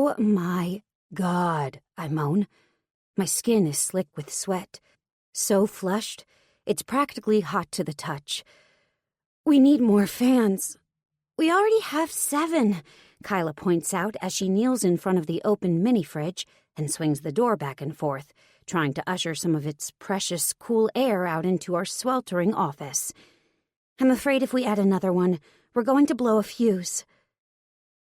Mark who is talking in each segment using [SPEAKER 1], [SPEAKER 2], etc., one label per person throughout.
[SPEAKER 1] Oh my God, I moan. My skin is slick with sweat. So flushed, it's practically hot to the touch. We need more fans. We already have 7, Kyla points out as she kneels in front of the open mini-fridge and swings the door back and forth, trying to usher some of its precious cool air out into our sweltering office. I'm afraid if we add another one, we're going to blow a fuse.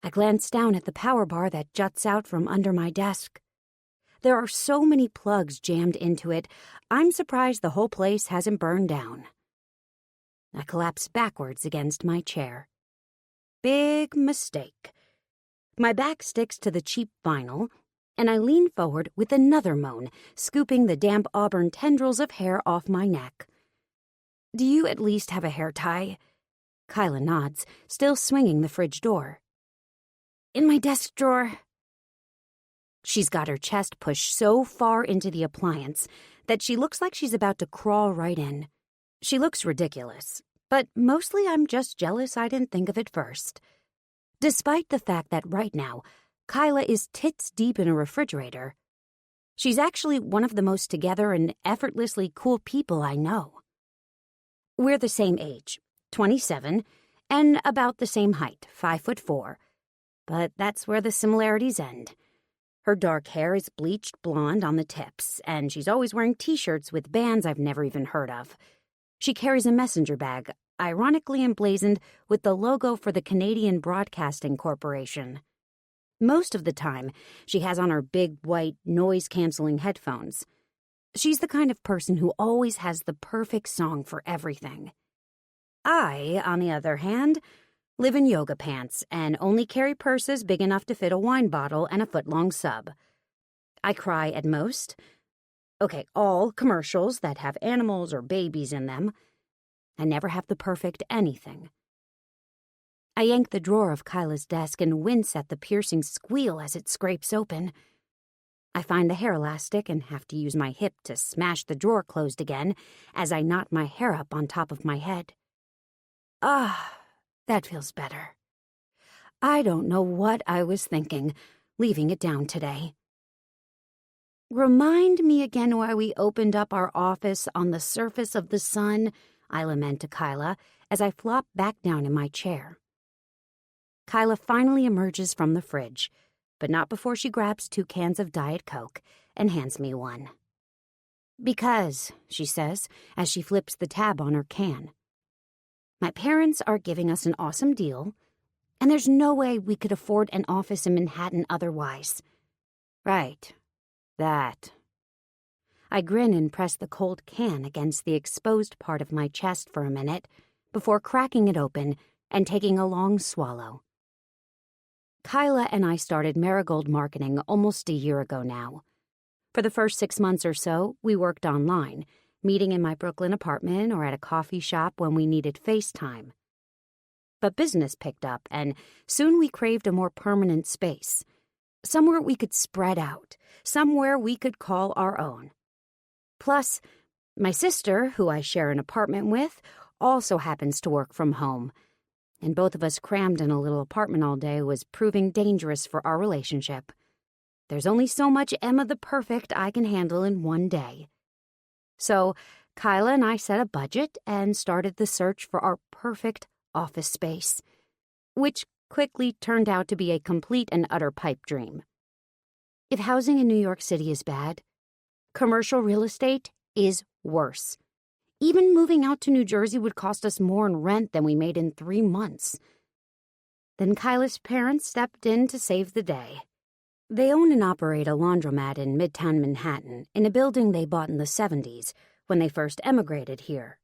[SPEAKER 1] I glance down at the power bar that juts out from under my desk. There are so many plugs jammed into it, I'm surprised the whole place hasn't burned down. I collapse backwards against my chair. Big mistake. My back sticks to the cheap vinyl, and I lean forward with another moan, scooping the damp auburn tendrils of hair off my neck. Do you at least have a hair tie? Kyla nods, still swinging the fridge door. In my desk drawer. She's got her chest pushed so far into the appliance that she looks like she's about to crawl right in. She looks ridiculous, but mostly I'm just jealous I didn't think of it first. Despite the fact that right now, Kyla is tits deep in a refrigerator, she's actually one of the most together and effortlessly cool people I know. We're the same age, 27, and about the same height, 5'4", but that's where the similarities end. Her dark hair is bleached blonde on the tips, and she's always wearing t-shirts with bands I've never even heard of. She carries a messenger bag, ironically emblazoned with the logo for the Canadian Broadcasting Corporation. Most of the time, she has on her big, white, noise-canceling headphones. She's the kind of person who always has the perfect song for everything. I, on the other hand, live in yoga pants and only carry purses big enough to fit a wine bottle and a foot-long sub. I cry at most. Okay, all commercials that have animals or babies in them. I never have the perfect anything. I yank the drawer of Kyla's desk and wince at the piercing squeal as it scrapes open. I find the hair elastic and have to use my hip to smash the drawer closed again as I knot my hair up on top of my head. Ah, that feels better. I don't know what I was thinking, leaving it down today. Remind me again why we opened up our office on the surface of the sun, I lament to Kyla as I flop back down in my chair. Kyla finally emerges from the fridge, but not before she grabs 2 cans of Diet Coke and hands me one. Because, she says, as she flips the tab on her can, my parents are giving us an awesome deal, and there's no way we could afford an office in Manhattan otherwise. Right. That. I grin and press the cold can against the exposed part of my chest for a minute before cracking it open and taking a long swallow. Kyla and I started Marigold Marketing almost a year ago now. For the first 6 months or so, we worked online, meeting in my Brooklyn apartment or at a coffee shop when we needed FaceTime. But business picked up, and soon we craved a more permanent space. Somewhere we could spread out, somewhere we could call our own. Plus, my sister, who I share an apartment with, also happens to work from home, and both of us crammed in a little apartment all day was proving dangerous for our relationship. There's only so much Emma the Perfect I can handle in one day. So, Kyla and I set a budget and started the search for our perfect office space, which quickly turned out to be a complete and utter pipe dream. If housing in New York City is bad, commercial real estate is worse. Even moving out to New Jersey would cost us more in rent than we made in 3 months. Then Kyla's parents stepped in to save the day. They own and operate a laundromat in Midtown Manhattan in a building they bought in the 70s when they first emigrated here.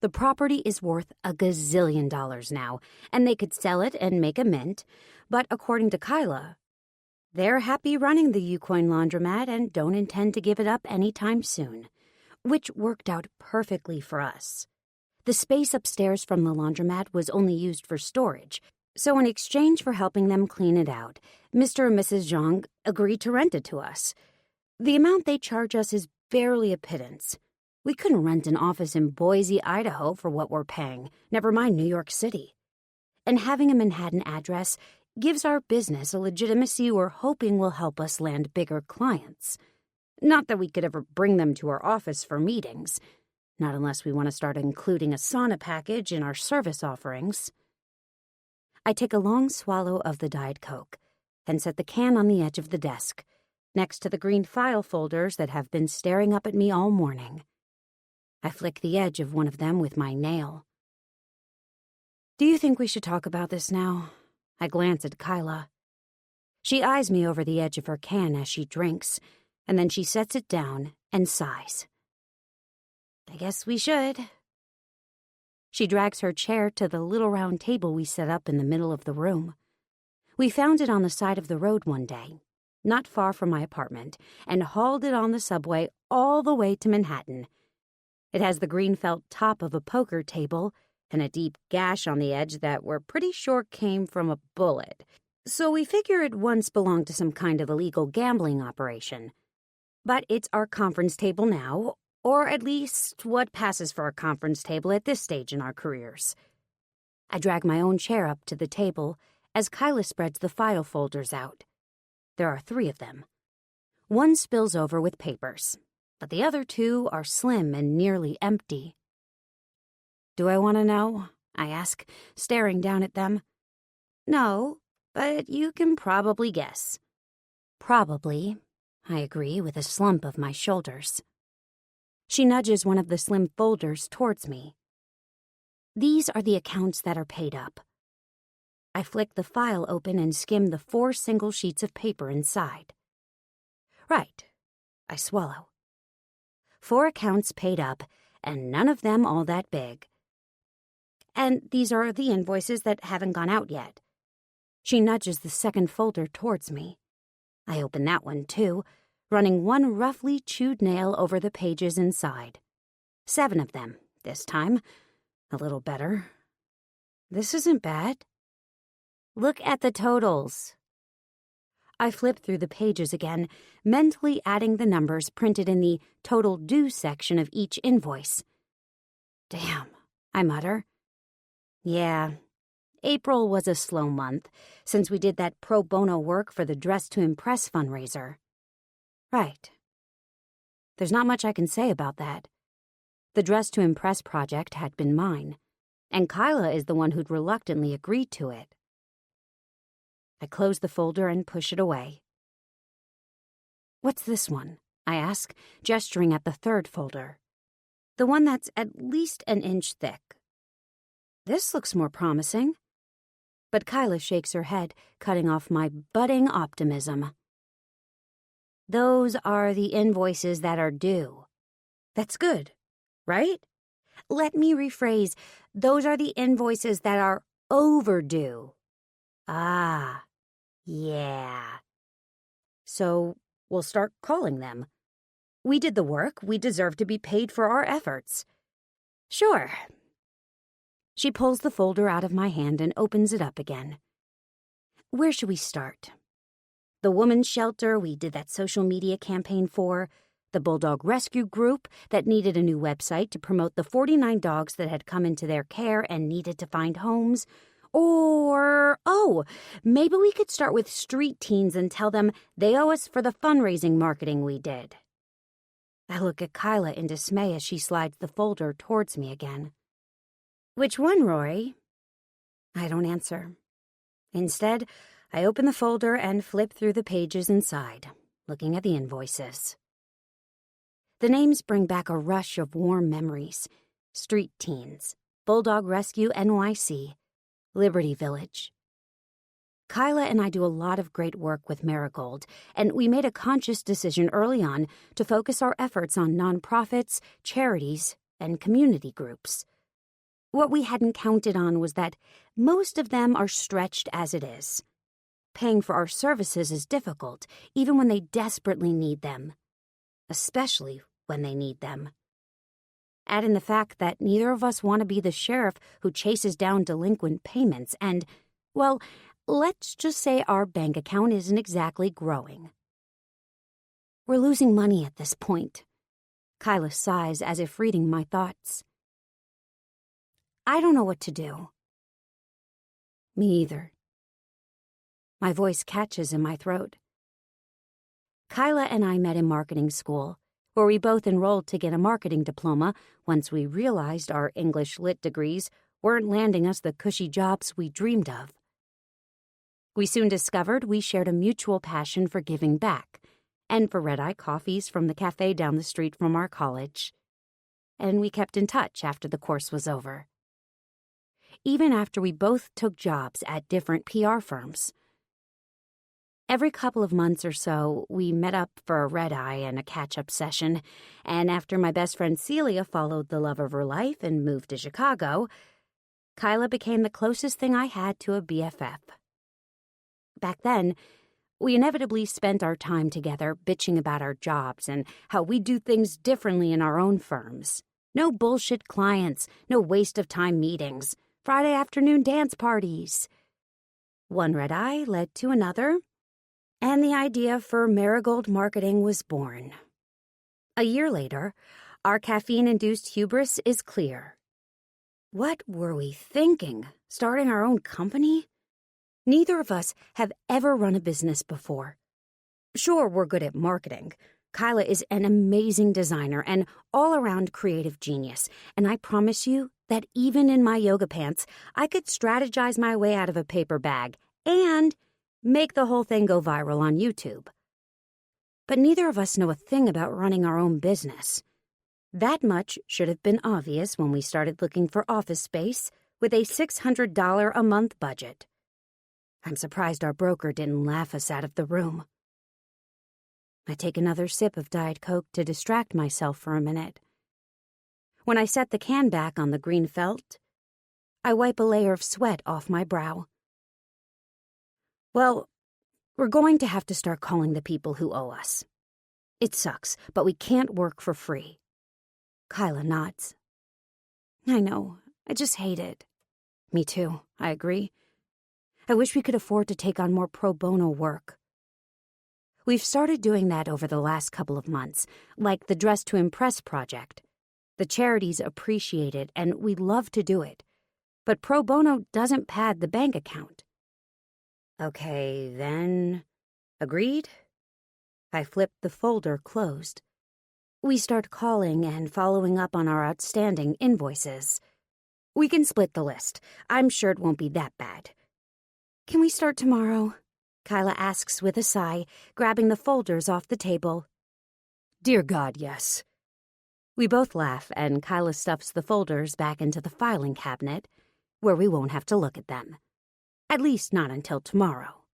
[SPEAKER 1] The property is worth $1 gazillion now, and they could sell it and make a mint, but according to Kyla, they're happy running the Ucoin laundromat and don't intend to give it up anytime soon, which worked out perfectly for us. The space upstairs from the laundromat was only used for storage, so in exchange for helping them clean it out, Mr. and Mrs. Zhang agreed to rent it to us. The amount they charge us is barely a pittance. We couldn't rent an office in Boise, Idaho for what we're paying, never mind New York City. And having a Manhattan address gives our business a legitimacy we're hoping will help us land bigger clients. Not that we could ever bring them to our office for meetings. Not unless we want to start including a sauna package in our service offerings. I take a long swallow of the Diet Coke and set the can on the edge of the desk, next to the green file folders that have been staring up at me all morning. I flick the edge of one of them with my nail. Do you think we should talk about this now? I glance at Kyla. She eyes me over the edge of her can as she drinks, and then she sets it down and sighs. I guess we should. She drags her chair to the little round table we set up in the middle of the room. We found it on the side of the road one day, not far from my apartment, and hauled it on the subway all the way to Manhattan. It has the green felt top of a poker table and a deep gash on the edge that we're pretty sure came from a bullet, so we figure it once belonged to some kind of illegal gambling operation. But it's our conference table now, or at least what passes for a conference table at this stage in our careers. I drag my own chair up to the table as Kyla spreads the file folders out. There are 3 of them. One spills over with papers, but the other 2 are slim and nearly empty. Do I want to know? I ask, staring down at them. No, but you can probably guess. Probably, I agree with a slump of my shoulders. She nudges one of the slim folders towards me. These are the accounts that are paid up. I flick the file open and skim the 4 single sheets of paper inside. Right, I swallow. 4 accounts paid up, and none of them all that big. And these are the invoices that haven't gone out yet. She nudges the second folder towards me. I open that one too, running one roughly chewed nail over the pages inside. 7 of them, this time. A little better. This isn't bad. Look at the totals. I flip through the pages again, mentally adding the numbers printed in the total due section of each invoice. Damn, I mutter. Yeah, April was a slow month, since we did that pro bono work for the Dress to Impress fundraiser. Right. There's not much I can say about that. The Dress to Impress project had been mine, and Kyla is the one who'd reluctantly agreed to it. I close the folder and push it away. What's this one? I ask, gesturing at the 3rd folder. The one that's at least an inch thick. This looks more promising. But Kyla shakes her head, cutting off my budding optimism. Those are the invoices that are due. That's good, right? Let me rephrase. Those are the invoices that are overdue. Ah, yeah. So we'll start calling them. We did the work. We deserve to be paid for our efforts. Sure. She pulls the folder out of my hand and opens it up again. Where should we start? The women's shelter we did that social media campaign for, the bulldog rescue group that needed a new website to promote the 49 dogs that had come into their care and needed to find homes, or, maybe we could start with street teens and tell them they owe us for the fundraising marketing we did. I look at Kyla in dismay as she slides the folder towards me again. Which one, Rory? I don't answer. Instead, I open the folder and flip through the pages inside, looking at the invoices. The names bring back a rush of warm memories. Street Teens, Bulldog Rescue NYC, Liberty Village. Kyla and I do a lot of great work with Marigold, and we made a conscious decision early on to focus our efforts on nonprofits, charities, and community groups. What we hadn't counted on was that most of them are stretched as it is. Paying for our services is difficult, even when they desperately need them. Especially when they need them. Add in the fact that neither of us want to be the sheriff who chases down delinquent payments and, well, let's just say our bank account isn't exactly growing. We're losing money at this point. Kyla sighs as if reading my thoughts. I don't know what to do. Me either. My voice catches in my throat. Kyla and I met in marketing school, where we both enrolled to get a marketing diploma once we realized our English Lit degrees weren't landing us the cushy jobs we dreamed of. We soon discovered we shared a mutual passion for giving back and for red-eye coffees from the cafe down the street from our college. And we kept in touch after the course was over. Even after we both took jobs at different PR firms. Every couple of months or so, we met up for a red-eye and a catch-up session, and after my best friend Celia followed the love of her life and moved to Chicago, Kyla became the closest thing I had to a BFF. Back then, we inevitably spent our time together bitching about our jobs and how we do things differently in our own firms. No bullshit clients, no waste of time meetings, Friday afternoon dance parties. One red-eye led to another, and the idea for Marigold Marketing was born. A year later, our caffeine-induced hubris is clear. What were we thinking? Starting our own company? Neither of us have ever run a business before. Sure, we're good at marketing. Kyla is an amazing designer and all-around creative genius, and I promise you that even in my yoga pants, I could strategize my way out of a paper bag and make the whole thing go viral on YouTube. But neither of us know a thing about running our own business. That much should have been obvious when we started looking for office space with a $600 a month budget. I'm surprised our broker didn't laugh us out of the room. I take another sip of Diet Coke to distract myself for a minute. When I set the can back on the green felt, I wipe a layer of sweat off my brow. Well, we're going to have to start calling the people who owe us. It sucks, but we can't work for free. Kyla nods. I know, I just hate it. Me too, I agree. I wish we could afford to take on more pro bono work. We've started doing that over the last couple of months, like the Dress to Impress project. The charities appreciate it, and we love to do it. But pro bono doesn't pad the bank account. Okay, then. Agreed? I flip the folder closed. We start calling and following up on our outstanding invoices. We can split the list. I'm sure it won't be that bad. Can we start tomorrow? Kyla asks with a sigh, grabbing the folders off the table. Dear God, yes. We both laugh, and Kyla stuffs the folders back into the filing cabinet, where we won't have to look at them. At least not until tomorrow.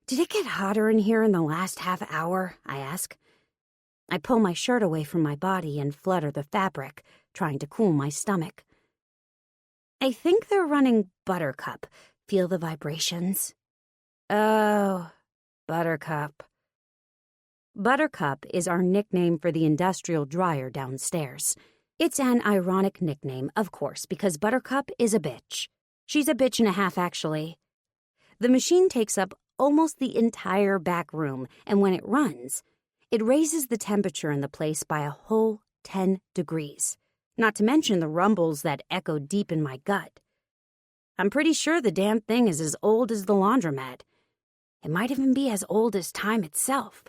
[SPEAKER 1] Did it get hotter in here in the last half hour? I ask. I pull my shirt away from my body and flutter the fabric, trying to cool my stomach. I think they're running Buttercup. Feel the vibrations? Oh, Buttercup. Buttercup is our nickname for the industrial dryer downstairs. It's an ironic nickname, of course, because Buttercup is a bitch. She's a bitch and a half, actually. The machine takes up almost the entire back room, and when it runs, it raises the temperature in the place by a whole 10 degrees, not to mention the rumbles that echo deep in my gut. I'm pretty sure the damn thing is as old as the laundromat. It might even be as old as time itself.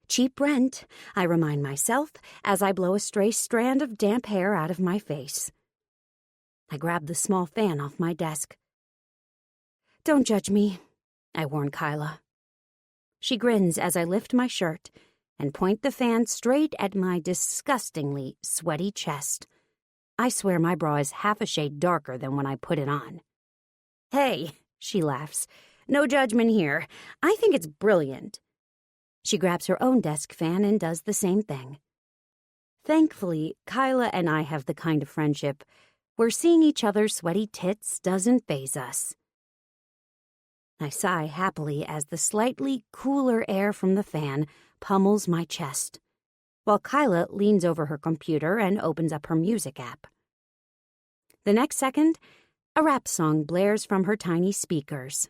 [SPEAKER 1] Cheap rent, I remind myself as I blow a stray strand of damp hair out of my face. I grab the small fan off my desk. Don't judge me, I warn Kyla. She grins as I lift my shirt and point the fan straight at my disgustingly sweaty chest. I swear my bra is half a shade darker than when I put it on. Hey, she laughs. No judgment here. I think it's brilliant. She grabs her own desk fan and does the same thing. Thankfully, Kyla and I have the kind of friendship where seeing each other's sweaty tits doesn't faze us. I sigh happily as the slightly cooler air from the fan pummels my chest, while Kyla leans over her computer and opens up her music app. The next second, a rap song blares from her tiny speakers.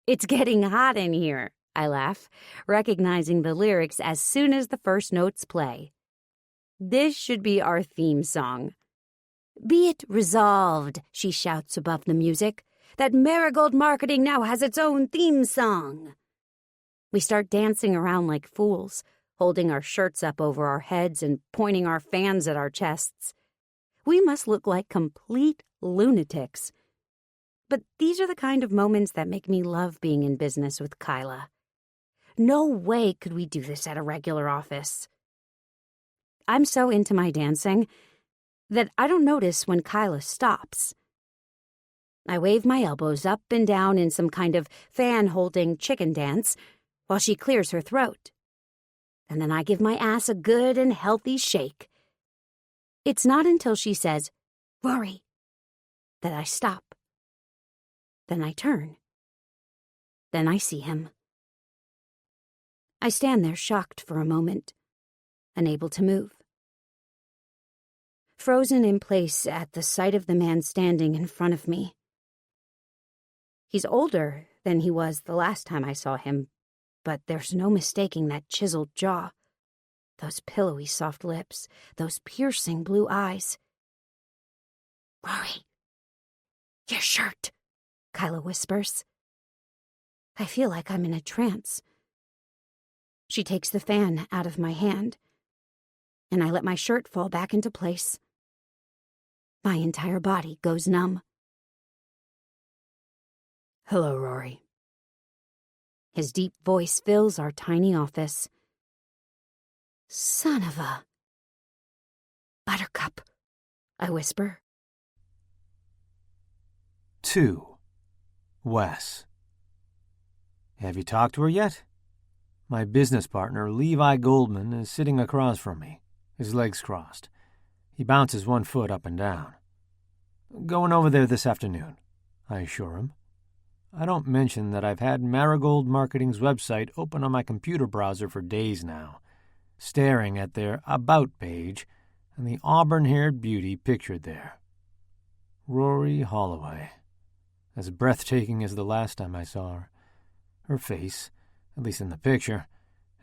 [SPEAKER 1] It's getting hot in here, I laugh, recognizing the lyrics as soon as the first notes play. This should be our theme song. Be it resolved, she shouts above the music. that Marigold Marketing now has its own theme song. We start dancing around like fools, holding our shirts up over our heads and pointing our fans at our chests. We must look like complete lunatics. But these are the kind of moments that make me love being in business with Kyla. No way could we do this at a regular office. I'm so into my dancing that I don't notice when Kyla stops. I wave my elbows up and down in some kind of fan-holding chicken dance while she clears her throat. And then I give my ass a good and healthy shake. It's not until she says, "Rory," that I stop. Then I turn. Then I see him. I stand there shocked for a moment, unable to move. Frozen in place at the sight of the man standing in front of me. He's older than he was the last time I saw him, but there's no mistaking that chiseled jaw, those pillowy soft lips, those piercing blue eyes. "Rory, your shirt," Kyla whispers. I feel like I'm in a trance. She takes the fan out of my hand, and I let my shirt fall back into place. My entire body goes numb. "Hello, Rory." His deep voice fills our tiny office. "Son of a Buttercup," I whisper.
[SPEAKER 2] 2. Wes. Have you talked to her yet? My business partner, Levi Goldman, is sitting across from me, his legs crossed. He bounces one foot up and down. "Going over there this afternoon," I assure him. I don't mention that I've had Marigold Marketing's website open on my computer browser for days now, staring at their About page and the auburn-haired beauty pictured there. Rory Holloway. As breathtaking as the last time I saw her. Her face, at least in the picture,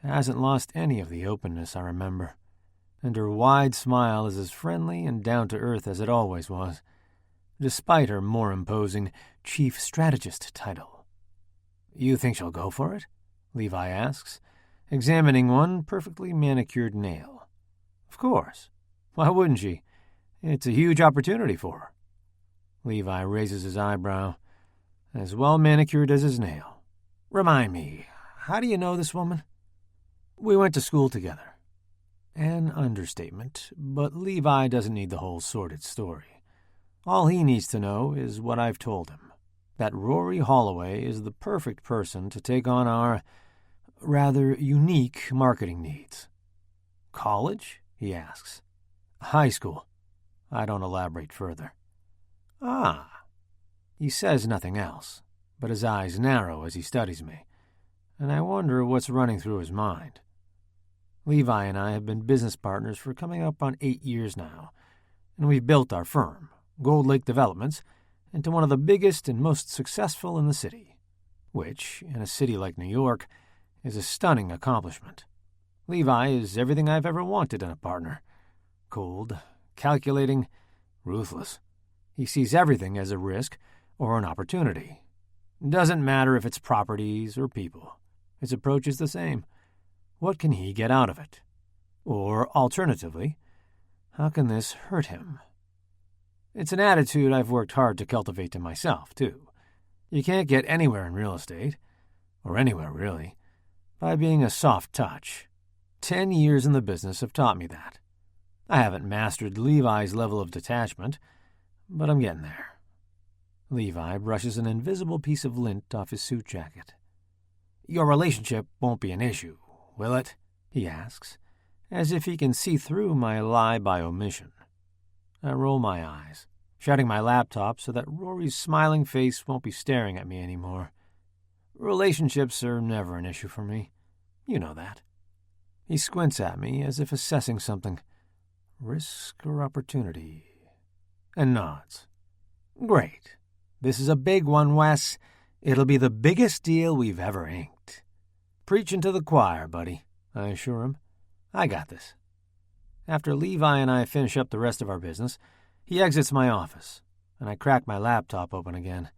[SPEAKER 2] hasn't lost any of the openness I remember, and her wide smile is as friendly and down-to-earth as it always was, despite her more imposing chief strategist title. "You think she'll go for it?" Levi asks, examining one perfectly manicured nail. "Of course. Why wouldn't she? It's a huge opportunity for her." Levi raises his eyebrow, as well manicured as his nail. "Remind me, how do you know this woman?" "We went to school together." An understatement, but Levi doesn't need the whole sordid story. All he needs to know is what I've told him, that Rory Holloway is the perfect person to take on our rather unique marketing needs. "College?" he asks. "High school." I don't elaborate further. "Ah." He says nothing else, but his eyes narrow as he studies me, and I wonder what's running through his mind. Levi and I have been business partners for coming up on 8 years now, and we've built our firm, Gold Lake Developments, into one of the biggest and most successful in the city, which, in a city like New York, is a stunning accomplishment. Levi is everything I've ever wanted in a partner. Cold, calculating, ruthless. He sees everything as a risk or an opportunity. Doesn't matter if it's properties or people. His approach is the same. What can he get out of it? Or, alternatively, how can this hurt him? It's an attitude I've worked hard to cultivate in myself, too. You can't get anywhere in real estate, or anywhere really, by being a soft touch. 10 years in the business have taught me that. I haven't mastered Levi's level of detachment, but I'm getting there. Levi brushes an invisible piece of lint off his suit jacket. "Your relationship won't be an issue, will it?" he asks, as if he can see through my lie by omission. I roll my eyes, shutting my laptop so that Rory's smiling face won't be staring at me anymore. Relationships are never an issue for me. You know that. He squints at me as if assessing something. Risk or opportunity? And nods. "Great. This is a big one, Wes. It'll be the biggest deal we've ever inked." "Preaching to the choir, buddy," I assure him. "I got this." After Levi and I finish up the rest of our business, he exits my office, and I crack my laptop open again.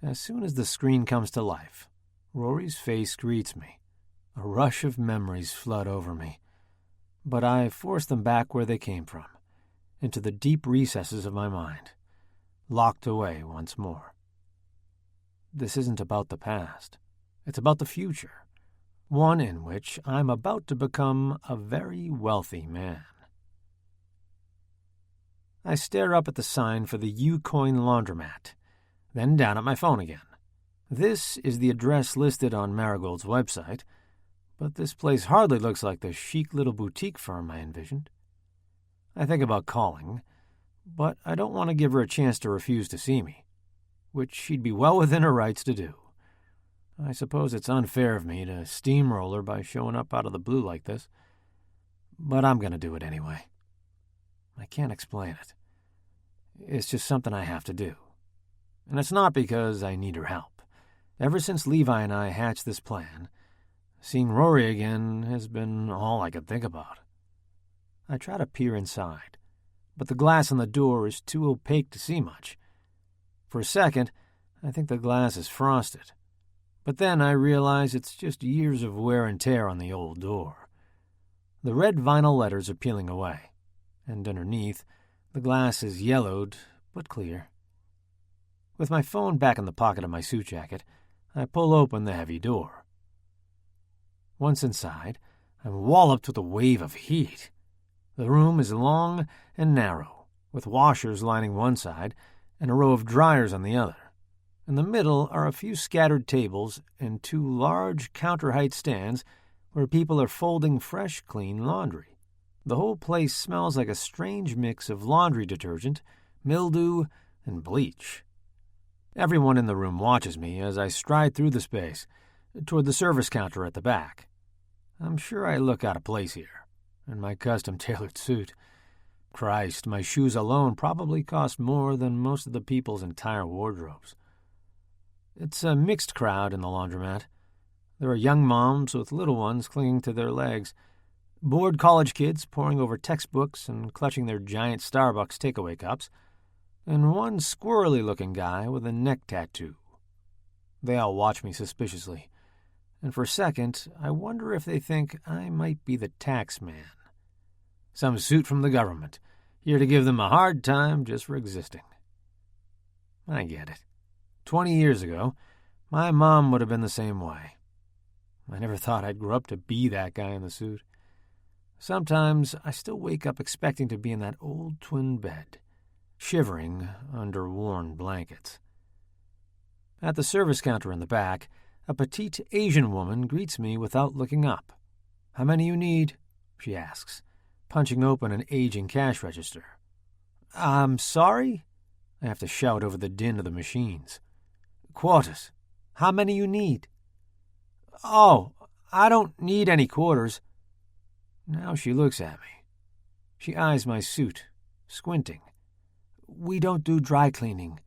[SPEAKER 2] As soon as the screen comes to life, Rory's face greets me. A rush of memories flood over me, but I force them back where they came from, into the deep recesses of my mind, locked away once more. This isn't about the past. It's about the future, one in which I'm about to become a very wealthy man. I stare up at the sign for the U-Coin laundromat, then down at my phone again. This is the address listed on Marigold's website, but this place hardly looks like the chic little boutique firm I envisioned. I think about calling, but I don't want to give her a chance to refuse to see me, which she'd be well within her rights to do. I suppose it's unfair of me to steamroll her by showing up out of the blue like this, but I'm going to do it anyway. I can't explain it. It's just something I have to do. And it's not because I need her help. Ever since Levi and I hatched this plan, seeing Rory again has been all I could think about. I try to peer inside, but the glass on the door is too opaque to see much. For a second, I think the glass is frosted, but then I realize it's just years of wear and tear on the old door. The red vinyl letters are peeling away, and underneath, the glass is yellowed but clear. With my phone back in the pocket of my suit jacket, I pull open the heavy door. Once inside, I'm walloped with a wave of heat. The room is long and narrow, with washers lining one side and a row of dryers on the other. In the middle are a few scattered tables and two large counter-height stands where people are folding fresh, clean laundry. The whole place smells like a strange mix of laundry detergent, mildew, and bleach. Everyone in the room watches me as I stride through the space, toward the service counter at the back. I'm sure I look out of place here, in my custom-tailored suit. Christ, my shoes alone probably cost more than most of the people's entire wardrobes. It's a mixed crowd in the laundromat. There are young moms with little ones clinging to their legs, bored college kids poring over textbooks and clutching their giant Starbucks takeaway cups, and one squirrely-looking guy with a neck tattoo. They all watch me suspiciously, and for a second I wonder if they think I might be the tax man. Some suit from the government, here to give them a hard time just for existing. I get it. 20 years ago, my mom would have been the same way. I never thought I'd grow up to be that guy in the suit. Sometimes I still wake up expecting to be in that old twin bed, shivering under worn blankets. At the service counter in the back, a petite Asian woman greets me without looking up. "How many you need?" she asks, punching open an aging cash register. "I'm sorry?" I have to shout over the din of the machines. "Quarters. How many you need?" "Oh, I don't need any quarters." Now she looks at me. She eyes my suit, squinting. "We don't do dry cleaning.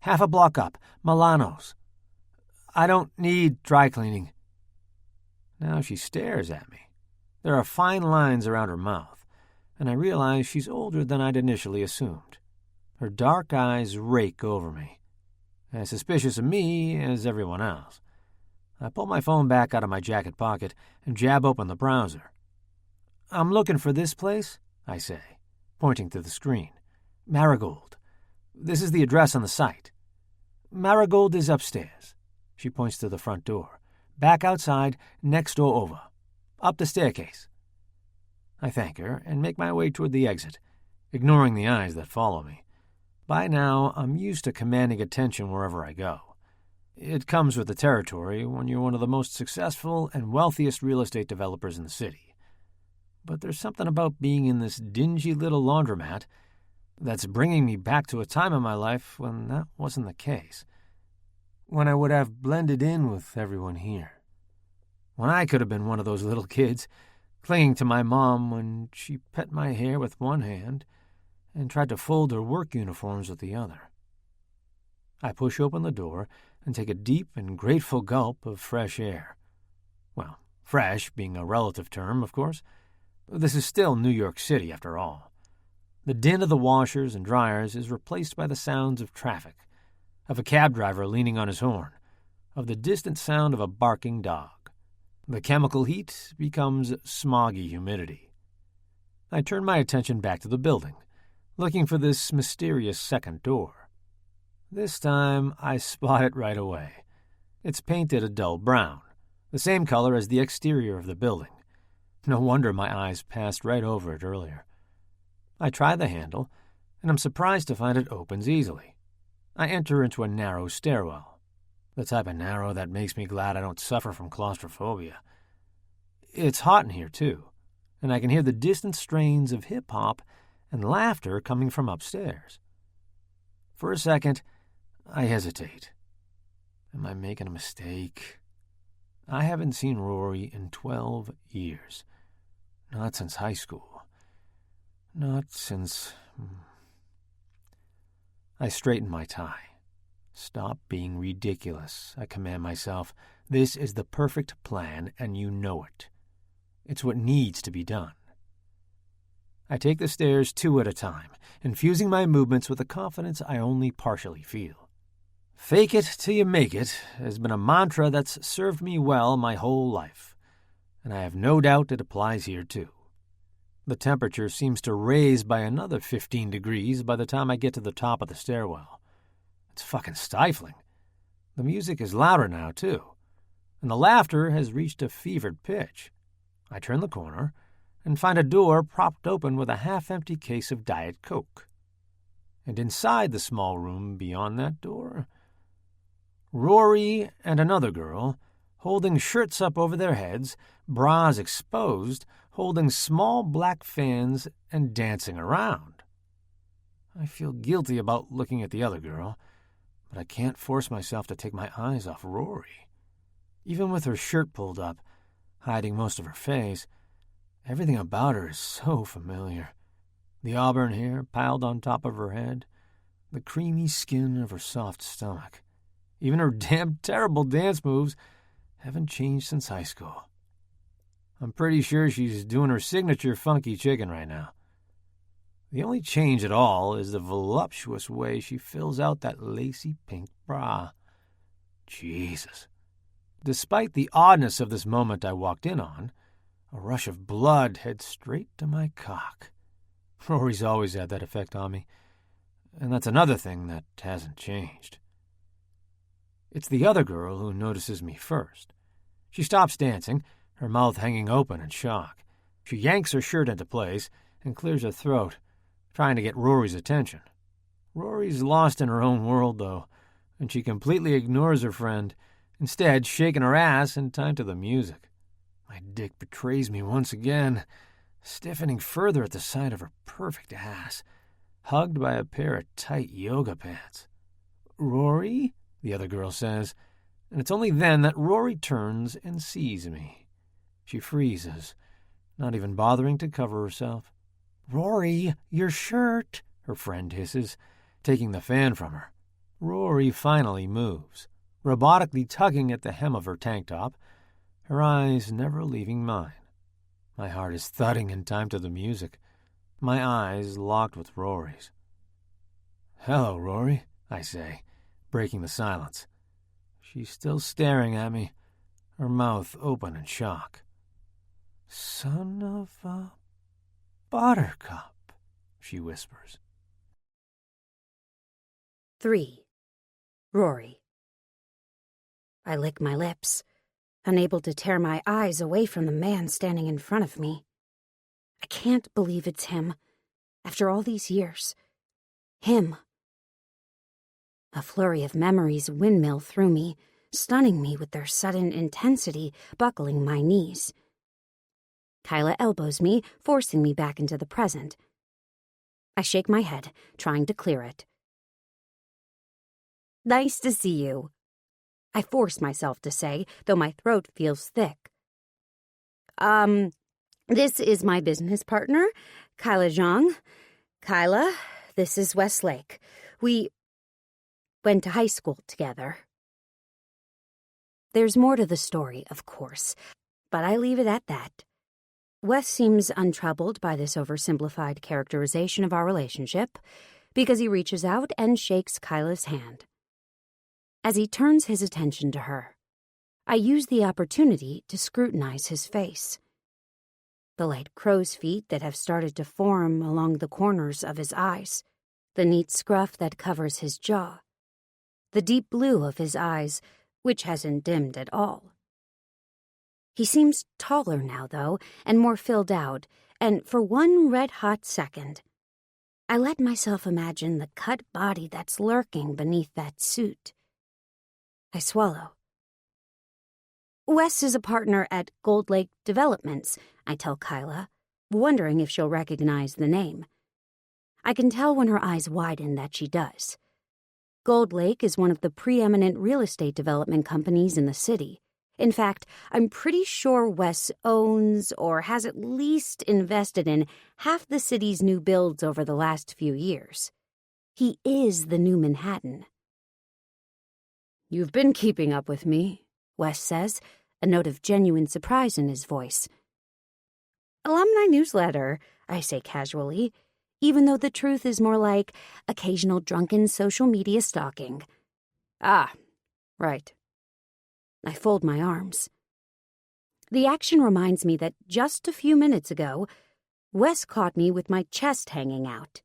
[SPEAKER 2] Half a block up, Milano's." "I don't need dry cleaning." Now she stares at me. There are fine lines around her mouth, and I realize she's older than I'd initially assumed. Her dark eyes rake over me, as suspicious of me as everyone else. I pull my phone back out of my jacket pocket and jab open the browser. "I'm looking for this place," I say, pointing to the screen. "Marigold. This is the address on the site." "Marigold is upstairs." She points to the front door. "Back outside, next door over. Up the staircase." I thank her and make my way toward the exit, ignoring the eyes that follow me. By now, I'm used to commanding attention wherever I go. It comes with the territory when you're one of the most successful and wealthiest real estate developers in the city. But there's something about being in this dingy little laundromat that's bringing me back to a time in my life when that wasn't the case. When I would have blended in with everyone here. When I could have been one of those little kids, clinging to my mom when she pet my hair with one hand and tried to fold her work uniforms with the other. I push open the door and take a deep and grateful gulp of fresh air. Well, fresh being a relative term, of course. This is still New York City, after all. The din of the washers and dryers is replaced by the sounds of traffic, of a cab driver leaning on his horn, of the distant sound of a barking dog. The chemical heat becomes smoggy humidity. I turn my attention back to the building, looking for this mysterious second door. This time, I spot it right away. It's painted a dull brown, the same color as the exterior of the building. No wonder my eyes passed right over it earlier. I try the handle, and I'm surprised to find it opens easily. I enter into a narrow stairwell, the type of narrow that makes me glad I don't suffer from claustrophobia. It's hot in here, too, and I can hear the distant strains of hip-hop and laughter coming from upstairs. For a second, I hesitate. Am I making a mistake? I haven't seen Rory in 12 years. Not since high school. Not since... I straighten my tie. Stop being ridiculous, I command myself. This is the perfect plan, and you know it. It's what needs to be done. I take the stairs 2 at a time, infusing my movements with a confidence I only partially feel. Fake it till you make it has been a mantra that's served me well my whole life, and I have no doubt it applies here too. The temperature seems to raise by another 15 degrees by the time I get to the top of the stairwell. It's fucking stifling. The music is louder now, too, and the laughter has reached a fevered pitch. I turn the corner and find a door propped open with a half-empty case of Diet Coke. And inside the small room beyond that door, Rory and another girl, holding shirts up over their heads, bras exposed, holding small black fans and dancing around. I feel guilty about looking at the other girl, but I can't force myself to take my eyes off Rory. Even with her shirt pulled up, hiding most of her face, everything about her is so familiar. The auburn hair piled on top of her head, the creamy skin of her soft stomach. Even her damn terrible dance moves haven't changed since high school. I'm pretty sure she's doing her signature funky chicken right now. The only change at all is the voluptuous way she fills out that lacy pink bra. Jesus. Despite the oddness of this moment I walked in on, a rush of blood heads straight to my cock. Rory's always had that effect on me, and that's another thing that hasn't changed. It's the other girl who notices me first. She stops dancing, her mouth hanging open in shock. She yanks her shirt into place and clears her throat, trying to get Rory's attention. Rory's lost in her own world, though, and she completely ignores her friend, instead shaking her ass in time to the music. My dick betrays me once again, stiffening further at the sight of her perfect ass, hugged by a pair of tight yoga pants. "Rory?" the other girl says, and it's only then that Rory turns and sees me. She freezes, not even bothering to cover herself. "Rory, your shirt," her friend hisses, taking the fan from her. Rory finally moves, robotically tugging at the hem of her tank top, her eyes never leaving mine. My heart is thudding in time to the music, my eyes locked with Rory's. "Hello, Rory," I say, breaking the silence. She's still staring at me, her mouth open in shock. "Son of a buttercup," she whispers.
[SPEAKER 1] 3. Rory. I lick my lips, unable to tear my eyes away from the man standing in front of me. I can't believe it's him, after all these years. Him. A flurry of memories windmill through me, stunning me with their sudden intensity, buckling my knees. Kyla elbows me, forcing me back into the present. I shake my head, trying to clear it. "Nice to see you," I force myself to say, though my throat feels thick. This is my business partner, Kyla Zhang. Kyla, this is Westlake. We went to high school together." There's more to the story, of course, but I leave it at that. Wes seems untroubled by this oversimplified characterization of our relationship because he reaches out and shakes Kyla's hand. As he turns his attention to her, I use the opportunity to scrutinize his face. The light crow's feet that have started to form along the corners of his eyes, the neat scruff that covers his jaw, the deep blue of his eyes, which hasn't dimmed at all. He seems taller now, though, and more filled out, and for one red-hot second, I let myself imagine the cut body that's lurking beneath that suit. I swallow. Wes is a partner at Gold Lake Developments, I tell Kyla, wondering if she'll recognize the name. I can tell when her eyes widen that she does. Gold Lake is one of the preeminent real estate development companies in the city. In fact, I'm pretty sure Wes owns or has at least invested in half the city's new builds over the last few years. He is the new Manhattan. "You've been keeping up with me," Wes says, a note of genuine surprise in his voice. "Alumni newsletter," I say casually, even though the truth is more like occasional drunken social media stalking. "Ah, right." I fold my arms. The action reminds me that just a few minutes ago, Wes caught me with my chest hanging out.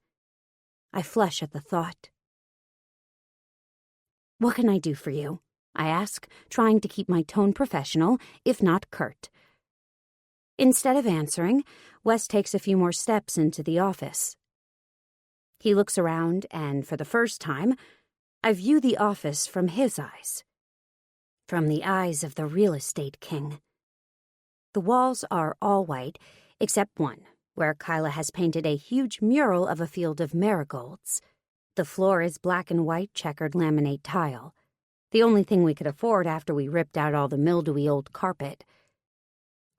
[SPEAKER 1] I flush at the thought. "What can I do for you?" I ask, trying to keep my tone professional, if not curt. Instead of answering, Wes takes a few more steps into the office. He looks around, and for the first time, I view the office from his eyes. From the eyes of the real estate king. The walls are all white, except one, where Kyla has painted a huge mural of a field of marigolds. The floor is black and white checkered laminate tile, the only thing we could afford after we ripped out all the mildewy old carpet.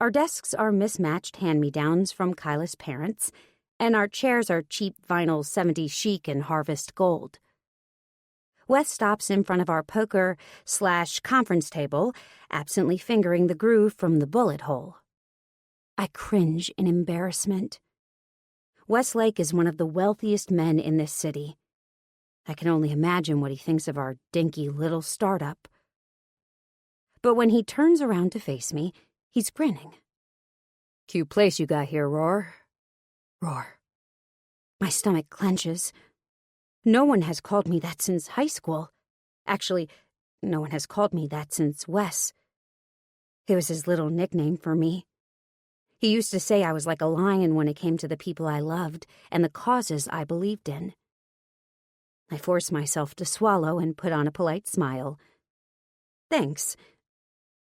[SPEAKER 1] Our desks are mismatched hand-me-downs from Kyla's parents, and our chairs are cheap vinyl 70s chic and harvest gold. Wes stops in front of our poker/conference table, absently fingering the groove from the bullet hole. I cringe in embarrassment. Westlake is one of the wealthiest men in this city. I can only imagine what he thinks of our dinky little startup. But when he turns around to face me, he's grinning. "Cute place you got here, Roar." Roar. My stomach clenches. No one has called me that since high school. Actually, no one has called me that since Wes. It was his little nickname for me. He used to say I was like a lion when it came to the people I loved and the causes I believed in. I force myself to swallow and put on a polite smile. "Thanks.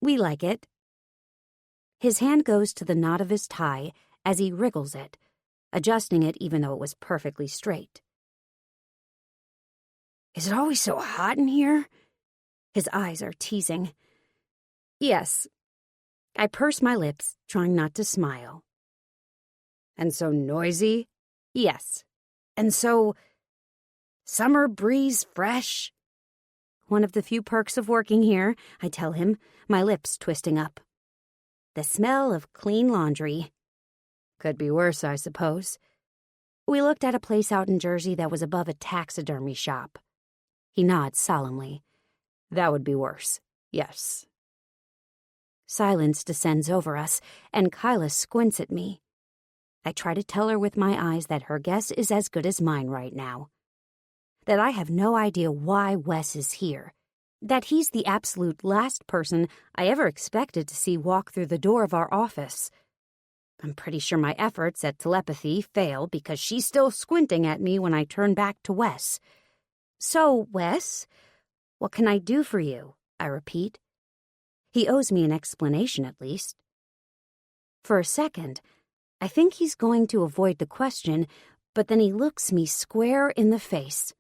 [SPEAKER 1] We like it." His hand goes to the knot of his tie as he wriggles it, adjusting it even though it was perfectly straight. "Is it always so hot in here?" His eyes are teasing. "Yes." I purse my lips, trying not to smile. "And so noisy?" "Yes." "And so summer breeze fresh?" "One of the few perks of working here," I tell him, my lips twisting up. "The smell of clean laundry." "Could be worse, I suppose." We looked at a place out in Jersey that was above a taxidermy shop. He nods solemnly. "That would be worse, yes." Silence descends over us, and Kyla squints at me. I try to tell her with my eyes that her guess is as good as mine right now. That I have no idea why Wes is here. That he's the absolute last person I ever expected to see walk through the door of our office. I'm pretty sure my efforts at telepathy fail because she's still squinting at me when I turn back to Wes. "So, Wes, what can I do for you?" I repeat. He owes me an explanation at least. For a second, I think he's going to avoid the question, but then he looks me square in the face.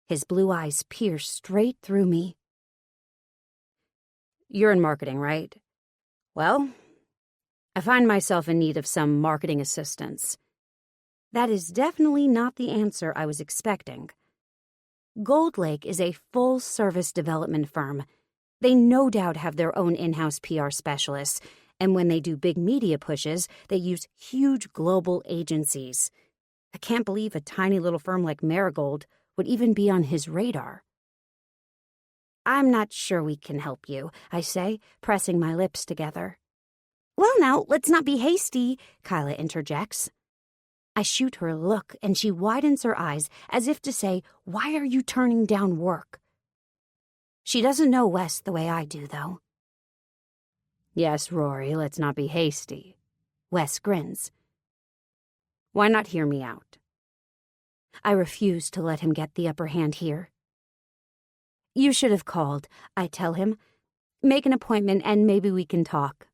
[SPEAKER 1] His blue eyes pierce straight through me. "You're in marketing, right?" "Well, I find myself in need of some marketing assistance." That is definitely not the answer I was expecting. Gold Lake is a full-service development firm. They no doubt have their own in-house PR specialists, and when they do big media pushes, they use huge global agencies. I can't believe a tiny little firm like Marigold would even be on his radar. I'm not sure we can help you, I say, pressing my lips together. Well, now, let's not be hasty, Kyla interjects. I shoot her a look, and she widens her eyes as if to say, why are you turning down work? She doesn't know Wes the way I do, though. Yes, Rory, let's not be hasty. Wes grins. Why not hear me out? I refuse to let him get the upper hand here. You should have called, I tell him. Make an appointment and maybe we can talk.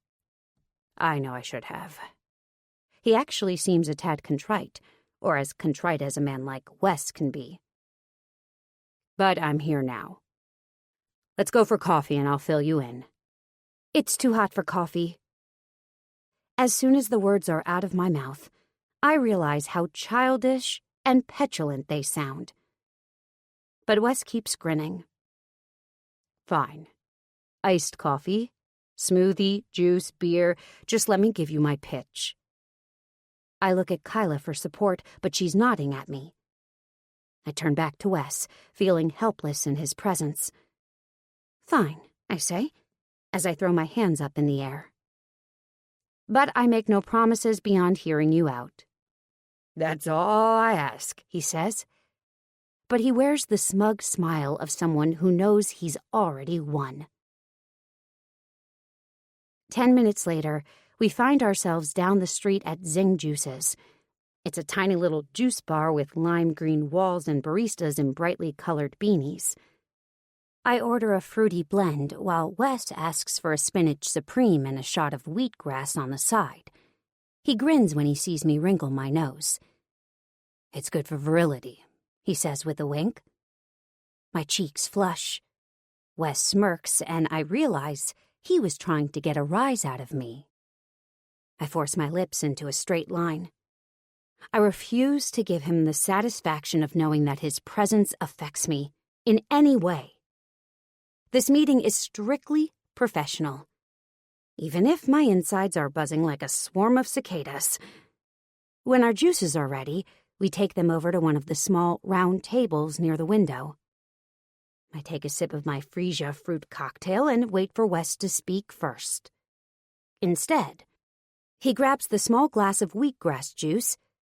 [SPEAKER 1] I know I should have. He actually seems a tad contrite, or as contrite as a man like Wes can be. But I'm here now. Let's go for coffee and I'll fill you in. It's too hot for coffee. As soon as the words are out of my mouth, I realize how childish and petulant they sound. But Wes keeps grinning. Fine. Iced coffee, smoothie, juice, beer, just let me give you my pitch. I look at Kyla for support, but she's nodding at me. I turn back to Wes, feeling helpless in his presence. Fine, I say, as I throw my hands up in the air. But I make no promises beyond hearing you out. That's all I ask, he says. But he wears the smug smile of someone who knows he's already won. 10 minutes later, we find ourselves down the street at Zing Juices. It's a tiny little juice bar with lime green walls and baristas in brightly colored beanies. I order a fruity blend while Wes asks for a spinach supreme and a shot of wheatgrass on the side. He grins when he sees me wrinkle my nose. It's good for virility, he says with a wink. My cheeks flush. Wes smirks, and I realize he was trying to get a rise out of me. I force my lips into a straight line. I refuse to give him the satisfaction of knowing that his presence affects me in any way. This meeting is strictly professional, even if my insides are buzzing like a swarm of cicadas. When our juices are ready, we take them over to one of the small, round tables near the window. I take a sip of my freesia fruit cocktail and wait for Wes to speak first. Instead, he grabs the small glass of wheatgrass juice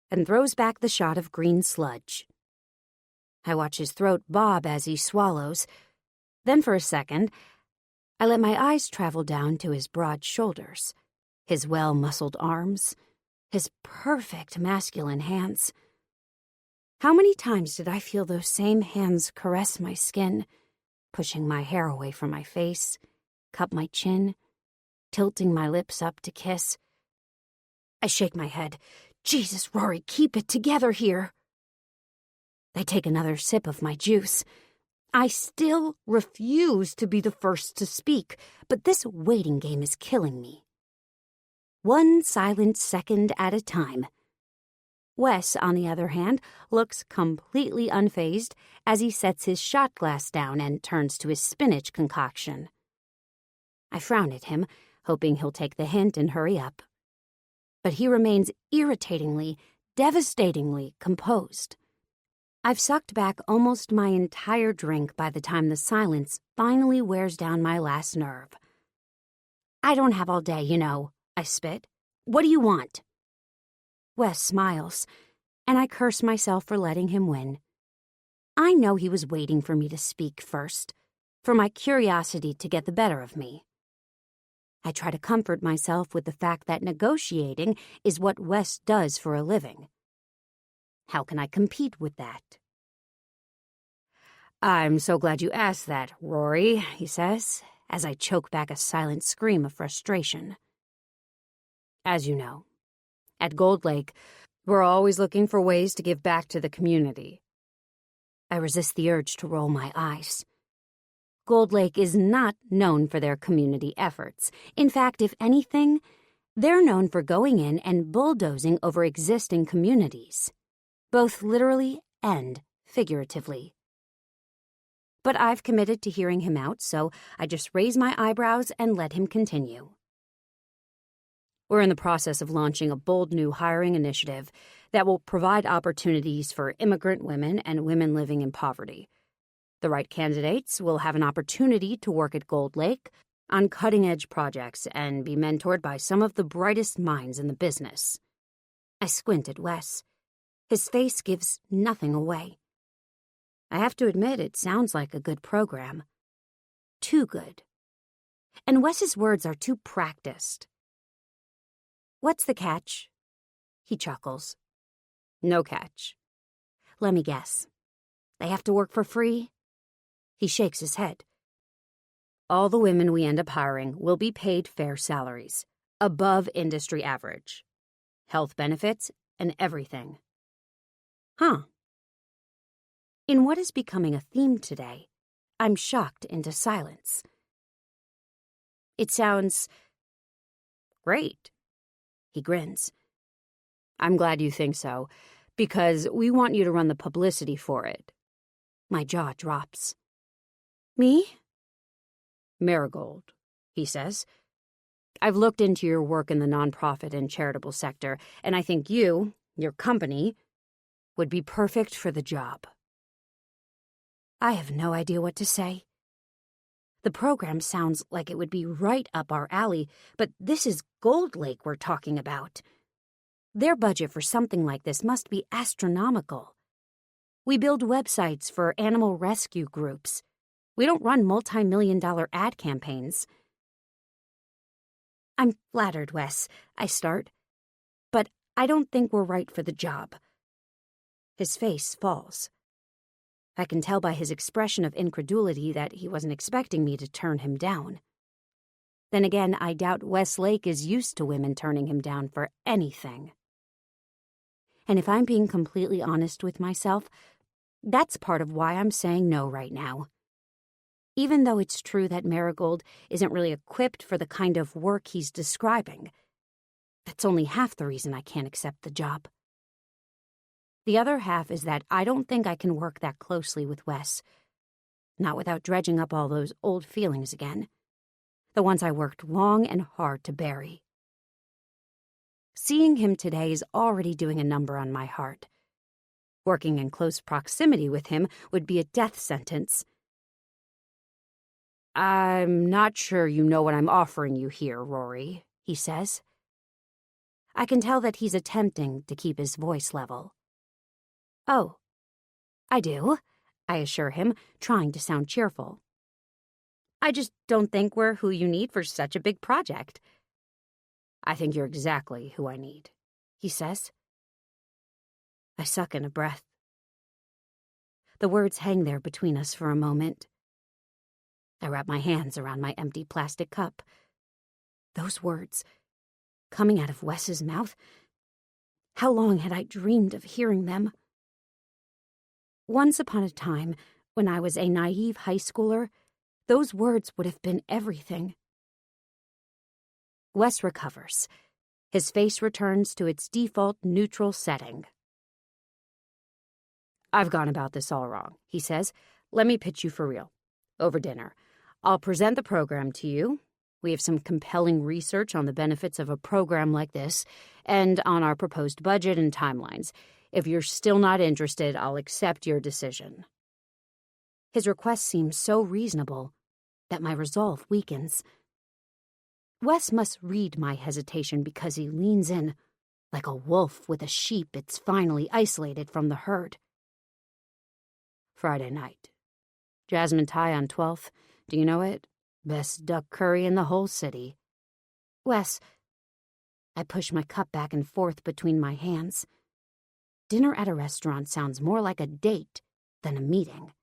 [SPEAKER 1] and throws back the shot of green sludge. I watch his throat bob as he swallows. Then for a second, I let my eyes travel down to his broad shoulders, his well-muscled arms, his perfect masculine hands. How many times did I feel those same hands caress my skin, pushing my hair away from my face, cup my chin, tilting my lips up to kiss? I shake my head. Jesus, Rory, keep it together here. I take another sip of my juice. I still refuse to be the first to speak, but this waiting game is killing me. One silent second at a time. Wes, on the other hand, looks completely unfazed as he sets his shot glass down and turns to his spinach concoction. I frown at him, hoping he'll take the hint and hurry up. But he remains irritatingly, devastatingly composed. I've sucked back almost my entire drink by the time the silence finally wears down my last nerve. I don't have all day, you know, I spit. What do you want? Wes smiles, and I curse myself for letting him win. I know he was waiting for me to speak first, for my curiosity to get the better of me. I try to comfort myself with the fact that negotiating is what Wes does for a living. How can I compete with that? I'm so glad you asked that, Rory, he says, as I choke back a silent scream of frustration. As you know, at Gold Lake, we're always looking for ways to give back to the community. I resist the urge to roll my eyes. Gold Lake is not known for their community efforts. In fact, if anything, they're known for going in and bulldozing over existing communities, both literally and figuratively. But I've committed to hearing him out, so I just raise my eyebrows and let him continue. We're in the process of launching a bold new hiring initiative that will provide opportunities for immigrant women and women living in poverty. The right candidates will have an opportunity to work at Gold Lake on cutting-edge projects and be mentored by some of the brightest minds in the business. I squint at Wes. His face gives nothing away. I have to admit it sounds like a good program. Too good. And Wes's words are too practiced. What's the catch? He chuckles. No catch. Let me guess. They have to work for free? He shakes his head. All the women we end up hiring will be paid fair salaries, above industry average. Health benefits and everything. Huh. In what is becoming a theme today, I'm shocked into silence. It sounds great. He grins. I'm glad you think so, because we want you to run the publicity for it. My jaw drops. Me? Marigold, he says. I've looked into your work in the nonprofit and charitable sector, and I think you, your company, would be perfect for the job. I have no idea what to say. The program sounds like it would be right up our alley, but this is Gold Lake we're talking about. Their budget for something like this must be astronomical. We build websites for animal rescue groups. We don't run multi-million-dollar ad campaigns. I'm flattered, Wes, I start. But I don't think we're right for the job. His face falls. I can tell by his expression of incredulity that he wasn't expecting me to turn him down. Then again, I doubt Wes Lake is used to women turning him down for anything. And if I'm being completely honest with myself, that's part of why I'm saying no right now. Even though it's true that Marigold isn't really equipped for the kind of work he's describing, that's only half the reason I can't accept the job. The other half is that I don't think I can work that closely with Wes, not without dredging up all those old feelings again, the ones I worked long and hard to bury. Seeing him today is already doing a number on my heart. Working in close proximity with him would be a death sentence. I'm not sure you know what I'm offering you here, Rory, he says. I can tell that he's attempting to keep his voice level. Oh, I do, I assure him, trying to sound cheerful. I just don't think we're who you need for such a big project. I think you're exactly who I need, he says. I suck in a breath. The words hang there between us for a moment. I wrap my hands around my empty plastic cup. Those words, coming out of Wes's mouth, how long had I dreamed of hearing them? Once upon a time, when I was a naive high schooler, those words would have been everything. Wes recovers. His face returns to its default neutral setting. I've gone about this all wrong, he says. Let me pitch you for real. Over dinner. I'll present the program to you. We have some compelling research on the benefits of a program like this, and on our proposed budget and timelines. If you're still not interested, I'll accept your decision. His request seems so reasonable that my resolve weakens. Wes must read my hesitation because he leans in, like a wolf with a sheep it's finally isolated from the herd. Friday night. Jasmine Thai on 12th. Do you know it? Best duck curry in the whole city. Wes, I push my cup back and forth between my hands. Dinner at a restaurant sounds more like a date than a meeting.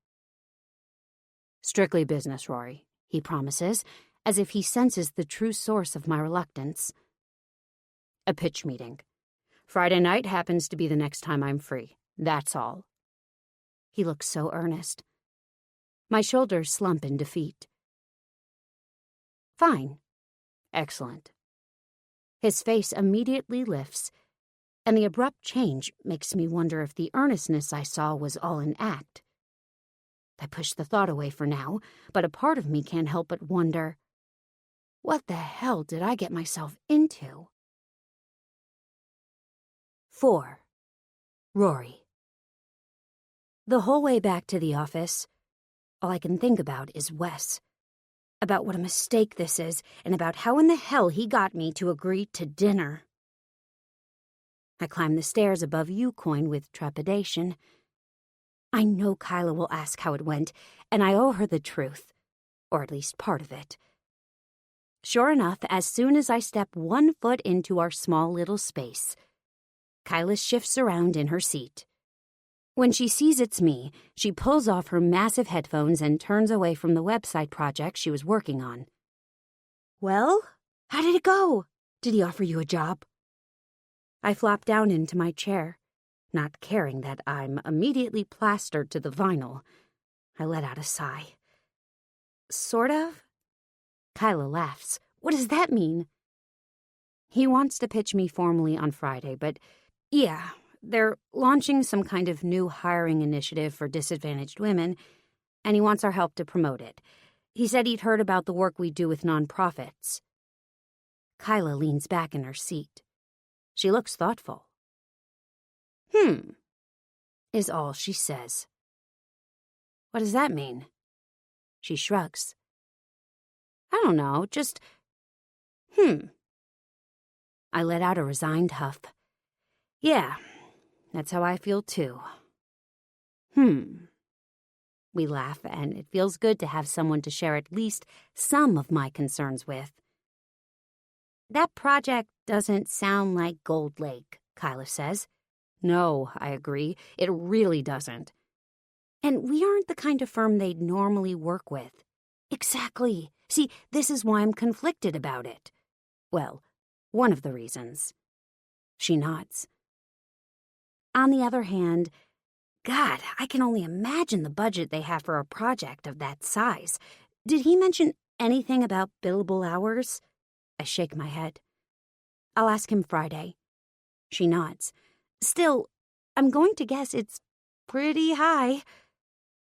[SPEAKER 1] Strictly business, Rory, he promises, as if he senses the true source of my reluctance. A pitch meeting. Friday night happens to be the next time I'm free. That's all. He looks so earnest. My shoulders slump in defeat. Fine. Excellent. His face immediately lifts, and the abrupt change makes me wonder if the earnestness I saw was all an act. I push the thought away for now, but a part of me can't help but wonder, what the hell did I get myself into? 4. Rory. The whole way back to the office, all I can think about is Wes. About what a mistake this is, and about how in the hell he got me to agree to dinner. I climb the stairs above U-Coin with trepidation. I know Kyla will ask how it went, and I owe her the truth, or at least part of it. Sure enough, as soon as I step 1 foot into our small little space, Kyla shifts around in her seat. When she sees it's me, she pulls off her massive headphones and turns away from the website project she was working on. Well, how did it go? Did he offer you a job? I flop down into my chair, not caring that I'm immediately plastered to the vinyl. I let out a sigh. Sort of? Kyla laughs. What does that mean? He wants to pitch me formally on Friday, but yeah, they're launching some kind of new hiring initiative for disadvantaged women, and he wants our help to promote it. He said he'd heard about the work we do with nonprofits. Kyla leans back in her seat. She looks thoughtful. Is all she says. What does that mean? She shrugs. I don't know, just, I let out a resigned huff. Yeah, that's how I feel too. We laugh, and it feels good to have someone to share at least some of my concerns with. That project doesn't sound like Gold Lake, Kyla says. No, I agree, it really doesn't. And we aren't the kind of firm they'd normally work with. Exactly. See, this is why I'm conflicted about it. Well, one of the reasons. She nods. On the other hand, God, I can only imagine the budget they have for a project of that size. Did he mention anything about billable hours? I shake my head. I'll ask him Friday. She nods. Still, I'm going to guess it's pretty high.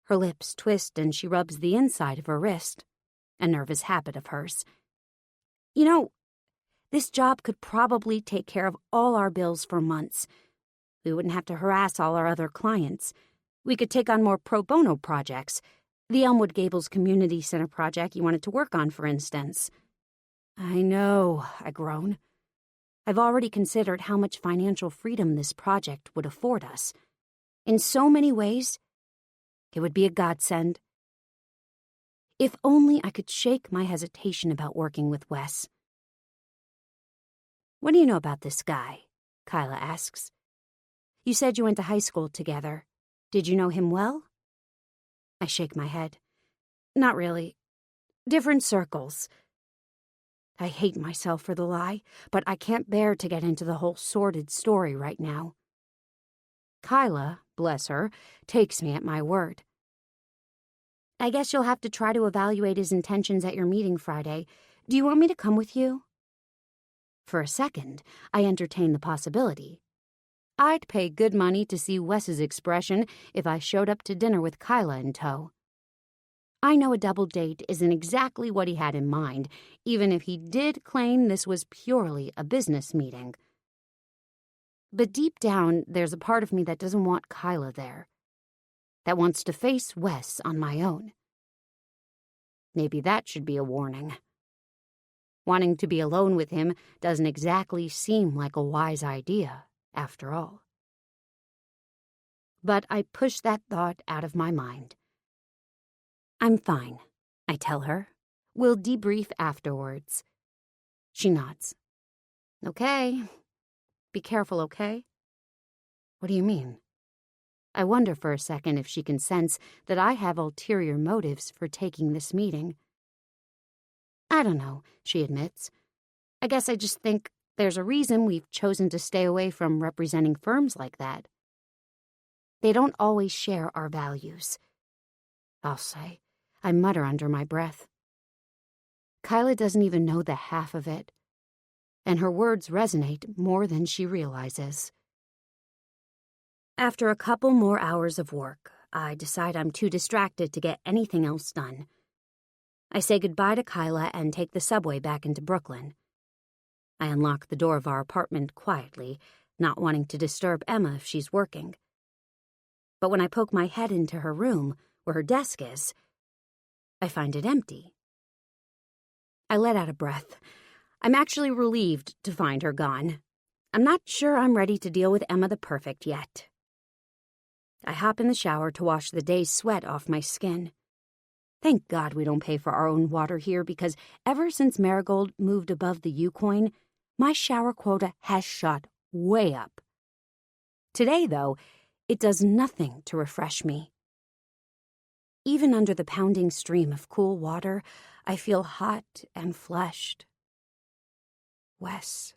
[SPEAKER 1] Her lips twist and she rubs the inside of her wrist, a nervous habit of hers. You know, this job could probably take care of all our bills for months. We wouldn't have to harass all our other clients. We could take on more pro bono projects. The Elmwood Gables Community Center project you wanted to work on, for instance. I know, I groan. I've already considered how much financial freedom this project would afford us. In so many ways, it would be a godsend. If only I could shake my hesitation about working with Wes. What do you know about this guy? Kyla asks. You said you went to high school together. Did you know him well? I shake my head. Not really. Different circles. I hate myself for the lie, but I can't bear to get into the whole sordid story right now. Kyla, bless her, takes me at my word. I guess you'll have to try to evaluate his intentions at your meeting Friday. Do you want me to come with you? For a second, I entertain the possibility. I'd pay good money to see Wes's expression if I showed up to dinner with Kyla in tow. I know a double date isn't exactly what he had in mind, even if he did claim this was purely a business meeting. But deep down, there's a part of me that doesn't want Kyla there, that wants to face Wes on my own. Maybe that should be a warning. Wanting to be alone with him doesn't exactly seem like a wise idea, after all. But I push that thought out of my mind. I'm fine, I tell her. We'll debrief afterwards. She nods. Okay. Be careful, okay? What do you mean? I wonder for a second if she can sense that I have ulterior motives for taking this meeting. I don't know, she admits. I guess I just think there's a reason we've chosen to stay away from representing firms like that. They don't always share our values. I'll say. I mutter under my breath. Kyla doesn't even know the half of it, and her words resonate more than she realizes. After a couple more hours of work, I decide I'm too distracted to get anything else done. I say goodbye to Kyla and take the subway back into Brooklyn. I unlock the door of our apartment quietly, not wanting to disturb Emma if she's working. But when I poke my head into her room, where her desk is, I find it empty. I let out a breath. I'm actually relieved to find her gone. I'm not sure I'm ready to deal with Emma the Perfect yet. I hop in the shower to wash the day's sweat off my skin. Thank God we don't pay for our own water here, because ever since Marigold moved above the U-coin, my shower quota has shot way up. Today, though, it does nothing to refresh me. Even under the pounding stream of cool water, I feel hot and flushed. Wes.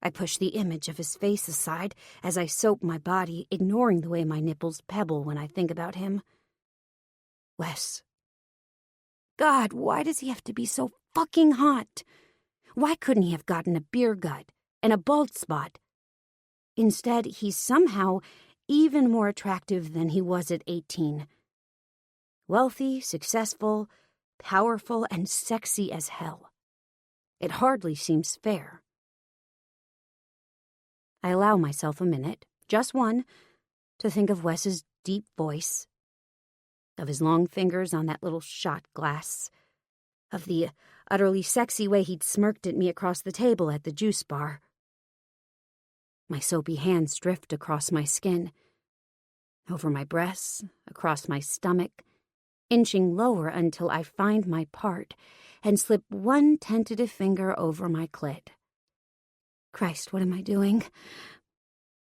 [SPEAKER 1] I push the image of his face aside as I soap my body, ignoring the way my nipples pebble when I think about him. Wes. God, why does he have to be so fucking hot? Why couldn't he have gotten a beer gut and a bald spot? Instead, he's somehow even more attractive than he was at 18. Wealthy, successful, powerful, and sexy as hell. It hardly seems fair. I allow myself a minute, just one, to think of Wes's deep voice, of his long fingers on that little shot glass, of the utterly sexy way he'd smirked at me across the table at the juice bar. My soapy hands drift across my skin, over my breasts, across my stomach, inching lower until I find my part and slip one tentative finger over my clit. Christ, what am I doing?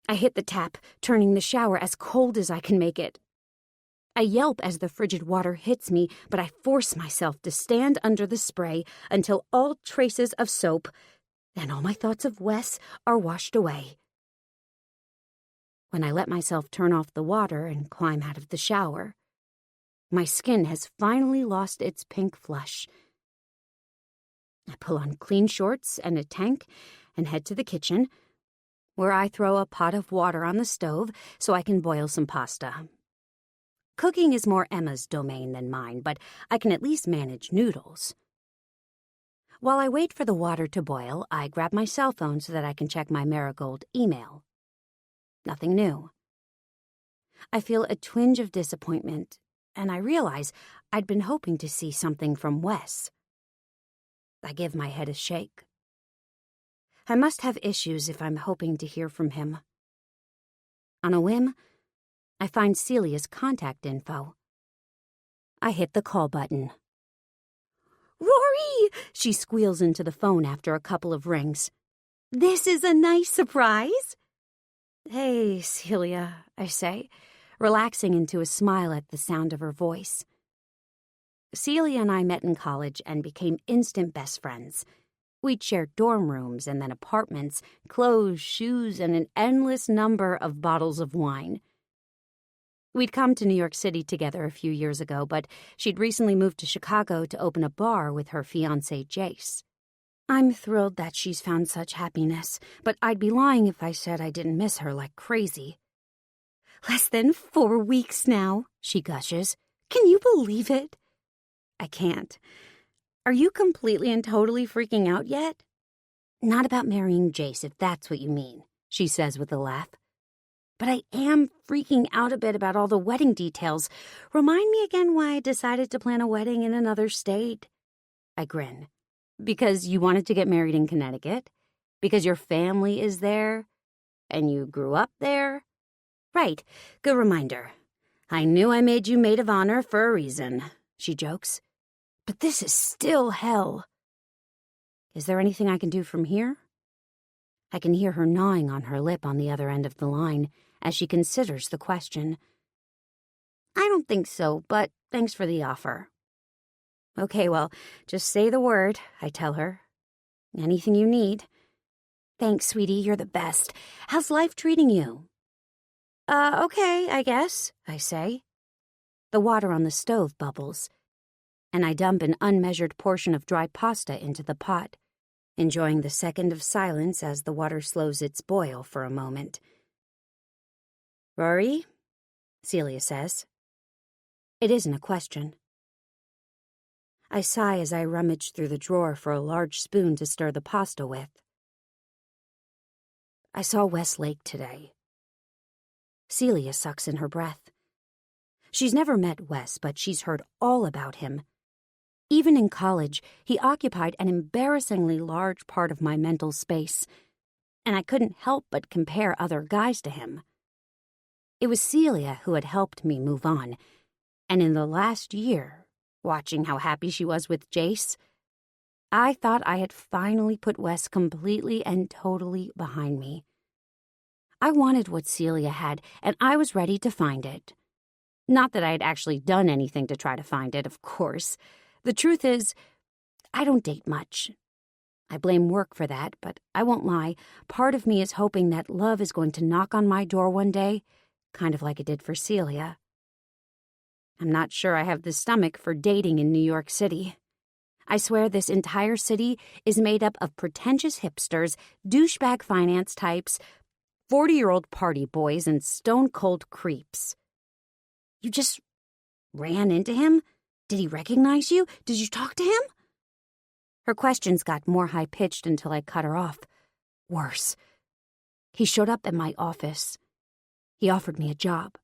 [SPEAKER 1] I hit the tap, turning the shower as cold as I can make it. I yelp as the frigid water hits me, but I force myself to stand under the spray until all traces of soap and all my thoughts of Wes are washed away. When I let myself turn off the water and climb out of the shower, my skin has finally lost its pink flush. I pull on clean shorts and a tank and head to the kitchen, where I throw a pot of water on the stove so I can boil some pasta. Cooking is more Emma's domain than mine, but I can at least manage noodles. While I wait for the water to boil, I grab my cell phone so that I can check my Marigold email. Nothing new. I feel a twinge of disappointment, and I realize I'd been hoping to see something from Wes. I give my head a shake. I must have issues if I'm hoping to hear from him. On a whim, I find Celia's contact info. I hit the call button. "Rory!" she squeals into the phone after a couple of rings. "This is a nice surprise." "Hey, Celia," I say, relaxing into a smile at the sound of her voice. Celia and I met in college and became instant best friends. We'd shared dorm rooms and then apartments, clothes, shoes, and an endless number of bottles of wine. We'd come to New York City together a few years ago, but she'd recently moved to Chicago to open a bar with her fiancé, Jace. I'm thrilled that she's found such happiness, but I'd be lying if I said I didn't miss her like crazy. "Less than 4 weeks now," she gushes. "Can you believe it?" I can't. "Are you completely and totally freaking out yet?" "Not about marrying Jace, if that's what you mean," she says with a laugh. "But I am freaking out a bit about all the wedding details. Remind me again why I decided to plan a wedding in another state." I grin. "Because you wanted to get married in Connecticut? Because your family is there? And you grew up there?" "Right. Good reminder. I knew I made you maid of honor for a reason," she jokes. "But this is still hell." "Is there anything I can do from here?" I can hear her gnawing on her lip on the other end of the line as she considers the question. "I don't think so, but thanks for the offer." "Okay, well, just say the word," I tell her. "Anything you need." "Thanks, sweetie, you're the best. How's life treating you?" Okay, I guess," I say. The water on the stove bubbles, and I dump an unmeasured portion of dry pasta into the pot, enjoying the second of silence as the water slows its boil for a moment. "Rory?" Celia says. It isn't a question. I sigh as I rummage through the drawer for a large spoon to stir the pasta with. "I saw Westlake today." Celia sucks in her breath. She's never met Wes, but she's heard all about him. Even in college, he occupied an embarrassingly large part of my mental space, and I couldn't help but compare other guys to him. It was Celia who had helped me move on, and in the last year, watching how happy she was with Jace, I thought I had finally put Wes completely and totally behind me. I wanted what Celia had, and I was ready to find it. Not that I had actually done anything to try to find it, of course. The truth is, I don't date much. I blame work for that, but I won't lie. Part of me is hoping that love is going to knock on my door one day, kind of like it did for Celia. I'm not sure I have the stomach for dating in New York City. I swear this entire city is made up of pretentious hipsters, douchebag finance types, 40-year-old party boys, and stone-cold creeps. You just ran into him? Did he recognize you? Did you talk to him? Her questions got more high-pitched until I cut her off. Worse. He showed up at my office. He offered me a job.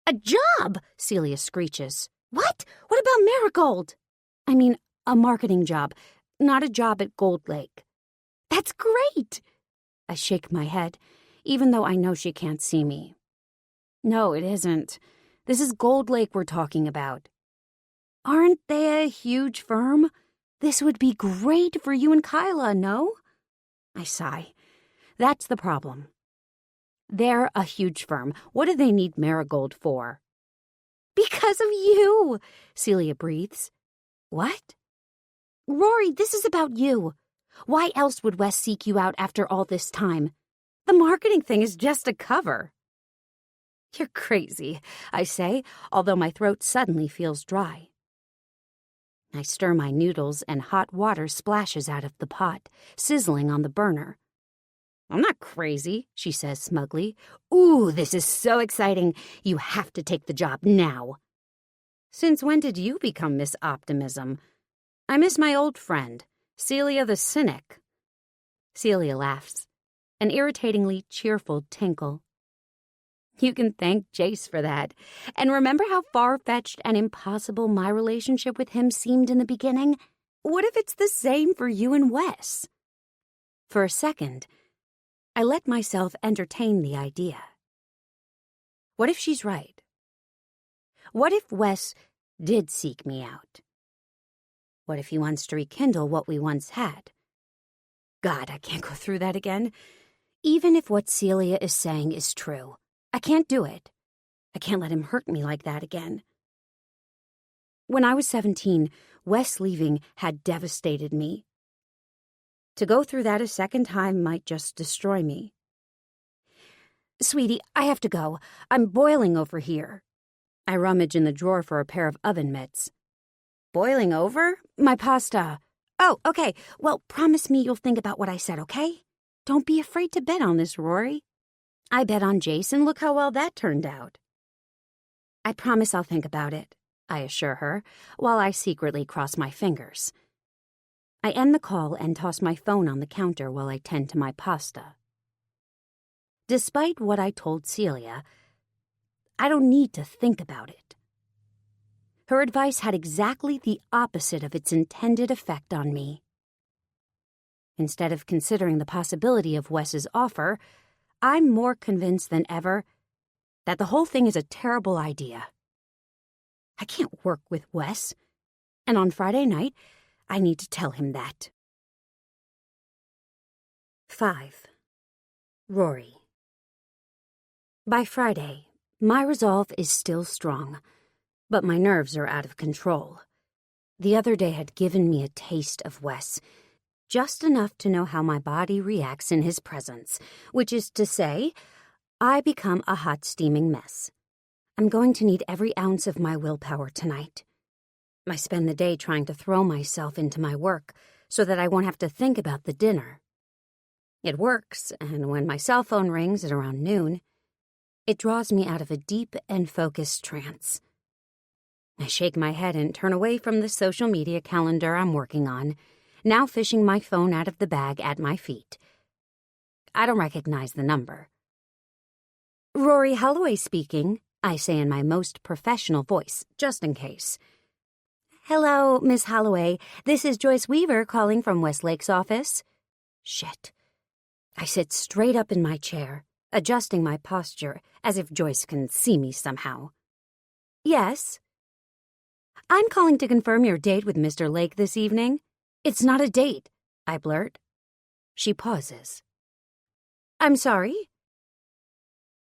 [SPEAKER 1] A job? Celia screeches. What? What about Marigold? I mean, a marketing job, not a job at Gold Lake. That's great. I shake my head, even though I know she can't see me. No, it isn't. This is Gold Lake we're talking about. Aren't they a huge firm? This would be great for you and Kyla, no? I sigh. That's the problem. They're a huge firm. What do they need Marigold for? Because of you, Celia breathes. What? Rory, this is about you. Why else would Wes seek you out after all this time? The marketing thing is just a cover. You're crazy, I say, although my throat suddenly feels dry. I stir my noodles and hot water splashes out of the pot, sizzling on the burner. I'm not crazy, she says smugly. Ooh, this is so exciting. You have to take the job now. Since when did you become Miss Optimism? I miss my old friend, Celia the Cynic. Celia laughs, an irritatingly cheerful tinkle. You can thank Jace for that. And remember how far-fetched and impossible my relationship with him seemed in the beginning? What if it's the same for you and Wes? For a second, I let myself entertain the idea. What if she's right? What if Wes did seek me out? What if he wants to rekindle what we once had? God, I can't go through that again. Even if what Celia is saying is true, I can't do it. I can't let him hurt me like that again. When I was 17, Wes leaving had devastated me. To go through that a second time might just destroy me. Sweetie, I have to go. I'm boiling over here. I rummage in the drawer for a pair of oven mitts. Boiling over? My pasta. Oh, okay. Well, promise me you'll think about what I said, okay? Don't be afraid to bet on this, Rory. I bet on Jason. Look how well that turned out. I promise I'll think about it, I assure her, while I secretly cross my fingers. I end the call and toss my phone on the counter while I tend to my pasta. Despite what I told Celia, I don't need to think about it. Her advice had exactly the opposite of its intended effect on me. Instead of considering the possibility of Wes's offer, I'm more convinced than ever that the whole thing is a terrible idea. I can't work with Wes, and on Friday night, I need to tell him that. 5. Rory. By Friday, my resolve is still strong, but my nerves are out of control. The other day had given me a taste of Wes, just enough to know how my body reacts in his presence, which is to say, I become a hot steaming mess. I'm going to need every ounce of my willpower tonight. I spend the day trying to throw myself into my work so that I won't have to think about the dinner. It works, and when my cell phone rings at around noon, it draws me out of a deep and focused trance. I shake my head and turn away from the social media calendar I'm working on, now fishing my phone out of the bag at my feet. I don't recognize the number. Rory Holloway speaking, I say in my most professional voice, just in case. "Hello, Miss Holloway. This is Joyce Weaver calling from Westlake's office." Shit. I sit straight up in my chair, adjusting my posture as if Joyce can see me somehow. "Yes?" "I'm calling to confirm your date with Mr. Lake this evening." "It's not a date," I blurt. She pauses. "I'm sorry?"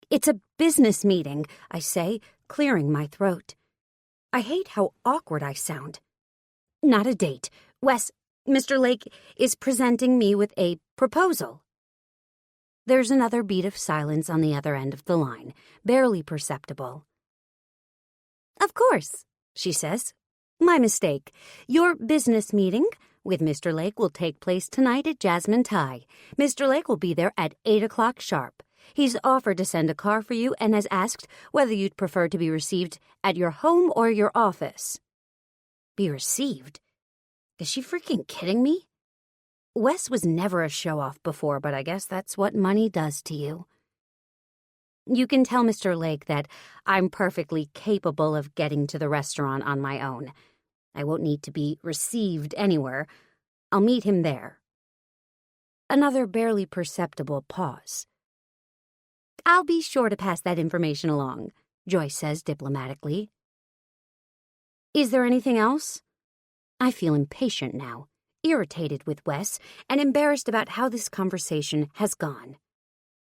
[SPEAKER 1] "It's a business meeting," I say, clearing my throat. I hate how awkward I sound. "Not a date. Wes, Mr. Lake is presenting me with a proposal." There's another beat of silence on the other end of the line, barely perceptible. "Of course," she says. "My mistake. Your business meeting with Mr. Lake will take place tonight at Jasmine Thai. Mr. Lake will be there at 8 o'clock sharp. He's offered to send a car for you and has asked whether you'd prefer to be received at your home or your office." Be received? Is she freaking kidding me? Wes was never a show-off before, but I guess that's what money does to you. "You can tell Mr. Lake that I'm perfectly capable of getting to the restaurant on my own. I won't need to be received anywhere. I'll meet him there." Another barely perceptible pause. "I'll be sure to pass that information along," Joyce says diplomatically. "Is there anything else?" I feel impatient now, irritated with Wes, and embarrassed about how this conversation has gone.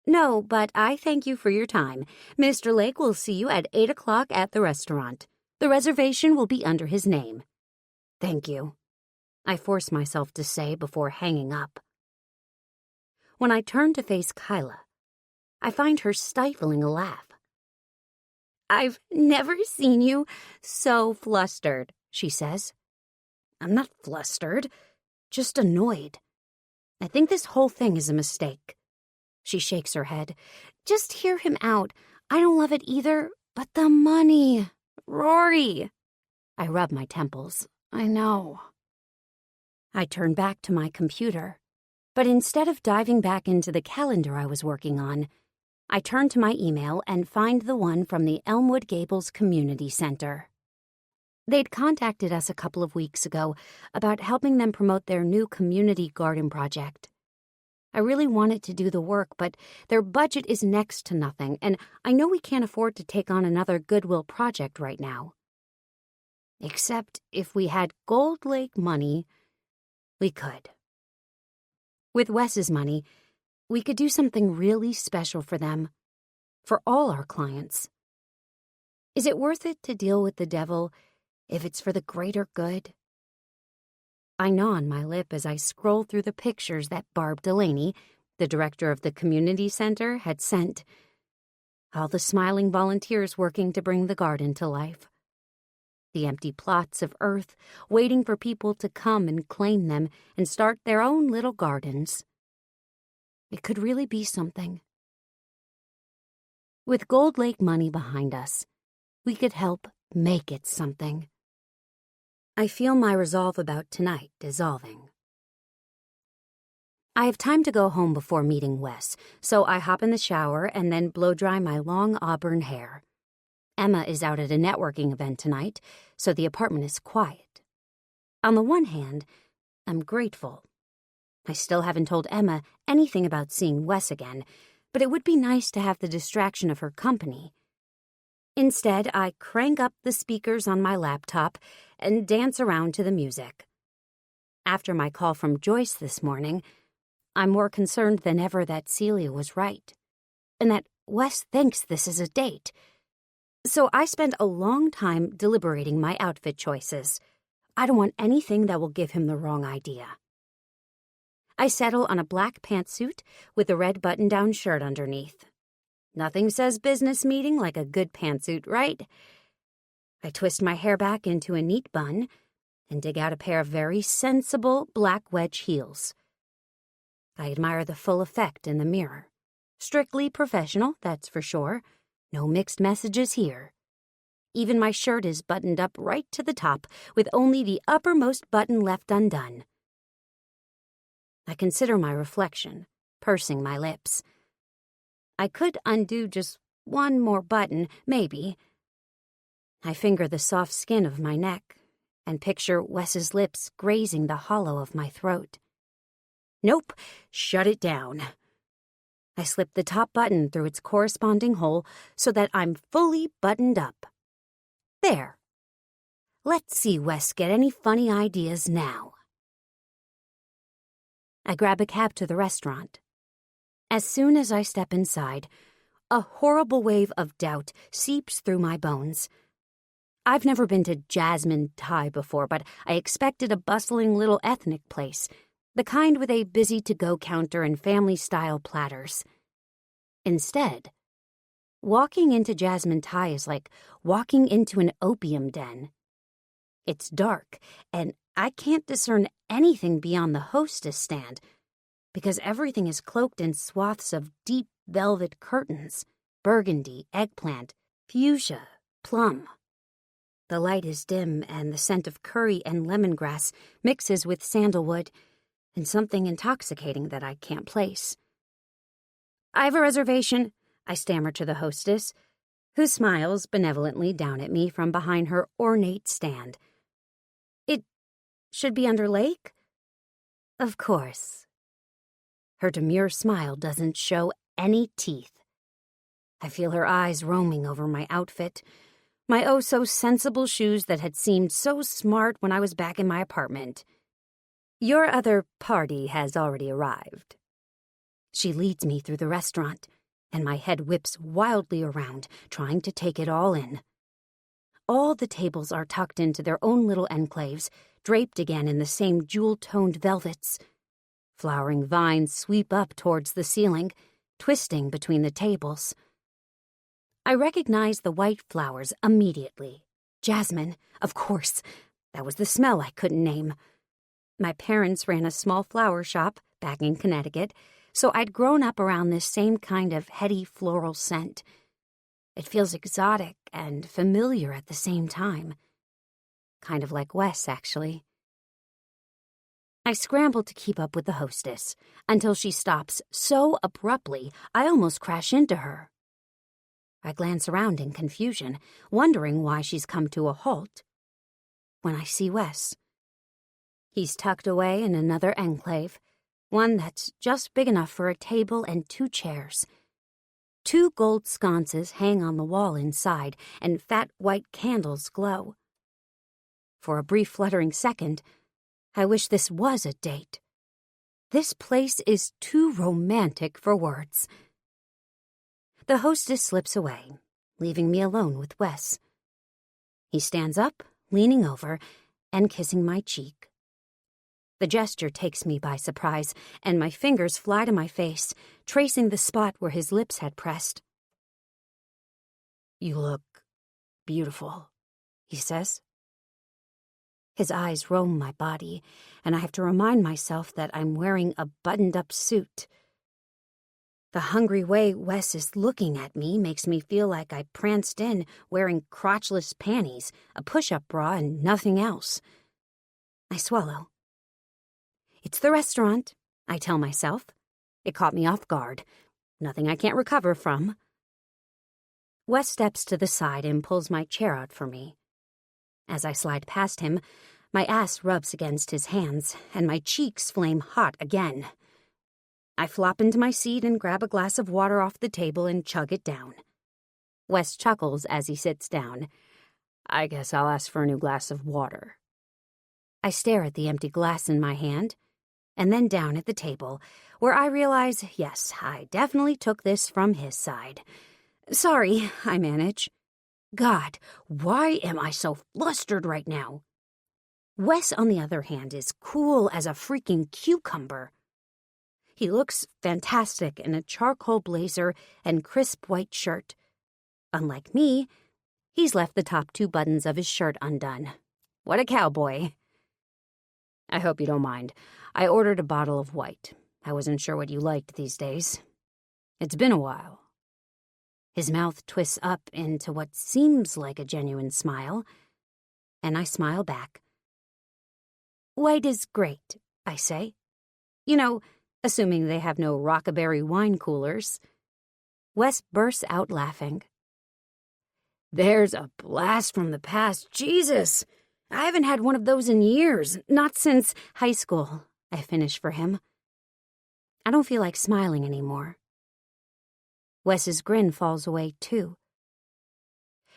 [SPEAKER 1] "No, but I thank you for your time. Mr. Lake will see you at 8 o'clock at the restaurant. The reservation will be under his name." "Thank you," I force myself to say before hanging up. When I turn to face Kyla, I find her stifling a laugh. "I've never seen you so flustered," she says. I'm not flustered, just annoyed. I think this whole thing is a mistake. She shakes her head. "Just hear him out. I don't love it either, but the money. Rory." I rub my temples. I know. I turn back to my computer, but instead of diving back into the calendar I was working on, I turn to my email and find the one from the Elmwood Gables Community Center. They'd contacted us a couple of weeks ago about helping them promote their new community garden project. I really wanted to do the work, but their budget is next to nothing, and I know we can't afford to take on another Goodwill project right now. Except if we had Gold Lake money, we could. With Wes's money, we could do something really special for them, for all our clients. Is it worth it to deal with the devil if it's for the greater good? I gnaw on my lip as I scroll through the pictures that Barb Delaney, the director of the community center, had sent. All the smiling volunteers working to bring the garden to life. The empty plots of earth waiting for people to come and claim them and start their own little gardens. It could really be something. With Gold Lake money behind us, we could help make it something. I feel my resolve about tonight dissolving. I have time to go home before meeting Wes, so I hop in the shower and then blow-dry my long auburn hair. Emma is out at a networking event tonight, so the apartment is quiet. On the one hand, I'm grateful. I still haven't told Emma anything about seeing Wes again, but it would be nice to have the distraction of her company. Instead, I crank up the speakers on my laptop and dance around to the music. After my call from Joyce this morning, I'm more concerned than ever that Celia was right, and that Wes thinks this is a date. So I spend a long time deliberating my outfit choices. I don't want anything that will give him the wrong idea. I settle on a black pantsuit with a red button-down shirt underneath. Nothing says business meeting like a good pantsuit, right? I twist my hair back into a neat bun and dig out a pair of very sensible black wedge heels. I admire the full effect in the mirror. Strictly professional, that's for sure. No mixed messages here. Even my shirt is buttoned up right to the top, with only the uppermost button left undone. I consider my reflection, pursing my lips. I could undo just one more button, maybe. I finger the soft skin of my neck and picture Wes's lips grazing the hollow of my throat. Nope, shut it down. I slip the top button through its corresponding hole so that I'm fully buttoned up. There. Let's see Wes get any funny ideas now. I grab a cab to the restaurant. As soon as I step inside, a horrible wave of doubt seeps through my bones. I've never been to Jasmine Thai before, but I expected a bustling little ethnic place, the kind with a busy-to-go counter and family-style platters. Instead, walking into Jasmine Thai is like walking into an opium den. It's dark, and I can't discern anything beyond the hostess stand, because everything is cloaked in swaths of deep velvet curtains, burgundy, eggplant, fuchsia, plum. The light is dim, and the scent of curry and lemongrass mixes with sandalwood and something intoxicating that I can't place. "I have a reservation," I stammer to the hostess, who smiles benevolently down at me from behind her ornate stand. "It should be under lake?" "Of course." Her demure smile doesn't show any teeth. I feel her eyes roaming over my outfit, my oh-so-sensible shoes that had seemed so smart when I was back in my apartment. "Your other party has already arrived." She leads me through the restaurant, and my head whips wildly around, trying to take it all in. All the tables are tucked into their own little enclaves, draped again in the same jewel-toned velvets. Flowering vines sweep up towards the ceiling, twisting between the tables. I recognize the white flowers immediately. Jasmine, of course. That was the smell I couldn't name. My parents ran a small flower shop back in Connecticut, so I'd grown up around this same kind of heady floral scent. It feels exotic and familiar at the same time. Kind of like Wes, actually. I scramble to keep up with the hostess until she stops so abruptly I almost crash into her. I glance around in confusion, wondering why she's come to a halt. When I see Wes. He's tucked away in another enclave, one that's just big enough for a table and 2 chairs. 2 gold sconces hang on the wall inside, and fat white candles glow. For a brief fluttering second, I wish this was a date. This place is too romantic for words. The hostess slips away, leaving me alone with Wes. He stands up, leaning over, and kissing my cheek. The gesture takes me by surprise, and my fingers fly to my face, tracing the spot where his lips had pressed. "You look beautiful," he says. His eyes roam my body, and I have to remind myself that I'm wearing a buttoned-up suit. The hungry way Wes is looking at me makes me feel like I pranced in wearing crotchless panties, a push-up bra, and nothing else. I swallow. It's the restaurant, I tell myself. It caught me off guard. Nothing I can't recover from. Wes steps to the side and pulls my chair out for me. As I slide past him, my ass rubs against his hands, and my cheeks flame hot again. I flop into my seat and grab a glass of water off the table and chug it down. Wes chuckles as he sits down. "I guess I'll ask for a new glass of water." I stare at the empty glass in my hand, and then down at the table, where I realize, yes, I definitely took this from his side. "Sorry," I manage. God, why am I so flustered right now? Wes, on the other hand, is cool as a freaking cucumber. He looks fantastic in a charcoal blazer and crisp white shirt. Unlike me, he's left the top 2 buttons of his shirt undone. What a cowboy. "I hope you don't mind. I ordered a bottle of white. I wasn't sure what you liked these days. It's been a while." His mouth twists up into what seems like a genuine smile, and I smile back. "White is great," I say. You know, assuming they have no Rockaberry wine coolers. Wes bursts out laughing. There's a blast from the past. Jesus! I haven't had one of those in years. Not since high school, I finish for him. I don't feel like smiling anymore. Wes's grin falls away, too.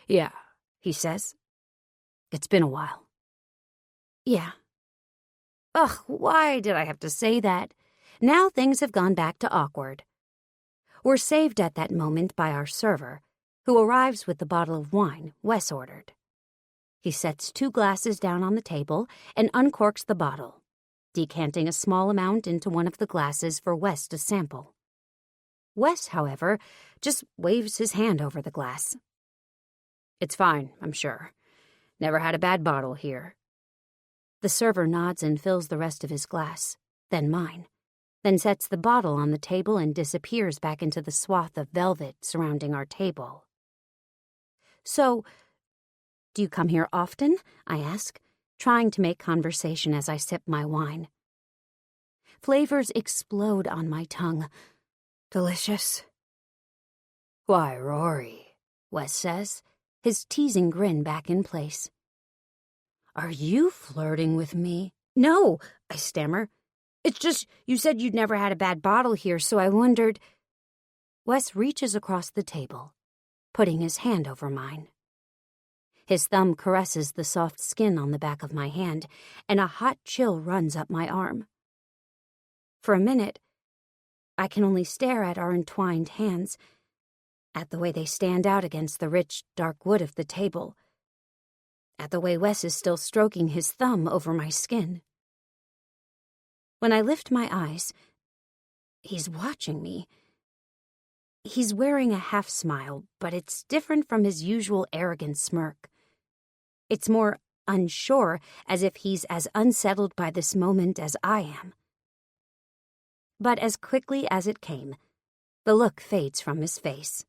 [SPEAKER 1] Yeah, he says. It's been a while. Yeah. Ugh, why did I have to say that? Now things have gone back to awkward. We're saved at that moment by our server, who arrives with the bottle of wine Wes ordered. He sets 2 glasses down on the table and uncorks the bottle, decanting a small amount into one of the glasses for Wes to sample. Wes, however, just waves his hand over the glass. It's fine, I'm sure. Never had a bad bottle here. The server nods and fills the rest of his glass, then mine, then sets the bottle on the table and disappears back into the swath of velvet surrounding our table. So, do you come here often? I ask, trying to make conversation as I sip my wine. Flavors explode on my tongue. Delicious. Why, Rory, Wes says, his teasing grin back in place. Are you flirting with me? No, I stammer. It's just you said you'd never had a bad bottle here, so I wondered. Wes reaches across the table, putting his hand over mine. His thumb caresses the soft skin on the back of my hand, and a hot chill runs up my arm. For a minute, I can only stare at our entwined hands, at the way they stand out against the rich, dark wood of the table, at the way Wes is still stroking his thumb over my skin. When I lift my eyes, he's watching me. He's wearing a half-smile, but it's different from his usual arrogant smirk. It's more unsure, as if he's as unsettled by this moment as I am. But as quickly as it came, the look fades from his face.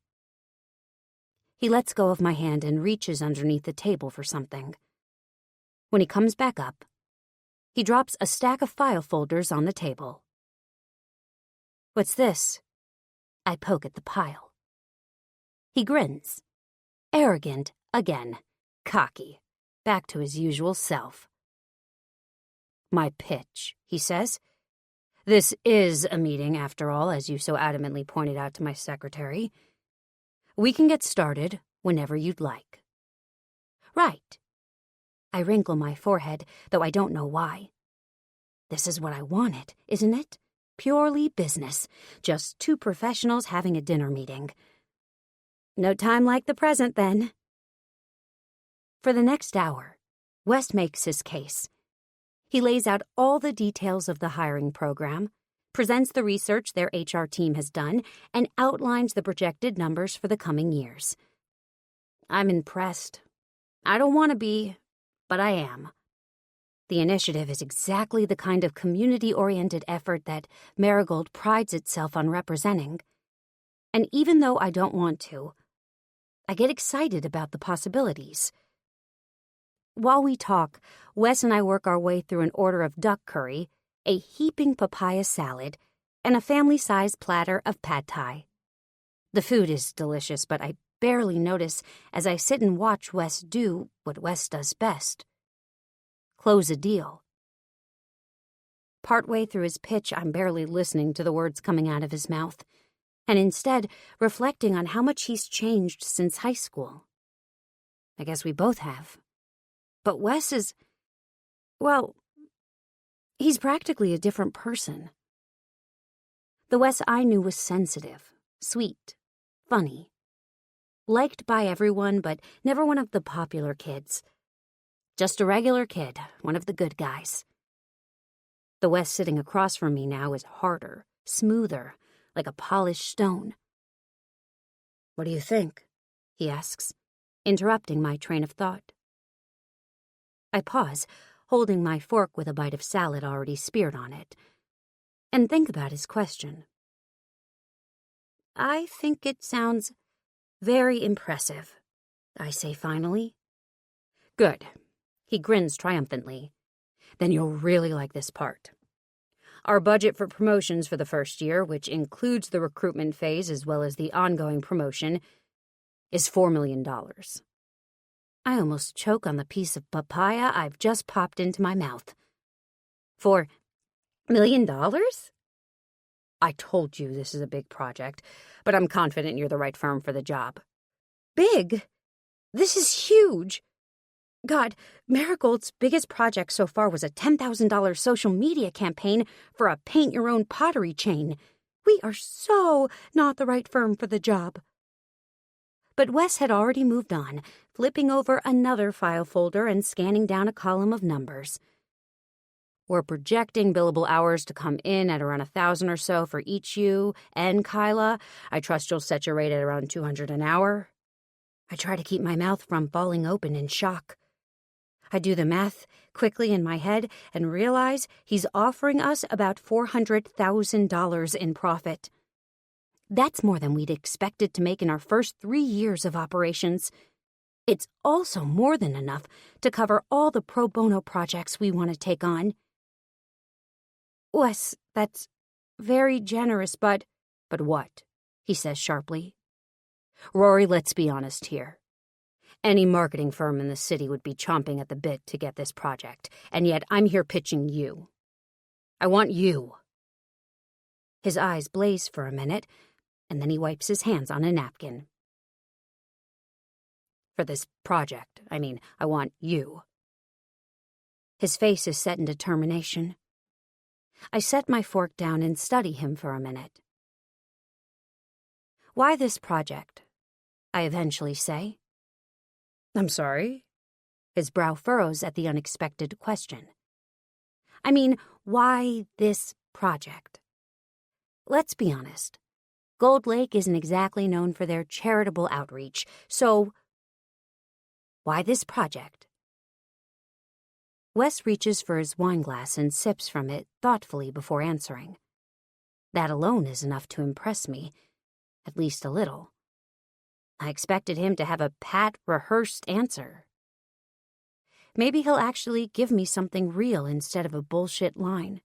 [SPEAKER 1] He lets go of my hand and reaches underneath the table for something. When he comes back up, he drops a stack of file folders on the table. What's this? I poke at the pile. He grins. Arrogant again. Cocky. Back to his usual self. My pitch, he says. This is a meeting, after all, as you so adamantly pointed out to my secretary. We can get started whenever you'd like. Right. I wrinkle my forehead, though I don't know why. This is what I wanted, isn't it? Purely business. Just 2 professionals having a dinner meeting. No time like the present, then. For the next hour, Wes makes his case. He lays out all the details of the hiring program, presents the research their HR team has done, and outlines the projected numbers for the coming years. I'm impressed. I don't want to be, but I am. The initiative is exactly the kind of community-oriented effort that Marigold prides itself on representing. And even though I don't want to, I get excited about the possibilities. While we talk, Wes and I work our way through an order of duck curry, a heaping papaya salad, and a family-sized platter of pad thai. The food is delicious, but I barely notice as I sit and watch Wes do what Wes does best. Close a deal. Partway through his pitch, I'm barely listening to the words coming out of his mouth, and instead reflecting on how much he's changed since high school. I guess we both have. But Wes is, well, he's practically a different person. The Wes I knew was sensitive, sweet, funny, liked by everyone, but never one of the popular kids. Just a regular kid, one of the good guys. The Wes sitting across from me now is harder, smoother, like a polished stone. What do you think? He asks, interrupting my train of thought. I pause, holding my fork with a bite of salad already speared on it, and think about his question. I think it sounds very impressive, I say finally. Good. He grins triumphantly. Then you'll really like this part. Our budget for promotions for the first year, which includes the recruitment phase as well as the ongoing promotion, is $4 million. I almost choke on the piece of papaya I've just popped into my mouth. $4 million? I told you this is a big project, but I'm confident you're the right firm for the job. Big? This is huge. God, Marigold's biggest project so far was a $10,000 social media campaign for a paint-your-own pottery chain. We are so not the right firm for the job. But Wes had already moved on, flipping over another file folder and scanning down a column of numbers. We're projecting billable hours to come in at around 1,000 or so for each you and Kyla. I trust you'll set your rate at around $200 an hour. I try to keep my mouth from falling open in shock. I do the math quickly in my head and realize he's offering us about $400,000 in profit. That's more than we'd expected to make in our first 3 years of operations. It's also more than enough to cover all the pro bono projects we want to take on. Wes, that's very generous, but what? He says sharply. Rory, let's be honest here. Any marketing firm in the city would be chomping at the bit to get this project, and yet I'm here pitching you. I want you. His eyes blaze for a minute, and then he wipes his hands on a napkin. For this project, I want you. His face is set in determination. I set my fork down and study him for a minute. Why this project? I eventually say. I'm sorry? His brow furrows at the unexpected question. Why this project? Let's be honest. Gold Lake isn't exactly known for their charitable outreach, so why this project? Wes reaches for his wine glass and sips from it thoughtfully before answering. That alone is enough to impress me, at least a little. I expected him to have a pat, rehearsed answer. Maybe he'll actually give me something real instead of a bullshit line.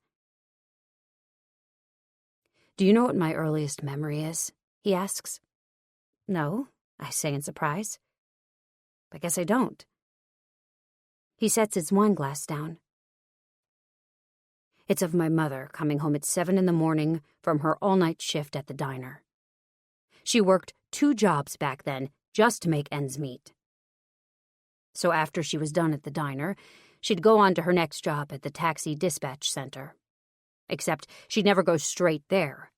[SPEAKER 1] Do you know what my earliest memory is? He asks. No, I say in surprise. I guess I don't. He sets his wine glass down. It's of my mother coming home at 7 a.m. from her all-night shift at the diner. She worked 2 jobs back then just to make ends meet. So after she was done at the diner, she'd go on to her next job at the taxi dispatch center. Except she'd never go straight there.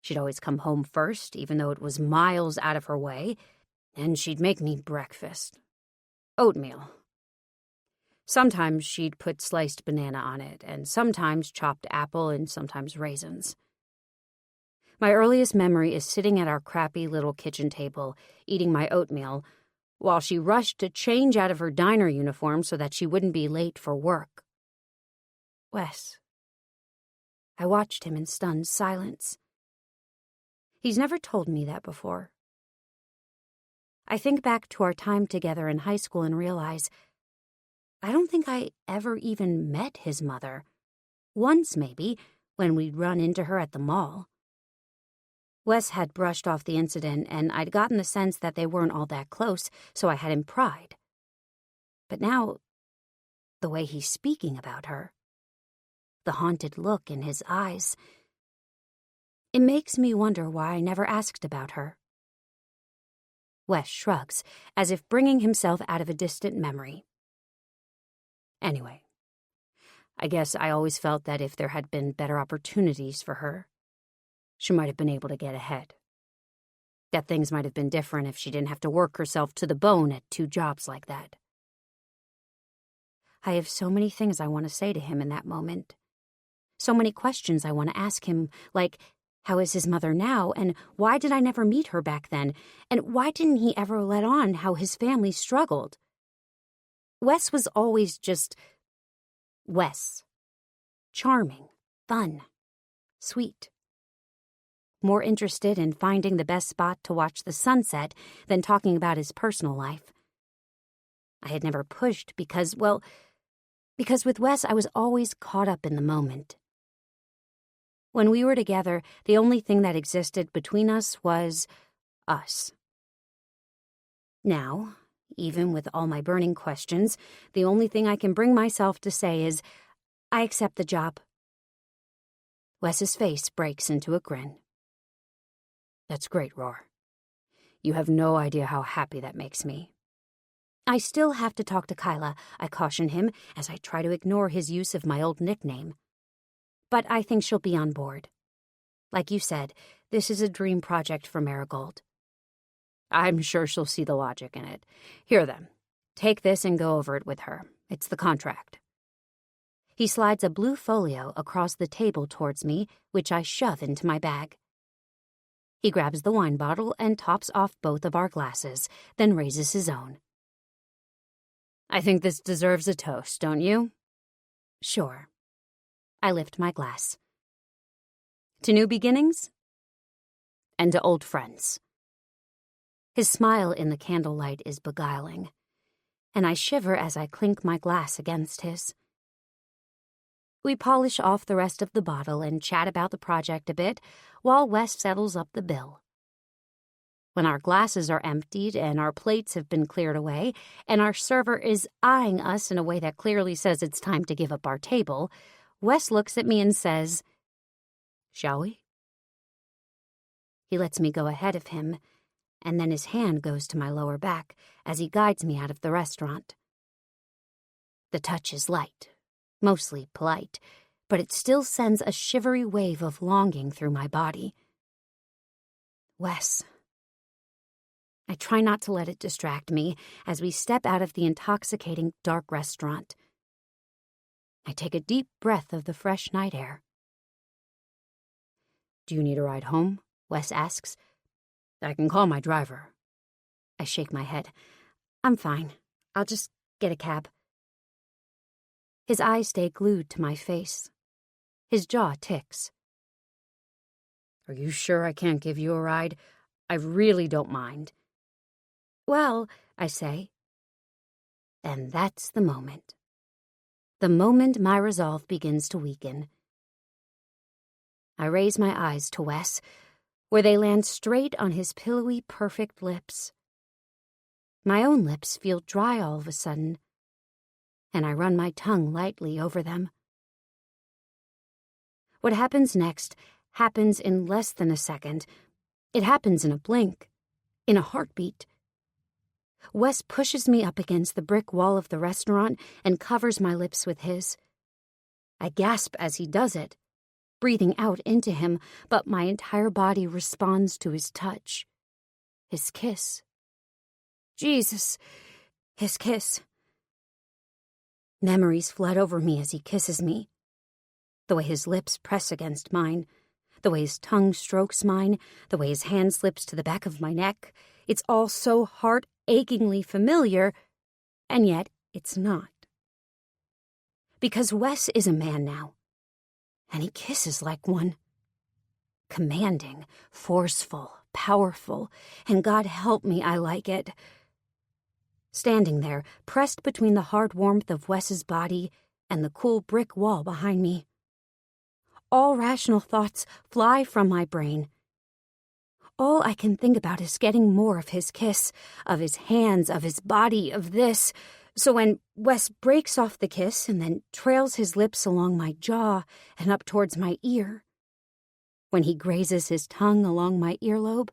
[SPEAKER 1] She'd always come home first, even though it was miles out of her way, and she'd make me breakfast. Oatmeal. Sometimes she'd put sliced banana on it, and sometimes chopped apple and sometimes raisins. My earliest memory is sitting at our crappy little kitchen table, eating my oatmeal, while she rushed to change out of her diner uniform so that she wouldn't be late for work. Wes. I watched him in stunned silence. He's never told me that before. I think back to our time together in high school and realize I don't think I ever even met his mother. Once, maybe, when we'd run into her at the mall. Wes had brushed off the incident, and I'd gotten the sense that they weren't all that close, so I had him pried. But now, the way he's speaking about her, the haunted look in his eyes, it makes me wonder why I never asked about her. Wes shrugs, as if bringing himself out of a distant memory. Anyway, I guess I always felt that if there had been better opportunities for her, she might have been able to get ahead. That things might have been different if she didn't have to work herself to the bone at 2 jobs like that. I have so many things I want to say to him in that moment. So many questions I want to ask him, like, how is his mother now, and why did I never meet her back then, and why didn't he ever let on how his family struggled? Wes was always just Wes. Charming, fun, sweet. More interested in finding the best spot to watch the sunset than talking about his personal life. I had never pushed because with Wes I was always caught up in the moment. When we were together, the only thing that existed between us was us. Now, even with all my burning questions, the only thing I can bring myself to say is, I accept the job. Wes's face breaks into a grin. That's great, Roar. You have no idea how happy that makes me. I still have to talk to Kyla, I caution him as I try to ignore his use of my old nickname. But I think she'll be on board. Like you said, this is a dream project for Marigold. I'm sure she'll see the logic in it. Here then, take this and go over it with her. It's the contract. He slides a blue folio across the table towards me, which I shove into my bag. He grabs the wine bottle and tops off both of our glasses, then raises his own. I think this deserves a toast, don't you? Sure. I lift my glass. To new beginnings? And to old friends. His smile in the candlelight is beguiling, and I shiver as I clink my glass against his. We polish off the rest of the bottle and chat about the project a bit while Wes settles up the bill. When our glasses are emptied and our plates have been cleared away and our server is eyeing us in a way that clearly says it's time to give up our table, Wes looks at me and says, Shall we? He lets me go ahead of him, and then his hand goes to my lower back as he guides me out of the restaurant. The touch is light, mostly polite, but it still sends a shivery wave of longing through my body. Wes. I try not to let it distract me as we step out of the intoxicating dark restaurant. I take a deep breath of the fresh night air. Do you need a ride home? Wes asks. I can call my driver. I shake my head. I'm fine. I'll just get a cab. His eyes stay glued to my face. His jaw ticks. Are you sure I can't give you a ride? I really don't mind. Well, I say. And that's the moment. The moment my resolve begins to weaken. I raise my eyes to Wes, where they land straight on his pillowy, perfect lips. My own lips feel dry all of a sudden, and I run my tongue lightly over them. What happens next happens in less than a second. It happens in a blink, in a heartbeat. Wes pushes me up against the brick wall of the restaurant and covers my lips with his. I gasp as he does it, breathing out into him, but my entire body responds to his touch. His kiss. Jesus, his kiss. Memories flood over me as he kisses me. The way his lips press against mine, the way his tongue strokes mine, the way his hand slips to the back of my neck. It's all so heart-achingly familiar, and yet it's not. Because Wes is a man now, and he kisses like one. Commanding, forceful, powerful, and God help me, I like it. Standing there, pressed between the hard warmth of Wes's body and the cool brick wall behind me. All rational thoughts fly from my brain. All I can think about is getting more of his kiss, of his hands, of his body, of this. So when Wes breaks off the kiss and then trails his lips along my jaw and up towards my ear, when he grazes his tongue along my earlobe,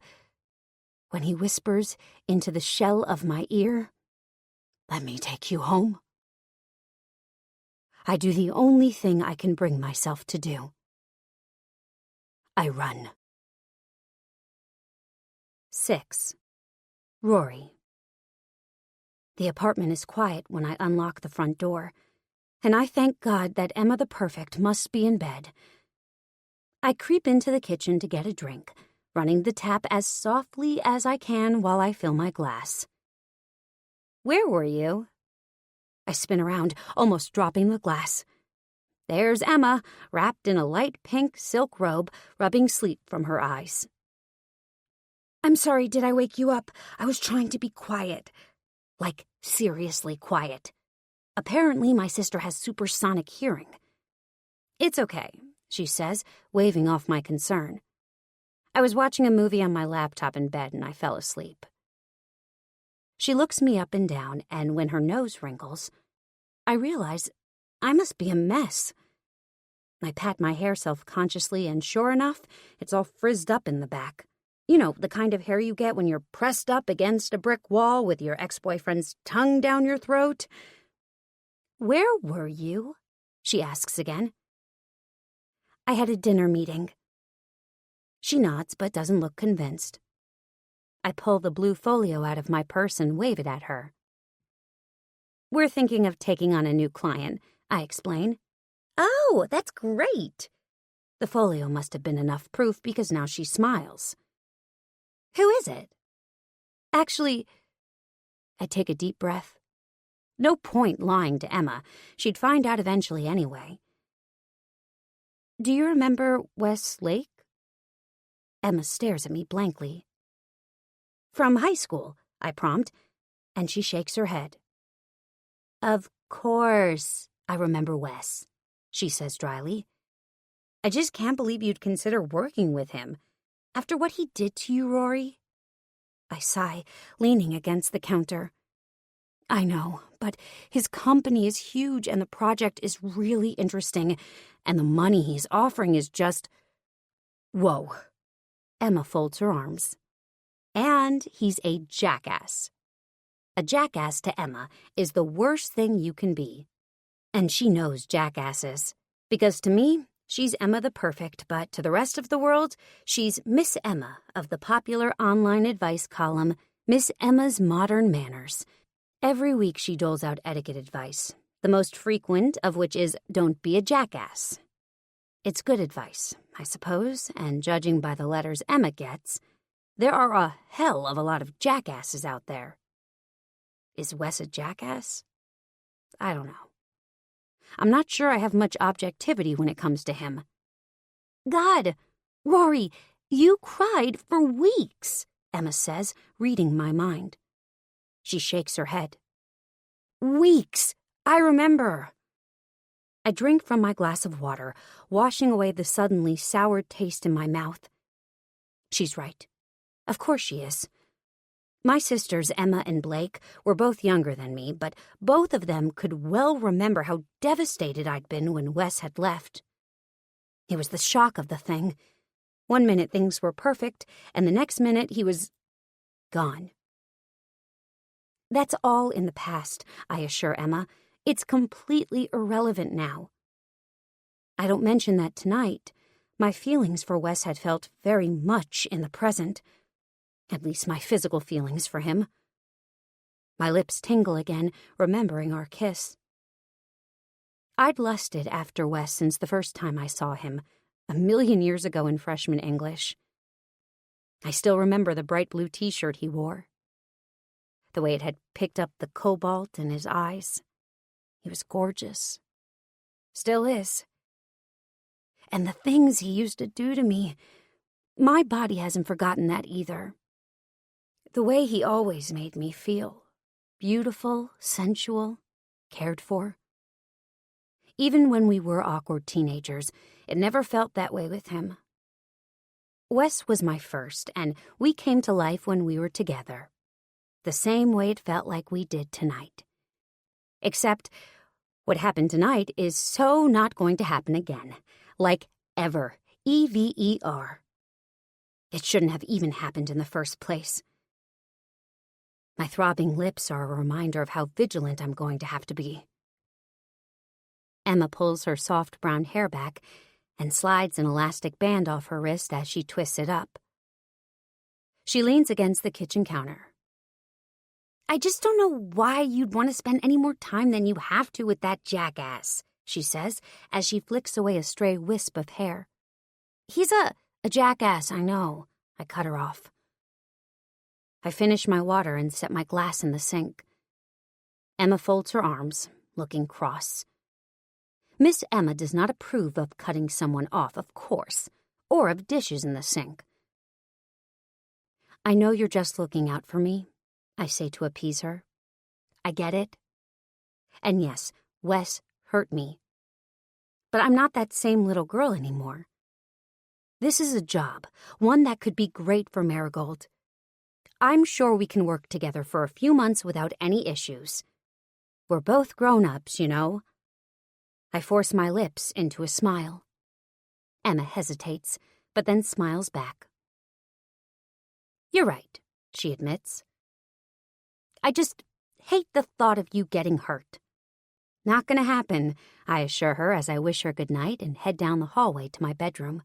[SPEAKER 1] when he whispers into the shell of my ear, "Let me take you home," I do the only thing I can bring myself to do. I run. 6. Rory. The apartment is quiet when I unlock the front door, and I thank God that Emma the Perfect must be in bed. I creep into the kitchen to get a drink, running the tap as softly as I can while I fill my glass. Where were you? I spin around, almost dropping the glass. There's Emma, wrapped in a light pink silk robe, rubbing sleep from her eyes. I'm sorry, did I wake you up? I was trying to be quiet. Like, seriously quiet. Apparently, my sister has supersonic hearing. It's okay. she says, waving off my concern. I was watching a movie on my laptop in bed and I fell asleep. She looks me up and down, and when her nose wrinkles, I realize I must be a mess. I pat my hair self-consciously, and sure enough, it's all frizzed up in the back. You know, the kind of hair you get when you're pressed up against a brick wall with your ex-boyfriend's tongue down your throat. "Where were you?" she asks again. "I had a dinner meeting." She nods but doesn't look convinced. I pull the blue folio out of my purse and wave it at her. "We're thinking of taking on a new client," I explain. "Oh, that's great." The folio must have been enough proof because now she smiles. "Who is it?" "Actually," I take a deep breath. No point lying to Emma. She'd find out eventually anyway. "Do you remember Wes Lake?" Emma stares at me blankly. "From high school," I prompt, and she shakes her head. "Of course I remember Wes," she says dryly. "I just can't believe you'd consider working with him. After what he did to you, Rory?" I sigh, leaning against the counter. "I know, but his company is huge and the project is really interesting, and the money he's offering is just—" Whoa. Emma folds her arms. "And he's a jackass." A jackass to Emma is the worst thing you can be. And she knows jackasses. Because to me, she's Emma the Perfect, but to the rest of the world, she's Miss Emma of the popular online advice column, Miss Emma's Modern Manners. Every week she doles out etiquette advice, the most frequent of which is don't be a jackass. It's good advice, I suppose, and judging by the letters Emma gets, there are a hell of a lot of jackasses out there. Is Wes a jackass? I don't know. I'm not sure I have much objectivity when it comes to him. "God, Rory, you cried for weeks," Emma says, reading my mind. She shakes her head. "Weeks, I remember." I drink from my glass of water, washing away the suddenly sour taste in my mouth. She's right. Of course she is. My sisters, Emma and Blake, were both younger than me, but both of them could well remember how devastated I'd been when Wes had left. It was the shock of the thing. One minute things were perfect, and the next minute he was gone. That's all in the past, I assure Emma. It's completely irrelevant now. I don't mention that tonight. My feelings for Wes had felt very much in the present. At least my physical feelings for him. My lips tingle again, remembering our kiss. I'd lusted after Wes since the first time I saw him, 1,000,000 years ago in freshman English. I still remember the bright blue t-shirt he wore. The way it had picked up the cobalt in his eyes. He was gorgeous. Still is. And the things he used to do to me, my body hasn't forgotten that either. The way he always made me feel. Beautiful, sensual, cared for. Even when we were awkward teenagers, it never felt that way with him. Wes was my first, and we came to life when we were together. The same way it felt like we did tonight. Except, what happened tonight is so not going to happen again. Like ever. EVER. It shouldn't have even happened in the first place. My throbbing lips are a reminder of how vigilant I'm going to have to be. Emma pulls her soft brown hair back and slides an elastic band off her wrist as she twists it up. She leans against the kitchen counter. "I just don't know why you'd want to spend any more time than you have to with that jackass," she says as she flicks away a stray wisp of hair. "He's a jackass, I know," I cut her off. I finish my water and set my glass in the sink. Emma folds her arms, looking cross. Miss Emma does not approve of cutting someone off, of course, or of dishes in the sink. "I know you're just looking out for me," I say to appease her. "I get it. And yes, Wes hurt me. But I'm not that same little girl anymore. This is a job, one that could be great for Marigold. I'm sure we can work together for a few months without any issues. We're both grown-ups, you know. I force my lips into a smile. Emma hesitates, but then smiles back. You're right, she admits. I just hate the thought of you getting hurt. Not gonna happen, I assure her as I wish her good night and head down the hallway to my bedroom.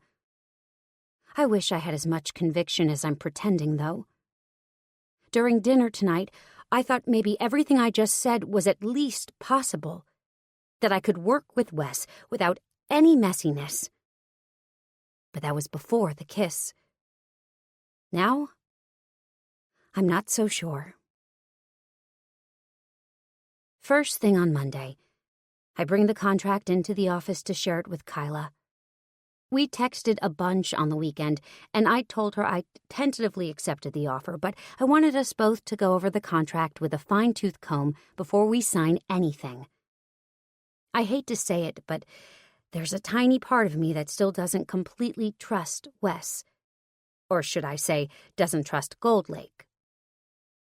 [SPEAKER 1] I wish I had as much conviction as I'm pretending, though. During dinner tonight, I thought maybe everything I just said was at least possible. That I could work with Wes without any messiness. But that was before the kiss. Now, I'm not so sure. First thing on Monday, I bring the contract into the office to share it with Kyla. We texted a bunch on the weekend, and I told her I tentatively accepted the offer, but I wanted us both to go over the contract with a fine-tooth comb before we sign anything. I hate to say it, but there's a tiny part of me that still doesn't completely trust Wes. Or should I say, doesn't trust Gold Lake.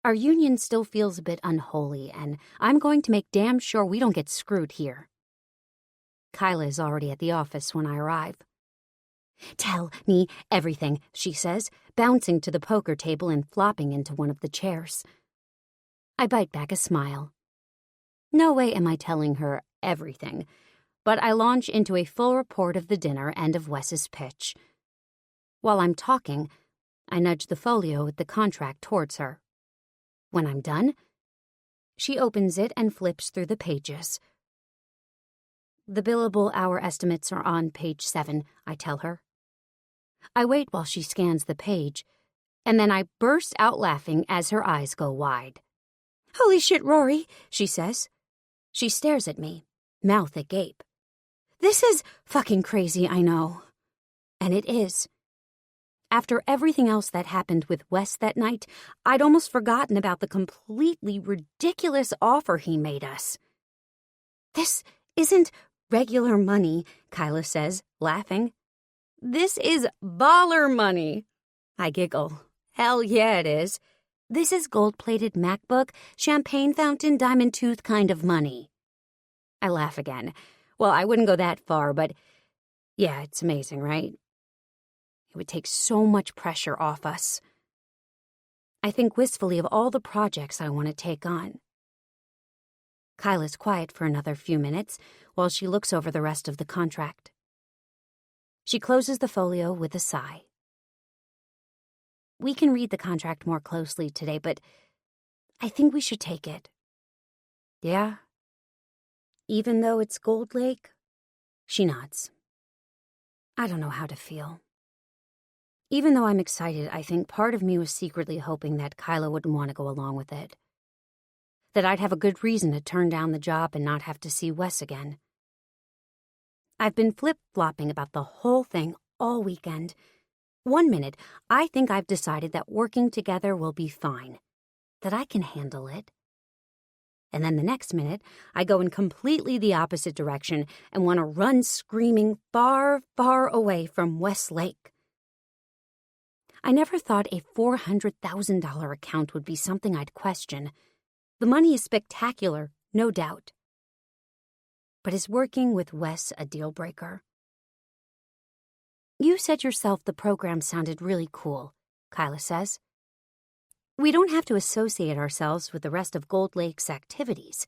[SPEAKER 1] Our union still feels a bit unholy, and I'm going to make damn sure we don't get screwed here. Kyla is already at the office when I arrive. Tell me everything, she says, bouncing to the poker table and flopping into one of the chairs. I bite back a smile. No way am I telling her everything, but I launch into a full report of the dinner and of Wes's pitch. While I'm talking, I nudge the folio with the contract towards her. When I'm done, she opens it and flips through the pages. The billable hour estimates are on page 7, I tell her. I wait while she scans the page, and then I burst out laughing as her eyes go wide. Holy shit, Rory, she says. She stares at me, mouth agape. This is fucking crazy, I know. And it is. After everything else that happened with Wes that night, I'd almost forgotten about the completely ridiculous offer he made us. This isn't regular money, Kyla says, laughing. This is baller money. I giggle. Hell yeah, it is. This is gold-plated MacBook, champagne fountain, diamond tooth kind of money. I laugh again. Well, I wouldn't go that far, but yeah, it's amazing, right? It would take so much pressure off us. I think wistfully of all the projects I want to take on. Kyla's quiet for another few minutes while she looks over the rest of the contract. She closes the folio with a sigh. We can read the contract more closely today, but I think we should take it. Yeah? Even though it's Gold Lake? She nods. I don't know how to feel. Even though I'm excited, I think part of me was secretly hoping that Kyla wouldn't want to go along with it. That I'd have a good reason to turn down the job and not have to see Wes again. I've been flip-flopping about the whole thing all weekend. One minute, I think I've decided that working together will be fine, that I can handle it. And then the next minute, I go in completely the opposite direction and want to run screaming far, far away from West Lake. I never thought a $400,000 account would be something I'd question. The money is spectacular, no doubt. But is working with Wes a deal-breaker? You said yourself the program sounded really cool, Kyla says. We don't have to associate ourselves with the rest of Gold Lake's activities.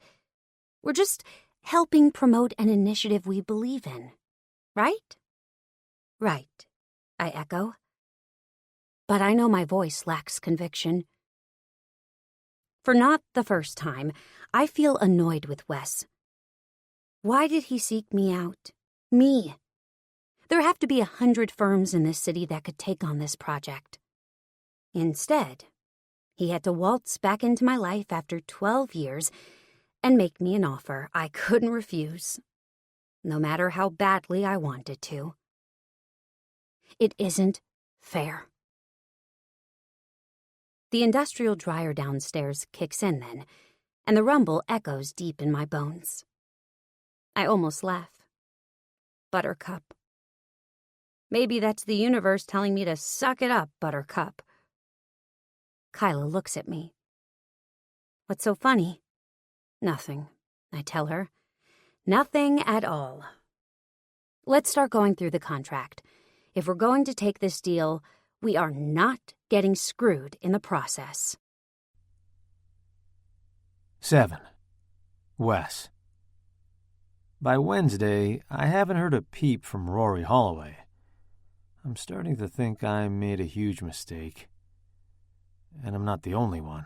[SPEAKER 1] We're just helping promote an initiative we believe in, right? Right, I echo. But I know my voice lacks conviction. For not the first time, I feel annoyed with Wes. Why did he seek me out? Me. There have to be 100 firms in this city that could take on this project. Instead, he had to waltz back into my life after 12 years and make me an offer I couldn't refuse, no matter how badly I wanted to. It isn't fair. The industrial dryer downstairs kicks in then, and the rumble echoes deep in my bones. I almost laugh. Buttercup. Maybe that's the universe telling me to suck it up, Buttercup. Kyla looks at me. What's so funny? Nothing, I tell her. Nothing at all. Let's start going through the contract. If we're going to take this deal, we are not getting screwed in the process.
[SPEAKER 2] 7. Wes. By Wednesday, I haven't heard a peep from Rory Holloway. I'm starting to think I made a huge mistake. And I'm not the only one.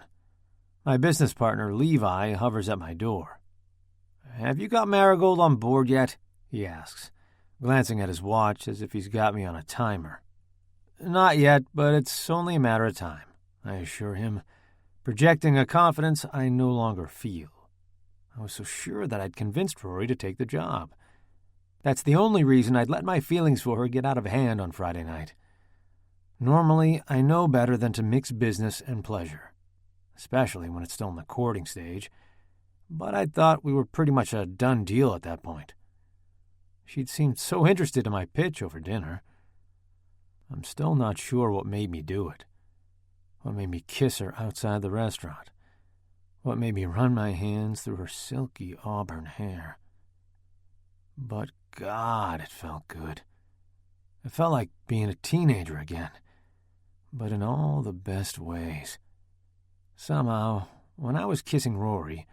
[SPEAKER 2] My business partner, Levi, hovers at my door. "Have you got Marigold on board yet?" he asks, glancing at his watch as if he's got me on a timer. "Not yet, but it's only a matter of time," I assure him, projecting a confidence I no longer feel. I was so sure that I'd convinced Rory to take the job. That's the only reason I'd let my feelings for her get out of hand on Friday night. Normally, I know better than to mix business and pleasure, especially when it's still in the courting stage, but I thought we were pretty much a done deal at that point. She'd seemed so interested in my pitch over dinner. I'm still not sure what made me do it. What made me kiss her outside the restaurant? What made me run my hands through her silky auburn hair? But God, it felt good. It felt like being a teenager again, but in all the best ways. Somehow, when I was kissing Rory,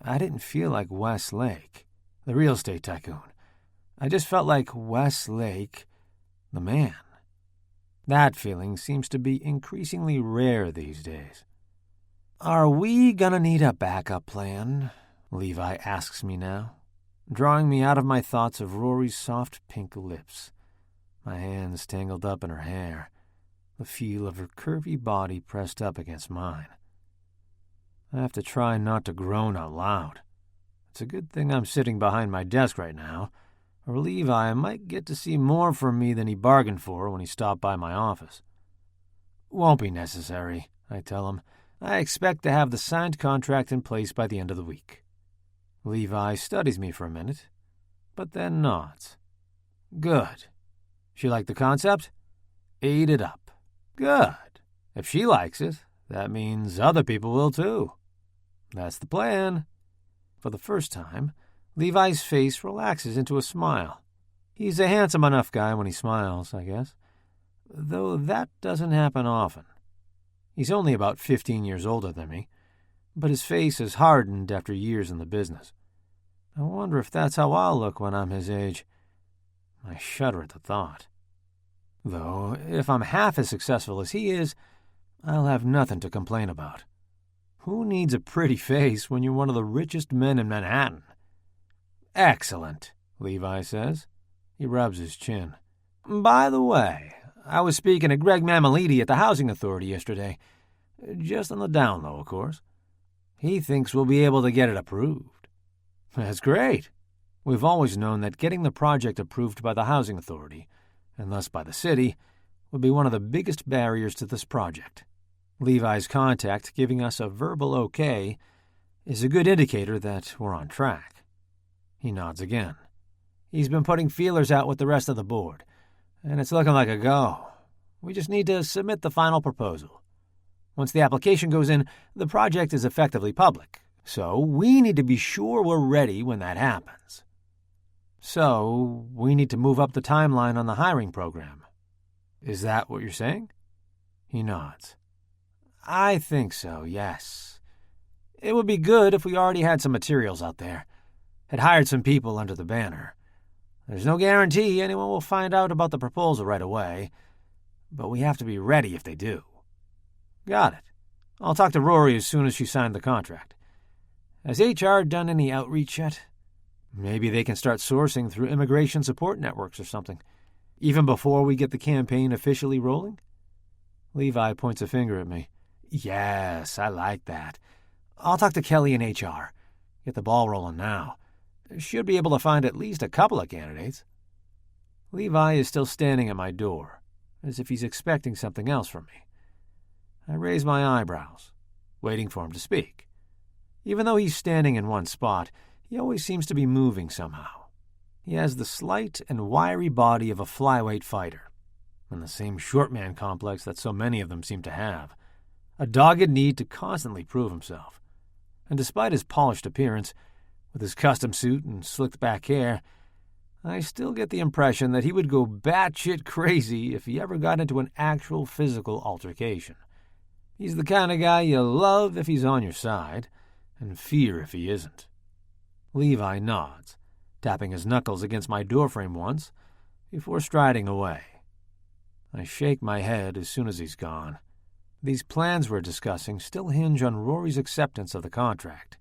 [SPEAKER 2] I didn't feel like Wes Lake, the real estate tycoon. I just felt like Wes Lake, the man. That feeling seems to be increasingly rare these days. "Are we gonna need a backup plan?" Levi asks me now, drawing me out of my thoughts of Rory's soft pink lips, my hands tangled up in her hair, the feel of her curvy body pressed up against mine. I have to try not to groan out loud. It's a good thing I'm sitting behind my desk right now, or Levi might get to see more from me than he bargained for when he stopped by my office. "Won't be necessary," I tell him. "I expect to have the signed contract in place by the end of the week." Levi studies me for a minute, but then nods. "Good. She liked the concept?" "Ate it up." "Good. If she likes it, that means other people will too." "That's the plan." For the first time, Levi's face relaxes into a smile. He's a handsome enough guy when he smiles, I guess, though that doesn't happen often. He's only about 15 years older than me, but his face has hardened after years in the business. I wonder if that's how I'll look when I'm his age. I shudder at the thought. Though, if I'm half as successful as he is, I'll have nothing to complain about. Who needs a pretty face when you're one of the richest men in Manhattan? "Excellent," Levi says. He rubs his chin. "By the way, I was speaking to Greg Mamalidi at the Housing Authority yesterday. Just on the down low, of course. He thinks we'll be able to get it approved." "That's great. We've always known that getting the project approved by the Housing Authority, and thus by the city, would be one of the biggest barriers to this project. Levi's contact giving us a verbal okay is a good indicator that we're on track." He nods again. "He's been putting feelers out with the rest of the board, and it's looking like a go. We just need to submit the final proposal. Once the application goes in, the project is effectively public, so we need to be sure we're ready when that happens. So we need to move up the timeline on the hiring program. Is that what you're saying?" He nods. "I think so, yes. It would be good if we already had some materials out there, had hired some people under the banner. There's no guarantee anyone will find out about the proposal right away, but we have to be ready if they do." "Got it. I'll talk to Rory as soon as she signed the contract. Has HR done any outreach yet? Maybe they can start sourcing through immigration support networks or something, even before we get the campaign officially rolling?" Levi points a finger at me. "Yes, I like that. I'll talk to Kelly in HR. Get the ball rolling now. Should be able to find at least a couple of candidates." Levi is still standing at my door, as if he's expecting something else from me. I raise my eyebrows, waiting for him to speak. Even though he's standing in one spot, he always seems to be moving somehow. He has the slight and wiry body of a flyweight fighter, and the same short man complex that so many of them seem to have, a dogged need to constantly prove himself. And despite his polished appearance, with his custom suit and slicked back hair, I still get the impression that he would go batshit crazy if he ever got into an actual physical altercation. He's the kind of guy you love if he's on your side, and fear if he isn't. Levi nods, tapping his knuckles against my doorframe once, before striding away. I shake my head as soon as he's gone. These plans we're discussing still hinge on Rory's acceptance of the contract.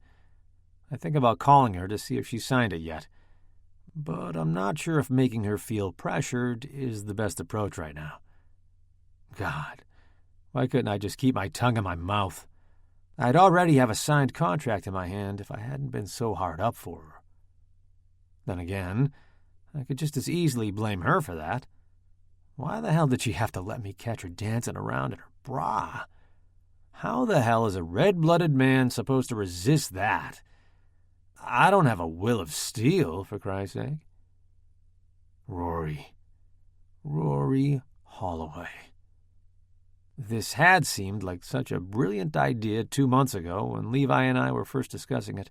[SPEAKER 2] I think about calling her to see if she signed it yet, but I'm not sure if making her feel pressured is the best approach right now. God, why couldn't I just keep my tongue in my mouth? I'd already have a signed contract in my hand if I hadn't been so hard up for her. Then again, I could just as easily blame her for that. Why the hell did she have to let me catch her dancing around in her bra? How the hell is a red-blooded man supposed to resist that? I don't have a will of steel, for Christ's sake. Rory Holloway. This had seemed like such a brilliant idea 2 months ago when Levi and I were first discussing it.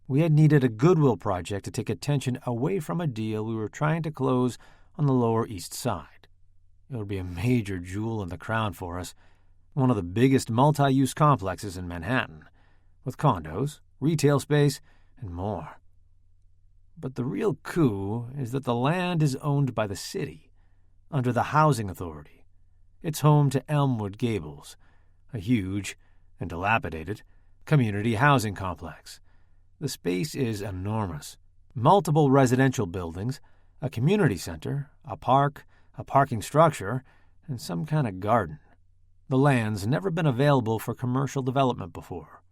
[SPEAKER 2] We had needed a goodwill project to take attention away from a deal we were trying to close on the Lower East Side. It would be a major jewel in the crown for us, one of the biggest multi-use complexes in Manhattan, with condos, retail space, and more. But the real coup is that the land is owned by the city, under the Housing Authority. It's home to Elmwood Gables, a huge and dilapidated community housing complex. The space is enormous. Multiple residential buildings, a community center, a park, a parking structure, and some kind of garden. The land's never been available for commercial development before,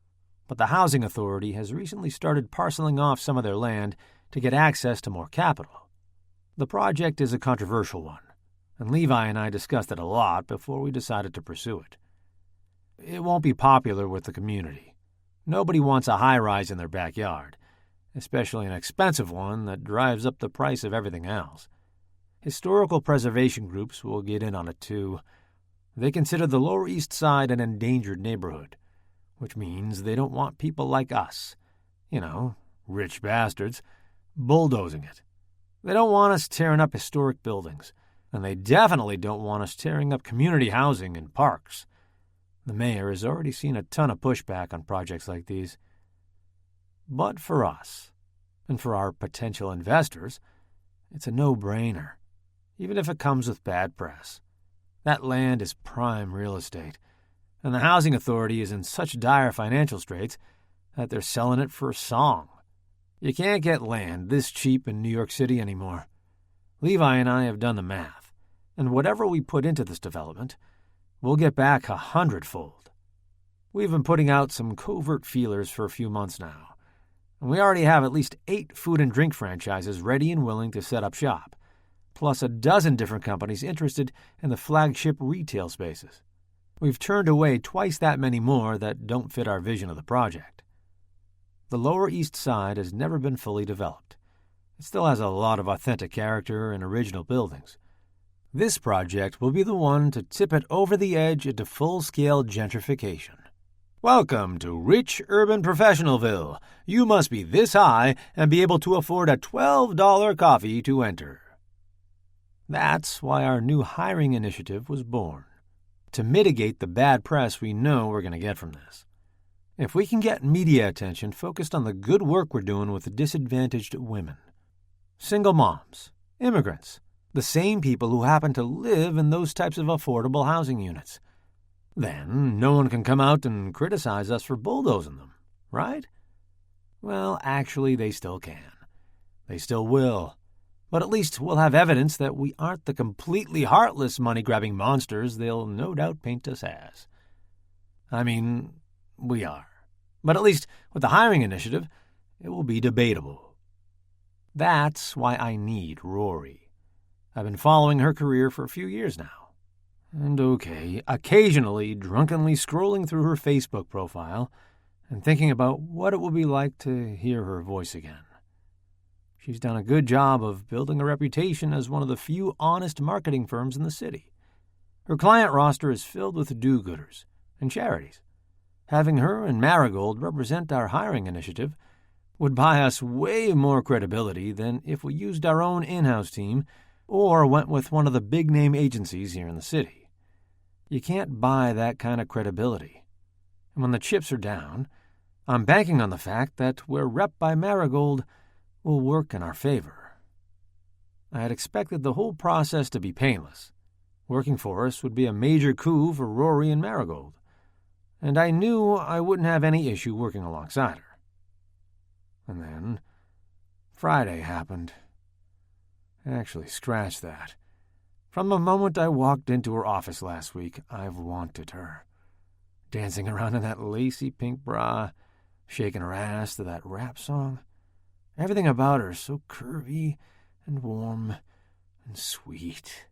[SPEAKER 2] but the Housing Authority has recently started parceling off some of their land to get access to more capital. The project is a controversial one, and Levi and I discussed it a lot before we decided to pursue it. It won't be popular with the community. Nobody wants a high-rise in their backyard, especially an expensive one that drives up the price of everything else. Historical preservation groups will get in on it too. They consider the Lower East Side an endangered neighborhood, which means they don't want people like us, rich bastards, bulldozing it. They don't want us tearing up historic buildings, and they definitely don't want us tearing up community housing and parks. The mayor has already seen a ton of pushback on projects like these. But for us, and for our potential investors, it's a no-brainer, even if it comes with bad press. That land is prime real estate, and the Housing Authority is in such dire financial straits that they're selling it for a song. You can't get land this cheap in New York City anymore. Levi and I have done the math, and whatever we put into this development, we'll get back 100-fold. We've been putting out some covert feelers for a few months now, and we already have at least 8 food and drink franchises ready and willing to set up shop, plus a dozen different companies interested in the flagship retail spaces. We've turned away twice that many more that don't fit our vision of the project. The Lower East Side has never been fully developed. It still has a lot of authentic character and original buildings. This project will be the one to tip it over the edge into full-scale gentrification. Welcome to rich urban professionalville. You must be this high and be able to afford a $12 coffee to enter. That's why our new hiring initiative was born, to mitigate the bad press we know we're going to get from this. If we can get media attention focused on the good work we're doing with disadvantaged women, single moms, immigrants, the same people who happen to live in those types of affordable housing units, then no one can come out and criticize us for bulldozing them, right? Well, actually, they still can. They still will. But at least we'll have evidence that we aren't the completely heartless money-grabbing monsters they'll no doubt paint us as. I mean, we are. But at least with the hiring initiative, it will be debatable. That's why I need Rory. I've been following her career for a few years now. And occasionally drunkenly scrolling through her Facebook profile and thinking about what it would be like to hear her voice again. She's done a good job of building a reputation as one of the few honest marketing firms in the city. Her client roster is filled with do-gooders and charities. Having her and Marigold represent our hiring initiative would buy us way more credibility than if we used our own in-house team or went with one of the big-name agencies here in the city. You can't buy that kind of credibility. And when the chips are down, I'm banking on the fact that we're rep by Marigold will work in our favor. I had expected the whole process to be painless. Working for us would be a major coup for Rory and Marigold, and I knew I wouldn't have any issue working alongside her. And then Friday happened. Actually, scratch that. From the moment I walked into her office last week, I've wanted her. Dancing around in that lacy pink bra, shaking her ass to that rap song. Everything about her so curvy and warm and sweet.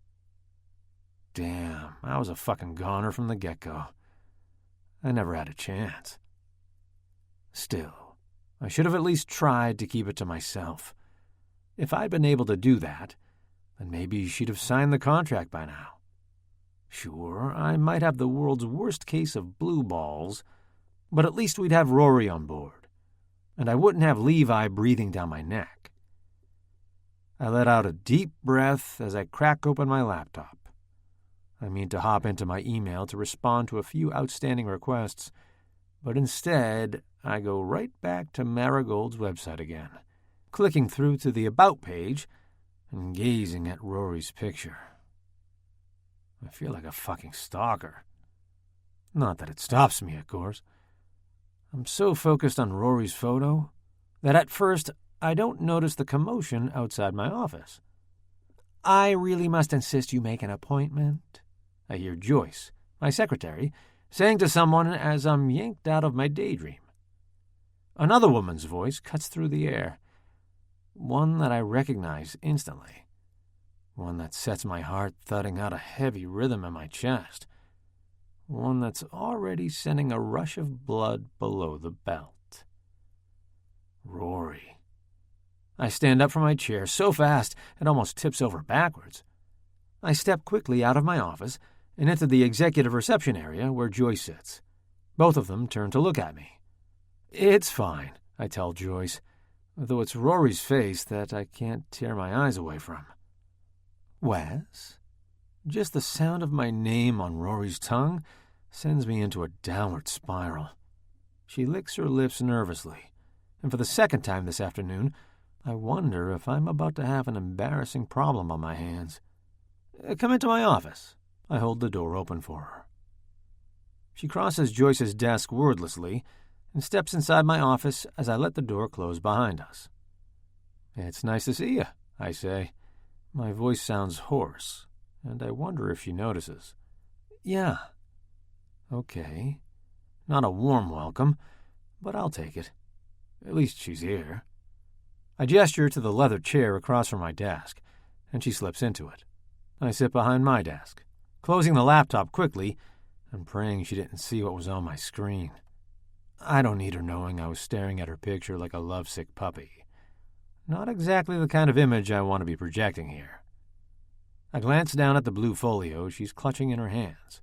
[SPEAKER 2] Damn, I was a fucking goner from the get-go. I never had a chance. Still, I should have at least tried to keep it to myself. If I'd been able to do that, then maybe she'd have signed the contract by now. Sure, I might have the world's worst case of blue balls, but at least we'd have Rory on board, and I wouldn't have Levi breathing down my neck. I let out a deep breath as I crack open my laptop. I mean to hop into my email to respond to a few outstanding requests, but instead I go right back to Marigold's website again, clicking through to the About page and gazing at Rory's picture. I feel like a fucking stalker. Not that it stops me, of course. I'm so focused on Rory's photo that at first I don't notice the commotion outside my office. I really must insist you make an appointment, I hear Joyce, my secretary, saying to someone as I'm yanked out of my daydream. Another woman's voice cuts through the air, one that I recognize instantly, one that sets my heart thudding out a heavy rhythm in my chest, one that's already sending a rush of blood below the belt. Rory. I stand up from my chair so fast it almost tips over backwards. I step quickly out of my office and into the executive reception area where Joyce sits. Both of them turn to look at me. It's fine, I tell Joyce, though it's Rory's face that I can't tear my eyes away from. Wes? Just the sound of my name on Rory's tongue sends me into a downward spiral. She licks her lips nervously, and for the second time this afternoon, I wonder if I'm about to have an embarrassing problem on my hands. Come into my office. I hold the door open for her. She crosses Joyce's desk wordlessly and steps inside my office as I let the door close behind us. It's nice to see you, I say. My voice sounds hoarse, and I wonder if she notices. Yeah. Okay. Not a warm welcome, but I'll take it. At least she's here. I gesture to the leather chair across from my desk, and she slips into it. I sit behind my desk, closing the laptop quickly and praying she didn't see what was on my screen. I don't need her knowing I was staring at her picture like a lovesick puppy. Not exactly the kind of image I want to be projecting here. I glance down at the blue folio she's clutching in her hands.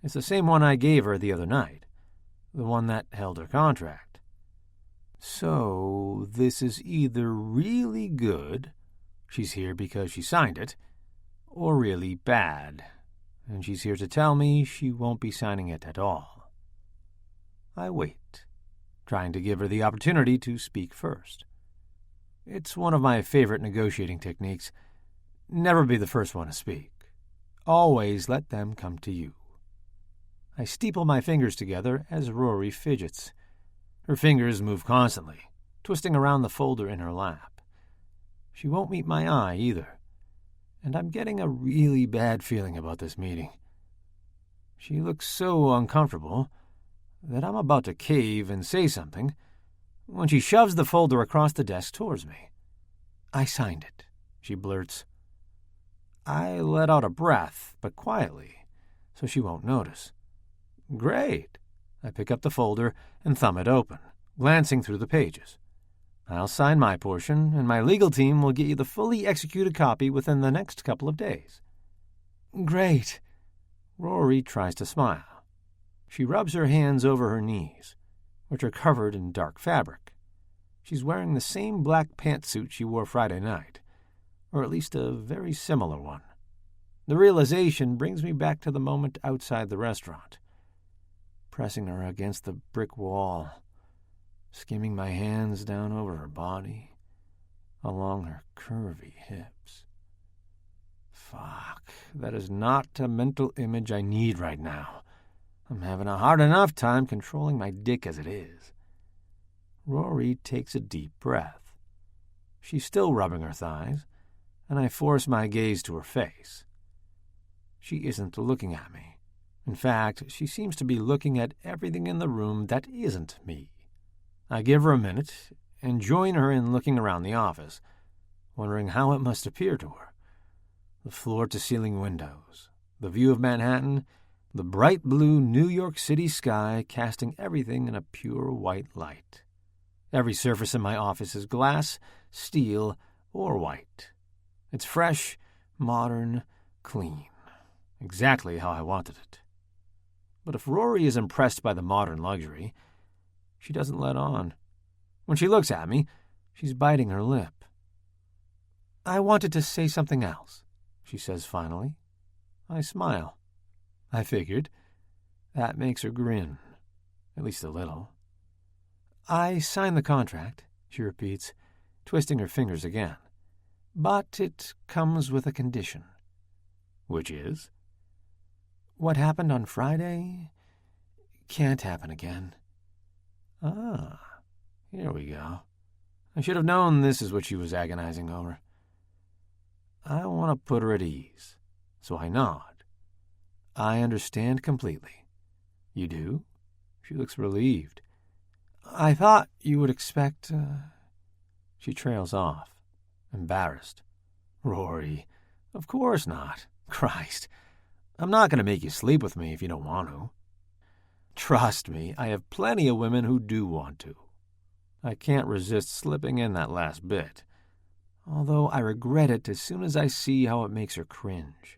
[SPEAKER 2] It's the same one I gave her the other night, the one that held her contract. So, this is either really good, she's here because she signed it, or really bad, and she's here to tell me she won't be signing it at all. I wait, trying to give her the opportunity to speak first. It's one of my favorite negotiating techniques. Never be the first one to speak. Always let them come to you. I steeple my fingers together as Rory fidgets. Her fingers move constantly, twisting around the folder in her lap. She won't meet my eye either, and I'm getting a really bad feeling about this meeting. She looks so uncomfortable that I'm about to cave and say something when she shoves the folder across the desk towards me. I signed it, she blurts. I let out a breath, but quietly, so she won't notice. Great. I pick up the folder and thumb it open, glancing through the pages. I'll sign my portion, and my legal team will get you the fully executed copy within the next couple of days." "Great." Rory tries to smile. She rubs her hands over her knees, which are covered in dark fabric. She's wearing the same black pantsuit she wore Friday night, or at least a very similar one. The realization brings me back to the moment outside the restaurant, pressing her against the brick wall, skimming my hands down over her body, along her curvy hips. Fuck, that is not a mental image I need right now. I'm having a hard enough time controlling my dick as it is. Rory takes a deep breath. She's still rubbing her thighs, and I force my gaze to her face. She isn't looking at me. In fact, she seems to be looking at everything in the room that isn't me. I give her a minute and join her in looking around the office, wondering how it must appear to her. The floor-to-ceiling windows, the view of Manhattan, the bright blue New York City sky casting everything in a pure white light. Every surface in my office is glass, steel, or white. It's fresh, modern, clean. Exactly how I wanted it. But if Rory is impressed by the modern luxury, she doesn't let on. When she looks at me, she's biting her lip. "I wanted to say something else," she says finally. I smile. I figured. That makes her grin, at least a little. "I signed the contract," she repeats, twisting her fingers again. "But it comes with a condition." "Which is?" "What happened on Friday can't happen again." Ah, here we go. I should have known this is what she was agonizing over. I want to put her at ease, so I nod. "I understand completely." "You do?" She looks relieved. "I thought you would expect..." She trails off, embarrassed. "Rory, of course not. Christ, I'm not going to make you sleep with me if you don't want to." Trust me, I have plenty of women who do want to. I can't resist slipping in that last bit, although I regret it as soon as I see how it makes her cringe.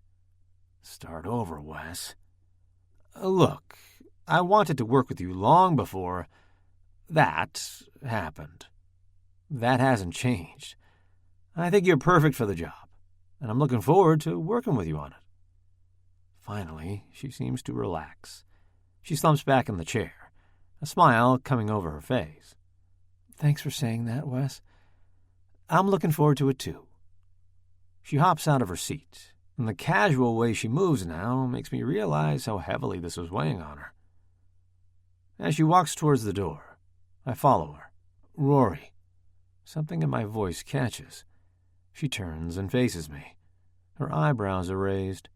[SPEAKER 2] Start over, Wes. Look, I wanted to work with you long before that happened. That hasn't changed. I think you're perfect for the job, and I'm looking forward to working with you on it. Finally, she seems to relax. She slumps back in the chair, a smile coming over her face. "Thanks for saying that, Wes. I'm looking forward to it, too." She hops out of her seat, and the casual way she moves now makes me realize how heavily this was weighing on her. As she walks towards the door, I follow her. "Rory." Something in my voice catches. She turns and faces me. Her eyebrows are raised.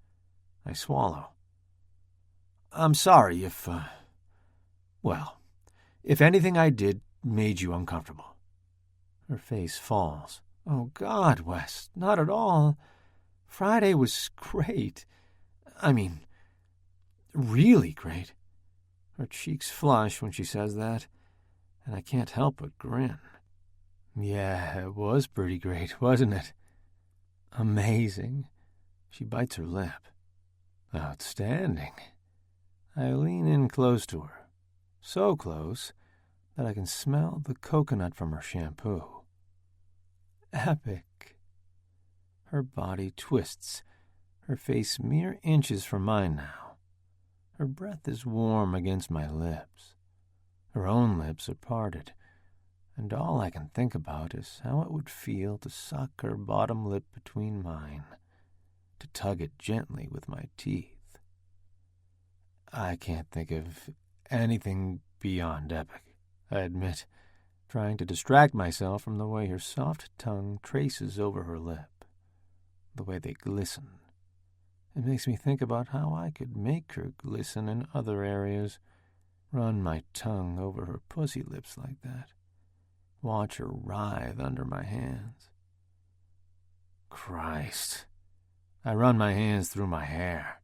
[SPEAKER 2] I swallow. "I'm sorry if anything I did made you uncomfortable." Her face falls. "Oh, God, Wes, not at all. Friday was great. I mean, really great." Her cheeks flush when she says that, and I can't help but grin. "Yeah, it was pretty great, wasn't it?" "Amazing." She bites her lip. "Outstanding." I lean in close to her, so close that I can smell the coconut from her shampoo. "Epic." Her body twists, her face mere inches from mine now. Her breath is warm against my lips. Her own lips are parted, and all I can think about is how it would feel to suck her bottom lip between mine, to tug it gently with my teeth. I can't think of anything beyond epic, I admit, trying to distract myself from the way her soft tongue traces over her lip, the way they glisten. It makes me think about how I could make her glisten in other areas, run my tongue over her pussy lips like that, watch her writhe under my hands. Christ. I run my hands through my hair.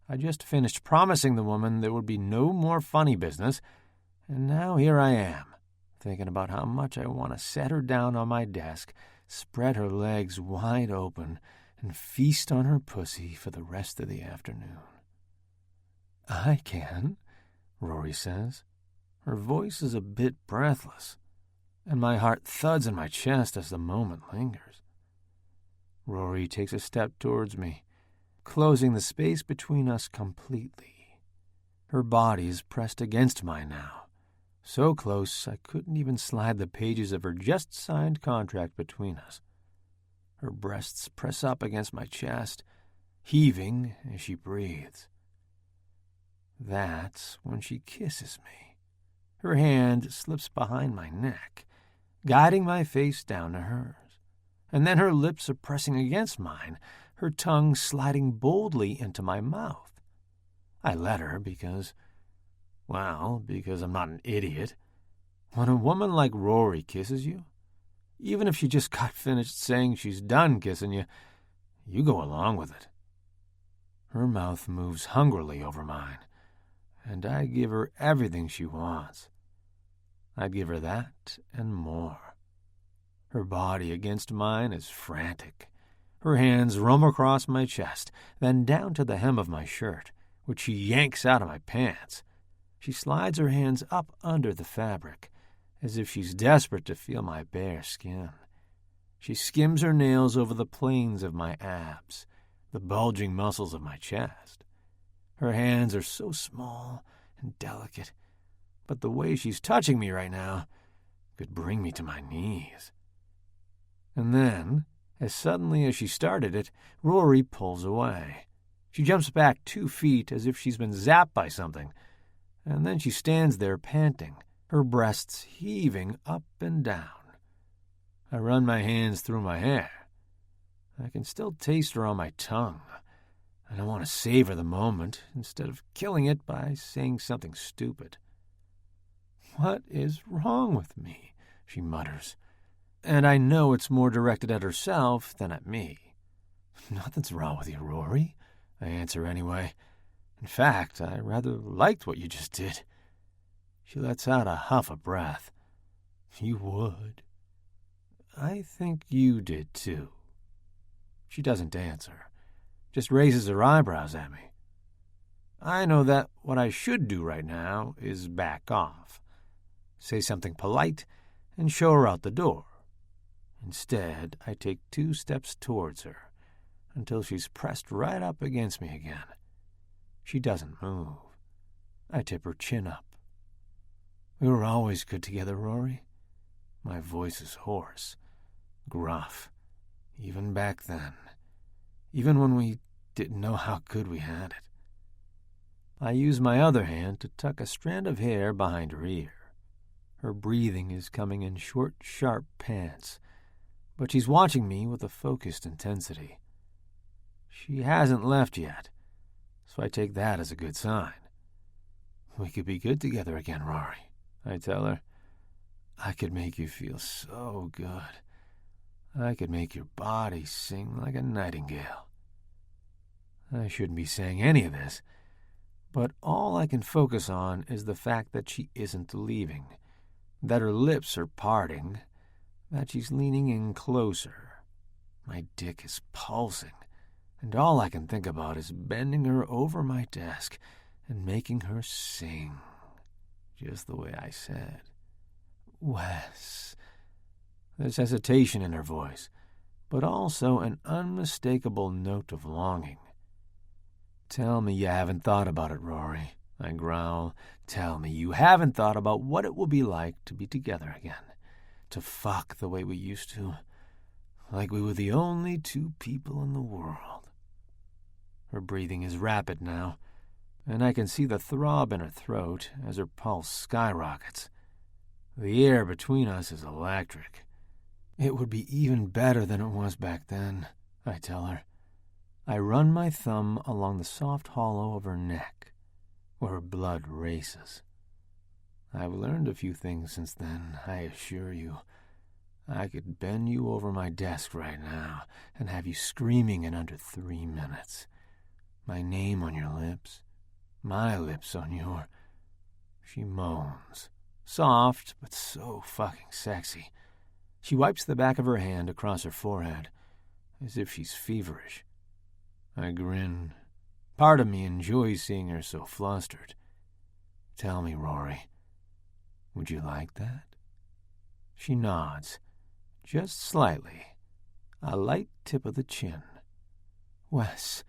[SPEAKER 2] I just finished promising the woman there would be no more funny business, and now here I am, thinking about how much I want to set her down on my desk, spread her legs wide open, and feast on her pussy for the rest of the afternoon. "I can," Rory says. Her voice is a bit breathless, and my heart thuds in my chest as the moment lingers. Rory takes a step towards me, closing the space between us completely. Her body is pressed against mine now, so close I couldn't even slide the pages of her just-signed contract between us. Her breasts press up against my chest, heaving as she breathes. That's when she kisses me. Her hand slips behind my neck, guiding my face down to hers, and then her lips are pressing against mine, her tongue sliding boldly into my mouth. I let her because I'm not an idiot. When a woman like Rory kisses you, even if she just got finished saying she's done kissing you, you go along with it. Her mouth moves hungrily over mine, and I give her everything she wants. I'd give her that and more. Her body against mine is frantic. Her hands roam across my chest, then down to the hem of my shirt, which she yanks out of my pants. She slides her hands up under the fabric, as if she's desperate to feel my bare skin. She skims her nails over the planes of my abs, the bulging muscles of my chest. Her hands are so small and delicate, but the way she's touching me right now could bring me to my knees. And then, as suddenly as she started it, Rory pulls away. She jumps back 2 feet as if she's been zapped by something, and then she stands there panting, her breasts heaving up and down. I run my hands through my hair. I can still taste her on my tongue, and I want to savor the moment instead of killing it by saying something stupid. "What is wrong with me?" she mutters, and I know it's more directed at herself than at me. "Nothing's wrong with you, Rory," I answer anyway. "In fact, I rather liked what you just did." She lets out a huff of breath. "You would." "I think you did, too." She doesn't answer, just raises her eyebrows at me. I know that what I should do right now is back off, say something polite, and show her out the door. Instead, I take 2 steps towards her, until she's pressed right up against me again. She doesn't move. I tip her chin up. "We were always good together, Rory." My voice is hoarse, gruff, even back then, even when we didn't know how good we had it. I use my other hand to tuck a strand of hair behind her ear. Her breathing is coming in short, sharp pants, but she's watching me with a focused intensity. She hasn't left yet, so I take that as a good sign. "We could be good together again, Rory," I tell her. "I could make you feel so good. I could make your body sing like a nightingale." I shouldn't be saying any of this, but all I can focus on is the fact that she isn't leaving, that her lips are parting, that she's leaning in closer. My dick is pulsing, and all I can think about is bending her over my desk and making her sing, just the way I said. "Wes." There's hesitation in her voice, but also an unmistakable note of longing. "Tell me you haven't thought about it, Rory," I growl. "Tell me you haven't thought about what it will be like to be together again, to fuck the way we used to, like we were the only 2 people in the world." Her breathing is rapid now, and I can see the throb in her throat as her pulse skyrockets. The air between us is electric. "It would be even better than it was back then," I tell her. I run my thumb along the soft hollow of her neck, where her blood races. I've learned a few things since then, I assure you. I could bend you over my desk right now and have you screaming in under 3 minutes. My name on your lips, my lips on your... She moans, Soft, but so fucking sexy. She wipes the back of her hand across her forehead, as if she's feverish. I grin. Part of me enjoys seeing her so flustered. Tell me, Rory, would you like that? She nods, just slightly, a light tip of the chin. Wes,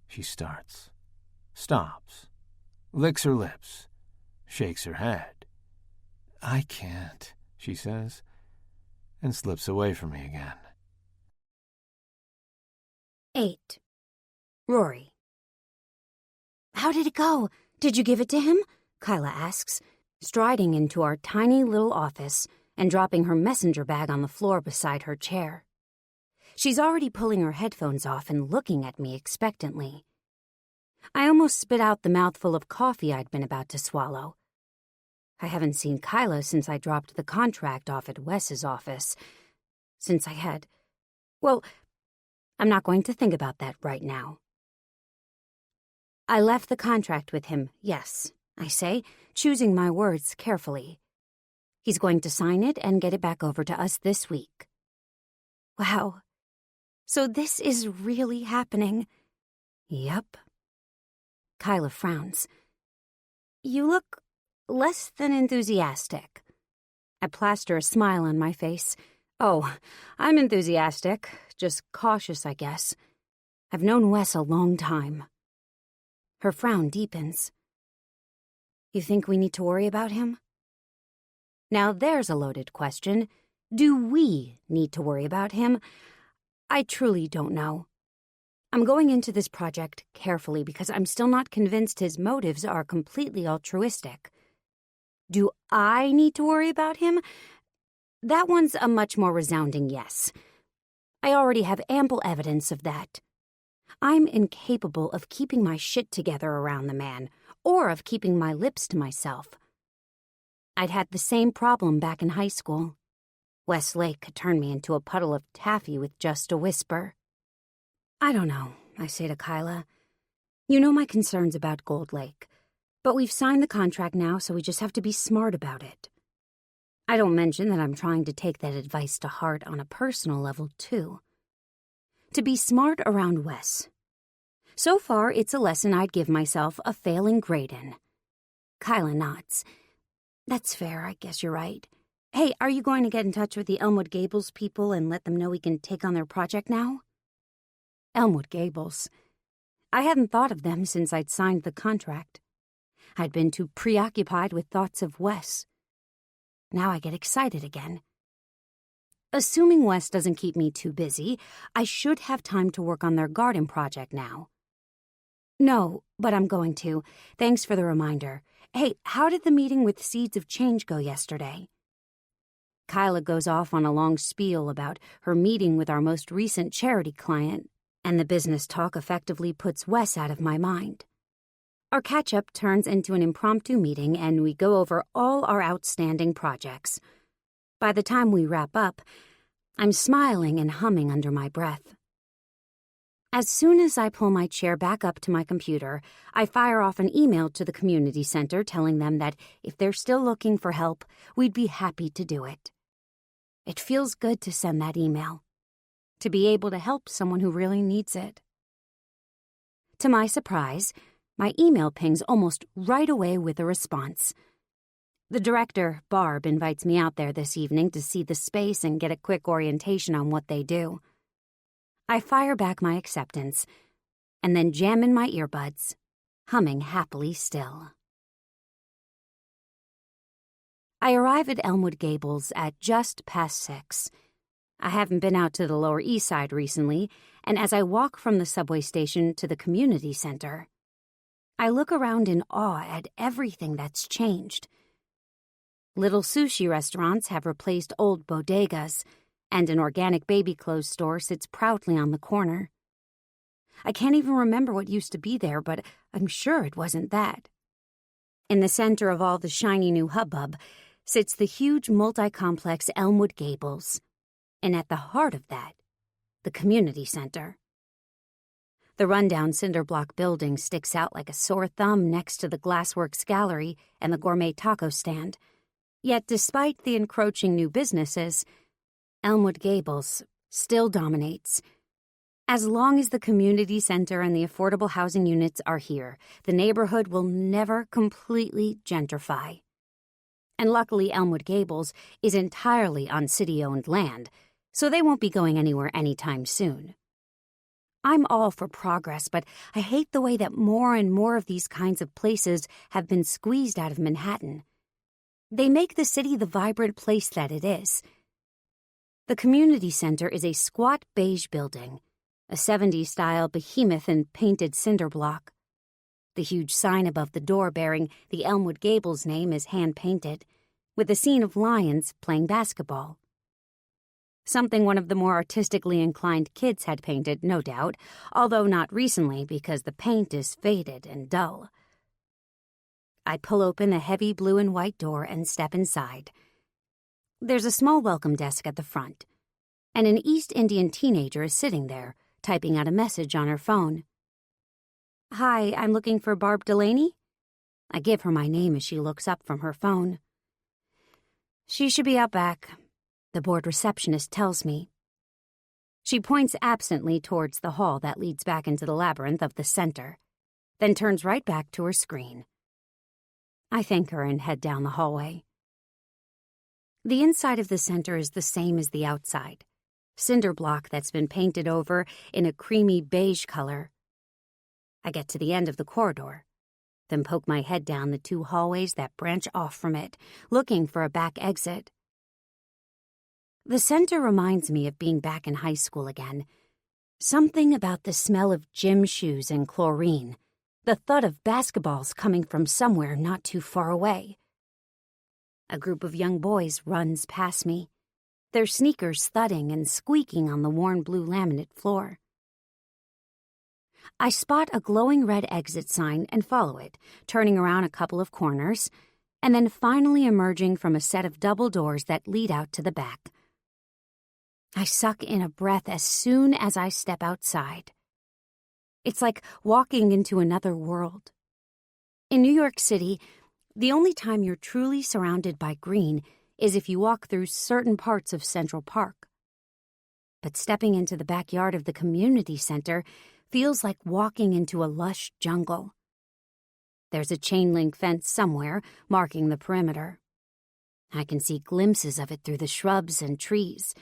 [SPEAKER 2] She starts, stops, licks her lips, shakes her head. I can't, she says, and slips away from me again.
[SPEAKER 1] 8. Rory. How did it go? Did you give it to him? Kyla asks, striding into our tiny little office and dropping her messenger bag on the floor beside her chair. She's already pulling her headphones off and looking at me expectantly. I almost spit out the mouthful of coffee I'd been about to swallow. I haven't seen Kyla since I dropped the contract off at Wes's office. Since I had... Well, I'm not going to think about that right now. I left the contract with him, yes, I say, choosing my words carefully. He's going to sign it and get it back over to us this week. Wow. So this is really happening. Yup. Kyla frowns. You look less than enthusiastic. I plaster a smile on my face. Oh, I'm enthusiastic, just cautious, I guess. I've known Wes a long time. Her frown deepens. You think we need to worry about him? Now there's a loaded question. Do we need to worry about him? I truly don't know. I'm going into this project carefully because I'm still not convinced his motives are completely altruistic. Do I need to worry about him? That one's a much more resounding yes. I already have ample evidence of that. I'm incapable of keeping my shit together around the man, or of keeping my lips to myself. I'd had the same problem back in high school. Wes Lake could turn me into a puddle of taffy with just a whisper. I don't know, I say to Kyla. You know my concerns about Gold Lake, but we've signed the contract now, so we just have to be smart about it. I don't mention that I'm trying to take that advice to heart on a personal level, too. To be smart around Wes. So far, it's a lesson I'd give myself a failing grade in. Kyla nods. That's fair, I guess you're right. Hey, are you going to get in touch with the Elmwood Gables people and let them know we can take on their project now? Elmwood Gables. I hadn't thought of them since I'd signed the contract. I'd been too preoccupied with thoughts of Wes. Now I get excited again. Assuming Wes doesn't keep me too busy, I should have time to work on their garden project now. No, but I'm going to. Thanks for the reminder. Hey, how did the meeting with Seeds of Change go yesterday? Kyla goes off on a long spiel about her meeting with our most recent charity client, and the business talk effectively puts Wes out of my mind. Our catch-up turns into an impromptu meeting, and we go over all our outstanding projects. By the time we wrap up, I'm smiling and humming under my breath. As soon as I pull my chair back up to my computer, I fire off an email to the community center telling them that if they're still looking for help, we'd be happy to do it. It feels good to send that email, to be able to help someone who really needs it. To my surprise, my email pings almost right away with a response. The director, Barb, invites me out there this evening to see the space and get a quick orientation on what they do. I fire back my acceptance, and then jam in my earbuds, humming happily still. I arrive at Elmwood Gables at just past 6. I haven't been out to the Lower East Side recently, and as I walk from the subway station to the community center, I look around in awe at everything that's changed. Little sushi restaurants have replaced old bodegas, and an organic baby clothes store sits proudly on the corner. I can't even remember what used to be there, but I'm sure it wasn't that. In the center of all the shiny new hubbub sits the huge multi-complex Elmwood Gables, and at the heart of that, the community center. The rundown cinder-block building sticks out like a sore thumb next to the Glassworks Gallery and the gourmet taco stand. Yet despite the encroaching new businesses, Elmwood Gables still dominates. As long as the community center and the affordable housing units are here, the neighborhood will never completely gentrify. And luckily, Elmwood Gables is entirely on city-owned land, so they won't be going anywhere anytime soon. I'm all for progress, but I hate the way that more and more of these kinds of places have been squeezed out of Manhattan. They make the city the vibrant place that it is. The community center is a squat beige building, a 70s-style behemoth in painted cinder block. The huge sign above the door bearing the Elmwood Gables name is hand-painted, with a scene of lions playing basketball. Something one of the more artistically inclined kids had painted, no doubt, although not recently because the paint is faded and dull. I pull open the heavy blue and white door and step inside. There's a small welcome desk at the front, and an East Indian teenager is sitting there, typing out a message on her phone. "Hi, I'm looking for Barb Delaney." I give her my name as she looks up from her phone. "She should be out back," the board receptionist tells me. She points absently towards the hall that leads back into the labyrinth of the center, then turns right back to her screen. I thank her and head down the hallway. The inside of the center is the same as the outside. Cinder block that's been painted over in a creamy beige color. I get to the end of the corridor, then poke my head down the 2 hallways that branch off from it, looking for a back exit. The center reminds me of being back in high school again. Something about the smell of gym shoes and chlorine, the thud of basketballs coming from somewhere not too far away. A group of young boys runs past me, their sneakers thudding and squeaking on the worn blue laminate floor. I spot a glowing red exit sign and follow it, turning around a couple of corners, and then finally emerging from a set of double doors that lead out to the back. I suck in a breath as soon as I step outside. It's like walking into another world. In New York City, the only time you're truly surrounded by green is if you walk through certain parts of Central Park. But stepping into the backyard of the community center feels like walking into a lush jungle. There's a chain-link fence somewhere marking the perimeter. I can see glimpses of it through the shrubs and trees,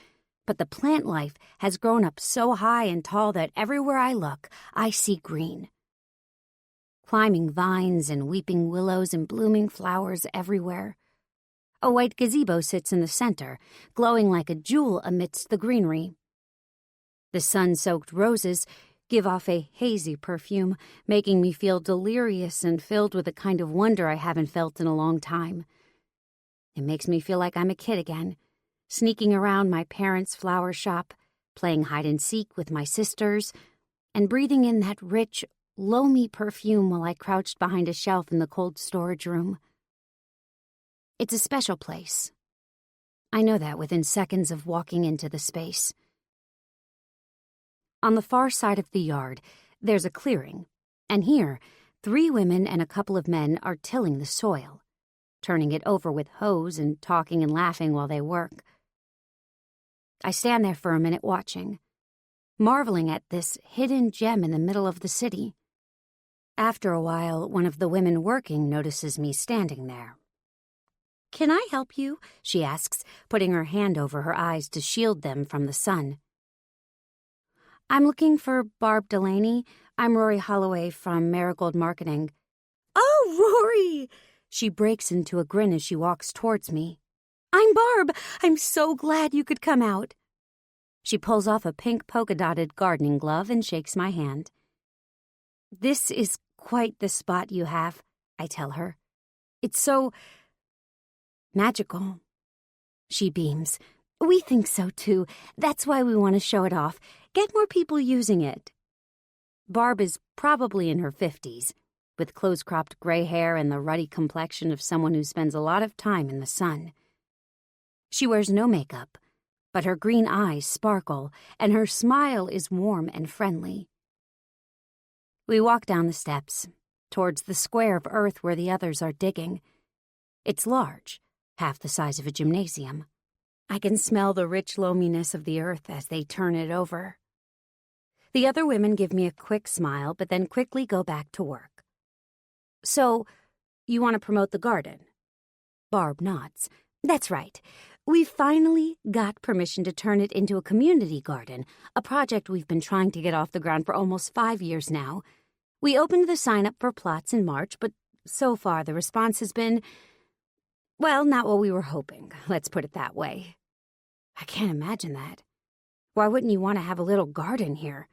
[SPEAKER 1] but the plant life has grown up so high and tall that everywhere I look, I see green. Climbing vines and weeping willows and blooming flowers everywhere. A white gazebo sits in the center, glowing like a jewel amidst the greenery. The sun-soaked roses give off a hazy perfume, making me feel delirious and filled with a kind of wonder I haven't felt in a long time. It makes me feel like I'm a kid again, sneaking around my parents' flower shop, playing hide-and-seek with my sisters, and breathing in that rich, loamy perfume while I crouched behind a shelf in the cold storage room. It's a special place. I know that within seconds of walking into the space. On the far side of the yard, there's a clearing, and here, 3 women and a couple of men are tilling the soil, turning it over with hoes and talking and laughing while they work. I stand there for a minute watching, marveling at this hidden gem in the middle of the city. After a while, one of the women working notices me standing there. "Can I help you?" she asks, putting her hand over her eyes to shield them from the sun. "I'm looking for Barb Delaney. I'm Rory Holloway from Marigold Marketing." "Oh, Rory!" She breaks into a grin as she walks towards me. "I'm Barb. I'm so glad you could come out." She pulls off a pink polka-dotted gardening glove and shakes my hand. "This is quite the spot you have," I tell her. "It's so magical." She beams. "We think so, too. That's why we want to show it off. Get more people using it." Barb is probably in her 50s, with close-cropped gray hair and the ruddy complexion of someone who spends a lot of time in the sun. She wears no makeup, but her green eyes sparkle, and her smile is warm and friendly. We walk down the steps, towards the square of earth where the others are digging. It's large, half the size of a gymnasium. I can smell the rich loaminess of the earth as they turn it over. The other women give me a quick smile, but then quickly go back to work. So, you want to promote the garden? Barb nods. That's right. We finally got permission to turn it into a community garden, a project we've been trying to get off the ground for almost 5 years now. We opened the sign-up for plots in March, but so far the response has been, well, not what we were hoping, let's put it that way. I can't imagine that. Why wouldn't you want to have a little garden here?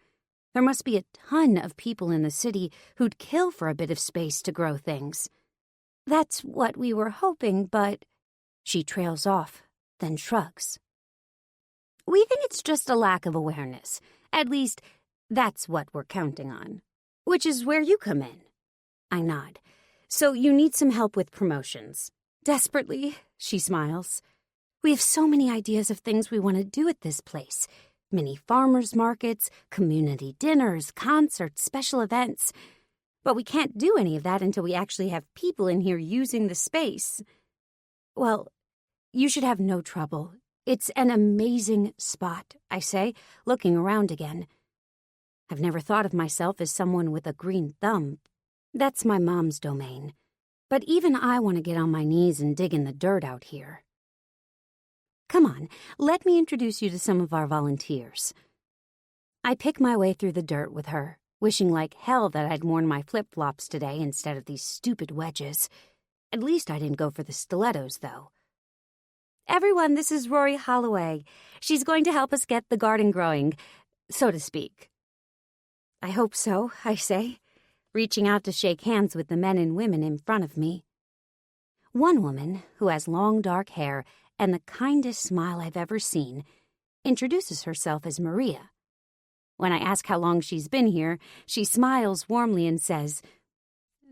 [SPEAKER 1] There must be a ton of people in the city who'd kill for a bit of space to grow things. That's what we were hoping, but... She trails off, then shrugs. We think it's just a lack of awareness. At least, that's what we're counting on. Which is where you come in. I nod. So you need some help with promotions. Desperately, she smiles. We have so many ideas of things we want to do at this place. Mini farmers markets, community dinners, concerts, special events. But we can't do any of that until we actually have people in here using the space. Well, you should have no trouble. It's an amazing spot, I say, looking around again. I've never thought of myself as someone with a green thumb. That's my mom's domain. But even I want to get on my knees and dig in the dirt out here. Come on, let me introduce you to some of our volunteers. I pick my way through the dirt with her, wishing like hell that I'd worn my flip-flops today instead of these stupid wedges. At least I didn't go for the stilettos, though. Everyone, this is Rory Holloway. She's going to help us get the garden growing, so to speak. I hope so, I say, reaching out to shake hands with the men and women in front of me. One woman, who has long dark hair and the kindest smile I've ever seen, introduces herself as Maria. When I ask how long she's been here, she smiles warmly and says,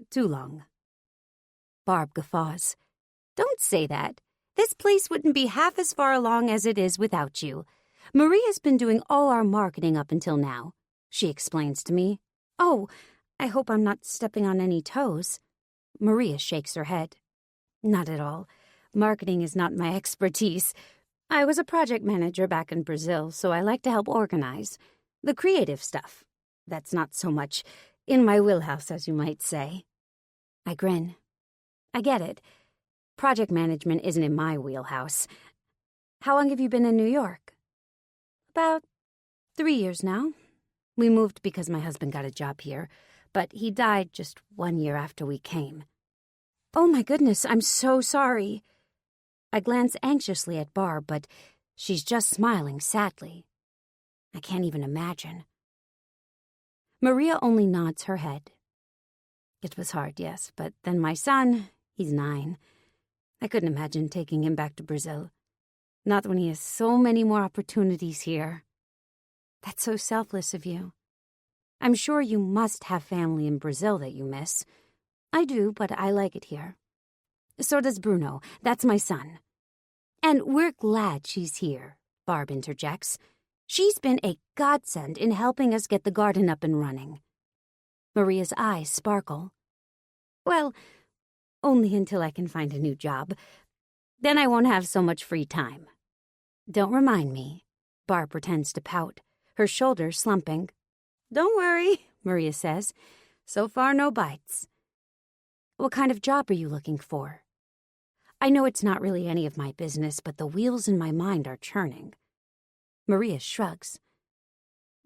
[SPEAKER 1] "Too long." Barb guffaws. Don't say that. This place wouldn't be half as far along as it is without you. Maria's been doing all our marketing up until now, she explains to me. Oh, I hope I'm not stepping on any toes. Maria shakes her head. Not at all. Marketing is not my expertise. I was a project manager back in Brazil, so I like to help organize. The creative stuff. That's not so much in my wheelhouse, as you might say. I grin. I get it. Project management isn't in my wheelhouse. How long have you been in New York? About 3 years now. We moved because my husband got a job here, but he died just 1 year after we came. Oh my goodness, I'm so sorry. I glance anxiously at Barb, but she's just smiling sadly. I can't even imagine. Maria only nods her head. It was hard, yes, but then my son, he's 9. I couldn't imagine taking him back to Brazil. Not when he has so many more opportunities here. That's so selfless of you. I'm sure you must have family in Brazil that you miss. I do, but I like it here. So does Bruno. That's my son. And we're glad she's here, Barb interjects. She's been a godsend in helping us get the garden up and running. Maria's eyes sparkle. Well, only until I can find a new job. Then I won't have so much free time. Don't remind me. Barb pretends to pout, her shoulders slumping. Don't worry, Maria says. So far, no bites. What kind of job are you looking for? I know it's not really any of my business, but the wheels in my mind are churning. Maria shrugs.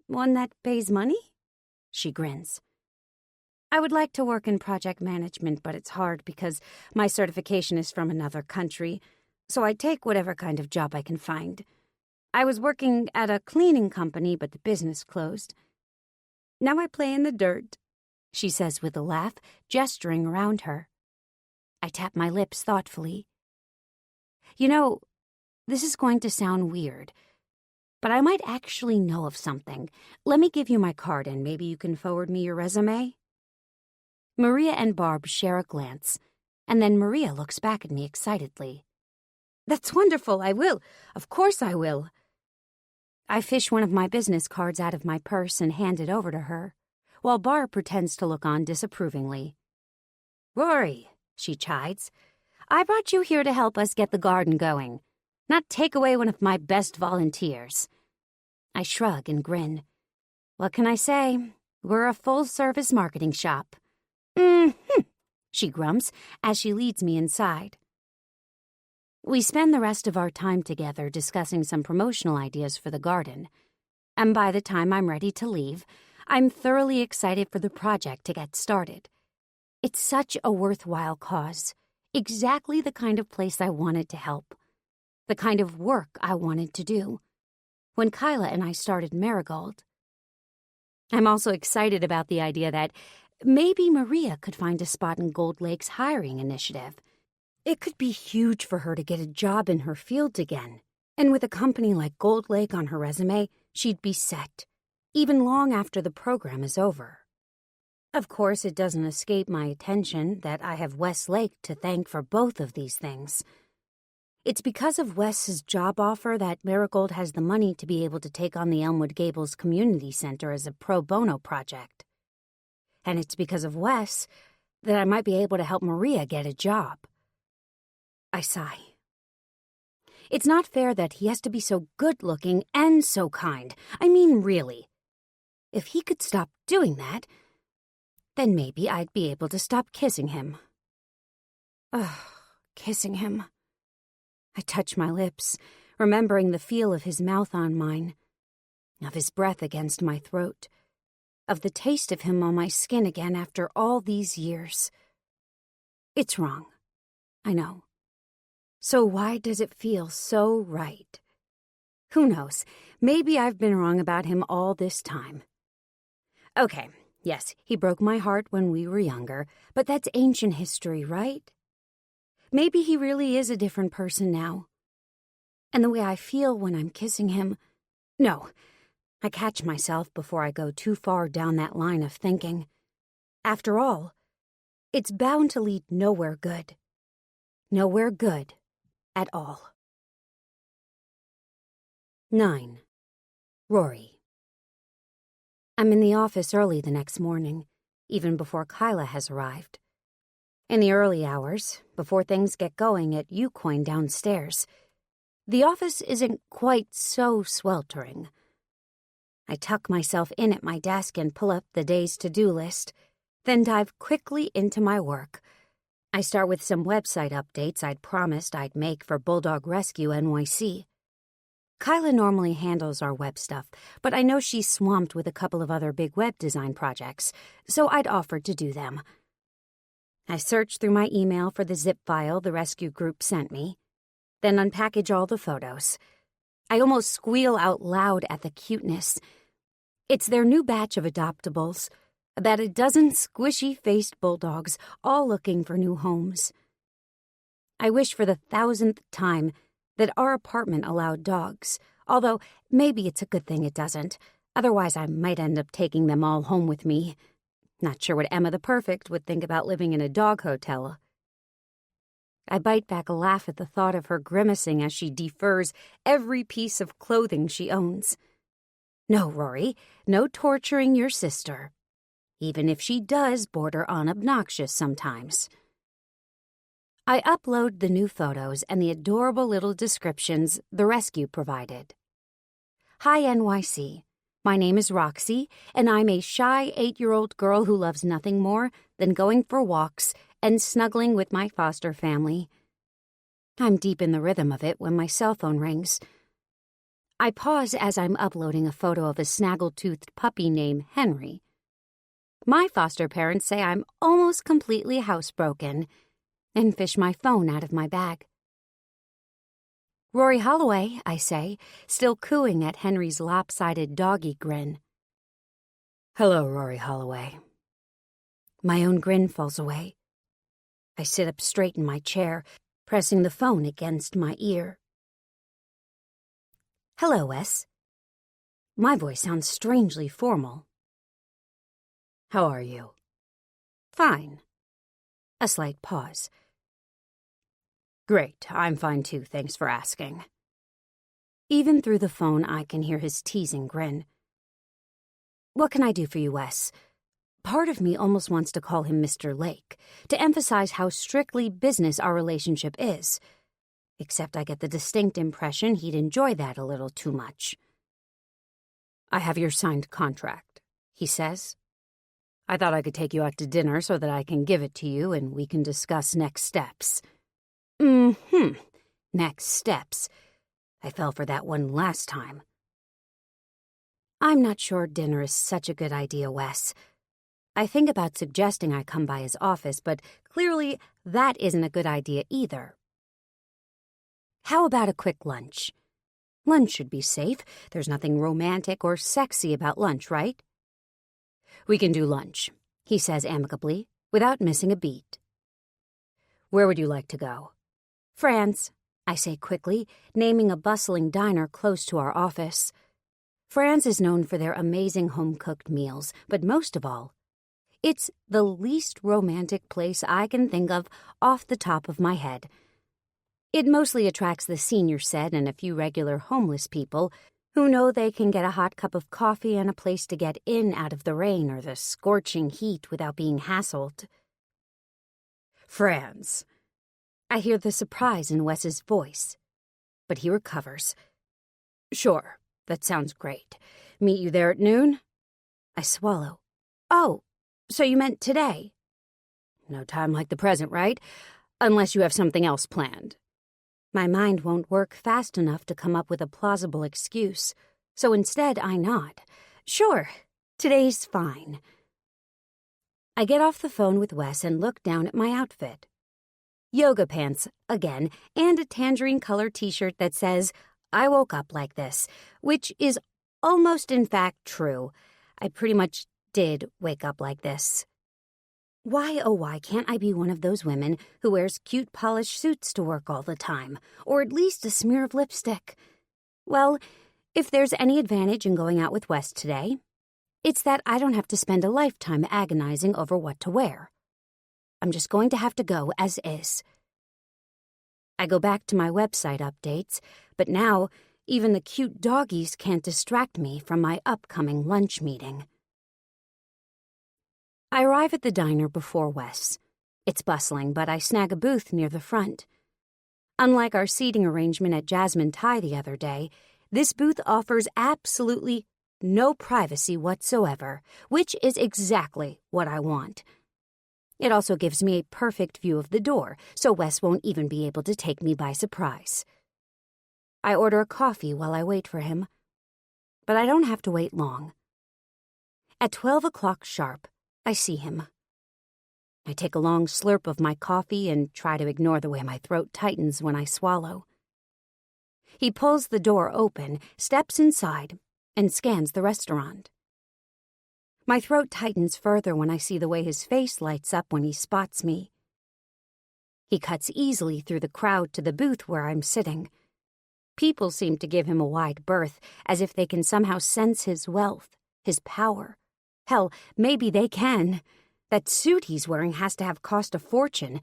[SPEAKER 1] One that pays money? She grins. I would like to work in project management, but it's hard because my certification is from another country, so I take whatever kind of job I can find. I was working at a cleaning company, but the business closed. Now I play in the dirt, she says with a laugh, gesturing around her. I tap my lips thoughtfully. You know, this is going to sound weird, but I might actually know of something. Let me give you my card and maybe you can forward me your resume. Maria and Barb share a glance, and then Maria looks back at me excitedly. That's wonderful, I will. Of course I will. I fish one of my business cards out of my purse and hand it over to her. while Barb pretends to look on disapprovingly. "Rory," she chides, "I brought you here to help us get the garden going, not take away one of my best volunteers." I shrug and grin. What can I say? We're a full-service marketing shop. "Mm-hmm," she grumps as she leads me inside. We spend the rest of our time together discussing some promotional ideas for the garden, and by the time I'm ready to leave, I'm thoroughly excited for the project to get started. It's such a worthwhile cause, exactly the kind of place I wanted to help, the kind of work I wanted to do, when Kyla and I started Marigold. I'm also excited about the idea that maybe Maria could find a spot in Gold Lake's hiring initiative. It could be huge for her to get a job in her field again, and with a company like Gold Lake on her resume, she'd be set, even long after the program is over. Of course, it doesn't escape my attention that I have Wes Lake to thank for both of these things. It's because of Wes's job offer that Marigold has the money to be able to take on the Elmwood Gables Community Center as a pro bono project. And it's because of Wes that I might be able to help Maria get a job. I sigh. It's not fair that he has to be so good-looking and so kind. I mean, really. If he could stop doing that, then maybe I'd be able to stop kissing him. Ugh, kissing him. I touch my lips, remembering the feel of his mouth on mine, of his breath against my throat, of the taste of him on my skin again after all these years. It's wrong. I know. So why does it feel so right? Who knows? Maybe I've been wrong about him all this time. Okay, yes, he broke my heart when we were younger, but that's ancient history, right? Maybe he really is a different person now. And the way I feel when I'm kissing him... No, I catch myself before I go too far down that line of thinking. After all, it's bound to lead nowhere good. Nowhere good at all. 9. Rory. I'm in the office early the next morning, even before Kyla has arrived. In the early hours, before things get going at UCoin downstairs, the office isn't quite so sweltering. I tuck myself in at my desk and pull up the day's to-do list, then dive quickly into my work. I start with some website updates I'd promised I'd make for Bulldog Rescue NYC. Kyla normally handles our web stuff, but I know she's swamped with a couple of other big web design projects, so I'd offered to do them. I search through my email for the zip file the rescue group sent me, then unpackage all the photos. I almost squeal out loud at the cuteness. It's their new batch of adoptables, about a dozen squishy-faced bulldogs, all looking for new homes. I wish for the 1,000th time that our apartment allowed dogs, although maybe it's a good thing it doesn't. Otherwise, I might end up taking them all home with me. Not sure what Emma the Perfect would think about living in a dog hotel. I bite back a laugh at the thought of her grimacing as she defers every piece of clothing she owns. No, Rory, no torturing your sister, even if she does border on obnoxious sometimes. I upload the new photos and the adorable little descriptions the rescue provided. Hi, NYC. My name is Roxy, and I'm a shy 8-year-old girl who loves nothing more than going for walks and snuggling with my foster family. I'm deep in the rhythm of it when my cell phone rings. I pause as I'm uploading a photo of a snaggle-toothed puppy named Henry. My foster parents say I'm almost completely housebroken, and fish my phone out of my bag. Rory Holloway, I say, still cooing at Henry's lopsided doggy grin. Hello, Rory Holloway. My own grin falls away. I sit up straight in my chair, pressing the phone against my ear. Hello, Wes. My voice sounds strangely formal. How are you? Fine. A slight pause. Great, I'm fine too, thanks for asking. Even through the phone, I can hear his teasing grin. What can I do for you, Wes? Part of me almost wants to call him Mr. Lake, to emphasize how strictly business our relationship is. Except I get the distinct impression he'd enjoy that a little too much. "I have your signed contract," he says. "I thought I could take you out to dinner so that I can give it to you and we can discuss next steps." Next steps. I fell for that one last time. "I'm not sure dinner is such a good idea, Wes. I think about suggesting I come by his office, but clearly that isn't a good idea either. How about a quick lunch? Lunch should be safe. There's nothing romantic or sexy about lunch, right?" "We can do lunch," he says amicably, without missing a beat. "Where would you like to go?" "Fran's," I say quickly, naming a bustling diner close to our office. Fran's is known for their amazing home-cooked meals, but most of all, it's the least romantic place I can think of off the top of my head. It mostly attracts the senior set and a few regular homeless people who know they can get a hot cup of coffee and a place to get in out of the rain or the scorching heat without being hassled. "Fran's." I hear the surprise in Wes's voice, but he recovers. "Sure, that sounds great. Meet you there at noon?" I swallow. "Oh, so you meant today?" "No time like the present, right? Unless you have something else planned." My mind won't work fast enough to come up with a plausible excuse, so instead I nod. "Sure, today's fine." I get off the phone with Wes and look down at my outfit. Yoga pants, again, and a tangerine-colored t-shirt that says, "I woke up like this," which is almost in fact true. I pretty much did wake up like this. Why, oh why, can't I be one of those women who wears cute polished suits to work all the time, or at least a smear of lipstick? Well, if there's any advantage in going out with Wes today, it's that I don't have to spend a lifetime agonizing over what to wear. I'm just going to have to go as is. I go back to my website updates, but now even the cute doggies can't distract me from my upcoming lunch meeting. I arrive at the diner before Wes. It's bustling, but I snag a booth near the front. Unlike our seating arrangement at Jasmine Thai the other day, this booth offers absolutely no privacy whatsoever, which is exactly what I want. It also gives me a perfect view of the door, so Wes won't even be able to take me by surprise. I order a coffee while I wait for him, but I don't have to wait long. At 12 o'clock sharp, I see him. I take a long slurp of my coffee and try to ignore the way my throat tightens when I swallow. He pulls the door open, steps inside, and scans the restaurant. My throat tightens further when I see the way his face lights up when he spots me. He cuts easily through the crowd to the booth where I'm sitting. People seem to give him a wide berth, as if they can somehow sense his wealth, his power. Hell, maybe they can. That suit he's wearing has to have cost a fortune.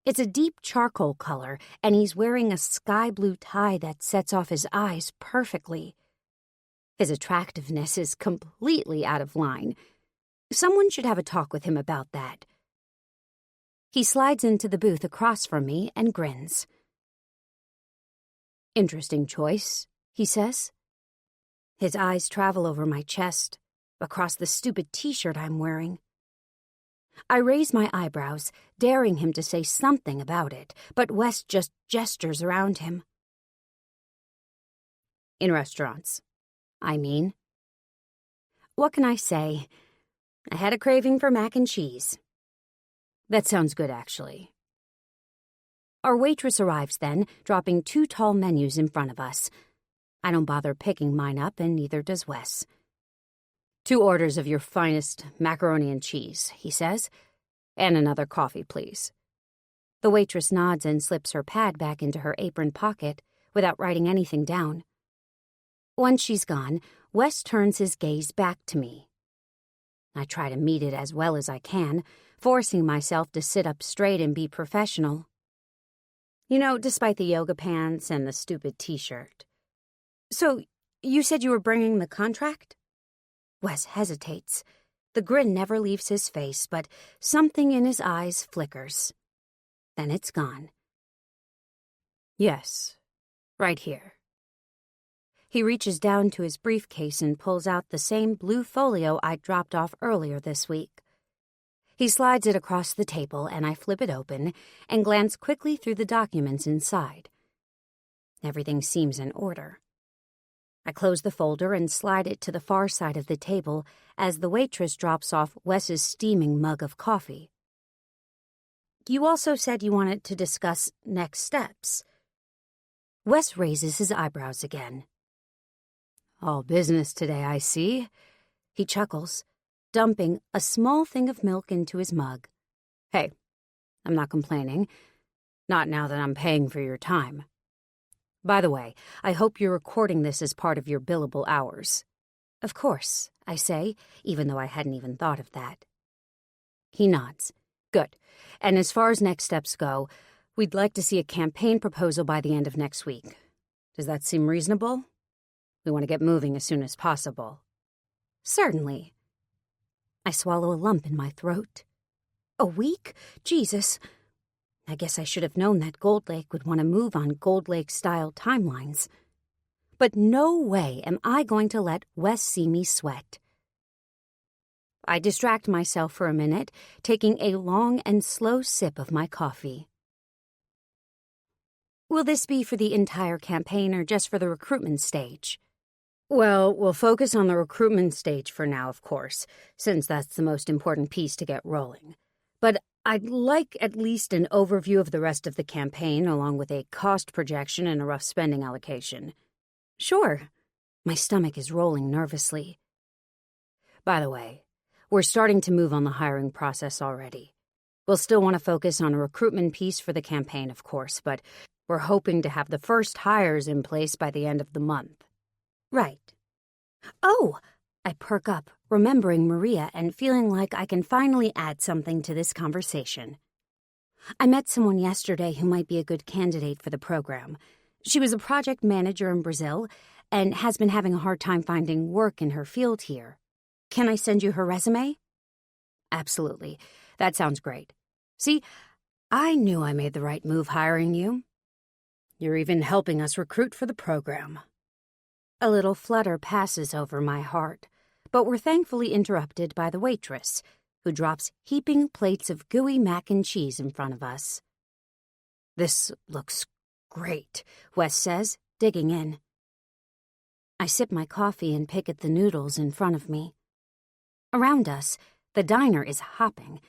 [SPEAKER 1] It's a deep charcoal color, and he's wearing a sky blue tie that sets off his eyes perfectly. His attractiveness is completely out of line. Someone should have a talk with him about that. He slides into the booth across from me and grins. "Interesting choice," he says. His eyes travel over my chest, across the stupid t-shirt I'm wearing. I raise my eyebrows, daring him to say something about it, but Wes just gestures around him. "In restaurants, I mean." What can I say? I had a craving for mac and cheese. That sounds good, actually. Our waitress arrives then, dropping 2 tall menus in front of us. I don't bother picking mine up, and neither does Wes. "2 orders of your finest macaroni and cheese," he says, "and another coffee, please." The waitress nods and slips her pad back into her apron pocket without writing anything down. Once she's gone, Wes turns his gaze back to me. I try to meet it as well as I can, forcing myself to sit up straight and be professional. Despite the yoga pants and the stupid t-shirt. "So, you said you were bringing the contract?" Wes hesitates. The grin never leaves his face, but something in his eyes flickers. Then it's gone. Yes, right here. He reaches down to his briefcase and pulls out the same blue folio I dropped off earlier this week. He slides it across the table, and I flip it open and glance quickly through the documents inside. Everything seems in order. I close the folder and slide it to the far side of the table as the waitress drops off Wes's steaming mug of coffee. You also said you wanted to discuss next steps. Wes raises his eyebrows again. All business today, I see. He chuckles, dumping a small thing of milk into his mug. Hey, I'm not complaining. Not now that I'm paying for your time. By the way, I hope you're recording this as part of your billable hours. Of course, I say, even though I hadn't even thought of that. He nods. Good. And as far as next steps go, we'd like to see a campaign proposal by the end of next week. Does that seem reasonable? We want to get moving as soon as possible. Certainly. I swallow a lump in my throat. A week? Jesus. I guess I should have known that Gold Lake would want to move on Gold Lake-style timelines. But no way am I going to let Wes see me sweat. I distract myself for a minute, taking a long and slow sip of my coffee. Will this be for the entire campaign or just for the recruitment stage? Well, we'll focus on the recruitment stage for now, of course, since that's the most important piece to get rolling. But I'd like at least an overview of the rest of the campaign, along with a cost projection and a rough spending allocation. Sure. My stomach is rolling nervously. By the way, we're starting to move on the hiring process already. We'll still want to focus on a recruitment piece for the campaign, of course, but we're hoping to have the first hires in place by the end of the month. Right. Oh! I perk up, remembering Maria and feeling like I can finally add something to this conversation. I met someone yesterday who might be a good candidate for the program. She was a project manager in Brazil and has been having a hard time finding work in her field here. Can I send you her resume? Absolutely. That sounds great. See, I knew I made the right move hiring you. You're even helping us recruit for the program. A little flutter passes over my heart, but we're thankfully interrupted by the waitress, who drops heaping plates of gooey mac and cheese in front of us. This looks great, Wes says, digging in. I sip my coffee and pick at the noodles in front of me. Around us, the diner is hopping,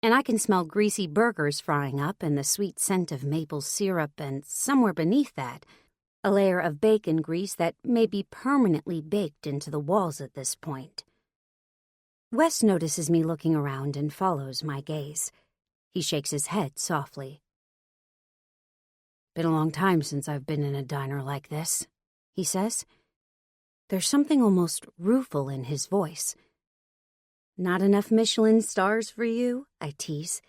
[SPEAKER 1] and I can smell greasy burgers frying up and the sweet scent of maple syrup, and somewhere beneath that, a layer of bacon grease that may be permanently baked into the walls at this point. Wes notices me looking around and follows my gaze. He shakes his head softly. Been a long time since I've been in a diner like this, he says. There's something almost rueful in his voice. Not enough Michelin stars for you? I tease.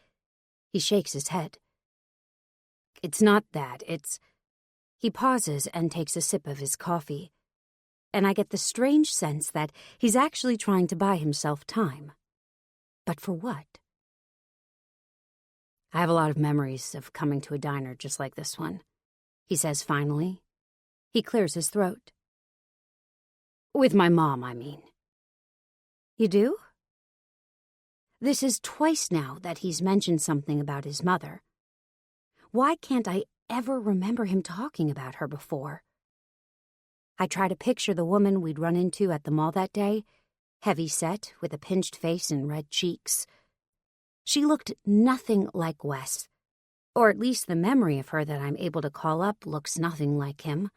[SPEAKER 1] He shakes his head. It's not that, it's... He pauses and takes a sip of his coffee, and I get the strange sense that he's actually trying to buy himself time. But for what? I have a lot of memories of coming to a diner just like this one, he says finally. He clears his throat. With my mom, I mean. You do? This is twice now that he's mentioned something about his mother. Why can't I ever remember him talking about her before? I try to picture the woman we'd run into at the mall that day, heavy-set, with a pinched face and red cheeks. She looked nothing like Wes, or at least the memory of her that I'm able to call up looks nothing like him.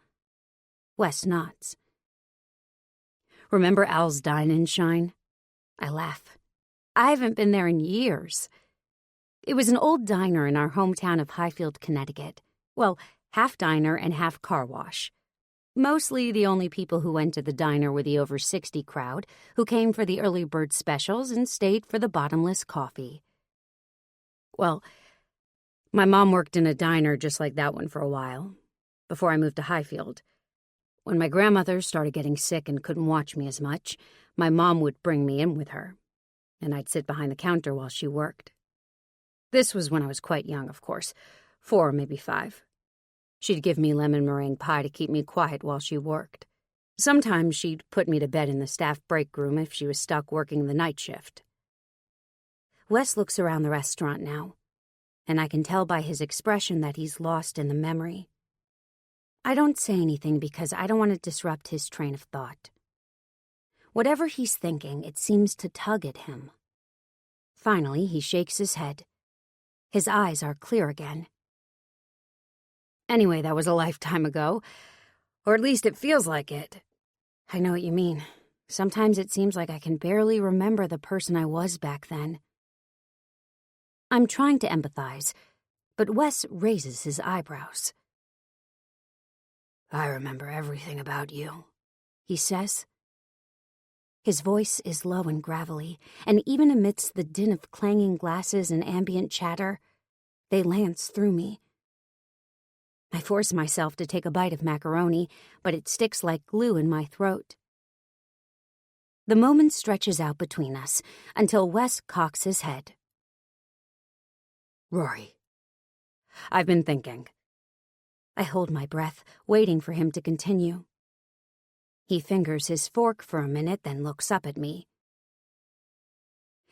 [SPEAKER 1] Wes nods. Remember Al's Dine and Shine? I laugh. I haven't been there in years. It was an old diner in our hometown of Highfield, Connecticut. Well, half diner and half car wash. Mostly the only people who went to the diner were the over 60 crowd, who came for the early bird specials and stayed for the bottomless coffee. Well, my mom worked in a diner just like that one for a while, before I moved to Highfield. When my grandmother started getting sick and couldn't watch me as much, my mom would bring me in with her. and I'd sit behind the counter while she worked. This was when I was quite young, of course, 4, maybe 5. She'd give me lemon meringue pie to keep me quiet while she worked. Sometimes she'd put me to bed in the staff break room if she was stuck working the night shift. Wes looks around the restaurant now, and I can tell by his expression that he's lost in the memory. I don't say anything because I don't want to disrupt his train of thought. Whatever he's thinking, it seems to tug at him. Finally, he shakes his head. His eyes are clear again. Anyway, that was a lifetime ago, or at least it feels like it. I know what you mean. Sometimes it seems like I can barely remember the person I was back then. I'm trying to empathize, but Wes raises his eyebrows. I remember everything about you, he says. His voice is low and gravelly, and even amidst the din of clanging glasses and ambient chatter, they lance through me. I force myself to take a bite of macaroni, but it sticks like glue in my throat. The moment stretches out between us until Wes cocks his head. Rory, I've been thinking. I hold my breath, waiting for him to continue. He fingers his fork for a minute, then looks up at me.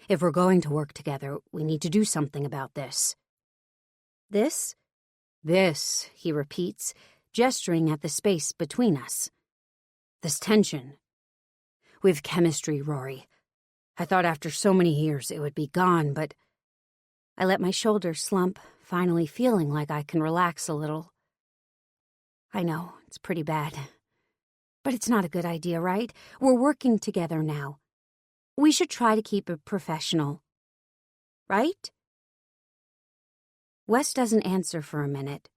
[SPEAKER 1] If we're going to work together, we need to do something about this. This? This, he repeats, gesturing at the space between us. This tension. We've chemistry, Rory. I thought after so many years it would be gone, but I let my shoulders slump, finally feeling like I can relax a little. I know, it's pretty bad. But it's not a good idea, right? We're working together now. We should try to keep it professional. Right? Wes doesn't answer for a minute.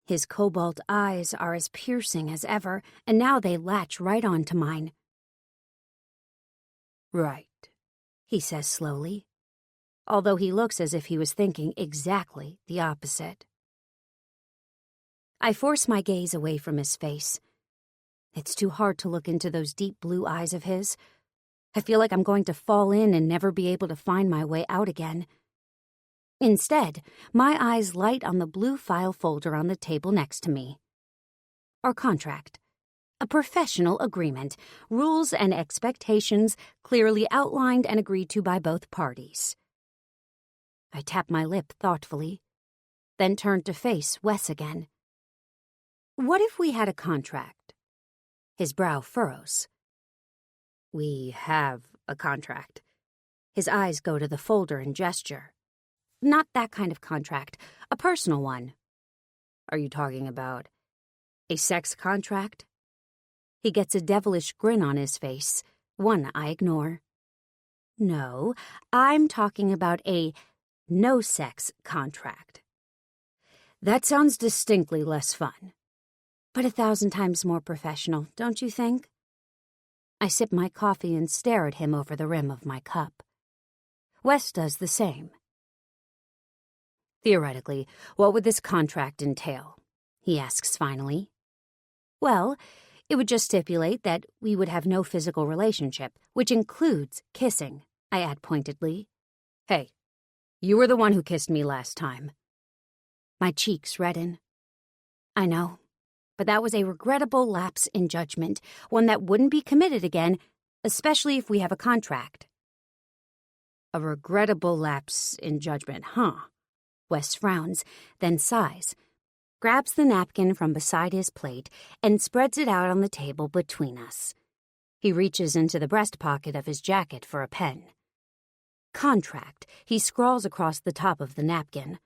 [SPEAKER 1] His cobalt eyes are as piercing as ever, and now they latch right onto mine. Right, he says slowly, although he looks as if he was thinking exactly the opposite. I force my gaze away from his face. It's too hard to look into those deep blue eyes of his. I feel like I'm going to fall in and never be able to find my way out again. Instead, my eyes light on the blue file folder on the table next to me. Our contract. A professional agreement, rules and expectations clearly outlined and agreed to by both parties. I tap my lip thoughtfully, then turn to face Wes again. What if we had a contract? His brow furrows. We have a contract. His eyes go to the folder and gesture. Not that kind of contract, a personal one. Are you talking about a sex contract? He gets a devilish grin on his face, one I ignore. No, I'm talking about a no-sex contract. That sounds distinctly less fun, but 1,000 times more professional, don't you think? I sip my coffee and stare at him over the rim of my cup. Wes does the same. Theoretically, what would this contract entail? He asks finally. Well, it would just stipulate that we would have no physical relationship, which includes kissing, I add pointedly. Hey, you were the one who kissed me last time. My cheeks redden. I know, but that was a regrettable lapse in judgment, one that wouldn't be committed again, especially if we have a contract. A regrettable lapse in judgment, huh? Wes frowns, then sighs, grabs the napkin from beside his plate, and spreads it out on the table between us. He reaches into the breast pocket of his jacket for a pen. Contract, he scrawls across the top of the napkin.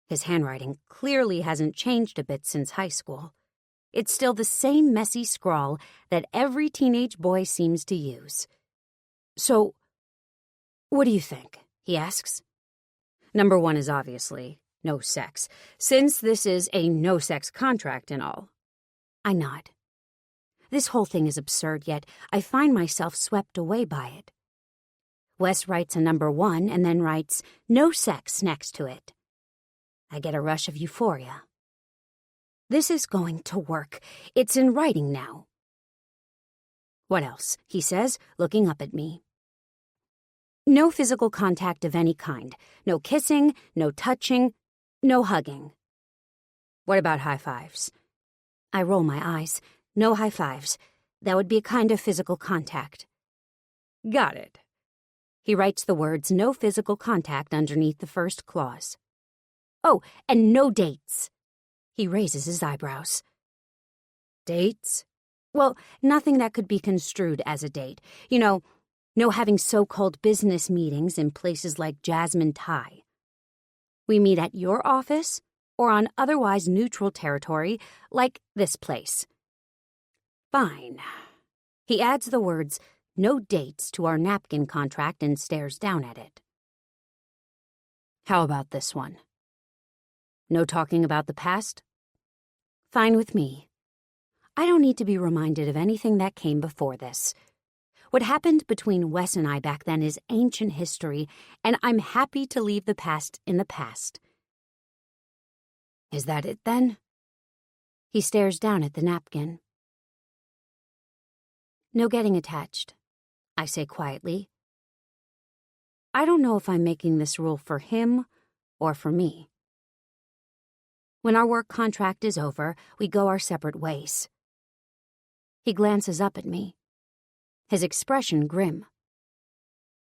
[SPEAKER 1] His handwriting clearly hasn't changed a bit since high school. It's still the same messy scrawl that every teenage boy seems to use. So, what do you think? He asks. Number 1 is obviously no sex, since this is a no-sex contract and all. I nod. This whole thing is absurd, yet I find myself swept away by it. Wes writes a number 1 and then writes no sex next to it. I get a rush of euphoria. This is going to work. It's in writing now. What else? He says, looking up at me. No physical contact of any kind. No kissing, no touching, no hugging. What about high fives? I roll my eyes. No high fives. That would be a kind of physical contact. Got it. He writes the words no physical contact underneath the first clause. Oh, and no dates. He raises his eyebrows. Dates? Well, nothing that could be construed as a date. You know, no having so-called business meetings in places like Jasmine Thai. We meet at your office or on otherwise neutral territory like this place. Fine. He adds the words, no dates, to our napkin contract and stares down at it. How about this one? No talking about the past? Fine with me. I don't need to be reminded of anything that came before this. What happened between Wes and I back then is ancient history, and I'm happy to leave the past in the past. Is that it, then? He stares down at the napkin. No getting attached, I say quietly. I don't know if I'm making this rule for him or for me. When our work contract is over, we go our separate ways. He glances up at me, his expression grim.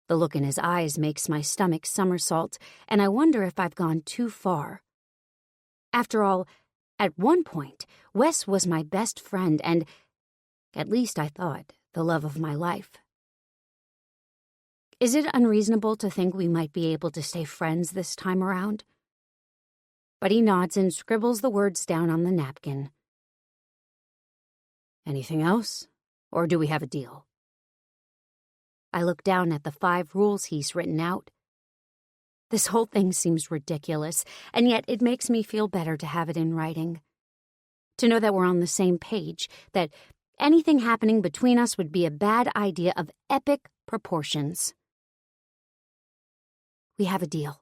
[SPEAKER 1] The look in his eyes makes my stomach somersault, and I wonder if I've gone too far. After all, at one point, Wes was my best friend and, at least I thought, the love of my life. Is it unreasonable to think we might be able to stay friends this time around? But he nods and scribbles the words down on the napkin. Anything else? Or do we have a deal? I look down at the 5 rules he's written out. This whole thing seems ridiculous, and yet it makes me feel better to have it in writing. To know that we're on the same page, that anything happening between us would be a bad idea of epic proportions. We have a deal.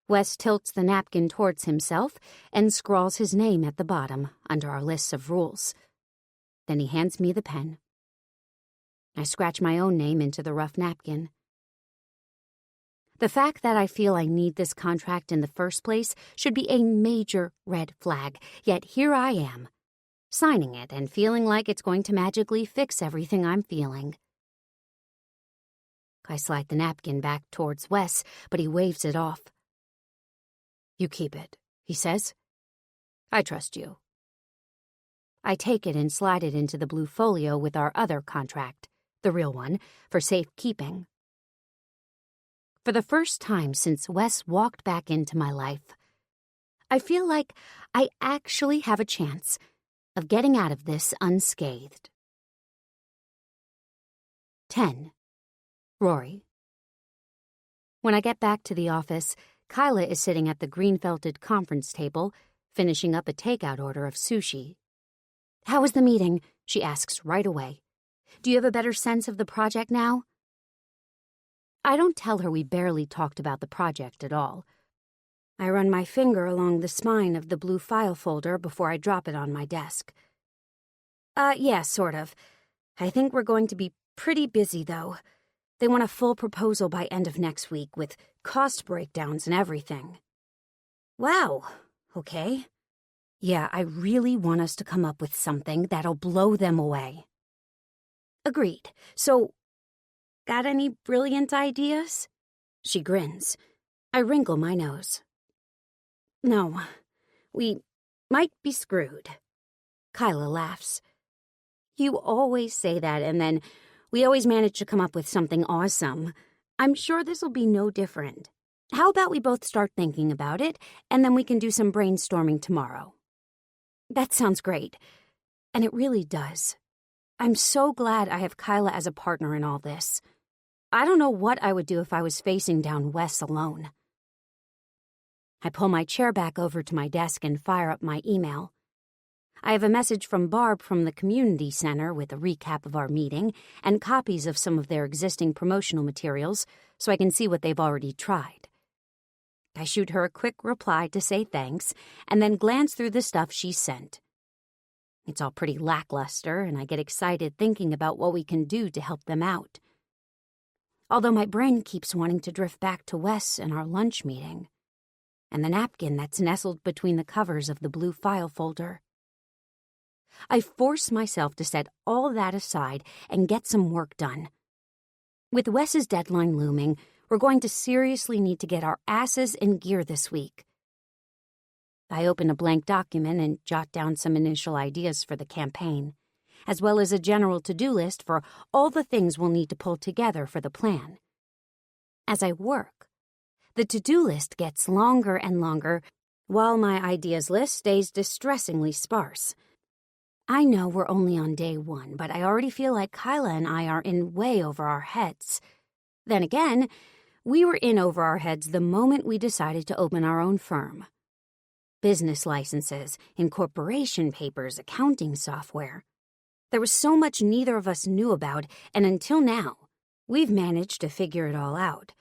[SPEAKER 1] Wes tilts the napkin towards himself and scrawls his name at the bottom under our lists of rules. Then he hands me the pen. I scratch my own name into the rough napkin. The fact that I feel I need this contract in the first place should be a major red flag, yet here I am, signing it and feeling like it's going to magically fix everything I'm feeling. I slide the napkin back towards Wes, but he waves it off. You keep it, he says. I trust you. I take it and slide it into the blue folio with our other contract, the real one, for safekeeping. For the first time since Wes walked back into my life, I feel like I actually have a chance of getting out of this unscathed. 10. Rory. When I get back to the office, Kyla is sitting at the green-felted conference table, finishing up a takeout order of sushi. How was the meeting? She asks right away. Do you have a better sense of the project now? I don't tell her we barely talked about the project at all. I run my finger along the spine of the blue file folder before I drop it on my desk. Yeah, sort of. I think we're going to be pretty busy, though. They want a full proposal by end of next week with cost breakdowns and everything. Wow, okay. Yeah, I really want us to come up with something that'll blow them away. Agreed. So, got any brilliant ideas? She grins. I wrinkle my nose. No, we might be screwed. Kyla laughs. You always say that, and then we always manage to come up with something awesome. I'm sure this'll be no different. How about we both start thinking about it, and then we can do some brainstorming tomorrow? That sounds great. And it really does. I'm so glad I have Kyla as a partner in all this. I don't know what I would do if I was facing down Wes alone. I pull my chair back over to my desk and fire up my email. I have a message from Barb from the community center with a recap of our meeting and copies of some of their existing promotional materials so I can see what they've already tried. I shoot her a quick reply to say thanks and then glance through the stuff she sent. It's all pretty lackluster, and I get excited thinking about what we can do to help them out. although my brain keeps wanting to drift back to Wes and our lunch meeting, and the napkin that's nestled between the covers of the blue file folder. I force myself to set all that aside and get some work done. With Wes's deadline looming, we're going to seriously need to get our asses in gear this week. I open a blank document and jot down some initial ideas for the campaign, as well as a general to-do list for all the things we'll need to pull together for the plan. As I work, the to-do list gets longer and longer, while my ideas list stays distressingly sparse. I know we're only on day 1, but I already feel like Kyla and I are in way over our heads. Then again, we were in over our heads the moment we decided to open our own firm. Business licenses, incorporation papers, accounting software. There was so much neither of us knew about, and until now, we've managed to figure it all out.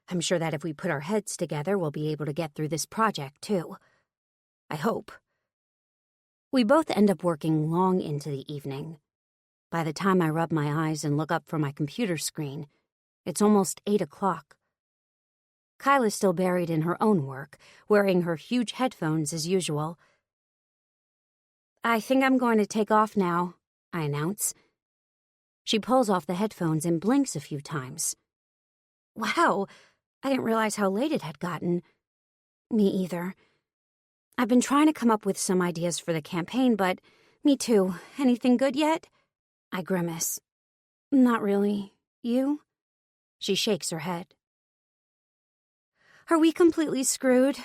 [SPEAKER 1] I'm sure that if we put our heads together, we'll be able to get through this project, too. I hope. We both end up working long into the evening. By the time I rub my eyes and look up from my computer screen, it's almost 8 o'clock. Kyla's still buried in her own work, wearing her huge headphones as usual. "I think I'm going to take off now," I announce. She pulls off the headphones and blinks a few times. Wow, I didn't realize how late it had gotten. Me either. I've been trying to come up with some ideas for the campaign, but me too. Anything good yet? I grimace. Not really. You? She shakes her head. Are we completely screwed?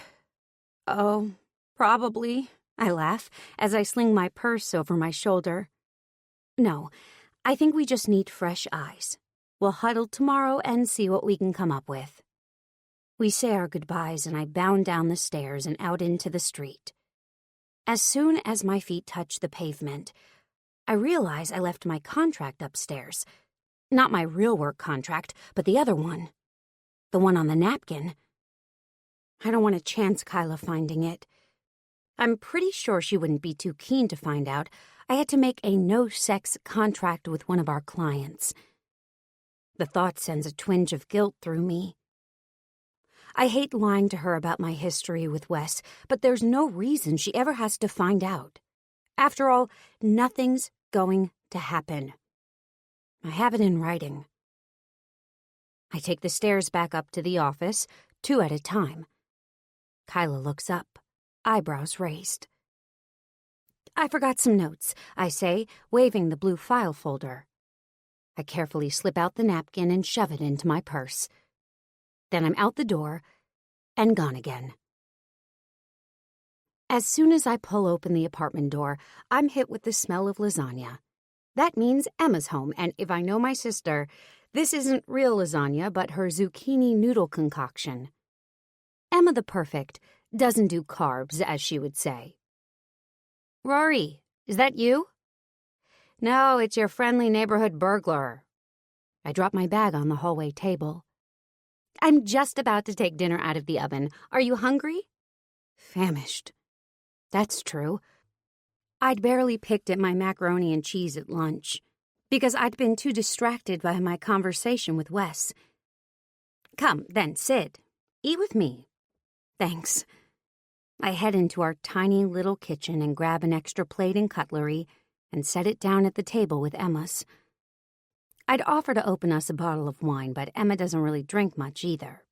[SPEAKER 1] Oh, probably, I laugh as I sling my purse over my shoulder. No, I think we just need fresh eyes. We'll huddle tomorrow and see what we can come up with. We say our goodbyes and I bound down the stairs and out into the street. As soon as my feet touch the pavement, I realize I left my contract upstairs. Not my real work contract, but the other one. The one on the napkin. I don't want to chance Kyla finding it. I'm pretty sure she wouldn't be too keen to find out. I had to make a no-sex contract with one of our clients. The thought sends a twinge of guilt through me. I hate lying to her about my history with Wes, but there's no reason she ever has to find out. After all, nothing's going to happen. I have it in writing. I take the stairs back up to the office, 2 at a time. Kyla looks up, eyebrows raised. I forgot some notes, I say, waving the blue file folder. I carefully slip out the napkin and shove it into my purse. Then I'm out the door and gone again. As soon as I pull open the apartment door, I'm hit with the smell of lasagna. That means Emma's home, and if I know my sister, this isn't real lasagna, but her zucchini noodle concoction. Emma the Perfect doesn't do carbs, as she would say. Rory, is that you? No, it's your friendly neighborhood burglar. I drop my bag on the hallway table. I'm just about to take dinner out of the oven. Are you hungry? Famished. That's true. I'd barely picked at my macaroni and cheese at lunch, because I'd been too distracted by my conversation with Wes. Come, then, sit. Eat with me. Thanks. I head into our tiny little kitchen and grab an extra plate and cutlery and set it down at the table with Emma's. I'd offer to open us a bottle of wine, but Emma doesn't really drink much either.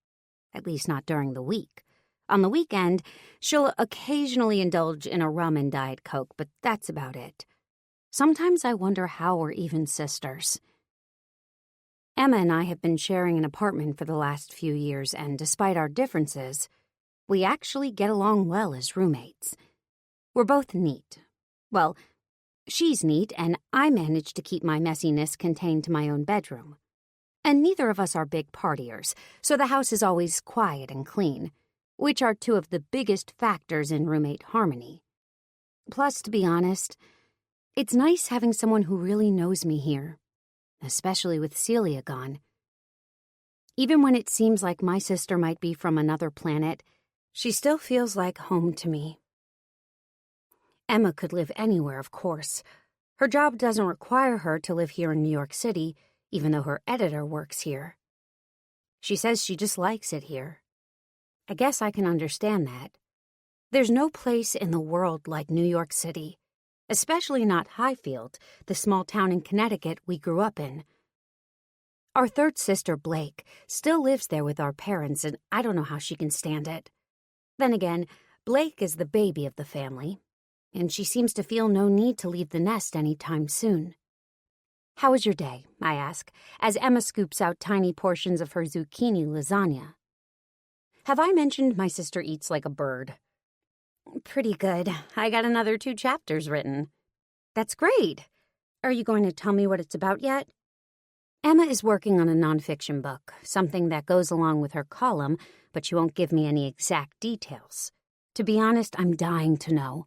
[SPEAKER 1] At least not during the week. On the weekend, she'll occasionally indulge in a rum and Diet Coke, but that's about it. Sometimes I wonder how we're even sisters. Emma and I have been sharing an apartment for the last few years, and despite our differences, we actually get along well as roommates. We're both neat. Well, she's neat, and I manage to keep my messiness contained to my own bedroom. And neither of us are big partiers, so the house is always quiet and clean, which are 2 of the biggest factors in roommate harmony. Plus, to be honest, it's nice having someone who really knows me here, especially with Celia gone. Even when it seems like my sister might be from another planet, she still feels like home to me. Emma could live anywhere, of course. Her job doesn't require her to live here in New York City, even though her editor works here. She says she just likes it here. I guess I can understand that. There's no place in the world like New York City, especially not Highfield, the small town in Connecticut we grew up in. Our third sister, Blake, still lives there with our parents, and I don't know how she can stand it. Then again, Blake is the baby of the family, and she seems to feel no need to leave the nest any time soon. "How was your day?" I ask, as Emma scoops out tiny portions of her zucchini lasagna. "Have I mentioned my sister eats like a bird?" "Pretty good. I got another 2 chapters written." "That's great. Are you going to tell me what it's about yet?" Emma is working on a nonfiction book, something that goes along with her column, but she won't give me any exact details. To be honest, I'm dying to know.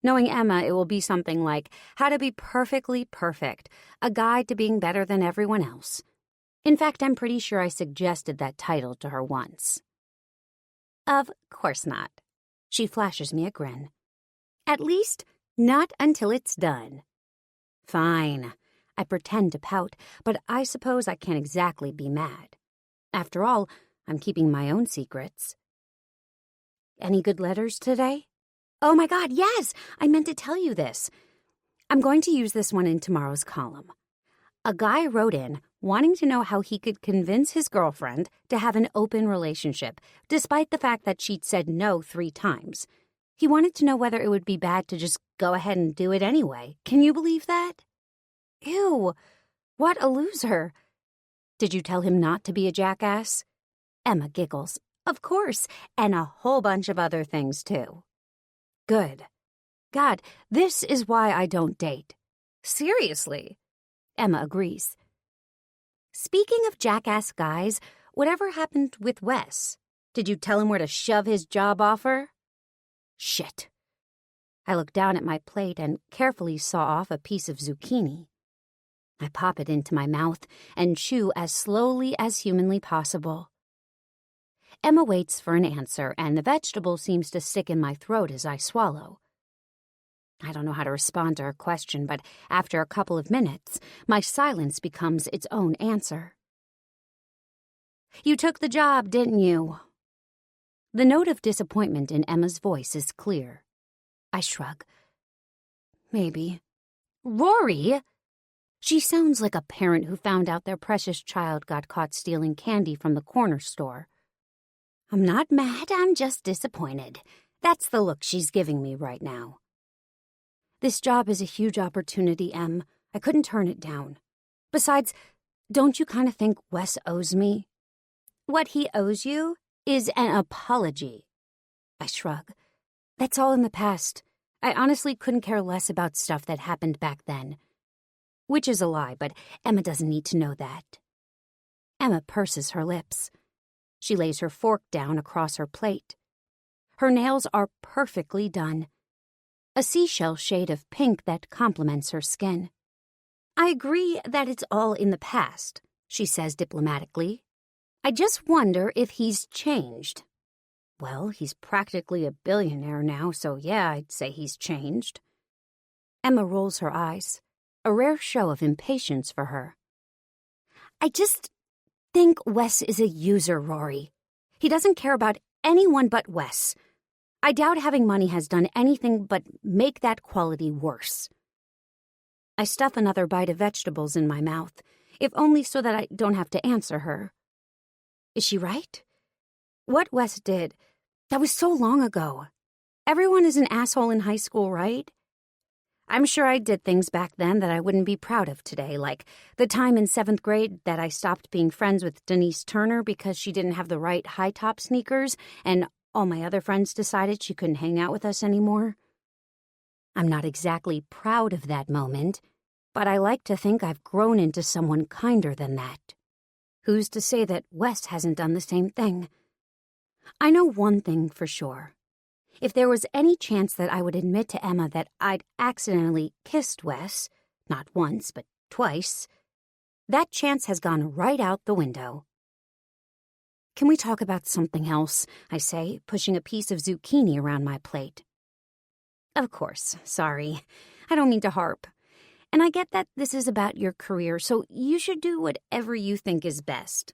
[SPEAKER 1] Knowing Emma, it will be something like How to Be Perfectly Perfect, a guide to being better than everyone else. In fact, I'm pretty sure I suggested that title to her once. "Of course not." She flashes me a grin. "At least, not until it's done." Fine. I pretend to pout, but I suppose I can't exactly be mad. After all, I'm keeping my own secrets. "Any good letters today?" "Oh my God, yes! I meant to tell you this. I'm going to use this one in tomorrow's column. A guy wrote in wanting to know how he could convince his girlfriend to have an open relationship, despite the fact that she'd said no 3 times. He wanted to know whether it would be bad to just go ahead and do it anyway. Can you believe that? Ew, what a loser. Did you tell him not to be a jackass? Emma giggles. Of course, and a whole bunch of other things, too. Good. God, this is why I don't date. Seriously. Emma agrees. Speaking of jackass guys, whatever happened with Wes? Did you tell him where to shove his job offer? Shit. I look down at my plate and carefully saw off a piece of zucchini. I pop it into my mouth and chew as slowly as humanly possible. Emma waits for an answer, and the vegetable seems to stick in my throat as I swallow. I don't know how to respond to her question, but after a couple of minutes, my silence becomes its own answer. You took the job, didn't you? The note of disappointment in Emma's voice is clear. I shrug. Maybe. Rory! She sounds like a parent who found out their precious child got caught stealing candy from the corner store. I'm not mad, I'm just disappointed. That's the look she's giving me right now. This job is a huge opportunity, Em. I couldn't turn it down. Besides, don't you kind of think Wes owes me? What he owes you is an apology. I shrug. That's all in the past. I honestly couldn't care less about stuff that happened back then. Which is a lie, but Emma doesn't need to know that. Emma purses her lips. She lays her fork down across her plate. Her nails are perfectly done. A seashell shade of pink that complements her skin. I agree that it's all in the past, she says diplomatically. I just wonder if he's changed. Well, he's practically a billionaire now, so yeah, I'd say he's changed. Emma rolls her eyes, a rare show of impatience for her. I just think Wes is a user, Rory. He doesn't care about anyone but Wes. I doubt having money has done anything but make that quality worse. I stuff another bite of vegetables in my mouth, if only so that I don't have to answer her. Is she right? What Wes did, that was so long ago. Everyone is an asshole in high school, right? I'm sure I did things back then that I wouldn't be proud of today, like the time in 7th grade that I stopped being friends with Denise Turner because she didn't have the right high-top sneakers, and all my other friends decided she couldn't hang out with us anymore. I'm not exactly proud of that moment, but I like to think I've grown into someone kinder than that. Who's to say that Wes hasn't done the same thing? I know one thing for sure. If there was any chance that I would admit to Emma that I'd accidentally kissed Wes, not once, but twice, that chance has gone right out the window. Can we talk about something else? I say, pushing a piece of zucchini around my plate. Of course, sorry. I don't mean to harp. And I get that this is about your career, so you should do whatever you think is best.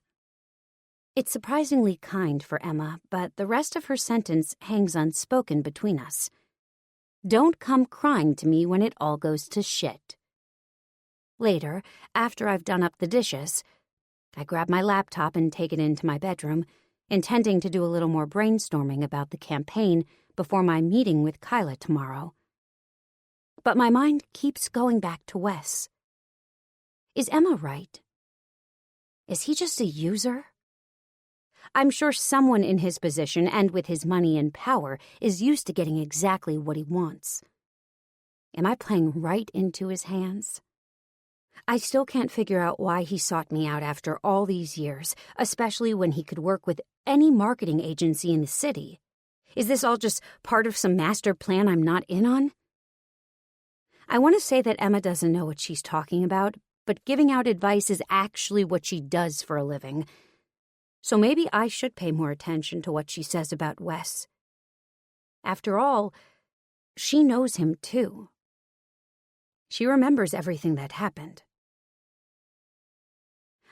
[SPEAKER 1] It's surprisingly kind for Emma, but the rest of her sentence hangs unspoken between us. Don't come crying to me when it all goes to shit. Later, after I've done up the dishes, I grab my laptop and take it into my bedroom, intending to do a little more brainstorming about the campaign before my meeting with Kyla tomorrow. But my mind keeps going back to Wes. Is Emma right? Is he just a user? I'm sure someone in his position and with his money and power is used to getting exactly what he wants. Am I playing right into his hands? I still can't figure out why he sought me out after all these years, especially when he could work with any marketing agency in the city. Is this all just part of some master plan I'm not in on? I want to say that Emma doesn't know what she's talking about, but giving out advice is actually what she does for a living. So maybe I should pay more attention to what she says about Wes. After all, she knows him too. She remembers everything that happened.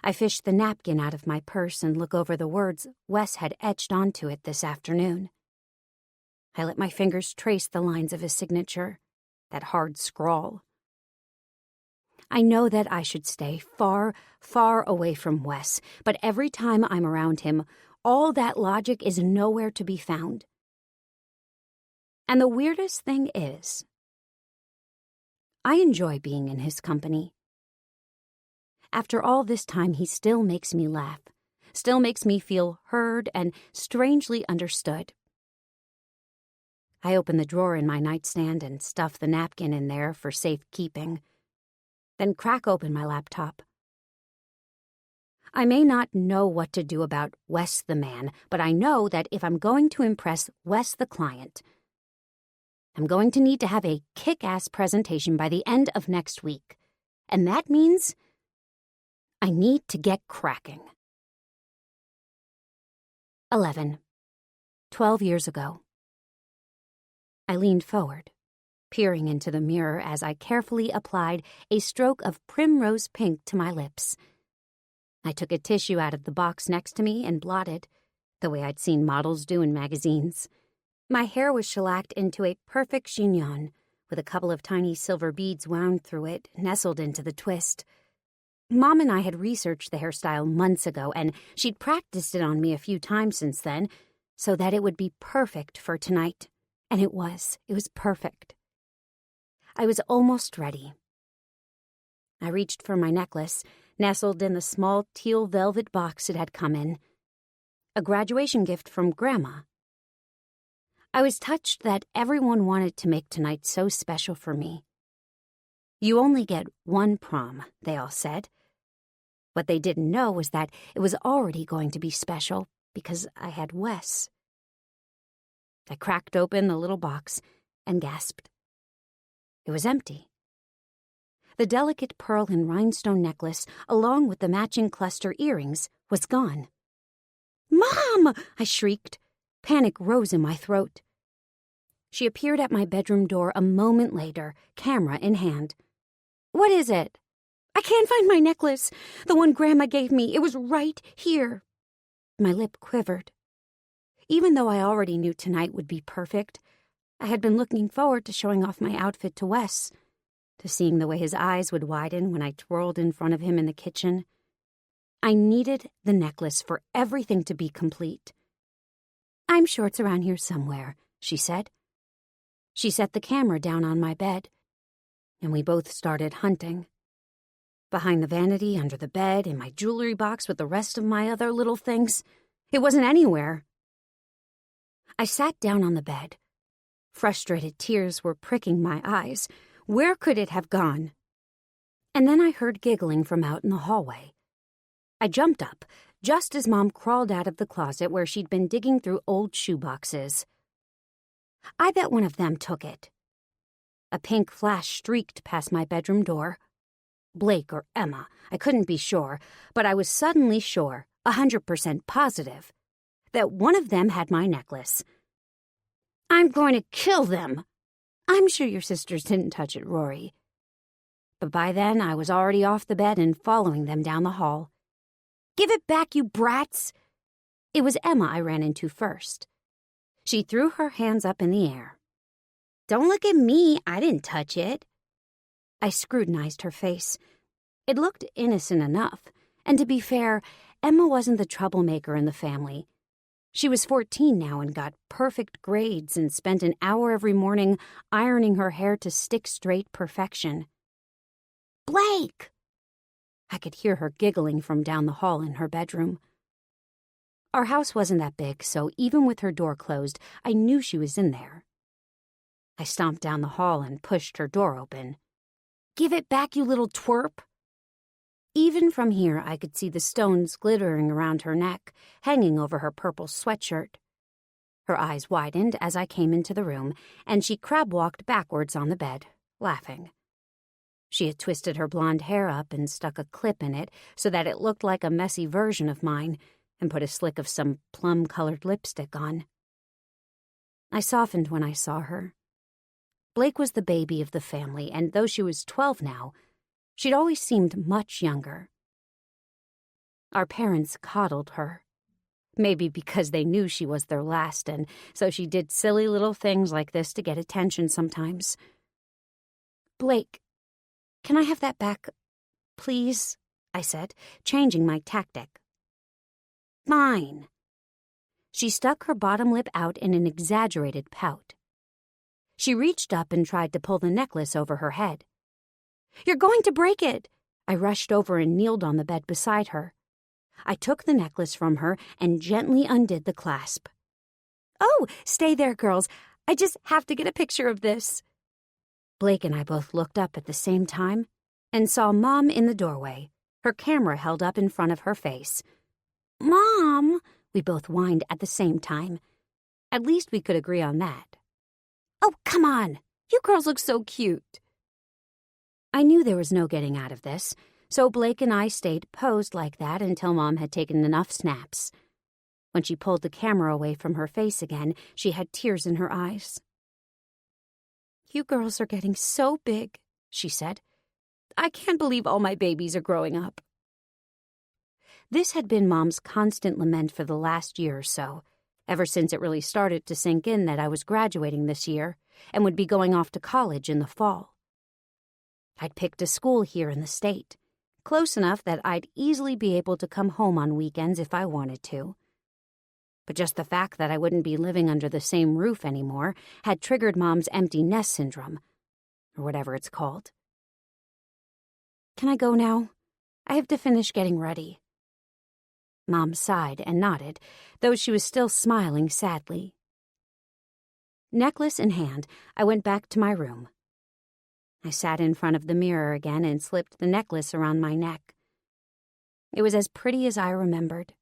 [SPEAKER 1] I fish the napkin out of my purse and look over the words Wes had etched onto it this afternoon. I let my fingers trace the lines of his signature, that hard scrawl. I know that I should stay far, far away from Wes, but every time I'm around him, all that logic is nowhere to be found. And the weirdest thing is, I enjoy being in his company. After all this time, he still makes me laugh, still makes me feel heard and strangely understood. I open the drawer in my nightstand and stuff the napkin in there for safekeeping, then crack open my laptop. I may not know what to do about Wes the man, but I know that if I'm going to impress Wes the client, I'm going to need to have a kick-ass presentation by the end of next week. And that means I need to get cracking. 11. 12 years ago. I leaned forward, peering into the mirror as I carefully applied a stroke of primrose pink to my lips. I took a tissue out of the box next to me and blotted, the way I'd seen models do in magazines. My hair was shellacked into a perfect chignon, with a couple of tiny silver beads wound through it, nestled into the twist. Mom and I had researched the hairstyle months ago, and she'd practiced it on me a few times since then, so that it would be perfect for tonight. And it was. It was perfect. I was almost ready. I reached for my necklace, nestled in the small teal velvet box it had come in. A graduation gift from Grandma. I was touched that everyone wanted to make tonight so special for me. You only get one prom, they all said. What they didn't know was that it was already going to be special because I had Wes. I cracked open the little box and gasped. It was empty. The delicate pearl and rhinestone necklace, along with the matching cluster earrings, was gone. "Mom!" I shrieked. Panic rose in my throat. She appeared at my bedroom door a moment later, camera in hand. "What is it?" "I can't find my necklace. The one Grandma gave me. It was right here." My lip quivered. Even though I already knew tonight would be perfect, I had been looking forward to showing off my outfit to Wes, to seeing the way his eyes would widen when I twirled in front of him in the kitchen. I needed the necklace for everything to be complete. "I'm sure it's around here somewhere," she said. She set the camera down on my bed, and we both started hunting. Behind the vanity, under the bed, in my jewelry box with the rest of my other little things. It wasn't anywhere. I sat down on the bed. Frustrated tears were pricking my eyes. Where could it have gone? And then I heard giggling from out in the hallway. I jumped up, just as Mom crawled out of the closet where she'd been digging through old shoeboxes. I bet one of them took it. A pink flash streaked past my bedroom door. Blake or Emma, I couldn't be sure, but I was suddenly sure, 100% positive, that one of them had my necklace. "I'm going to kill them." "I'm sure your sisters didn't touch it, Rory." But by then I was already off the bed and following them down the hall. "Give it back, you brats!" It was Emma I ran into first. She threw her hands up in the air. "Don't look at me, I didn't touch it." I scrutinized her face. It looked innocent enough, and to be fair, Emma wasn't the troublemaker in the family. She was 14 now and got perfect grades and spent an hour every morning ironing her hair to stick-straight perfection. "Blake!" I could hear her giggling from down the hall in her bedroom. Our house wasn't that big, so even with her door closed, I knew she was in there. I stomped down the hall and pushed her door open. "Give it back, you little twerp!" Even from here, I could see the stones glittering around her neck, hanging over her purple sweatshirt. Her eyes widened as I came into the room, and she crab-walked backwards on the bed, laughing. She had twisted her blonde hair up and stuck a clip in it so that it looked like a messy version of mine, and put a slick of some plum-colored lipstick on. I softened when I saw her. Blake was the baby of the family, and though she was 12 now, she'd always seemed much younger. Our parents coddled her. Maybe because they knew she was their last, and so she did silly little things like this to get attention sometimes. "Blake, can I have that back, please?" I said, changing my tactic. "Fine." She stuck her bottom lip out in an exaggerated pout. She reached up and tried to pull the necklace over her head. "You're going to break it!" I rushed over and kneeled on the bed beside her. I took the necklace from her and gently undid the clasp. "Oh, stay there, girls. I just have to get a picture of this." Blake and I both looked up at the same time and saw Mom in the doorway, her camera held up in front of her face. "Mom," we both whined at the same time. At least we could agree on that. "Oh, come on. You girls look so cute." I knew there was no getting out of this, so Blake and I stayed posed like that until Mom had taken enough snaps. When she pulled the camera away from her face again, she had tears in her eyes. "You girls are getting so big," she said. "I can't believe all my babies are growing up." This had been Mom's constant lament for the last year or so, ever since it really started to sink in that I was graduating this year and would be going off to college in the fall. I'd picked a school here in the state, close enough that I'd easily be able to come home on weekends if I wanted to. But just the fact that I wouldn't be living under the same roof anymore had triggered Mom's empty nest syndrome, or whatever it's called. "Can I go now? I have to finish getting ready." Mom sighed and nodded, though she was still smiling sadly. Necklace in hand, I went back to my room. I sat in front of the mirror again and slipped the necklace around my neck. It was as pretty as I remembered.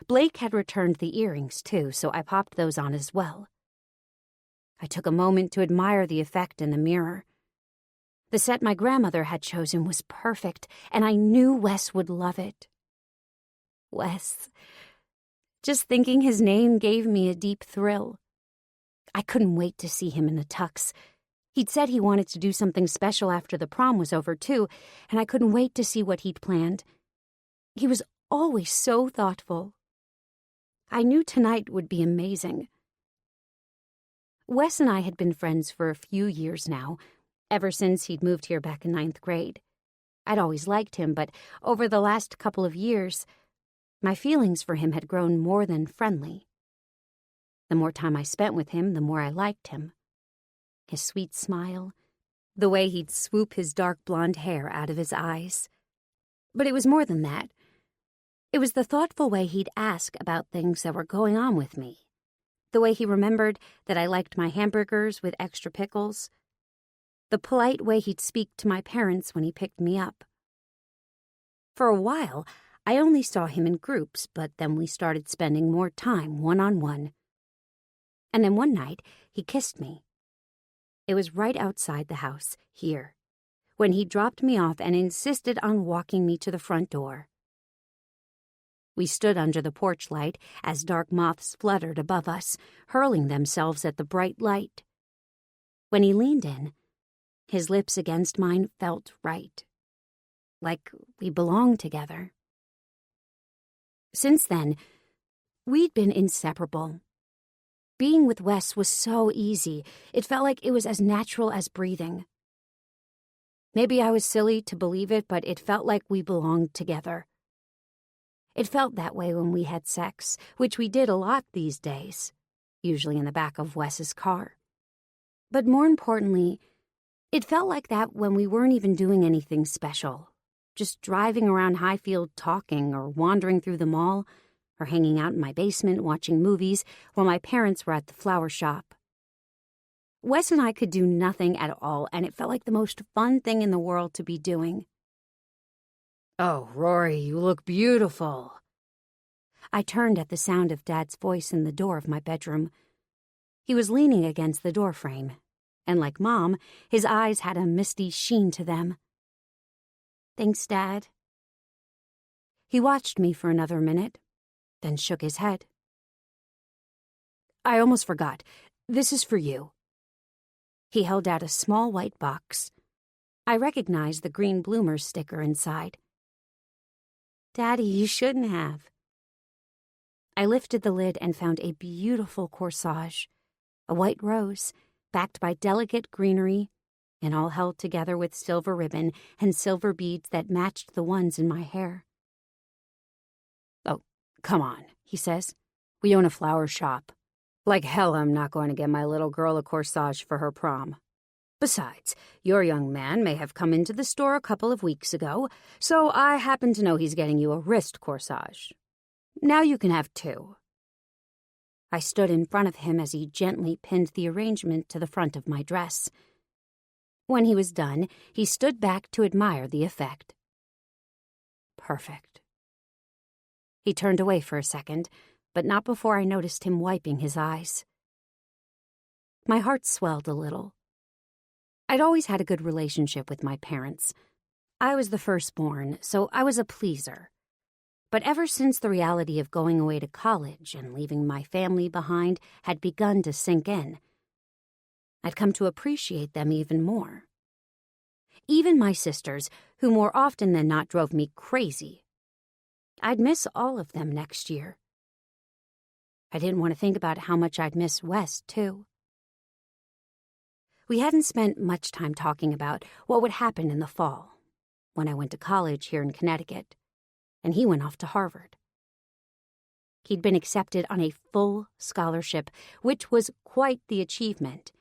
[SPEAKER 1] Blake had returned the earrings, too, so I popped those on as well. I took a moment to admire the effect in the mirror. The set my grandmother had chosen was perfect, and I knew Wes would love it. Wes. Just thinking his name gave me a deep thrill. I couldn't wait to see him in the tux. He'd said he wanted to do something special after the prom was over, too, and I couldn't wait to see what he'd planned. He was always so thoughtful. I knew tonight would be amazing. Wes and I had been friends for a few years now, ever since he'd moved here back in 9th grade. I'd always liked him, but over the last couple of years, my feelings for him had grown more than friendly. The more time I spent with him, the more I liked him. His sweet smile, the way he'd swoop his dark blonde hair out of his eyes. But it was more than that. It was the thoughtful way he'd ask about things that were going on with me. The way he remembered that I liked my hamburgers with extra pickles. The polite way he'd speak to my parents when he picked me up. For a while, I only saw him in groups, but then we started spending more time one-on-one. And then one night, he kissed me. It was right outside the house, here, when he dropped me off and insisted on walking me to the front door. We stood under the porch light as dark moths fluttered above us, hurling themselves at the bright light. When he leaned in, his lips against mine felt right, like we belonged together. Since then, We'd been inseparable. Being with Wes was so easy. It felt like it was as natural as breathing. Maybe I was silly to believe it, but it felt like we belonged together. It felt that way when we had sex, which we did a lot these days, usually in the back of Wes's car. But more importantly, it felt like that when we weren't even doing anything special, just driving around Highfield talking or wandering through the mall or hanging out in my basement watching movies while my parents were at the flower shop. Wes and I could do nothing at all, and it felt like the most fun thing in the world to be doing. "Oh, Rory, you look beautiful." I turned at the sound of Dad's voice in the door of my bedroom. He was leaning against the doorframe, and like Mom, his eyes had a misty sheen to them. "Thanks, Dad." He watched me for another minute, then shook his head. "I almost forgot. This is for you." He held out a small white box. I recognized the green bloomers sticker inside. "Daddy, you shouldn't have." I lifted the lid and found a beautiful corsage, a white rose, backed by delicate greenery, and all held together with silver ribbon and silver beads that matched the ones in my hair. "Oh, come on," he says. "We own a flower shop. Like hell I'm not going to get my little girl a corsage for her prom. Besides, your young man may have come into the store a couple of weeks ago, so I happen to know he's getting you a wrist corsage. Now you can have two." I stood in front of him as he gently pinned the arrangement to the front of my dress. When he was done, he stood back to admire the effect. Perfect. He turned away for a second, but not before I noticed him wiping his eyes. My heart swelled a little. I'd always had a good relationship with my parents. I was the firstborn, so I was a pleaser. But ever since the reality of going away to college and leaving my family behind had begun to sink in, I'd come to appreciate them even more. Even my sisters, who more often than not drove me crazy, I'd miss all of them next year. I didn't want to think about how much I'd miss Wes, too. We hadn't spent much time talking about what would happen in the fall, when I went to college here in Connecticut, and he went off to Harvard. He'd been accepted on a full scholarship, which was quite the achievement.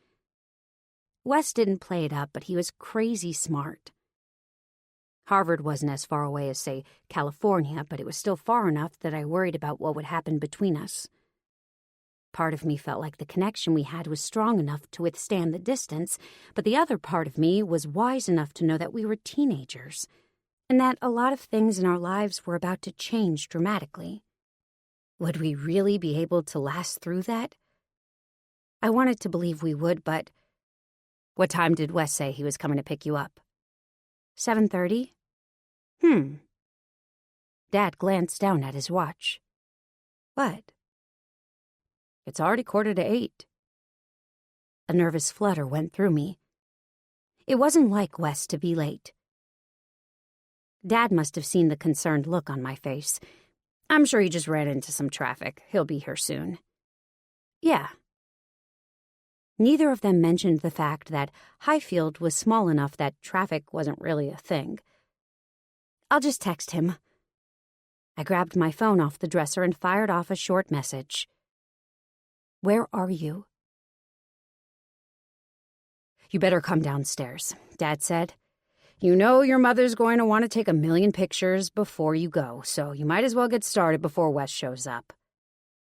[SPEAKER 1] Wes didn't play it up, but he was crazy smart. Harvard wasn't as far away as, say, California, but it was still far enough that I worried about what would happen between us. Part of me felt like the connection we had was strong enough to withstand the distance, but the other part of me was wise enough to know that we were teenagers, and that a lot of things in our lives were about to change dramatically. Would we really be able to last through that? I wanted to believe we would, but... What time did Wes say he was coming to pick you up? 7:30? Dad glanced down at his watch. What? It's already 7:45. A nervous flutter went through me. It wasn't like Wes to be late. Dad must have seen the concerned look on my face. I'm sure he just ran into some traffic. He'll be here soon. Yeah. Neither of them mentioned the fact that Highfield was small enough that traffic wasn't really a thing. I'll just text him. I grabbed my phone off the dresser and fired off a short message. Where are you? You better come downstairs, Dad said. You know your mother's going to want to take 1,000,000 pictures before you go, so you might as well get started before Wes shows up.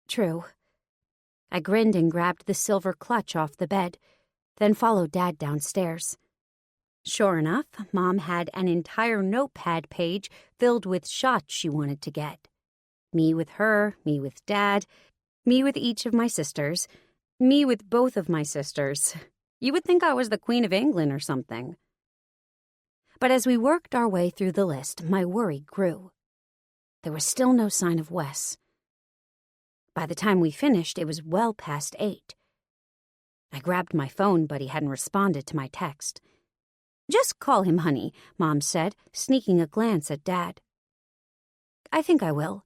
[SPEAKER 1] True. I grinned and grabbed the silver clutch off the bed, then followed Dad downstairs. Sure enough, Mom had an entire notepad page filled with shots she wanted to get. Me with her, me with Dad, me with each of my sisters, me with both of my sisters. You would think I was the Queen of England or something. But as we worked our way through the list, my worry grew. There was still no sign of Wes. By the time we finished, it was well past 8. I grabbed my phone, but he hadn't responded to my text. Just call him honey, Mom said, sneaking a glance at Dad. I think I will.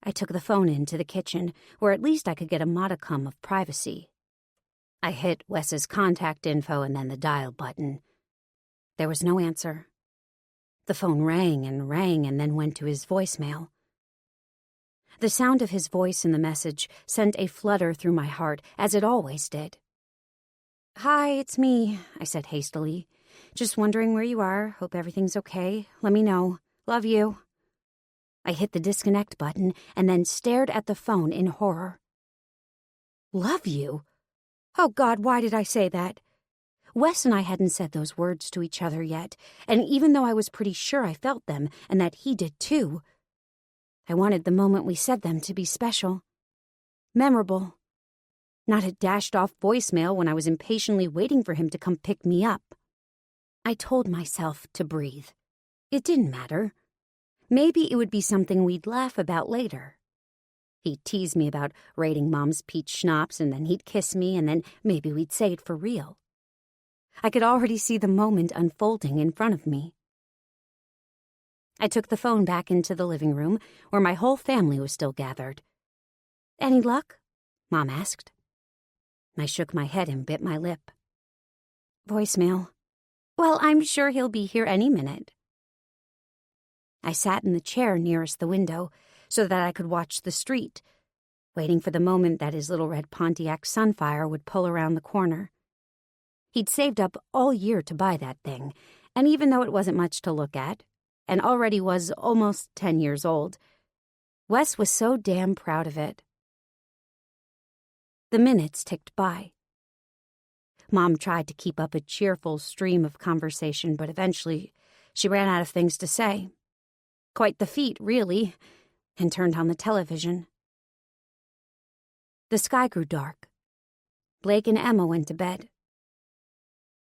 [SPEAKER 1] I took the phone into the kitchen, where at least I could get a modicum of privacy. I hit Wes's contact info and then the dial button. There was no answer. The phone rang and then went to his voicemail. The sound of his voice in the message sent a flutter through my heart, as it always did. "Hi, it's me," I said hastily. "Just wondering where you are. Hope everything's okay. Let me know. Love you." I hit the disconnect button and then stared at the phone in horror. Love you? Oh, God, why did I say that? Wes and I hadn't said those words to each other yet, and even though I was pretty sure I felt them and that he did too, I wanted the moment we said them to be special, memorable, not a dashed-off voicemail when I was impatiently waiting for him to come pick me up. I told myself to breathe. It didn't matter. Maybe it would be something we'd laugh about later. He'd tease me about raiding Mom's peach schnapps, and then he'd kiss me, and then maybe we'd say it for real. I could already see the moment unfolding in front of me. I took the phone back into the living room, where my whole family was still gathered. "Any luck?" Mom asked. I shook my head and bit my lip. "Voicemail. Well, I'm sure he'll be here any minute." I sat in the chair nearest the window so that I could watch the street, waiting for the moment that his little red Pontiac Sunfire would pull around the corner. He'd saved up all year to buy that thing, and even though it wasn't much to look at, and already was almost 10 years old, Wes was so damn proud of it. The minutes ticked by. Mom tried to keep up a cheerful stream of conversation, but eventually she ran out of things to say. Quite the feat, really, and turned on the television. The sky grew dark. Blake and Emma went to bed.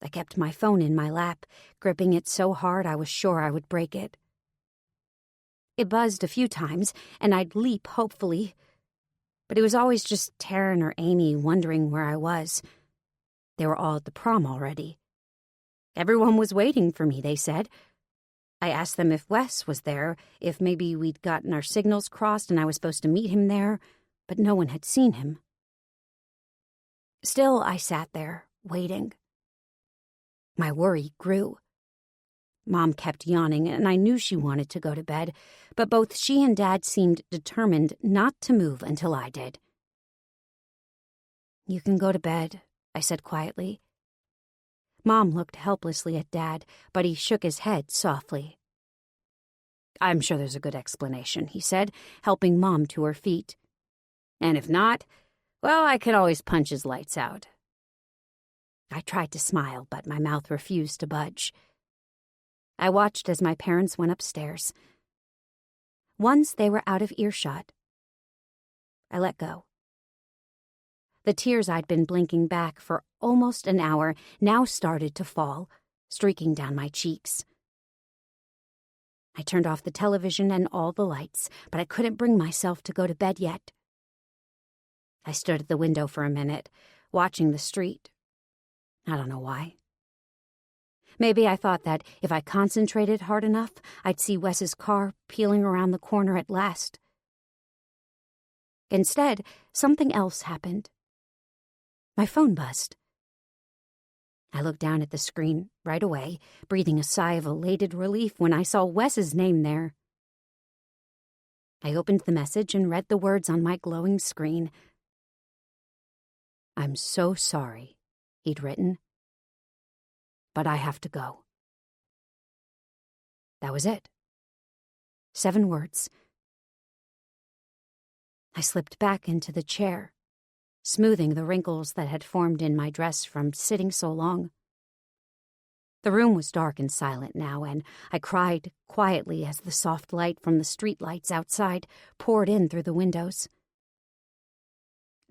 [SPEAKER 1] I kept my phone in my lap, gripping it so hard I was sure I would break it. It buzzed a few times, and I'd leap hopefully, but it was always just Taryn or Amy wondering where I was. They were all at the prom already. Everyone was waiting for me, they said. I asked them if Wes was there, if maybe we'd gotten our signals crossed and I was supposed to meet him there, but no one had seen him. Still, I sat there, waiting. My worry grew. Mom kept yawning, and I knew she wanted to go to bed, but both she and Dad seemed determined not to move until I did. "You can go to bed," I said quietly. Mom looked helplessly at Dad, but he shook his head softly. "I'm sure there's a good explanation," he said, helping Mom to her feet. "And if not, well, I could always punch his lights out." I tried to smile, but my mouth refused to budge. I watched as my parents went upstairs. Once they were out of earshot, I let go. The tears I'd been blinking back for almost an hour now started to fall, streaking down my cheeks. I turned off the television and all the lights, but I couldn't bring myself to go to bed yet. I stood at the window for a minute, watching the street. I don't know why. Maybe I thought that if I concentrated hard enough, I'd see Wes's car peeling around the corner at last. Instead, something else happened. My phone buzzed. I looked down at the screen right away, breathing a sigh of elated relief when I saw Wes's name there. I opened the message and read the words on my glowing screen. "I'm so sorry," he'd written, "but I have to go." That was it. 7 words. I slipped back into the chair, smoothing the wrinkles that had formed in my dress from sitting so long. The room was dark and silent now, and I cried quietly as the soft light from the streetlights outside poured in through the windows.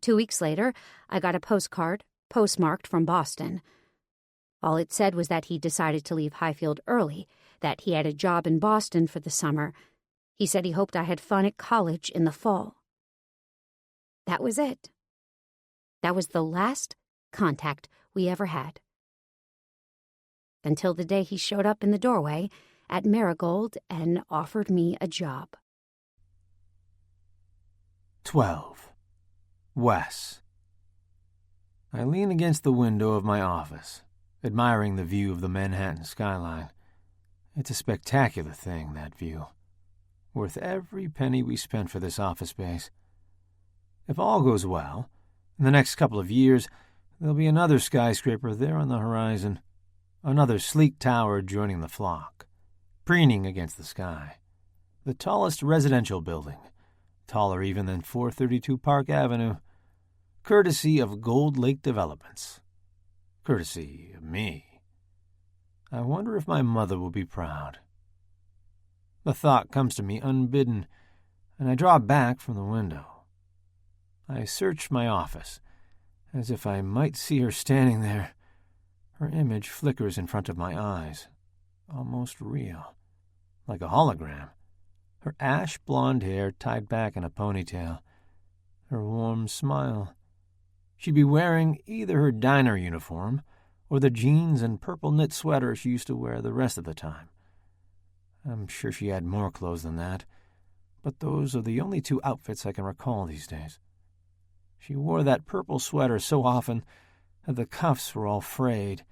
[SPEAKER 1] 2 weeks later, I got a postcard, postmarked from Boston. All it said was that he decided to leave Highfield early, that he had a job in Boston for the summer. He said he hoped I had fun at college in the fall. That was it. That was the last contact we ever had. Until the day he showed up in the doorway at Marigold and offered me a job.
[SPEAKER 2] 12. Wes. I lean against the window of my office, admiring the view of the Manhattan skyline. It's a spectacular thing, that view. Worth every penny we spent for this office space. If all goes well, in the next couple of years, there'll be another skyscraper there on the horizon, another sleek tower joining the flock, preening against the sky. The tallest residential building, taller even than 432 Park Avenue, courtesy of Gold Lake Developments, courtesy of me. I wonder if my mother will be proud. The thought comes to me unbidden, and I draw back from the window. I search my office, as if I might see her standing there. Her image flickers in front of my eyes, almost real, like a hologram. Her ash-blonde hair tied back in a ponytail, her warm smile. She'd be wearing either her diner uniform or the jeans and purple knit sweater she used to wear the rest of the time. I'm sure she had more clothes than that, but those are the only two outfits I can recall these days. She wore that purple sweater so often that the cuffs were all frayed,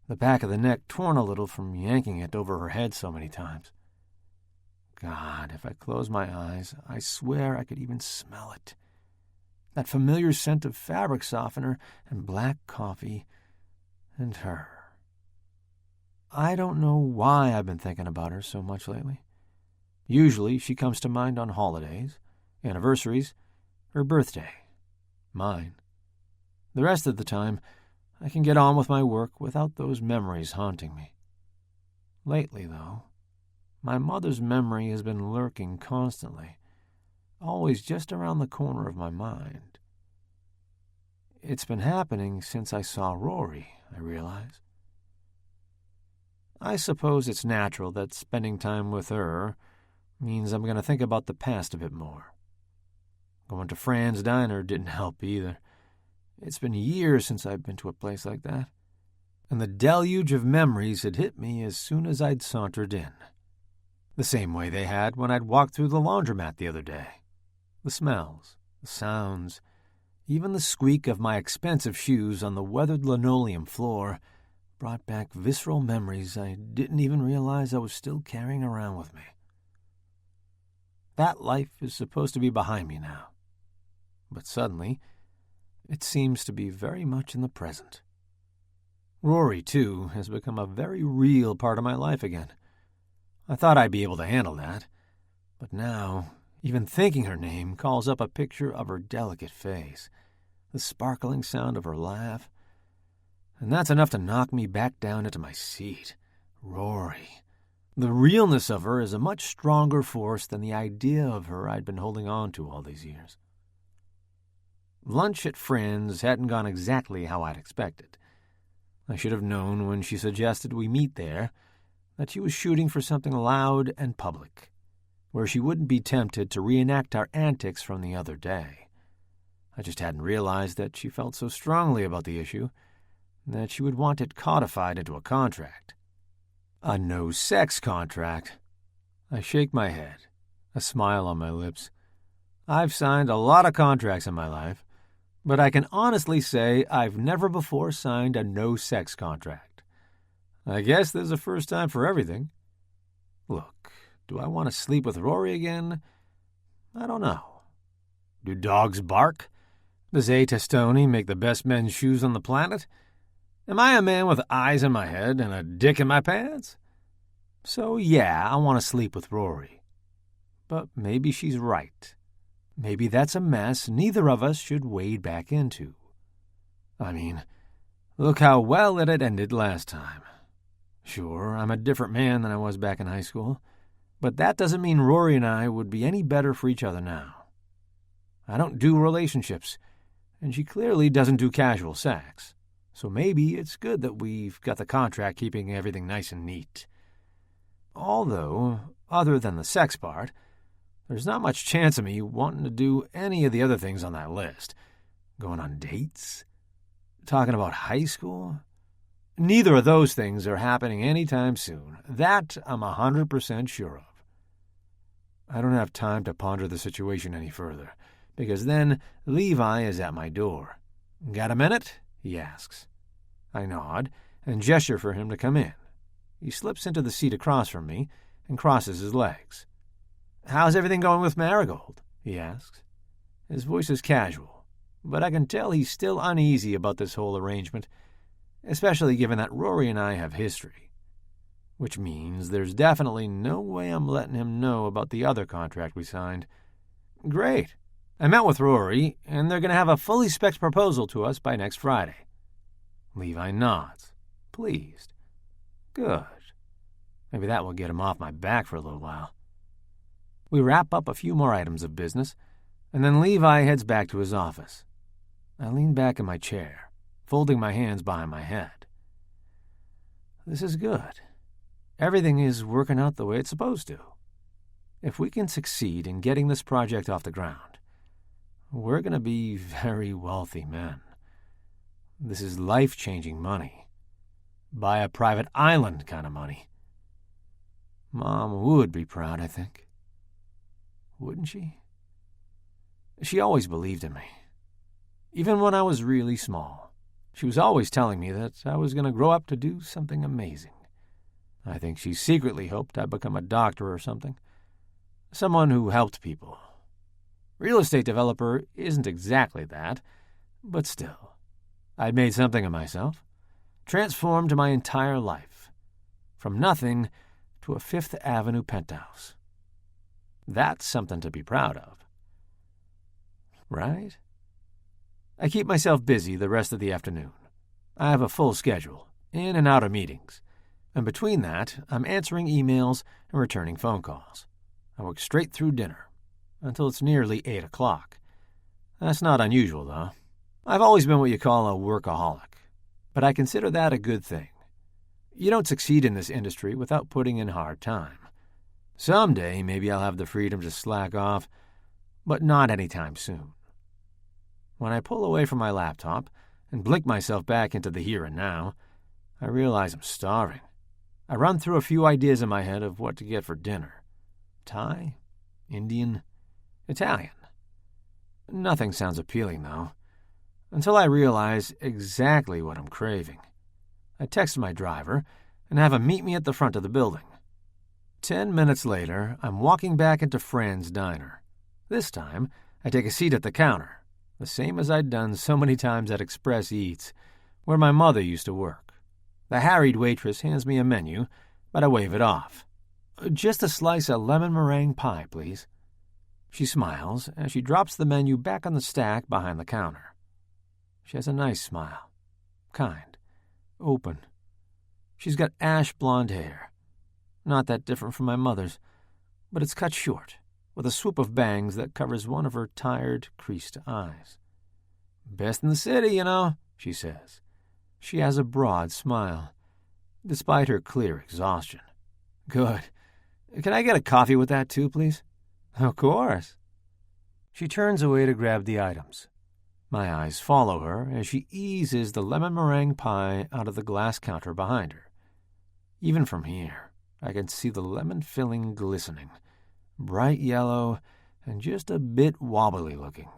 [SPEAKER 2] the back of the neck torn a little from yanking it over her head so many times. God, if I close my eyes, I swear I could even smell it. That familiar scent of fabric softener and black coffee, and her. I don't know why I've been thinking about her so much lately. Usually she comes to mind on holidays, anniversaries, her birthday, mine. The rest of the time, I can get on with my work without those memories haunting me. Lately, though, my mother's memory has been lurking constantly, always just around the corner of my mind. It's been happening since I saw Rory, I realize. I suppose it's natural that spending time with her means I'm going to think about the past a bit more. Going to Fran's Diner didn't help either. It's been years since I've been to a place like that, and the deluge of memories had hit me as soon as I'd sauntered in. The same way they had when I'd walked through the laundromat the other day. The smells, the sounds, even the squeak of my expensive shoes on the weathered linoleum floor brought back visceral memories I didn't even realize I was still carrying around with me. That life is supposed to be behind me now. But suddenly, it seems to be very much in the present. Rory, too, has become a very real part of my life again. I thought I'd be able to handle that, but now, even thinking her name calls up a picture of her delicate face, the sparkling sound of her laugh, and that's enough to knock me back down into my seat. Rory. The realness of her is a much stronger force than the idea of her I'd been holding on to all these years. Lunch at Fran's hadn't gone exactly how I'd expected. I should have known when she suggested we meet there that she was shooting for something loud and public, where she wouldn't be tempted to reenact our antics from the other day. I just hadn't realized that she felt so strongly about the issue that she would want it codified into a contract. A no-sex contract. I shake my head, a smile on my lips. I've signed a lot of contracts in my life, but I can honestly say I've never before signed a no-sex contract. I guess there's a first time for everything. Look, do I want to sleep with Rory again? I don't know. Do dogs bark? Does A. Testoni make the best men's shoes on the planet? Am I a man with eyes in my head and a dick in my pants? So yeah, I want to sleep with Rory. But maybe she's right. Maybe that's a mess neither of us should wade back into. I mean, look how well it had ended last time. Sure, I'm a different man than I was back in high school, but that doesn't mean Rory and I would be any better for each other now. I don't do relationships, and she clearly doesn't do casual sex, so maybe it's good that we've got the contract keeping everything nice and neat. Although, other than the sex part, there's not much chance of me wanting to do any of the other things on that list. Going on dates? Talking about high school? Neither of those things are happening anytime soon. That I'm 100% sure of. I don't have time to ponder the situation any further. because then Levi is at my door. "Got a minute?" he asks. I nod and gesture for him to come in. He slips into the seat across from me and crosses his legs. "How's everything going with Marigold?" he asks. His voice is casual, but I can tell he's still uneasy about this whole arrangement, especially given that Rory and I have history. Which means there's definitely no way I'm letting him know about the other contract we signed. "Great. I met with Rory, and they're going to have a fully spec'd proposal to us by next Friday." Levi nods, pleased. Good. Maybe that will get him off my back for a little while. We wrap up a few more items of business, and then Levi heads back to his office. I lean back in my chair, folding my hands behind my head. This is good. Everything is working out the way it's supposed to. If we can succeed in getting this project off the ground, we're going to be very wealthy men. This is life-changing money. Buy a private island kind of money. Mom would be proud, I think. Wouldn't she? She always believed in me. Even when I was really small, she was always telling me that I was going to grow up to do something amazing. I think she secretly hoped I'd become a doctor or something. Someone who helped people. Real estate developer isn't exactly that, but still. I'd made something of myself, transformed my entire life, from nothing to a Fifth Avenue penthouse. That's something to be proud of. Right? I keep myself busy the rest of the afternoon. I have a full schedule, in and out of meetings. And between that, I'm answering emails and returning phone calls. I work straight through dinner, until it's nearly 8 o'clock. That's not unusual, though. I've always been what you call a workaholic, but I consider that a good thing. You don't succeed in this industry without putting in hard time. Someday, maybe I'll have the freedom to slack off, but not anytime soon. When I pull away from my laptop and blink myself back into the here and now, I realize I'm starving. I run through a few ideas in my head of what to get for dinner. Thai? Indian? Italian? Nothing sounds appealing, though, until I realize exactly what I'm craving. I text my driver and have him meet me at the front of the building. 10 minutes later, I'm walking back into Fran's diner. This time, I take a seat at the counter, the same as I'd done so many times at Express Eats, where my mother used to work. The harried waitress hands me a menu, but I wave it off. "Just a slice of lemon meringue pie, please." She smiles as she drops the menu back on the stack behind the counter. She has a nice smile. Kind. Open. She's got ash blonde hair. Not that different from my mother's, but it's cut short, with a swoop of bangs that covers one of her tired, creased eyes. "Best in the city, you know," she says. She has a broad smile, despite her clear exhaustion. "Good. Can I get a coffee with that, too, please?" "Of course." She turns away to grab the items. My eyes follow her as she eases the lemon meringue pie out of the glass counter behind her. Even from here, I can see the lemon filling glistening, bright yellow and just a bit wobbly looking.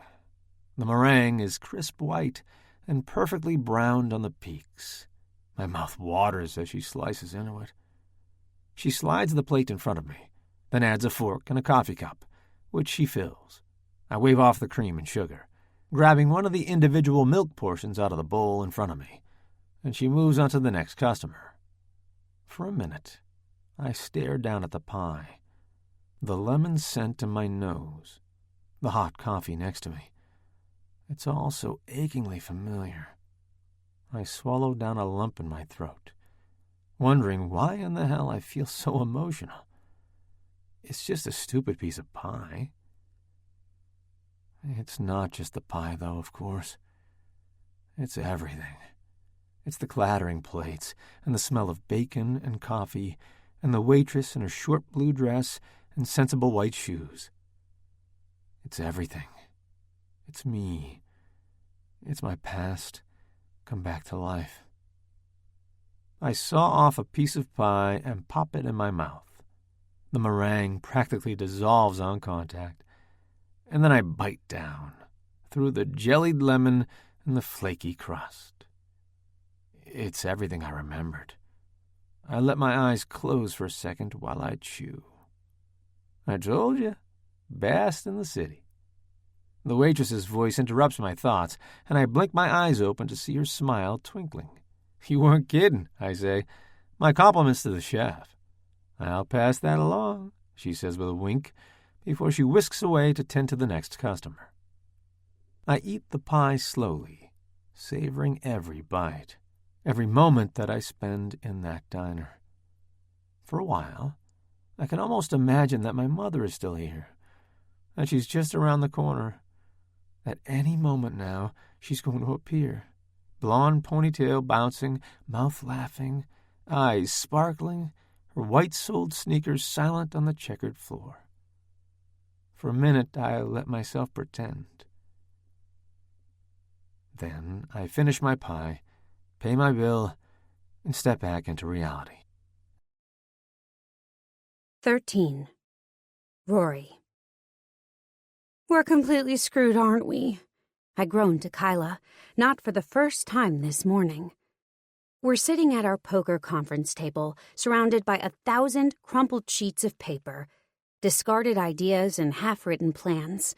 [SPEAKER 2] The meringue is crisp white and perfectly browned on the peaks. My mouth waters as she slices into it. She slides the plate in front of me, then adds a fork and a coffee cup, which she fills. I wave off the cream and sugar, grabbing one of the individual milk portions out of the bowl in front of me, and she moves on to the next customer. For a minute, I stare down at the pie, the lemon scent in my nose, the hot coffee next to me. It's all so achingly familiar. I swallow down a lump in my throat, wondering why in the hell I feel so emotional. It's just a stupid piece of pie. It's not just the pie, though, of course. It's everything. It's the clattering plates, and the smell of bacon and coffee, and the waitress in her short blue dress and sensible white shoes. It's everything. It's me. It's my past come back to life. I saw off a piece of pie and pop it in my mouth. The meringue practically dissolves on contact. and then I bite down through the jellied lemon and the flaky crust. It's everything I remembered. I let my eyes close for a second while I chew. I told you, best in the city. The waitress's voice interrupts my thoughts, and I blink my eyes open to see her smile twinkling. You weren't kidding, I say. My compliments to the chef. I'll pass that along, she says with a wink, before she whisks away to tend to the next customer. I eat the pie slowly, savoring every bite, every moment that I spend in that diner. For a while, I can almost imagine that my mother is still here, that she's just around the corner. At any moment now, she's going to appear, blonde ponytail bouncing, mouth laughing, eyes sparkling, her white-soled sneakers silent on the checkered floor. For a minute, I let myself pretend. Then I finish my pie, pay my bill, and step back into reality.
[SPEAKER 1] 13. Rory. We're completely screwed, aren't we? I groaned to Kyla, not for the first time this morning. We're sitting at our poker conference table, surrounded by 1,000 crumpled sheets of paper, discarded ideas and half-written plans.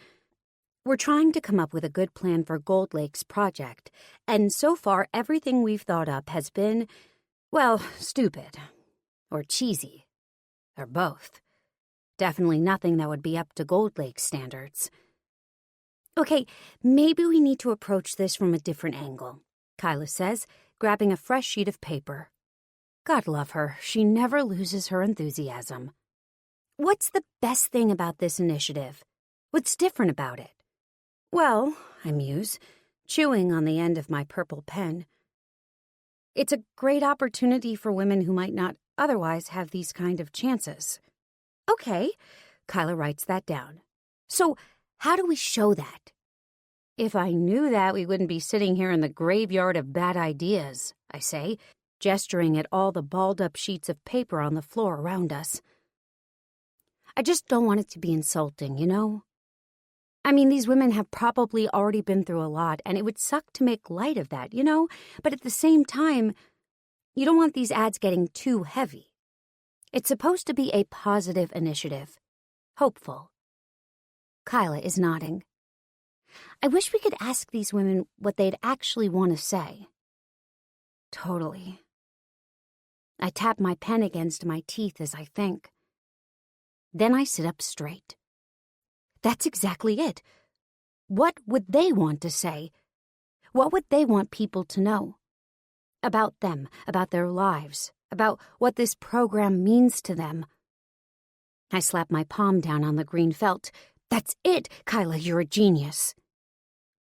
[SPEAKER 1] We're trying to come up with a good plan for Gold Lake's project, and so far everything we've thought up has been, well, stupid. Or cheesy. Or both. Definitely nothing that would be up to Gold Lake standards. Okay, maybe we need to approach this from a different angle, Kyla says, grabbing a fresh sheet of paper. God love her, she never loses her enthusiasm. What's the best thing about this initiative? What's different about it? Well, I muse, chewing on the end of my purple pen. It's a great opportunity for women who might not otherwise have these kind of chances. Okay, Kyla writes that down. So, how do we show that? If I knew that, we wouldn't be sitting here in the graveyard of bad ideas, I say, gesturing at all the balled-up sheets of paper on the floor around us. I just don't want it to be insulting, you know? I mean, these women have probably already been through a lot, and it would suck to make light of that, you know? But at the same time, you don't want these ads getting too heavy. It's supposed to be a positive initiative. Hopeful. Kyla is nodding. I wish we could ask these women what they'd actually want to say. Totally. I tap my pen against my teeth as I think. Then I sit up straight. That's exactly it. What would they want to say? What would they want people to know? About them, about their lives, about what this program means to them. I slap my palm down on the green felt. That's it, Kyla, you're a genius.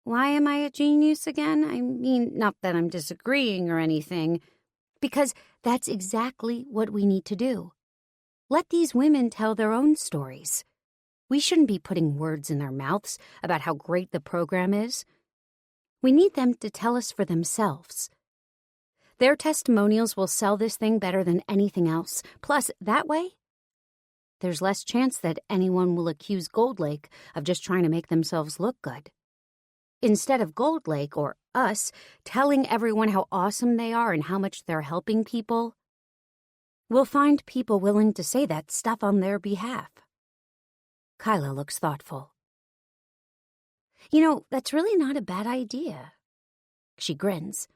[SPEAKER 1] Why am I a genius again? I mean, not that I'm disagreeing or anything, because that's exactly what we need to do. Let these women tell their own stories. We shouldn't be putting words in their mouths about how great the program is. We need them to tell us for themselves. Their testimonials will sell this thing better than anything else. Plus, that way, there's less chance that anyone will accuse Gold Lake of just trying to make themselves look good. Instead of Gold Lake, or us, telling everyone how awesome they are and how much they're helping people, we'll find people willing to say that stuff on their behalf. Kyla looks thoughtful. You know, that's really not a bad idea. She grins.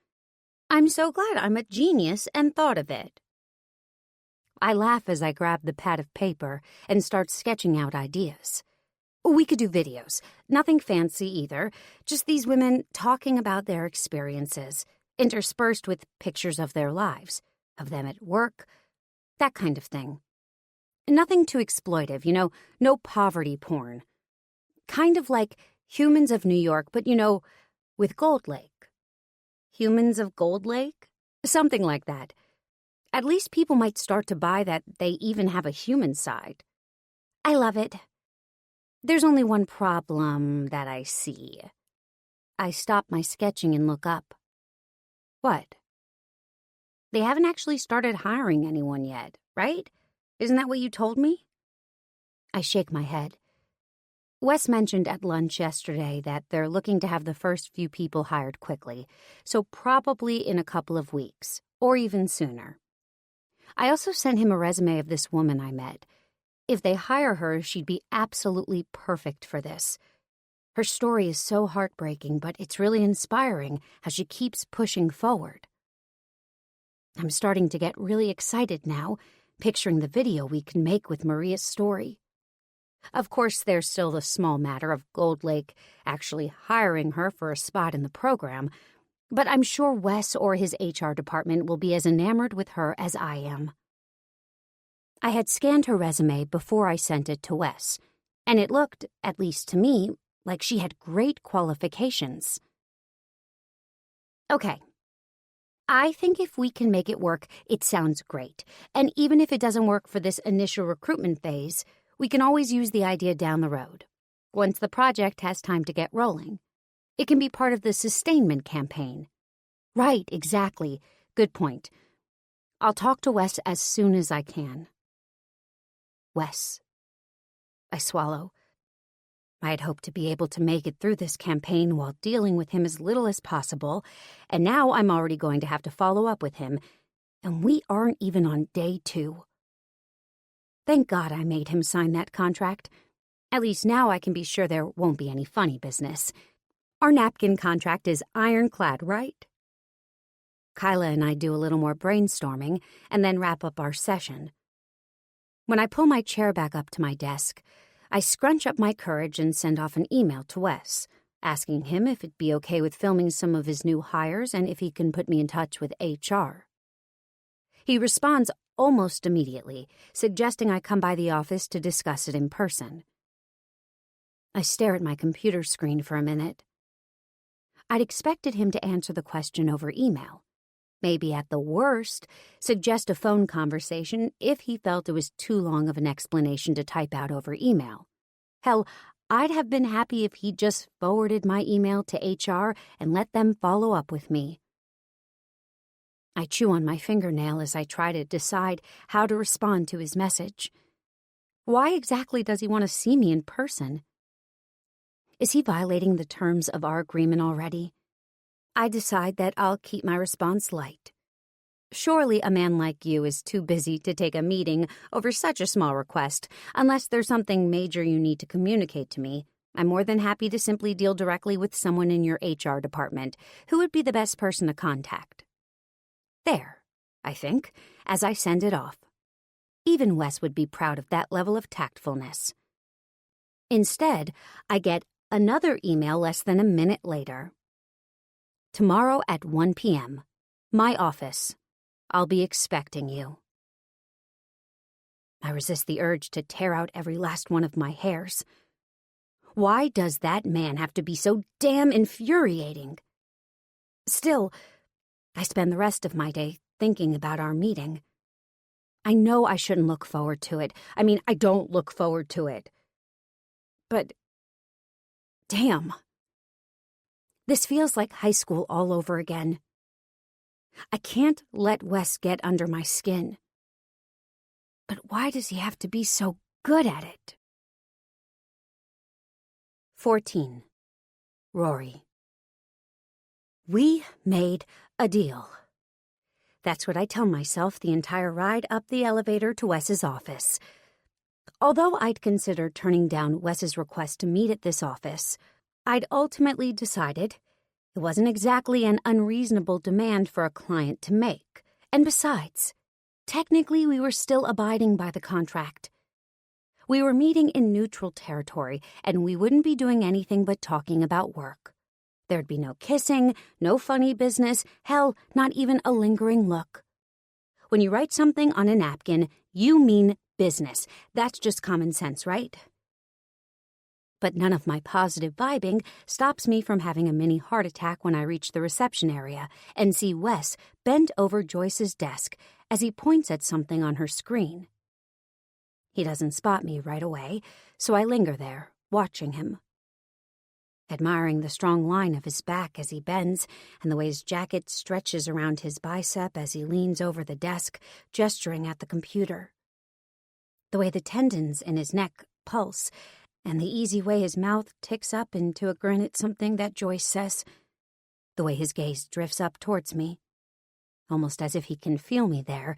[SPEAKER 1] I'm so glad I'm a genius and thought of it. I laugh as I grab the pad of paper and start sketching out ideas. We could do videos. Nothing fancy either. Just these women talking about their experiences, interspersed with pictures of their lives, of them at work, that kind of thing. Nothing too exploitive, you know, no poverty porn. Kind of like Humans of New York, but, you know, with Gold Lake. Humans of Gold Lake? Something like that. At least people might start to buy that they even have a human side. I love it. There's only one problem that I see. I stop my sketching and look up. What? They haven't actually started hiring anyone yet, right? Isn't that what you told me? I shake my head. Wes mentioned at lunch yesterday that they're looking to have the first few people hired quickly, so probably in a couple of weeks, or even sooner. I also sent him a resume of this woman I met. If they hire her, she'd be absolutely perfect for this. Her story is so heartbreaking, but it's really inspiring how she keeps pushing forward. I'm starting to get really excited now, picturing the video we can make with Maria's story. Of course, there's still the small matter of Gold Lake actually hiring her for a spot in the program, but I'm sure Wes or his HR department will be as enamored with her as I am. I had scanned her resume before I sent it to Wes, and it looked, at least to me, like she had great qualifications. Okay. I think if we can make it work, it sounds great. And even if it doesn't work for this initial recruitment phase, we can always use the idea down the road, once the project has time to get rolling. It can be part of the sustainment campaign. Right, exactly. Good point. I'll talk to Wes as soon as I can. Wes. I swallow. I had hoped to be able to make it through this campaign while dealing with him as little as possible, and now I'm already going to have to follow up with him, and we aren't even on day 2. Thank God I made him sign that contract. At least now I can be sure there won't be any funny business. Our napkin contract is ironclad, right? Kyla and I do a little more brainstorming and then wrap up our session. When I pull my chair back up to my desk, I scrunch up my courage and send off an email to Wes, asking him if it'd be okay with filming some of his new hires and if he can put me in touch with HR. He responds almost immediately, suggesting I come by the office to discuss it in person. I stare at my computer screen for a minute. I'd expected him to answer the question over email. Maybe at the worst, suggest a phone conversation if he felt it was too long of an explanation to type out over email. Hell, I'd have been happy if he'd just forwarded my email to HR and let them follow up with me. I chew on my fingernail as I try to decide how to respond to his message. Why exactly does he want to see me in person? Is he violating the terms of our agreement already? I decide that I'll keep my response light. Surely a man like you is too busy to take a meeting over such a small request. Unless there's something major you need to communicate to me, I'm more than happy to simply deal directly with someone in your HR department who would be the best person to contact. There, I think, as I send it off. Even Wes would be proud of that level of tactfulness. Instead, I get another email less than a minute later. Tomorrow at 1 p.m. My office. I'll be expecting you. I resist the urge to tear out every last one of my hairs. Why does that man have to be so damn infuriating? Still, I spend the rest of my day thinking about our meeting. I know I shouldn't look forward to it. I don't look forward to it. But, damn. This feels like high school all over again. I can't let Wes get under my skin. But why does he have to be so good at it? 14. Rory. We made a deal. That's what I tell myself the entire ride up the elevator to Wes's office. Although I'd considered turning down Wes's request to meet at this office, I'd ultimately decided it wasn't exactly an unreasonable demand for a client to make. And besides, technically we were still abiding by the contract. We were meeting in neutral territory, and we wouldn't be doing anything but talking about work. There'd be no kissing, no funny business, hell, not even a lingering look. When you write something on a napkin, you mean business. That's just common sense, right? But none of my positive vibing stops me from having a mini heart attack when I reach the reception area and see Wes bent over Joyce's desk as he points at something on her screen. He doesn't spot me right away, so I linger there, watching him. Admiring the strong line of his back as he bends and the way his jacket stretches around his bicep as he leans over the desk, gesturing at the computer. The way the tendons in his neck pulse and the easy way his mouth ticks up into a grin at something that Joyce says, the way his gaze drifts up towards me, almost as if he can feel me there,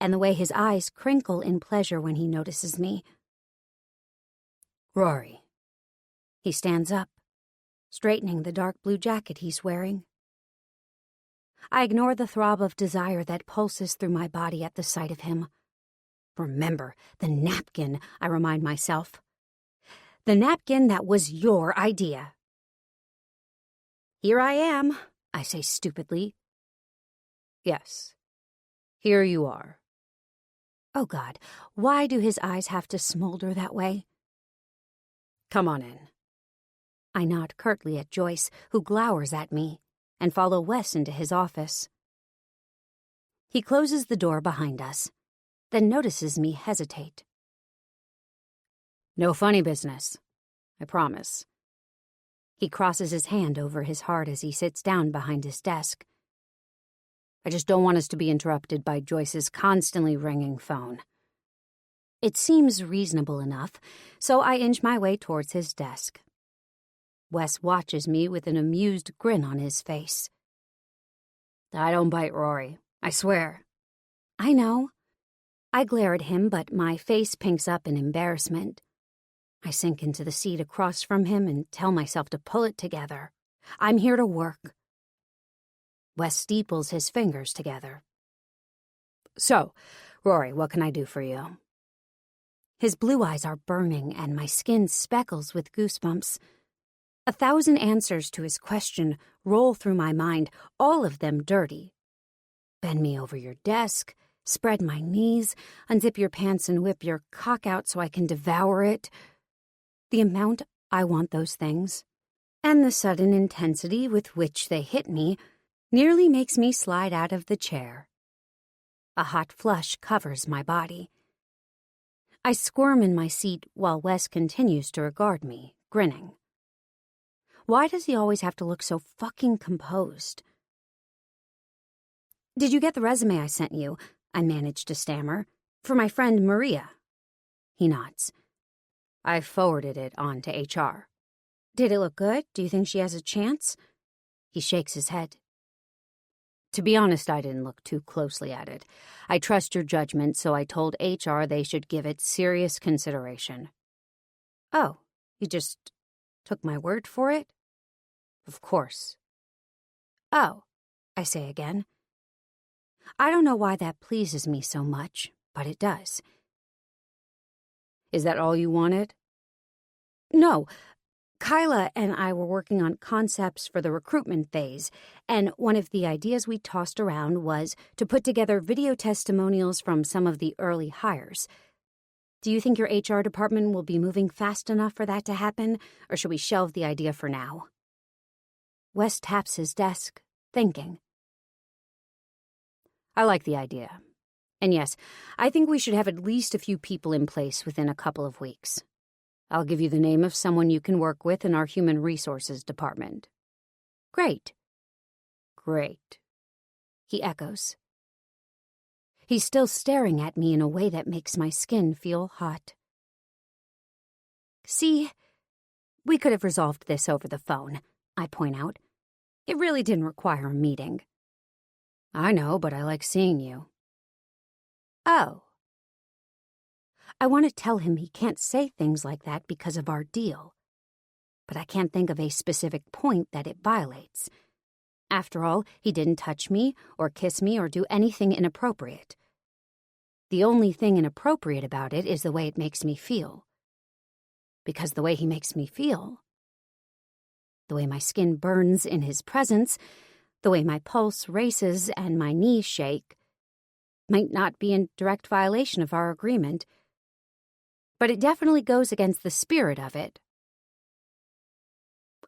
[SPEAKER 1] and the way his eyes crinkle in pleasure when he notices me. Rory. He stands up, straightening the dark blue jacket he's wearing. I ignore the throb of desire that pulses through my body at the sight of him. Remember, the napkin, I remind myself. The napkin that was your idea. Here I am, I say stupidly. Yes, here you are. Oh God, why do his eyes have to smolder that way? Come on in. I nod curtly at Joyce, who glowers at me, and follow Wes into his office. He closes the door behind us, then notices me hesitate. No funny business, I promise. He crosses his hand over his heart as he sits down behind his desk. I just don't want us to be interrupted by Joyce's constantly ringing phone. It seems reasonable enough, so I inch my way towards his desk. Wes watches me with an amused grin on his face. I don't bite, Rory, I swear. I know. I glare at him, but my face pinks up in embarrassment. I sink into the seat across from him and tell myself to pull it together. I'm here to work. Wes steeples his fingers together. So, Rory, what can I do for you? His blue eyes are burning and my skin speckles with goosebumps. 1,000 answers to his question roll through my mind, all of them dirty. Bend me over your desk, spread my knees, unzip your pants and whip your cock out so I can devour it. The amount I want those things, and the sudden intensity with which they hit me, nearly makes me slide out of the chair. A hot flush covers my body. I squirm in my seat while Wes continues to regard me, grinning. Why does he always have to look so fucking composed? Did you get the resume I sent you? I managed to stammer. For my friend Maria. He nods. I forwarded it on to HR. Did it look good? Do you think she has a chance? He shakes his head. To be honest, I didn't look too closely at it. I trust your judgment, so I told HR they should give it serious consideration. Oh, you just took my word for it? Of course. Oh, I say again. I don't know why that pleases me so much, but it does. Is that all you wanted? No. Kyla and I were working on concepts for the recruitment phase, and one of the ideas we tossed around was to put together video testimonials from some of the early hires. Do you think your HR department will be moving fast enough for that to happen, or should we shelve the idea for now? Wes taps his desk, thinking. I like the idea. And yes, I think we should have at least a few people in place within a couple of weeks. I'll give you the name of someone you can work with in our human resources department. Great. Great. He echoes. He's still staring at me in a way that makes my skin feel hot. See, we could have resolved this over the phone, I point out. It really didn't require a meeting. I know, but I like seeing you. Oh. I want to tell him he can't say things like that because of our deal. But I can't think of a specific point that it violates. After all, he didn't touch me or kiss me or do anything inappropriate. The only thing inappropriate about it is the way it makes me feel. Because the way he makes me feel, the way my skin burns in his presence, the way my pulse races and my knees shake, might not be in direct violation of our agreement, but it definitely goes against the spirit of it.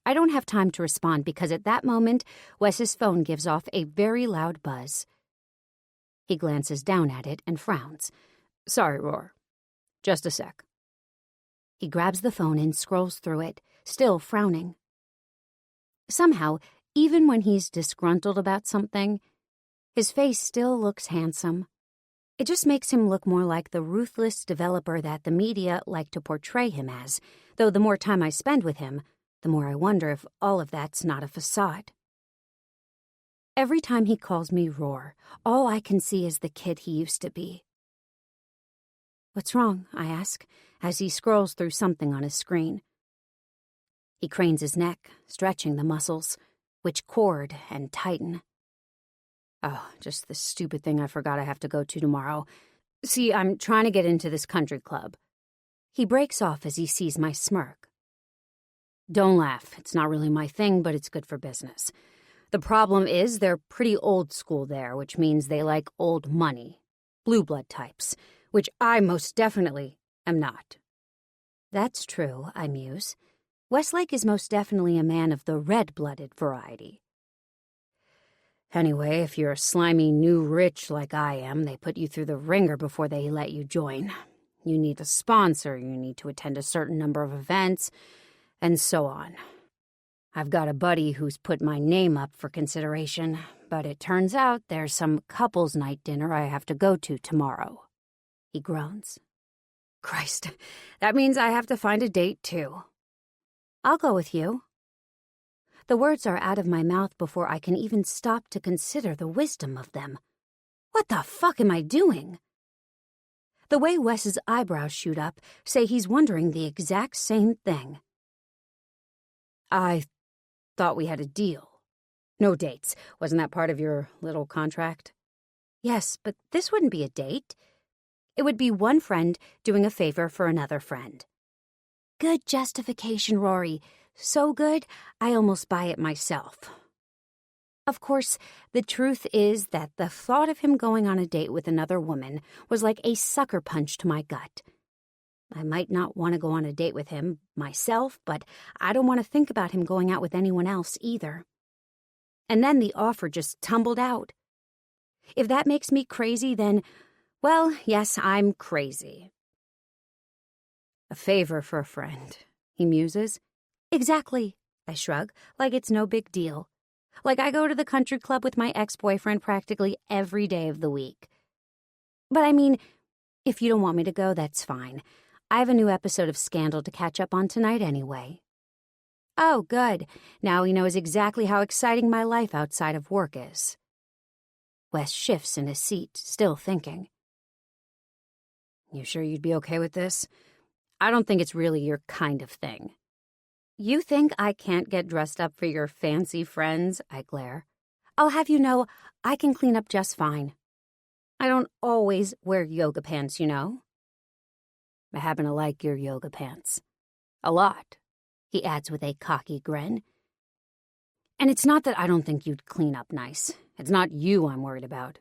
[SPEAKER 1] I don't have time to respond because at that moment, Wes's phone gives off a very loud buzz. He glances down at it and frowns. Sorry, Roar. Just a sec. He grabs the phone and scrolls through it, still frowning. Somehow, even when he's disgruntled about something, his face still looks handsome. It just makes him look more like the ruthless developer that the media like to portray him as, though the more time I spend with him, the more I wonder if all of that's not a facade. Every time he calls me Roar, all I can see is the kid he used to be. "What's wrong?" I ask, as he scrolls through something on his screen. He cranes his neck, stretching the muscles, which cord and tighten. "Oh, just the stupid thing I forgot I have to go to tomorrow. See, I'm trying to get into this country club." He breaks off as he sees my smirk. "Don't laugh. It's not really my thing, but it's good for business. The problem is they're pretty old school there, which means they like old money, blue blood types, which I most definitely am not." "That's true," I muse. "Westlake is most definitely a man of the red-blooded variety." "Anyway, if you're a slimy new rich like I am, they put you through the ringer before they let you join. You need a sponsor, you need to attend a certain number of events, and so on. I've got a buddy who's put my name up for consideration, but it turns out there's some couples night dinner I have to go to tomorrow." He groans. "Christ, that means I have to find a date too." "I'll go with you." The words are out of my mouth before I can even stop to consider the wisdom of them. What the fuck am I doing? The way Wes's eyebrows shoot up say he's wondering the exact same thing. "I thought we had a deal. No dates. Wasn't that part of your little contract?" "Yes, but this wouldn't be a date. It would be one friend doing a favor for another friend." Good justification, Rory. So good, I almost buy it myself. Of course, the truth is that the thought of him going on a date with another woman was like a sucker punch to my gut. I might not want to go on a date with him myself, but I don't want to think about him going out with anyone else either. And then the offer just tumbled out. If that makes me crazy, then, well, yes, I'm crazy. "A favor for a friend," he muses. "Exactly," I shrug, like it's no big deal. Like I go to the country club with my ex-boyfriend practically every day of the week. But I mean, if you don't want me to go, that's fine. I have a new episode of Scandal to catch up on tonight anyway. Oh, good. Now he knows exactly how exciting my life outside of work is. Wes shifts in his seat, still thinking. "You sure you'd be okay with this? I don't think it's really your kind of thing." "You think I can't get dressed up for your fancy friends?" I glare. "I'll have you know, I can clean up just fine. I don't always wear yoga pants, you know." "I happen to like your yoga pants. A lot," he adds with a cocky grin. "And it's not that I don't think you'd clean up nice. It's not you I'm worried about.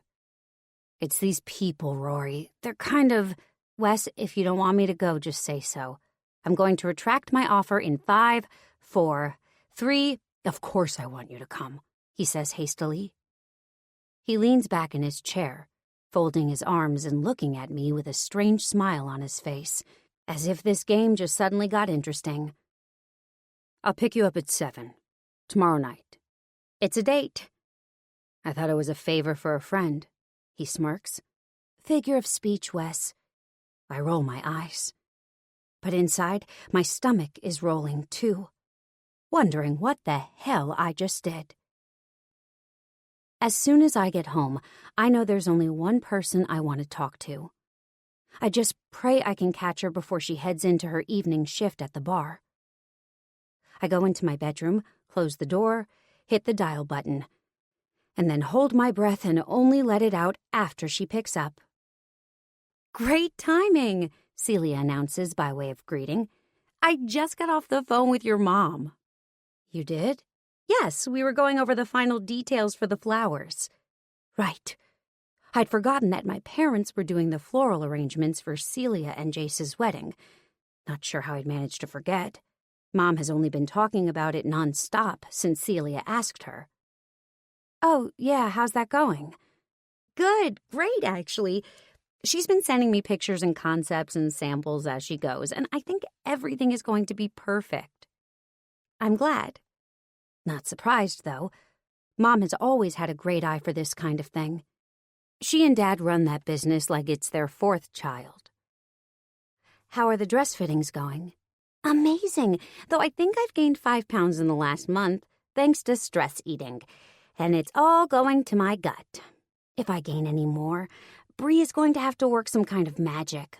[SPEAKER 1] It's these people, Rory. They're kind of... Wes, if you don't want me to go, just say so. I'm going to retract my offer in 5, 4, 3... Of course I want you to come," he says hastily. He leans back in his chair, folding his arms and looking at me with a strange smile on his face, as if this game just suddenly got interesting. "I'll pick you up at 7, tomorrow night." "It's a date." "I thought it was a favor for a friend," he smirks. "Figure of speech, Wes." I roll my eyes. But inside, my stomach is rolling too, wondering what the hell I just did. As soon as I get home, I know there's only one person I want to talk to. I just pray I can catch her before she heads into her evening shift at the bar. I go into my bedroom, close the door, hit the dial button, and then hold my breath and only let it out after she picks up. "Great timing," Celia announces by way of greeting. "I just got off the phone with your mom." "You did?" "Yes, we were going over the final details for the flowers." "Right. I'd forgotten that my parents were doing the floral arrangements for Celia and Jace's wedding. Not sure how I'd managed to forget. Mom has only been talking about it nonstop since Celia asked her." "Oh, yeah, how's that going?" "Good, great, actually. She's been sending me pictures and concepts and samples as she goes, and I think everything is going to be perfect." "I'm glad." Not surprised, though. Mom has always had a great eye for this kind of thing. She and Dad run that business like it's their fourth child. How are the dress fittings going? Amazing, though I think I've gained 5 pounds in the last month, thanks to stress eating. And it's all going to my gut. If I gain any more, Bree is going to have to work some kind of magic.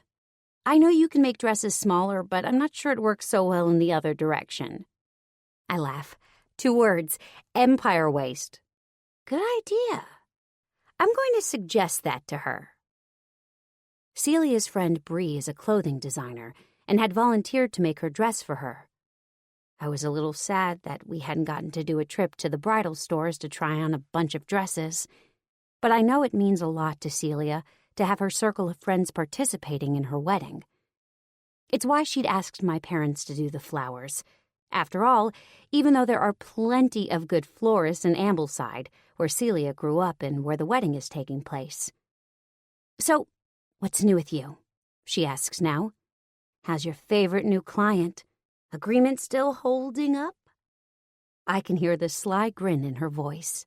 [SPEAKER 1] I know you can make dresses smaller, but I'm not sure it works so well in the other direction. I laugh. 2 words, empire waist. Good idea. I'm going to suggest that to her. Celia's friend Bree is a clothing designer and had volunteered to make her dress for her. I was a little sad that we hadn't gotten to do a trip to the bridal stores to try on a bunch of dresses, but I know it means a lot to Celia to have her circle of friends participating in her wedding. It's why she'd asked my parents to do the flowers. After all, even though there are plenty of good florists in Ambleside, where Celia grew up and where the wedding is taking place. So, what's new with you? She asks now. How's your favorite new client? Agreement still holding up? I can hear the sly grin in her voice.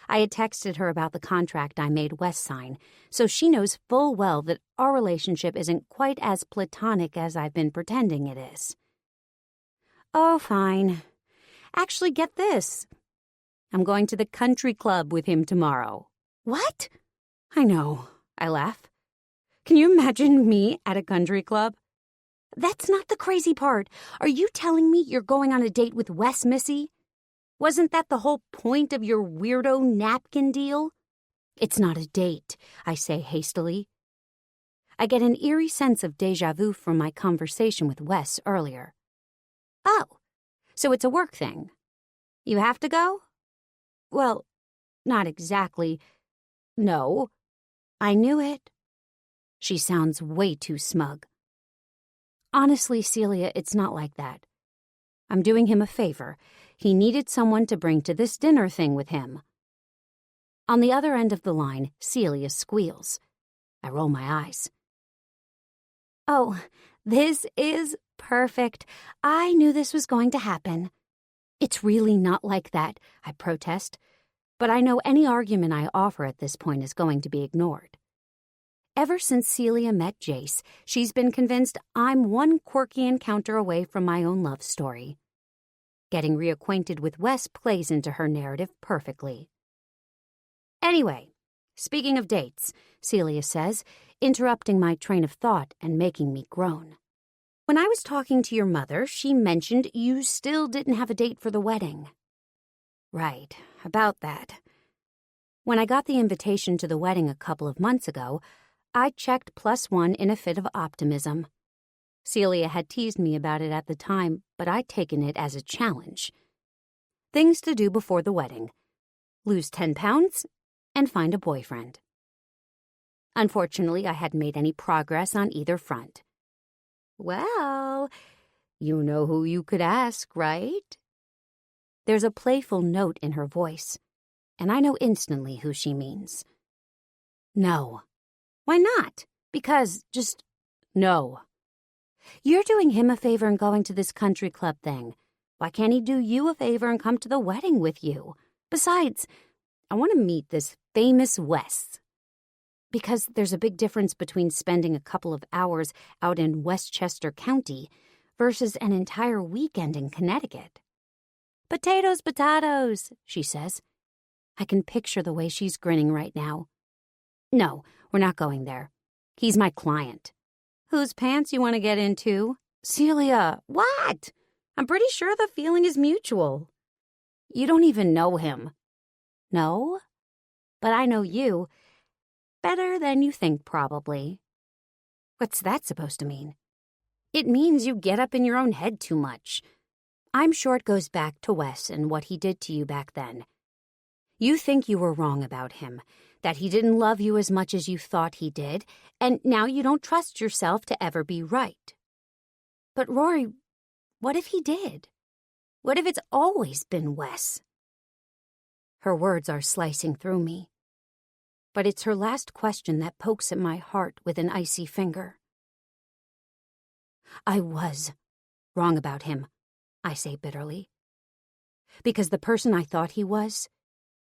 [SPEAKER 1] I had texted her about the contract I made Wes sign, so she knows full well that our relationship isn't quite as platonic as I've been pretending it is. Oh, fine. Actually, get this. I'm going to the country club with him tomorrow. What? I know, I laugh. Can you imagine me at a country club? That's not the crazy part. Are you telling me you're going on a date with Wes, Missy? Wasn't that the whole point of your weirdo napkin deal? It's not a date, I say hastily. I get an eerie sense of déjà vu from my conversation with Wes earlier. Oh, so it's a work thing. You have to go? Well, not exactly. No. I knew it. She sounds way too smug. Honestly, Celia, it's not like that. I'm doing him a favor. He needed someone to bring to this dinner thing with him. On the other end of the line, Celia squeals. I roll my eyes. Oh, this is perfect. I knew this was going to happen. It's really not like that, I protest, but I know any argument I offer at this point is going to be ignored. Ever since Celia met Jace, she's been convinced I'm one quirky encounter away from my own love story. Getting reacquainted with Wes plays into her narrative perfectly. Anyway, speaking of dates, Celia says, interrupting my train of thought and making me groan. When I was talking to your mother, she mentioned you still didn't have a date for the wedding. Right, about that. When I got the invitation to the wedding a couple of months ago, I checked +1 in a fit of optimism. Celia had teased me about it at the time, but I'd taken it as a challenge. Things to do before the wedding: lose 10 pounds and find a boyfriend. Unfortunately, I hadn't made any progress on either front. Well, you know who you could ask, right? There's a playful note in her voice, and I know instantly who she means. No. Why not? Because just no. You're doing him a favor and going to this country club thing. Why can't he do you a favor and come to the wedding with you? Besides, I want to meet this famous Wes. Because there's a big difference between spending a couple of hours out in Westchester County versus an entire weekend in Connecticut. Potatoes, potatoes, she says. I can picture the way she's grinning right now. No, we're not going there. He's my client. Whose pants you want to get into? Celia, what? I'm pretty sure the feeling is mutual. You don't even know him. No? But I know you. Better than you think, probably. What's that supposed to mean? It means you get up in your own head too much. I'm sure it goes back to Wes and what he did to you back then. You think you were wrong about him, that he didn't love you as much as you thought he did, and now you don't trust yourself to ever be right. But Rory, what if he did? What if it's always been Wes? Her words are slicing through me. But it's her last question that pokes at my heart with an icy finger. I was wrong about him, I say bitterly. Because the person I thought he was,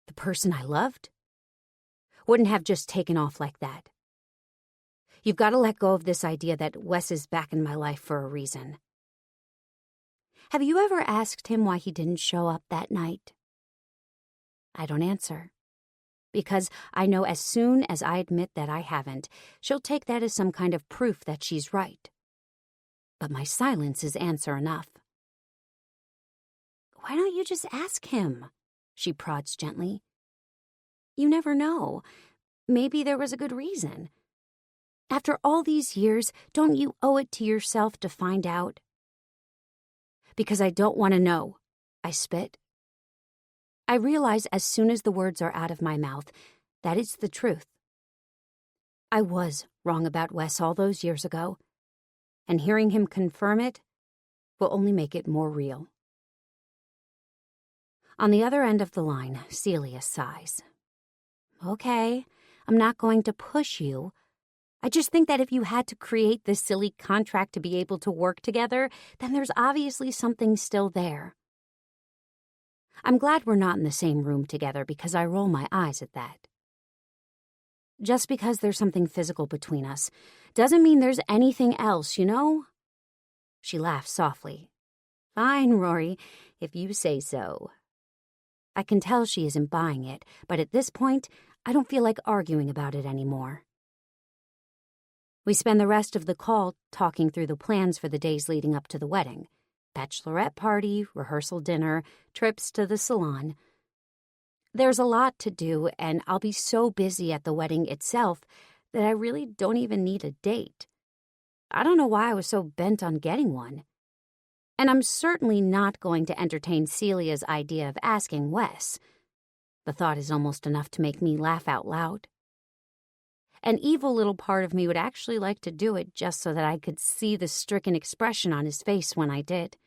[SPEAKER 1] the person I loved, wouldn't have just taken off like that. You've got to let go of this idea that Wes is back in my life for a reason. Have you ever asked him why he didn't show up that night? I don't answer, because I know as soon as I admit that I haven't, she'll take that as some kind of proof that she's right. But my silence is answer enough. Why don't you just ask him? She prods gently. You never know. Maybe there was a good reason. After all these years, don't you owe it to yourself to find out? Because I don't want to know, I spit. I realize as soon as the words are out of my mouth that it's the truth. I was wrong about Wes all those years ago, and hearing him confirm it will only make it more real. On the other end of the line, Celia sighs. Okay, I'm not going to push you. I just think that if you had to create this silly contract to be able to work together, then there's obviously something still there. I'm glad we're not in the same room together because I roll my eyes at that. Just because there's something physical between us doesn't mean there's anything else, you know? She laughs softly. Fine, Rory, if you say so. I can tell she isn't buying it, but at this point, I don't feel like arguing about it anymore. We spend the rest of the call talking through the plans for the days leading up to the wedding. Bachelorette party, rehearsal dinner, trips to the salon. There's a lot to do, and I'll be so busy at the wedding itself that I really don't even need a date. I don't know why I was so bent on getting one. And I'm certainly not going to entertain Celia's idea of asking Wes. The thought is almost enough to make me laugh out loud. An evil little part of me would actually like to do it just so that I could see the stricken expression on his face when I did,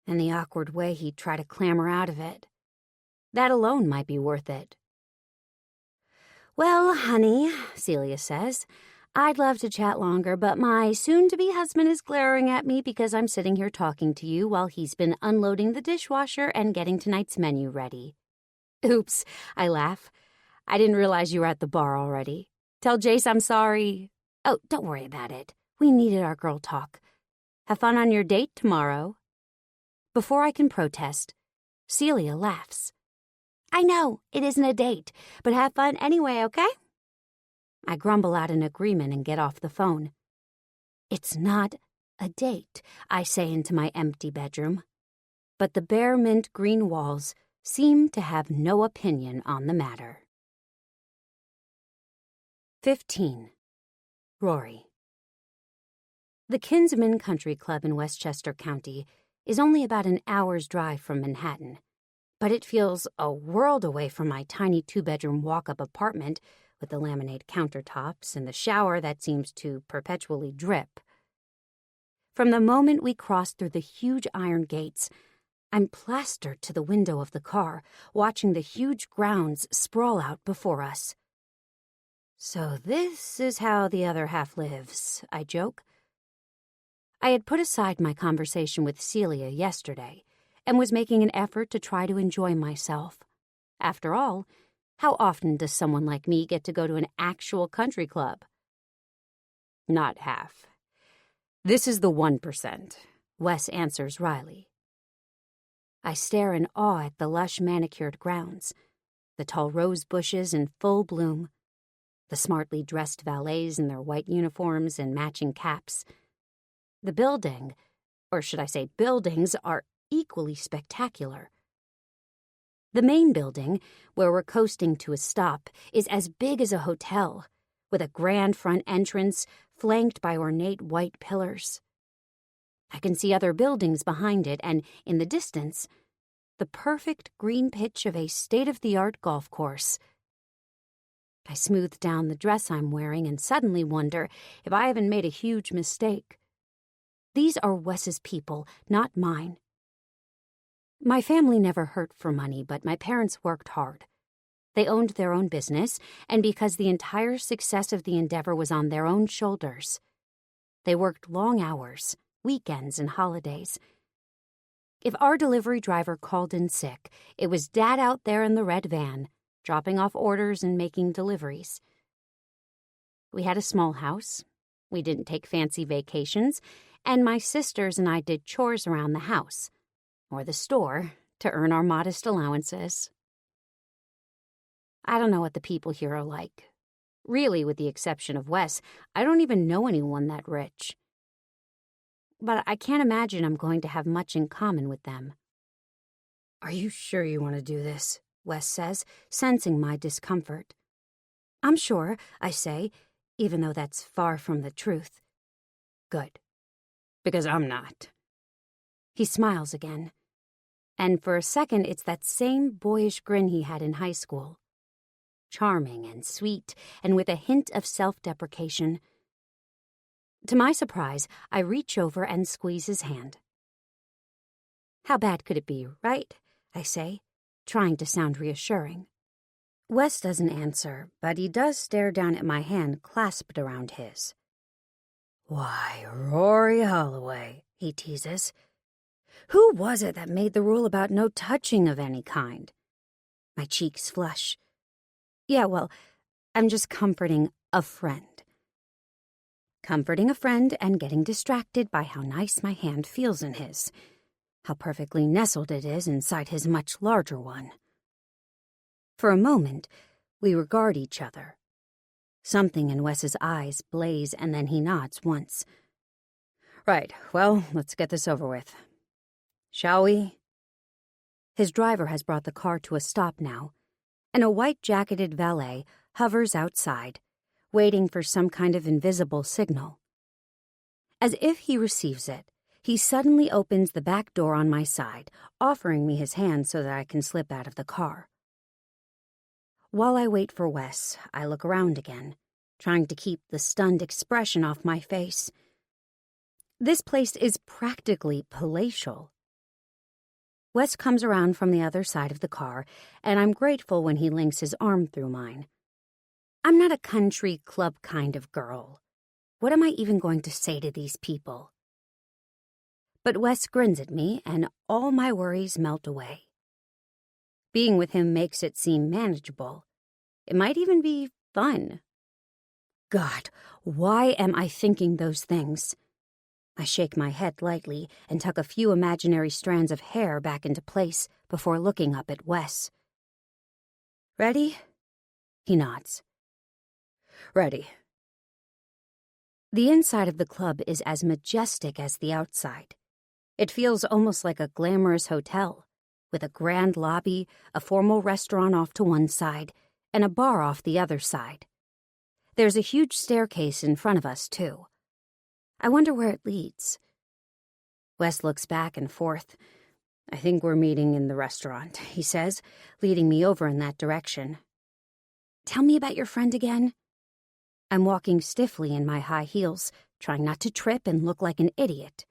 [SPEAKER 1] and the awkward way he'd try to clamber out of it. That alone might be worth it. Well, honey, Celia says, I'd love to chat longer, but my soon-to-be husband is glaring at me because I'm sitting here talking to you while he's been unloading the dishwasher and getting tonight's menu ready. Oops, I laugh. I didn't realize you were at the bar already. Tell Jace I'm sorry. Oh, don't worry about it. We needed our girl talk. Have fun on your date tomorrow. Before I can protest, Celia laughs. I know, it isn't a date, but have fun anyway, okay? I grumble out an agreement and get off the phone. It's not a date, I say into my empty bedroom. But the bare mint green walls seem to have no opinion on the matter. 15. Rory. The Kinsman Country Club in Westchester County is only about an hour's drive from Manhattan, but it feels a world away from my tiny two-bedroom walk-up apartment with the laminate countertops and the shower that seems to perpetually drip. From the moment we cross through the huge iron gates, I'm plastered to the window of the car, watching the huge grounds sprawl out before us. So this is how the other half lives, I joke. I had put aside my conversation with Celia yesterday and was making an effort to try to enjoy myself. After all, how often does someone like me get to go to an actual country club? Not half. This is the 1%, Wes answers wryly. I stare in awe at the lush manicured grounds, the tall rose bushes in full bloom, the smartly dressed valets in their white uniforms and matching caps. The building, or should I say buildings, are equally spectacular. The main building, where we're coasting to a stop, is as big as a hotel, with a grand front entrance flanked by ornate white pillars. I can see other buildings behind it, and in the distance, the perfect green pitch of a state-of-the-art golf course. I smooth down the dress I'm wearing and suddenly wonder if I haven't made a huge mistake. These are Wes's people, not mine. My family never hurt for money, but my parents worked hard. They owned their own business, and because the entire success of the endeavor was on their own shoulders, they worked long hours, weekends, and holidays. If our delivery driver called in sick, it was Dad out there in the red van, dropping off orders and making deliveries. We had a small house. We didn't take fancy vacations, and my sisters and I did chores around the house, or the store, to earn our modest allowances. I don't know what the people here are like. Really, with the exception of Wes, I don't even know anyone that rich. But I can't imagine I'm going to have much in common with them. "Are you sure you want to do this?" Wes says, sensing my discomfort. "I'm sure," I say, even though that's far from the truth. "Good. Because I'm not." He smiles again. And for a second, it's that same boyish grin he had in high school. Charming and sweet, and with a hint of self-deprecation. To my surprise, I reach over and squeeze his hand. "How bad could it be, right?" I say, trying to sound reassuring. Wes doesn't answer, but he does stare down at my hand clasped around his. "Why, Rory Holloway," he teases. "Who was it that made the rule about no touching of any kind?" My cheeks flush. Yeah, well, I'm just comforting a friend. Comforting a friend and getting distracted by how nice my hand feels in his. How perfectly nestled it is inside his much larger one. For a moment, we regard each other. Something in Wes's eyes blaze and then he nods once. "Right, well, let's get this over with. Shall we?" His driver has brought the car to a stop now, and a white-jacketed valet hovers outside, waiting for some kind of invisible signal. As if he receives it, he suddenly opens the back door on my side, offering me his hand so that I can slip out of the car. While I wait for Wes, I look around again, trying to keep the stunned expression off my face. This place is practically palatial. Wes comes around from the other side of the car, and I'm grateful when he links his arm through mine. I'm not a country club kind of girl. What am I even going to say to these people? But Wes grins at me, and all my worries melt away. Being with him makes it seem manageable. It might even be fun. God, why am I thinking those things? I shake my head lightly and tuck a few imaginary strands of hair back into place before looking up at Wes. "Ready?" He nods. "Ready." The inside of the club is as majestic as the outside. It feels almost like a glamorous hotel, with a grand lobby, a formal restaurant off to one side, and a bar off the other side. There's a huge staircase in front of us, too. I wonder where it leads. Wes looks back and forth. "I think we're meeting in the restaurant," he says, leading me over in that direction. "Tell me about your friend again." I'm walking stiffly in my high heels, trying not to trip and look like an idiot.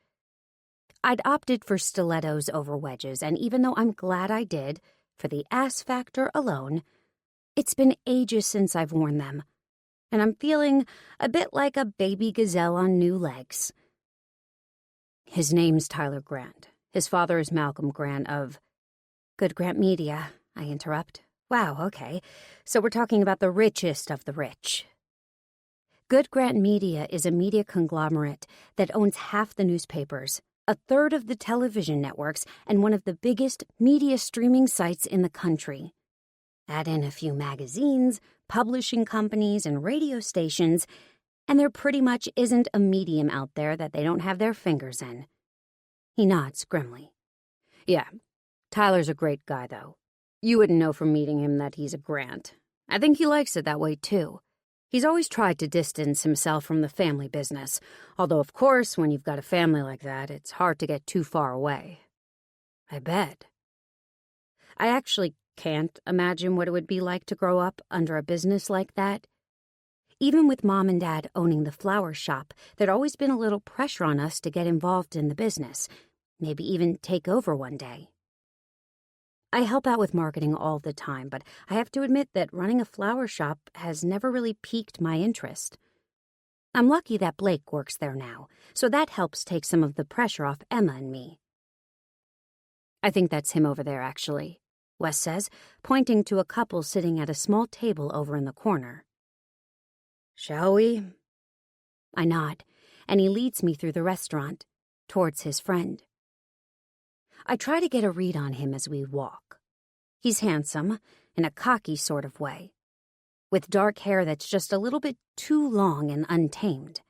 [SPEAKER 1] I'd opted for stilettos over wedges, and even though I'm glad I did, for the ass factor alone, it's been ages since I've worn them, and I'm feeling a bit like a baby gazelle on new legs. "His name's Tyler Grant. His father is Malcolm Grant of—" "Good Grant Media," I interrupt. "Wow, okay. So we're talking about the richest of the rich." Good Grant Media is a media conglomerate that owns half the newspapers, a third of the television networks, and one of the biggest media streaming sites in the country. Add in a few magazines, publishing companies, and radio stations, and there pretty much isn't a medium out there that they don't have their fingers in. He nods grimly. "Yeah, Tyler's a great guy, though. You wouldn't know from meeting him that he's a Grant. I think he likes it that way, too. He's always tried to distance himself from the family business, although, of course, when you've got a family like that, it's hard to get too far away." I bet. I actually can't imagine what it would be like to grow up under a business like that. Even with Mom and Dad owning the flower shop, there'd always been a little pressure on us to get involved in the business, maybe even take over one day. I help out with marketing all the time, but I have to admit that running a flower shop has never really piqued my interest. I'm lucky that Blake works there now, so that helps take some of the pressure off Emma and me. I think that's him over there, actually. Wes says, pointing to a couple sitting at a small table over in the corner. Shall we? I nod, and he leads me through the restaurant, towards his friend. I try to get a read on him as we walk. He's handsome, in a cocky sort of way, with dark hair that's just a little bit too long and untamed.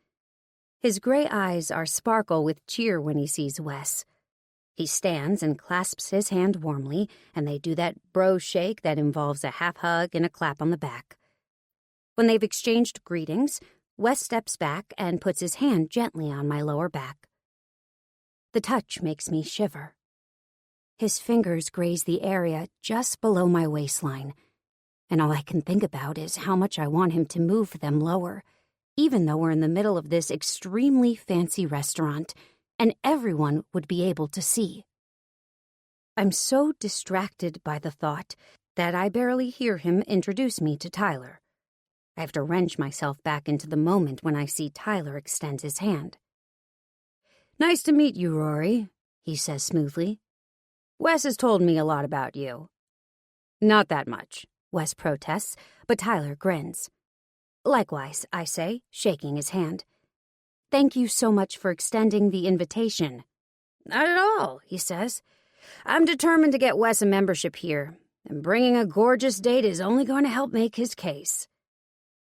[SPEAKER 1] His gray eyes are sparkle with cheer when he sees Wes. He stands and clasps his hand warmly, and they do that bro shake that involves a half hug and a clap on the back. When they've exchanged greetings, Wes steps back and puts his hand gently on my lower back. The touch makes me shiver. His fingers graze the area just below my waistline, and all I can think about is how much I want him to move them lower, even though we're in the middle of this extremely fancy restaurant, and everyone would be able to see. I'm so distracted by the thought that I barely hear him introduce me to Tyler. I have to wrench myself back into the moment when I see Tyler extend his hand. Nice to meet you, Rory, he says smoothly. Wes has told me a lot about you. Not that much, Wes protests, but Tyler grins. Likewise, I say, shaking his hand. Thank you so much for extending the invitation. Not at all, he says. I'm determined to get Wes a membership here, and bringing a gorgeous date is only going to help make his case.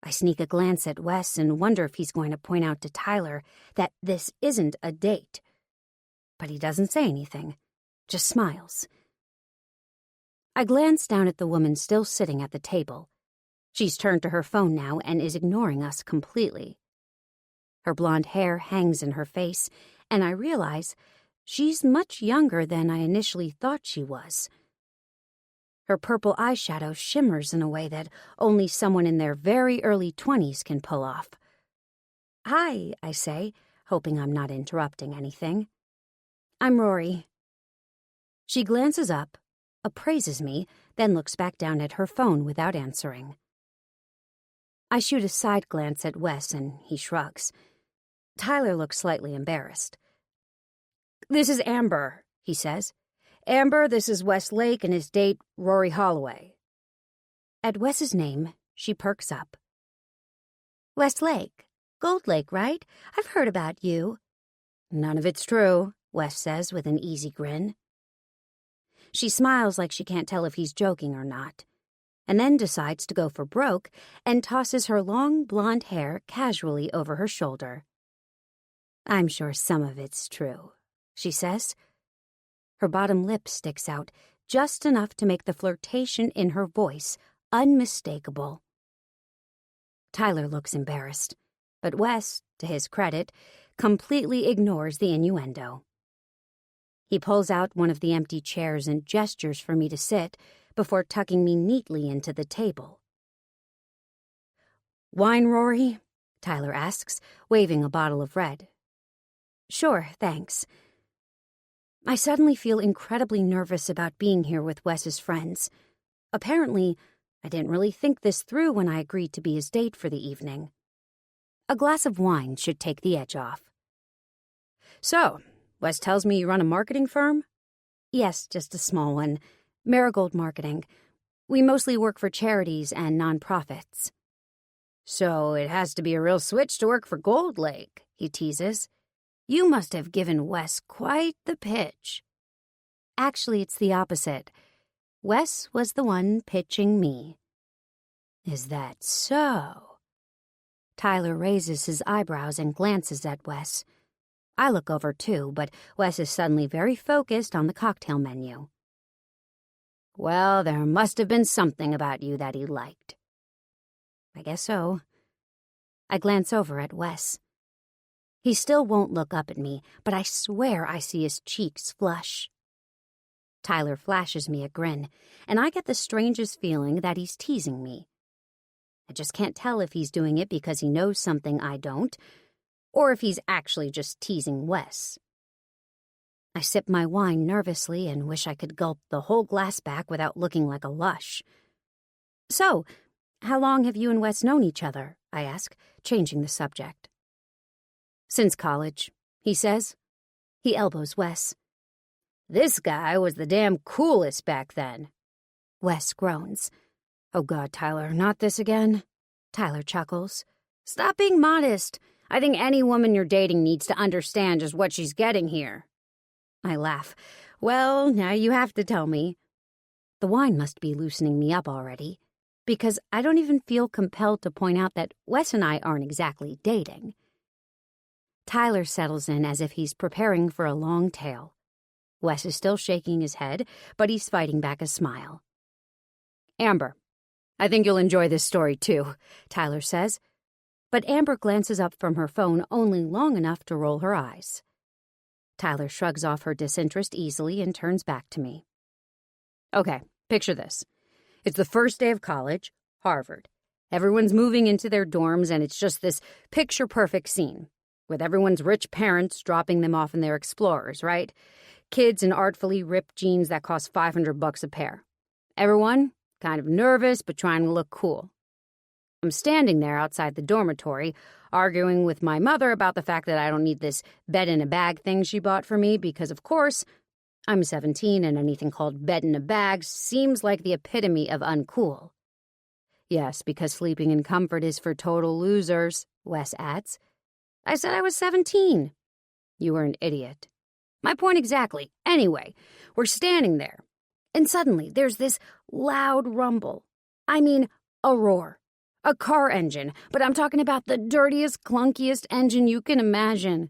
[SPEAKER 1] I sneak a glance at Wes and wonder if he's going to point out to Tyler that this isn't a date. But he doesn't say anything, just smiles. I glance down at the woman still sitting at the table. She's turned to her phone now and is ignoring us completely. Her blonde hair hangs in her face, and I realize she's much younger than I initially thought she was. Her purple eyeshadow shimmers in a way that only someone in their very early 20s can pull off. Hi, I say, hoping I'm not interrupting anything. I'm Rory. She glances up, appraises me, then looks back down at her phone without answering. I shoot a side glance at Wes, and he shrugs. Tyler looks slightly embarrassed. This is Amber, he says. Amber, this is Wes Lake and his date, Rory Holloway. At Wes's name, she perks up. Wes Lake? Gold Lake, right? I've heard about you. None of it's true, Wes says with an easy grin. She smiles like she can't tell if he's joking or not, and then decides to go for broke and tosses her long blonde hair casually over her shoulder. I'm sure some of it's true, she says. Her bottom lip sticks out just enough to make the flirtation in her voice unmistakable. Tyler looks embarrassed, but Wes, to his credit, completely ignores the innuendo. He pulls out one of the empty chairs and gestures for me to sit before tucking me neatly into the table. Wine, Rory? Tyler asks, waving a bottle of red. Sure, thanks. I suddenly feel incredibly nervous about being here with Wes's friends. Apparently, I didn't really think this through when I agreed to be his date for the evening. A glass of wine should take the edge off. So, Wes tells me you run a marketing firm? Yes, just a small one. Marigold Marketing. We mostly work for charities and nonprofits. So it has to be a real switch to work for Gold Lake, he teases. You must have given Wes quite the pitch. Actually, it's the opposite. Wes was the one pitching me. Is that so? Tyler raises his eyebrows and glances at Wes. I look over too, but Wes is suddenly very focused on the cocktail menu. Well, there must have been something about you that he liked. I guess so. I glance over at Wes. He still won't look up at me, but I swear I see his cheeks flush. Tyler flashes me a grin, and I get the strangest feeling that he's teasing me. I just can't tell if he's doing it because he knows something I don't, or if he's actually just teasing Wes. I sip my wine nervously and wish I could gulp the whole glass back without looking like a lush. So, how long have you and Wes known each other? I ask, changing the subject. Since college, he says. He elbows Wes. This guy was the damn coolest back then. Wes groans. Oh God, Tyler, not this again? Tyler chuckles. Stop being modest. I think any woman you're dating needs to understand just what she's getting here. I laugh. Well, now you have to tell me. The wine must be loosening me up already, because I don't even feel compelled to point out that Wes and I aren't exactly dating. Tyler settles in as if he's preparing for a long tale. Wes is still shaking his head, but he's fighting back a smile. Amber, I think you'll enjoy this story too, Tyler says. But Amber glances up from her phone only long enough to roll her eyes. Tyler shrugs off her disinterest easily and turns back to me. Okay, picture this. It's the first day of college, Harvard. Everyone's moving into their dorms, and it's just this picture-perfect scene, with everyone's rich parents dropping them off in their Explorers, right? Kids in artfully ripped jeans that cost $500 a pair. Everyone kind of nervous, but trying to look cool. I'm standing there outside the dormitory, arguing with my mother about the fact that I don't need this bed-in-a-bag thing she bought for me because, of course, I'm 17 and anything called bed-in-a-bag seems like the epitome of uncool. Yes, because sleeping in comfort is for total losers, Wes adds. I said I was 17. You were an idiot. My point exactly. Anyway, we're standing there, and suddenly there's this loud rumble. I mean, a roar. A car engine, but I'm talking about the dirtiest, clunkiest engine you can imagine.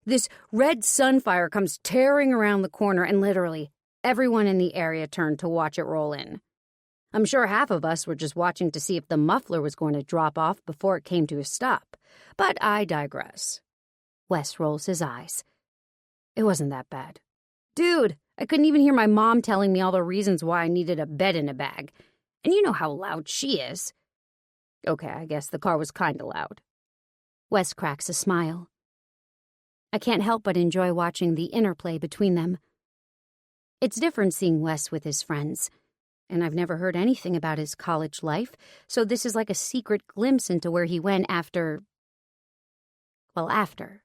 [SPEAKER 1] This red sunfire comes tearing around the corner, and literally everyone in the area turned to watch it roll in. I'm sure half of us were just watching to see if the muffler was going to drop off before it came to a stop. But I digress. Wes rolls his eyes. It wasn't that bad. Dude, I couldn't even hear my mom telling me all the reasons why I needed a bed in a bag. And you know how loud she is. Okay, I guess the car was kinda loud. Wes cracks a smile. I can't help but enjoy watching the interplay between them. It's different seeing Wes with his friends, and I've never heard anything about his college life, so this is like a secret glimpse into where he went after. I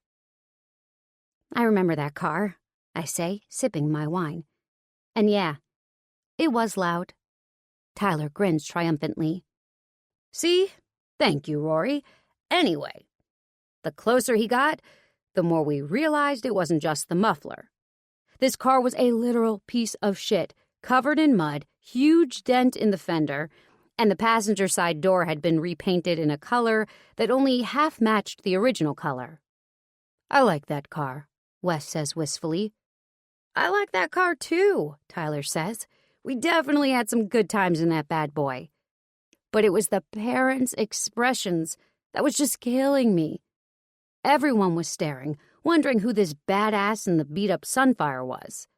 [SPEAKER 1] remember that car, I say, sipping my wine. And yeah, it was loud. Tyler grins triumphantly. See? Thank you, Rory. Anyway, the closer he got, the more we realized it wasn't just the muffler. This car was a literal piece of shit, covered in mud, huge dent in the fender, and the passenger side door had been repainted in a color that only half matched the original color. I like that car, Wes says wistfully. I like that car too, Tyler says. We definitely had some good times in that bad boy. But it was the parents' expressions that was just killing me. Everyone was staring, wondering who this badass in the beat-up Sunfire was.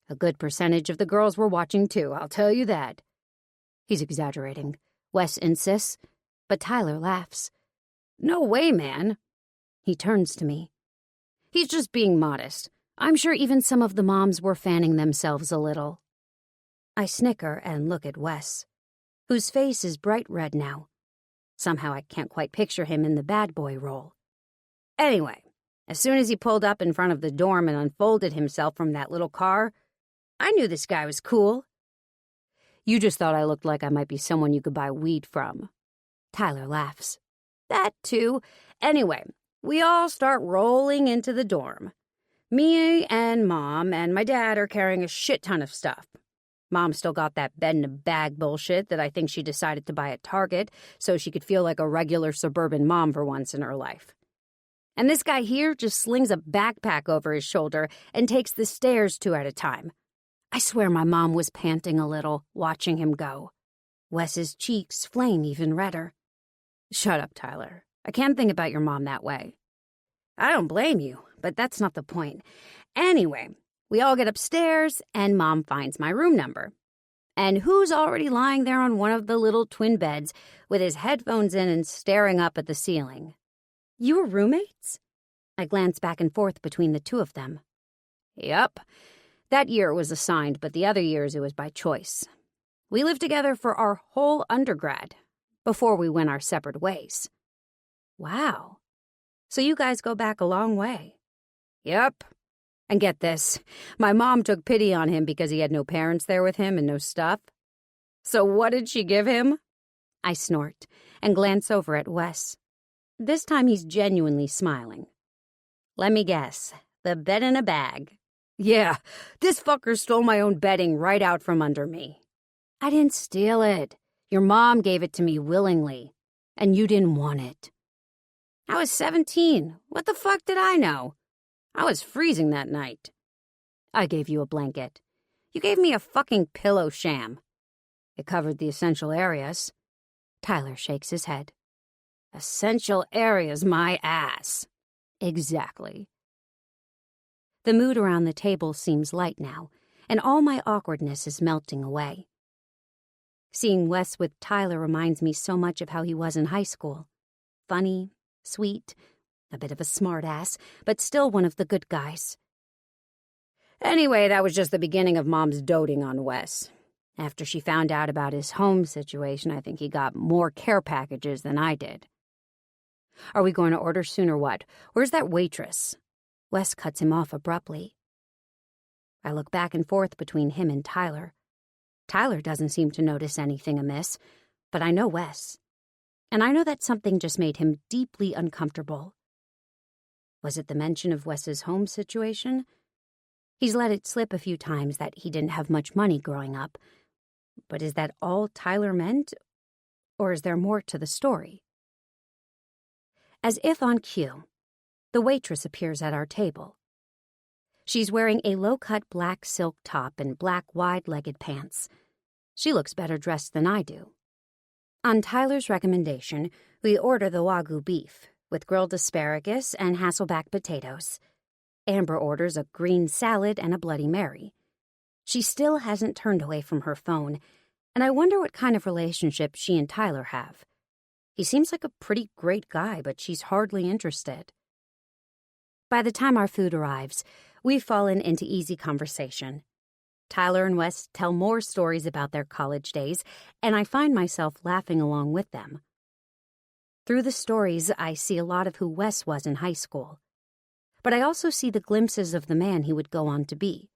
[SPEAKER 1] A good percentage of the girls were watching too, I'll tell you that. He's exaggerating, Wes insists, but Tyler laughs. No way, man. He turns to me. He's just being modest. I'm sure even some of the moms were fanning themselves a little. I snicker and look at Wes, whose face is bright red now. Somehow I can't quite picture him in the bad boy role. Anyway, as soon as he pulled up in front of the dorm and unfolded himself from that little car, I knew this guy was cool. You just thought I looked like I might be someone you could buy weed from. Tyler laughs. That too. Anyway, we all start rolling into the dorm. Me and Mom and my dad are carrying a shit ton of stuff. Mom still got that bed-in-a-bag bullshit that I think she decided to buy at Target so she could feel like a regular suburban mom for once in her life. And this guy here just slings a backpack over his shoulder and takes the stairs 2 at a time. I swear my mom was panting a little, watching him go. Wes's cheeks flame even redder. Shut up, Tyler. I can't think about your mom that way. I don't blame you, but that's not the point. Anyway, we all get upstairs, and Mom finds my room number. And who's already lying there on one of the little twin beds with his headphones in and staring up at the ceiling? You were roommates? I glance back and forth between the two of them. Yup. That year it was assigned, but the other years it was by choice. We lived together for our whole undergrad, before we went our separate ways. Wow. So you guys go back a long way. Yup. And get this, my mom took pity on him because he had no parents there with him and no stuff. So what did she give him? I snort and glance over at Wes. This time he's genuinely smiling. Let me guess, the bed in a bag. Yeah, this fucker stole my own bedding right out from under me. I didn't steal it. Your mom gave it to me willingly, and you didn't want it. I was 17. What the fuck did I know? I was freezing that night. I gave you a blanket. You gave me a fucking pillow sham. It covered the essential areas. Tyler shakes his head. Essential areas, my ass. Exactly. The mood around the table seems light now, and all my awkwardness is melting away. Seeing Wes with Tyler reminds me so much of how he was in high school. Funny, sweet, a bit of a smartass, but still one of the good guys. Anyway, that was just the beginning of Mom's doting on Wes. After she found out about his home situation, I think he got more care packages than I did. Are we going to order soon or what? Where's that waitress? Wes cuts him off abruptly. I look back and forth between him and Tyler. Tyler doesn't seem to notice anything amiss, but I know Wes. And I know that something just made him deeply uncomfortable. Was it the mention of Wes's home situation? He's let it slip a few times that he didn't have much money growing up. But is that all Tyler meant? Or is there more to the story? As if on cue, the waitress appears at our table. She's wearing a low-cut black silk top and black wide-legged pants. She looks better dressed than I do. On Tyler's recommendation, we order the Wagyu beef with grilled asparagus and Hasselback potatoes. Amber orders a green salad and a Bloody Mary. She still hasn't turned away from her phone, and I wonder what kind of relationship she and Tyler have. He seems like a pretty great guy, but she's hardly interested. By the time our food arrives, we've fallen into easy conversation. Tyler and Wes tell more stories about their college days, and I find myself laughing along with them. Through the stories, I see a lot of who Wes was in high school. But I also see the glimpses of the man he would go on to be.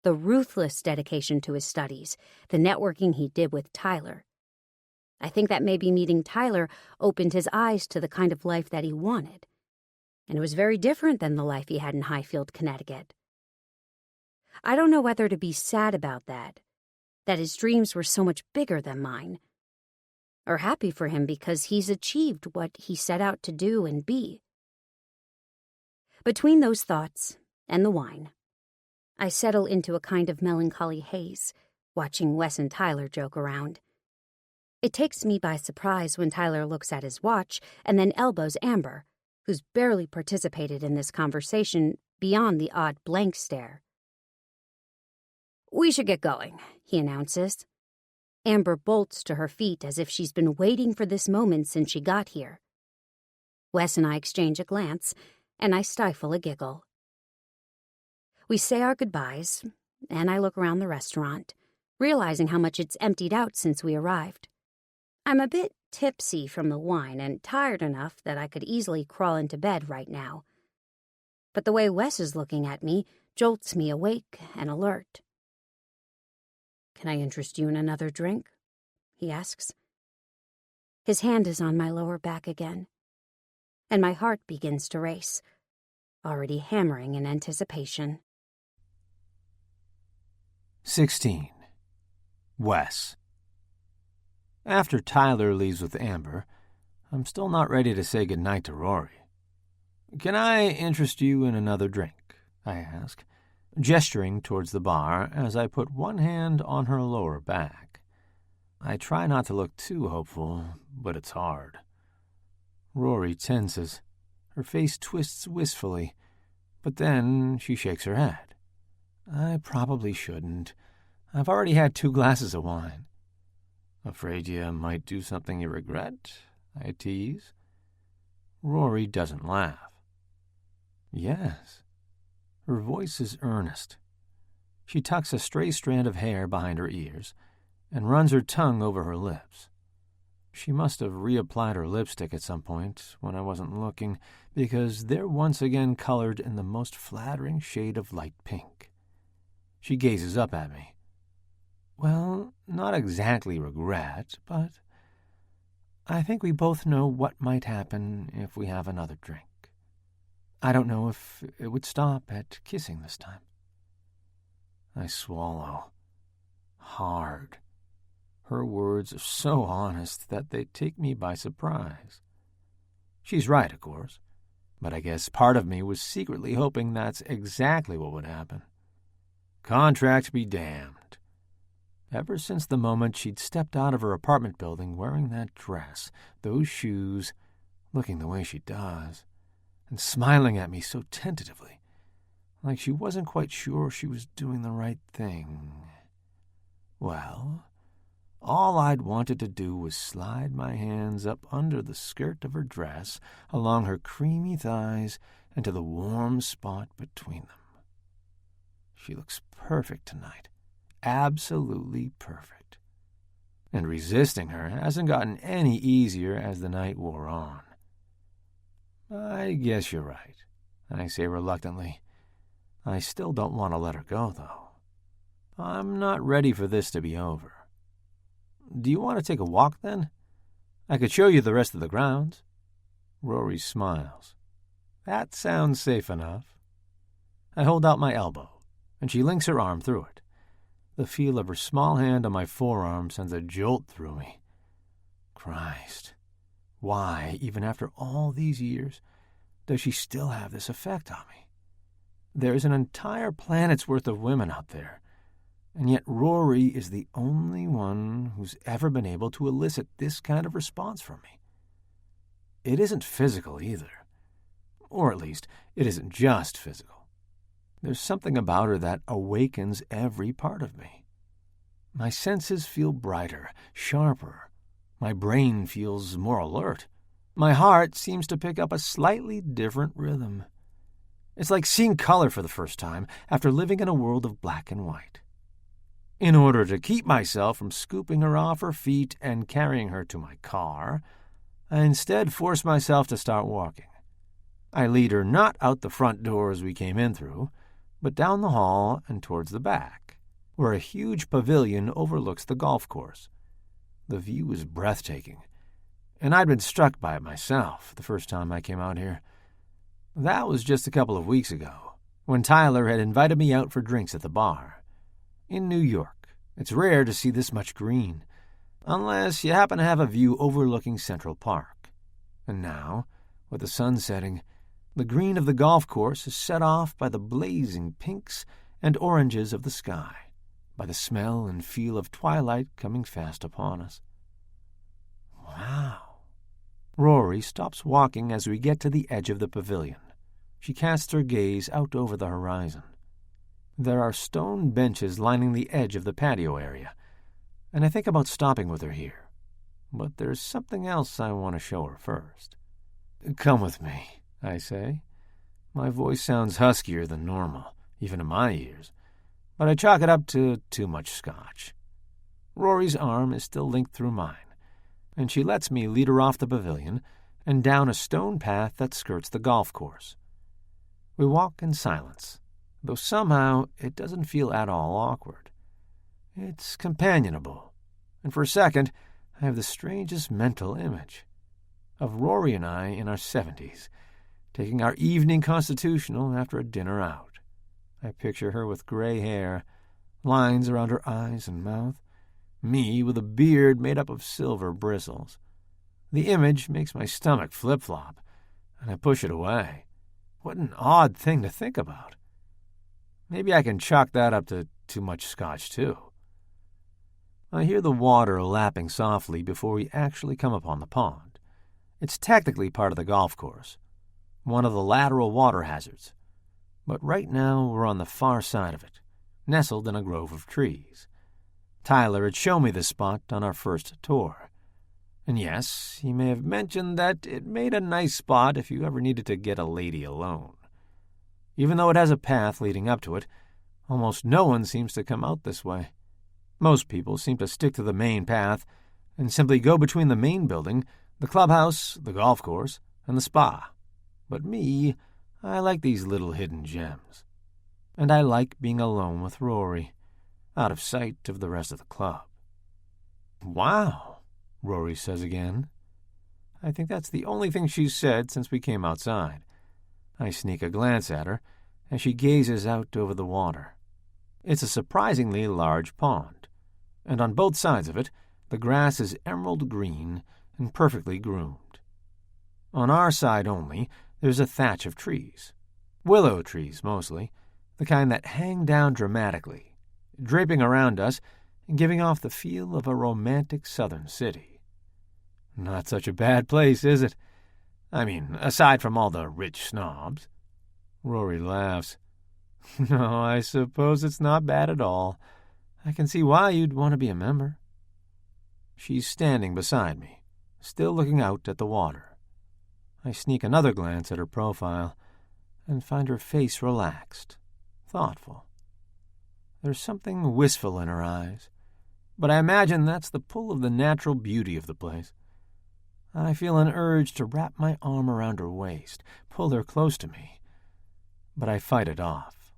[SPEAKER 1] The ruthless dedication to his studies, the networking he did with Tyler. I think that maybe meeting Tyler opened his eyes to the kind of life that he wanted. And it was very different than the life he had in Highfield, Connecticut. I don't know whether to be sad about that his dreams were so much bigger than mine, or happy for him because he's achieved what he set out to do and be. Between those thoughts and the wine, I settle into a kind of melancholy haze, watching Wes and Tyler joke around. It takes me by surprise when Tyler looks at his watch and then elbows Amber, who's barely participated in this conversation beyond the odd blank stare. We should get going, he announces. Amber bolts to her feet as if she's been waiting for this moment since she got here. Wes and I exchange a glance, and I stifle a giggle. We say our goodbyes, and I look around the restaurant, realizing how much it's emptied out since we arrived. I'm a bit tipsy from the wine and tired enough that I could easily crawl into bed right now. But the way Wes is looking at me jolts me awake and alert. Can I interest you in another drink? He asks. His hand is on my lower back again, and my heart begins to race, already hammering in anticipation.
[SPEAKER 2] 16. Wes. After Tyler leaves with Amber, I'm still not ready to say goodnight to Rory. Can I interest you in another drink? I ask, gesturing towards the bar as I put one hand on her lower back. I try not to look too hopeful, but it's hard. Rory tenses. Her face twists wistfully, but then she shakes her head. I probably shouldn't. I've already had 2 glasses of wine. Afraid you might do something you regret? I tease. Rory doesn't laugh. Yes. Her voice is earnest. She tucks a stray strand of hair behind her ears and runs her tongue over her lips. She must have reapplied her lipstick at some point when I wasn't looking, because they're once again colored in the most flattering shade of light pink. She gazes up at me. Well, not exactly regret, but I think we both know what might happen if we have another drink. I don't know if it would stop at kissing this time. I swallow. Hard. Her words are so honest that they take me by surprise. She's right, of course, but I guess part of me was secretly hoping that's exactly what would happen. Contract be damned. Ever since the moment she'd stepped out of her apartment building wearing that dress, those shoes, looking the way she does, and smiling at me so tentatively, like she wasn't quite sure she was doing the right thing. Well, all I'd wanted to do was slide my hands up under the skirt of her dress, along her creamy thighs, and to the warm spot between them. She looks perfect tonight. Absolutely perfect. And resisting her hasn't gotten any easier as the night wore on. I guess you're right, I say reluctantly. I still don't want to let her go, though. I'm not ready for this to be over. Do you want to take a walk, then? I could show you the rest of the grounds. Rory smiles. That sounds safe enough. I hold out my elbow, and she links her arm through it. The feel of her small hand on my forearm sends a jolt through me. Christ, why, even after all these years, does she still have this effect on me? There's an entire planet's worth of women out there, and yet Rory is the only one who's ever been able to elicit this kind of response from me. It isn't physical either, or at least it isn't just physical. There's something about her that awakens every part of me. My senses feel brighter, sharper. My brain feels more alert. My heart seems to pick up a slightly different rhythm. It's like seeing color for the first time after living in a world of black and white. In order to keep myself from scooping her off her feet and carrying her to my car, I instead force myself to start walking. I lead her not out the front door as we came in through, but down the hall and towards the back, where a huge pavilion overlooks the golf course. The view is breathtaking, and I'd been struck by it myself the first time I came out here. That was just a couple of weeks ago, when Tyler had invited me out for drinks at the bar. In New York, it's rare to see this much green, unless you happen to have a view overlooking Central Park. And now, with the sun setting, the green of the golf course is set off by the blazing pinks and oranges of the sky, by the smell and feel of twilight coming fast upon us. Wow. Rory stops walking as we get to the edge of the pavilion. She casts her gaze out over the horizon. There are stone benches lining the edge of the patio area, and I think about stopping with her here. But there's something else I want to show her first. Come with me, I say. My voice sounds huskier than normal, even in my ears, but I chalk it up to too much scotch. Rory's arm is still linked through mine, and she lets me lead her off the pavilion and down a stone path that skirts the golf course. We walk in silence, though somehow it doesn't feel at all awkward. It's companionable, and for a second I have the strangest mental image of Rory and I in our 70s, taking our evening constitutional after a dinner out. I picture her with gray hair, lines around her eyes and mouth, me with a beard made up of silver bristles. The image makes my stomach flip-flop, and I push it away. What an odd thing to think about. Maybe I can chalk that up to too much scotch, too. I hear the water lapping softly before we actually come upon the pond. It's technically part of the golf course, one of the lateral water hazards, but right now we're on the far side of it, nestled in a grove of trees. Tyler had shown me this spot on our first tour. And yes, he may have mentioned that it made a nice spot if you ever needed to get a lady alone. Even though it has a path leading up to it, almost no one seems to come out this way. Most people seem to stick to the main path and simply go between the main building, the clubhouse, the golf course, and the spa. But me, I like these little hidden gems. And I like being alone with Rory. out of sight of the rest of the club. "Wow," Rory says again. I think that's the only thing she's said since we came outside. I sneak a glance at her as she gazes out over the water. It's a surprisingly large pond, and on both sides of it, the grass is emerald green and perfectly groomed. On our side only, there's a thatch of trees. Willow trees, mostly, the kind that hang down dramatically, draping around us and giving off the feel of a romantic southern city. Not such a bad place, is it? I mean, aside from all the rich snobs. Rory laughs. No, I suppose it's not bad at all. I can see why you'd want to be a member. She's standing beside me, still looking out at the water. I sneak another glance at her profile and find her face relaxed, thoughtful. There's something wistful in her eyes, but I imagine that's the pull of the natural beauty of the place. I feel an urge to wrap my arm around her waist, pull her close to me, but I fight it off.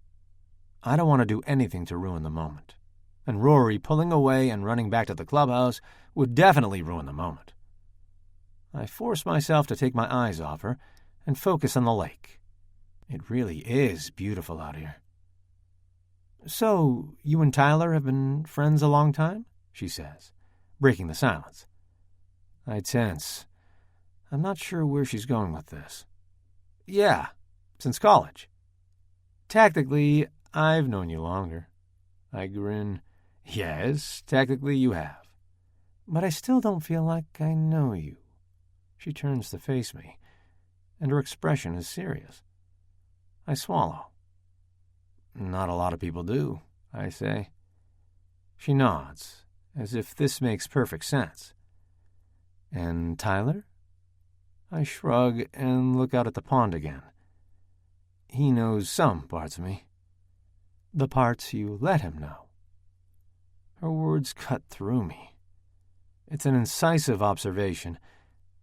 [SPEAKER 2] I don't want to do anything to ruin the moment, and Rory pulling away and running back to the clubhouse would definitely ruin the moment. I force myself to take my eyes off her and focus on the lake. It really is beautiful out here. "So, you and Tyler have been friends a long time?" she says, breaking the silence. I tense. I'm not sure where she's going with this. "Yeah, since college." "Technically, I've known you longer." I grin. "Yes, technically you have. But I still don't feel like I know you." She turns to face me, and her expression is serious. I swallow. "Not a lot of people do," I say. She nods, as if this makes perfect sense. "And Tyler?" I shrug and look out at the pond again. "He knows some parts of me." "The parts you let him know." Her words cut through me. It's an incisive observation,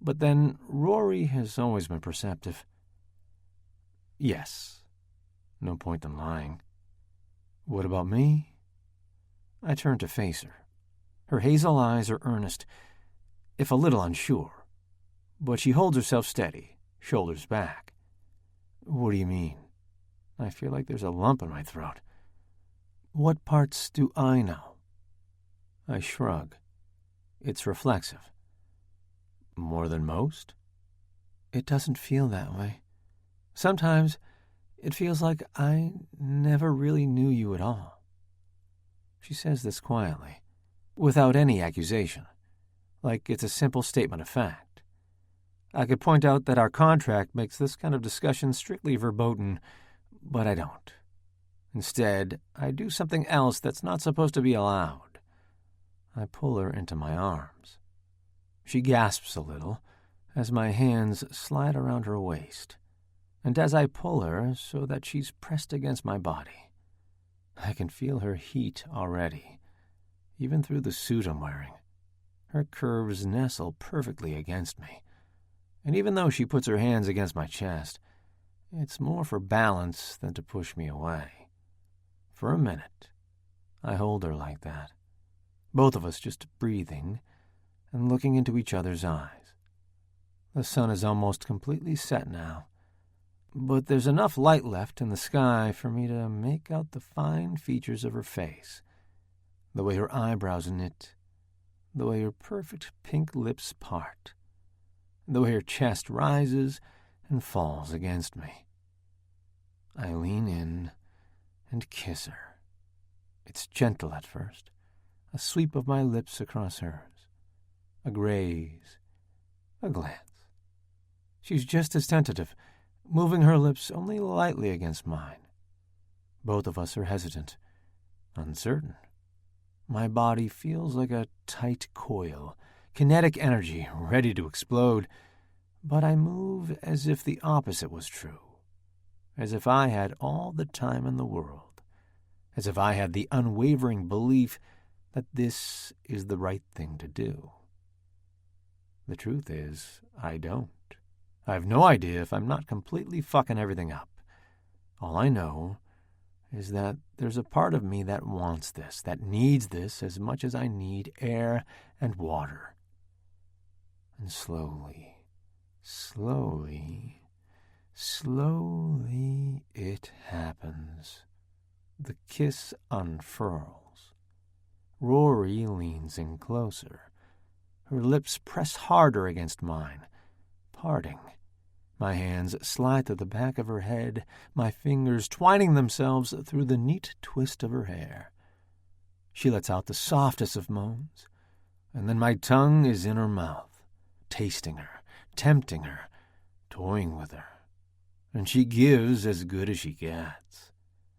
[SPEAKER 2] but then Rory has always been perceptive. "Yes. No point in lying." "What about me?" I turn to face her. Her hazel eyes are earnest, if a little unsure, but she holds herself steady, shoulders back. "What do you mean?" I feel like there's a lump in my throat. "What parts do I know?" I shrug. It's reflexive. "More than most?" It doesn't feel that way. Sometimes it feels like I never really knew you at all. She says this quietly, without any accusation, like it's a simple statement of fact. I could point out that our contract makes this kind of discussion strictly verboten, but I don't. Instead, I do something else that's not supposed to be allowed. I pull her into my arms. She gasps a little as my hands slide around her waist, and as I pull her so that she's pressed against my body, I can feel her heat already, even through the suit I'm wearing. Her curves nestle perfectly against me, and even though she puts her hands against my chest, it's more for balance than to push me away. For a minute, I hold her like that, both of us just breathing and looking into each other's eyes. The sun is almost completely set now, but there's enough light left in the sky for me to make out the fine features of her face, the way her eyebrows knit, the way her perfect pink lips part, the way her chest rises and falls against me. I lean in and kiss her. It's gentle at first, a sweep of my lips across hers, a graze, a glance. She's just as tentative, moving her lips only lightly against mine. Both of us are hesitant, uncertain. My body feels like a tight coil, kinetic energy ready to explode, but I move as if the opposite was true, as if I had all the time in the world, as if I had the unwavering belief that this is the right thing to do. The truth is, I don't. I have no idea if I'm not completely fucking everything up. All I know is that there's a part of me that wants this, that needs this as much as I need air and water. And slowly, slowly, slowly it happens. The kiss unfurls. Rory leans in closer. Her lips press harder against mine, parting. My hands slide to the back of her head, my fingers twining themselves through the neat twist of her hair. She lets out the softest of moans, and then my tongue is in her mouth, tasting her, tempting her, toying with her. And she gives as good as she gets.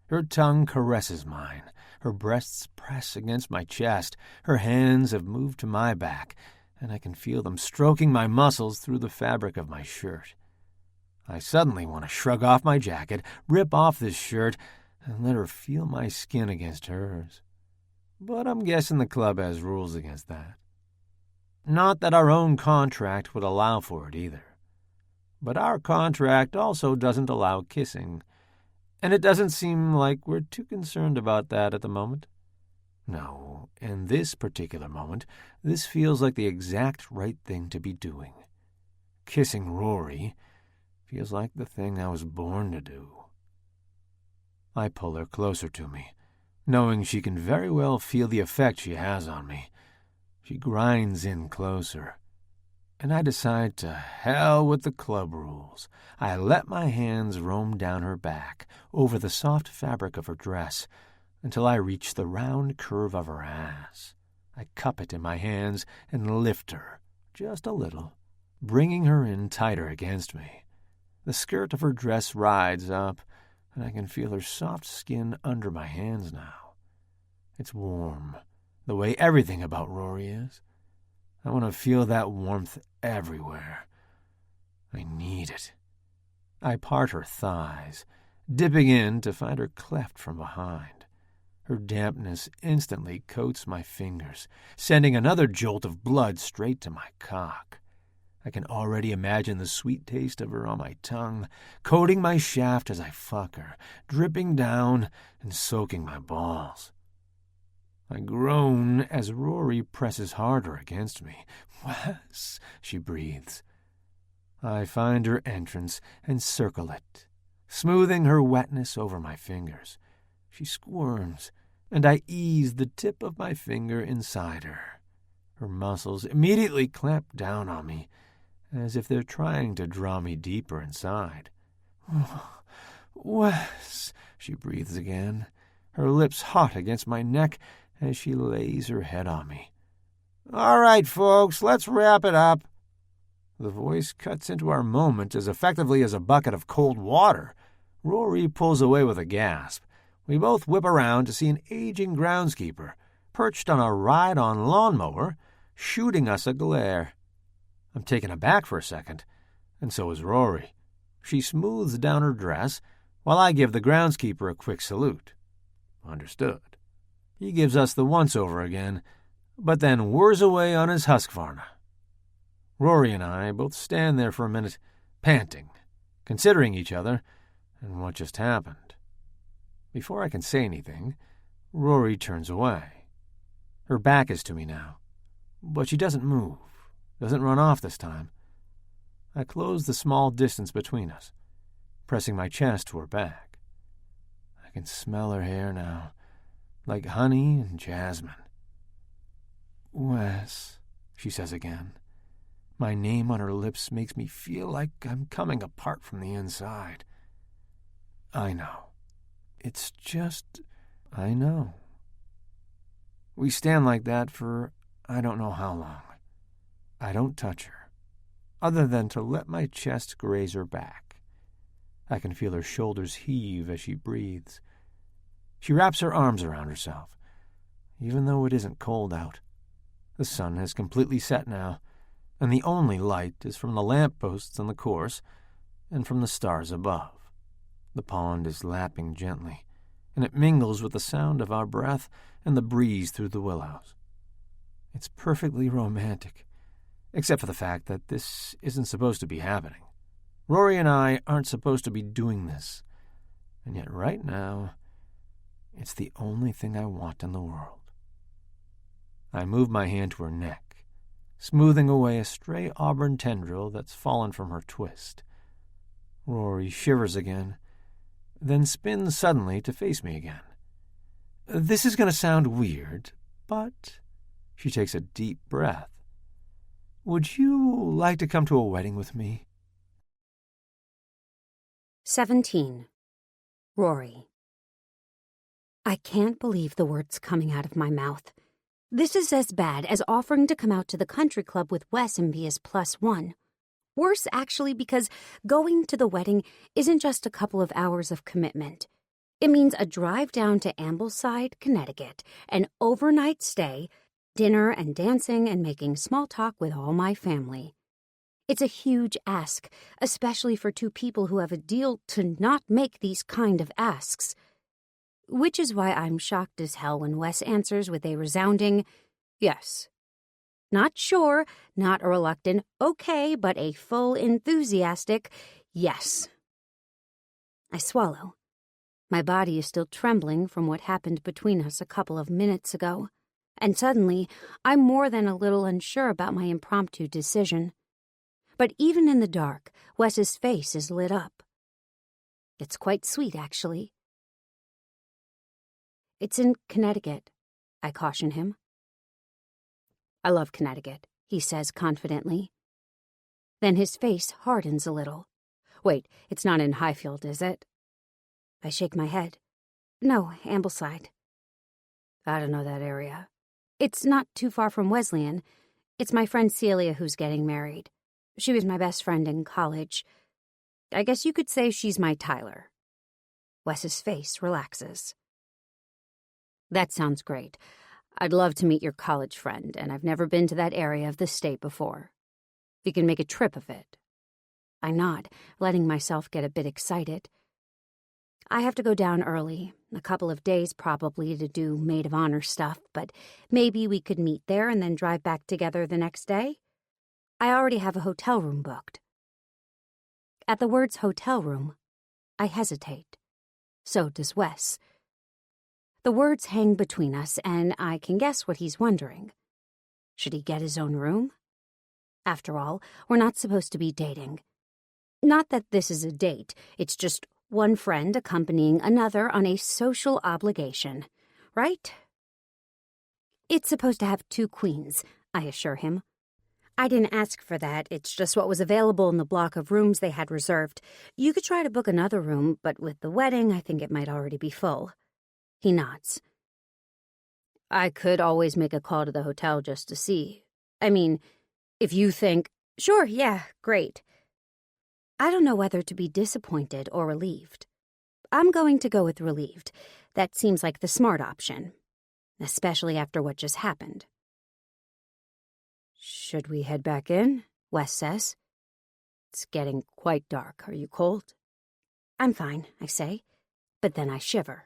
[SPEAKER 2] Her tongue caresses mine, her breasts press against my chest, her hands have moved to my back, and I can feel them stroking my muscles through the fabric of my shirt. I suddenly want to shrug off my jacket, rip off this shirt, and let her feel my skin against hers. But I'm guessing the club has rules against that. Not that our own contract would allow for it either. But our contract also doesn't allow kissing, and it doesn't seem like we're too concerned about that at the moment. No, in this particular moment, this feels like the exact right thing to be doing. Kissing Rory feels like the thing I was born to do. I pull her closer to me, knowing she can very well feel the effect she has on me. She grinds in closer, and I decide to hell with the club rules. I let my hands roam down her back, over the soft fabric of her dress, until I reach the round curve of her ass. I cup it in my hands and lift her, just a little, bringing her in tighter against me. The skirt of her dress rides up, and I can feel her soft skin under my hands now. It's warm, the way everything about Rory is. I want to feel that warmth everywhere. I need it. I part her thighs, dipping in to find her cleft from behind. Her dampness instantly coats my fingers, sending another jolt of blood straight to my cock. I can already imagine the sweet taste of her on my tongue, coating my shaft as I fuck her, dripping down and soaking my balls. I groan as Rory presses harder against me. "Wes," she breathes. I find her entrance and circle it, smoothing her wetness over my fingers. She squirms, and I ease the tip of my finger inside her. Her muscles immediately clamp down on me, as if they're trying to draw me deeper inside. "Wes," she breathes again, her lips hot against my neck as she lays her head on me. "All right, folks, let's wrap it up." The voice cuts into our moment as effectively as a bucket of cold water. Rory pulls away with a gasp. We both whip around to see an aging groundskeeper, perched on a ride-on lawnmower, shooting us a glare. I'm taken aback for a second, and so is Rory. She smooths down her dress, while I give the groundskeeper a quick salute. Understood. He gives us the once-over again, but then whirs away on his Husqvarna. Rory and I both stand there for a minute, panting, considering each other and what just happened. Before I can say anything, Rory turns away. Her back is to me now, but she doesn't move, doesn't run off this time. I close the small distance between us, pressing my chest to her back. I can smell her hair now, like honey and jasmine. "Wes," she says again. My name on her lips makes me feel like I'm coming apart from the inside. I know. It's just, I know. We stand like that for I don't know how long. I don't touch her, other than to let my chest graze her back. I can feel her shoulders heave as she breathes. She wraps her arms around herself, even though it isn't cold out. The sun has completely set now, and the only light is from the lampposts on the course and from the stars above. The pond is lapping gently, and it mingles with the sound of our breath and the breeze through the willows. It's perfectly romantic, except for the fact that this isn't supposed to be happening. Rory and I aren't supposed to be doing this, and yet right now, It's the only thing I want in the world. I move my hand to her neck, smoothing away a stray auburn tendril that's fallen from her twist. Rory shivers again, then spins suddenly to face me again. This is going to sound weird, but she takes a deep breath. Would you like to come to a wedding with me?
[SPEAKER 1] 17. Rory. I can't believe the words coming out of my mouth. This is as bad as offering to come out to the country club with Wes and be his +1. Worse, actually, because going to the wedding isn't just a couple of hours of commitment. It means a drive down to Ambleside, Connecticut, an overnight stay, dinner and dancing and making small talk with all my family. It's a huge ask, especially for two people who have a deal to not make these kind of asks. Which is why I'm shocked as hell when Wes answers with a resounding yes. Not sure, not a reluctant okay, but a full enthusiastic yes. I swallow. My body is still trembling from what happened between us a couple of minutes ago, and suddenly I'm more than a little unsure about my impromptu decision. But even in the dark, Wes's face is lit up. It's quite sweet, actually. It's in Connecticut, I caution him. I love Connecticut, he says confidently. Then his face hardens a little. Wait, it's not in Highfield, is it? I shake my head. No, Ambleside. I don't know that area. It's not too far from Wesleyan. It's my friend Celia who's getting married. She was my best friend in college. I guess you could say she's my Tyler. Wes's face relaxes. That sounds great. I'd love to meet your college friend, and I've never been to that area of the state before. We can make a trip of it. I nod, letting myself get a bit excited. I have to go down early, a couple of days probably to do maid of honor stuff, but maybe we could meet there and then drive back together the next day. I already have a hotel room booked. At the words hotel room, I hesitate. So does Wes. The words hang between us, and I can guess what he's wondering. Should he get his own room? After all, we're not supposed to be dating. Not that this is a date, it's just one friend accompanying another on a social obligation, right? It's supposed to have 2 queens, I assure him. I didn't ask for that, it's just what was available in the block of rooms they had reserved. You could try to book another room, but with the wedding, I think it might already be full. He nods. I could always make a call to the hotel just to see. I mean, if you think, sure, yeah, great. I don't know whether to be disappointed or relieved. I'm going to go with relieved. That seems like the smart option, especially after what just happened. Should we head back in? Wes says. It's getting quite dark. Are you cold? I'm fine, I say, but then I shiver.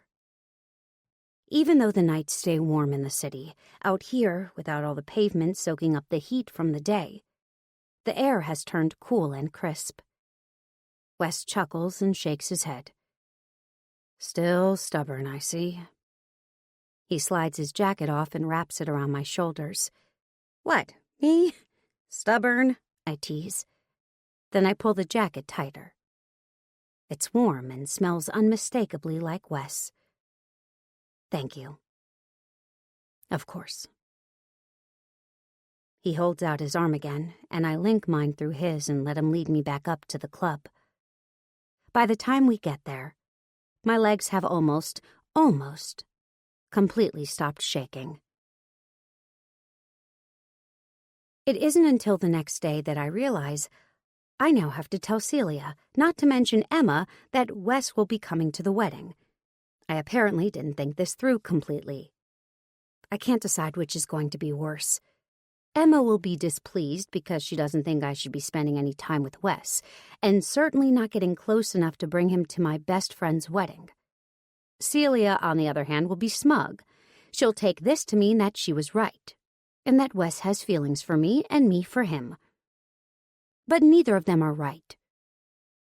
[SPEAKER 1] Even though the nights stay warm in the city, out here, without all the pavement soaking up the heat from the day, the air has turned cool and crisp. Wes chuckles and shakes his head. Still stubborn, I see. He slides his jacket off and wraps it around my shoulders. What, me? Stubborn? I tease. Then I pull the jacket tighter. It's warm and smells unmistakably like Wes. Thank you. Of course. He holds out his arm again, and I link mine through his and let him lead me back up to the club. By the time we get there, my legs have almost, completely stopped shaking. It isn't until the next day that I realize I now have to tell Celia, not to mention Emma, that Wes will be coming to the wedding. I apparently didn't think this through completely. I can't decide which is going to be worse. Emma will be displeased because she doesn't think I should be spending any time with Wes, and certainly not getting close enough to bring him to my best friend's wedding. Celia, on the other hand, will be smug. She'll take this to mean that she was right, and that Wes has feelings for me and me for him. But neither of them are right.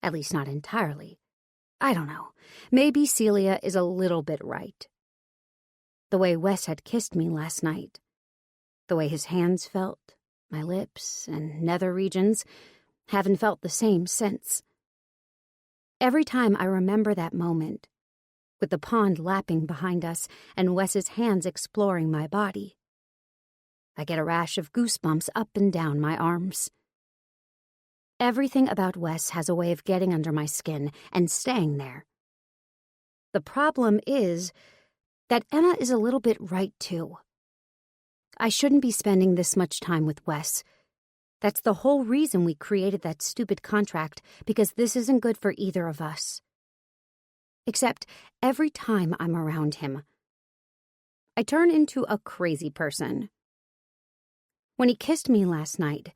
[SPEAKER 1] At least not entirely. I don't know. Maybe Celia is a little bit right. The way Wes had kissed me last night. The way his hands felt, my lips and nether regions, haven't felt the same since. Every time I remember that moment, with the pond lapping behind us and Wes's hands exploring my body, I get a rash of goosebumps up and down my arms. Everything about Wes has a way of getting under my skin and staying there. The problem is that Emma is a little bit right, too. I shouldn't be spending this much time with Wes. That's the whole reason we created that stupid contract, because this isn't good for either of us. Except every time I'm around him, I turn into a crazy person. When he kissed me last night,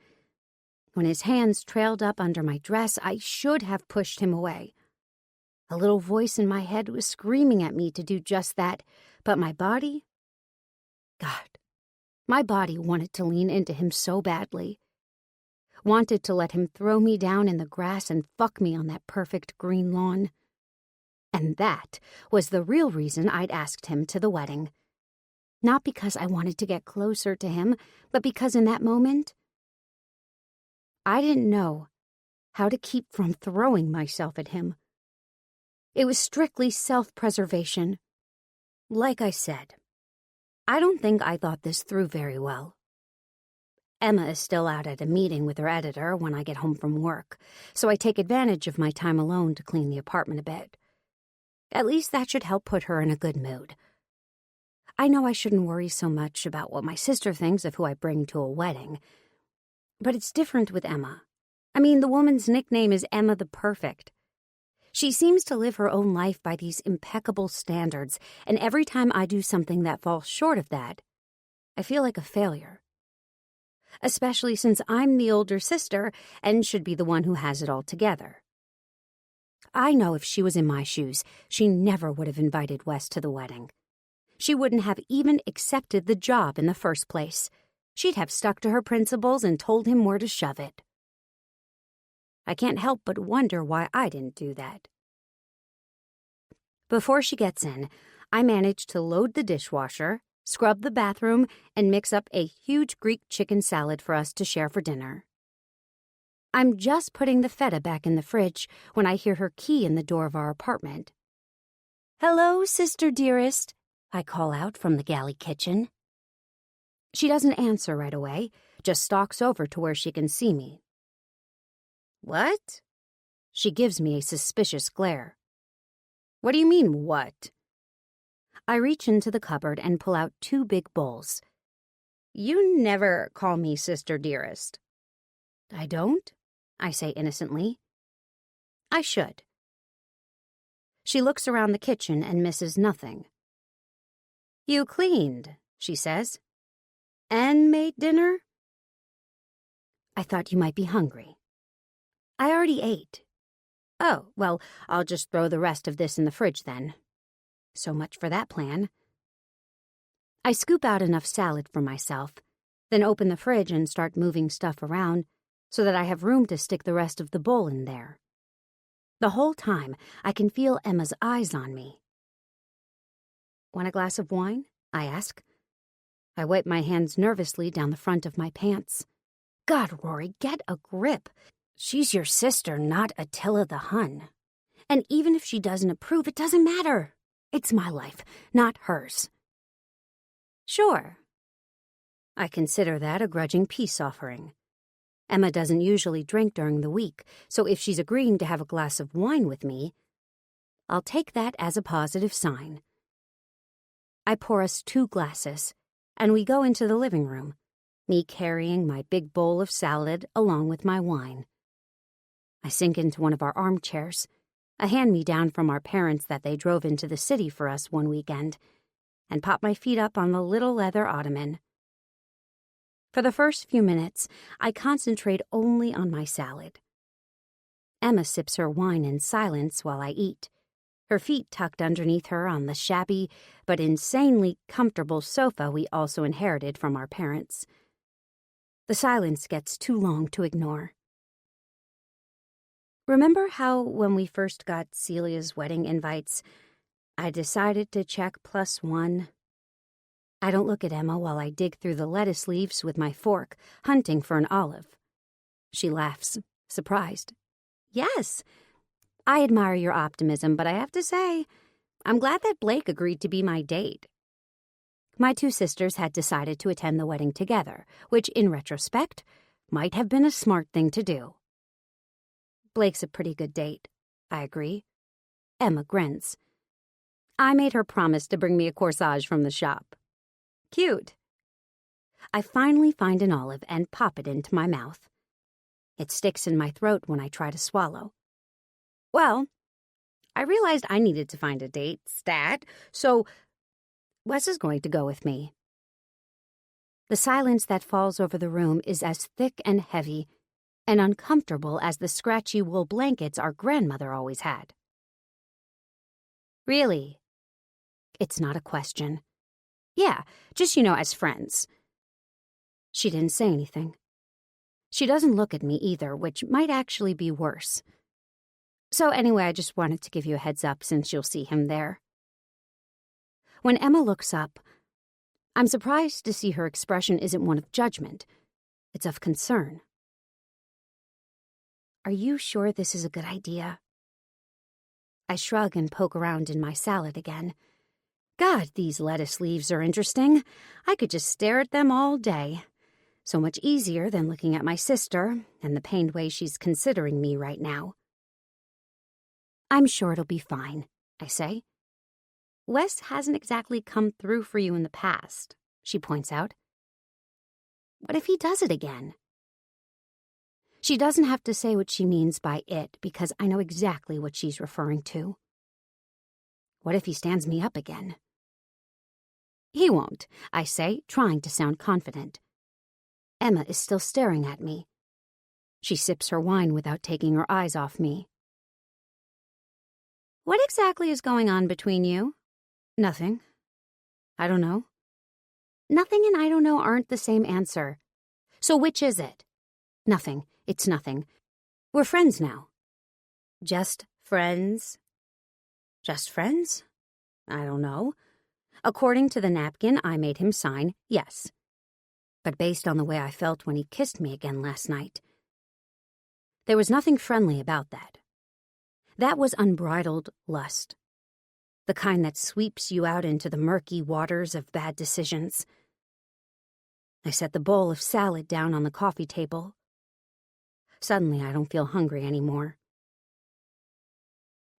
[SPEAKER 1] when his hands trailed up under my dress, I should have pushed him away. A little voice in my head was screaming at me to do just that, but my body... God, my body wanted to lean into him so badly. Wanted to let him throw me down in the grass and fuck me on that perfect green lawn. And that was the real reason I'd asked him to the wedding. Not because I wanted to get closer to him, but because in that moment, I didn't know how to keep from throwing myself at him. It was strictly self-preservation. Like I said, I don't think I thought this through very well. Emma is still out at a meeting with her editor when I get home from work, so I take advantage of my time alone to clean the apartment a bit. At least that should help put her in a good mood. I know I shouldn't worry so much about what my sister thinks of who I bring to a wedding, but it's different with Emma. I mean, the woman's nickname is Emma the Perfect. She seems to live her own life by these impeccable standards, and every time I do something that falls short of that, I feel like a failure. Especially since I'm the older sister and should be the one who has it all together. I know if she was in my shoes, she never would have invited Wes to the wedding. She wouldn't have even accepted the job in the first place. She'd have stuck to her principles and told him where to shove it. I can't help but wonder why I didn't do that. Before she gets in, I manage to load the dishwasher, scrub the bathroom, and mix up a huge Greek chicken salad for us to share for dinner. I'm just putting the feta back in the fridge when I hear her key in the door of our apartment. "Hello, sister dearest," I call out from the galley kitchen. She doesn't answer right away, just stalks over to where she can see me. "What?" She gives me a suspicious glare. "What do you mean, what?" I reach into the cupboard and pull out 2 big bowls. "You never call me sister dearest." "I don't?" I say innocently. "I should." She looks around the kitchen and misses nothing. "You cleaned," she says. "And made dinner?" "I thought you might be hungry." "I already ate." "Oh, well, I'll just throw the rest of this in the fridge then." So much for that plan. I scoop out enough salad for myself, then open the fridge and start moving stuff around so that I have room to stick the rest of the bowl in there. The whole time, I can feel Emma's eyes on me. "Want a glass of wine?" I ask. I wipe my hands nervously down the front of my pants. God, Rory, get a grip. She's your sister, not Attila the Hun. And even if she doesn't approve, it doesn't matter. It's my life, not hers. Sure. I consider that a grudging peace offering. Emma doesn't usually drink during the week, so if she's agreeing to have a glass of wine with me, I'll take that as a positive sign. I pour us 2 glasses, and we go into the living room, me carrying my big bowl of salad along with my wine. I sink into one of our armchairs, a hand-me-down from our parents that they drove into the city for us one weekend, and pop my feet up on the little leather ottoman. For the first few minutes, I concentrate only on my salad. Emma sips her wine in silence while I eat, her feet tucked underneath her on the shabby but insanely comfortable sofa we also inherited from our parents. The silence gets too long to ignore. Remember how when we first got Celia's wedding invites, I decided to check +1? I don't look at Emma while I dig through the lettuce leaves with my fork, hunting for an olive. She laughs, surprised. Yes, I admire your optimism, but I have to say, I'm glad that Blake agreed to be my date. My two sisters had decided to attend the wedding together, which, in retrospect, might have been a smart thing to do. Blake's a pretty good date, I agree. Emma grins. I made her promise to bring me a corsage from the shop. Cute. I finally find an olive and pop it into my mouth. It sticks in my throat when I try to swallow. Well, I realized I needed to find a date, stat, so Wes is going to go with me. The silence that falls over the room is as thick and heavy and uncomfortable as the scratchy wool blankets our grandmother always had. Really? It's not a question. Yeah, just, as friends. She didn't say anything. She doesn't look at me either, which might actually be worse. So anyway, I just wanted to give you a heads up since you'll see him there. When Emma looks up, I'm surprised to see her expression isn't one of judgment. It's of concern. Are you sure this is a good idea? I shrug and poke around in my salad again. God, these lettuce leaves are interesting. I could just stare at them all day. So much easier than looking at my sister and the pained way she's considering me right now. I'm sure it'll be fine, I say. Wes hasn't exactly come through for you in the past, she points out. What if he does it again? She doesn't have to say what she means by it because I know exactly what she's referring to. What if he stands me up again? He won't, I say, trying to sound confident. Emma is still staring at me. She sips her wine without taking her eyes off me. What exactly is going on between you? Nothing. I don't know. Nothing and I don't know aren't the same answer. So which is it? Nothing. It's nothing. We're friends now. Just friends? Just friends? I don't know. According to the napkin I made him sign, yes. But based on the way I felt when he kissed me again last night, there was nothing friendly about that. That was unbridled lust. The kind that sweeps you out into the murky waters of bad decisions. I set the bowl of salad down on the coffee table. Suddenly, I don't feel hungry anymore.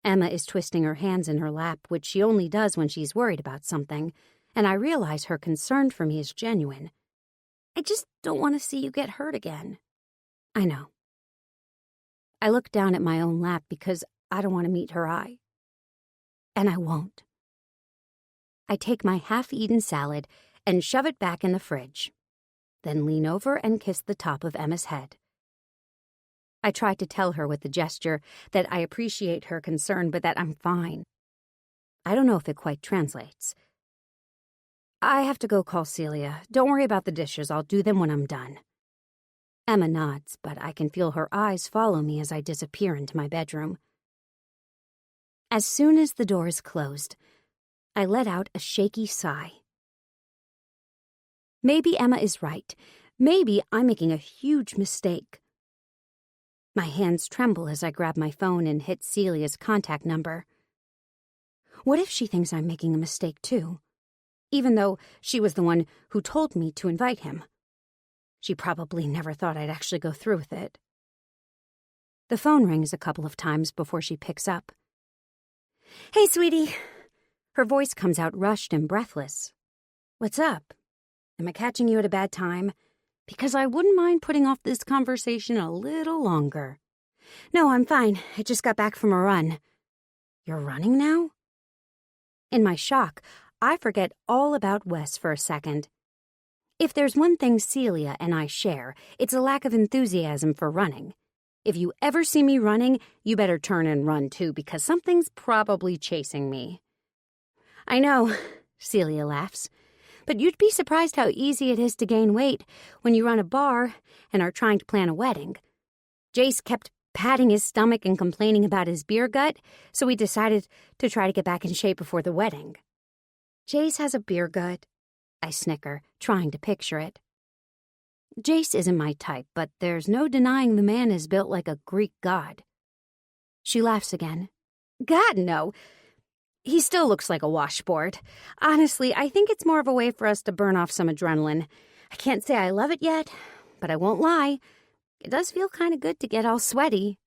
[SPEAKER 1] Emma is twisting her hands in her lap, which she only does when she's worried about something, and I realize her concern for me is genuine. I just don't want to see you get hurt again. I know. I look down at my own lap because I don't want to meet her eye. And I won't. I take my half-eaten salad and shove it back in the fridge, then lean over and kiss the top of Emma's head. I try to tell her with the gesture that I appreciate her concern, but that I'm fine. I don't know if it quite translates. I have to go call Celia. Don't worry about the dishes. I'll do them when I'm done. Emma nods, but I can feel her eyes follow me as I disappear into my bedroom. As soon as the door is closed, I let out a shaky sigh. Maybe Emma is right. Maybe I'm making a huge mistake. My hands tremble as I grab my phone and hit Celia's contact number. What if she thinks I'm making a mistake too? Even though she was the one who told me to invite him. She probably never thought I'd actually go through with it. The phone rings a couple of times before she picks up. Hey, sweetie. Her voice comes out rushed and breathless. What's up? Am I catching you at a bad time? Because I wouldn't mind putting off this conversation a little longer. No, I'm fine. I just got back from a run. You're running now? In my shock, I forget all about Wes for a second. If there's one thing Celia and I share, it's a lack of enthusiasm for running. If you ever see me running, you better turn and run too, because something's probably chasing me. I know, Celia laughs, but you'd be surprised how easy it is to gain weight when you run a bar and are trying to plan a wedding. Jace kept patting his stomach and complaining about his beer gut, so we decided to try to get back in shape before the wedding. Jace has a beer gut. I snicker, trying to picture it. Jace isn't my type, but there's no denying the man is built like a Greek god. She laughs again. God, no. He still looks like a washboard. Honestly, I think it's more of a way for us to burn off some adrenaline. I can't say I love it yet, but I won't lie. It does feel kind of good to get all sweaty.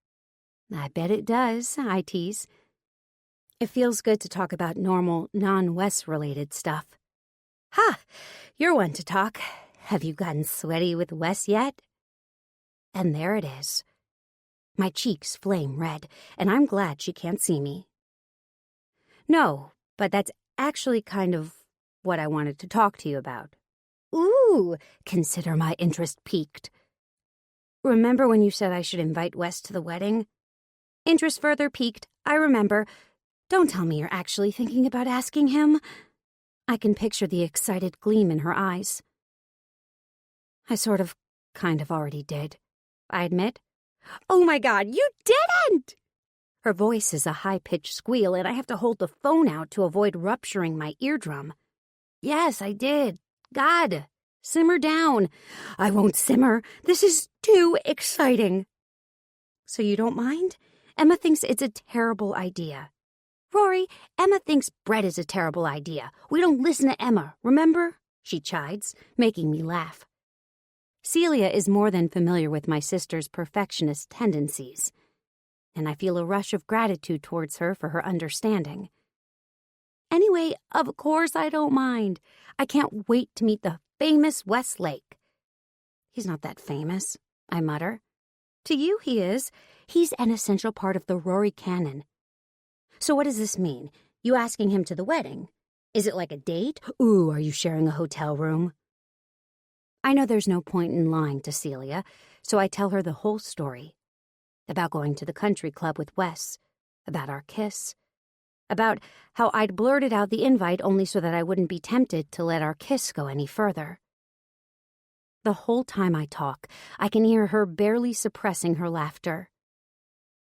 [SPEAKER 1] I bet it does, I tease. It feels good to talk about normal, non-Wes-related stuff. Ha! You're one to talk. Have you gotten sweaty with Wes yet? And there it is. My cheeks flame red, and I'm glad she can't see me. No, but that's actually kind of what I wanted to talk to you about. Ooh, consider my interest piqued. Remember when you said I should invite Wes to the wedding? Interest further piqued, I remember. Don't tell me you're actually thinking about asking him. I can picture the excited gleam in her eyes. I kind of already did, I admit. Oh my God, you didn't! Her voice is a high-pitched squeal, and I have to hold the phone out to avoid rupturing my eardrum. Yes, I did. God, simmer down. I won't simmer. This is too exciting. So you don't mind? Emma thinks it's a terrible idea. Rory, Emma thinks bread is a terrible idea. We don't listen to Emma, remember? She chides, making me laugh. Celia is more than familiar with my sister's perfectionist tendencies, and I feel a rush of gratitude towards her for her understanding. Anyway, of course I don't mind. I can't wait to meet the famous Westlake. He's not that famous, I mutter. To you he is. He's an essential part of the Rory canon. So what does this mean? You asking him to the wedding? Is it like a date? Ooh, are you sharing a hotel room? I know there's no point in lying to Celia, so I tell her the whole story. About going to the country club with Wes, about our kiss, about how I'd blurted out the invite only so that I wouldn't be tempted to let our kiss go any further. The whole time I talk, I can hear her barely suppressing her laughter.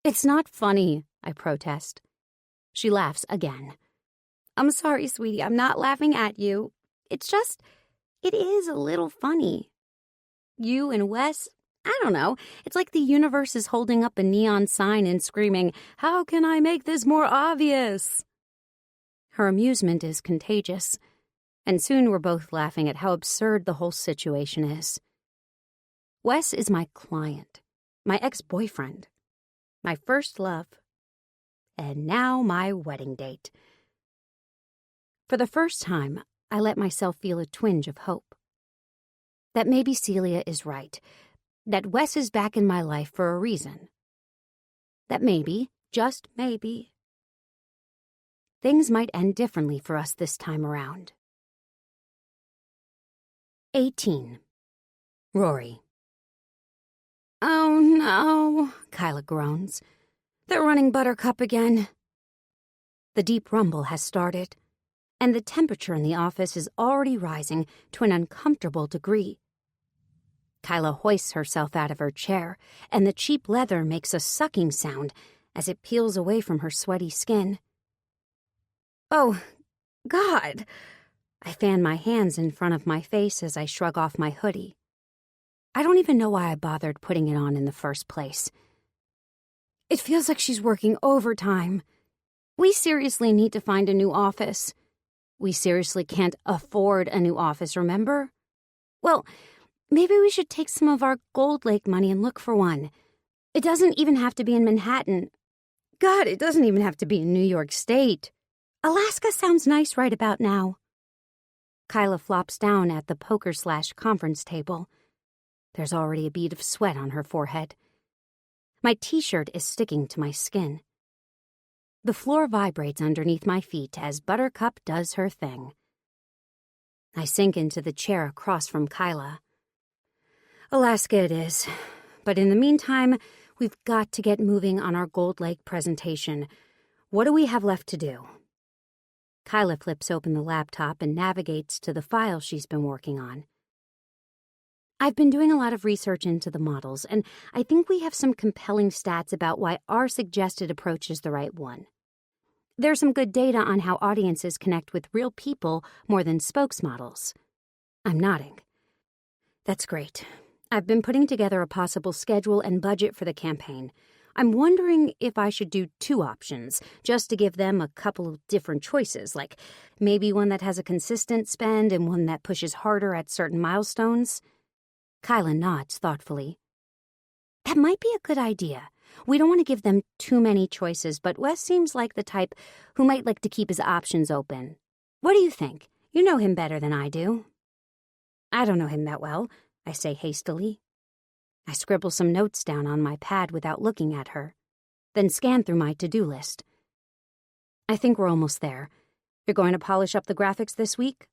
[SPEAKER 1] It's not funny, I protest. She laughs again. I'm sorry, sweetie, I'm not laughing at you. It is a little funny. You and Wes, I don't know. It's like the universe is holding up a neon sign and screaming, "How can I make this more obvious?" Her amusement is contagious, and soon we're both laughing at how absurd the whole situation is. Wes is my client, my ex-boyfriend, my first love, and now my wedding date. For the first time, I let myself feel a twinge of hope. That maybe Celia is right. That Wes is back in my life for a reason. That maybe, just maybe, things might end differently for us this time around. 18. Rory. Oh no, Kyla groans. They're running Buttercup again. The deep rumble has started, and the temperature in the office is already rising to an uncomfortable degree. Kyla hoists herself out of her chair, and the cheap leather makes a sucking sound as it peels away from her sweaty skin. Oh, God! I fan my hands in front of my face as I shrug off my hoodie. I don't even know why I bothered putting it on in the first place. It feels like she's working overtime. We seriously need to find a new office. We seriously can't afford a new office, remember? Well, maybe we should take some of our Gold Lake money and look for one. It doesn't even have to be in Manhattan. God, it doesn't even have to be in New York State. Alaska sounds nice right about now. Kyla flops down at the poker/conference table. There's already a bead of sweat on her forehead. My t-shirt is sticking to my skin. The floor vibrates underneath my feet as Buttercup does her thing. I sink into the chair across from Kyla. Alaska it is, but in the meantime, we've got to get moving on our Gold Lake presentation. What do we have left to do? Kyla flips open the laptop and navigates to the file she's been working on. I've been doing a lot of research into the models, and I think we have some compelling stats about why our suggested approach is the right one. There's some good data on how audiences connect with real people more than spokesmodels. I'm nodding. That's great. I've been putting together a possible schedule and budget for the campaign. I'm wondering if I should do 2 options, just to give them a couple of different choices, like maybe one that has a consistent spend and one that pushes harder at certain milestones. Kyla nods thoughtfully. That might be a good idea. We don't want to give them too many choices, but Wes seems like the type who might like to keep his options open. What do you think? You know him better than I do. I don't know him that well, I say hastily. I scribble some notes down on my pad without looking at her, then scan through my to-do list. I think we're almost there. You're going to polish up the graphics this week?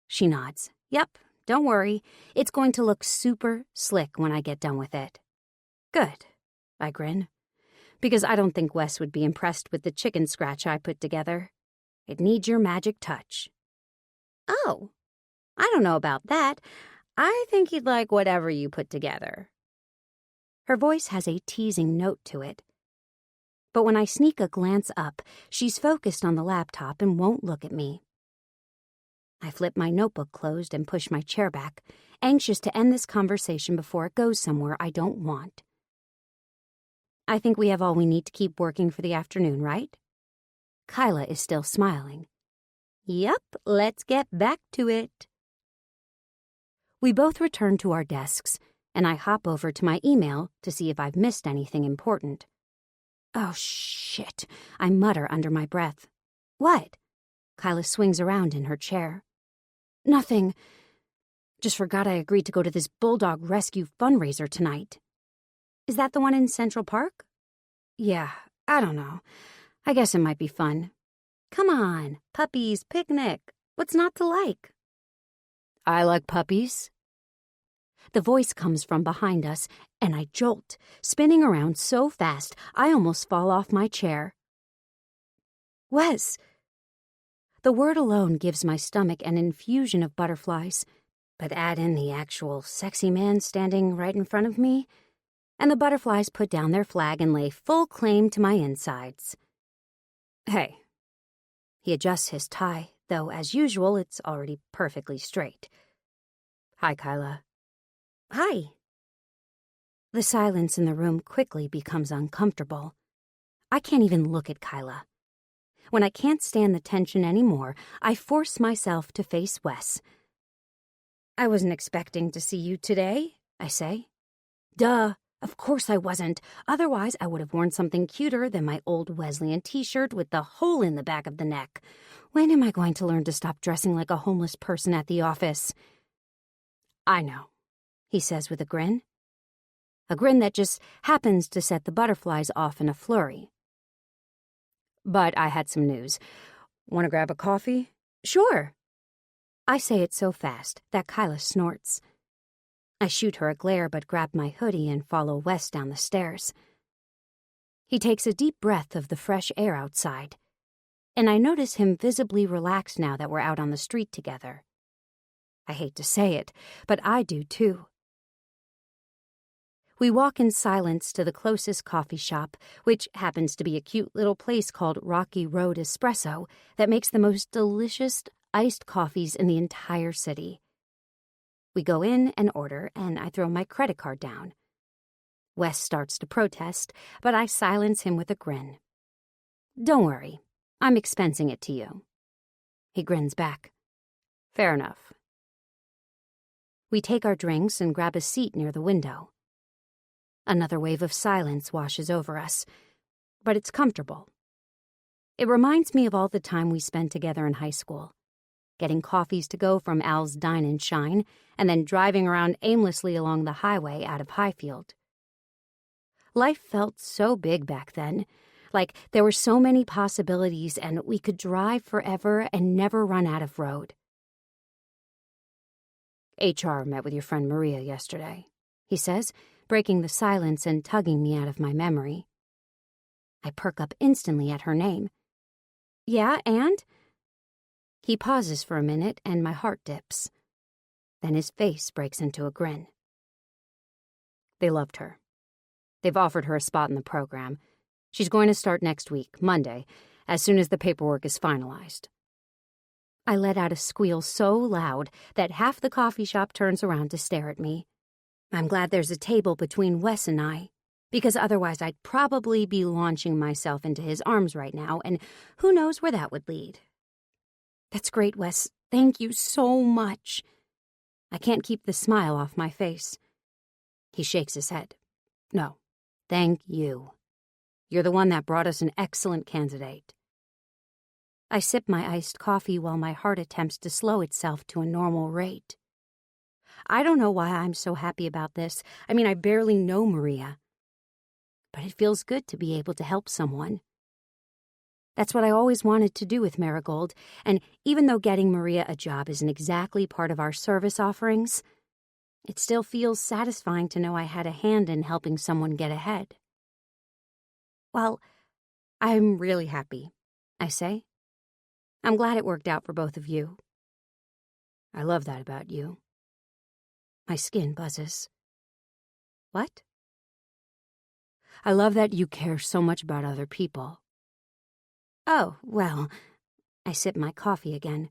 [SPEAKER 1] She nods. Yep, don't worry. It's going to look super slick when I get done with it. Good, I grin, because I don't think Wes would be impressed with the chicken scratch I put together. It needs your magic touch. Oh, I don't know about that. I think he'd like whatever you put together. Her voice has a teasing note to it. But when I sneak a glance up, she's focused on the laptop and won't look at me. I flip my notebook closed and push my chair back, anxious to end this conversation before it goes somewhere I don't want. I think we have all we need to keep working for the afternoon, right? Kyla is still smiling. Yup, let's get back to it. We both return to our desks, and I hop over to my email to see if I've missed anything important. Oh, shit, I mutter under my breath. What? Kyla swings around in her chair. Nothing. Just forgot I agreed to go to this bulldog rescue fundraiser tonight. Is that the one in Central Park? Yeah, I don't know. I guess it might be fun. Come on, puppies, picnic. What's not to like? I like puppies. The voice comes from behind us, and I jolt, spinning around so fast I almost fall off my chair. Wes! The word alone gives my stomach an infusion of butterflies, but add in the actual sexy man standing right in front of me, and the butterflies put down their flag and lay full claim to my insides. Hey. He adjusts his tie, though as usual it's already perfectly straight. Hi, Kyla. Hi. The silence in the room quickly becomes uncomfortable. I can't even look at Kyla. When I can't stand the tension anymore, I force myself to face Wes. I wasn't expecting to see you today, I say. Duh, of course I wasn't. Otherwise, I would have worn something cuter than my old Wesleyan t-shirt with the hole in the back of the neck. When am I going to learn to stop dressing like a homeless person at the office? I know, he says with a grin. A grin that just happens to set the butterflies off in a flurry. But I had some news. Want to grab a coffee? Sure. I say it so fast that Kyla snorts. I shoot her a glare but grab my hoodie and follow Wes down the stairs. He takes a deep breath of the fresh air outside, and I notice him visibly relaxed now that we're out on the street together. I hate to say it, but I do too. We walk in silence to the closest coffee shop, which happens to be a cute little place called Rocky Road Espresso that makes the most delicious iced coffees in the entire city. We go in and order, and I throw my credit card down. Wes starts to protest, but I silence him with a grin. Don't worry, I'm expensing it to you. He grins back. Fair enough. We take our drinks and grab a seat near the window. Another wave of silence washes over us, but it's comfortable. It reminds me of all the time we spent together in high school, getting coffees to go from Al's Dine and Shine, and then driving around aimlessly along the highway out of Highfield. Life felt so big back then, like there were so many possibilities and we could drive forever and never run out of road. HR met with your friend Maria yesterday, he says, breaking the silence and tugging me out of my memory. I perk up instantly at her name. Yeah, and? He pauses for a minute and my heart dips. Then his face breaks into a grin. They loved her. They've offered her a spot in the program. She's going to start next week, Monday, as soon as the paperwork is finalized. I let out a squeal so loud that half the coffee shop turns around to stare at me. I'm glad there's a table between Wes and I, because otherwise I'd probably be launching myself into his arms right now, and who knows where that would lead. That's great, Wes. Thank you so much. I can't keep the smile off my face. He shakes his head. No, thank you. You're the one that brought us an excellent candidate. I sip my iced coffee while my heart attempts to slow itself to a normal rate. I don't know why I'm so happy about this. I mean, I barely know Maria. But it feels good to be able to help someone. That's what I always wanted to do with Marigold, and even though getting Maria a job isn't exactly part of our service offerings, it still feels satisfying to know I had a hand in helping someone get ahead. Well, I'm really happy, I say. I'm glad it worked out for both of you. I love that about you. My skin buzzes. What? I love that you care so much about other people. Oh, well, I sip my coffee again.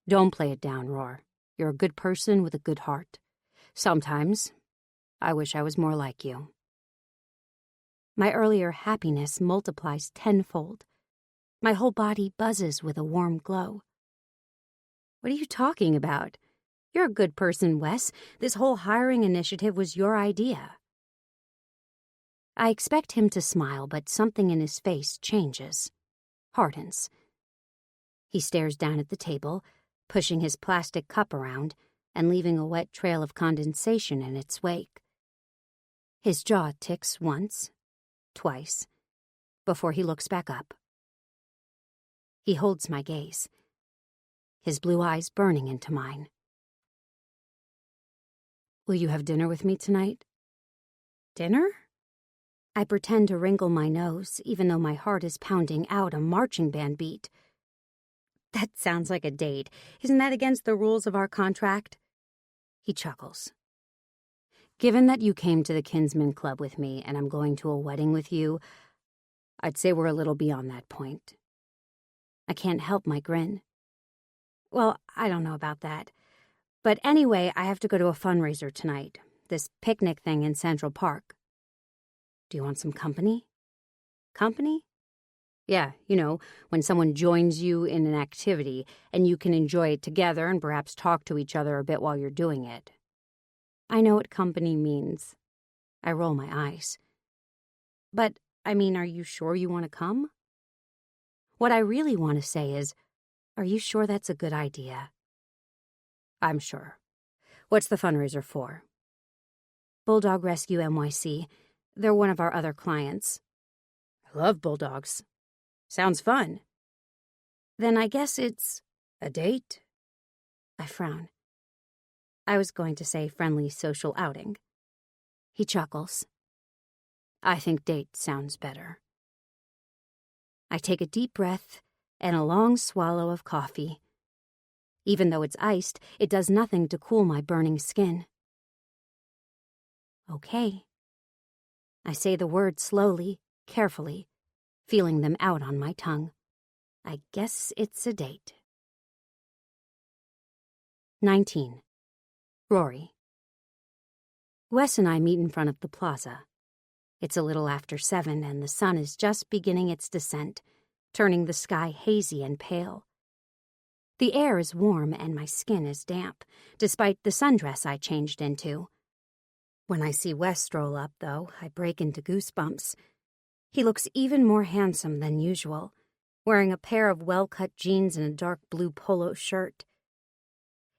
[SPEAKER 1] Don't play it down, Roar. You're a good person with a good heart. Sometimes, I wish I was more like you. My earlier happiness multiplies tenfold. My whole body buzzes with a warm glow. What are you talking about? You're a good person, Wes. This whole hiring initiative was your idea. I expect him to smile, but something in his face changes, hardens. He stares down at the table, pushing his plastic cup around and leaving a wet trail of condensation in its wake. His jaw ticks once, twice, before he looks back up. He holds my gaze, his blue eyes burning into mine. Will you have dinner with me tonight? Dinner? I pretend to wrinkle my nose, even though my heart is pounding out a marching band beat. That sounds like a date. Isn't that against the rules of our contract? He chuckles. Given that you came to the Kinsman Club with me and I'm going to a wedding with you, I'd say we're a little beyond that point. I can't help my grin. Well, I don't know about that. But anyway, I have to go to a fundraiser tonight, this picnic thing in Central Park. Do you want some company? Company? Yeah, when someone joins you in an activity and you can enjoy it together and perhaps talk to each other a bit while you're doing it. I know what company means. I roll my eyes. But, are you sure you want to come? What I really want to say is, are you sure that's a good idea? I'm sure. What's the fundraiser for? Bulldog Rescue NYC. They're one of our other clients. I love bulldogs. Sounds fun. Then I guess it's a date? I frown. I was going to say friendly social outing. He chuckles. I think date sounds better. I take a deep breath and a long swallow of coffee. Even though it's iced, it does nothing to cool my burning skin. Okay. I say the words slowly, carefully, feeling them out on my tongue. I guess it's a date. 19. Rory. Wes and I meet in front of the plaza. It's a little after 7 and the sun is just beginning its descent, turning the sky hazy and pale. The air is warm and my skin is damp, despite the sundress I changed into. When I see Wes stroll up, though, I break into goosebumps. He looks even more handsome than usual, wearing a pair of well-cut jeans and a dark blue polo shirt.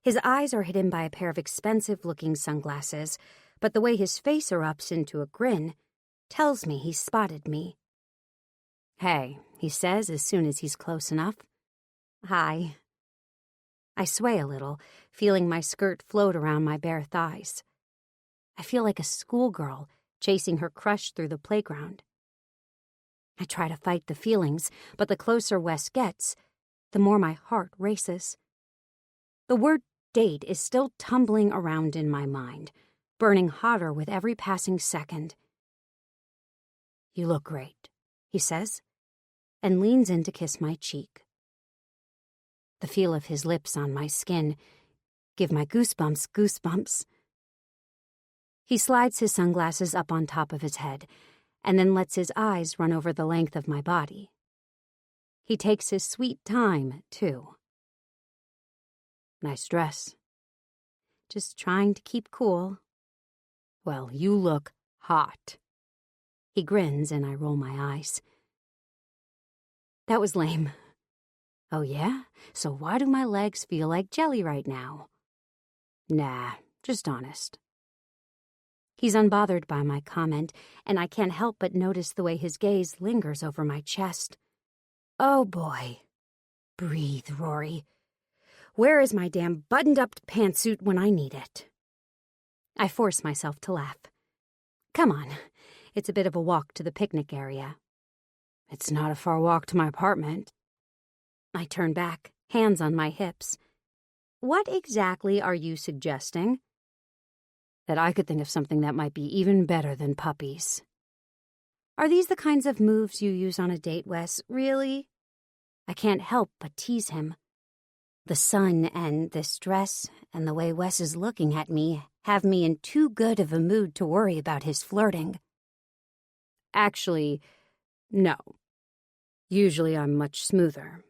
[SPEAKER 1] His eyes are hidden by a pair of expensive-looking sunglasses, but the way his face erupts into a grin tells me he's spotted me. Hey, he says as soon as he's close enough. Hi. I sway a little, feeling my skirt float around my bare thighs. I feel like a schoolgirl chasing her crush through the playground. I try to fight the feelings, but the closer Wes gets, the more my heart races. The word date is still tumbling around in my mind, burning hotter with every passing second. You look great, he says, and leans in to kiss my cheek. The feel of his lips on my skin give my goosebumps. He slides his sunglasses up on top of his head and then lets his eyes run over the length of my body. He takes his sweet time, too. Nice dress. Just trying to keep cool. Well, you look hot. He grins and I roll my eyes. That was lame. Oh yeah? So why do my legs feel like jelly right now? Nah, just honest. He's unbothered by my comment, and I can't help but notice the way his gaze lingers over my chest. Oh boy. Breathe, Rory. Where is my damn buttoned-up pantsuit when I need it? I force myself to laugh. Come on, it's a bit of a walk to the picnic area. It's not a far walk to my apartment. I turn back, hands on my hips. What exactly are you suggesting? That I could think of something that might be even better than puppies. Are these the kinds of moves you use on a date, Wes? Really? I can't help but tease him. The sun and this dress and the way Wes is looking at me have me in too good of a mood to worry about his flirting. Actually, no. Usually I'm much smoother.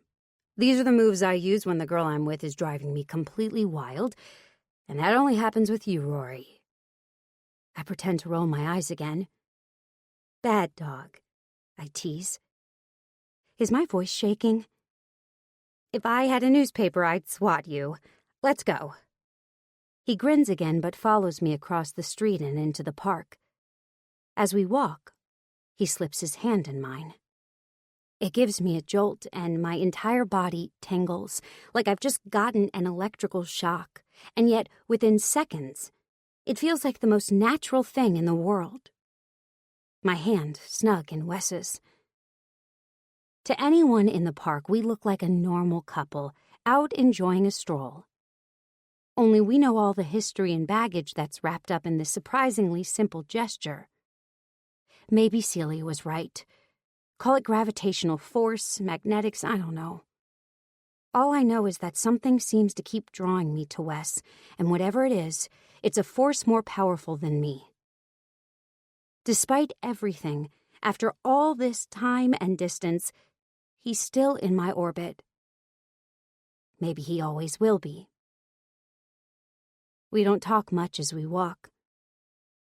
[SPEAKER 1] These are the moves I use when the girl I'm with is driving me completely wild, and that only happens with you, Rory. I pretend to roll my eyes again. Bad dog, I tease. Is my voice shaking? If I had a newspaper, I'd swat you. Let's go. He grins again but follows me across the street and into the park. As we walk, he slips his hand in mine. It gives me a jolt and my entire body tingles, like I've just gotten an electrical shock, and yet within seconds, it feels like the most natural thing in the world. My hand snug in Wes's. To anyone in the park, we look like a normal couple, out enjoying a stroll. Only we know all the history and baggage that's wrapped up in this surprisingly simple gesture. Maybe Celia was right. Call it gravitational force, magnetics, I don't know. All I know is that something seems to keep drawing me to Wes, and whatever it is, it's a force more powerful than me. Despite everything, after all this time and distance, he's still in my orbit. Maybe he always will be. We don't talk much as we walk.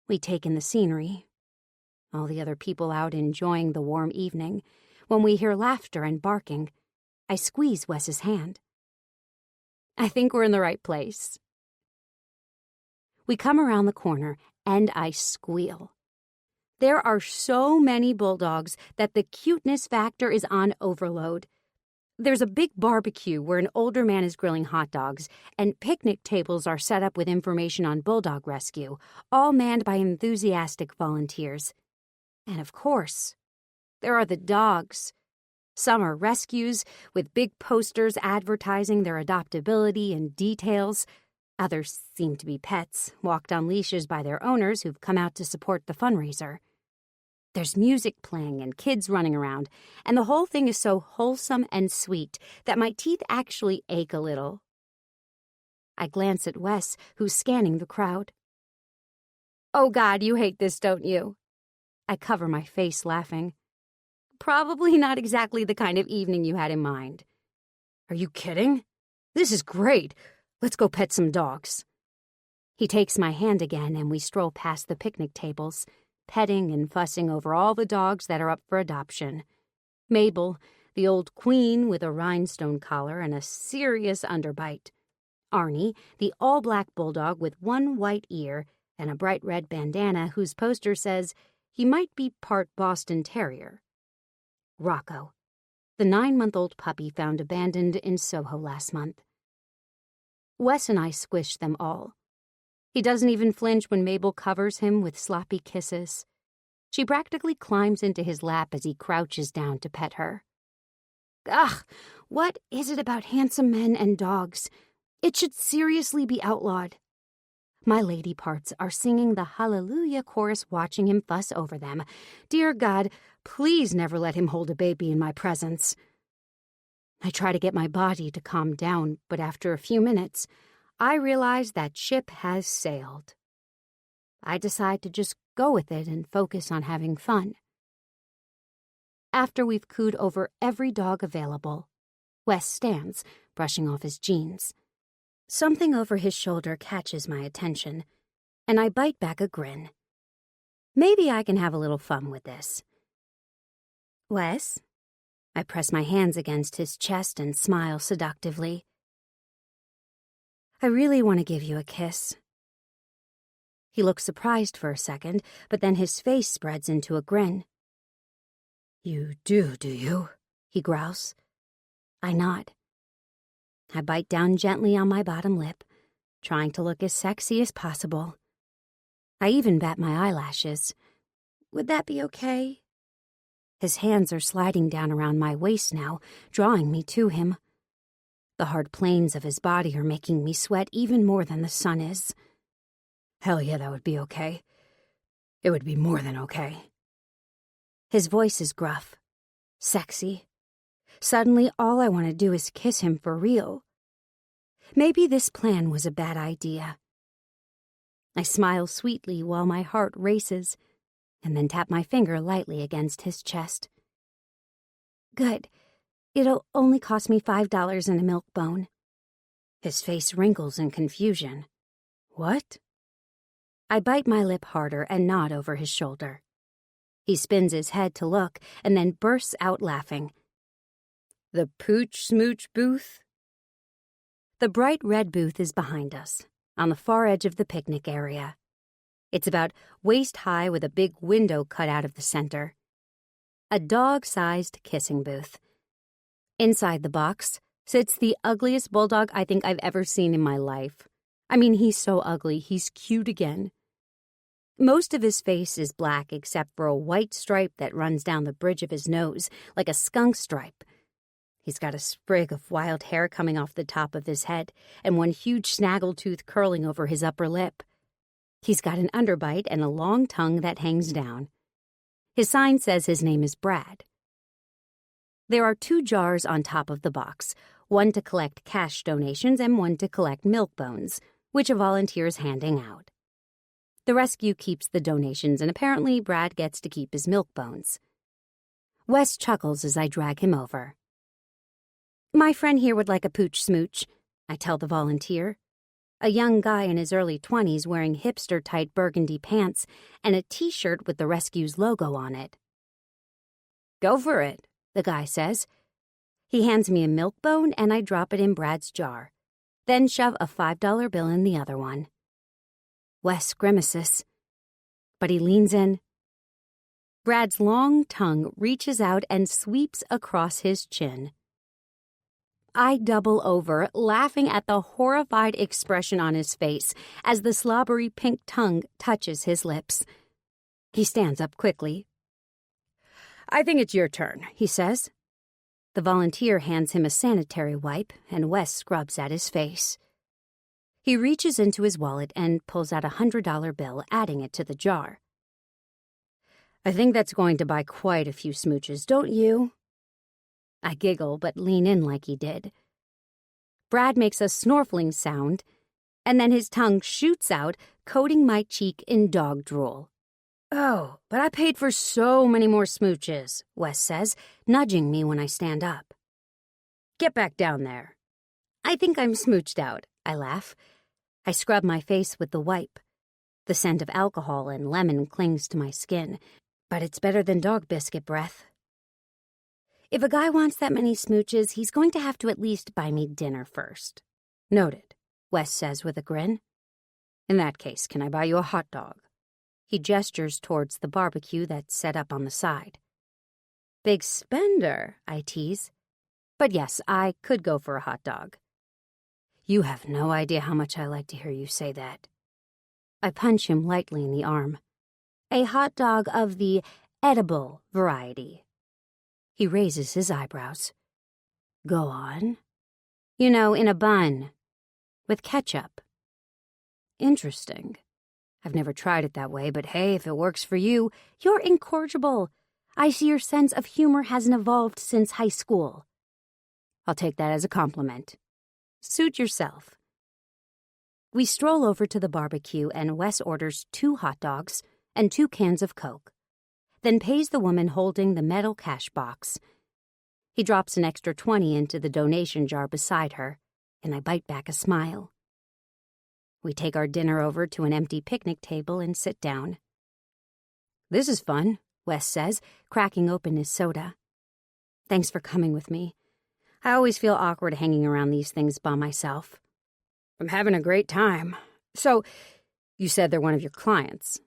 [SPEAKER 1] We take in the scenery, all the other people out enjoying the warm evening. When we hear laughter and barking, I squeeze Wes's hand. I think we're in the right place. We come around the corner, and I squeal. There are so many bulldogs that the cuteness factor is on overload. There's a big barbecue where an older man is grilling hot dogs, and picnic tables are set up with information on bulldog rescue, all manned by enthusiastic volunteers. And of course, there are the dogs. Some are rescues, with big posters advertising their adoptability and details. Others seem to be pets, walked on leashes by their owners who've come out to support the fundraiser. There's music playing and kids running around, and the whole thing is so wholesome and sweet that my teeth actually ache a little. I glance at Wes, who's scanning the crowd. Oh God, you hate this, don't you? I cover my face, laughing. Probably not exactly the kind of evening you had in mind. Are you kidding? This is great. Let's go pet some dogs. He takes my hand again, and we stroll past the picnic tables, petting and fussing over all the dogs that are up for adoption. Mabel, the old queen with a rhinestone collar and a serious underbite. Arnie, the all-black bulldog with one white ear and a bright red bandana whose poster says he might be part Boston Terrier. Rocco, the 9-month-old puppy found abandoned in Soho last month. Wes and I squish them all. He doesn't even flinch when Mabel covers him with sloppy kisses. She practically climbs into his lap as he crouches down to pet her. Ugh, what is it about handsome men and dogs? It should seriously be outlawed. My lady parts are singing the Hallelujah chorus, watching him fuss over them. Dear God, please never let him hold a baby in my presence. I try to get my body to calm down, but after a few minutes, I realize that ship has sailed. I decide to just go with it and focus on having fun. After we've cooed over every dog available, Wes stands, brushing off his jeans. Something over his shoulder catches my attention, and I bite back a grin. Maybe I can have a little fun with this. Wes? I press my hands against his chest and smile seductively. I really want to give you a kiss. He looks surprised for a second, but then his face spreads into a grin. You do you? He growls. I nod. I bite down gently on my bottom lip, trying to look as sexy as possible. I even bat my eyelashes. Would that be okay? His hands are sliding down around my waist now, drawing me to him. The hard planes of his body are making me sweat even more than the sun is. Hell yeah, that would be okay. It would be more than okay. His voice is gruff, sexy. Suddenly, all I want to do is kiss him for real. Maybe this plan was a bad idea. I smile sweetly while my heart races, and then tap my finger lightly against his chest. Good. It'll only cost me $5 and a milk bone. His face wrinkles in confusion. What? I bite my lip harder and nod over his shoulder. He spins his head to look and then bursts out laughing. The Pooch Smooch booth? The bright red booth is behind us, on the far edge of the picnic area. It's about waist-high with a big window cut out of the center. A dog-sized kissing booth. Inside the box sits the ugliest bulldog I think I've ever seen in my life. I mean, he's so ugly, he's cute again. Most of his face is black except for a white stripe that runs down the bridge of his nose, like a skunk stripe. He's got a sprig of wild hair coming off the top of his head and one huge snaggletooth curling over his upper lip. He's got an underbite and a long tongue that hangs down. His sign says his name is Brad. There are 2 jars on top of the box, one to collect cash donations and one to collect milk bones, which a volunteer is handing out. The rescue keeps the donations, and apparently Brad gets to keep his milk bones. Wes chuckles as I drag him over. My friend here would like a pooch smooch, I tell the volunteer. A young guy in his early 20s wearing hipster-tight burgundy pants and a t-shirt with the rescue's logo on it. Go for it, the guy says. He hands me a milk bone and I drop it in Brad's jar, then shove a $5 bill in the other one. Wes grimaces, but he leans in. Brad's long tongue reaches out and sweeps across his chin. I double over, laughing at the horrified expression on his face as the slobbery pink tongue touches his lips. He stands up quickly. I think it's your turn, he says. The volunteer hands him a sanitary wipe, and Wes scrubs at his face. He reaches into his wallet and pulls out a $100 bill, adding it to the jar. I think that's going to buy quite a few smooches, don't you? I giggle, but lean in like he did. Brad makes a snorkeling sound, and then his tongue shoots out, coating my cheek in dog drool. Oh, but I paid for so many more smooches, Wes says, nudging me when I stand up. Get back down there. I think I'm smooched out, I laugh. I scrub my face with the wipe. The scent of alcohol and lemon clings to my skin, but it's better than dog biscuit breath. If a guy wants that many smooches, he's going to have to at least buy me dinner first. Noted, Wes says with a grin. In that case, can I buy you a hot dog? He gestures towards the barbecue that's set up on the side. Big spender, I tease. But yes, I could go for a hot dog. You have no idea how much I like to hear you say that. I punch him lightly in the arm. A hot dog of the edible variety. He raises his eyebrows. Go on. You know, in a bun. With ketchup. Interesting. I've never tried it that way, but hey, if it works for you, you're incorrigible. I see your sense of humor hasn't evolved since high school. I'll take that as a compliment. Suit yourself. We stroll over to the barbecue and Wes orders 2 hot dogs and 2 cans of Coke, then pays the woman holding the metal cash box. He drops an extra 20 into the donation jar beside her, and I bite back a smile. We take our dinner over to an empty picnic table and sit down. This is fun, Wes says, cracking open his soda. Thanks for coming with me. I always feel awkward hanging around these things by myself. I'm having a great time. So, you said they're one of your clients.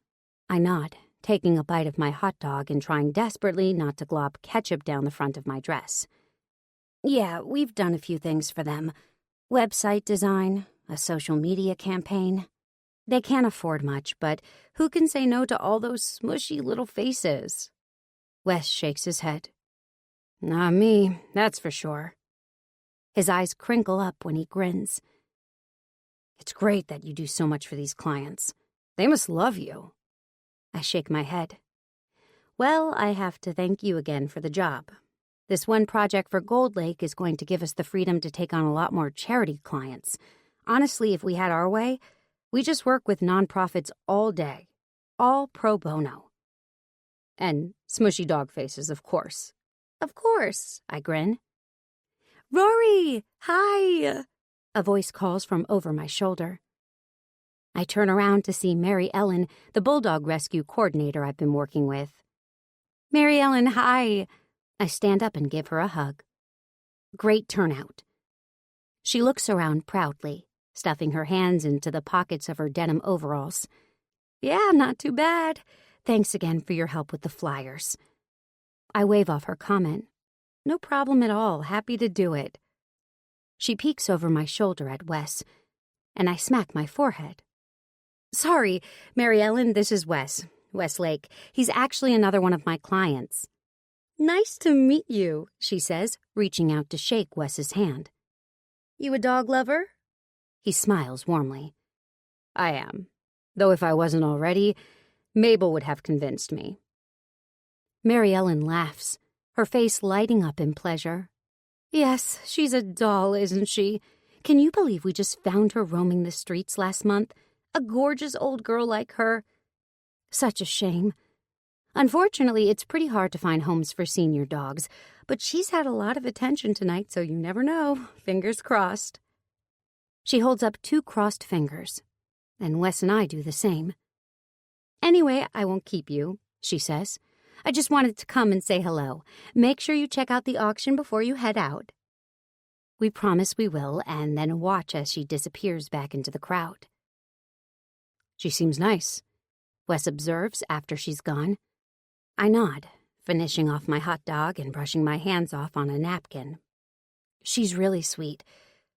[SPEAKER 1] I nod, taking a bite of my hot dog and trying desperately not to glob ketchup down the front of my dress. Yeah, we've done a few things for them. Website design, a social media campaign. They can't afford much, but who can say no to all those smushy little faces? Wes shakes his head. Not me, that's for sure. His eyes crinkle up when he grins. It's great that you do so much for these clients. They must love you. I shake my head. Well, I have to thank you again for the job. This one project for Gold Lake is going to give us the freedom to take on a lot more charity clients. Honestly, if we had our way, we just work with nonprofits all day. All pro bono. And smushy dog faces, of course. Of course, I grin. Rory, hi! A voice calls from over my shoulder. I turn around to see Mary Ellen, the bulldog rescue coordinator I've been working with. Mary Ellen, hi! I stand up and give her a hug. Great turnout. She looks around proudly, stuffing her hands into the pockets of her denim overalls. Yeah, not too bad. Thanks again for your help with the flyers. I wave off her comment. No problem at all. Happy to do it. She peeks over my shoulder at Wes, and I smack my forehead. Sorry, Mary Ellen, this is Wes Lake. He's actually another one of my clients. Nice to meet you, she says, reaching out to shake Wes's hand. You a dog lover? He smiles warmly. I am. Though if I wasn't already, Mabel would have convinced me. Mary Ellen laughs, her face lighting up in pleasure. Yes, she's a doll, isn't she? Can you believe we just found her roaming the streets last month? A gorgeous old girl like her. Such a shame. Unfortunately, it's pretty hard to find homes for senior dogs, but she's had a lot of attention tonight, so you never know. Fingers crossed. She holds up 2 crossed fingers, and Wes and I do the same. Anyway, I won't keep you, she says. I just wanted to come and say hello. Make sure you check out the auction before you head out. We promise we will, and then watch as she disappears back into the crowd. She seems nice, Wes observes after she's gone. I nod, finishing off my hot dog and brushing my hands off on a napkin. She's really sweet.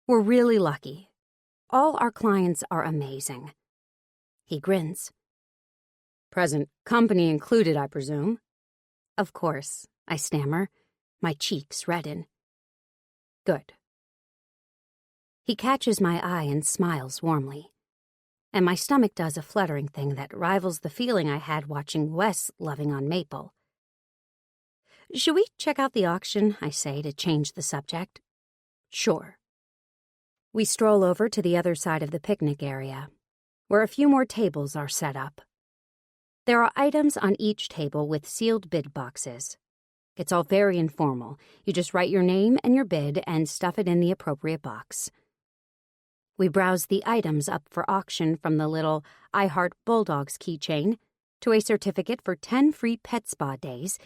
[SPEAKER 1] We're really lucky. All our clients are amazing. He grins. Present company included, I presume. Of course, I stammer. My cheeks redden. Good. He catches my eye and smiles warmly. And my stomach does a fluttering thing that rivals the feeling I had watching Wes loving on Maple. Should we check out the auction, I say, to change the subject? Sure. We stroll over to the other side of the picnic area, where a few more tables are set up. There are items on each table with sealed bid boxes. It's all very informal. You just write your name and your bid and stuff it in the appropriate box. We browse the items up for auction, from the little I Heart Bulldogs keychain to a certificate for 10 free pet spa days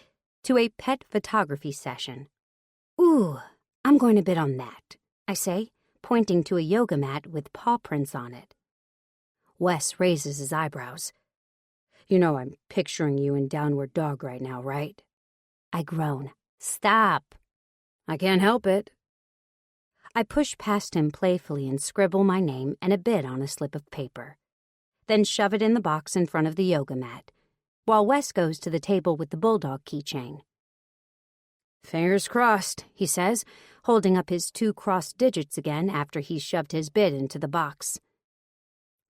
[SPEAKER 1] to a pet photography session. Ooh, I'm going to bid on that, I say, pointing to a yoga mat with paw prints on it. Wes raises his eyebrows. You know I'm picturing you in Downward Dog right now, right? I groan. Stop. I can't help it. I push past him playfully and scribble my name and a bid on a slip of paper, then shove it in the box in front of the yoga mat, while Wes goes to the table with the bulldog keychain. Fingers crossed, he says, holding up his 2 crossed digits again after he's shoved his bid into the box.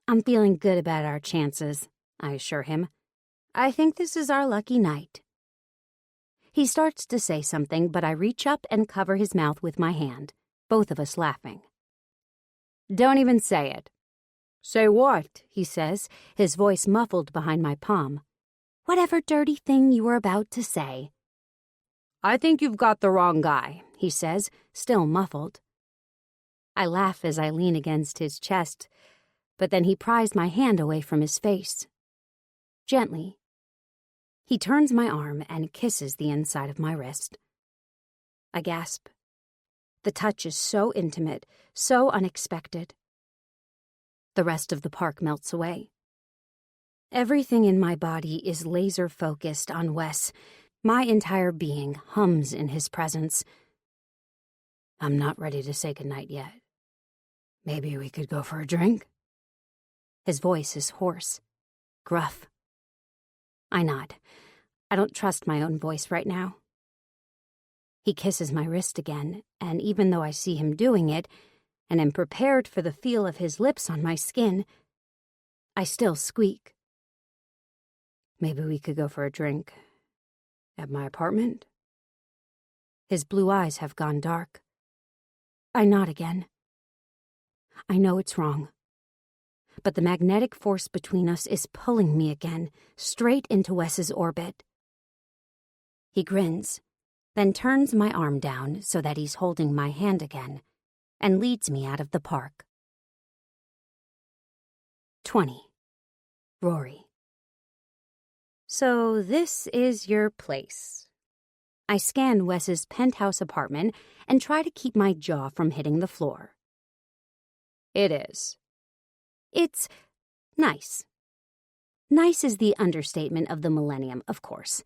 [SPEAKER 1] I'm feeling good about our chances, I assure him. I think this is our lucky night. He starts to say something, but I reach up and cover his mouth with my hand, both of us laughing. "Don't even say it." "Say what?" he says, his voice muffled behind my palm. "Whatever dirty thing you were about to say." "I think you've got the wrong guy," he says, still muffled. I laugh as I lean against his chest, but then he pries my hand away from his face. Gently. He turns my arm and kisses the inside of my wrist. I gasp. The touch is so intimate, so unexpected. The rest of the park melts away. Everything in my body is laser-focused on Wes. My entire being hums in his presence. I'm not ready to say goodnight yet. Maybe we could go for a drink? His voice is hoarse, gruff. I nod. I don't trust my own voice right now. He kisses my wrist again, and even though I see him doing it, and am prepared for the feel of his lips on my skin, I still squeak. Maybe we could go for a drink at my apartment? His blue eyes have gone dark. I nod again. I know it's wrong, but the magnetic force between us is pulling me again, straight into Wes's orbit. He grins, then turns my arm down so that he's holding my hand again, and leads me out of the park. 20. Rory. So this is your place. I scan Wes's penthouse apartment and try to keep my jaw from hitting the floor. It is. It's nice. Nice is the understatement of the millennium, of course.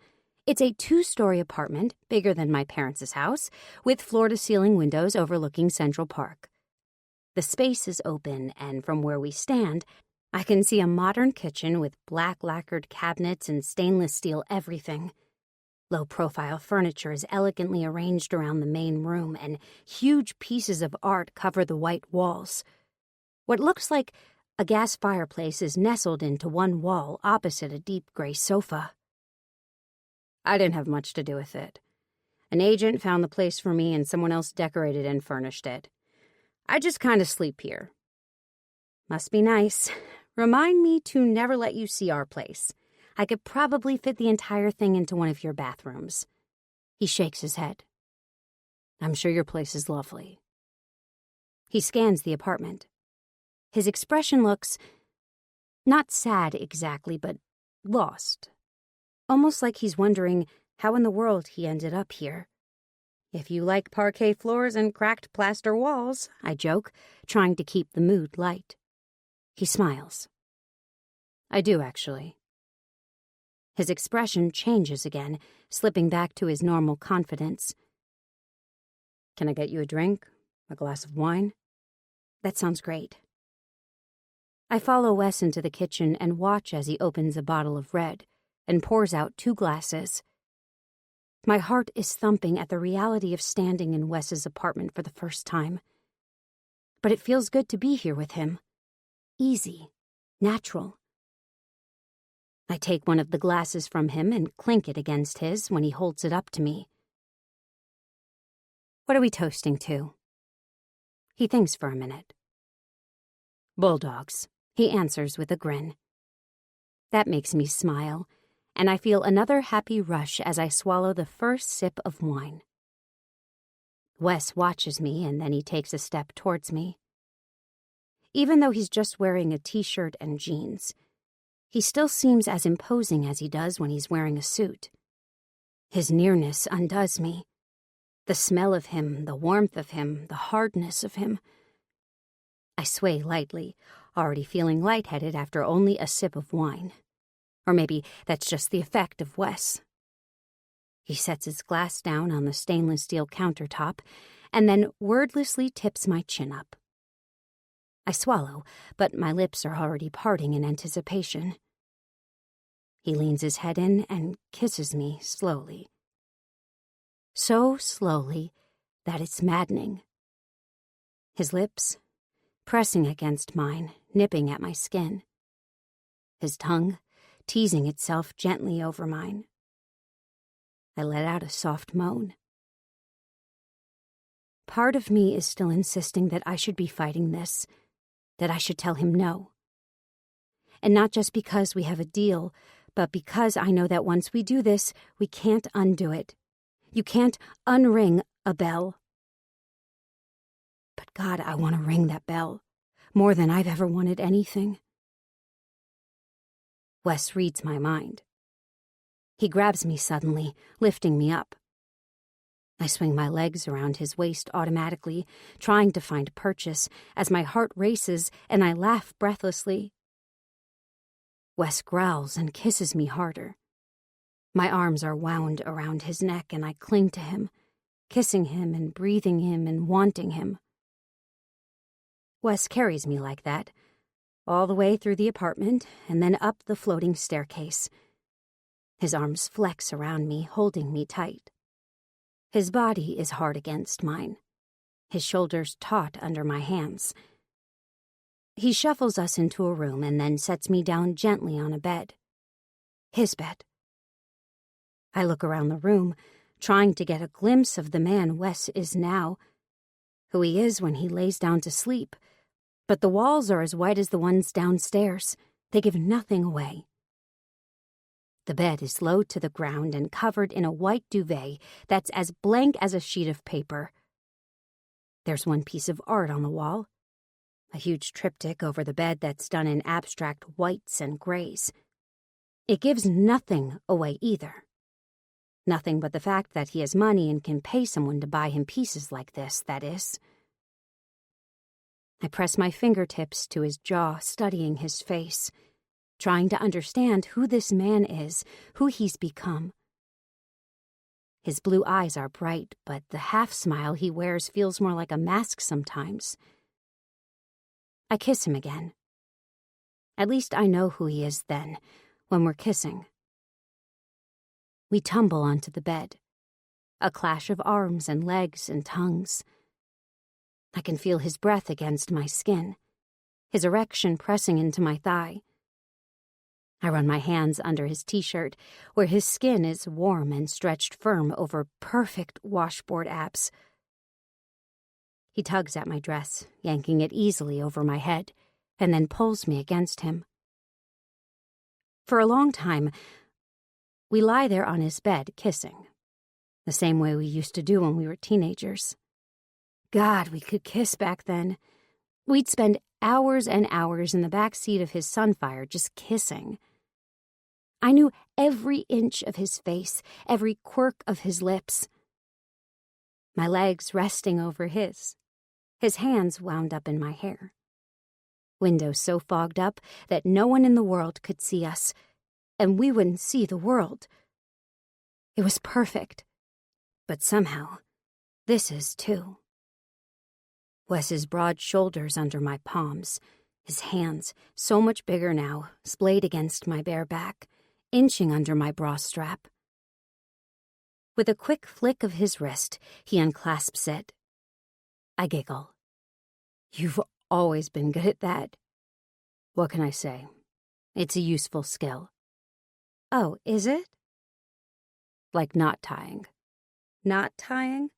[SPEAKER 1] It's a 2-story apartment, bigger than my parents' house, with floor-to-ceiling windows overlooking Central Park. The space is open, and from where we stand, I can see a modern kitchen with black lacquered cabinets and stainless steel everything. Low-profile furniture is elegantly arranged around the main room, and huge pieces of art cover the white walls. What looks like a gas fireplace is nestled into one wall opposite a deep gray sofa. I didn't have much to do with it. An agent found the place for me and someone else decorated and furnished it. I just kind of sleep here. Must be nice. Remind me to never let you see our place. I could probably fit the entire thing into one of your bathrooms. He shakes his head. I'm sure your place is lovely. He scans the apartment. His expression looks not sad exactly, but lost. Almost like he's wondering how in the world he ended up here. If you like parquet floors and cracked plaster walls, I joke, trying to keep the mood light. He smiles. I do, actually. His expression changes again, slipping back to his normal confidence. Can I get you a drink? A glass of wine? That sounds great. I follow Wes into the kitchen and watch as he opens a bottle of red and pours out 2 glasses. My heart is thumping at the reality of standing in Wes's apartment for the first time. But it feels good to be here with him. Easy, natural. I take one of the glasses from him and clink it against his when he holds it up to me. What are we toasting to? He thinks for a minute. Bulldogs, he answers with a grin. That makes me smile, and I feel another happy rush as I swallow the first sip of wine. Wes watches me, and then he takes a step towards me. Even though he's just wearing a t-shirt and jeans, he still seems as imposing as he does when he's wearing a suit. His nearness undoes me. The smell of him, the warmth of him, the hardness of him. I sway lightly, already feeling lightheaded after only a sip of wine. Or maybe that's just the effect of Wes. He sets his glass down on the stainless steel countertop and then wordlessly tips my chin up. I swallow, but my lips are already parting in anticipation. He leans his head in and kisses me slowly. So slowly that it's maddening. His lips pressing against mine, nipping at my skin. His tongue teasing itself gently over mine. I let out a soft moan. Part of me is still insisting that I should be fighting this, that I should tell him no. And not just because we have a deal, but because I know that once we do this, we can't undo it. You can't unring a bell. But God, I want to ring that bell, more than I've ever wanted anything. Wes reads my mind. He grabs me suddenly, lifting me up. I swing my legs around his waist automatically, trying to find purchase, as my heart races and I laugh breathlessly. Wes growls and kisses me harder. My arms are wound around his neck and I cling to him, kissing him and breathing him and wanting him. Wes carries me like that, all the way through the apartment and then up the floating staircase. His arms flex around me, holding me tight. His body is hard against mine, his shoulders taut under my hands. He shuffles us into a room and then sets me down gently on a bed. His bed. I look around the room, trying to get a glimpse of the man Wes is now, who he is when he lays down to sleep, but the walls are as white as the ones downstairs. They give nothing away. The bed is low to the ground and covered in a white duvet that's as blank as a sheet of paper. There's one piece of art on the wall, a huge triptych over the bed that's done in abstract whites and grays. It gives nothing away either. Nothing but the fact that he has money and can pay someone to buy him pieces like this, that is. I press my fingertips to his jaw, studying his face, trying to understand who this man is, who he's become. His blue eyes are bright, but the half-smile he wears feels more like a mask sometimes. I kiss him again. At least I know who he is then, when we're kissing. We tumble onto the bed, a clash of arms and legs and tongues. I can feel his breath against my skin, his erection pressing into my thigh. I run my hands under his t-shirt, where his skin is warm and stretched firm over perfect washboard abs. He tugs at my dress, yanking it easily over my head, and then pulls me against him. For a long time, we lie there on his bed, kissing, the same way we used to do when we were teenagers. God, we could kiss back then. We'd spend hours and hours in the back seat of his Sunfire just kissing. I knew every inch of his face, every quirk of his lips. My legs resting over his hands wound up in my hair. Windows so fogged up that no one in the world could see us, and we wouldn't see the world. It was perfect, but somehow, this is too. Wes's broad shoulders under my palms, his hands, so much bigger now, splayed against my bare back, inching under my bra strap. With a quick flick of his wrist, he unclasps it. I giggle. You've always been good at that. What can I say? It's a useful skill. Oh, is it? Like knot tying. Knot tying?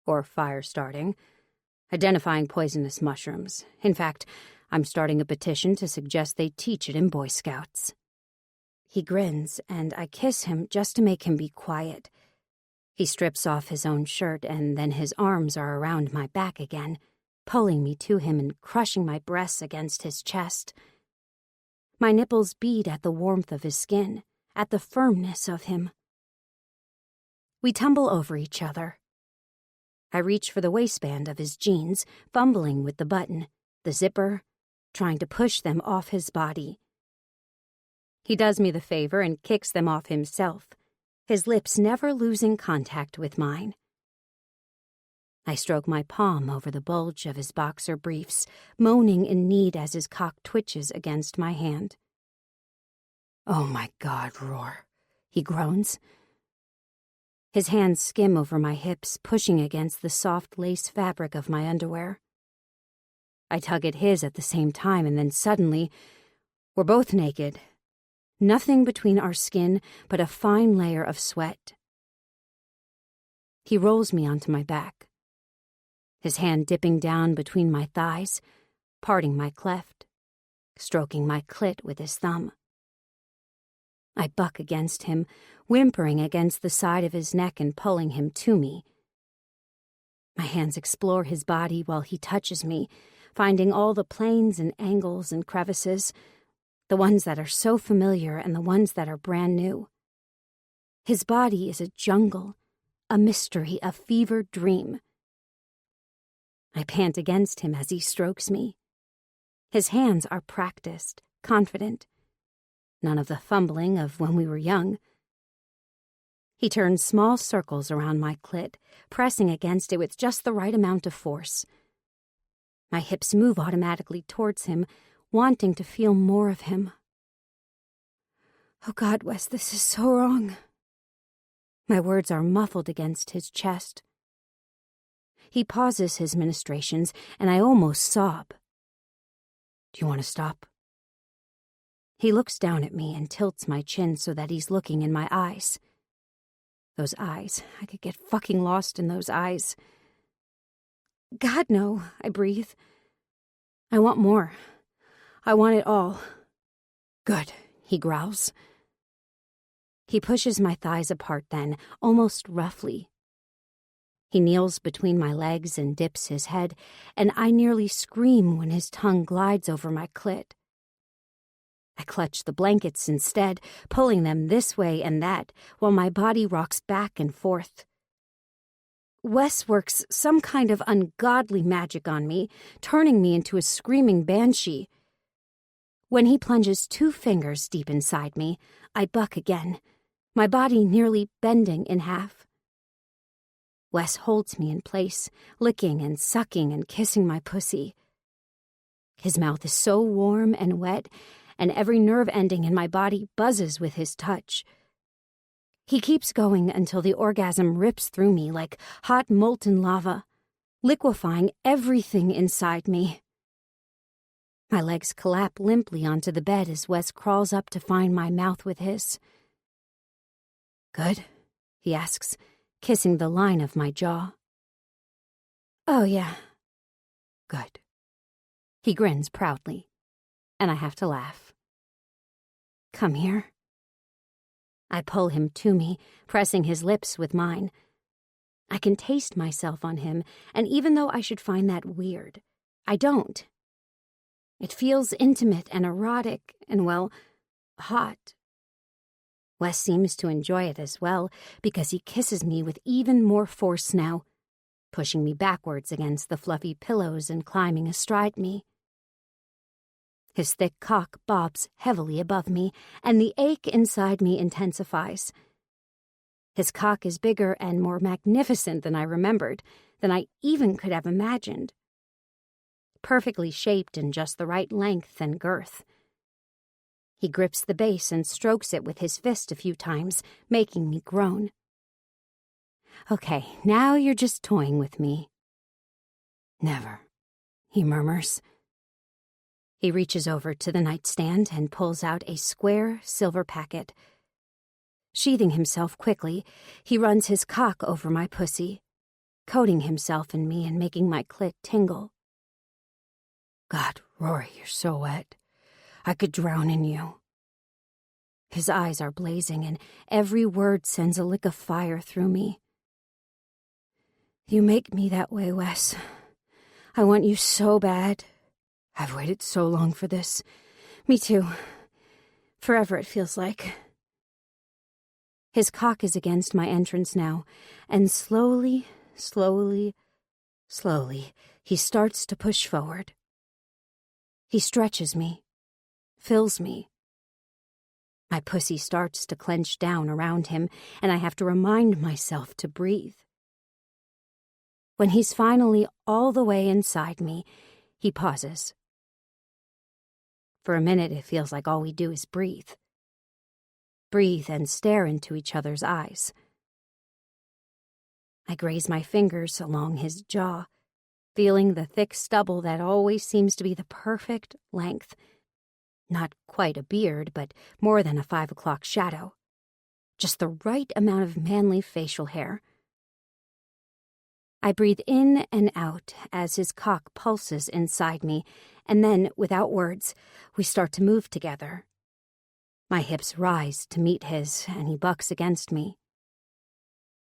[SPEAKER 1] Or fire starting. Identifying poisonous mushrooms. In fact, I'm starting a petition to suggest they teach it in Boy Scouts. He grins, and I kiss him just to make him be quiet. He strips off his own shirt, and then his arms are around my back again, pulling me to him and crushing my breasts against his chest. My nipples beat at the warmth of his skin, at the firmness of him. We tumble over each other. I reach for the waistband of his jeans, fumbling with the button, the zipper, trying to push them off his body. He does me the favor and kicks them off himself, his lips never losing contact with mine. I stroke my palm over the bulge of his boxer briefs, moaning in need as his cock twitches against my hand. Oh my God, Roar, he groans. His hands skim over my hips, pushing against the soft lace fabric of my underwear. I tug at his at the same time, and then suddenly, we're both naked. Nothing between our skin but a fine layer of sweat, He rolls me onto my back, his hand dipping down between my thighs, parting my cleft, stroking my clit with his thumb. I buck against him, whimpering against the side of his neck and pulling him to me. My hands explore his body while he touches me, finding all the planes and angles and crevices, the ones that are so familiar and the ones that are brand new. His body is a jungle, a mystery, a fevered dream. I pant against him as he strokes me. His hands are practiced, confident. None of the fumbling of when we were young. He turns small circles around my clit, pressing against it with just the right amount of force. My hips move automatically towards him, wanting to feel more of him. Oh God, Wes, this is so wrong. My words are muffled against his chest. He pauses his ministrations, and I almost sob. Do you want to stop? He looks down at me and tilts my chin so that he's looking in my eyes. Those eyes. I could get fucking lost in those eyes. God, no, I breathe. I want more. I want it all. Good, he growls. He pushes my thighs apart then, almost roughly. He kneels between my legs and dips his head, and I nearly scream when his tongue glides over my clit. I clutch the blankets instead, pulling them this way and that, while my body rocks back and forth. Wes works some kind of ungodly magic on me, turning me into a screaming banshee. When he plunges 2 fingers deep inside me, I buck again, my body nearly bending in half. Wes holds me in place, licking and sucking and kissing my pussy. His mouth is so warm and wet, and every nerve ending in my body buzzes with his touch. He keeps going until the orgasm rips through me like hot molten lava, liquefying everything inside me. My legs collapse limply onto the bed as Wes crawls up to find my mouth with his. Good? He asks, kissing the line of my jaw. Oh, yeah. Good. He grins proudly, and I have to laugh. Come here. I pull him to me, pressing his lips with mine. I can taste myself on him, and even though I should find that weird, I don't. It feels intimate and erotic and, well, hot. Wes seems to enjoy it as well, because he kisses me with even more force now, pushing me backwards against the fluffy pillows and climbing astride me. His thick cock bobs heavily above me, and the ache inside me intensifies. His cock is bigger and more magnificent than I remembered, than I even could have imagined. Perfectly shaped in just the right length and girth. He grips the base and strokes it with his fist a few times, making me groan. Okay, now you're just toying with me. Never, he murmurs. He reaches over to the nightstand and pulls out a square silver packet. Sheathing himself quickly, he runs his cock over my pussy, coating himself in me and making my clit tingle. God, Rory, you're so wet. I could drown in you. His eyes are blazing, and every word sends a lick of fire through me. You make me that way, Wes. I want you so bad. I've waited so long for this. Me too. Forever, it feels like. His cock is against my entrance now, and slowly, he starts to push forward. He stretches me, fills me. My pussy starts to clench down around him, and I have to remind myself to breathe. When he's finally all the way inside me, he pauses. For a minute, it feels like all we do is breathe. Breathe and stare into each other's eyes. I graze my fingers along his jaw, feeling the thick stubble that always seems to be the perfect length. Not quite a beard, but more than a 5 o'clock shadow. Just the right amount of manly facial hair. I breathe in and out as his cock pulses inside me, and then, without words, we start to move together. My hips rise to meet his, and he bucks against me.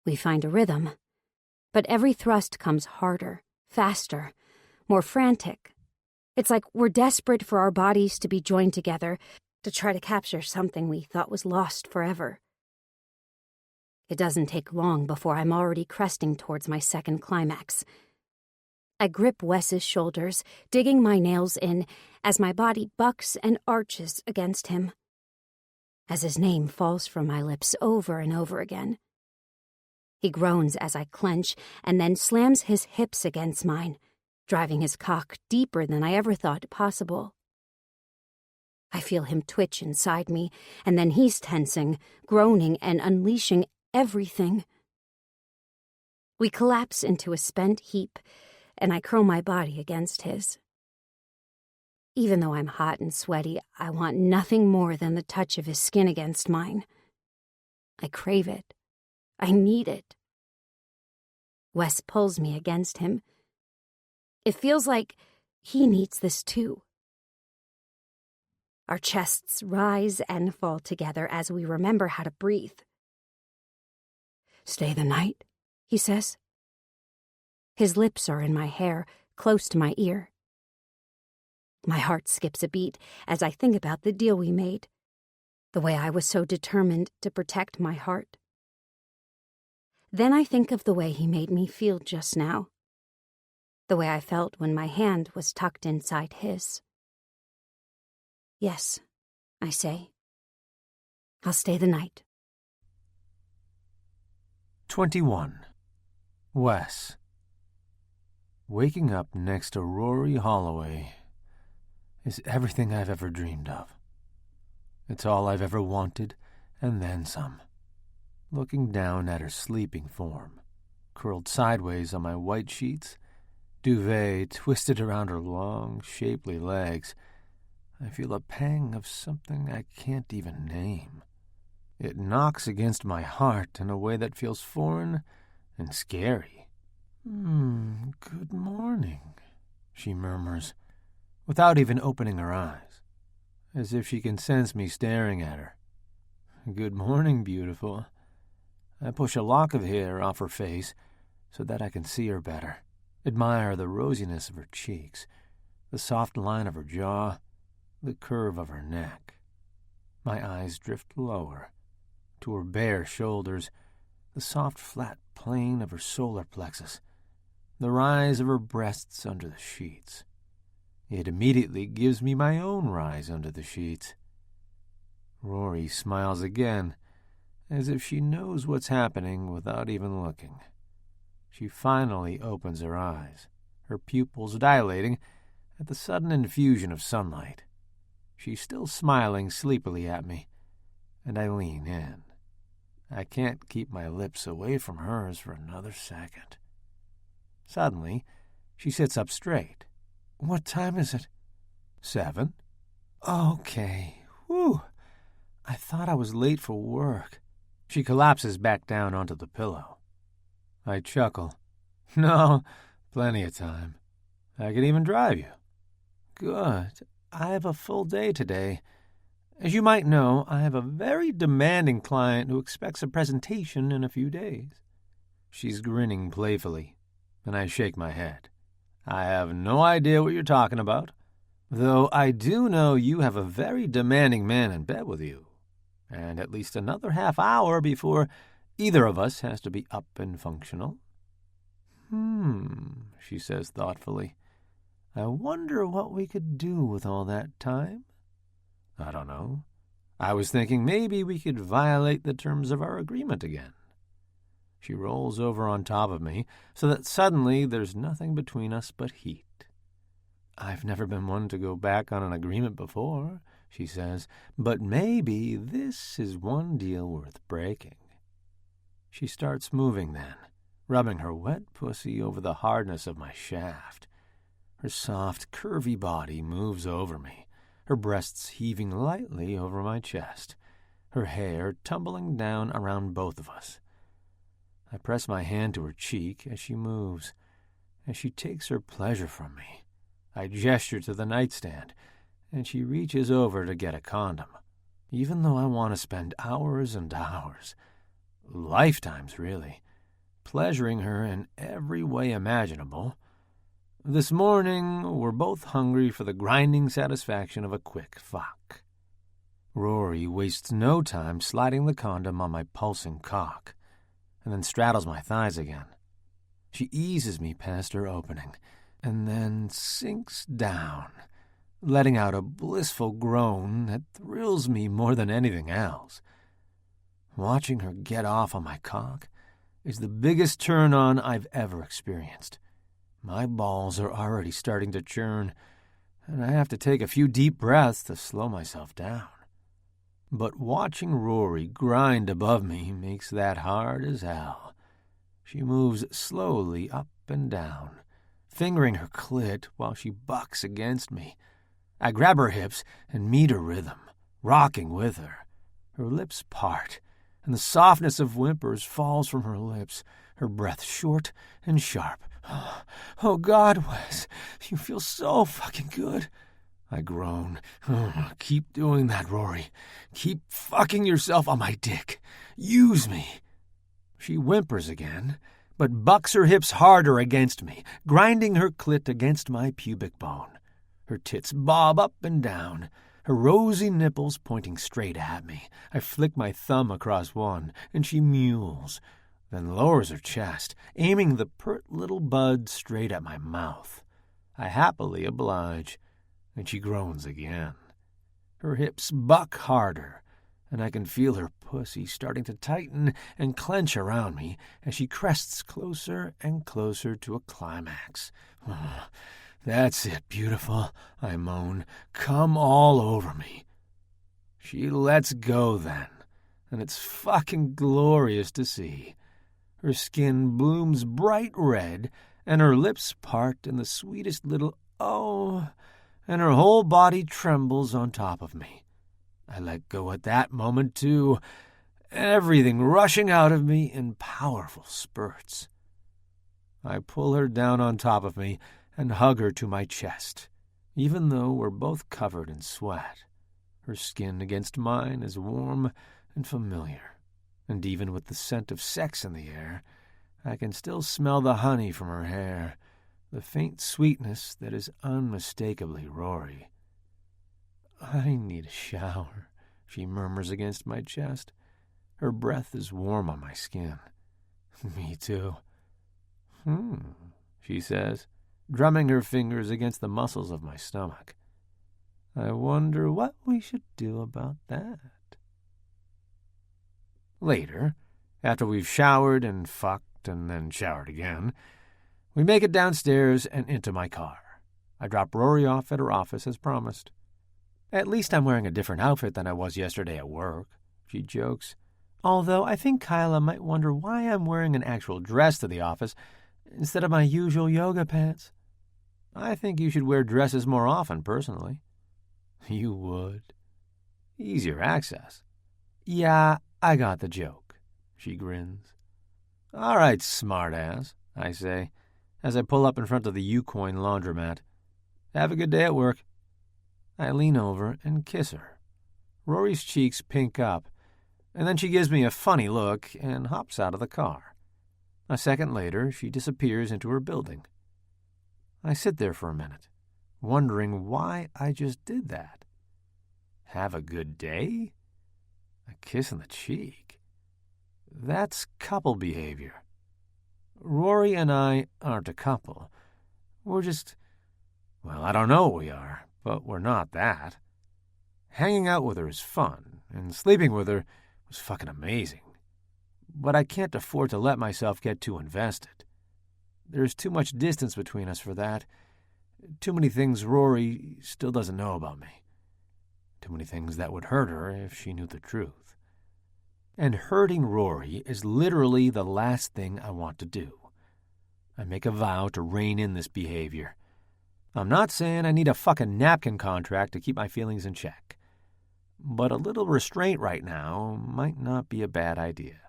[SPEAKER 1] We find a rhythm, but every thrust comes harder, faster, more frantic. It's like we're desperate for our bodies to be joined together to try to capture something we thought was lost forever. It doesn't take long before I'm already cresting towards my second climax. I grip Wes's shoulders, digging my nails in as my body bucks and arches against him, as his name falls from my lips over and over again. He groans as I clench and then slams his hips against mine, driving his cock deeper than I ever thought possible. I feel him twitch inside me, and then he's tensing, groaning, and unleashing everything. We collapse into a spent heap, and I curl my body against his. Even though I'm hot and sweaty, I want nothing more than the touch of his skin against mine. I crave it. I need it. Wes pulls me against him. It feels like he needs this too. Our chests rise and fall together as we remember how to breathe. "Stay the night," he says. His lips are in my hair, close to my ear. My heart skips a beat as I think about the deal we made, the way I was so determined to protect my heart. Then I think of the way he made me feel just now, the way I felt when my hand was tucked inside his. "Yes," I say. "I'll stay the night."
[SPEAKER 2] 21. Wes. Waking up next to Rory Holloway is everything I've ever dreamed of. It's all I've ever wanted, and then some. Looking down at her sleeping form, curled sideways on my white sheets, duvet twisted around her long, shapely legs, I feel a pang of something I can't even name. It knocks against my heart in a way that feels foreign and scary. Good morning," she murmurs, without even opening her eyes, as if she can sense me staring at her. "Good morning, beautiful." I push a lock of hair off her face so that I can see her better, admire the rosiness of her cheeks, the soft line of her jaw, the curve of her neck. My eyes drift lower, to her bare shoulders, the soft flat plane of her solar plexus, the rise of her breasts under the sheets. It immediately gives me my own rise under the sheets. Rory smiles again, as if she knows what's happening without even looking. She finally opens her eyes, her pupils dilating at the sudden infusion of sunlight. She's still smiling sleepily at me, and I lean in. I can't keep my lips away from hers for another second. Suddenly, she sits up straight. "What time is it?" "7. "Okay. Whew. I thought I was late for work." She collapses back down onto the pillow. I chuckle. "No, plenty of time. I can even drive you." "Good. I have a full day today. As you might know, I have a very demanding client who expects a presentation in a few days." She's grinning playfully, and I shake my head. "I have no idea what you're talking about, though I do know you have a very demanding man in bed with you, and at least another half hour before either of us has to be up and functional." She says thoughtfully. "I wonder what we could do with all that time." "I don't know. I was thinking maybe we could violate the terms of our agreement again." She rolls over on top of me so that suddenly there's nothing between us but heat. "I've never been one to go back on an agreement before," she says, "but maybe this is one deal worth breaking." She starts moving then, rubbing her wet pussy over the hardness of my shaft. Her soft, curvy body moves over me, her breasts heaving lightly over my chest, her hair tumbling down around both of us. I press my hand to her cheek as she moves, as she takes her pleasure from me. I gesture to the nightstand, and she reaches over to get a condom. Even though I want to spend hours and hours, lifetimes really, pleasuring her in every way imaginable, this morning we're both hungry for the grinding satisfaction of a quick fuck. Rory wastes no time sliding the condom on my pulsing cock, and then straddles my thighs again. She eases me past her opening, and then sinks down, letting out a blissful groan that thrills me more than anything else. Watching her get off on my cock is the biggest turn-on I've ever experienced. My balls are already starting to churn, and I have to take a few deep breaths to slow myself down. But watching Rory grind above me makes that hard as hell. She moves slowly up and down, fingering her clit while she bucks against me. I grab her hips and meet her rhythm, rocking with her. Her lips part, and the softness of whimpers falls from her lips, her breath short and sharp. Oh, God, Wes, you feel so fucking good. I groan. Oh, keep doing that, Rory. Keep fucking yourself on my dick. Use me. She whimpers again, but bucks her hips harder against me, grinding her clit against my pubic bone. Her tits bob up and down, her rosy nipples pointing straight at me. I flick my thumb across one, and she mews, then lowers her chest, aiming the pert little bud straight at my mouth. I happily oblige, and she groans again. Her hips buck harder, and I can feel her pussy starting to tighten and clench around me as she crests closer and closer to a climax. Oh, that's it, beautiful, I moan. Come all over me. She lets go then, and it's fucking glorious to see. Her skin blooms bright red, and her lips part in the sweetest little oh, and her whole body trembles on top of me. I let go at that moment, too, everything rushing out of me in powerful spurts. I pull her down on top of me and hug her to my chest, even though we're both covered in sweat. Her skin against mine is warm and familiar, and even with the scent of sex in the air, I can still smell the honey from her hair, the faint sweetness that is unmistakably Rory. I need a shower, she murmurs against my chest. Her breath is warm on my skin. Me too. She says, drumming her fingers against the muscles of my stomach. I wonder what we should do about that. Later, after we've showered and fucked and then showered again, we make it downstairs and into my car. I drop Rory off at her office as promised. At least I'm wearing a different outfit than I was yesterday at work, she jokes. Although I think Kyla might wonder why I'm wearing an actual dress to the office instead of my usual yoga pants. I think you should wear dresses more often, personally. You would. Easier access. Yeah, I got the joke, she grins. All right, smartass, I say, as I pull up in front of the Ucoin laundromat. Have a good day at work. I lean over and kiss her. Rory's cheeks pink up, and then she gives me a funny look and hops out of the car. A second later, she disappears into her building. I sit there for a minute, wondering why I just did that. Have a good day? A kiss on the cheek. That's couple behavior. Rory and I aren't a couple. We're just, well, I don't know what we are, but we're not that. Hanging out with her is fun, and sleeping with her was fucking amazing. But I can't afford to let myself get too invested. There's too much distance between us for that. Too many things Rory still doesn't know about me. Too many things that would hurt her if she knew the truth. And hurting Rory is literally the last thing I want to do. I make a vow to rein in this behavior. I'm not saying I need a fucking napkin contract to keep my feelings in check. But a little restraint right now might not be a bad idea.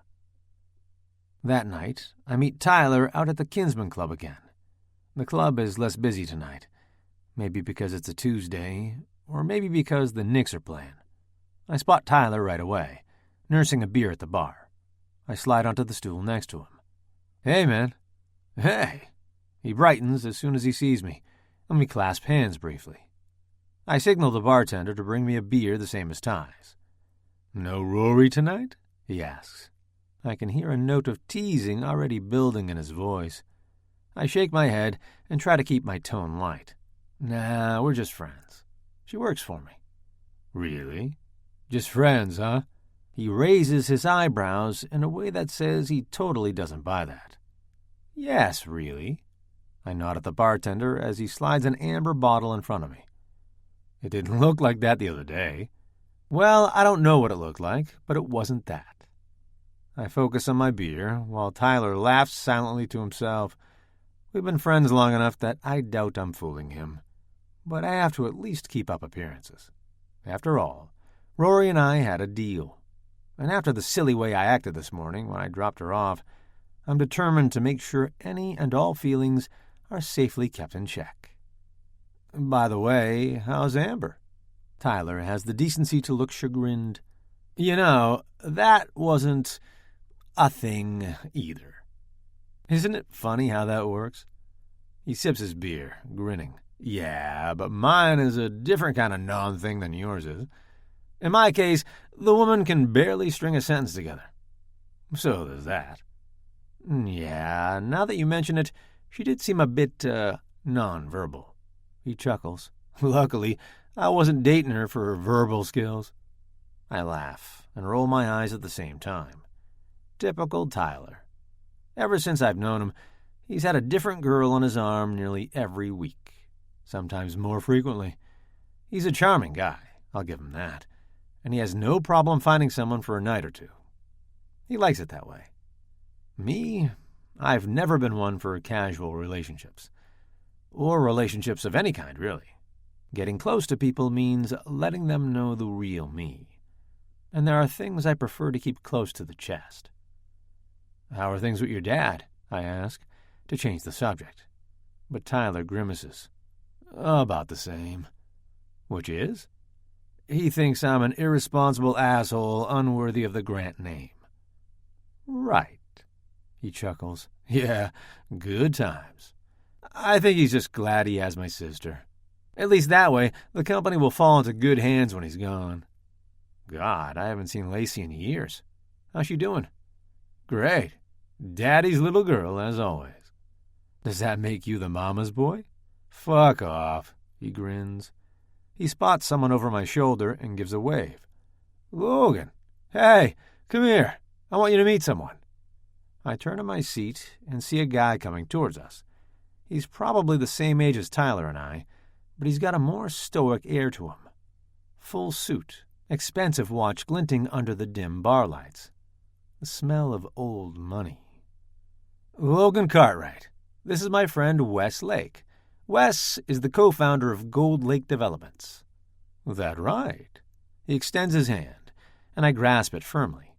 [SPEAKER 2] That night, I meet Tyler out at the Kinsman Club again. The club is less busy tonight. Maybe because it's a Tuesday, or maybe because the Knicks are playing. I spot Tyler right away, nursing a beer at the bar. I slide onto the stool next to him. "Hey, man." "Hey." He brightens as soon as he sees me, and we clasp hands briefly. I signal the bartender to bring me a beer the same as Ty's. "No Rory tonight?" he asks. I can hear a note of teasing already building in his voice. I shake my head and try to keep my tone light. "Nah, we're just friends. She works for me." "Really? Just friends, huh?" He raises his eyebrows in a way that says he totally doesn't buy that. "Yes, really." I nod at the bartender as he slides an amber bottle in front of me. "It didn't look like that the other day." "Well, I don't know what it looked like, but it wasn't that." I focus on my beer, while Tyler laughs silently to himself. We've been friends long enough that I doubt I'm fooling him. But I have to at least keep up appearances. After all, Rory and I had a deal. And after the silly way I acted this morning when I dropped her off, I'm determined to make sure any and all feelings are safely kept in check. "By the way, how's Amber?" Tyler has the decency to look chagrined. "You know, that wasn't a thing either." Isn't it funny how that works? He sips his beer, grinning. "Yeah, but mine is a different kind of non-thing than yours is. In my case, the woman can barely string a sentence together. So there's that." "Yeah, now that you mention it, she did seem a bit, non-verbal." He chuckles. "Luckily, I wasn't dating her for her verbal skills." I laugh and roll my eyes at the same time. Typical Tyler. Ever since I've known him, he's had a different girl on his arm nearly every week, sometimes more frequently. He's a charming guy, I'll give him that, and he has no problem finding someone for a night or two. He likes it that way. Me, I've never been one for casual relationships. Or relationships of any kind, really. Getting close to people means letting them know the real me. And there are things I prefer to keep close to the chest. "How are things with your dad?" I ask, to change the subject. But Tyler grimaces. "About the same." "Which is?" "He thinks I'm an irresponsible asshole unworthy of the Grant name." "Right." He chuckles. "Yeah, good times. I think he's just glad he has my sister. At least that way, the company will fall into good hands when he's gone." "God, I haven't seen Lacey in years. How's she doing?" "Great. Daddy's little girl, as always." "Does that make you the mama's boy?" "Fuck off," he grins. He spots someone over my shoulder and gives a wave. "Logan, hey, come here. I want you to meet someone." I turn in my seat and see a guy coming towards us. He's probably the same age as Tyler and I, but he's got a more stoic air to him. Full suit, expensive watch glinting under the dim bar lights. The smell of old money. "Logan Cartwright. This is my friend Wes Lake. Wes is the co-founder of Gold Lake Developments." "That right?" He extends his hand, and I grasp it firmly.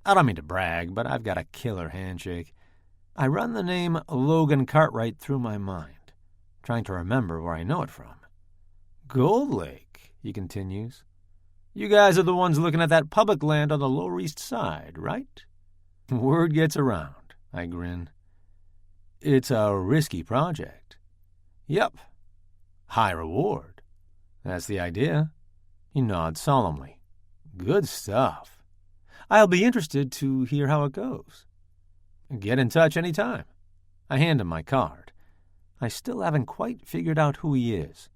[SPEAKER 2] I don't mean to brag, but I've got a killer handshake. I run the name Logan Cartwright through my mind, trying to remember where I know it from. "Gold Lake," he continues. "You guys are the ones looking at that public land on the Lower East Side, right?" "Word gets around," I grin. "It's a risky project." "Yep. High reward." "That's the idea." He nods solemnly. "Good stuff. I'll be interested to hear how it goes." "Get in touch any time." I hand him my card. I still haven't quite figured out who he is,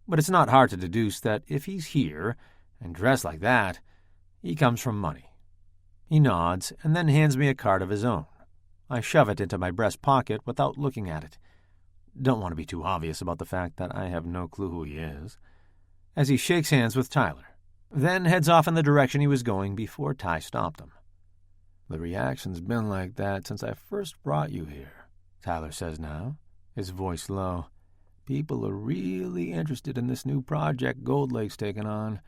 [SPEAKER 2] but it's not hard to deduce that if he's here and dressed like that, he comes from money. He nods and then hands me a card of his own. I shove it into my breast pocket without looking at it. Don't want to be too obvious about the fact that I have no clue who he is. As he shakes hands with Tyler, then heads off in the direction he was going before Ty stopped him. "The reaction's been like that since I first brought you here," Tyler says now, his voice low. "People are really interested in this new project Gold Lake's taken on.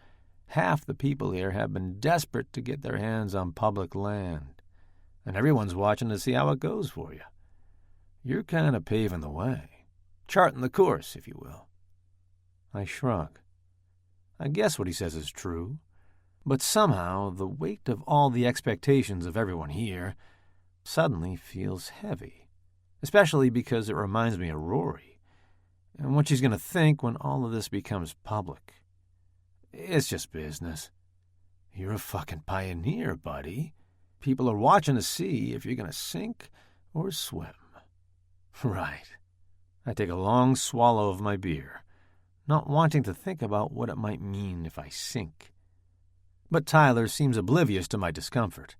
[SPEAKER 2] Half the people here have been desperate to get their hands on public land. and everyone's watching to see how it goes for you. You're kind of paving the way, charting the course, if you will. I shrug. I guess what he says is true, but somehow the weight of all the expectations of everyone here suddenly feels heavy, especially because it reminds me of Rory and what she's going to think when all of this becomes public. It's just business. You're a fucking pioneer, buddy. People are watching to see if you're going to sink or swim. Right. I take a long swallow of my beer, not wanting to think about what it might mean if I sink. But Tyler seems oblivious to my discomfort.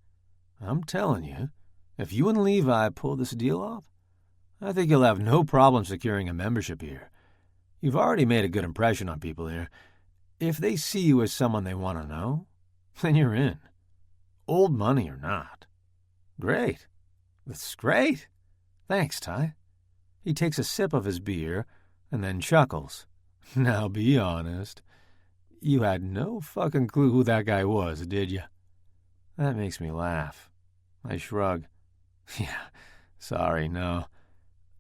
[SPEAKER 2] I'm telling you, if you and Levi pull this deal off, I think you'll have no problem securing a membership here. You've already made a good impression on people here. If they see you as someone they want to know, then you're in. Old money or not. Great. That's great. Thanks, Ty. He takes a sip of his beer and then chuckles. Now be honest. You had no fucking clue who that guy was, did you? That makes me laugh. I shrug. Yeah, sorry, no.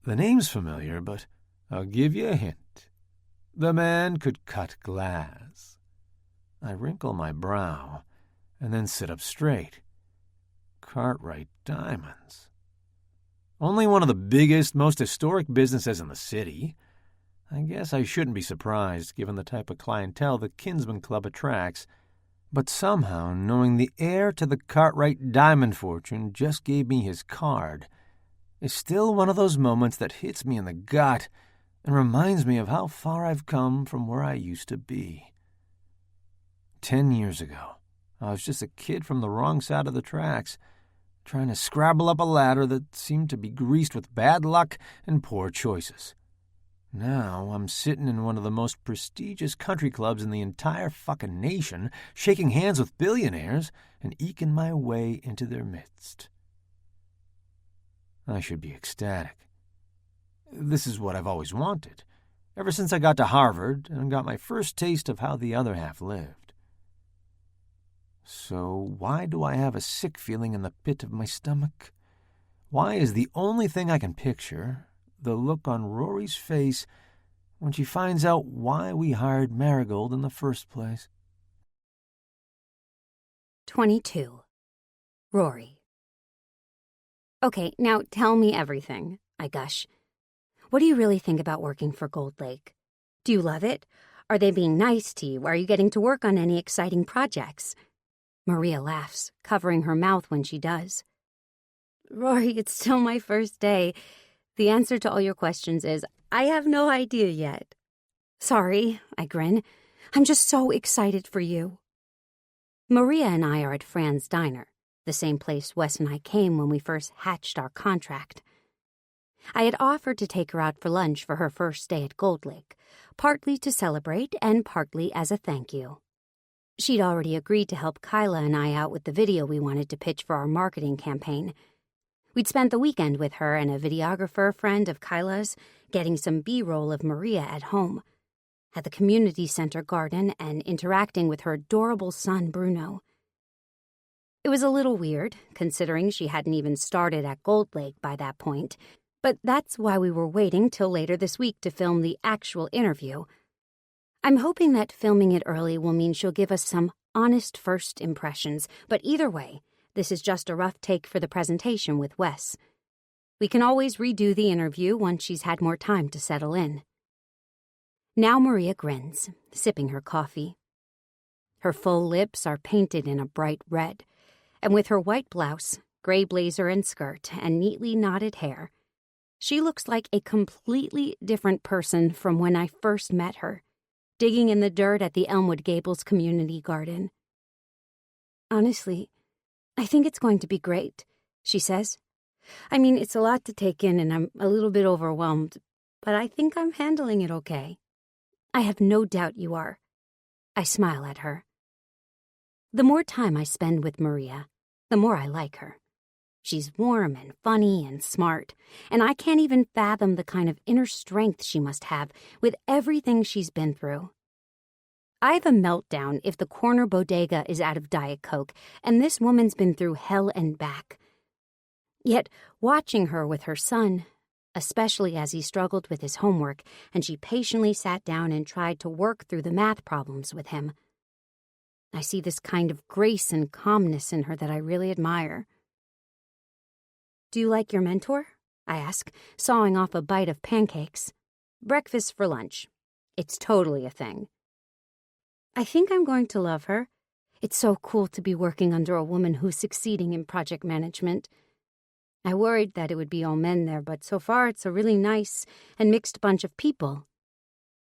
[SPEAKER 2] The name's familiar, but I'll give you a hint. The man could cut glass. I wrinkle my brow and then sit up straight. Cartwright Diamonds. Only one of the biggest, most historic businesses in the city. I guess I shouldn't be surprised, given the type of clientele the Kinsman Club attracts. But somehow, knowing the heir to the Cartwright diamond fortune just gave me his card is still one of those moments that hits me in the gut and reminds me of how far I've come from where I used to be. 10 years ago, I was just a kid from the wrong side of the tracks, trying to scrabble up a ladder that seemed to be greased with bad luck and poor choices. Now I'm sitting in one of the most prestigious country clubs in the entire fucking nation, shaking hands with billionaires and eking my way into their midst. I should be ecstatic. This is what I've always wanted, ever since I got to Harvard and got my first taste of how the other half lived. So why do I have a sick feeling in the pit of my stomach? Why is the only thing I can picture the look on Rory's face when she finds out why we hired Marigold in the first place?
[SPEAKER 1] 22. Rory. Okay, now tell me everything, I gush. What do you really think about working for Gold Lake? Do you love it? Are they being nice to you? Are you getting to work on any exciting projects? Maria laughs, covering her mouth when she does. Rory, it's still my first day. The answer to all your questions is, I have no idea yet. Sorry, I grin. I'm just so excited for you. Maria and I are at Fran's Diner, the same place Wes and I came when we first hatched our contract. I had offered to take her out for lunch for her first day at Gold Lake, partly to celebrate and partly as a thank you. She'd already agreed to help Kyla and I out with the video we wanted to pitch for our marketing campaign. We'd spent the weekend with her and a videographer friend of Kyla's, getting some B-roll of Maria at home, at the community center garden, and interacting with her adorable son, Bruno. It was a little weird, considering she hadn't even started at Gold Lake by that point, but that's why we were waiting till later this week to film the actual interview. I'm hoping that filming it early will mean she'll give us some honest first impressions, but either way, this is just a rough take for the presentation with Wes. We can always redo the interview once she's had more time to settle in. Now Maria grins, sipping her coffee. Her full lips are painted in a bright red, and with her white blouse, gray blazer and skirt, and neatly knotted hair, she looks like a completely different person from when I first met her, digging in the dirt at the Elmwood Gables community garden. Honestly, I think it's going to be great, she says. I mean, it's a lot to take in and I'm a little bit overwhelmed, but I think I'm handling it okay. I have no doubt you are. I smile at her. The more time I spend with Maria, the more I like her. She's warm and funny and smart, and I can't even fathom the kind of inner strength she must have with everything she's been through. I have a meltdown if the corner bodega is out of Diet Coke, and this woman's been through hell and back. Yet, watching her with her son, especially as he struggled with his homework and she patiently sat down and tried to work through the math problems with him, I see this kind of grace and calmness in her that I really admire. "Do you like your mentor?" I ask, sawing off a bite of pancakes. "Breakfast for lunch. It's totally a thing." "I think I'm going to love her. It's so cool to be working under a woman who's succeeding in project management. I worried that it would be all men there, but so far it's a really nice and mixed bunch of people.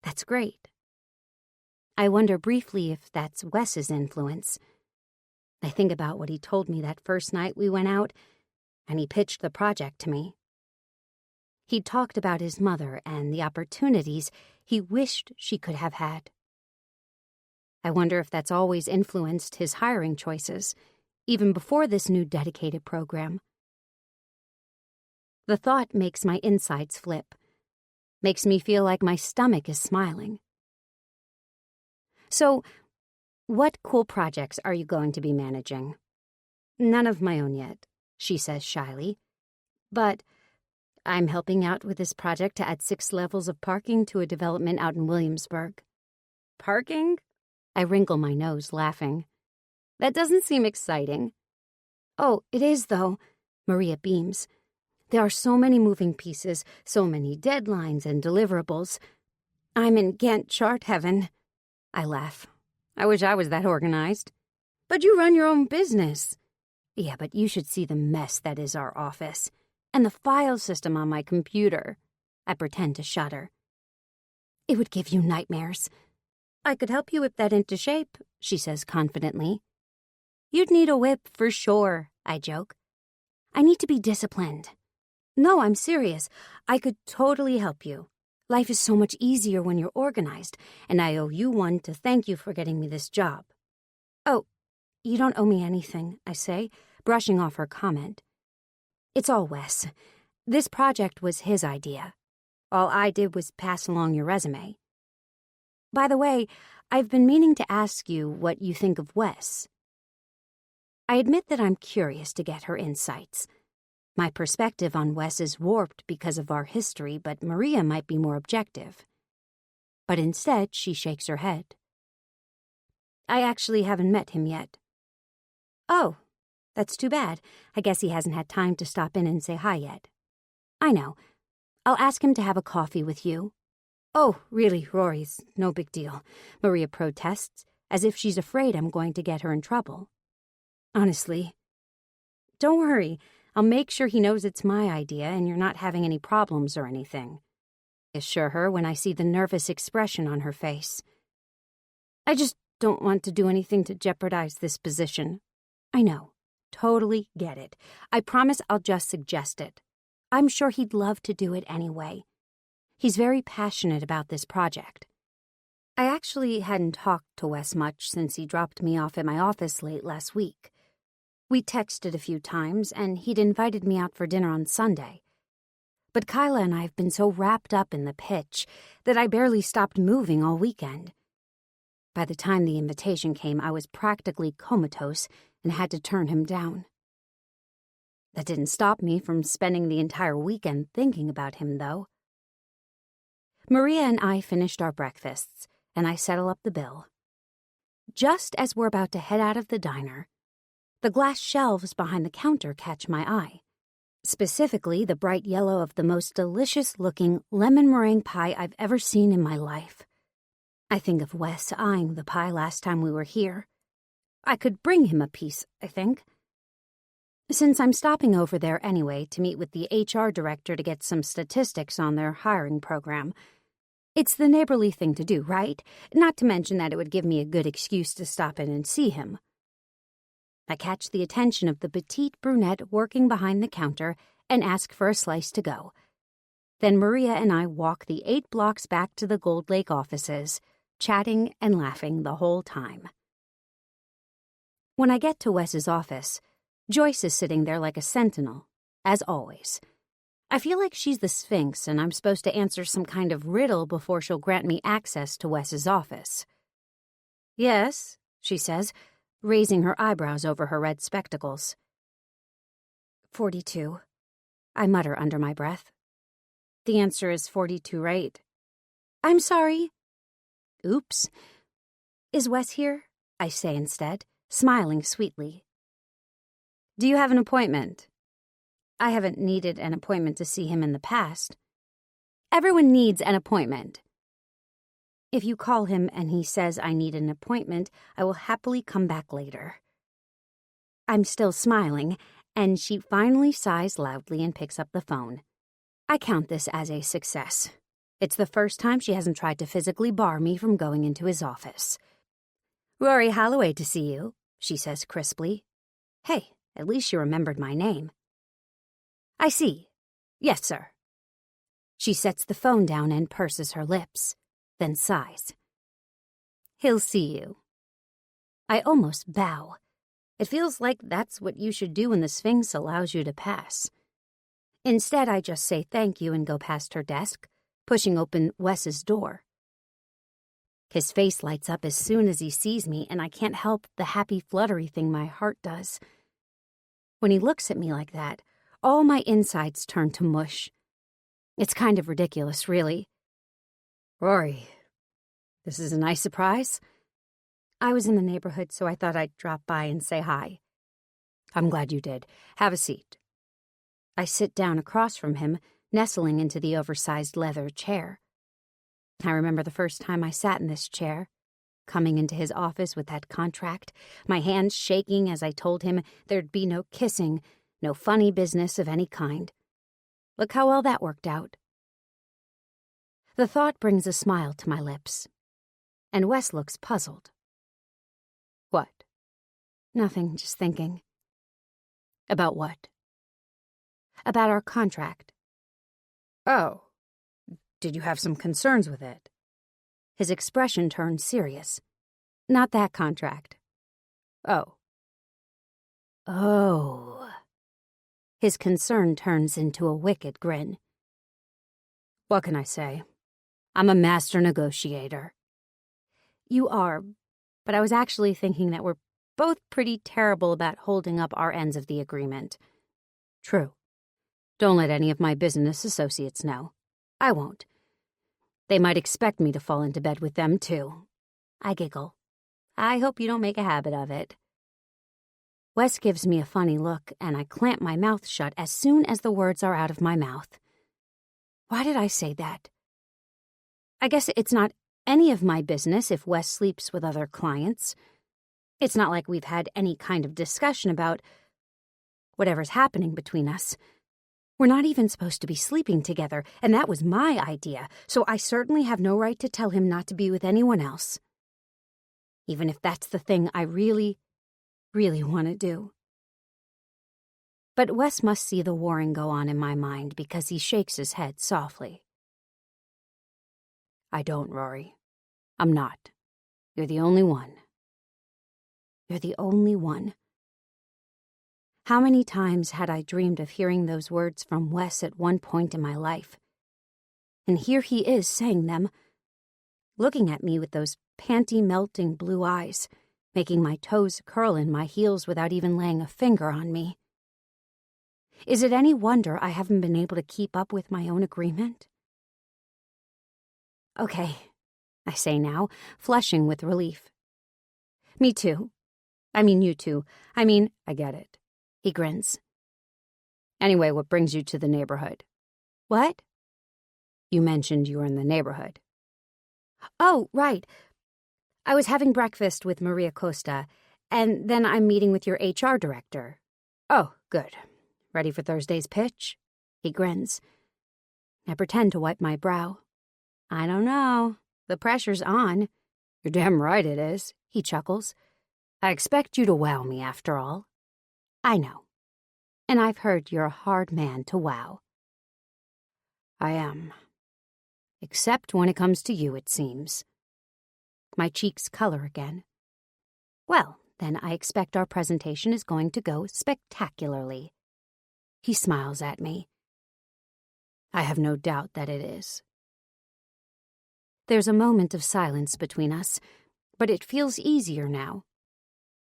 [SPEAKER 1] That's great." I wonder briefly if that's Wes's influence. I think about what he told me that first night we went out, and he pitched the project to me. He talked about his mother and the opportunities he wished she could have had. I wonder if that's always influenced his hiring choices, even before this new dedicated program. The thought makes my insides flip, makes me feel like my stomach is smiling. "So, what cool projects are you going to be managing?" "None of my own yet," she says shyly. "But I'm helping out with this project to add 6 levels of parking to a development out in Williamsburg." "Parking?" I wrinkle my nose, laughing. "That doesn't seem exciting." "Oh, it is, though," Maria beams. "There are so many moving pieces, so many deadlines and deliverables. I'm in Gantt chart heaven." I laugh. "I wish I was that organized." "But you run your own business." "Yeah, but you should see the mess that is our office. And the file system on my computer." I pretend to shudder. "It would give you nightmares." "I could help you whip that into shape," she says confidently. "You'd need a whip for sure," I joke. "I need to be disciplined." "No, I'm serious. I could totally help you. Life is so much easier when you're organized, and I owe you one to thank you for getting me this job." "Oh, you don't owe me anything," I say, brushing off her comment. "It's all Wes. This project was his idea. All I did was pass along your resume. By the way, I've been meaning to ask you what you think of Wes." I admit that I'm curious to get her insights. My perspective on Wes is warped because of our history, but Maria might be more objective. But instead, she shakes her head. "I actually haven't met him yet." "Oh, that's too bad. I guess he hasn't had time to stop in and say hi yet." "I know. I'll ask him to have a coffee with you." "Oh, really, Rory's no big deal," Maria protests, as if she's afraid I'm going to get her in trouble. "Honestly." "Don't worry. I'll make sure he knows it's my idea and you're not having any problems or anything," I assure her when I see the nervous expression on her face. "I just don't want to do anything to jeopardize this position." "I know. Totally get it. I promise I'll just suggest it. I'm sure he'd love to do it anyway. He's very passionate about this project." I actually hadn't talked to Wes much since he dropped me off at my office late last week. We texted a few times, and he'd invited me out for dinner on Sunday. But Kyla and I have been so wrapped up in the pitch that I barely stopped moving all weekend. By the time the invitation came, I was practically comatose and had to turn him down. That didn't stop me from spending the entire weekend thinking about him, though. Maria and I finished our breakfasts, and I settle up the bill. Just as we're about to head out of the diner, the glass shelves behind the counter catch my eye, specifically the bright yellow of the most delicious-looking lemon meringue pie I've ever seen in my life. I think of Wes eyeing the pie last time we were here. I could bring him a piece, I think. Since I'm stopping over there anyway to meet with the HR director to get some statistics on their hiring program, it's the neighborly thing to do, right? Not to mention that it would give me a good excuse to stop in and see him. I catch the attention of the petite brunette working behind the counter and ask for a slice to go. Then Maria and I walk the 8 blocks back to the Gold Lake offices, chatting and laughing the whole time. When I get to Wes's office, Joyce is sitting there like a sentinel, as always. I feel like she's the Sphinx and I'm supposed to answer some kind of riddle before she'll grant me access to Wes's office. "Yes," she says, raising her eyebrows over her red spectacles. 42. I mutter under my breath. The answer is 42 right. I'm sorry. Oops. Is Wes here? I say instead, smiling sweetly. Do you have an appointment? I haven't needed an appointment to see him in the past. Everyone needs an appointment. If you call him and he says I need an appointment, I will happily come back later. I'm still smiling, and she finally sighs loudly and picks up the phone. I count this as a success. It's the first time she hasn't tried to physically bar me from going into his office. Rory Holloway to see you, she says crisply. Hey, at least you remembered my name. I see. Yes, sir. She sets the phone down and purses her lips, then sighs. He'll see you. I almost bow. It feels like that's what you should do when the Sphinx allows you to pass. Instead, I just say thank you and go past her desk, pushing open Wes's door. His face lights up as soon as he sees me, and I can't help the happy fluttery thing my heart does. When he looks at me like that, all my insides turn to mush. It's kind of ridiculous, really. Rory, this is a nice surprise. I was in the neighborhood, so I thought I'd drop by and say hi. I'm glad you did. Have a seat. I sit down across from him, nestling into the oversized leather chair. I remember the first time I sat in this chair, coming into his office with that contract, my hands shaking as I told him there'd be no kissing, no funny business of any kind. Look how well that worked out. The thought brings a smile to my lips, and Wes looks puzzled. What? Nothing, just thinking. About what? About our contract. Oh, did you have some concerns with it? His expression turned serious. Not that contract. Oh. Oh. His concern turns into a wicked grin. What can I say? I'm a master negotiator. You are, but I was actually thinking that we're both pretty terrible about holding up our ends of the agreement. True. Don't let any of my business associates know. I won't. They might expect me to fall into bed with them, too. I giggle. I hope you don't make a habit of it. Wes gives me a funny look, and I clamp my mouth shut as soon as the words are out of my mouth. Why did I say that? I guess it's not any of my business if Wes sleeps with other clients. It's not like we've had any kind of discussion about whatever's happening between us. We're not even supposed to be sleeping together, and that was my idea, so I certainly have no right to tell him not to be with anyone else. Even if that's the thing I really want to do. But Wes must see the warring go on in my mind because he shakes his head softly. I don't, Rory. I'm not. You're the only one. You're the only one. How many times had I dreamed of hearing those words from Wes at one point in my life? And here he is saying them, looking at me with those panty-melting blue eyes, making my toes curl in my heels without even laying a finger on me. Is it any wonder I haven't been able to keep up with my own agreement? Okay, I say now, flushing with relief. Me too. I mean, you too. I get it. He grins. Anyway, what brings you to the neighborhood? What? You mentioned you were in the neighborhood. Oh, right. I was having breakfast with Maria Costa, and then I'm meeting with your HR director. Oh, good. Ready for Thursday's pitch? He grins. I pretend to wipe my brow. I don't know. The pressure's on. You're damn right it is, he chuckles. I expect you to wow me, after all. I know. And I've heard you're a hard man to wow. I am. Except when it comes to you, it seems. My cheeks color again. Well, then I expect our presentation is going to go spectacularly. He smiles at me. I have no doubt that it is. There's a moment of silence between us, but it feels easier now.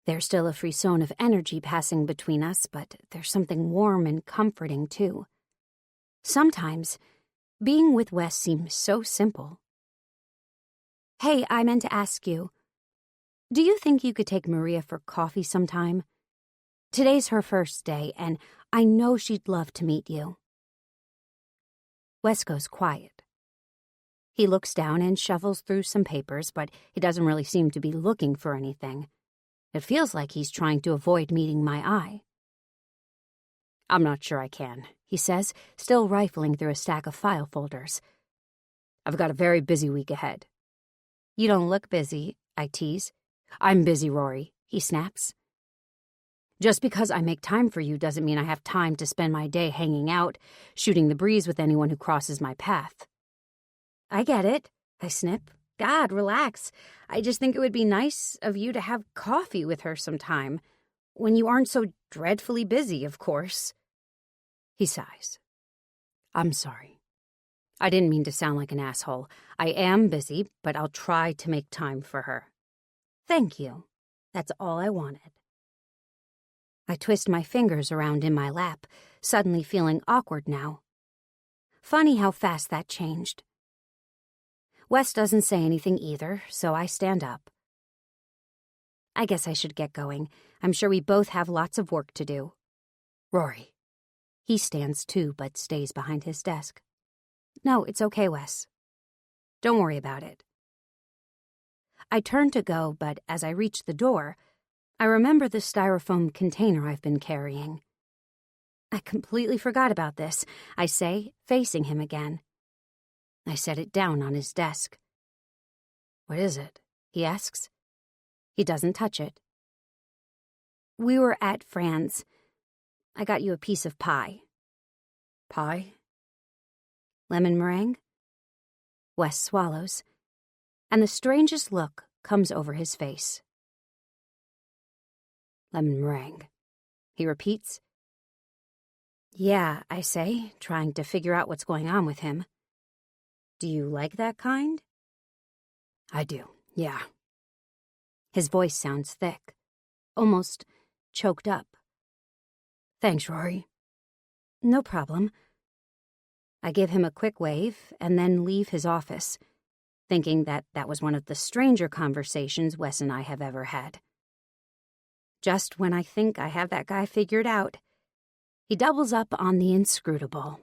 [SPEAKER 1] There's still a frisson of energy passing between us, but there's something warm and comforting, too. Sometimes, being with Wes seems so simple. Hey, I meant to ask you, do you think you could take Maria for coffee sometime? Today's her first day, and I know she'd love to meet you. Wes goes quiet. He looks down and shuffles through some papers, but he doesn't really seem to be looking for anything. It feels like he's trying to avoid meeting my eye. I'm not sure I can, he says, still rifling through a stack of file folders. I've got a very busy week ahead. You don't look busy, I tease. I'm busy, Rory, he snaps. Just because I make time for you doesn't mean I have time to spend my day hanging out, shooting the breeze with anyone who crosses my path. I get it, I snip. God, relax. I just think it would be nice of you to have coffee with her sometime, when you aren't so dreadfully busy, of course. He sighs. I'm sorry. I didn't mean to sound like an asshole. I am busy, but I'll try to make time for her. Thank you. That's all I wanted. I twist my fingers around in my lap, suddenly feeling awkward now. Funny how fast that changed. Wes doesn't say anything either, so I stand up. I guess I should get going. I'm sure we both have lots of work to do. Rory. He stands too, but stays behind his desk. No, it's okay, Wes. Don't worry about it. I turn to go, but as I reach the door, I remember the styrofoam container I've been carrying. I completely forgot about this, I say, facing him again. I set it down on his desk. What is it? He asks. He doesn't touch it. We were at Fran's. I got you a piece of pie. Pie? Lemon meringue? Wes swallows, and the strangest look comes over his face. Lemon meringue, he repeats. Yeah, I say, trying to figure out what's going on with him. Do you like that kind? I do, yeah. His voice sounds thick, almost choked up. Thanks, Rory. No problem. I give him a quick wave and then leave his office, thinking that was one of the stranger conversations Wes and I have ever had. Just when I think I have that guy figured out, he doubles up on the inscrutable.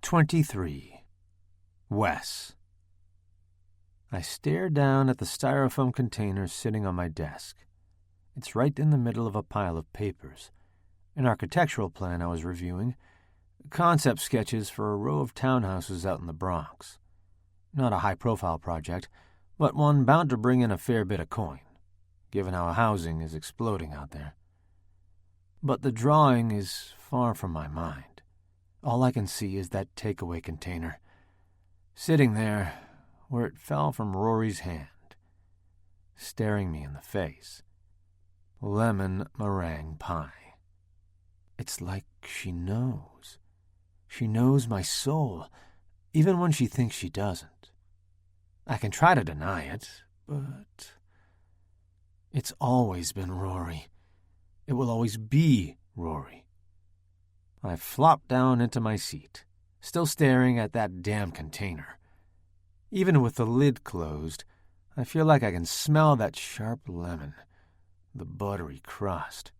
[SPEAKER 2] 23. Wes. I stare down at the styrofoam container sitting on my desk. It's right in the middle of a pile of papers. An architectural plan I was reviewing, concept sketches for a row of townhouses out in the Bronx. Not a high-profile project, but one bound to bring in a fair bit of coin, given how housing is exploding out there. But the drawing is far from my mind. All I can see is that takeaway container, sitting there where it fell from Rory's hand, staring me in the face. Lemon meringue pie. It's like she knows. She knows my soul, even when she thinks she doesn't. I can try to deny it, but it's always been Rory. It will always be Rory. I flop down into my seat, still staring at that damn container. Even with the lid closed, I feel like I can smell that sharp lemon, the buttery crust.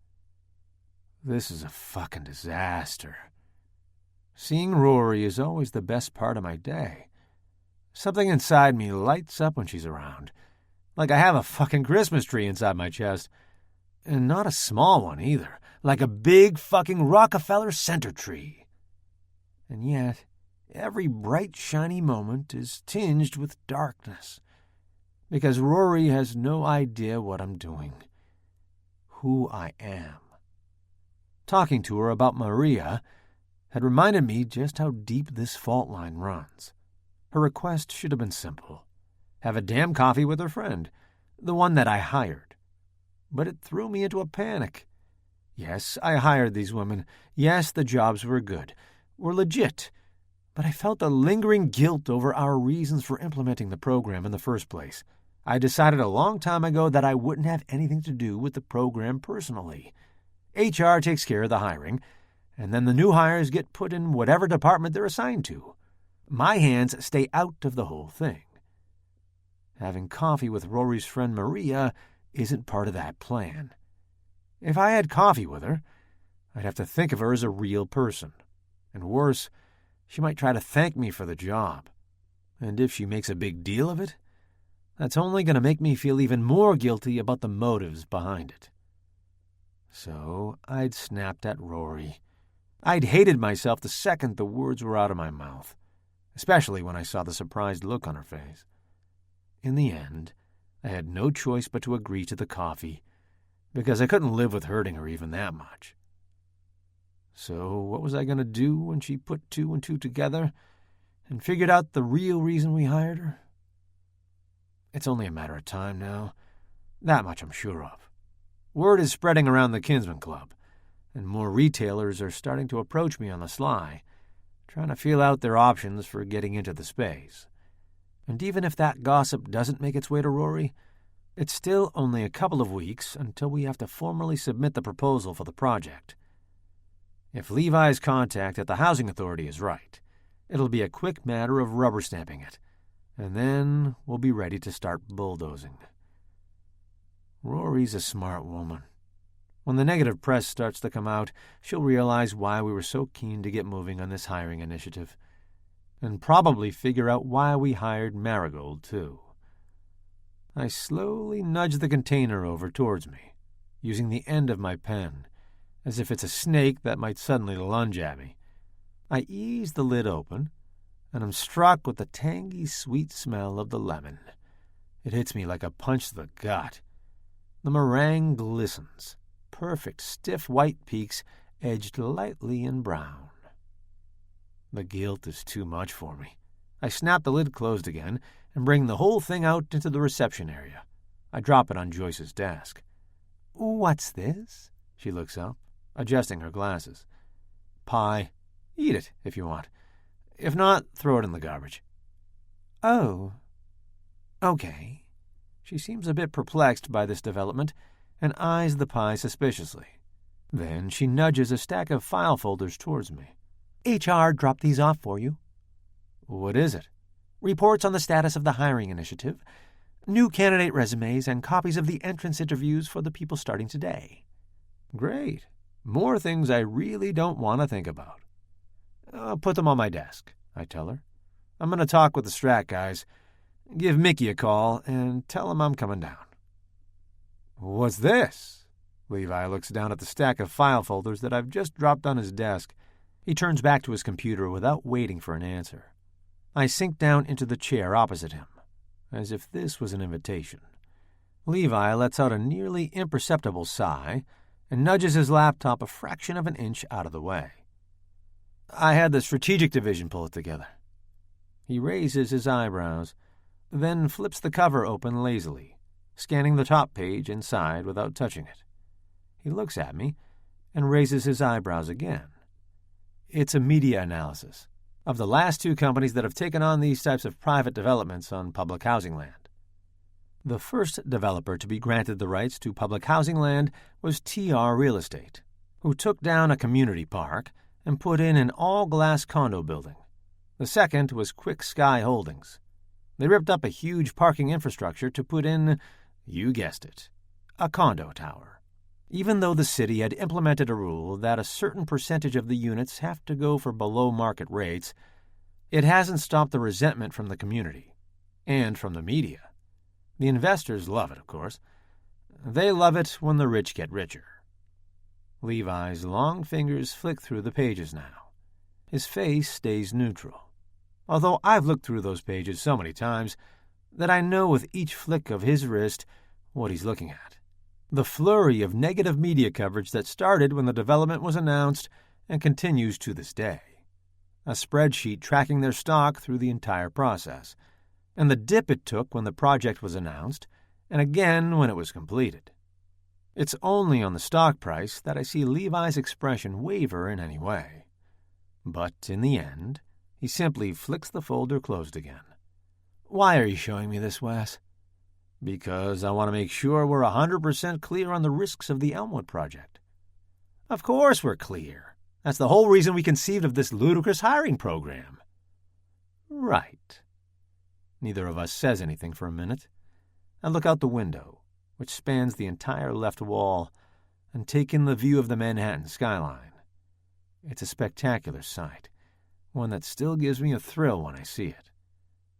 [SPEAKER 2] This is a fucking disaster. Seeing Rory is always the best part of my day. Something inside me lights up when she's around, like I have a fucking Christmas tree inside my chest. And not a small one either, like a big fucking Rockefeller center tree. And yet, every bright, shiny moment is tinged with darkness, because Rory has no idea what I'm doing, who I am. Talking to her about Maria had reminded me just how deep this fault line runs. Her request should have been simple. Have a damn coffee with her friend, the one that I hired. But it threw me into a panic. Yes, I hired these women. Yes, the jobs were good, were legit. But I felt a lingering guilt over our reasons for implementing the program in the first place. I decided a long time ago that I wouldn't have anything to do with the program personally. HR takes care of the hiring, and then the new hires get put in whatever department they're assigned to. My hands stay out of the whole thing. Having coffee with Rory's friend Maria isn't part of that plan. If I had coffee with her, I'd have to think of her as a real person. And worse, she might try to thank me for the job. And if she makes a big deal of it, that's only going to make me feel even more guilty about the motives behind it. So I'd snapped at Rory. I'd hated myself the second the words were out of my mouth, especially when I saw the surprised look on her face. In the end, I had no choice but to agree to the coffee, because I couldn't live with hurting her even that much. So what was I going to do when she put two and two together and figured out the real reason we hired her? It's only a matter of time now. That much I'm sure of. Word is spreading around the Kinsman Club, and more retailers are starting to approach me on the sly, trying to feel out their options for getting into the space. And even if that gossip doesn't make its way to Rory, it's still only a couple of weeks until we have to formally submit the proposal for the project. If Levi's contact at the Housing Authority is right, it'll be a quick matter of rubber stamping it, and then we'll be ready to start bulldozing. Rory's a smart woman. When the negative press starts to come out, she'll realize why we were so keen to get moving on this hiring initiative, and probably figure out why we hired Marigold, too. I slowly nudge the container over towards me, using the end of my pen, as if it's a snake that might suddenly lunge at me. I ease the lid open, and I'm struck with the tangy, sweet smell of the lemon. It hits me like a punch to the gut. The meringue glistens, perfect stiff white peaks edged lightly in brown. The guilt is too much for me. I snap the lid closed again and bring the whole thing out into the reception area. I drop it on Joyce's desk. "What's this?" She looks up, adjusting her glasses. "Pie. Eat it, if you want. If not, throw it in the garbage." "Oh. Okay." She seems a bit perplexed by this development and eyes the pie suspiciously. Then she nudges a stack of file folders towards me. "HR dropped these off for you." "What is it?" "Reports on the status of the hiring initiative, new candidate resumes, and copies of the entrance interviews for the people starting today." "Great. More things I really don't want to think about." "I'll put them on my desk," I tell her. "I'm going to talk with the Strat guys. Give Mickey a call and tell him I'm coming down." "What's this?" Levi looks down at the stack of file folders that I've just dropped on his desk. He turns back to his computer without waiting for an answer. I sink down into the chair opposite him, as if this was an invitation. Levi lets out a nearly imperceptible sigh and nudges his laptop a fraction of an inch out of the way. "I had the strategic division pull it together." He raises his eyebrows, then flips the cover open lazily, scanning the top page inside without touching it. He looks at me and raises his eyebrows again. It's a media analysis of the last two companies that have taken on these types of private developments on public housing land. The first developer to be granted the rights to public housing land was TR Real Estate, who took down a community park and put in an all-glass condo building. The second was Quick Sky Holdings. They ripped up a huge parking infrastructure to put in, you guessed it, a condo tower. Even though the city had implemented a rule that a certain percentage of the units have to go for below-market rates, it hasn't stopped the resentment from the community and from the media. The investors love it, of course. They love it when the rich get richer. Levi's long fingers flick through the pages now. His face stays neutral, although I've looked through those pages so many times that I know with each flick of his wrist what he's looking at. The flurry of negative media coverage that started when the development was announced and continues to this day. A spreadsheet tracking their stock through the entire process, and the dip it took when the project was announced, and again when it was completed. It's only on the stock price that I see Levi's expression waver in any way. But in the end, he simply flicks the folder closed again. "Why are you showing me this, Wes?" "Because I want to make sure we're 100% clear on the risks of the Elmwood project." "Of course we're clear. That's the whole reason we conceived of this ludicrous hiring program. Right. Neither of us says anything for a minute. I look out the window, which spans the entire left wall, and take in the view of the Manhattan skyline. It's a spectacular sight, one that still gives me a thrill when I see it.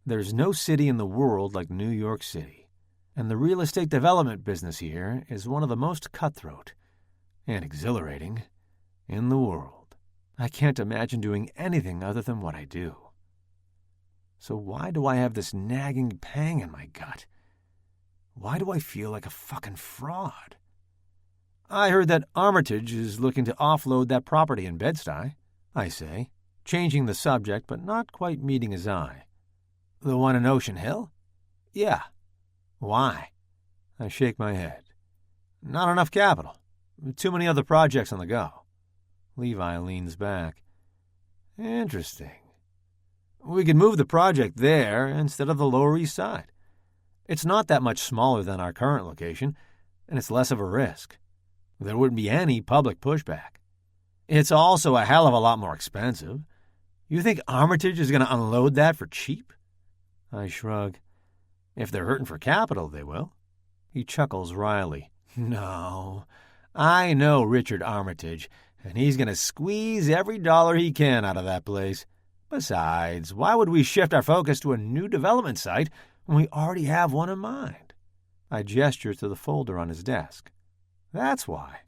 [SPEAKER 2] There's no city in the world like New York City, and the real estate development business here is one of the most cutthroat and exhilarating in the world. I can't imagine doing anything other than what I do. So why do I have this nagging pang in my gut? Why do I feel like a fucking fraud? I heard that Armitage is looking to offload that property in Bed-Stuy, I say, changing the subject but not quite meeting his eye. The one in Ocean Hill? Yeah. Why? I shake my head. Not enough capital. Too many other projects on the go. Levi leans back. Interesting. We could move the project there instead of the Lower East Side. It's not that much smaller than our current location, and it's less of a risk. There wouldn't be any public pushback. It's also a hell of a lot more expensive. You think Armitage is going to unload that for cheap? I shrug. If they're hurting for capital, they will. He chuckles wryly. No, I know Richard Armitage, and he's going to squeeze every dollar he can out of that place. Besides, why would we shift our focus to a new development site when we already have one in mind? I gesture to the folder on his desk. That's why.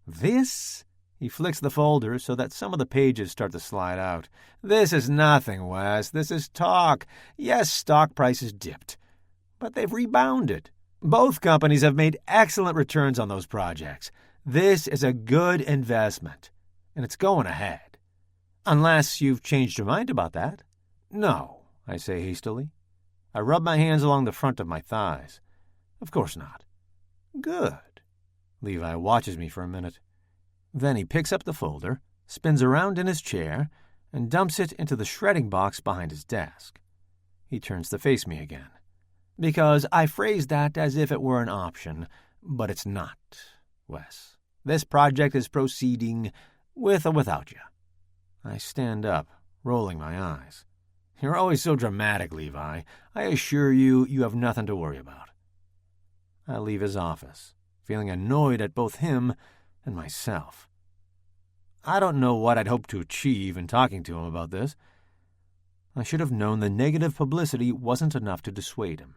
[SPEAKER 2] This? He flicks the folder so that some of the pages start to slide out. This is nothing, Wes. This is talk. Yes, stock prices dipped, but they've rebounded. Both companies have made excellent returns on those projects. This is a good investment, and it's going ahead. Unless you've changed your mind about that. No, I say hastily. I rub my hands along the front of my thighs. Of course not. Good. Levi watches me for a minute. Then he picks up the folder, spins around in his chair, and dumps it into the shredding box behind his desk. He turns to face me again. Because I phrased that as if it were an option, but it's not, Wes. This project is proceeding with or without you. I stand up, rolling my eyes. You're always so dramatic, Levi. I assure you, you have nothing to worry about. I leave his office, feeling annoyed at both him and myself. I don't know what I'd hoped to achieve in talking to him about this. I should have known the negative publicity wasn't enough to dissuade him.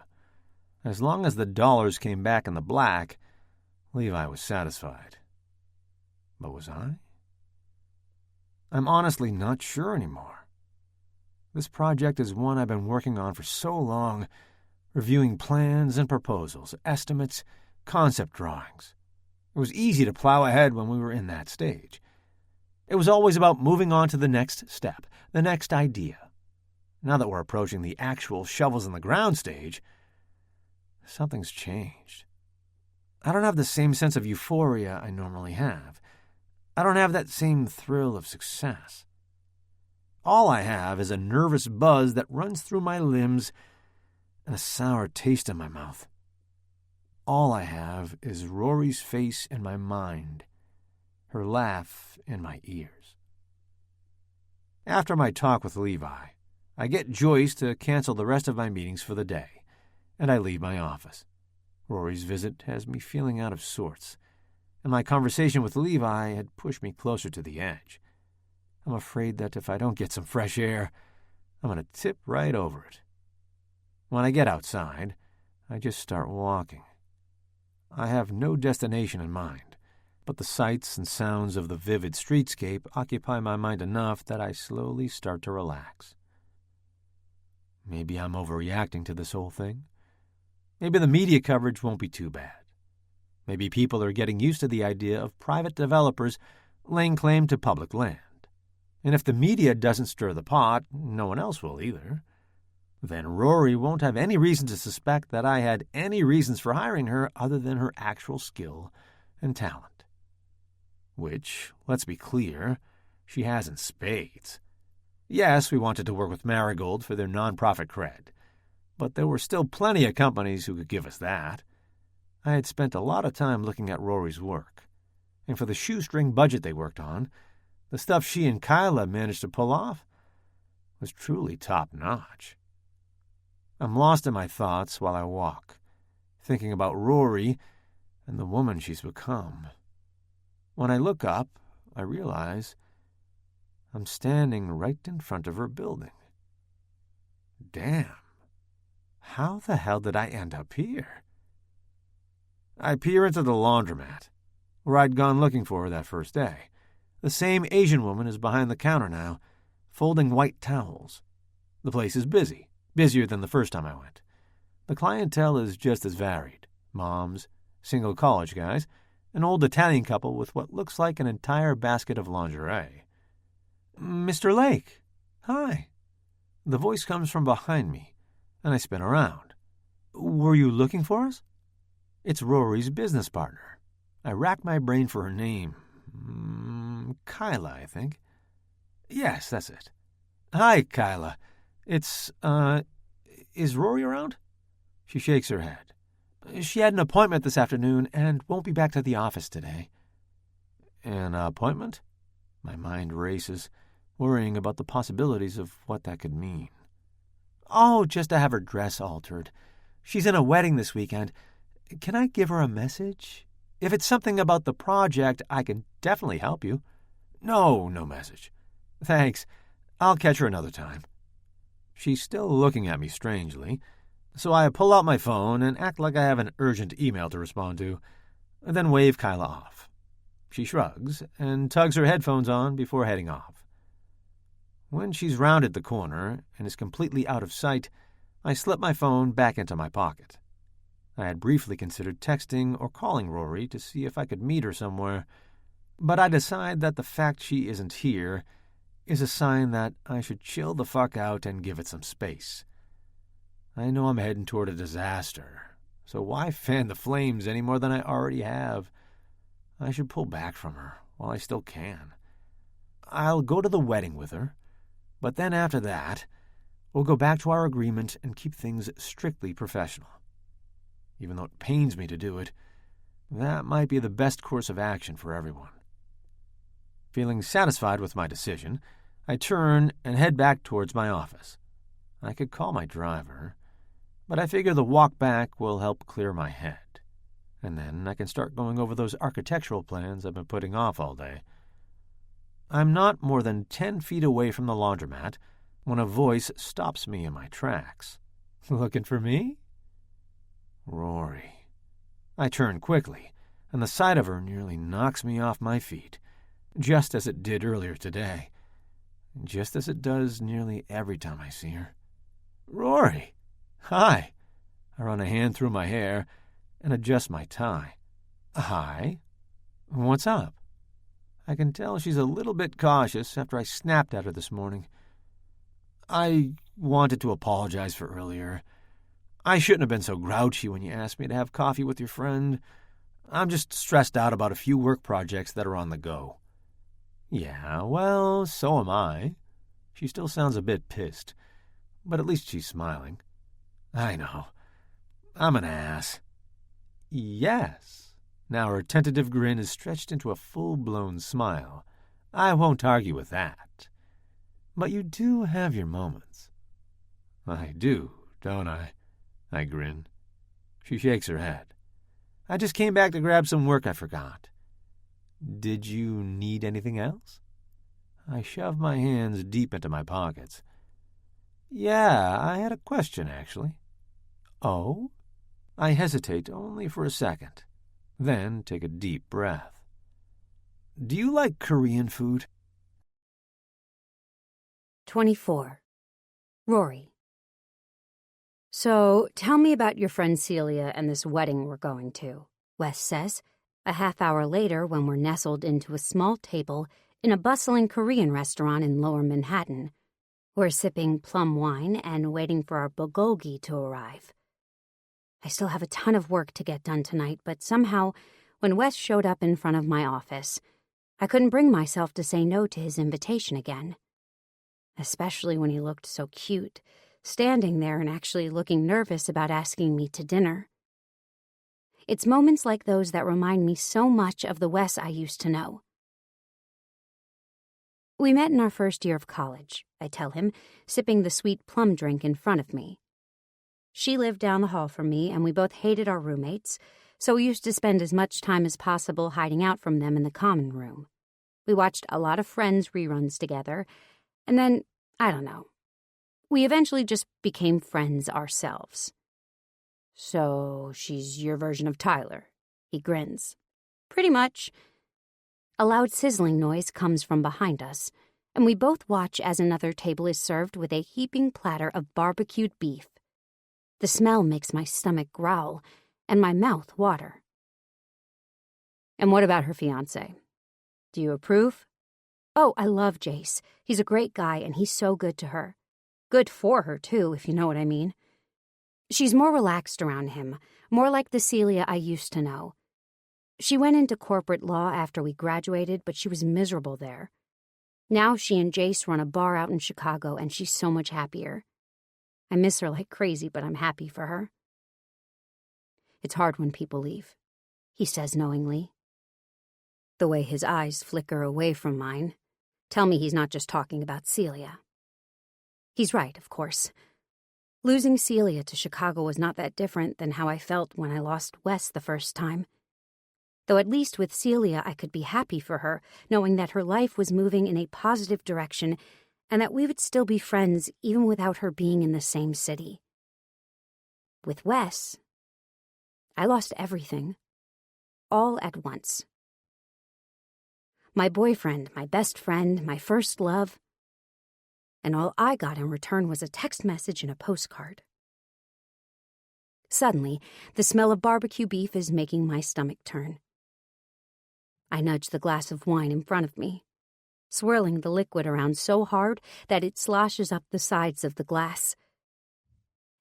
[SPEAKER 2] As long as the dollars came back in the black, Levi was satisfied. But was I? I'm honestly not sure anymore. This project is one I've been working on for so long, reviewing plans and proposals, estimates, concept drawings. It was easy to plow ahead when we were in that stage. It was always about moving on to the next step, the next idea. Now that we're approaching the actual shovels-in-the-ground stage, something's changed. I don't have the same sense of euphoria I normally have. I don't have that same thrill of success. All I have is a nervous buzz that runs through my limbs and a sour taste in my mouth. All I have is Rory's face in my mind, her laugh in my ears. After my talk with Levi, I get Joyce to cancel the rest of my meetings for the day, and I leave my office. Rory's visit has me feeling out of sorts, and my conversation with Levi had pushed me closer to the edge. I'm afraid that if I don't get some fresh air, I'm going to tip right over it. When I get outside, I just start walking. I have no destination in mind, but the sights and sounds of the vivid streetscape occupy my mind enough that I slowly start to relax. Maybe I'm overreacting to this whole thing. Maybe the media coverage won't be too bad. Maybe people are getting used to the idea of private developers laying claim to public land. And if the media doesn't stir the pot, no one else will either. Then Rory won't have any reason to suspect that I had any reasons for hiring her other than her actual skill and talent. Which, let's be clear, she has in spades. Yes, we wanted to work with Marigold for their nonprofit cred, but there were still plenty of companies who could give us that. I had spent a lot of time looking at Rory's work, and for the shoestring budget they worked on, The stuff she and Kyla managed to pull off was truly top-notch. I'm lost in my thoughts while I walk, thinking about Rory and the woman she's become. When I look up, I realize I'm standing right in front of her building. Damn. How the hell did I end up here? I peer into the laundromat, where I'd gone looking for her that first day. The same Asian woman is behind the counter now, folding white towels. The place is busy, busier than the first time I went. The clientele is just as varied. Moms, single college guys, an old Italian couple with what looks like an entire basket of lingerie. "Mr. Lake, hi." The voice comes from behind me, and I spin around. "Were you looking for us?" It's Rory's business partner. I rack my brain for her name. Kyla, I think. Yes, that's it. "Hi, Kyla. It's, is Rory around?" She shakes her head. "She had an appointment this afternoon and won't be back to the office today." An appointment? My mind races, worrying about the possibilities of what that could mean. "Oh, just to have her dress altered. She's in a wedding this weekend. Can I give her a message? If it's something about the project, I can definitely help you." No message. "Thanks. I'll catch her another time." She's still looking at me strangely, so I pull out my phone and act like I have an urgent email to respond to, and then wave Kyla off. She shrugs and tugs her headphones on before heading off. When she's rounded the corner and is completely out of sight, I slip my phone back into my pocket. I had briefly considered texting or calling Rory to see if I could meet her somewhere, but I decide that the fact she isn't here is a sign that I should chill the fuck out and give it some space. I know I'm heading toward a disaster, so why fan the flames any more than I already have? I should pull back from her while I still can. I'll go to the wedding with her, but then after that, we'll go back to our agreement and keep things strictly professional. Even though it pains me to do it, that might be the best course of action for everyone. Feeling satisfied with my decision, I turn and head back towards my office. I could call my driver, but I figure the walk back will help clear my head, and then I can start going over those architectural plans I've been putting off all day. I'm not more than 10 feet away from the laundromat when a voice stops me in my tracks. "Looking for me?" Rory. I turn quickly, and the sight of her nearly knocks me off my feet, just as it did earlier today, just as it does nearly every time I see her. "Rory! Hi!" I run a hand through my hair and adjust my tie. "Hi? What's up?" I can tell she's a little bit cautious after I snapped at her this morning. "I wanted to apologize for earlier. I shouldn't have been so grouchy when you asked me to have coffee with your friend. I'm just stressed out about a few work projects that are on the go." "Yeah, well, so am I." She still sounds a bit pissed, but at least she's smiling. "I know. I'm an ass." "Yes." Now her tentative grin is stretched into a full-blown smile. "I won't argue with that. But you do have your moments." "I do, don't I?" I grin. She shakes her head. "I just came back to grab some work I forgot." "Did you need anything else?" I shove my hands deep into my pockets. "Yeah, I had a question, actually." "Oh?" I hesitate only for a second, then take a deep breath. "Do you like Korean food?"
[SPEAKER 1] 24. Rory. "So, tell me about your friend Celia and this wedding we're going to," Wes says, a half-hour later when we're nestled into a small table in a bustling Korean restaurant in Lower Manhattan. We're sipping plum wine and waiting for our bulgogi to arrive. I still have a ton of work to get done tonight, but somehow, when Wes showed up in front of my office, I couldn't bring myself to say no to his invitation again. Especially when he looked so cute, standing there and actually looking nervous about asking me to dinner. It's moments like those that remind me so much of the Wes I used to know. We met in our first year of college, I tell him, sipping the sweet plum drink in front of me. She lived down the hall from me, and we both hated our roommates, so we used to spend as much time as possible hiding out from them in the common room. We watched a lot of Friends reruns together, and then, I don't know, we eventually just became friends ourselves. So she's your version of Tyler, he grins. Pretty much. A loud sizzling noise comes from behind us, and we both watch as another table is served with a heaping platter of barbecued beef. The smell makes my stomach growl and my mouth water. And what about her fiancé? Do you approve? Oh, I love Jace. He's a great guy, and he's so good to her. Good for her, too, if you know what I mean. She's more relaxed around him, more like the Celia I used to know. She went into corporate law after we graduated, but she was miserable there. Now she and Jace run a bar out in Chicago, and she's so much happier. I miss her like crazy, but I'm happy for her. It's hard when people leave, he says knowingly. The way his eyes flicker away from mine tell me he's not just talking about Celia. He's right, of course. Losing Celia to Chicago was not that different than how I felt when I lost Wes the first time. Though at least with Celia I could be happy for her, knowing that her life was moving in a positive direction and that we would still be friends even without her being in the same city. With Wes, I lost everything, all at once. My boyfriend, my best friend, my first love, and all I got in return was a text message and a postcard. Suddenly, the smell of barbecue beef is making my stomach turn. I nudge the glass of wine in front of me, swirling the liquid around so hard that it sloshes up the sides of the glass.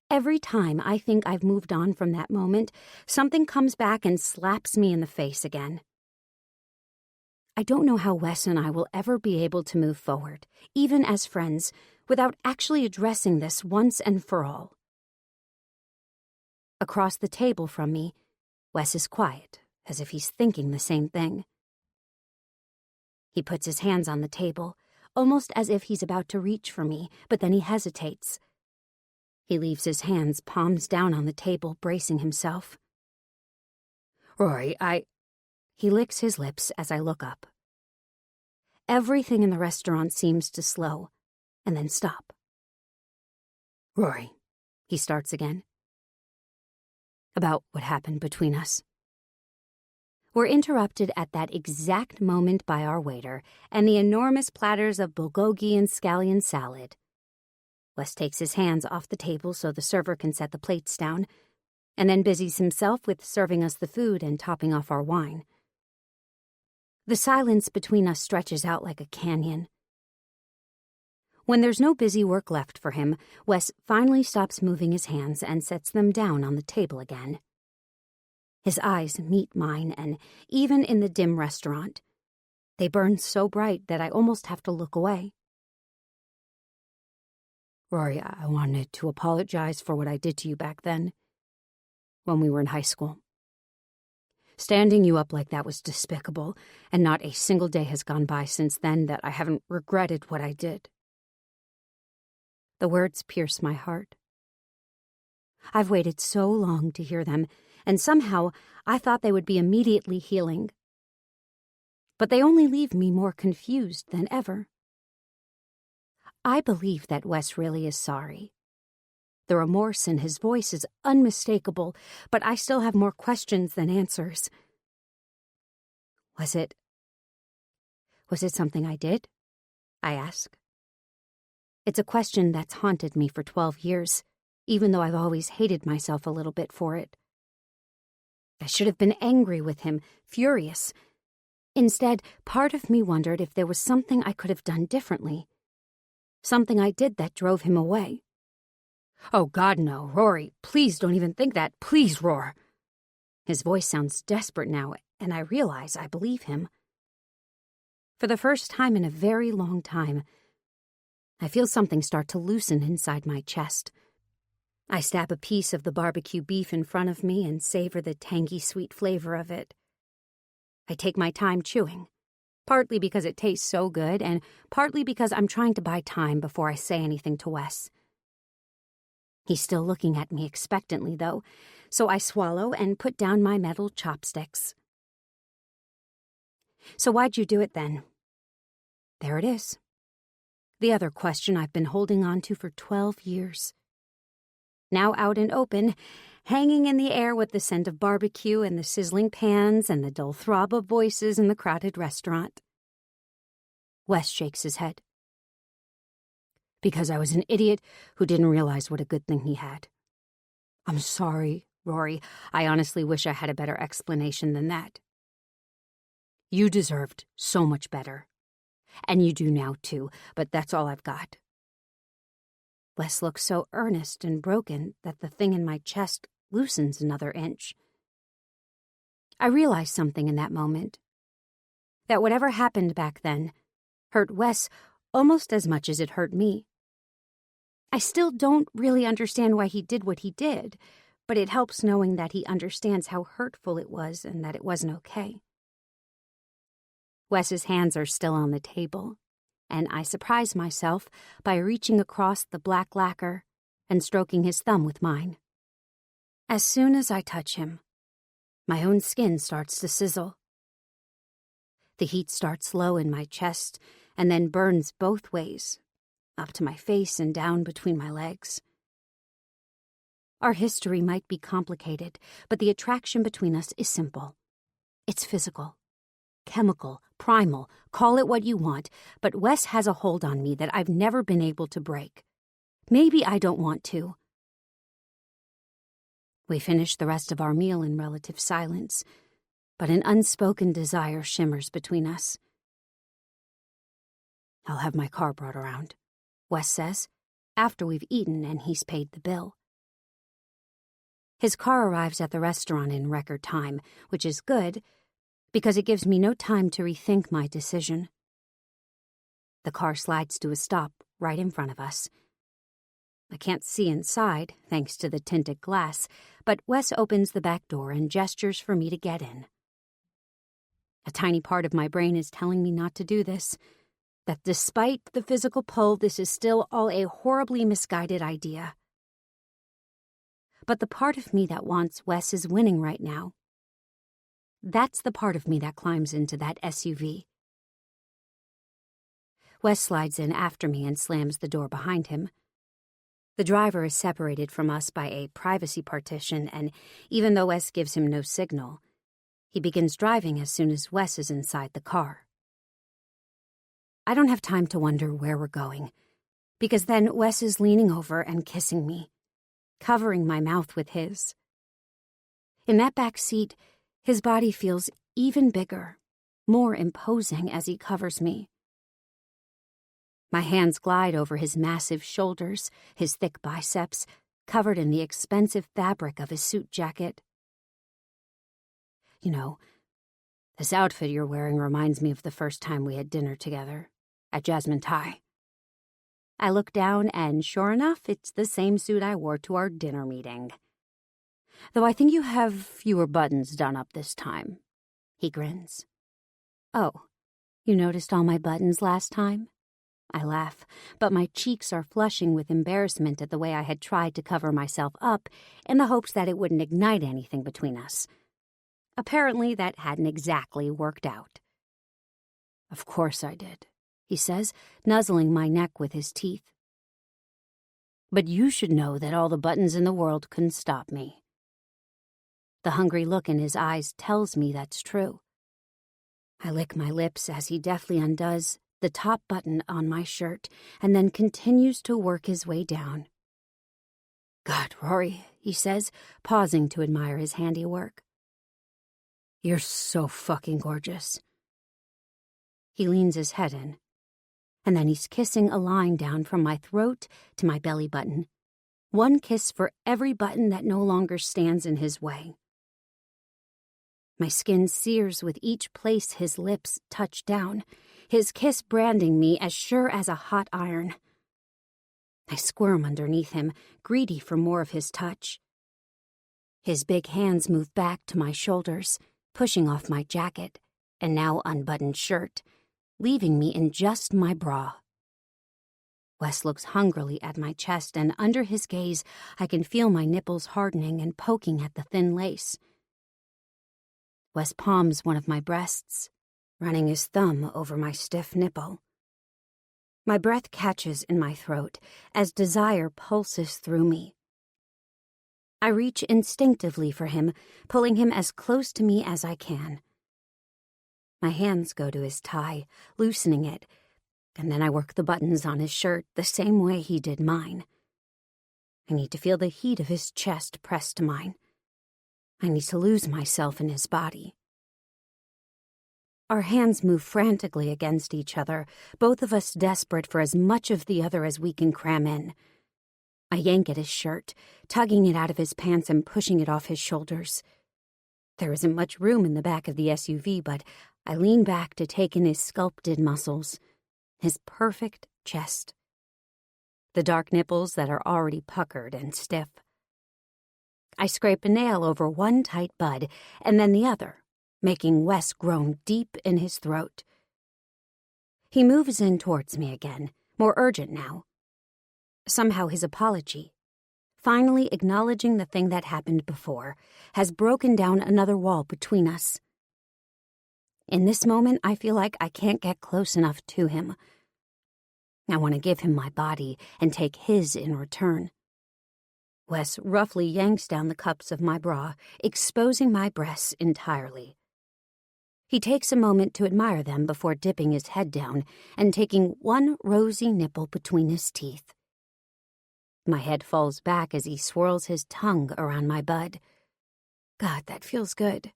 [SPEAKER 1] Every time I think I've moved on from that moment, something comes back and slaps me in the face again. I don't know how Wes and I will ever be able to move forward, even as friends, without actually addressing this once and for all. Across the table from me, Wes is quiet, as if he's thinking the same thing. He puts his hands on the table, almost as if he's about to reach for me, but then he hesitates. He leaves his hands palms down on the table, bracing himself. Rory, He licks his lips as I look up. Everything in the restaurant seems to slow, and then stop. Rory, he starts again. About what happened between us. We're interrupted at that exact moment by our waiter and the enormous platters of bulgogi and scallion salad. Wes takes his hands off the table so the server can set the plates down, and then busies himself with serving us the food and topping off our wine. The silence between us stretches out like a canyon. When there's no busy work left for him, Wes finally stops moving his hands and sets them down on the table again. His eyes meet mine, and even in the dim restaurant, they burn so bright that I almost have to look away. Rory, I wanted to apologize for what I did to you back then, when we were in high school. Standing you up like that was despicable, and not a single day has gone by since then that I haven't regretted what I did. The words pierce my heart. I've waited so long to hear them, and somehow I thought they would be immediately healing. But they only leave me more confused than ever. I believe that Wes really is sorry. The remorse in his voice is unmistakable, but I still have more questions than answers. Was it something I did? I ask. It's a question that's haunted me for 12 years, even though I've always hated myself a little bit for it. I should have been angry with him, furious. Instead, part of me wondered if there was something I could have done differently. Something I did that drove him away. Oh, God, no, Rory, please don't even think that. Please, Roar. His voice sounds desperate now, and I realize I believe him. For the first time in a very long time, I feel something start to loosen inside my chest. I stab a piece of the barbecue beef in front of me and savor the tangy, sweet flavor of it. I take my time chewing, Partly because it tastes so good, and partly because I'm trying to buy time before I say anything to Wes. He's still looking at me expectantly, though, so I swallow and put down my metal chopsticks. So why'd you do it then? There it is. The other question I've been holding on to for 12 years. Now out and open, hanging in the air with the scent of barbecue and the sizzling pans and the dull throb of voices in the crowded restaurant. Wes shakes his head. Because I was an idiot who didn't realize what a good thing he had. I'm sorry, Rory. I honestly wish I had a better explanation than that. You deserved so much better. And you do now, too, but that's all I've got. Wes looks so earnest and broken that the thing in my chest loosens another inch. I realized something in that moment. That whatever happened back then hurt Wes almost as much as it hurt me. I still don't really understand why he did what he did, but it helps knowing that he understands how hurtful it was and that it wasn't okay. Wes's hands are still on the table, and I surprise myself by reaching across the black lacquer and stroking his thumb with mine. As soon as I touch him, my own skin starts to sizzle. The heat starts low in my chest and then burns both ways, up to my face and down between my legs. Our history might be complicated, but the attraction between us is simple. It's physical, chemical, primal, call it what you want, but Wes has a hold on me that I've never been able to break. Maybe I don't want to. We finish the rest of our meal in relative silence, but an unspoken desire shimmers between us. I'll have my car brought around, Wes says, after we've eaten and he's paid the bill. His car arrives at the restaurant in record time, which is good, because it gives me no time to rethink my decision. The car slides to a stop right in front of us. I can't see inside, thanks to the tinted glass, but Wes opens the back door and gestures for me to get in. A tiny part of my brain is telling me not to do this, that despite the physical pull, this is still all a horribly misguided idea. But the part of me that wants Wes is winning right now. That's the part of me that climbs into that SUV. Wes slides in after me and slams the door behind him. The driver is separated from us by a privacy partition, and even though Wes gives him no signal, he begins driving as soon as Wes is inside the car. I don't have time to wonder where we're going, because then Wes is leaning over and kissing me, covering my mouth with his. In that back seat, his body feels even bigger, more imposing as he covers me. My hands glide over his massive shoulders, his thick biceps, covered in the expensive fabric of his suit jacket. You know, this outfit you're wearing reminds me of the first time we had dinner together, at Jasmine Thai. I look down, and sure enough, it's the same suit I wore to our dinner meeting. Though I think you have fewer buttons done up this time. He grins. Oh, you noticed all my buttons last time? I laugh, but my cheeks are flushing with embarrassment at the way I had tried to cover myself up in the hopes that it wouldn't ignite anything between us. Apparently, that hadn't exactly worked out. Of course I did, he says, nuzzling my neck with his teeth. But you should know that all the buttons in the world couldn't stop me. The hungry look in his eyes tells me that's true. I lick my lips as he deftly undoes the top button on my shirt and then continues to work his way down. God, Rory, he says, pausing to admire his handiwork. You're so fucking gorgeous. He leans his head in, and then he's kissing a line down from my throat to my belly button. One kiss for every button that no longer stands in his way. My skin sears with each place his lips touch down, his kiss branding me as sure as a hot iron. I squirm underneath him, greedy for more of his touch. His big hands move back to my shoulders, pushing off my jacket and now unbuttoned shirt, leaving me in just my bra. Wes looks hungrily at my chest, and under his gaze, I can feel my nipples hardening and poking at the thin lace. Wes palms one of my breasts, running his thumb over my stiff nipple. My breath catches in my throat as desire pulses through me. I reach instinctively for him, pulling him as close to me as I can. My hands go to his tie, loosening it, and then I work the buttons on his shirt the same way he did mine. I need to feel the heat of his chest pressed to mine. I need to lose myself in his body. Our hands move frantically against each other, both of us desperate for as much of the other as we can cram in. I yank at his shirt, tugging it out of his pants and pushing it off his shoulders. There isn't much room in the back of the SUV, but I lean back to take in his sculpted muscles, his perfect chest, the dark nipples that are already puckered and stiff. I scrape a nail over one tight bud and then the other, making Wes groan deep in his throat. He moves in towards me again, more urgent now. Somehow his apology, finally acknowledging the thing that happened before, has broken down another wall between us. In this moment, I feel like I can't get close enough to him. I want to give him my body and take his in return. Wes roughly yanks down the cups of my bra, exposing my breasts entirely. He takes a moment to admire them before dipping his head down and taking one rosy nipple between his teeth. My head falls back as he swirls his tongue around my bud. God, that feels good.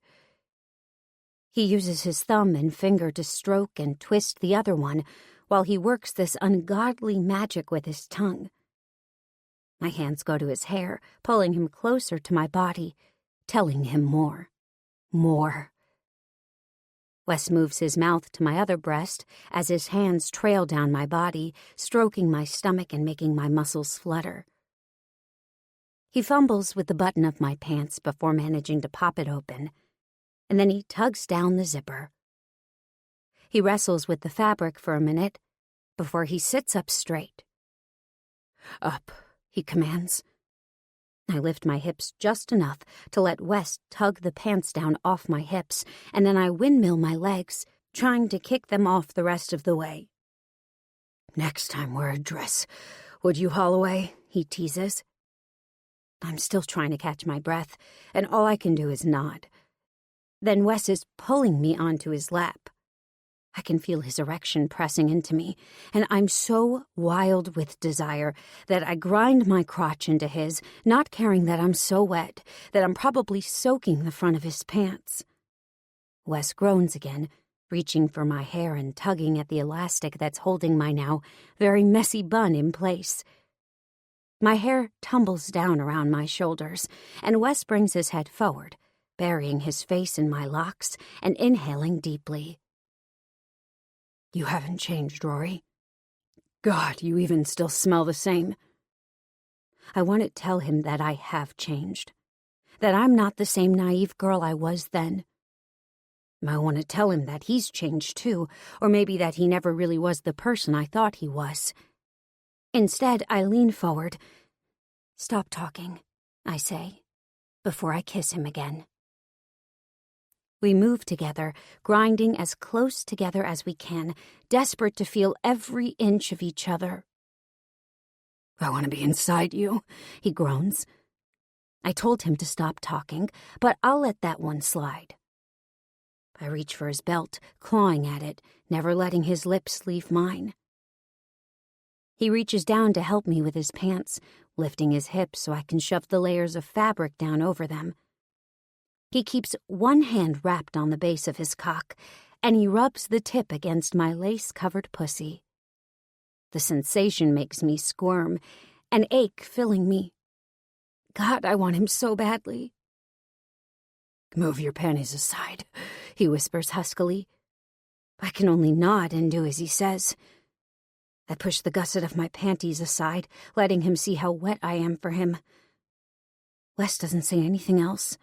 [SPEAKER 1] He uses his thumb and finger to stroke and twist the other one while he works this ungodly magic with his tongue. My hands go to his hair, pulling him closer to my body, telling him more. More. Wes moves his mouth to my other breast as his hands trail down my body, stroking my stomach and making my muscles flutter. He fumbles with the button of my pants before managing to pop it open, and then he tugs down the zipper. He wrestles with the fabric for a minute before he sits up straight. Up, he commands. I lift my hips just enough to let Wes tug the pants down off my hips, and then I windmill my legs, trying to kick them off the rest of the way. Next time wear a dress, would you, Holloway? He teases. I'm still trying to catch my breath, and all I can do is nod. Then Wes is pulling me onto his lap. I can feel his erection pressing into me, and I'm so wild with desire that I grind my crotch into his, not caring that I'm so wet that I'm probably soaking the front of his pants. Wes groans again, reaching for my hair and tugging at the elastic that's holding my now very messy bun in place. My hair tumbles down around my shoulders, and Wes brings his head forward, burying his face in my locks and inhaling deeply. You haven't changed, Rory. God, you even still smell the same. I want to tell him that I have changed, that I'm not the same naive girl I was then. I want to tell him that he's changed too, or maybe that he never really was the person I thought he was. Instead, I lean forward. Stop talking, I say, before I kiss him again. We move together, grinding as close together as we can, desperate to feel every inch of each other. I want to be inside you, he groans. I told him to stop talking, but I'll let that one slide. I reach for his belt, clawing at it, never letting his lips leave mine. He reaches down to help me with his pants, lifting his hips so I can shove the layers of fabric down over them. He keeps one hand wrapped on the base of his cock, and he rubs the tip against my lace-covered pussy. The sensation makes me squirm, an ache filling me. God, I want him so badly. Move your panties aside, he whispers huskily. I can only nod and do as he says. I push the gusset of my panties aside, letting him see how wet I am for him. Wes doesn't say anything else.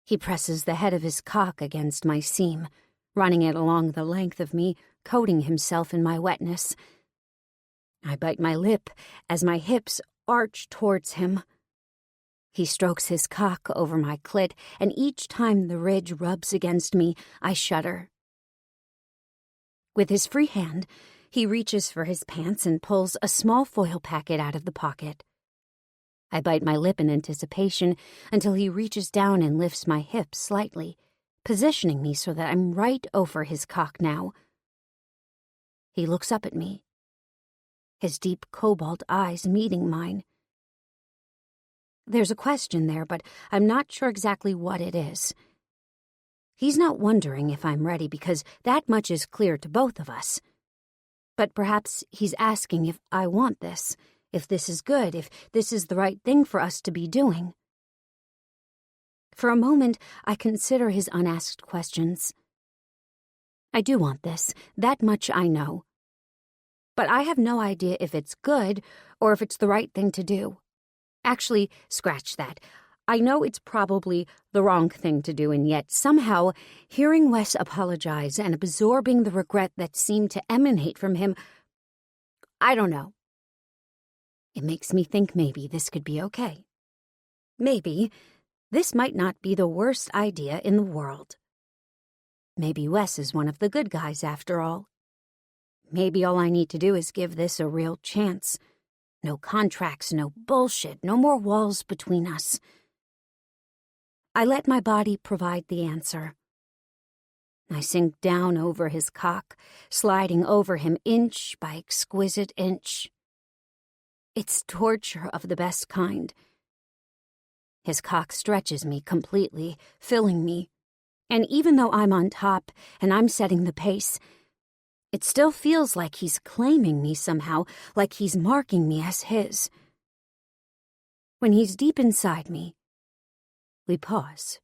[SPEAKER 1] He presses the head of his cock against my seam, running it along the length of me, coating himself in my wetness. I bite my lip as my hips arch towards him. He strokes his cock over my clit, and each time the ridge rubs against me, I shudder. With his free hand, he reaches for his pants and pulls a small foil packet out of the pocket. I bite my lip in anticipation until he reaches down and lifts my hips slightly, positioning me so that I'm right over his cock now. He looks up at me, his deep cobalt eyes meeting mine. There's a question there, but I'm not sure exactly what it is. He's not wondering if I'm ready because that much is clear to both of us. But perhaps he's asking if I want this, if this is good, if this is the right thing for us to be doing. For a moment, I consider his unasked questions. I do want this, that much I know. But I have no idea if it's good or if it's the right thing to do. Actually, scratch that. I know it's probably the wrong thing to do, and yet somehow, hearing Wes apologize and absorbing the regret that seemed to emanate from him, I don't know. It makes me think maybe this could be okay. Maybe this might not be the worst idea in the world. Maybe Wes is one of the good guys after all. Maybe all I need to do is give this a real chance. No contracts, no bullshit, no more walls between us. I let my body provide the answer. I sink down over his cock, sliding over him inch by exquisite inch. It's torture of the best kind. His cock stretches me completely, filling me. And even though I'm on top and I'm setting the pace, it still feels like he's claiming me somehow, like he's marking me as his. When he's deep inside me, we pause.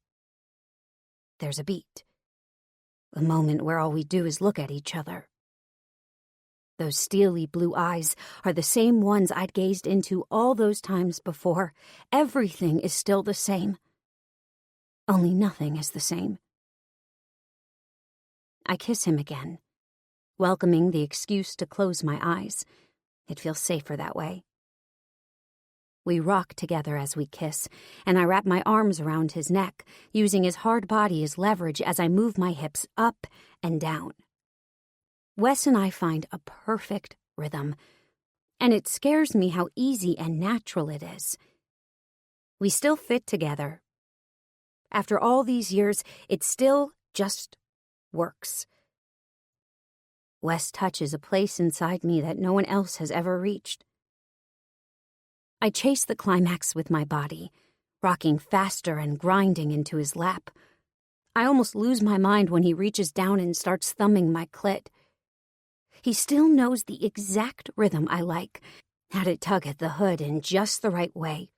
[SPEAKER 1] There's a beat. A moment where all we do is look at each other. Those steely blue eyes are the same ones I'd gazed into all those times before. Everything is still the same. Only nothing is the same. I kiss him again, welcoming the excuse to close my eyes. It feels safer that way. We rock together as we kiss, and I wrap my arms around his neck, using his hard body as leverage as I move my hips up and down. Wes and I find a perfect rhythm, and it scares me how easy and natural it is. We still fit together. After all these years, it still just works. Wes touches a place inside me that no one else has ever reached. I chase the climax with my body, rocking faster and grinding into his lap. I almost lose my mind when he reaches down and starts thumbing my clit. He still knows the exact rhythm I like, how to tug at the hood in just the right way.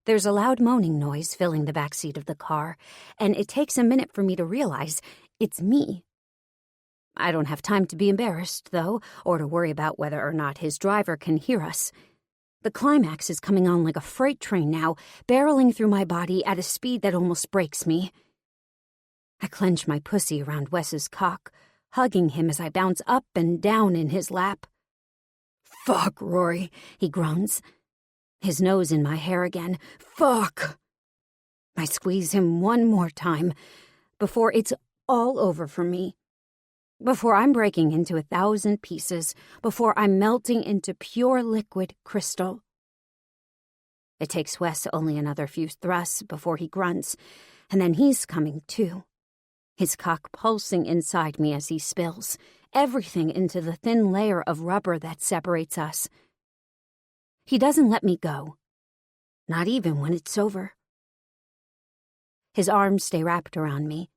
[SPEAKER 1] There's a loud moaning noise filling the backseat of the car, and it takes a minute for me to realize it's me. I don't have time to be embarrassed, though, or to worry about whether or not his driver can hear us. The climax is coming on like a freight train now, barreling through my body at a speed that almost breaks me. I clench my pussy around Wes's cock, hugging him as I bounce up and down in his lap. "Fuck, Rory," he groans, his nose in my hair again. "Fuck." I squeeze him one more time before it's all over for me. Before I'm breaking into 1,000 pieces, before I'm melting into pure liquid crystal. It takes Wes only another few thrusts before he grunts, and then he's coming too. His cock pulsing inside me as he spills everything into the thin layer of rubber that separates us. He doesn't let me go, not even when it's over. His arms stay wrapped around me,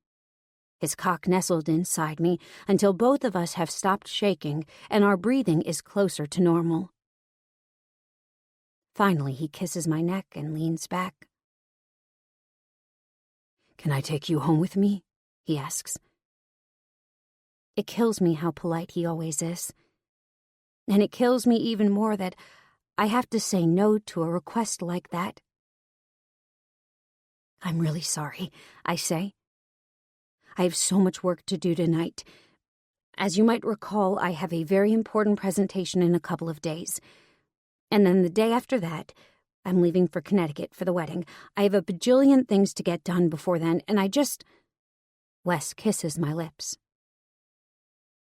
[SPEAKER 1] his cock nestled inside me until both of us have stopped shaking and our breathing is closer to normal. Finally, he kisses my neck and leans back. "Can I take you home with me?" he asks. It kills me how polite he always is. And it kills me even more that I have to say no to a request like that. "I'm really sorry," I say. "I have so much work to do tonight. As you might recall, I have a very important presentation in a couple of days. And then the day after that, I'm leaving for Connecticut for the wedding. I have a bajillion things to get done before then, and Wes kisses my lips.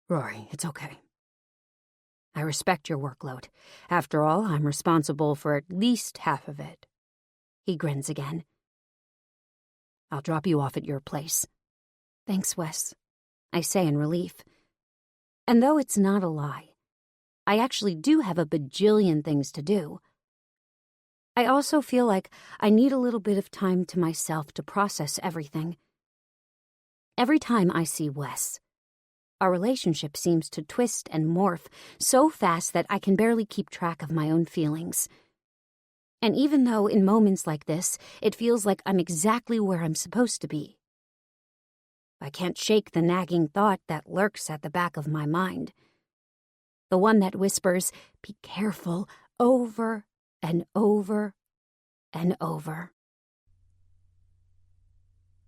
[SPEAKER 1] Rory, it's okay. I respect your workload. After all, I'm responsible for at least half of it. He grins again. I'll drop you off at your place. Thanks, Wes, I say in relief. And though it's not a lie, I actually do have a bajillion things to do. I also feel like I need a little bit of time to myself to process everything. Every time I see Wes, our relationship seems to twist and morph so fast that I can barely keep track of my own feelings. And even though in moments like this, it feels like I'm exactly where I'm supposed to be, I can't shake the nagging thought that lurks at the back of my mind. The one that whispers, "Be careful," over and over and over.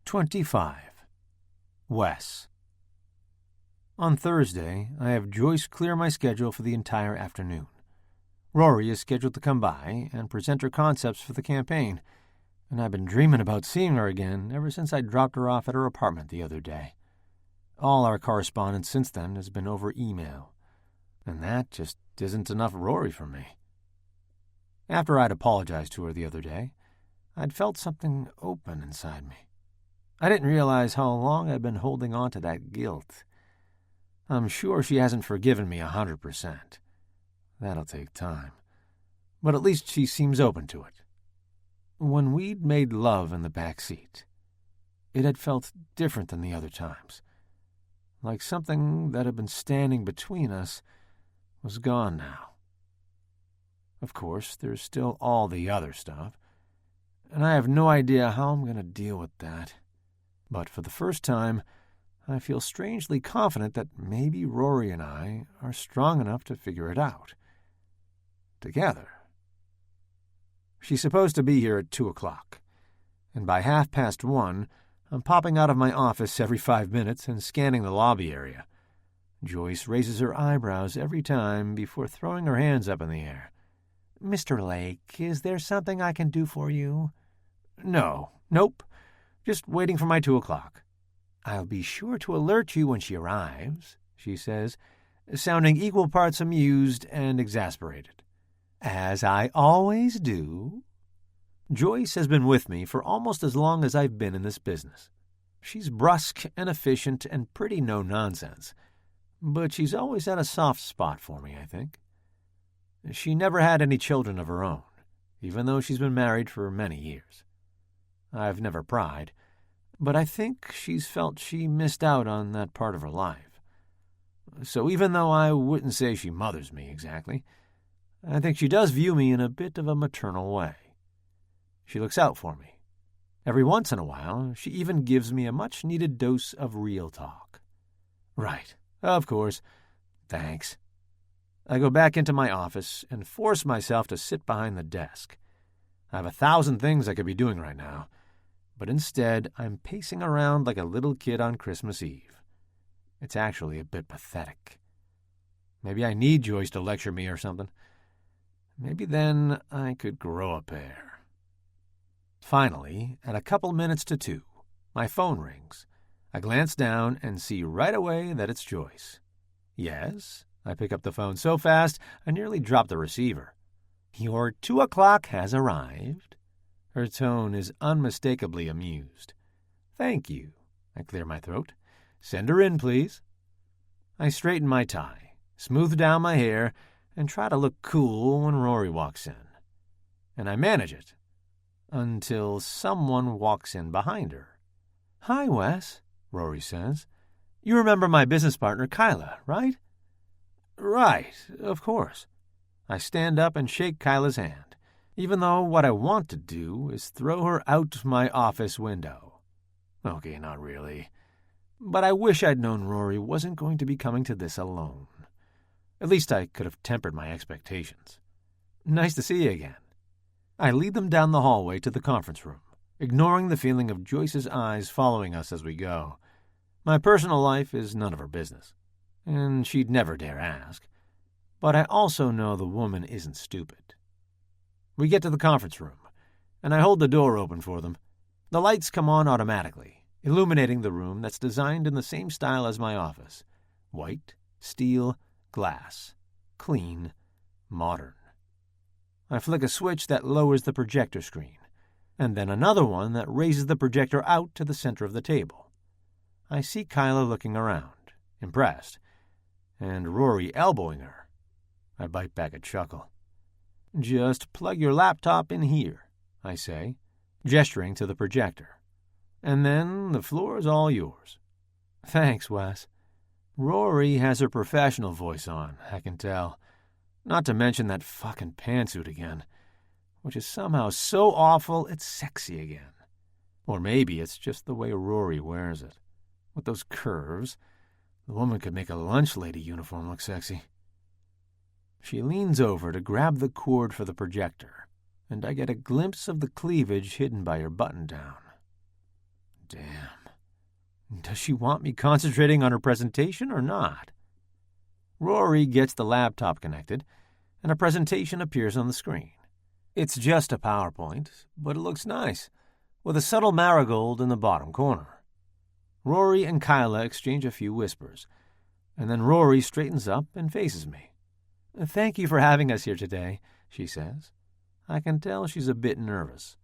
[SPEAKER 2] 25. Wes. On Thursday, I have Joyce clear my schedule for the entire afternoon. Rory is scheduled to come by and present her concepts for the campaign, and I've been dreaming about seeing her again ever since I dropped her off at her apartment the other day. All our correspondence since then has been over email, and that just isn't enough Rory for me. After I'd apologized to her the other day, I'd felt something open inside me. I didn't realize how long I'd been holding on to that guilt. I'm sure she hasn't forgiven me 100%. That'll take time. But at least she seems open to it. When we'd made love in the back seat, it had felt different than the other times. Like something that had been standing between us was gone now. Of course, there's still all the other stuff, and I have no idea how I'm going to deal with that. But for the first time, I feel strangely confident that maybe Rory and I are strong enough to figure it out. Together. She's supposed to be here at 2 o'clock, and by 1:30, I'm popping out of my office every 5 minutes and scanning the lobby area. Joyce raises her eyebrows every time before throwing her hands up in the air. "Mr. Lake, is there something I can do for you?" Nope. Just waiting for my 2 o'clock. "I'll be sure to alert you when she arrives," she says, sounding equal parts amused and exasperated. "As I always do." Joyce has been with me for almost as long as I've been in this business. She's brusque and efficient and pretty no-nonsense, but she's always had a soft spot for me, I think. She never had any children of her own, even though she's been married for many years. I've never pried, but I think she's felt she missed out on that part of her life. So even though I wouldn't say she mothers me exactly, I think she does view me in a bit of a maternal way. She looks out for me. Every once in a while, she even gives me a much-needed dose of real talk. Right, of course. Thanks. I go back into my office and force myself to sit behind the desk. I have 1,000 things I could be doing right now, but instead I'm pacing around like a little kid on Christmas Eve. It's actually a bit pathetic. Maybe I need Joyce to lecture me or something. Maybe then I could grow a pair. Finally, at a couple minutes to 2, my phone rings. I glance down and see right away that it's Joyce. "Yes?" I pick up the phone so fast I nearly drop the receiver. "Your 2 o'clock has arrived." Her tone is unmistakably amused. "Thank you." I clear my throat. "Send her in, please." I straighten my tie, smooth down my hair, and try to look cool when Rory walks in. And I manage it. Until someone walks in behind her. "Hi, Wes," Rory says. "You remember my business partner, Kyla, right?" "Right, of course." I stand up and shake Kyla's hand, even though what I want to do is throw her out my office window. Okay, not really. But I wish I'd known Rory wasn't going to be coming to this alone. At least I could have tempered my expectations. "Nice to see you again." I lead them down the hallway to the conference room, ignoring the feeling of Joyce's eyes following us as we go. My personal life is none of her business. and she'd never dare ask. But I also know the woman isn't stupid. We get to the conference room, and I hold the door open for them. The lights come on automatically, illuminating the room that's designed in the same style as my office. White, steel, glass. Clean, modern. I flick a switch that lowers the projector screen, and then another one that raises the projector out to the center of the table. I see Kyla looking around, impressed, and Rory elbowing her. I bite back a chuckle. "Just plug your laptop in here," I say, gesturing to the projector. "And then the floor is all yours." "Thanks, Wes." Rory has her professional voice on, I can tell. Not to mention that fucking pantsuit again, which is somehow so awful it's sexy again. Or maybe it's just the way Rory wears it. With those curves, the woman could make a lunch lady uniform look sexy. She leans over to grab the cord for the projector, and I get a glimpse of the cleavage hidden by her button-down. Damn. Does she want me concentrating on her presentation or not? Rory gets the laptop connected, and a presentation appears on the screen. It's just a PowerPoint, but it looks nice, with a subtle marigold in the bottom corner. Rory and Kyla exchange a few whispers, and then Rory straightens up and faces me. "Thank you for having us here today," she says. I can tell she's a bit nervous,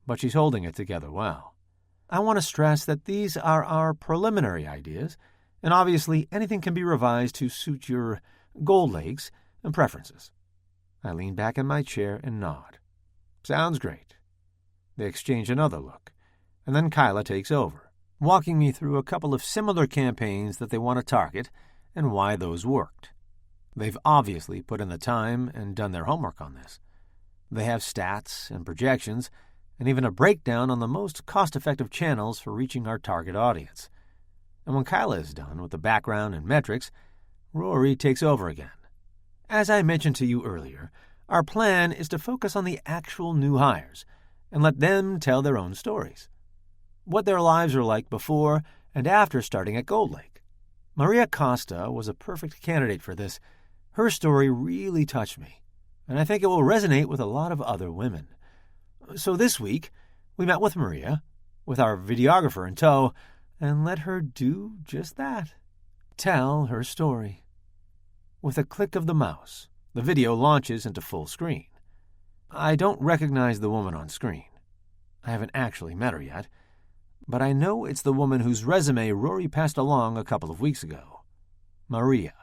[SPEAKER 2] but she's holding it together well. "I want to stress that these are our preliminary ideas, and obviously anything can be revised to suit your Gold Lakes and preferences." I lean back in my chair and nod. "Sounds great." They exchange another look, and then Kyla takes over, walking me through a couple of similar campaigns that they want to target and why those worked. They've obviously put in the time and done their homework on this. They have stats and projections, and even a breakdown on the most cost-effective channels for reaching our target audience. And when Kyla is done with the background and metrics, Rory takes over again. "As I mentioned to you earlier, our plan is to focus on the actual new hires and let them tell their own stories. What their lives were like before and after starting at Gold Lake. Maria Costa was a perfect candidate for this. Her story really touched me, and I think it will resonate with a lot of other women. So this week, we met with Maria, with our videographer in tow, and let her do just that. Tell her story." With a click of the mouse, the video launches into full screen. I don't recognize the woman on screen. I haven't actually met her yet, but I know it's the woman whose resume Rory passed along a couple of weeks ago. Maria.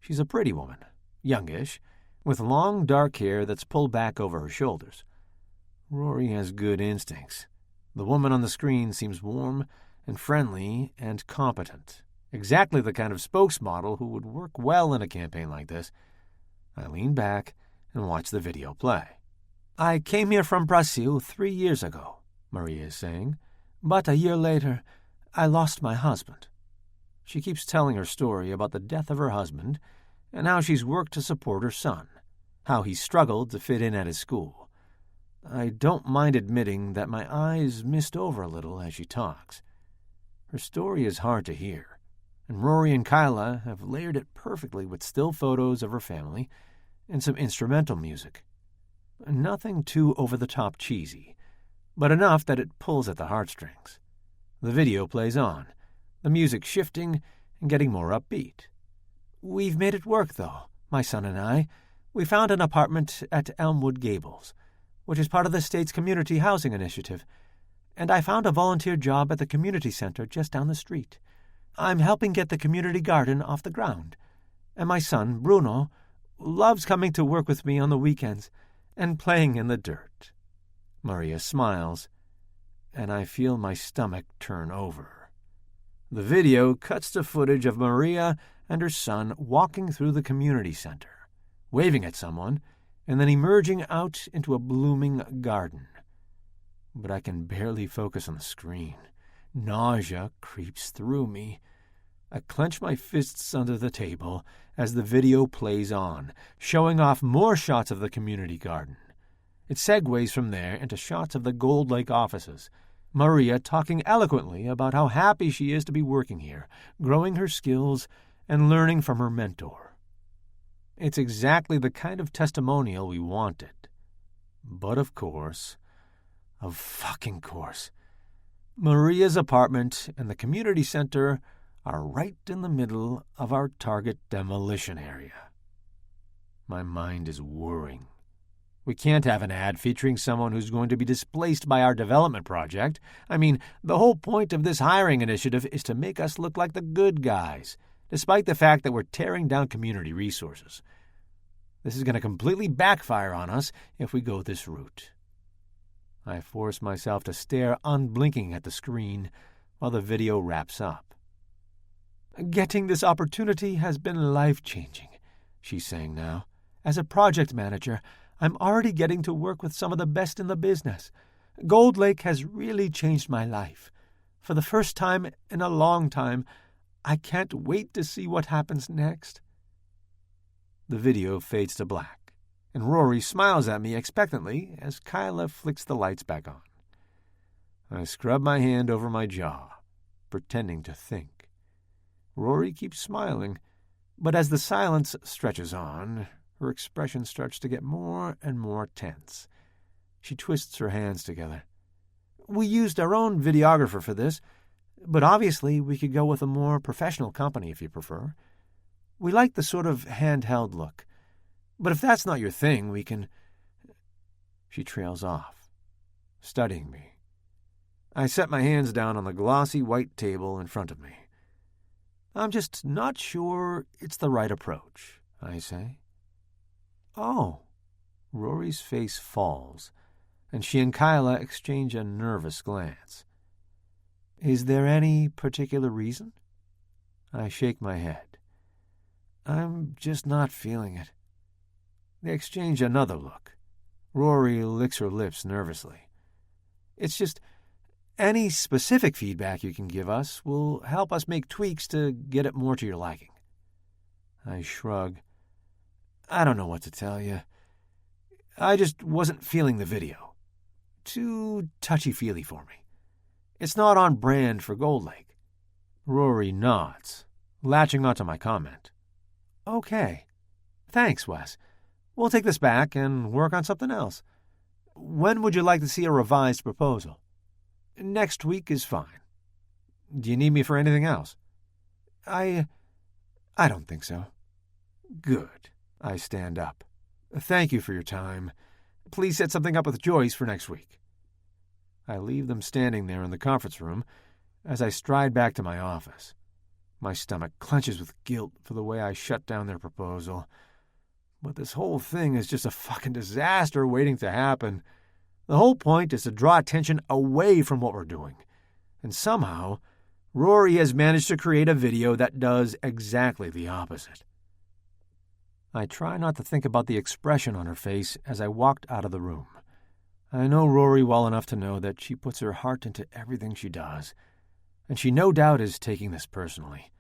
[SPEAKER 2] She's a pretty woman, youngish, with long dark hair that's pulled back over her shoulders. Rory has good instincts. The woman on the screen seems warm and friendly and competent. Exactly the kind of spokesmodel who would work well in a campaign like this. I lean back and watch the video play. "I came here from Brazil 3 years ago," Maria is saying, "but a year later, I lost my husband." She keeps telling her story about the death of her husband and how she's worked to support her son, how he struggled to fit in at his school. I don't mind admitting that my eyes mist over a little as she talks. Her story is hard to hear, and Rory and Kyla have layered it perfectly with still photos of her family and some instrumental music. Nothing too over-the-top cheesy, but enough that it pulls at the heartstrings. The video plays on, the music shifting and getting more upbeat. "We've made it work, though, my son and I. We found an apartment at Elmwood Gables, which is part of the state's community housing initiative, and I found a volunteer job at the community center just down the street. I'm helping get the community garden off the ground, and my son, Bruno, loves coming to work with me on the weekends and playing in the dirt." Maria smiles, and I feel my stomach turn over. The video cuts to footage of Maria and her son walking through the community center, waving at someone, and then emerging out into a blooming garden. But I can barely focus on the screen. Nausea creeps through me. I clench my fists under the table as the video plays on, showing off more shots of the community garden. It segues from there into shots of the Gold Lake offices, Maria talking eloquently about how happy she is to be working here, growing her skills, and learning from her mentor. It's exactly the kind of testimonial we wanted. But of course, Maria's apartment and the community center are right in the middle of our target demolition area. My mind is whirring. We can't have an ad featuring someone who's going to be displaced by our development project. I mean, the whole point of this hiring initiative is to make us look like the good guys, despite the fact that we're tearing down community resources. This is going to completely backfire on us if we go this route. I force myself to stare unblinking at the screen while the video wraps up. "Getting this opportunity has been life-changing," she's saying now. "As a project manager, I'm already getting to work with some of the best in the business. Gold Lake has really changed my life. For the first time in a long time, I can't wait to see what happens next." The video fades to black, and Rory smiles at me expectantly as Kyla flicks the lights back on. I scrub my hand over my jaw, pretending to think. Rory keeps smiling, but as the silence stretches on, her expression starts to get more and more tense. She twists her hands together. "We used our own videographer for this, but obviously we could go with a more professional company if you prefer. We like the sort of handheld look. But if that's not your thing, we can—" She trails off, studying me. I set my hands down on the glossy white table in front of me. "I'm just not sure it's the right approach," I say. "Oh." Rory's face falls, and she and Kyla exchange a nervous glance. "Is there any particular reason?" I shake my head. "I'm just not feeling it." They exchange another look. Rory licks her lips nervously. "It's just any specific feedback you can give us will help us make tweaks to get it more to your liking." I shrug. "I don't know what to tell you. I just wasn't feeling the video. Too touchy-feely for me. It's not on brand for Gold Lake." Rory nods, latching onto my comment. "Okay. Thanks, Wes. We'll take this back and work on something else. When would you like to see a revised proposal?" "Next week is fine." "Do you need me for anything else?" I don't think so." "Good." I stand up. "Thank you for your time. Please set something up with Joyce for next week." I leave them standing there in the conference room as I stride back to my office. My stomach clenches with guilt for the way I shut down their proposal. But this whole thing is just a fucking disaster waiting to happen. The whole point is to draw attention away from what we're doing. And somehow, Rory has managed to create a video that does exactly the opposite. I try not to think about the expression on her face as I walked out of the room. I know Rory well enough to know that she puts her heart into everything she does, and she no doubt is taking this personally.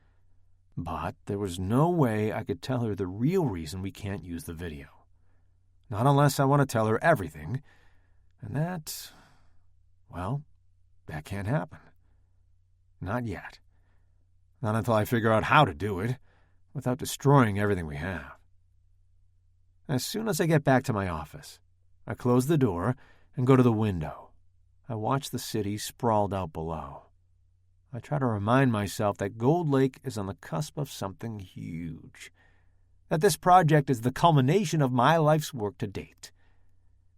[SPEAKER 2] But there was no way I could tell her the real reason we can't use the video. Not unless I want to tell her everything, and that can't happen. Not yet. Not until I figure out how to do it, without destroying everything we have. As soon as I get back to my office, I close the door and go to the window. I watch the city sprawled out below. I try to remind myself that Gold Lake is on the cusp of something huge, that this project is the culmination of my life's work to date.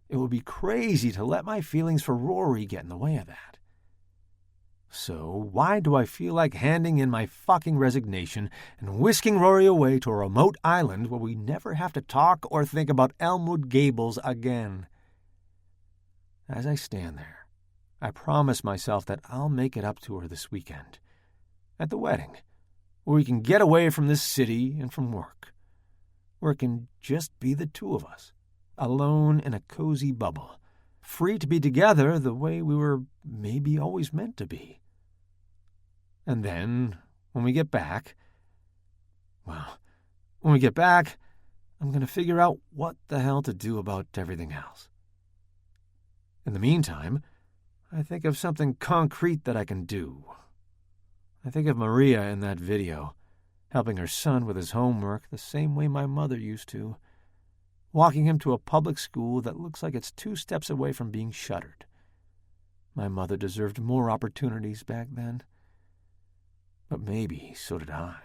[SPEAKER 2] It would be crazy to let my feelings for Rory get in the way of that. So why do I feel like handing in my fucking resignation and whisking Rory away to a remote island where we never have to talk or think about Elmwood Gables again? As I stand there, I promise myself that I'll make it up to her this weekend, at the wedding, where we can get away from this city and from work, where it can just be the two of us, alone in a cozy bubble, free to be together the way we were maybe always meant to be. And then, when we get back, I'm going to figure out what the hell to do about everything else. In the meantime, I think of something concrete that I can do. I think of Maria in that video, helping her son with his homework the same way my mother used to, walking him to a public school that looks like it's 2 steps away from being shuttered. My mother deserved more opportunities back then. But maybe so did I.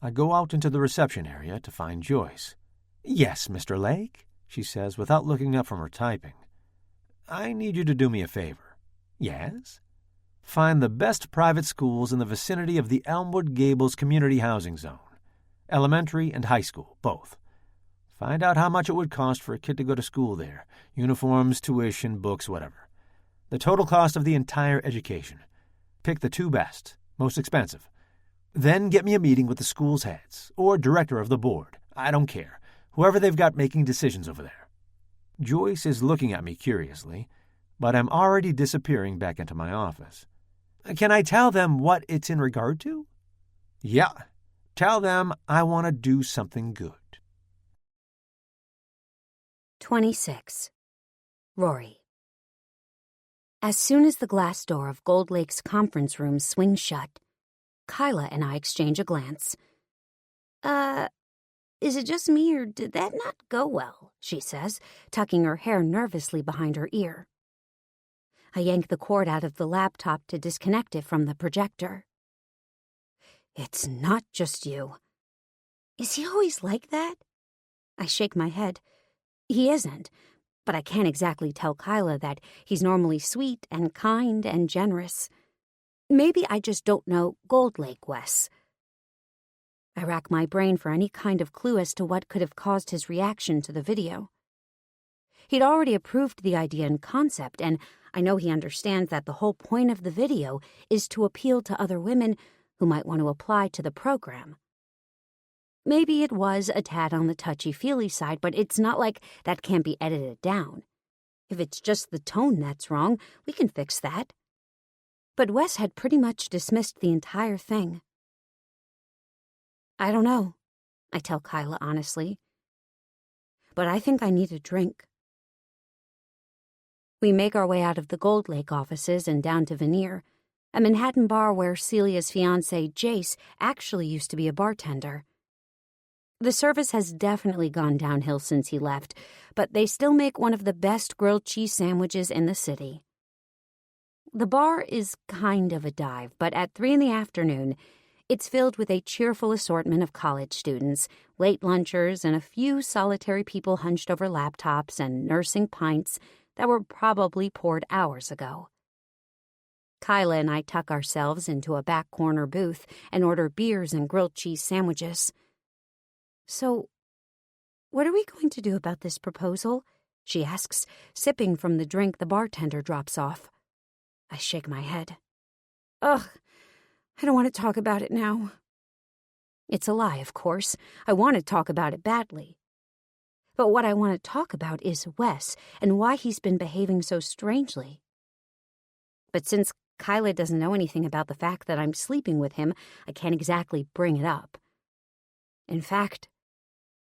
[SPEAKER 2] I go out into the reception area to find Joyce. "Yes, Mr. Lake," she says without looking up from her typing. "I need you to do me a favor." "Yes?" "Find the best private schools in the vicinity of the Elmwood Gables Community Housing Zone. Elementary and high school, both. Find out how much it would cost for a kid to go to school there. Uniforms, tuition, books, whatever. The total cost of the entire education. Pick the 2 best, most expensive. Then get me a meeting with the school's heads, or director of the board. I don't care. Whoever they've got making decisions over there." Joyce is looking at me curiously, but I'm already disappearing back into my office. "Can I tell them what it's in regard to?" "Yeah. Tell them I want to do something good."
[SPEAKER 1] 26. Rory. As soon as the glass door of Gold Lake's conference room swings shut, Kyla and I exchange a glance. Is it just me or did that not go well?" she says, tucking her hair nervously behind her ear. I yank the cord out of the laptop to disconnect it from the projector. "It's not just you." "Is he always like that?" I shake my head. He isn't, but I can't exactly tell Kyla that he's normally sweet and kind and generous. Maybe I just don't know Gold Lake Wes. I rack my brain for any kind of clue as to what could have caused his reaction to the video. He'd already approved the idea and concept, and I know he understands that the whole point of the video is to appeal to other women who might want to apply to the program. Maybe it was a tad on the touchy-feely side, but it's not like that can't be edited down. If it's just the tone that's wrong, we can fix that. But Wes had pretty much dismissed the entire thing. "I don't know," I tell Kyla honestly. "But I think I need a drink." We make our way out of the Gold Lake offices and down to Veneer, a Manhattan bar where Celia's fiancé, Jace, actually used to be a bartender. The service has definitely gone downhill since he left, but they still make one of the best grilled cheese sandwiches in the city. The bar is kind of a dive, but at 3 p.m, it's filled with a cheerful assortment of college students, late lunchers, and a few solitary people hunched over laptops and nursing pints that were probably poured hours ago. Kyla and I tuck ourselves into a back corner booth and order beers and grilled cheese sandwiches. "So, what are we going to do about this proposal?" she asks, sipping from the drink the bartender drops off. I shake my head. "Ugh, I don't want to talk about it now." It's a lie, of course. I want to talk about it badly. But what I want to talk about is Wes and why he's been behaving so strangely. But since Kyla doesn't know anything about the fact that I'm sleeping with him, I can't exactly bring it up. In fact,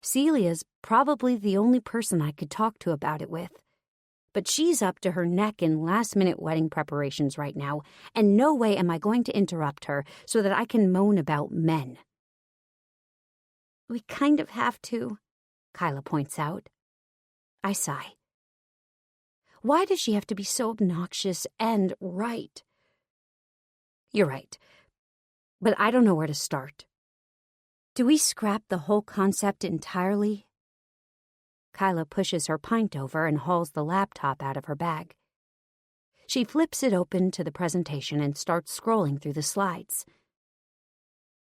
[SPEAKER 1] Celia's probably the only person I could talk to about it with. But she's up to her neck in last-minute wedding preparations right now, and no way am I going to interrupt her so that I can moan about men. "We kind of have to," Kyla points out. I sigh. Why does she have to be so obnoxious and right? You're right, but I don't know where to start. Do we scrap the whole concept entirely? Kyla pushes her pint over and hauls the laptop out of her bag. She flips it open to the presentation and starts scrolling through the slides.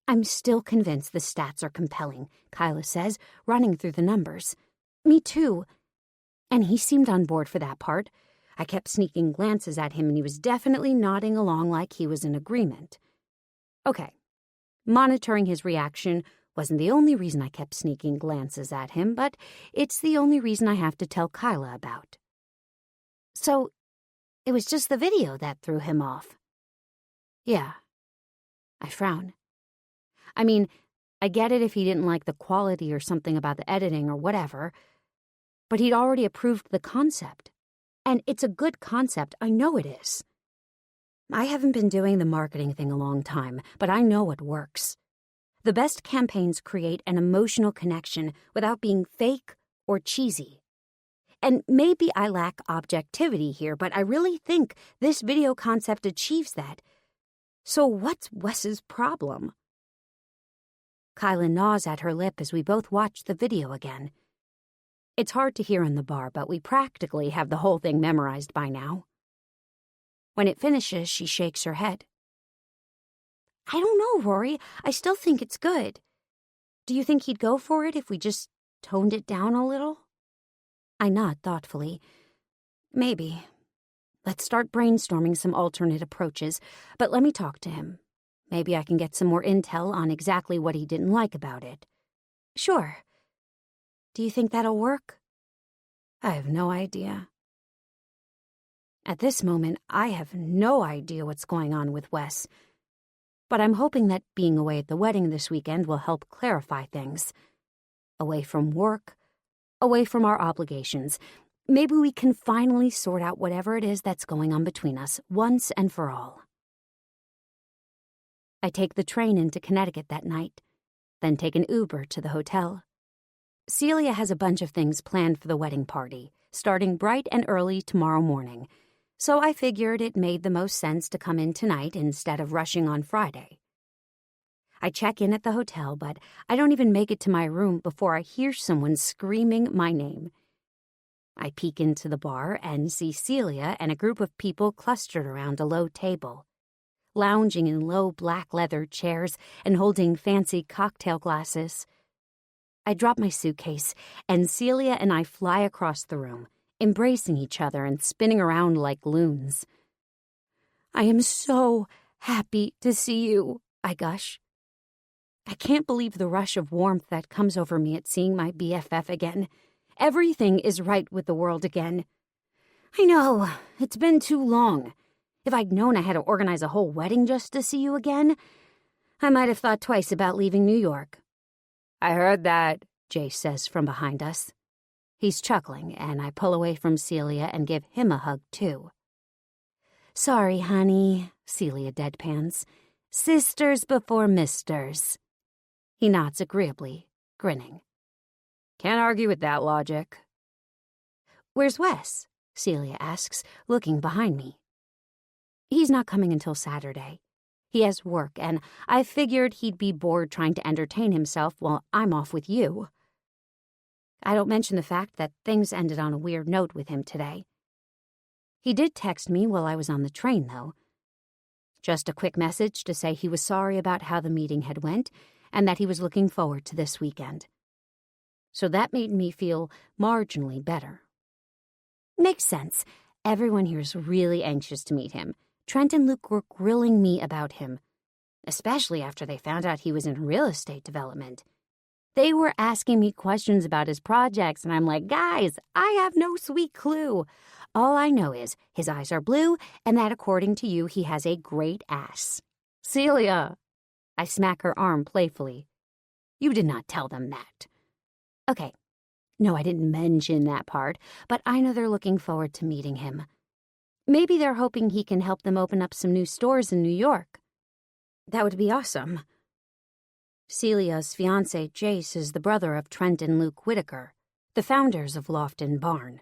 [SPEAKER 1] "I'm still convinced the stats are compelling," Kyla says, running through the numbers. "Me too." And he seemed on board for that part. I kept sneaking glances at him and he was definitely nodding along like he was in agreement. Okay, monitoring his reaction wasn't the only reason I kept sneaking glances at him, but it's the only reason I have to tell Kyla about. "So, it was just the video that threw him off?" "Yeah." I frown. I mean, I get it if he didn't like the quality or something about the editing or whatever, but he'd already approved the concept. And it's a good concept, I know it is. I haven't been doing the marketing thing a long time, but I know it works. The best campaigns create an emotional connection without being fake or cheesy. And maybe I lack objectivity here, but I really think this video concept achieves that. So what's Wes's problem? Kyla gnaws at her lip as we both watch the video again. It's hard to hear in the bar, but we practically have the whole thing memorized by now. When it finishes, she shakes her head. I don't know, Rory. I still think it's good. Do you think he'd go for it if we just toned it down a little? I nod thoughtfully. Maybe. Let's start brainstorming some alternate approaches, but let me talk to him. Maybe I can get some more intel on exactly what he didn't like about it. Sure. Do you think that'll work? I have no idea. At this moment, I have no idea what's going on with Wes. But I'm hoping that being away at the wedding this weekend will help clarify things. Away from work, away from our obligations. Maybe we can finally sort out whatever it is that's going on between us, once and for all. I take the train into Connecticut that night, then take an Uber to the hotel. Celia has a bunch of things planned for the wedding party, starting bright and early tomorrow morning, so I figured it made the most sense to come in tonight instead of rushing on Friday. I check in at the hotel, but I don't even make it to my room before I hear someone screaming my name. I peek into the bar and see Celia and a group of people clustered around a low table, lounging in low black leather chairs and holding fancy cocktail glasses. I drop my suitcase, and Celia and I fly across the room, embracing each other and spinning around like loons. I am so happy to see you, I gush. I can't believe the rush of warmth that comes over me at seeing my BFF again. Everything is right with the world again. I know, it's been too long. If I'd known I had to organize a whole wedding just to see you again, I might have thought twice about leaving New York. I heard that, Jay says from behind us. He's chuckling, and I pull away from Celia and give him a hug, too. Sorry, honey, Celia deadpans. Sisters before misters. He nods agreeably, grinning. Can't argue with that logic. Where's Wes? Celia asks, looking behind me. He's not coming until Saturday. He has work, and I figured he'd be bored trying to entertain himself while I'm off with you. I don't mention the fact that things ended on a weird note with him today. He did text me while I was on the train, though. Just a quick message to say he was sorry about how the meeting had went and that he was looking forward to this weekend. So that made me feel marginally better. Makes sense. Everyone here is really anxious to meet him. Trent and Luke were grilling me about him, especially after they found out he was in real estate development. They were asking me questions about his projects, and I'm like, guys, I have no sweet clue. All I know is his eyes are blue, and that according to you, he has a great ass. Celia! I smack her arm playfully. You did not tell them that. Okay, no, I didn't mention that part, but I know they're looking forward to meeting him. Maybe they're hoping he can help them open up some new stores in New York. That would be awesome. Celia's fiancé, Jace, is the brother of Trent and Luke Whitaker, the founders of Loft and Barn,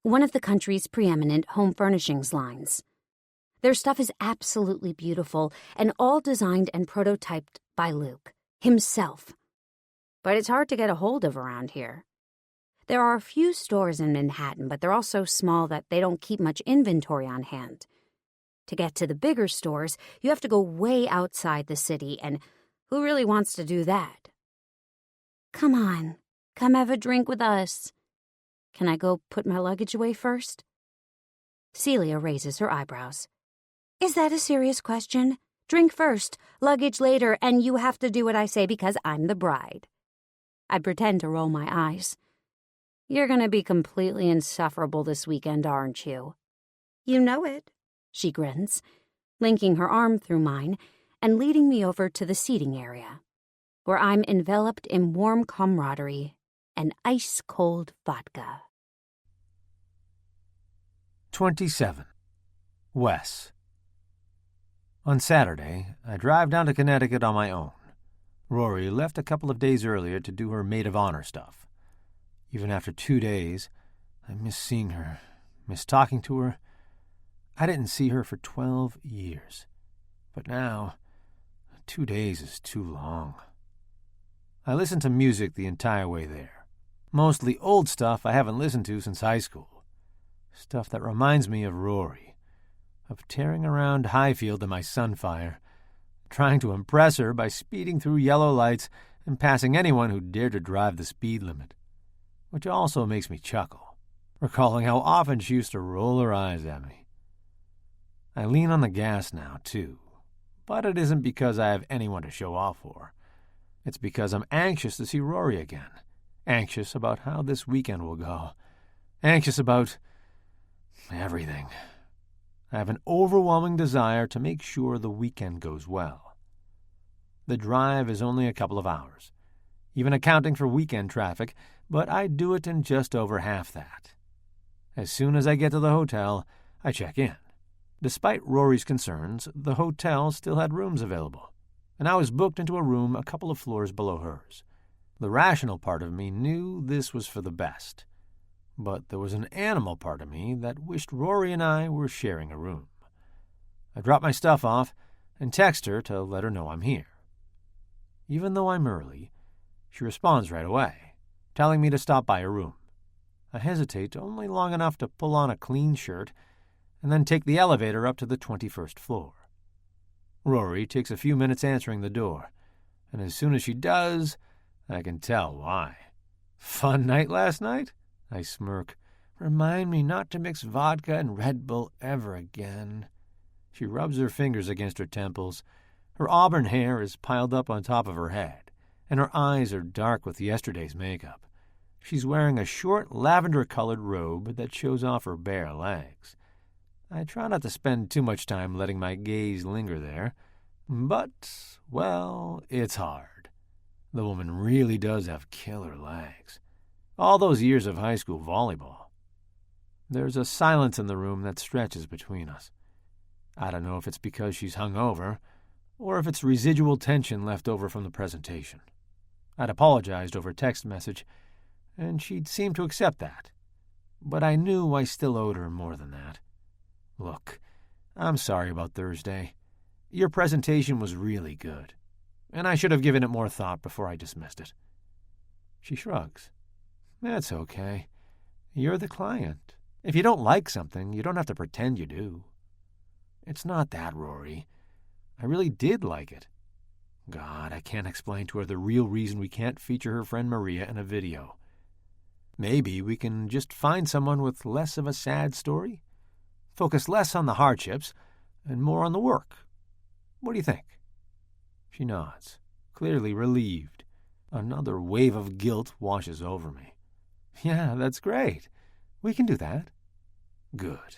[SPEAKER 1] one of the country's preeminent home furnishings lines. Their stuff is absolutely beautiful and all designed and prototyped by Luke, himself. But it's hard to get a hold of around here. There are a few stores in Manhattan, but they're all so small that they don't keep much inventory on hand. To get to the bigger stores, you have to go way outside the city, and who really wants to do that? Come on, come have a drink with us. Can I go put my luggage away first? Celia raises her eyebrows. Is that a serious question? Drink first, luggage later, and you have to do what I say because I'm the bride. I pretend to roll my eyes. You're going to be completely insufferable this weekend, aren't you? You know it, she grins, linking her arm through mine and leading me over to the seating area, where I'm enveloped in warm camaraderie and ice-cold vodka.
[SPEAKER 2] 27. Wes. On Saturday, I drive down to Connecticut on my own. Rory left a couple of days earlier to do her maid of honor stuff. Even after 2 days, I miss seeing her, miss talking to her. I didn't see her for 12 years. But now, 2 days is too long. I listened to music the entire way there. Mostly old stuff I haven't listened to since high school. Stuff that reminds me of Rory, of tearing around Highfield in my Sunfire, trying to impress her by speeding through yellow lights and passing anyone who dared to drive the speed limit, which also makes me chuckle, recalling how often she used to roll her eyes at me. I lean on the gas now, too, but it isn't because I have anyone to show off for. It's because I'm anxious to see Rory again, anxious about how this weekend will go, anxious about everything. I have an overwhelming desire to make sure the weekend goes well. The drive is only a couple of hours, even accounting for weekend traffic, but I do it in just over half that. As soon as I get to the hotel, I check in. Despite Rory's concerns, the hotel still had rooms available, and I was booked into a room a couple of floors below hers. The rational part of me knew this was for the best, but there was an animal part of me that wished Rory and I were sharing a room. I drop my stuff off and text her to let her know I'm here. Even though I'm early, she responds right away, telling me to stop by her room. I hesitate only long enough to pull on a clean shirt and then take the elevator up to the 21st floor. Rory takes a few minutes answering the door, and as soon as she does, I can tell why. Fun night last night? I smirk. Remind me not to mix vodka and Red Bull ever again. She rubs her fingers against her temples. Her auburn hair is piled up on top of her head, and her eyes are dark with yesterday's makeup. She's wearing a short lavender-colored robe that shows off her bare legs. I try not to spend too much time letting my gaze linger there, but, well, it's hard. The woman really does have killer legs. All those years of high school volleyball. There's a silence in the room that stretches between us. I don't know if it's because she's hungover, or if it's residual tension left over from the presentation. I'd apologized over text message, and she'd seemed to accept that. But I knew I still owed her more than that. Look, I'm sorry about Thursday. Your presentation was really good, and I should have given it more thought before I dismissed it. She shrugs. That's okay. You're the client. If you don't like something, you don't have to pretend you do. It's not that, Rory. I really did like it. God, I can't explain to her the real reason we can't feature her friend Maria in a video. Maybe we can just find someone with less of a sad story? Focus less on the hardships and more on the work. What do you think? She nods, clearly relieved. Another wave of guilt washes over me. Yeah, that's great. We can do that. Good.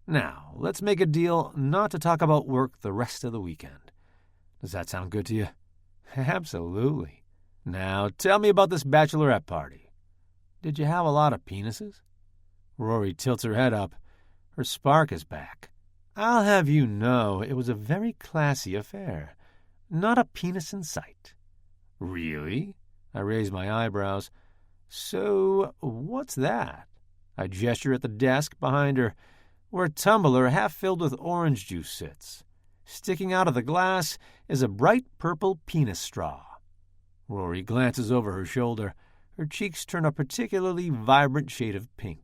[SPEAKER 2] Now, let's make a deal not to talk about work the rest of the weekend. Does that sound good to you? Absolutely. Now, tell me about this bachelorette party. Did you have a lot of penises? Rory tilts her head up. Her spark is back. I'll have you know it was a very classy affair. Not a penis in sight. Really? I raise my eyebrows. So, what's that? I gesture at the desk behind her, where a tumbler half filled with orange juice sits. Sticking out of the glass is a bright purple penis straw. Rory glances over her shoulder. Her cheeks turn a particularly vibrant shade of pink.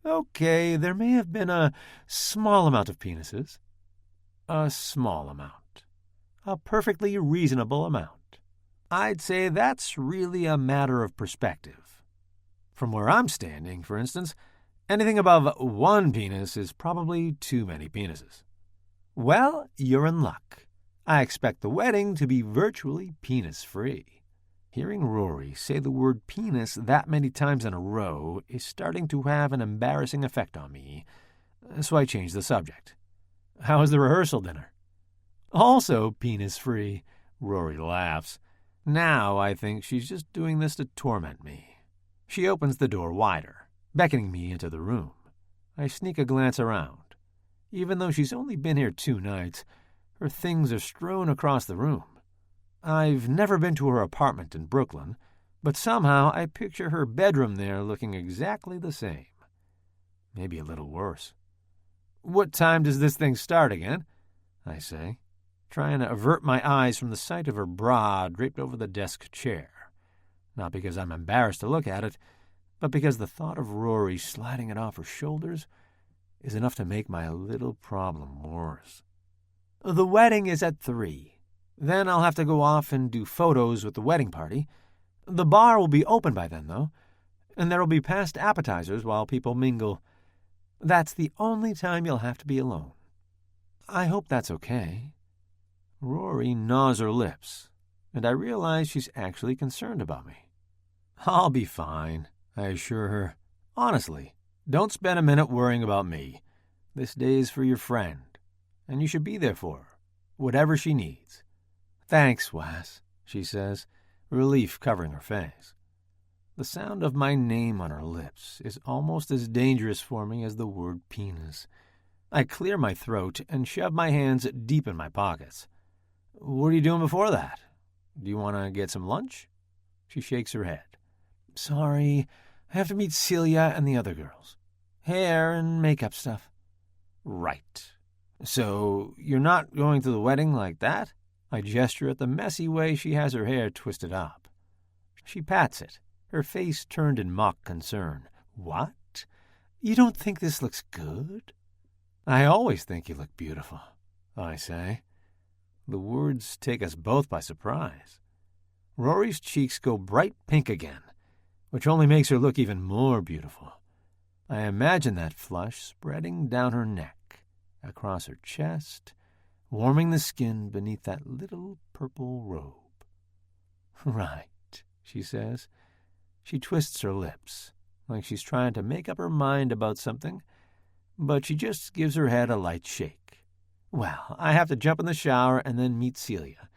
[SPEAKER 2] Okay, there may have been a small amount of penises. A small amount. A perfectly reasonable amount. I'd say that's really a matter of perspective. From where I'm standing, for instance, anything above one penis is probably too many penises. Well, you're in luck. I expect the wedding to be virtually penis-free. Hearing Rory say the word penis that many times in a row is starting to have an embarrassing effect on me, so I change the subject. How was the rehearsal dinner? Also penis-free, Rory laughs. Now I think she's just doing this to torment me. She opens the door wider, beckoning me into the room. I sneak a glance around. Even though she's only been here 2 nights, her things are strewn across the room. I've never been to her apartment in Brooklyn, but somehow I picture her bedroom there looking exactly the same. Maybe a little worse. "What time does this thing start again?" I say, trying to avert my eyes from the sight of her bra draped over the desk chair. Not because I'm embarrassed to look at it, but because the thought of Rory sliding it off her shoulders is enough to make my little problem worse. "The wedding is at 3. Then I'll have to go off and do photos with the wedding party. The bar will be open by then, though, and there'll be past appetizers while people mingle. That's the only time you'll have to be alone." I hope that's okay. Rory gnaws her lips, and I realize she's actually concerned about me. "I'll be fine," I assure her. "Honestly, don't spend a minute worrying about me. This day is for your friend, and you should be there for her, whatever she needs." "Thanks, Wes," she says, relief covering her face. The sound of my name on her lips is almost as dangerous for me as the word penis. I clear my throat and shove my hands deep in my pockets. "What are you doing before that? Do you want to get some lunch?" She shakes her head. "Sorry, I have to meet Celia and the other girls. Hair and makeup stuff." "Right. So you're not going to the wedding like that?" I gesture at the messy way she has her hair twisted up. She pats it, her face turned in mock concern. "What? You don't think this looks good?" "I always think you look beautiful," I say. The words take us both by surprise. Rory's cheeks go bright pink again, which only makes her look even more beautiful. I imagine that flush spreading down her neck, across her chest, warming the skin beneath that little purple robe. "Right," she says. She twists her lips, like she's trying to make up her mind about something, but she just gives her head a light shake. "Well, I have to jump in the shower and then meet Celia.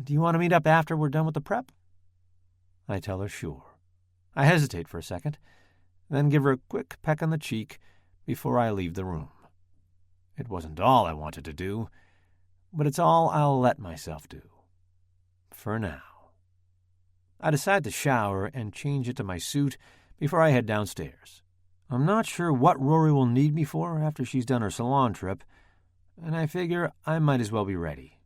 [SPEAKER 2] Do you want to meet up after we're done with the prep?" I tell her sure. I hesitate for a second, then give her a quick peck on the cheek before I leave the room. It wasn't all I wanted to do, but it's all I'll let myself do. For now. I decide to shower and change into my suit before I head downstairs. I'm not sure what Rory will need me for after she's done her salon trip, and I figure I might as well be ready.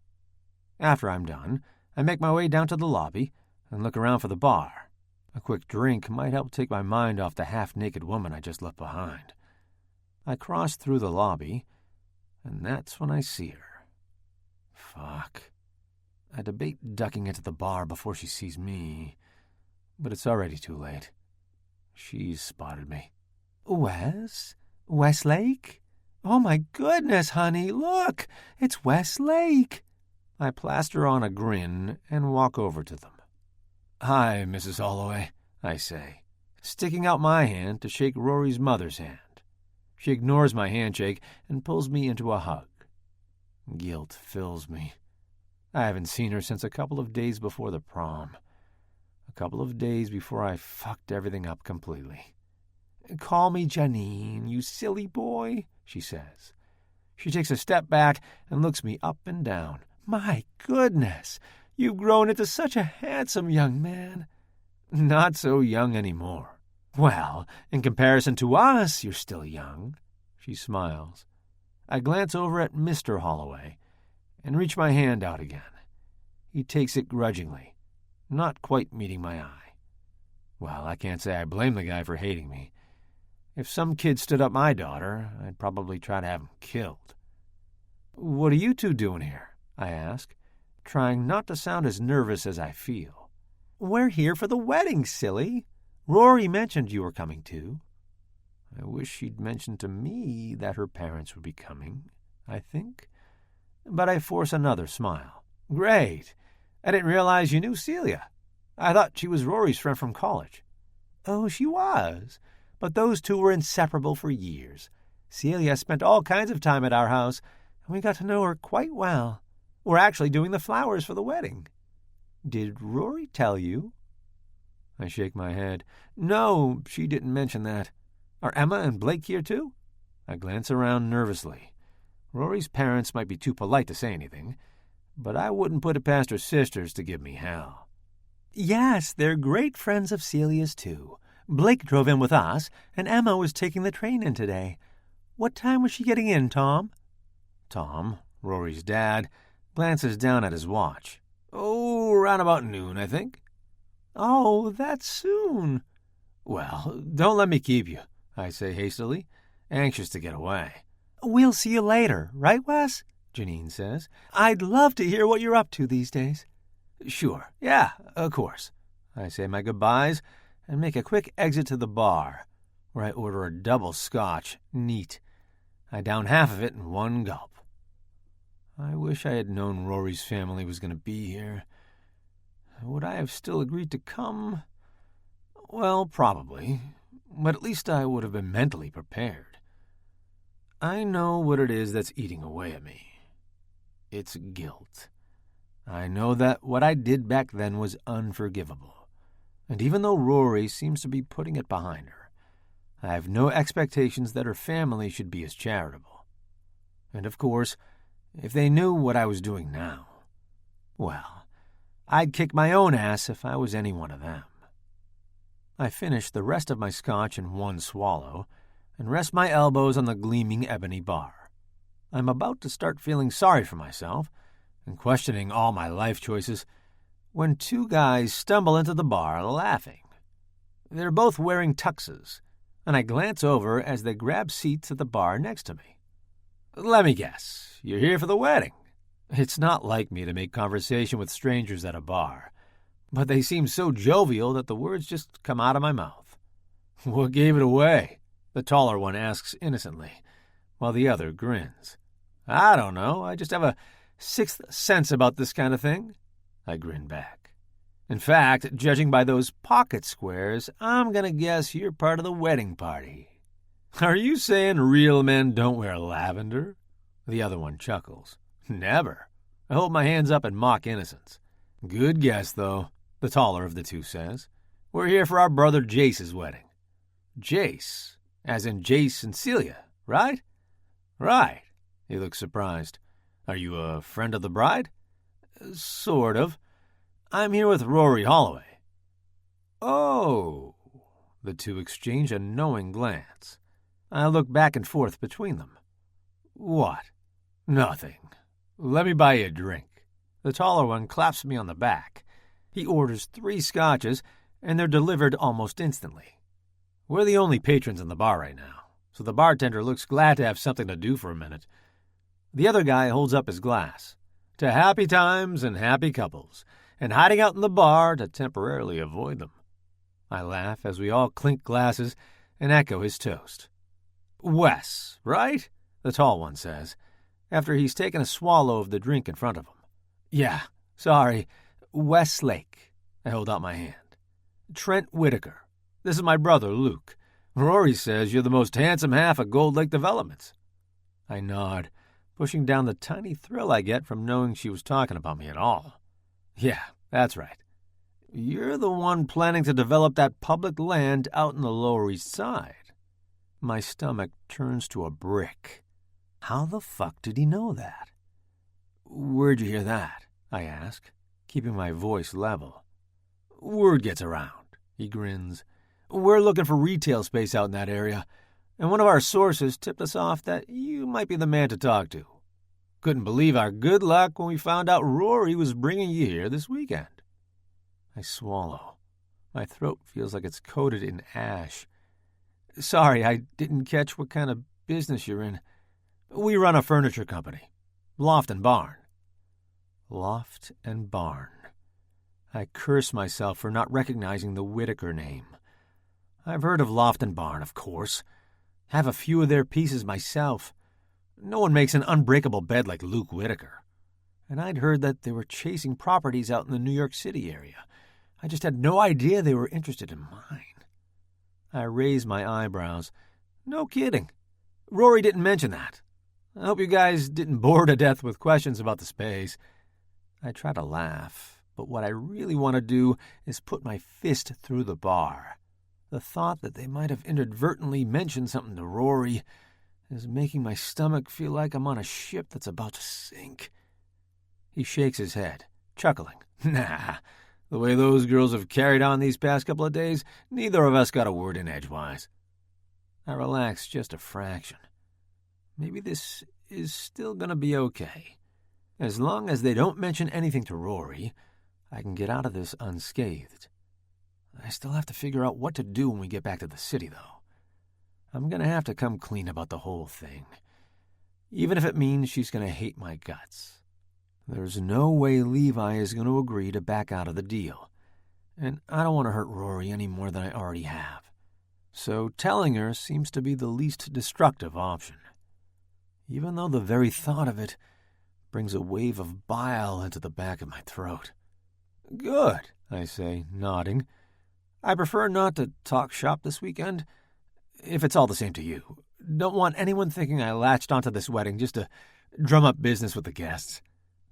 [SPEAKER 2] After I'm done, I make my way down to the lobby and look around for the bar. A quick drink might help take my mind off the half-naked woman I just left behind. I cross through the lobby, and that's when I see her. Fuck. I debate ducking into the bar before she sees me, but it's already too late. She's spotted me. "Wes? Westlake? Oh my goodness, honey, look! It's Westlake!" I plaster on a grin and walk over to them. "Hi, Mrs. Holloway," I say, sticking out my hand to shake Rory's mother's hand. She ignores my handshake and pulls me into a hug. Guilt fills me. I haven't seen her since a couple of days before the prom. A couple of days before I fucked everything up completely. "Call me Janine, you silly boy," she says. She takes a step back and looks me up and down. "My goodness, you've grown into such a handsome young man." "Not so young anymore." "Well, in comparison to us, you're still young." She smiles. I glance over at Mr. Holloway and reach my hand out again. He takes it grudgingly, not quite meeting my eye. Well, I can't say I blame the guy for hating me. If some kid stood up my daughter, I'd probably try to have him killed. "What are you two doing here?" I ask, trying not to sound as nervous as I feel. "We're here for the wedding, silly. Rory mentioned you were coming too." I wish she'd mentioned to me that her parents would be coming, I think. But I force another smile. "Great. I didn't realize you knew Celia. I thought she was Rory's friend from college." "Oh, she was. But those two were inseparable for years. Celia spent all kinds of time at our house, and we got to know her quite well. We're actually doing the flowers for the wedding." "Did Rory tell you?" I shake my head. "No, she didn't mention that. Are Emma and Blake here too?" I glance around nervously. Rory's parents might be too polite to say anything, but I wouldn't put it past her sisters to give me hell. Yes, they're great friends of Celia's, too. Blake drove in with us, and Emma was taking the train in today. What time was she getting in, Tom? Tom, Rory's dad, glances down at his watch. Oh, round about noon, I think. Oh, that's soon. Well, don't let me keep you, I say hastily, anxious to get away. We'll see you later, right, Wes? Janine says. I'd love to hear what you're up to these days. Sure, yeah, of course. I say my goodbyes and make a quick exit to the bar, where I order a double scotch, neat. I down half of it in one gulp. I wish I had known Rory's family was going to be here. Would I have still agreed to come? Well, probably, but at least I would have been mentally prepared. I know what it is that's eating away at me. It's guilt. I know that what I did back then was unforgivable, and even though Rory seems to be putting it behind her, I have no expectations that her family should be as charitable. And of course, if they knew what I was doing now, well, I'd kick my own ass if I was any one of them. I finish the rest of my scotch in one swallow and rest my elbows on the gleaming ebony bar. I'm about to start feeling sorry for myself and questioning all my life choices when two guys stumble into the bar laughing. They're both wearing tuxes, and I glance over as they grab seats at the bar next to me. Let me guess, you're here for the wedding. It's not like me to make conversation with strangers at a bar, but they seem so jovial that the words just come out of my mouth. What gave it away? The taller one asks innocently, while the other grins. I don't know, I just have a sixth sense about this kind of thing. I grin back. In fact, judging by those pocket squares, I'm gonna guess you're part of the wedding party. Are you saying real men don't wear lavender? The other one chuckles. Never. I hold my hands up in mock innocence. Good guess, though, the taller of the two says. We're here for our brother Jace's wedding. Jace, as in Jace and Celia, right? Right. He looks surprised. Are you a friend of the bride? Sort of. I'm here with Rory Holloway. Oh. The two exchange a knowing glance. I look back and forth between them. What? Nothing. Let me buy you a drink. The taller one claps me on the back. He orders 3 scotches, and they're delivered almost instantly. We're the only patrons in the bar right now, so the bartender looks glad to have something to do for a minute. The other guy holds up his glass. To happy times and happy couples, and hiding out in the bar to temporarily avoid them. I laugh as we all clink glasses and echo his toast. Wes, right? The tall one says, after he's taken a swallow of the drink in front of him. Yeah, sorry, Westlake. I hold out my hand. Trent Whitaker. This is my brother, Luke. Rory says you're the most handsome half of Gold Lake Developments. I nod, pushing down the tiny thrill I get from knowing she was talking about me at all. Yeah, that's right. You're the one planning to develop that public land out in the Lower East Side. My stomach turns to a brick. How the fuck did he know that? Where'd you hear that? I ask, keeping my voice level. Word gets around, he grins. We're looking for retail space out in that area, and one of our sources tipped us off that you might be the man to talk to. Couldn't believe our good luck when we found out Rory was bringing you here this weekend. I swallow. My throat feels like it's coated in ash. Sorry, I didn't catch what kind of business you're in. We run a furniture company. Loft and Barn. Loft and Barn. I curse myself for not recognizing the Whitaker name. I've heard of Loft and Barn, of course. Have a few of their pieces myself. No one makes an unbreakable bed like Luke Whitaker. And I'd heard that they were chasing properties out in the New York City area. I just had no idea they were interested in mine. I raise my eyebrows. No kidding. Rory didn't mention that. I hope you guys didn't bore to death with questions about the space. I try to laugh, but what I really want to do is put my fist through the bar. The thought that they might have inadvertently mentioned something to Rory is making my stomach feel like I'm on a ship that's about to sink. He shakes his head, chuckling. Nah, the way those girls have carried on these past couple of days, neither of us got a word in edgewise. I relax just a fraction. Maybe this is still gonna be okay. As long as they don't mention anything to Rory, I can get out of this unscathed. I still have to figure out what to do when we get back to the city, though. I'm gonna have to come clean about the whole thing, even if it means she's gonna hate my guts. There's no way Levi is going to agree to back out of the deal, and I don't want to hurt Rory any more than I already have. So telling her seems to be the least destructive option, even though the very thought of it brings a wave of bile into the back of my throat. Good, I say, nodding. I prefer not to talk shop this weekend, if it's all the same to you. Don't want anyone thinking I latched onto this wedding just to drum up business with the guests.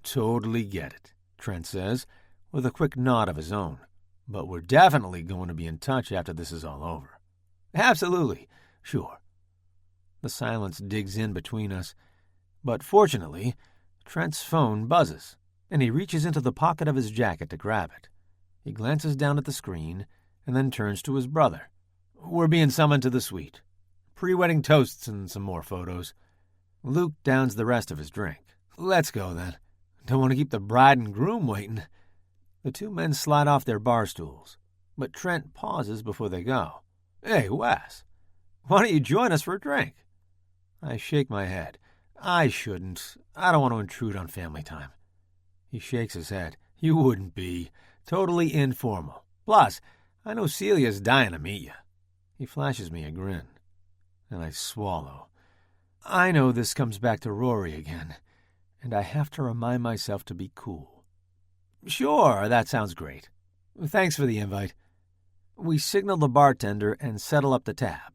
[SPEAKER 2] Totally get it, Trent says, with a quick nod of his own. But we're definitely going to be in touch after this is all over. Absolutely, sure. The silence digs in between us, but fortunately, Trent's phone buzzes, and he reaches into the pocket of his jacket to grab it. He glances down at the screen and then turns to his brother. We're being summoned to the suite. Pre-wedding toasts and some more photos. Luke downs the rest of his drink. Let's go, then. Don't want to keep the bride and groom waiting. The two men slide off their bar stools, but Trent pauses before they go. Hey, Wes, why don't you join us for a drink? I shake my head. I shouldn't. I don't want to intrude on family time. He shakes his head. You wouldn't be. Totally informal. Plus, I know Celia's dying to meet you. He flashes me a grin, and I swallow. I know this comes back to Rory again, and I have to remind myself to be cool. Sure, that sounds great. Thanks for the invite. We signal the bartender and settle up the tab.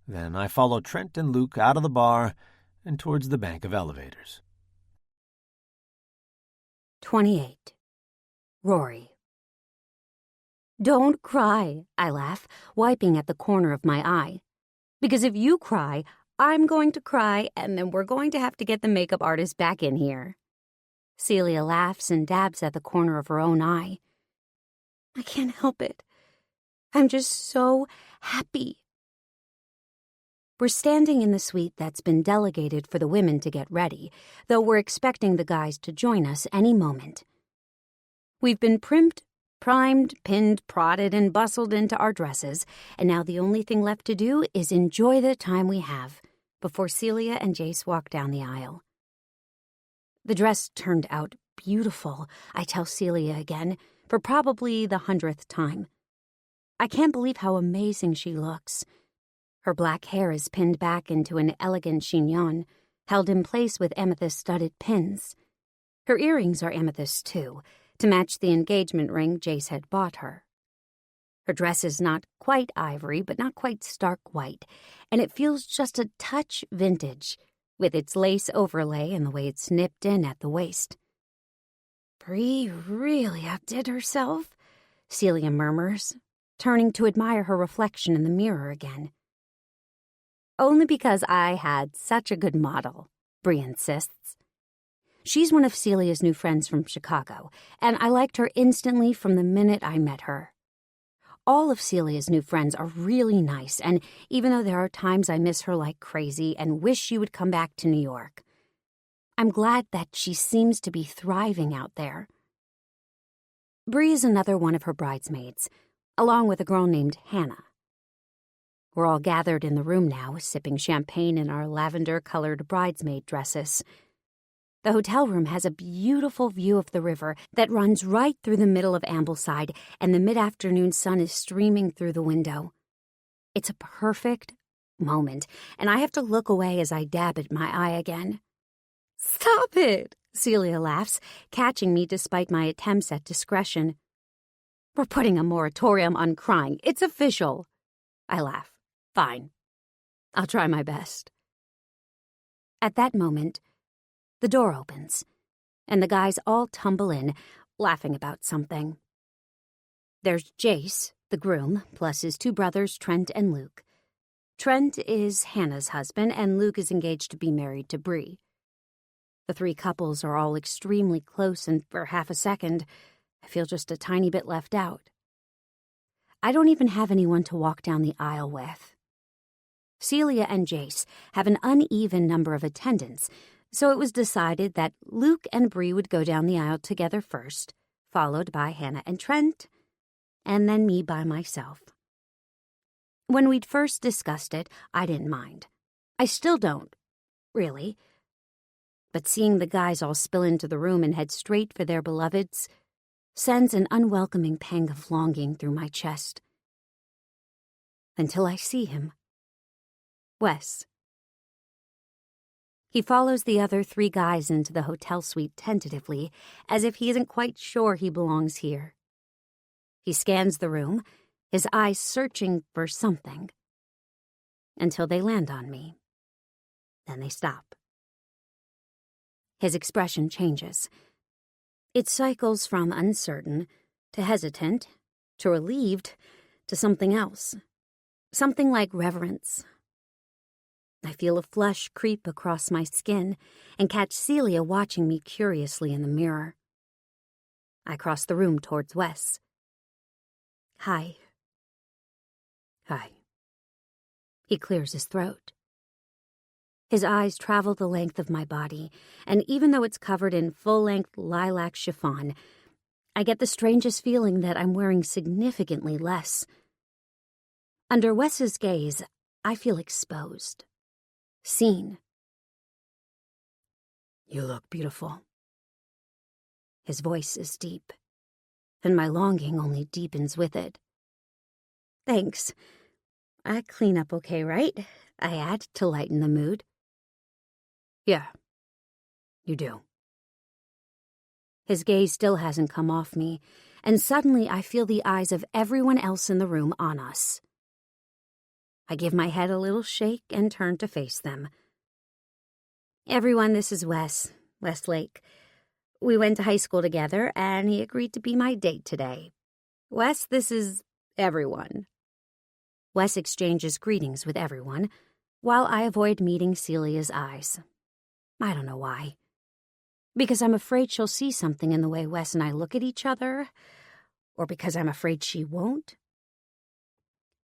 [SPEAKER 2] Then I follow Trent and Luke out of the bar and towards the bank of elevators.
[SPEAKER 1] 28. Rory. Don't cry, I laugh, wiping at the corner of my eye. Because if you cry, I'm going to cry, and then we're going to have to get the makeup artist back in here. Celia laughs and dabs at the corner of her own eye. I can't help it. I'm just so happy. We're standing in the suite that's been delegated for the women to get ready, though we're expecting the guys to join us any moment. We've been primed, pinned, prodded, and bustled into our dresses, and now the only thing left to do is enjoy the time we have before Celia and Jace walk down the aisle. The dress turned out beautiful, I tell Celia again, for probably the 100th time. I can't believe how amazing she looks. Her black hair is pinned back into an elegant chignon, held in place with amethyst-studded pins. Her earrings are amethyst, too, to match the engagement ring Jace had bought her. Her dress is not quite ivory, but not quite stark white, and it feels just a touch vintage, with its lace overlay and the way it's nipped in at the waist. Bree really outdid herself, Celia murmurs, turning to admire her reflection in the mirror again. Only because I had such a good model, Bree insists. She's one of Celia's new friends from Chicago, and I liked her instantly from the minute I met her. All of Celia's new friends are really nice, and even though there are times I miss her like crazy and wish she would come back to New York, I'm glad that she seems to be thriving out there. Bree is another one of her bridesmaids, along with a girl named Hannah. We're all gathered in the room now, sipping champagne in our lavender-colored bridesmaid dresses. The hotel room has a beautiful view of the river that runs right through the middle of Ambleside, and the mid-afternoon sun is streaming through the window. It's a perfect moment, and I have to look away as I dab at my eye again. Stop it, Celia laughs, catching me despite my attempts at discretion. We're putting a moratorium on crying. It's official. I laugh. Fine. I'll try my best. At that moment, the door opens, and the guys all tumble in, laughing about something. There's Jace, the groom, plus his two brothers, Trent and Luke. Trent is Hannah's husband, and Luke is engaged to be married to Bree. The three couples are all extremely close, and for half a second, I feel just a tiny bit left out. I don't even have anyone to walk down the aisle with. Celia and Jace have an uneven number of attendants, so it was decided that Luke and Bree would go down the aisle together first, followed by Hannah and Trent, and then me by myself. When we'd first discussed it, I didn't mind. I still don't, really. But seeing the guys all spill into the room and head straight for their beloveds sends an unwelcoming pang of longing through my chest. Until I see him. Wes. He follows the other three guys into the hotel suite tentatively, as if he isn't quite sure he belongs here. He scans the room, his eyes searching for something, until they land on me. Then they stop. His expression changes. It cycles from uncertain to hesitant to relieved to something else. Something like reverence. I feel a flush creep across my skin and catch Celia watching me curiously in the mirror. I cross the room towards Wes. Hi. Hi. He clears his throat. His eyes travel the length of my body, and even though it's covered in full-length lilac chiffon, I get the strangest feeling that I'm wearing significantly less. Under Wes's gaze, I feel exposed. Seen. You look beautiful. His voice is deep, and my longing only deepens with it. Thanks. I clean up okay, right? I add to lighten the mood. Yeah, you do. His gaze still hasn't come off me, and suddenly I feel the eyes of everyone else in the room on us. I give my head a little shake and turn to face them. Everyone, this is Wes Lake. We went to high school together, and he agreed to be my date today. Wes, this is everyone. Wes exchanges greetings with everyone, while I avoid meeting Celia's eyes. I don't know why. Because I'm afraid she'll see something in the way Wes and I look at each other, or because I'm afraid she won't.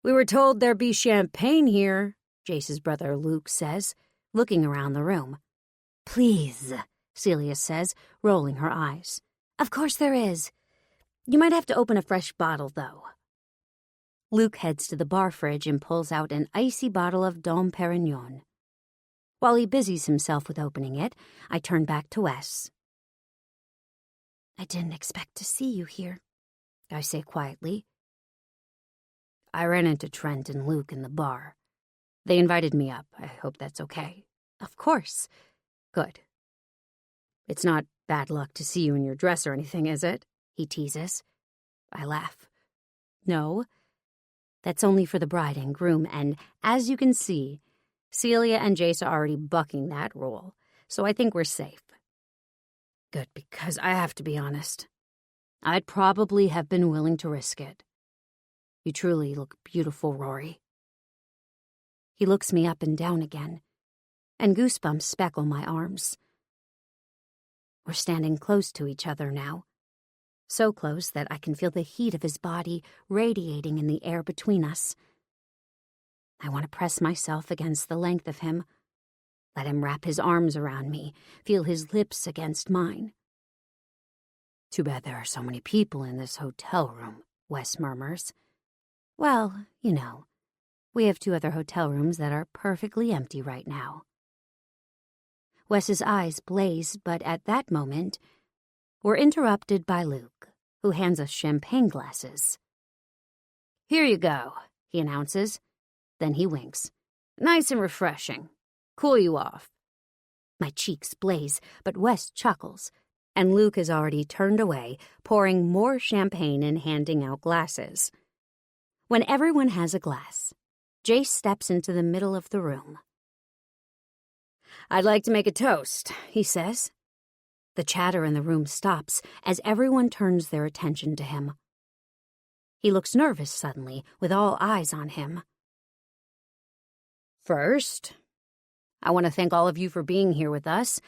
[SPEAKER 1] We were told there'd be champagne here, Jace's brother Luke says, looking around the room. Please, Celia says, rolling her eyes. Of course there is. You might have to open a fresh bottle, though. Luke heads to the bar fridge and pulls out an icy bottle of Dom Perignon. While he busies himself with opening it, I turn back to Wes. I didn't expect to see you here, I say quietly. I ran into Trent and Luke in the bar. They invited me up. I hope that's okay. Of course. Good. It's not bad luck to see you in your dress or anything, is it? He teases. I laugh. No. That's only for the bride and groom, and as you can see, Celia and Jace are already bucking that rule, so I think we're safe. Good, because I have to be honest. I'd probably have been willing to risk it. You truly look beautiful, Rory. He looks me up and down again, and goosebumps speckle my arms. We're standing close to each other now, so close that I can feel the heat of his body radiating in the air between us. I want to press myself against the length of him, let him wrap his arms around me, feel his lips against mine. Too bad there are so many people in this hotel room, Wes murmurs. Well, you know, we have 2 other hotel rooms that are perfectly empty right now. Wes's eyes blaze, but at that moment, we're interrupted by Luke, who hands us champagne glasses. Here you go, he announces. Then he winks. Nice and refreshing. Cool you off. My cheeks blaze, but Wes chuckles, and Luke has already turned away, pouring more champagne and handing out glasses. When everyone has a glass, Jace steps into the middle of the room. I'd like to make a toast, he says. The chatter in the room stops as everyone turns their attention to him. He looks nervous suddenly, with all eyes on him. First, I want to thank all of you for being here with us,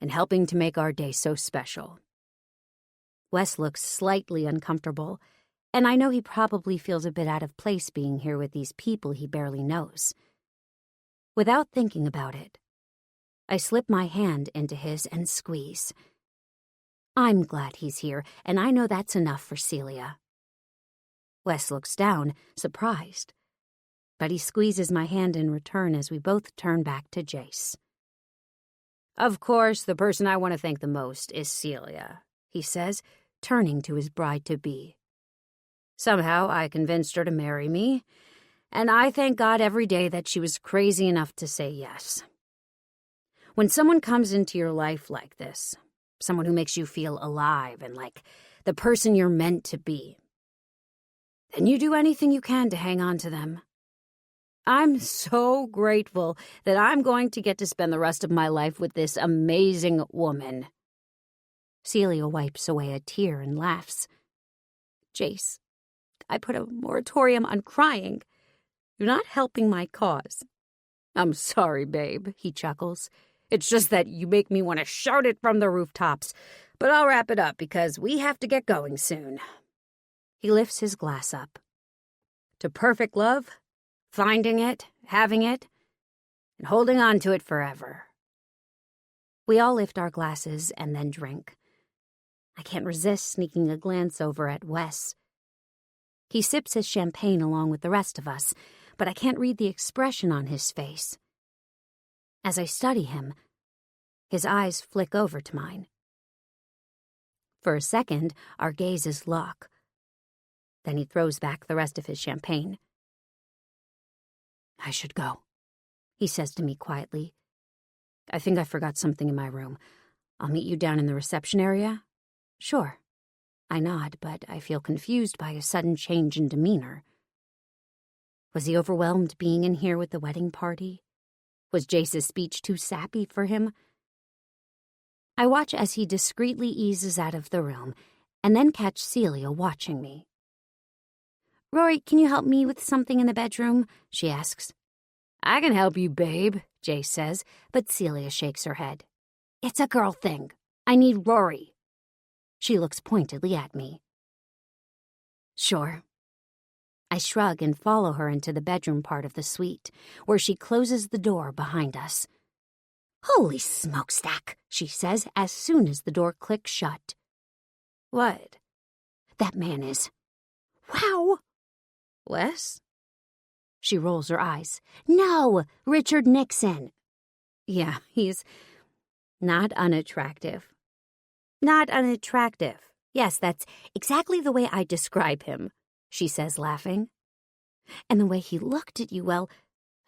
[SPEAKER 1] and helping to make our day so special. Wes looks slightly uncomfortable, and I know he probably feels a bit out of place being here with these people he barely knows. Without thinking about it, I slip my hand into his and squeeze. I'm glad he's here, and I know that's enough for Celia. Wes looks down, surprised, but he squeezes my hand in return as we both turn back to Jace. Of course, the person I want to thank the most is Celia, he says, turning to his bride-to-be. Somehow I convinced her to marry me, and I thank God every day that she was crazy enough to say yes. When someone comes into your life like this, someone who makes you feel alive and like the person you're meant to be, then you do anything you can to hang on to them. I'm so grateful that I'm going to get to spend the rest of my life with this amazing woman. Celia wipes away a tear and laughs. Jace, I put a moratorium on crying. You're not helping my cause. I'm sorry, babe, he chuckles. It's just that you make me want to shout it from the rooftops. But I'll wrap it up because we have to get going soon. He lifts his glass up. To perfect love, finding it, having it, and holding on to it forever. We all lift our glasses and then drink. I can't resist sneaking a glance over at Wes. He sips his champagne along with the rest of us, but I can't read the expression on his face. As I study him, his eyes flick over to mine. For a second, our gazes lock. Then he throws back the rest of his champagne. I should go, he says to me quietly. I think I forgot something in my room. I'll meet you down in the reception area? Sure. I nod, but I feel confused by a sudden change in demeanor. Was he overwhelmed being in here with the wedding party? Was Jace's speech too sappy for him? I watch as he discreetly eases out of the room, and then catch Celia watching me. Rory, can you help me with something in the bedroom? She asks. I can help you, babe, Jace says, but Celia shakes her head. It's a girl thing. I need Rory. She looks pointedly at me. Sure. I shrug and follow her into the bedroom part of the suite, where she closes the door behind us. Holy smokestack, she says as soon as the door clicks shut. What? That man is... Wow! Wes? She rolls her eyes. No, Richard Nixon. Yeah, he's not unattractive. Not unattractive. Yes, that's exactly the way I describe him, she says, laughing. And the way he looked at you, well,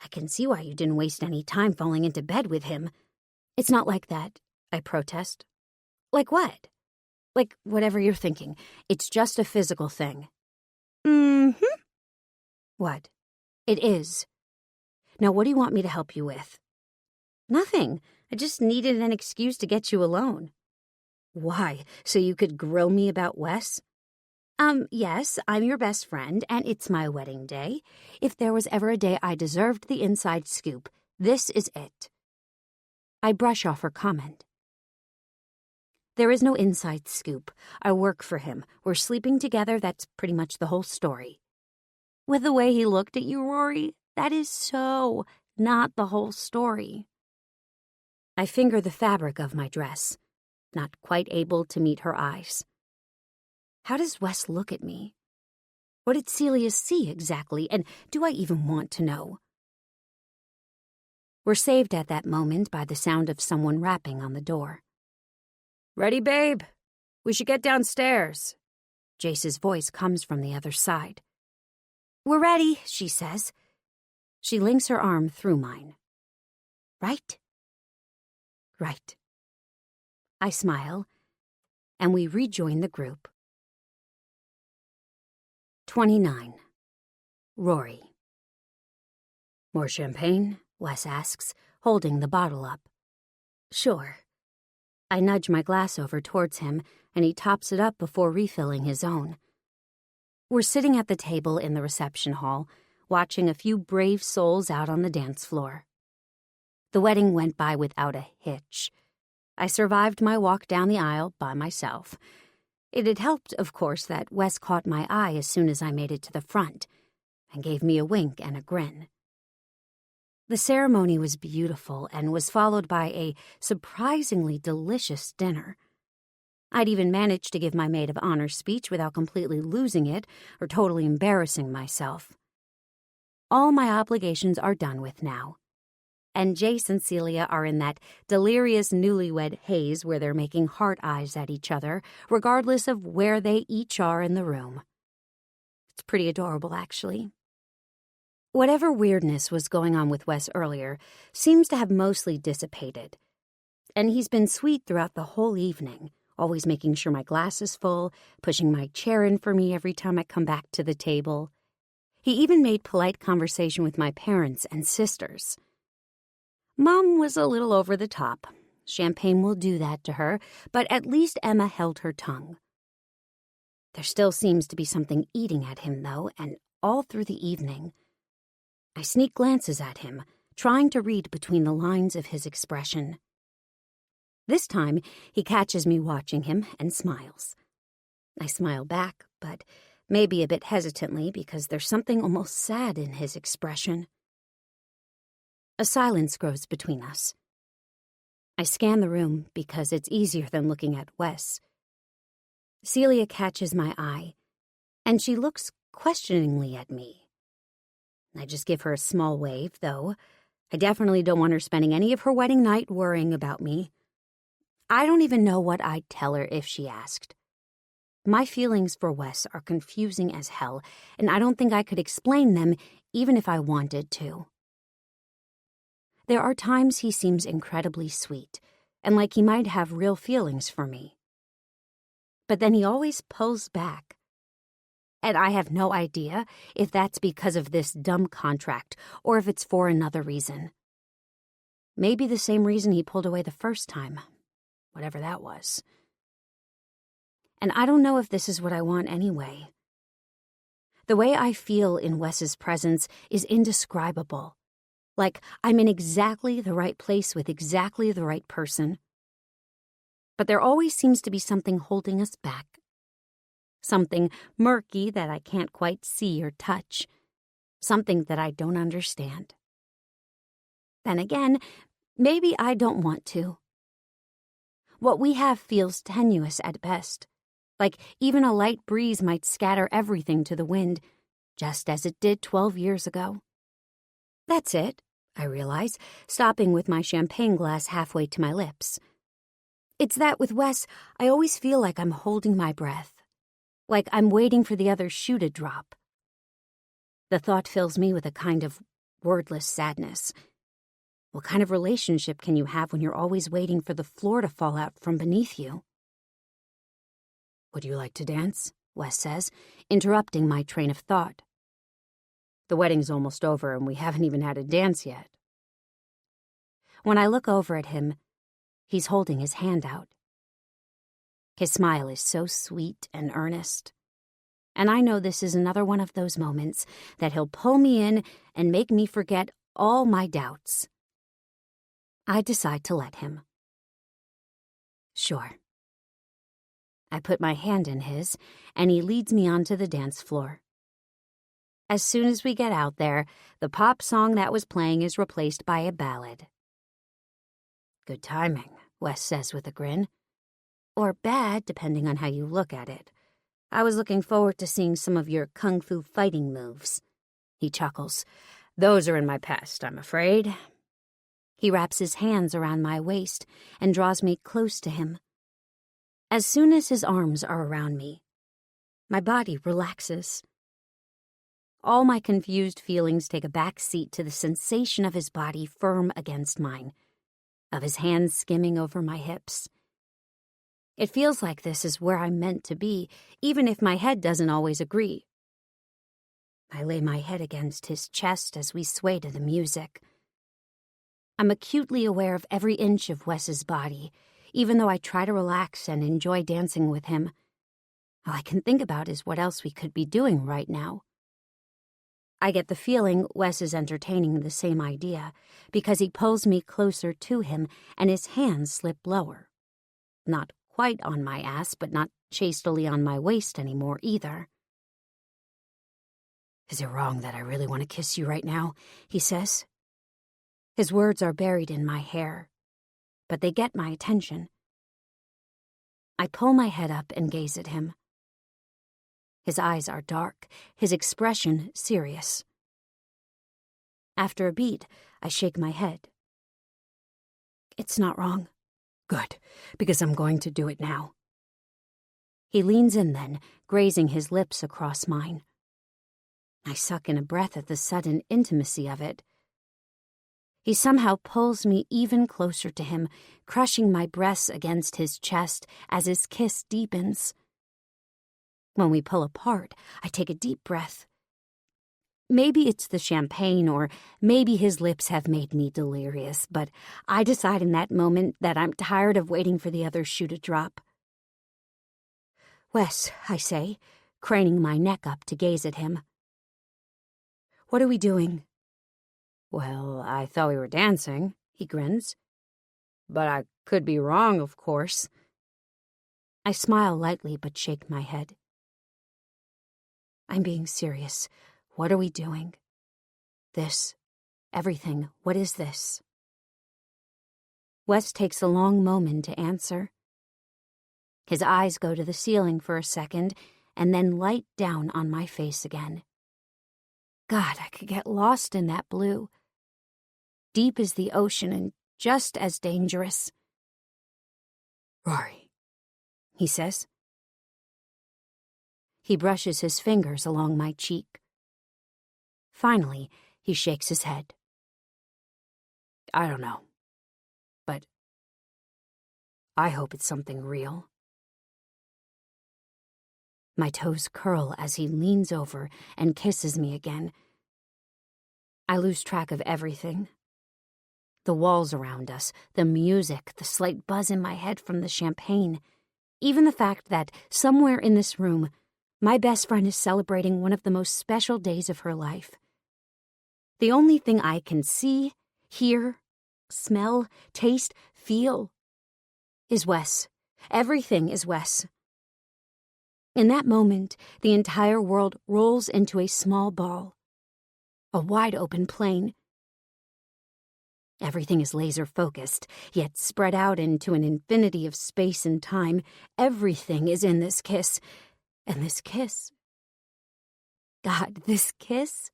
[SPEAKER 1] I can see why you didn't waste any time falling into bed with him. It's not like that, I protest. Like what? Like whatever you're thinking. It's just a physical thing. Mm-hmm. What? It is. Now, what do you want me to help you with? Nothing. I just needed an excuse to get you alone. Why? So you could grill me about Wes? Yes, I'm your best friend, and it's my wedding day. If there was ever a day I deserved the inside scoop, this is it. I brush off her comment. There is no inside scoop. I work for him. We're sleeping together. That's pretty much the whole story. With the way he looked at you, Rory, that is so not the whole story. I finger the fabric of my dress, not quite able to meet her eyes. How does Wes look at me? What did Celia see exactly, and do I even want to know? We're saved at that moment by the sound of someone rapping on the door. Ready, babe? We should get downstairs. Jace's voice comes from the other side. We're ready, she says. She links her arm through mine. Right? Right. I smile, and we rejoin the group. 29. Rory. More champagne? Wes asks, holding the bottle up. Sure. I nudge my glass over towards him, and he tops it up before refilling his own. We're sitting at the table in the reception hall, watching a few brave souls out on the dance floor. The wedding went by without a hitch. I survived my walk down the aisle by myself. It had helped, of course, that Wes caught my eye as soon as I made it to the front and gave me a wink and a grin. The ceremony was beautiful and was followed by a surprisingly delicious dinner. I'd even managed to give my maid of honor speech without completely losing it or totally embarrassing myself. All my obligations are done with now, and Jace and Celia are in that delirious newlywed haze where they're making heart eyes at each other, regardless of where they each are in the room. It's pretty adorable, actually. Whatever weirdness was going on with Wes earlier seems to have mostly dissipated, and he's been sweet throughout the whole evening, always making sure my glass is full, pushing my chair in for me every time I come back to the table. He even made polite conversation with my parents and sisters. Mom was a little over the top. Champagne will do that to her, but at least Emma held her tongue. There still seems to be something eating at him, though, and all through the evening. I sneak glances at him, trying to read between the lines of his expression. This time, he catches me watching him and smiles. I smile back, but maybe a bit hesitantly because there's something almost sad in his expression. A silence grows between us. I scan the room because it's easier than looking at Wes. Celia catches my eye, and she looks questioningly at me. I just give her a small wave, though. I definitely don't want her spending any of her wedding night worrying about me. I don't even know what I'd tell her if she asked. My feelings for Wes are confusing as hell, and I don't think I could explain them even if I wanted to. There are times he seems incredibly sweet, and like he might have real feelings for me. But then he always pulls back. And I have no idea if that's because of this dumb contract or if it's for another reason. Maybe the same reason he pulled away the first time, whatever that was. And I don't know if this is what I want anyway. The way I feel in Wes's presence is indescribable. Like I'm in exactly the right place with exactly the right person. But there always seems to be something holding us back. Something murky that I can't quite see or touch. Something that I don't understand. Then again, maybe I don't want to. What we have feels tenuous at best. Like even a light breeze might scatter everything to the wind, just as it did 12 years ago. That's it, I realize, stopping with my champagne glass halfway to my lips. It's that with Wes, I always feel like I'm holding my breath. Like I'm waiting for the other shoe to drop. The thought fills me with a kind of wordless sadness. What kind of relationship can you have when you're always waiting for the floor to fall out from beneath you? Would you like to dance? Wes says, interrupting my train of thought. The wedding's almost over and we haven't even had a dance yet. When I look over at him, he's holding his hand out. His smile is so sweet and earnest. And I know this is another one of those moments that he'll pull me in and make me forget all my doubts. I decide to let him. Sure. I put my hand in his, and he leads me onto the dance floor. As soon as we get out there, the pop song that was playing is replaced by a ballad. Good timing, Wes says with a grin. Or bad, depending on how you look at it. I was looking forward to seeing some of your kung fu fighting moves. He chuckles. Those are in my past, I'm afraid. He wraps his hands around my waist and draws me close to him. As soon as his arms are around me, my body relaxes. All my confused feelings take a back seat to the sensation of his body firm against mine, of his hands skimming over my hips. It feels like this is where I'm meant to be, even if my head doesn't always agree. I lay my head against his chest as we sway to the music. I'm acutely aware of every inch of Wes's body, even though I try to relax and enjoy dancing with him. All I can think about is what else we could be doing right now. I get the feeling Wes is entertaining the same idea, because he pulls me closer to him and his hands slip lower. Not quite on my ass, but not chastely on my waist anymore either. "Is it wrong that I really want to kiss you right now?" he says. His words are buried in my hair, but they get my attention. I pull my head up and gaze at him. His eyes are dark, his expression serious. After a beat, I shake my head. "It's not wrong." "Good, because I'm going to do it now." He leans in then, grazing his lips across mine. I suck in a breath at the sudden intimacy of it. He somehow pulls me even closer to him, crushing my breasts against his chest as his kiss deepens. When we pull apart, I take a deep breath. Maybe it's the champagne, or maybe his lips have made me delirious, but I decide in that moment that I'm tired of waiting for the other shoe to drop. "Wes," I say, craning my neck up to gaze at him. "What are we doing?" "Well, I thought we were dancing," he grins. "But I could be wrong, of course." I smile lightly but shake my head. "I'm being serious. What are we doing? This. Everything. What is this?" Wes takes a long moment to answer. His eyes go to the ceiling for a second and then light down on my face again. God, I could get lost in that blue. Deep as the ocean and just as dangerous. "Rory," he says. He brushes his fingers along my cheek. Finally, he shakes his head. "I don't know. But I hope it's something real." My toes curl as he leans over and kisses me again. I lose track of everything. The walls around us, the music, the slight buzz in my head from the champagne, even the fact that somewhere in this room, my best friend is celebrating one of the most special days of her life. The only thing I can see, hear, smell, taste, feel is Wes. Everything is Wes. In that moment, the entire world rolls into a small ball, a wide-open plain. Everything is laser-focused, yet spread out into an infinity of space and time. Everything is in this kiss. And this kiss. God, this kiss?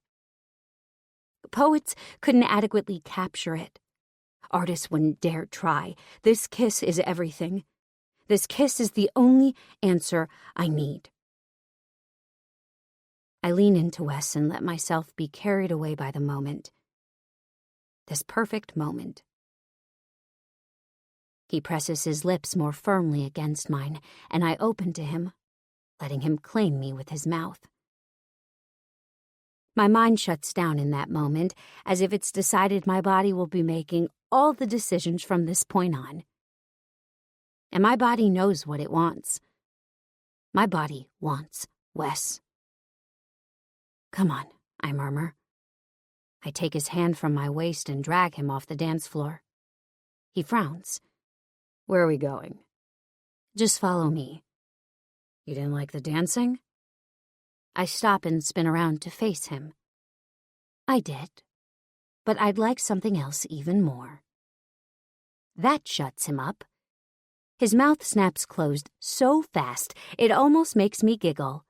[SPEAKER 1] Poets couldn't adequately capture it. Artists wouldn't dare try. This kiss is everything. This kiss is the only answer I need. I lean into Wes and let myself be carried away by the moment. This perfect moment. He presses his lips more firmly against mine, and I open to him, letting him claim me with his mouth. My mind shuts down in that moment, as if it's decided my body will be making all the decisions from this point on. And my body knows what it wants. My body wants Wes. "Come on," I murmur. I take his hand from my waist and drag him off the dance floor. He frowns. "Where are we going?" "Just follow me." "You didn't like the dancing?" I stop and spin around to face him. "I did, but I'd like something else even more." That shuts him up. His mouth snaps closed so fast it almost makes me giggle.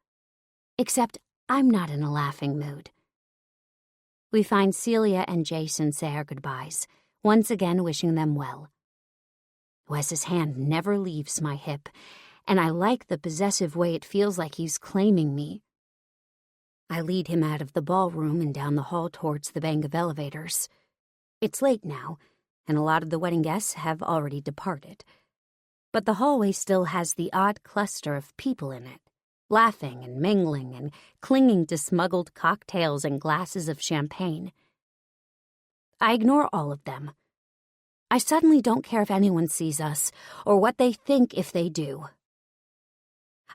[SPEAKER 1] Except I'm not in a laughing mood. We find Celia and Jason say our goodbyes, once again wishing them well. Wes's hand never leaves my hip, and I like the possessive way it feels like he's claiming me. I lead him out of the ballroom and down the hall towards the bank of elevators. It's late now, and a lot of the wedding guests have already departed. But the hallway still has the odd cluster of people in it, laughing and mingling and clinging to smuggled cocktails and glasses of champagne. I ignore all of them. I suddenly don't care if anyone sees us or what they think if they do.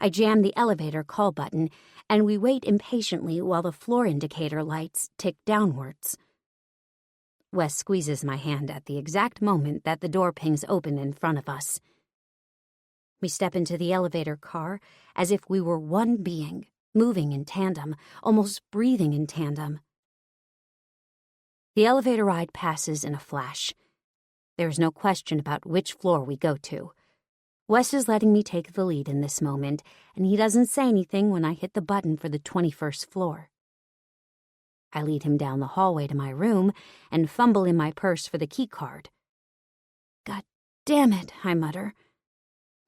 [SPEAKER 1] I jam the elevator call button and we wait impatiently while the floor indicator lights tick downwards. Wes squeezes my hand at the exact moment that the door pings open in front of us. We step into the elevator car as if we were one being, moving in tandem, almost breathing in tandem. The elevator ride passes in a flash. There is no question about which floor we go to. Wes is letting me take the lead in this moment, and he doesn't say anything when I hit the button for the 21st floor. I lead him down the hallway to my room and fumble in my purse for the key card. God damn it, I mutter.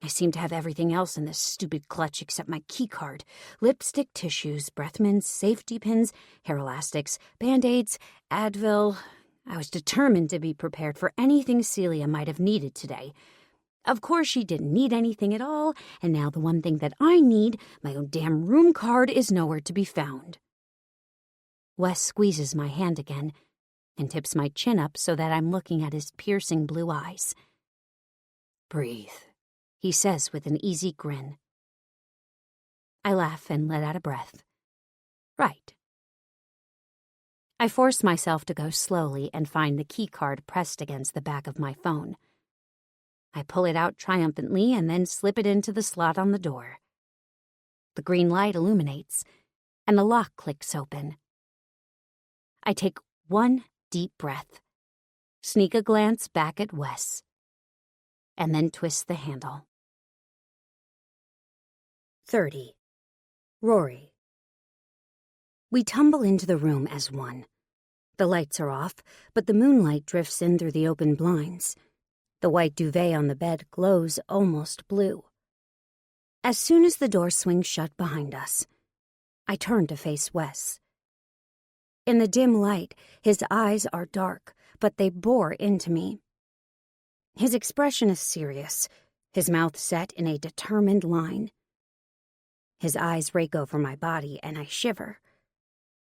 [SPEAKER 1] I seem to have everything else in this stupid clutch except my key card. Lipstick, tissues, breath mints, safety pins, hair elastics, Band-Aids, Advil. I was determined to be prepared for anything Celia might have needed today. Of course she didn't need anything at all, and now the one thing that I need, my own damn room card, is nowhere to be found. Wes squeezes my hand again and tips my chin up so that I'm looking at his piercing blue eyes. Breathe, he says with an easy grin. I laugh and let out a breath. Right. I force myself to go slowly and find the key card pressed against the back of my phone. I pull it out triumphantly and then slip it into the slot on the door. The green light illuminates, and the lock clicks open. I take one deep breath, sneak a glance back at Wes, and then twist the handle. 30. Rory. We tumble into the room as one. The lights are off, but the moonlight drifts in through the open blinds. The white duvet on the bed glows almost blue. As soon as the door swings shut behind us, I turn to face Wes. In the dim light, his eyes are dark, but they bore into me. His expression is serious, his mouth set in a determined line. His eyes rake over my body, and I shiver.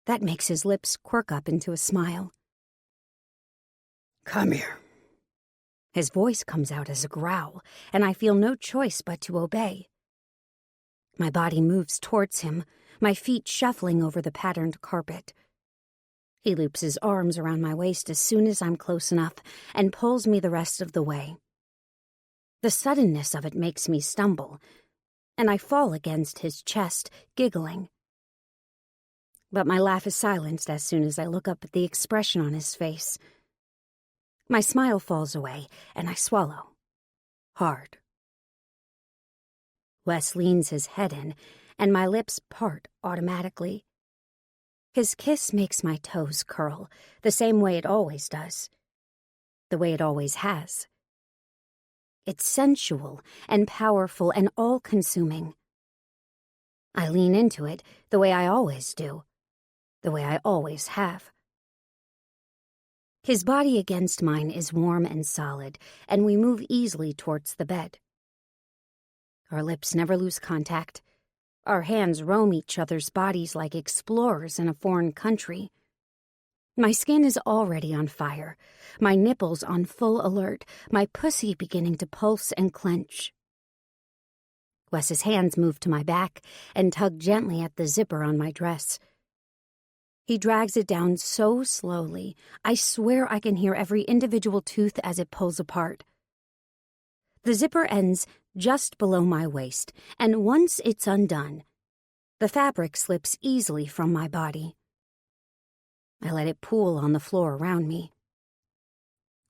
[SPEAKER 1] That makes his lips quirk up into a smile. Come here. His voice comes out as a growl, and I feel no choice but to obey. My body moves towards him, my feet shuffling over the patterned carpet. He loops his arms around my waist as soon as I'm close enough and pulls me the rest of the way. The suddenness of it makes me stumble, and I fall against his chest, giggling. But my laugh is silenced as soon as I look up at the expression on his face. My smile falls away, and I swallow. Hard. Wes leans his head in, and my lips part automatically. His kiss makes my toes curl, the same way it always does. The way it always has. It's sensual and powerful and all-consuming. I lean into it the way I always do, the way I always have. His body against mine is warm and solid, and we move easily towards the bed. Our lips never lose contact. Our hands roam each other's bodies like explorers in a foreign country. My skin is already on fire, my nipples on full alert, my pussy beginning to pulse and clench. Wes's hands move to my back and tug gently at the zipper on my dress. He drags it down so slowly, I swear I can hear every individual tooth as it pulls apart. The zipper ends just below my waist, and once it's undone, the fabric slips easily from my body. I let it pool on the floor around me.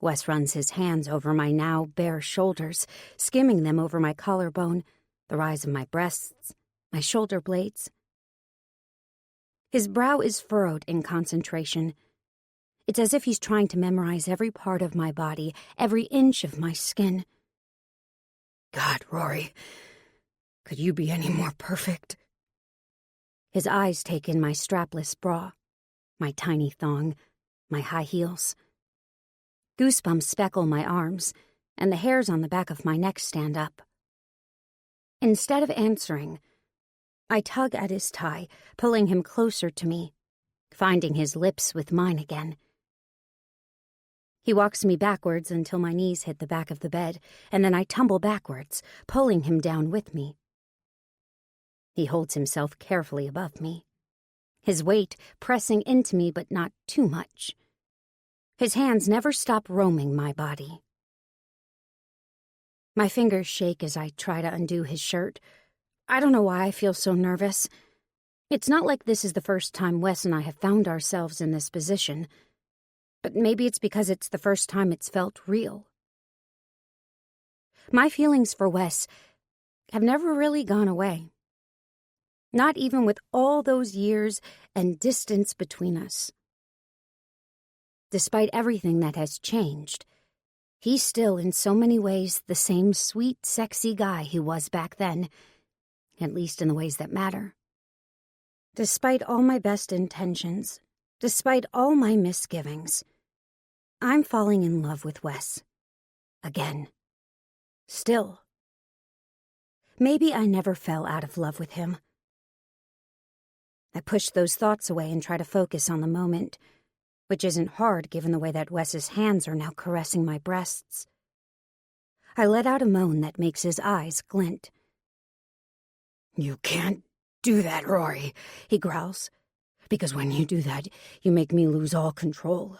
[SPEAKER 1] Wes runs his hands over my now bare shoulders, skimming them over my collarbone, the rise of my breasts, my shoulder blades. His brow is furrowed in concentration. It's as if he's trying to memorize every part of my body, every inch of my skin. God, Rory, could you be any more perfect? His eyes take in my strapless bra, my tiny thong, my high heels. Goosebumps speckle my arms, and the hairs on the back of my neck stand up. Instead of answering, I tug at his tie, pulling him closer to me, finding his lips with mine again. He walks me backwards until my knees hit the back of the bed, and then I tumble backwards, pulling him down with me. He holds himself carefully above me, his weight pressing into me but not too much. His hands never stop roaming my body. My fingers shake as I try to undo his shirt. I don't know why I feel so nervous. It's not like this is the first time Wes and I have found ourselves in this position, but maybe it's because it's the first time it's felt real. My feelings for Wes have never really gone away. Not even with all those years and distance between us. Despite everything that has changed, he's still in so many ways the same sweet, sexy guy he was back then, at least in the ways that matter. Despite all my best intentions, despite all my misgivings, I'm falling in love with Wes. Again. Still. Maybe I never fell out of love with him. I push those thoughts away and try to focus on the moment, which isn't hard given the way that Wes's hands are now caressing my breasts. I let out a moan that makes his eyes glint. "You can't do that, Rory," he growls, "because when you do that, you make me lose all control."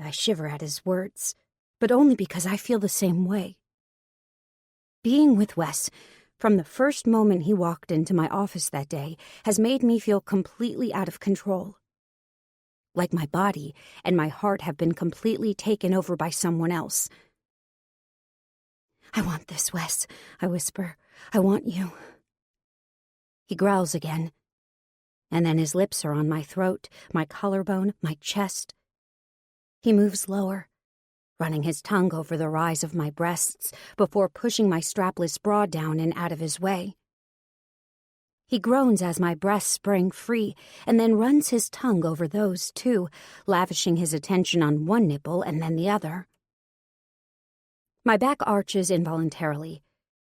[SPEAKER 1] I shiver at his words, but only because I feel the same way. Being with Wes, from the first moment he walked into my office that day, has made me feel completely out of control. Like my body and my heart have been completely taken over by someone else. "I want this, Wes," I whisper. "I want you." He growls again, and then his lips are on my throat, my collarbone, my chest. He moves lower, running his tongue over the rise of my breasts before pushing my strapless bra down and out of his way. He groans as my breasts spring free, and then runs his tongue over those too, lavishing his attention on one nipple and then the other. My back arches involuntarily,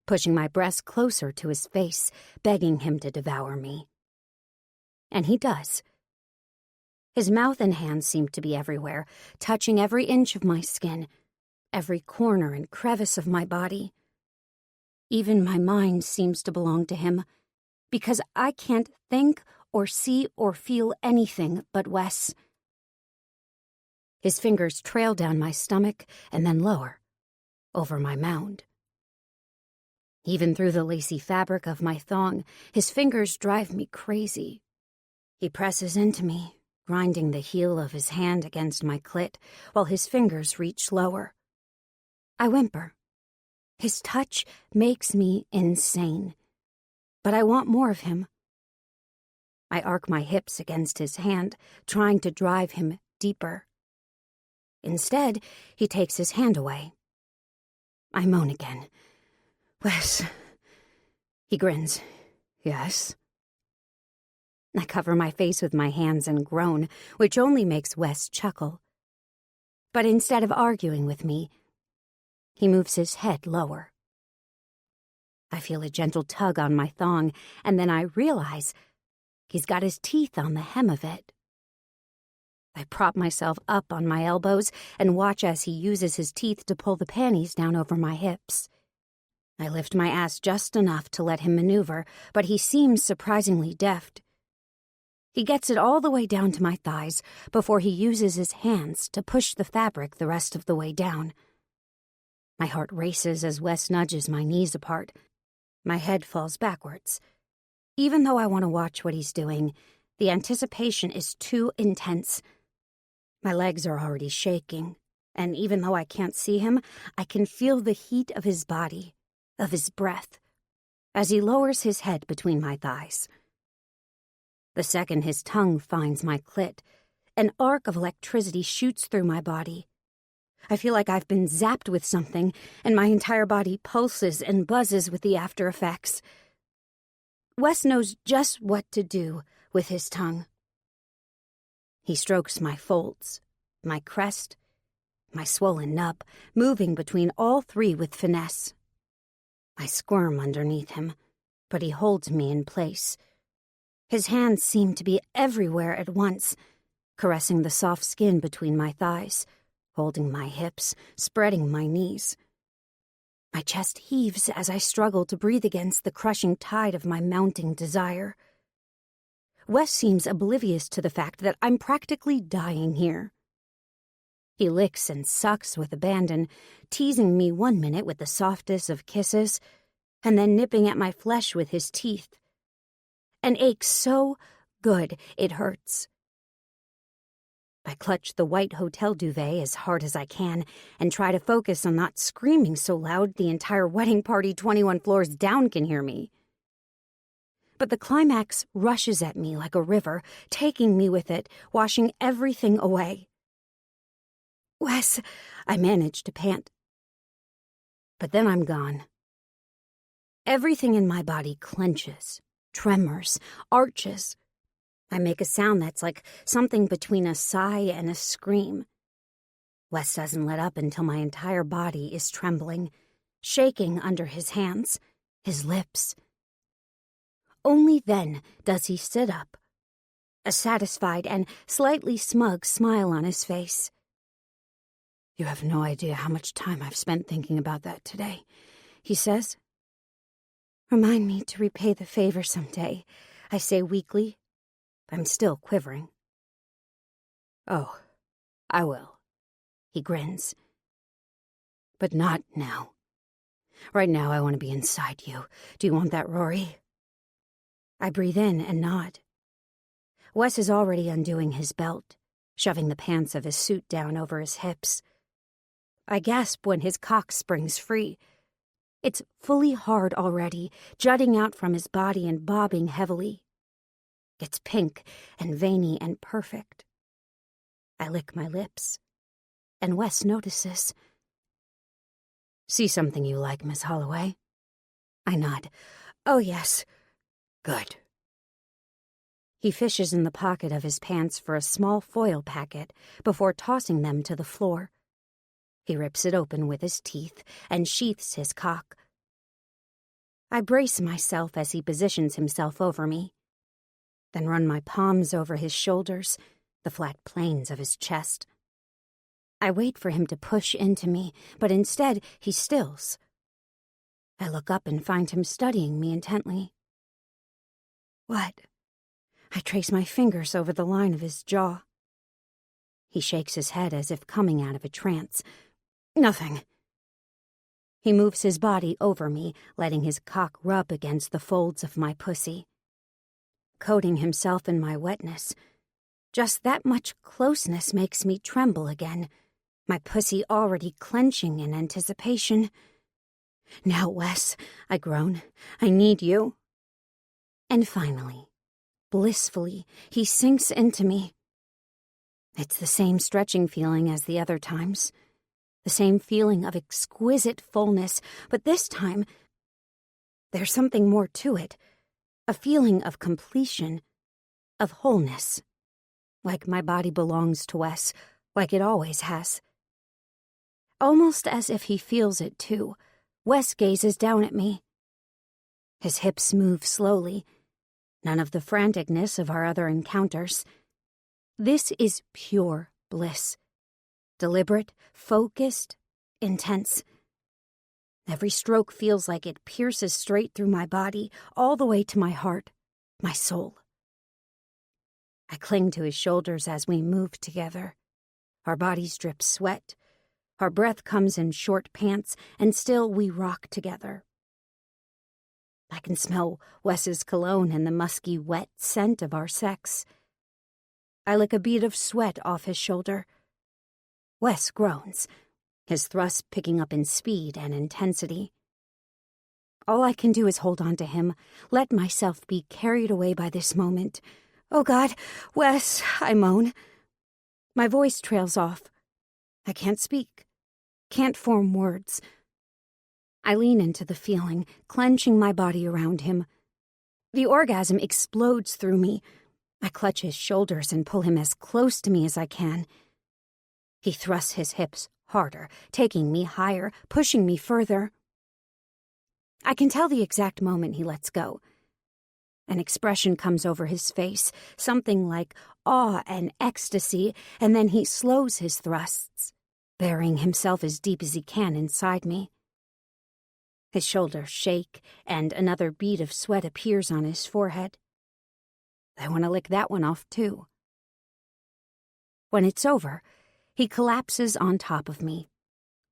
[SPEAKER 1] pushing my breast closer to his face, begging him to devour me. And he does. His mouth and hands seem to be everywhere, touching every inch of my skin, every corner and crevice of my body. Even my mind seems to belong to him, because I can't think or see or feel anything but Wes. His fingers trail down my stomach and then lower, over my mound. Even through the lacy fabric of my thong, his fingers drive me crazy. He presses into me, grinding the heel of his hand against my clit while his fingers reach lower. I whimper. His touch makes me insane. But I want more of him. I arc my hips against his hand, trying to drive him deeper. Instead, he takes his hand away. I moan again. "Wes." He grins. "Yes?" I cover my face with my hands and groan, which only makes Wes chuckle. But instead of arguing with me, he moves his head lower. I feel a gentle tug on my thong, and then I realize he's got his teeth on the hem of it. I prop myself up on my elbows and watch as he uses his teeth to pull the panties down over my hips. I lift my ass just enough to let him maneuver, but he seems surprisingly deft. He gets it all the way down to my thighs before he uses his hands to push the fabric the rest of the way down. My heart races as Wes nudges my knees apart. My head falls backwards. Even though I want to watch what he's doing, the anticipation is too intense. My legs are already shaking, and even though I can't see him, I can feel the heat of his body, of his breath, as he lowers his head between my thighs. The second his tongue finds my clit, an arc of electricity shoots through my body. I feel like I've been zapped with something, and my entire body pulses and buzzes with the after effects. Wes knows just what to do with his tongue. He strokes my folds, my crest, my swollen nub, moving between all three with finesse. I squirm underneath him, but he holds me in place. His hands seem to be everywhere at once, caressing the soft skin between my thighs, holding my hips, spreading my knees. My chest heaves as I struggle to breathe against the crushing tide of my mounting desire. Wes seems oblivious to the fact that I'm practically dying here. He licks and sucks with abandon, teasing me 1 minute with the softest of kisses, and then nipping at my flesh with his teeth. An ache so good it hurts. I clutch the white hotel duvet as hard as I can and try to focus on not screaming so loud the entire wedding party 21 floors down can hear me. But the climax rushes at me like a river, taking me with it, washing everything away. "Wes," I manage to pant. But then I'm gone. Everything in my body clenches, tremors, arches. I make a sound that's like something between a sigh and a scream. Wes doesn't let up until my entire body is trembling, shaking under his hands, his lips. Only then does he sit up, a satisfied and slightly smug smile on his face. "You have no idea how much time I've spent thinking about that today," he says. "Remind me to repay the favor someday," I say weakly. I'm still quivering. "Oh, I will," he grins. "But not now. Right now I want to be inside you. Do you want that, Rory?" I breathe in and nod. Wes is already undoing his belt, shoving the pants of his suit down over his hips. I gasp when his cock springs free. It's fully hard already, jutting out from his body and bobbing heavily. It's pink and veiny and perfect. I lick my lips, and Wes notices. "See something you like, Miss Holloway?" I nod. "Oh, yes. Good." He fishes in the pocket of his pants for a small foil packet before tossing them to the floor. He rips it open with his teeth and sheaths his cock. I brace myself as he positions himself over me, then run my palms over his shoulders, the flat planes of his chest. I wait for him to push into me, but instead he stills. I look up and find him studying me intently. "What?" I trace my fingers over the line of his jaw. He shakes his head as if coming out of a trance. "Nothing." He moves his body over me, letting his cock rub against the folds of my pussy. Coating himself in my wetness. Just that much closeness makes me tremble again, my pussy already clenching in anticipation. "Now, Wes," I groan, "I need you." And finally, blissfully, he sinks into me. It's the same stretching feeling as the other times, the same feeling of exquisite fullness, but this time, there's something more to it. A feeling of completion, of wholeness. Like my body belongs to Wes, like it always has. Almost as if he feels it too, Wes gazes down at me. His hips move slowly, none of the franticness of our other encounters. This is pure bliss. Deliberate, focused, intense. Every stroke feels like it pierces straight through my body, all the way to my heart, my soul. I cling to his shoulders as we move together. Our bodies drip sweat. Our breath comes in short pants, and still we rock together. I can smell Wes's cologne and the musky, wet scent of our sex. I lick a bead of sweat off his shoulder. Wes groans, his thrusts picking up in speed and intensity. All I can do is hold on to him, let myself be carried away by this moment. "Oh, God, Wes," I moan. My voice trails off. I can't speak, can't form words. I lean into the feeling, clenching my body around him. The orgasm explodes through me. I clutch his shoulders and pull him as close to me as I can. He thrusts his hips harder, taking me higher, pushing me further. I can tell the exact moment he lets go. An expression comes over his face, something like awe and ecstasy, and then he slows his thrusts, burying himself as deep as he can inside me. His shoulders shake, and another bead of sweat appears on his forehead. I want to lick that one off, too. When it's over, he collapses on top of me,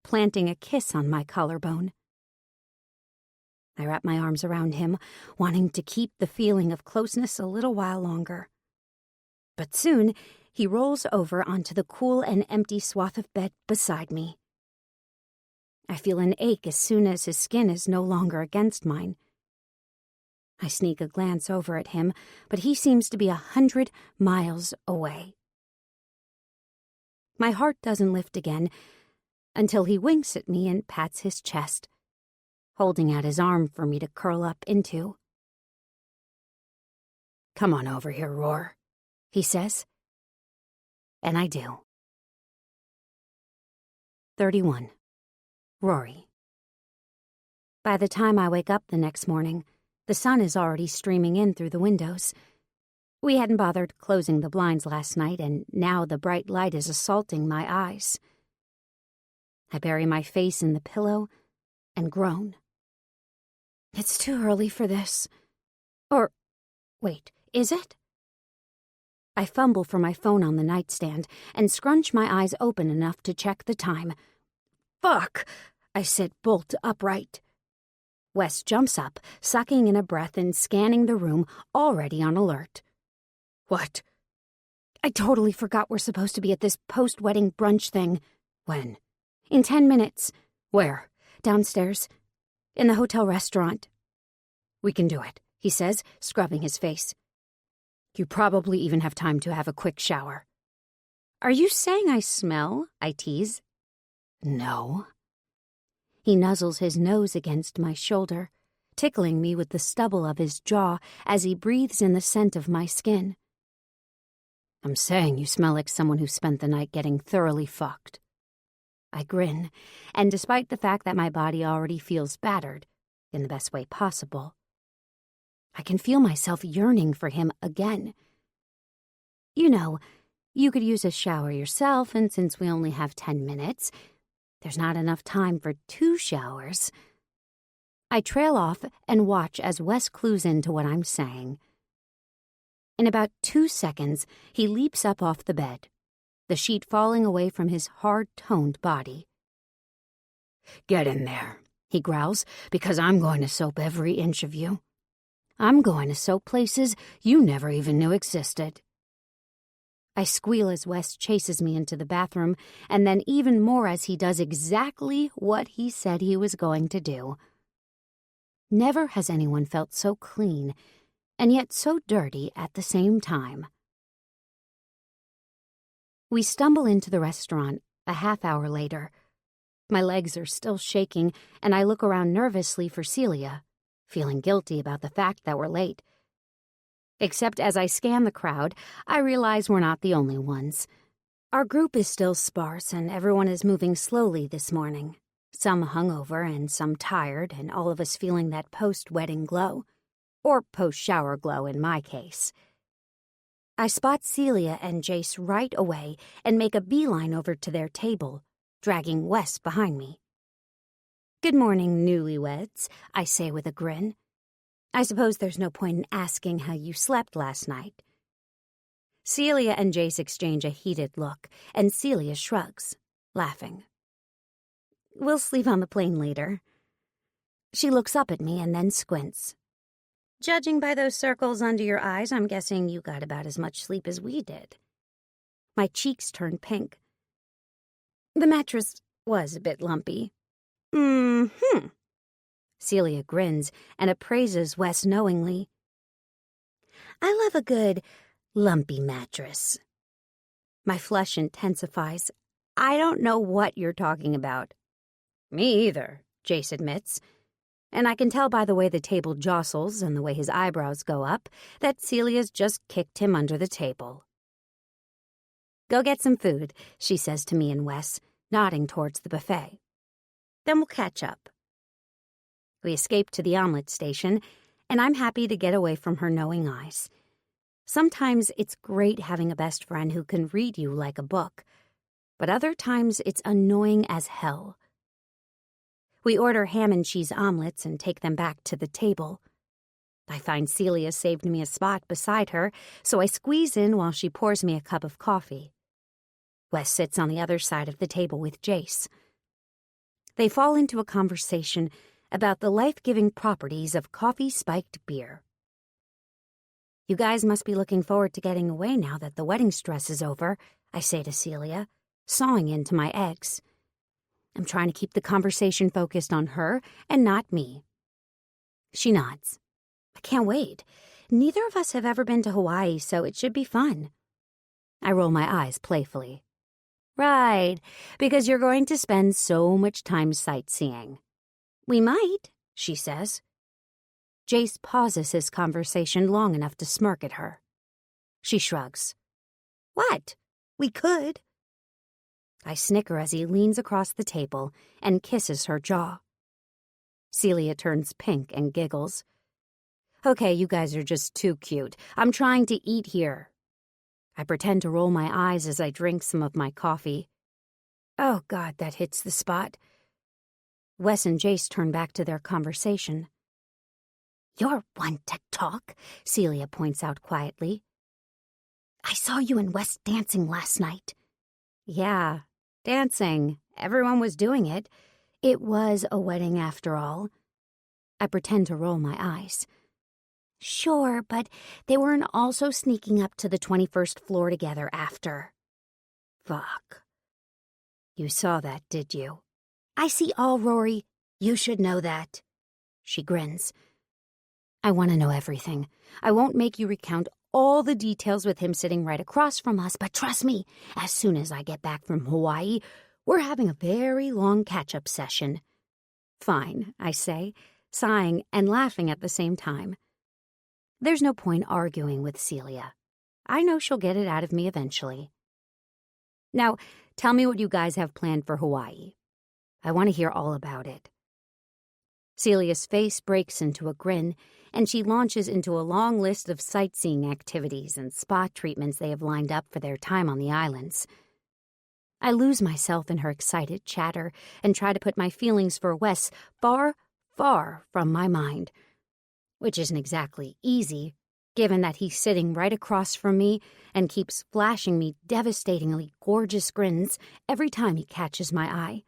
[SPEAKER 1] planting a kiss on my collarbone. I wrap my arms around him, wanting to keep the feeling of closeness a little while longer. But soon, he rolls over onto the cool and empty swath of bed beside me. I feel an ache as soon as his skin is no longer against mine. I sneak a glance over at him, but he seems to be 100 miles away. My heart doesn't lift again until he winks at me and pats his chest, holding out his arm for me to curl up into. "Come on over here, Roar," he says. And I do. 31. Rory. By the time I wake up the next morning, the sun is already streaming in through the windows. We hadn't bothered closing the blinds last night, and now the bright light is assaulting my eyes. I bury my face in the pillow and groan. It's too early for this. Or, wait, is it? I fumble for my phone on the nightstand and scrunch my eyes open enough to check the time. Fuck! I sit bolt upright. Wes jumps up, sucking in a breath and scanning the room, already on alert. What? I totally forgot we're supposed to be at this post-wedding brunch thing. When? In 10 minutes. Where? Downstairs. In the hotel restaurant. We can do it, he says, scrubbing his face. You probably even have time to have a quick shower. Are you saying I smell? I tease. No. He nuzzles his nose against my shoulder, tickling me with the stubble of his jaw as he breathes in the scent of my skin. I'm saying you smell like someone who spent the night getting thoroughly fucked. I grin, and despite the fact that my body already feels battered, in the best way possible, I can feel myself yearning for him again. You know, you could use a shower yourself, and since we only have 10 minutes, there's not enough time for 2 showers. I trail off and watch as Wes clues into what I'm saying. In about 2 seconds, he leaps up off the bed, the sheet falling away from his hard-toned body. Get in there, he growls, because I'm going to soap every inch of you. I'm going to soap places you never even knew existed. I squeal as Wes chases me into the bathroom, and then even more as he does exactly what he said he was going to do. Never has anyone felt so clean, and yet so dirty at the same time. We stumble into the restaurant a half hour later. My legs are still shaking, and I look around nervously for Celia, feeling guilty about the fact that we're late. Except as I scan the crowd, I realize we're not the only ones. Our group is still sparse, and everyone is moving slowly this morning. Some hungover and some tired, and all of us feeling that post-wedding glow. Or post-shower glow in my case. I spot Celia and Jace right away and make a beeline over to their table, dragging Wes behind me. Good morning, newlyweds, I say with a grin. I suppose there's no point in asking how you slept last night. Celia and Jace exchange a heated look, and Celia shrugs, laughing. We'll sleep on the plane later. She looks up at me and then squints. Judging by those circles under your eyes, I'm guessing you got about as much sleep as we did. My cheeks turn pink. The mattress was a bit lumpy. Mm-hmm. Celia grins and appraises Wes knowingly. I love a good, lumpy mattress. My flush intensifies. I don't know what you're talking about. Me either, Jace admits. And I can tell by the way the table jostles and the way his eyebrows go up that Celia's just kicked him under the table. Go get some food, she says to me and Wes, nodding towards the buffet. Then we'll catch up. We escape to the omelet station, and I'm happy to get away from her knowing eyes. Sometimes it's great having a best friend who can read you like a book, but other times it's annoying as hell. We order ham and cheese omelets and take them back to the table. I find Celia saved me a spot beside her, so I squeeze in while she pours me a cup of coffee. Wes sits on the other side of the table with Jace. They fall into a conversation about the life-giving properties of coffee-spiked beer. "You guys must be looking forward to getting away now that the wedding stress is over," I say to Celia, sawing into my eggs. I'm trying to keep the conversation focused on her and not me. She nods. I can't wait. Neither of us have ever been to Hawaii, so it should be fun. I roll my eyes playfully. Right, because you're going to spend so much time sightseeing. We might, she says. Jace pauses his conversation long enough to smirk at her. She shrugs. What? We could. I snicker as he leans across the table and kisses her jaw. Celia turns pink and giggles. Okay, you guys are just too cute. I'm trying to eat here. I pretend to roll my eyes as I drink some of my coffee. Oh, God, that hits the spot. Wes and Jace turn back to their conversation. You're one to talk, Celia points out quietly. I saw you and Wes dancing last night. Yeah, dancing. Everyone was doing it. It was a wedding after all. I pretend to roll my eyes. Sure, but they weren't also sneaking up to the 21st floor together after. Fuck. You saw that, did you? I see all, Rory. You should know that. She grins. I want to know everything. I won't make you recount all the details with him sitting right across from us, but trust me, as soon as I get back from Hawaii, we're having a very long catch-up session. Fine, I say, sighing and laughing at the same time. There's no point arguing with Celia. I know she'll get it out of me eventually. Now, tell me what you guys have planned for Hawaii. I want to hear all about it. Celia's face breaks into a grin, and she launches into a long list of sightseeing activities and spa treatments they have lined up for their time on the islands. I lose myself in her excited chatter and try to put my feelings for Wes far, far from my mind, which isn't exactly easy, given that he's sitting right across from me and keeps flashing me devastatingly gorgeous grins every time he catches my eye.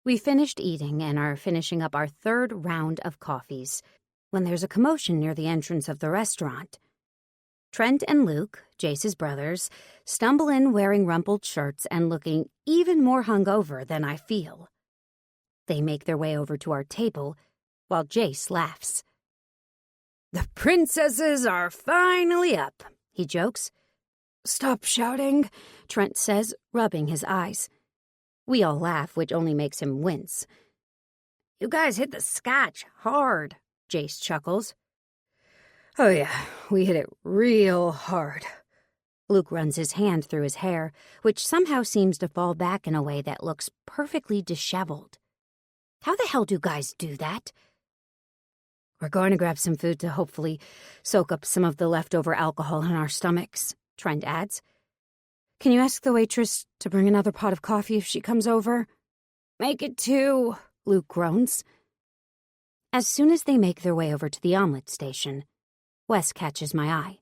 [SPEAKER 1] We finished eating and are finishing up our third round of coffees when there's a commotion near the entrance of the restaurant. Trent and Luke, Jace's brothers, stumble in wearing rumpled shirts and looking even more hungover than I feel. They make their way over to our table, while Jace laughs. The princesses are finally up, he jokes. Stop shouting, Trent says, rubbing his eyes. We all laugh, which only makes him wince. You guys hit the scotch hard, Jace chuckles. Oh yeah, we hit it real hard. Luke runs his hand through his hair, which somehow seems to fall back in a way that looks perfectly disheveled. How the hell do guys do that? We're going to grab some food to hopefully soak up some of the leftover alcohol in our stomachs, Trent adds. Can you ask the waitress to bring another pot of coffee if she comes over? Make it two, Luke groans. As soon as they make their way over to the omelet station, Wes catches my eye.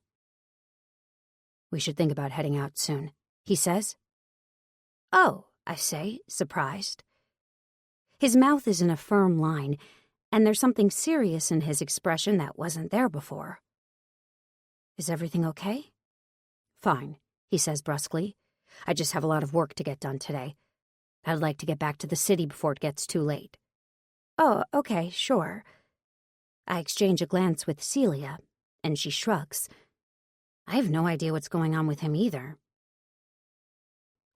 [SPEAKER 1] We should think about heading out soon, he says. Oh, I say, surprised. His mouth is in a firm line, and there's something serious in his expression that wasn't there before. Is everything okay? Fine, he says brusquely. I just have a lot of work to get done today. I'd like to get back to the city before it gets too late. Oh, okay, sure. I exchange a glance with Celia, and she shrugs. I have no idea what's going on with him either.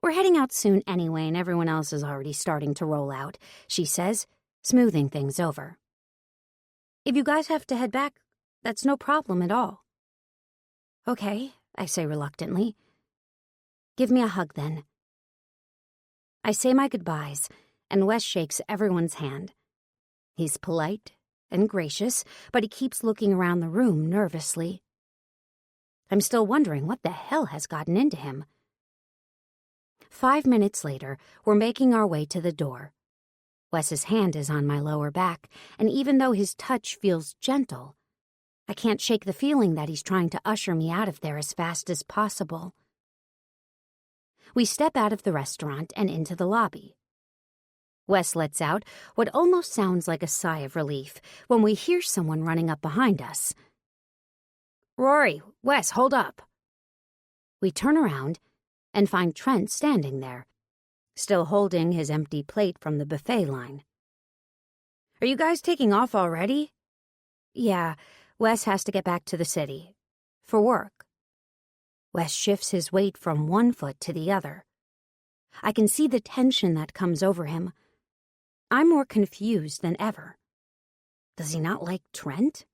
[SPEAKER 1] We're heading out soon anyway, and everyone else is already starting to roll out, she says, smoothing things over. If you guys have to head back, that's no problem at all. Okay, I say reluctantly. Give me a hug then. I say my goodbyes, and Wes shakes everyone's hand. He's polite and gracious, but he keeps looking around the room nervously. I'm still wondering what the hell has gotten into him. 5 minutes later, we're making our way to the door. Wes's hand is on my lower back, and even though his touch feels gentle, I can't shake the feeling that he's trying to usher me out of there as fast as possible. We step out of the restaurant and into the lobby. Wes lets out what almost sounds like a sigh of relief when we hear someone running up behind us. "Rory, Wes, hold up." We turn around and find Trent standing there, still holding his empty plate from the buffet line. "Are you guys taking off already?" "Yeah, Wes has to get back to the city. For work." Wes shifts his weight from one foot to the other. I can see the tension that comes over him. I'm more confused than ever. Does he not like Trent?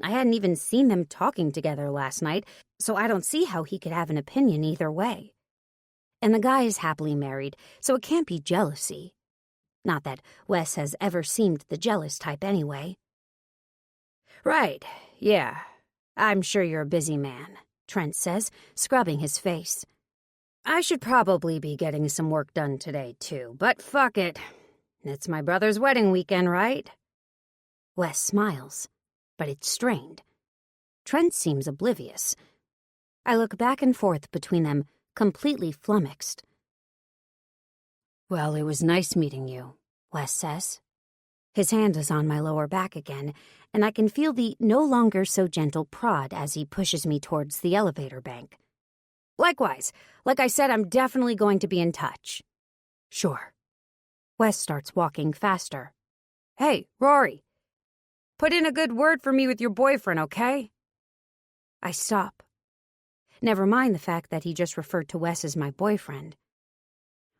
[SPEAKER 1] I hadn't even seen them talking together last night, so I don't see how he could have an opinion either way. And the guy is happily married, so it can't be jealousy. Not that Wes has ever seemed the jealous type anyway. "Right, yeah. I'm sure you're a busy man," Trent says, scrubbing his face. "I should probably be getting some work done today, too, but fuck it. It's my brother's wedding weekend, right?" Wes smiles, but it's strained. Trent seems oblivious. I look back and forth between them, completely flummoxed. "Well, it was nice meeting you," Wes says. His hand is on my lower back again, and I can feel the no longer so gentle prod as he pushes me towards the elevator bank. "Likewise. Like I said, I'm definitely going to be in touch." "Sure." Wes starts walking faster. "Hey, Rory. Put in a good word for me with your boyfriend, okay?" I stop. Never mind the fact that he just referred to Wes as my boyfriend.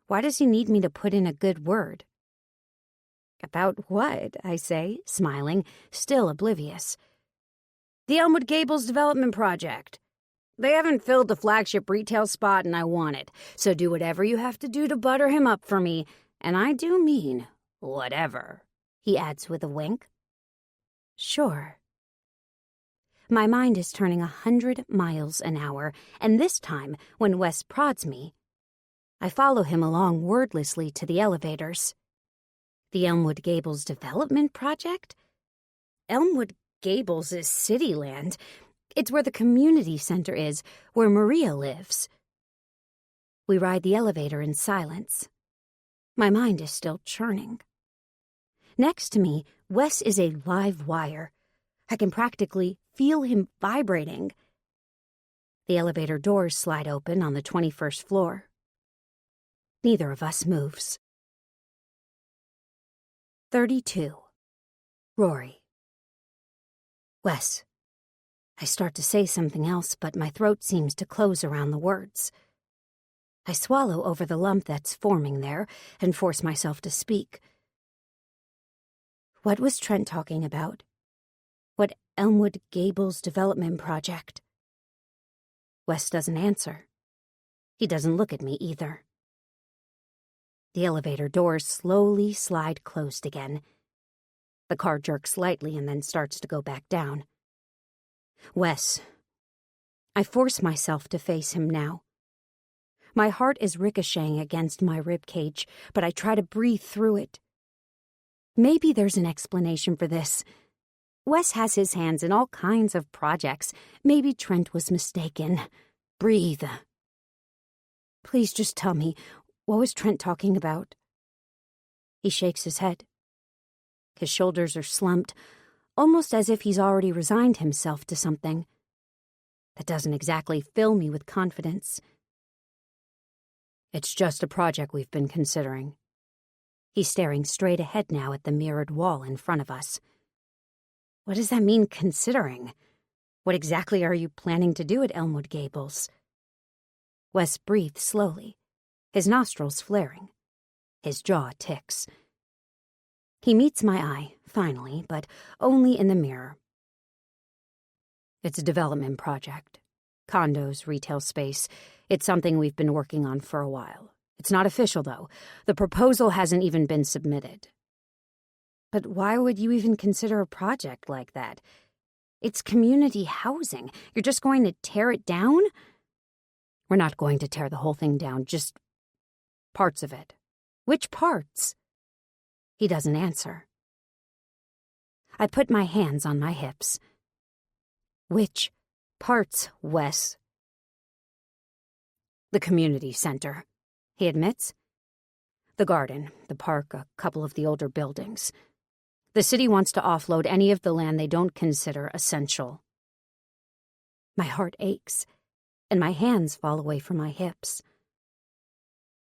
[SPEAKER 1] Why does he need me to put in a good word? "About what?" I say, smiling, still oblivious. "The Elmwood Gables development project. They haven't filled the flagship retail spot and I want it, so do whatever you have to do to butter him up for me, and I do mean whatever," he adds with a wink. "Sure." My mind is turning 100 miles an hour, and this time, when Wes prods me, I follow him along wordlessly to the elevators. The Elmwood Gables development project? Elmwood Gables is city land. It's where the community center is, where Maria lives. We ride the elevator in silence. My mind is still churning. Next to me, Wes is a live wire. I can practically feel him vibrating. The elevator doors slide open on the 21st floor. Neither of us moves. 32. Rory. "Wes." I start to say something else, but my throat seems to close around the words. I swallow over the lump that's forming there and force myself to speak. "What was Trent talking about? What Elmwood Gables development project?" Wes doesn't answer. He doesn't look at me either. The elevator doors slowly slide closed again. The car jerks lightly and then starts to go back down. "Wes." I force myself to face him now. My heart is ricocheting against my ribcage, but I try to breathe through it. Maybe there's an explanation for this. Wes has his hands in all kinds of projects. Maybe Trent was mistaken. Breathe. "Please just tell me, what was Trent talking about?" He shakes his head. His shoulders are slumped, almost as if he's already resigned himself to something. That doesn't exactly fill me with confidence. "It's just a project we've been considering." He's staring straight ahead now at the mirrored wall in front of us. What does that mean, considering? What exactly are you planning to do at Elmwood Gables? Wes breathes slowly, his nostrils flaring. His jaw ticks. He meets my eye, finally, but only in the mirror. "It's a development project. Condos, retail space. It's something we've been working on for a while. It's not official, though. The proposal hasn't even been submitted." "But why would you even consider a project like that? It's community housing. You're just going to tear it down?" "We're not going to tear the whole thing down, just parts of it." "Which parts?" He doesn't answer. I put my hands on my hips. Which parts, Wes? The community center, he admits. The garden, the park, a couple of the older buildings. The city wants to offload any of the land they don't consider essential. My heart aches, and my hands fall away from my hips.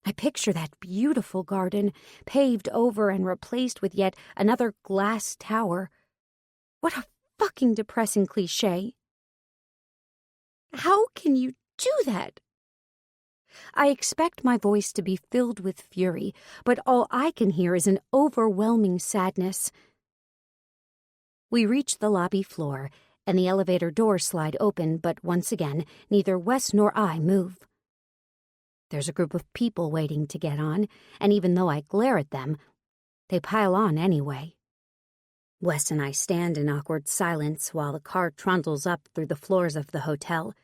[SPEAKER 1] I picture that beautiful garden, paved over and replaced with yet another glass tower. What a fucking depressing cliché. How can you do that? I expect my voice to be filled with fury, but all I can hear is an overwhelming sadness. We reach the lobby floor, and the elevator doors slide open, but once again, neither Wes nor I move. There's a group of people waiting to get on, and even though I glare at them, they pile on anyway. Wes and I stand in awkward silence while the car trundles up through the floors of the hotel,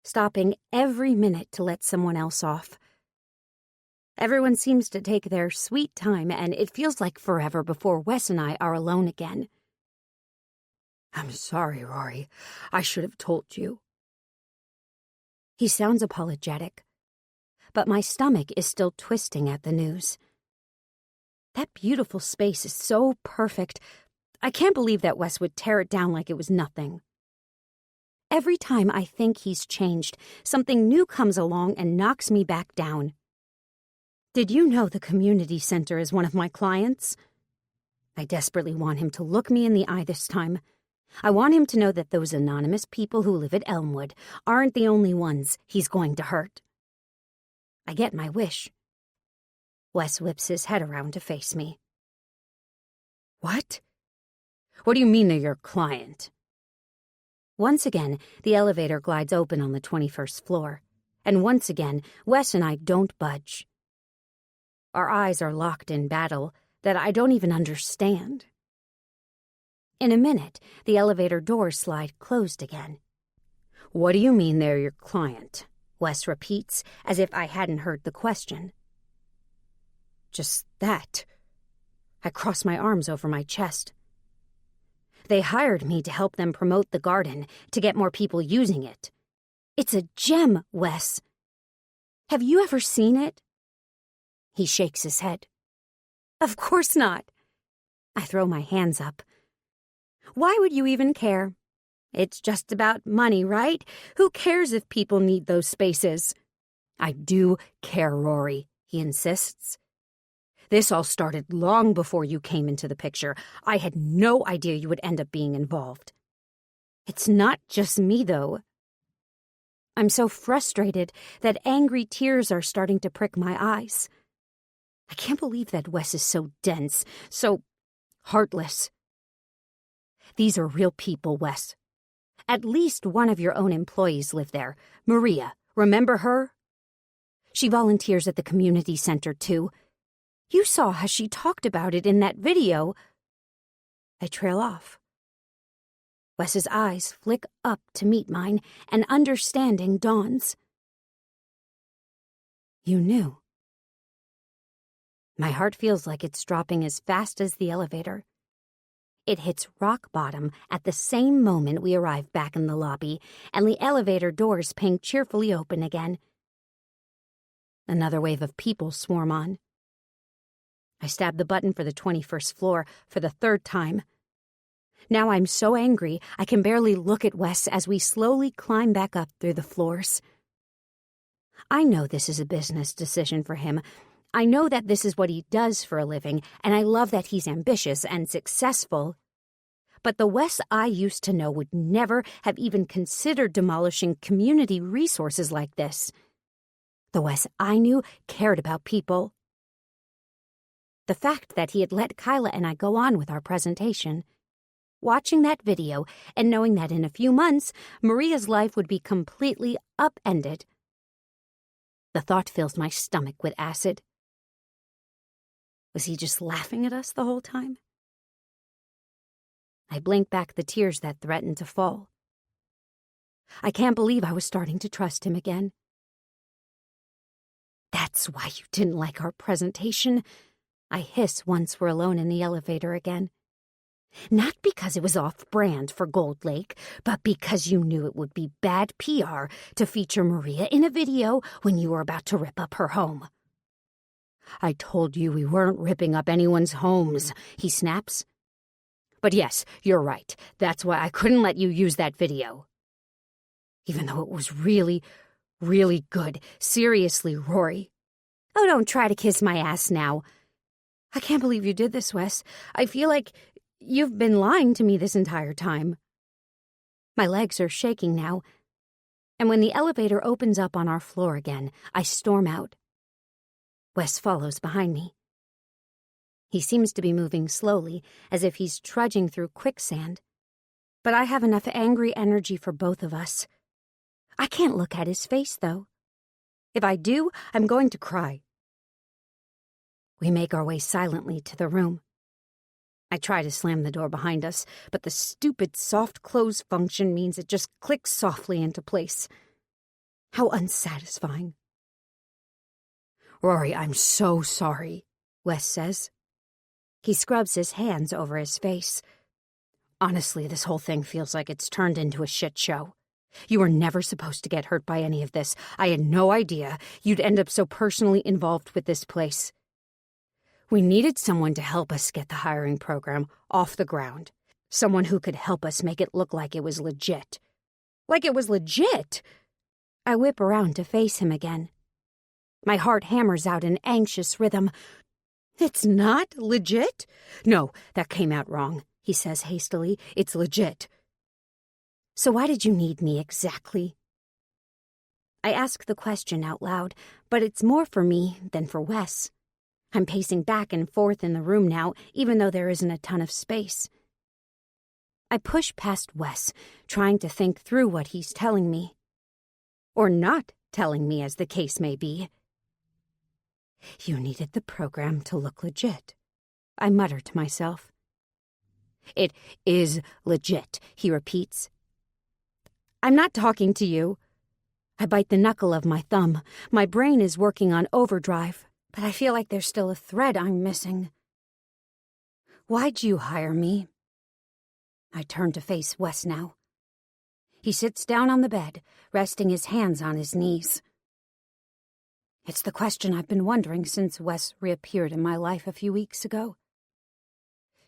[SPEAKER 1] stopping every minute to let someone else off. Everyone seems to take their sweet time, and it feels like forever before Wes and I are alone again. I'm sorry, Rory. I should have told you. He sounds apologetic, but my stomach is still twisting at the news. That beautiful space is so perfect. I can't believe that Wes would tear it down like it was nothing. Every time I think he's changed, something new comes along and knocks me back down. Did you know the community center is one of my clients? I desperately want him to look me in the eye this time. I want him to know that those anonymous people who live at Elmwood aren't the only ones he's going to hurt. I get my wish. Wes whips his head around to face me. What? What do you mean they're your client? Once again, the elevator glides open on the 21st floor, and once again, Wes and I don't budge. Our eyes are locked in battle that I don't even understand. In a minute, the elevator doors slide closed again. What do you mean they're your client? Wes repeats, as if I hadn't heard the question. Just that. I cross my arms over my chest. They hired me to help them promote the garden, to get more people using it. It's a gem, Wes. Have you ever seen it? He shakes his head. Of course not. I throw my hands up. Why would you even care? It's just about money, right? Who cares if people need those spaces? I do care, Rory, he insists. This all started long before you came into the picture. I had no idea you would end up being involved. It's not just me, though. I'm so frustrated that angry tears are starting to prick my eyes. I can't believe that Wes is so dense, so heartless. These are real people, Wes. At least one of your own employees live there. Maria, remember her? She volunteers at the community center, too. You saw how she talked about it in that video. I trail off. Wes's eyes flick up to meet mine, and understanding dawns. You knew. My heart feels like it's dropping as fast as the elevator. It hits rock bottom at the same moment we arrive back in the lobby, and the elevator doors ping cheerfully open again. Another wave of people swarm on. I stab the button for the 21st floor for the third time. Now I'm so angry I can barely look at Wes as we slowly climb back up through the floors. I know this is a business decision for him. I know that this is what he does for a living, and I love that he's ambitious and successful. But the Wes I used to know would never have even considered demolishing community resources like this. The Wes I knew cared about people. The fact that he had let Kyla and I go on with our presentation, watching that video and knowing that in a few months, Maria's life would be completely upended. The thought fills my stomach with acid. Was he just laughing at us the whole time? I blink back the tears that threatened to fall. I can't believe I was starting to trust him again. That's why you didn't like our presentation. I hiss once we're alone in the elevator again. Not because it was off-brand for Gold Lake, but because you knew it would be bad PR to feature Maria in a video when you were about to rip up her home. I told you we weren't ripping up anyone's homes, he snaps. But yes, you're right. That's why I couldn't let you use that video. Even though it was really, really good. Seriously, Rory. Oh, don't try to kiss my ass now. I can't believe you did this, Wes. I feel like you've been lying to me this entire time. My legs are shaking now, and when the elevator opens up on our floor again, I storm out. Wes follows behind me. He seems to be moving slowly, as if he's trudging through quicksand. But I have enough angry energy for both of us. I can't look at his face, though. If I do, I'm going to cry. We make our way silently to the room. I try to slam the door behind us, but the stupid soft close function means it just clicks softly into place. How unsatisfying. Rory, I'm so sorry, Wes says. He scrubs his hands over his face. Honestly, this whole thing feels like it's turned into a shit show. You were never supposed to get hurt by any of this. I had no idea you'd end up so personally involved with this place. We needed someone to help us get the hiring program off the ground. Someone who could help us make it look like it was legit. Like it was legit! I whip around to face him again. My heart hammers out an anxious rhythm. It's not legit? No, that came out wrong, he says hastily. It's legit. So why did you need me exactly? I ask the question out loud, but it's more for me than for Wes. I'm pacing back and forth in the room now, even though there isn't a ton of space. I push past Wes, trying to think through what he's telling me. Or not telling me, as the case may be. You needed the program to look legit, I mutter to myself. It is legit, he repeats. I'm not talking to you. I bite the knuckle of my thumb. My brain is working on overdrive, but I feel like there's still a thread I'm missing. Why'd you hire me? I turn to face Wes now. He sits down on the bed, resting his hands on his knees. It's the question I've been wondering since Wes reappeared in my life a few weeks ago.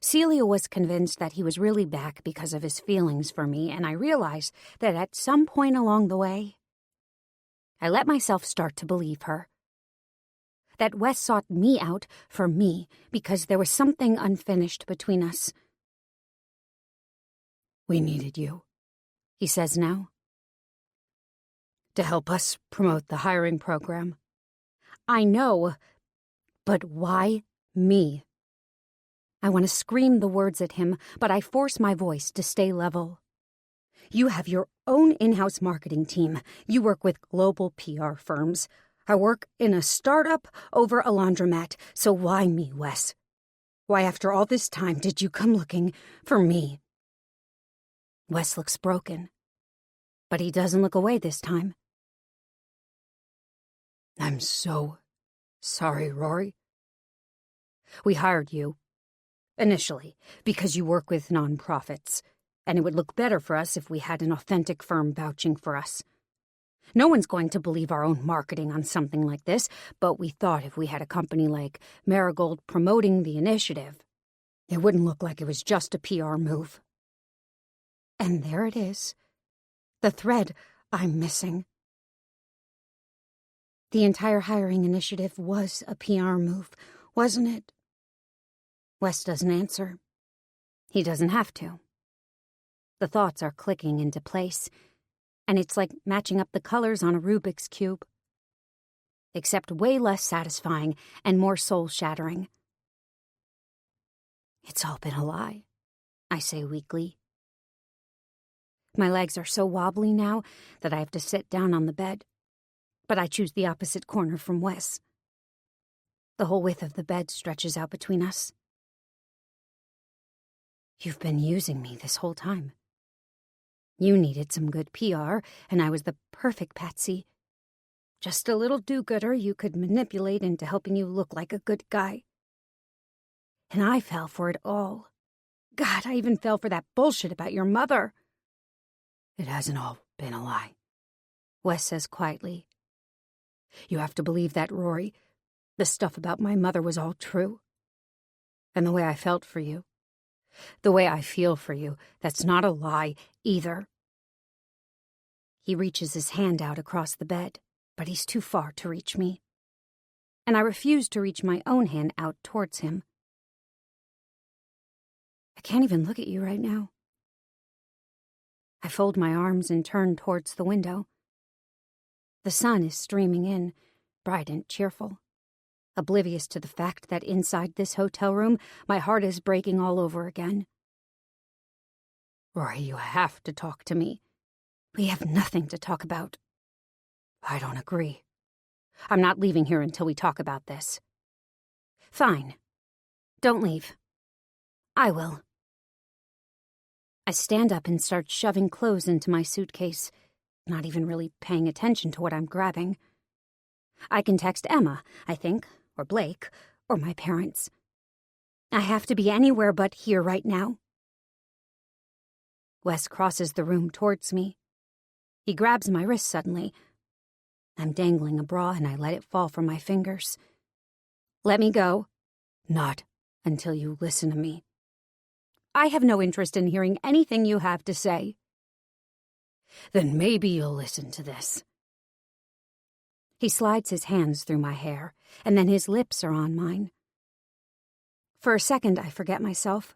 [SPEAKER 1] Celia was convinced that he was really back because of his feelings for me, and I realized that at some point along the way, I let myself start to believe her. That Wes sought me out for me because there was something unfinished between us. We needed you, he says now, to help us promote the hiring program. I know, but why me? I want to scream the words at him, but I force my voice to stay level. You have your own in-house marketing team. You work with global PR firms. I work in a startup over a laundromat, so why me, Wes? Why, after all this time, did you come looking for me? Wes looks broken, but he doesn't look away this time. I'm so sorry, Rory. We hired you, initially, because you work with nonprofits, and it would look better for us if we had an authentic firm vouching for us. No one's going to believe our own marketing on something like this, but we thought if we had a company like Marigold promoting the initiative, it wouldn't look like it was just a PR move. And there it is, the thread I'm missing. The entire hiring initiative was a PR move, wasn't it? Wes doesn't answer. He doesn't have to. The thoughts are clicking into place, and it's like matching up the colors on a Rubik's Cube. Except way less satisfying and more soul-shattering. It's all been a lie, I say weakly. My legs are so wobbly now that I have to sit down on the bed, but I choose the opposite corner from Wes. The whole width of the bed stretches out between us. You've been using me this whole time. You needed some good PR, and I was the perfect patsy. Just a little do-gooder you could manipulate into helping you look like a good guy. And I fell for it all. God, I even fell for that bullshit about your mother. It hasn't all been a lie, Wes says quietly. You have to believe that, Rory. The stuff about my mother was all true. And the way I felt for you, the way I feel for you, that's not a lie either. He reaches his hand out across the bed, but he's too far to reach me. And I refuse to reach my own hand out towards him. I can't even look at you right now. I fold my arms and turn towards the window. The sun is streaming in, bright and cheerful. Oblivious to the fact that inside this hotel room, my heart is breaking all over again. Rory, you have to talk to me. We have nothing to talk about. I don't agree. I'm not leaving here until we talk about this. Fine. Don't leave. I will. I stand up and start shoving clothes into my suitcase, not even really paying attention to what I'm grabbing. I can text Emma, I think, or Blake, or my parents. I have to be anywhere but here right now. Wes crosses the room towards me. He grabs my wrist suddenly. I'm dangling a bra and I let it fall from my fingers. Let me go. Not until you listen to me. I have no interest in hearing anything you have to say. Then maybe you'll listen to this. He slides his hands through my hair, and then his lips are on mine. For a second, I forget myself.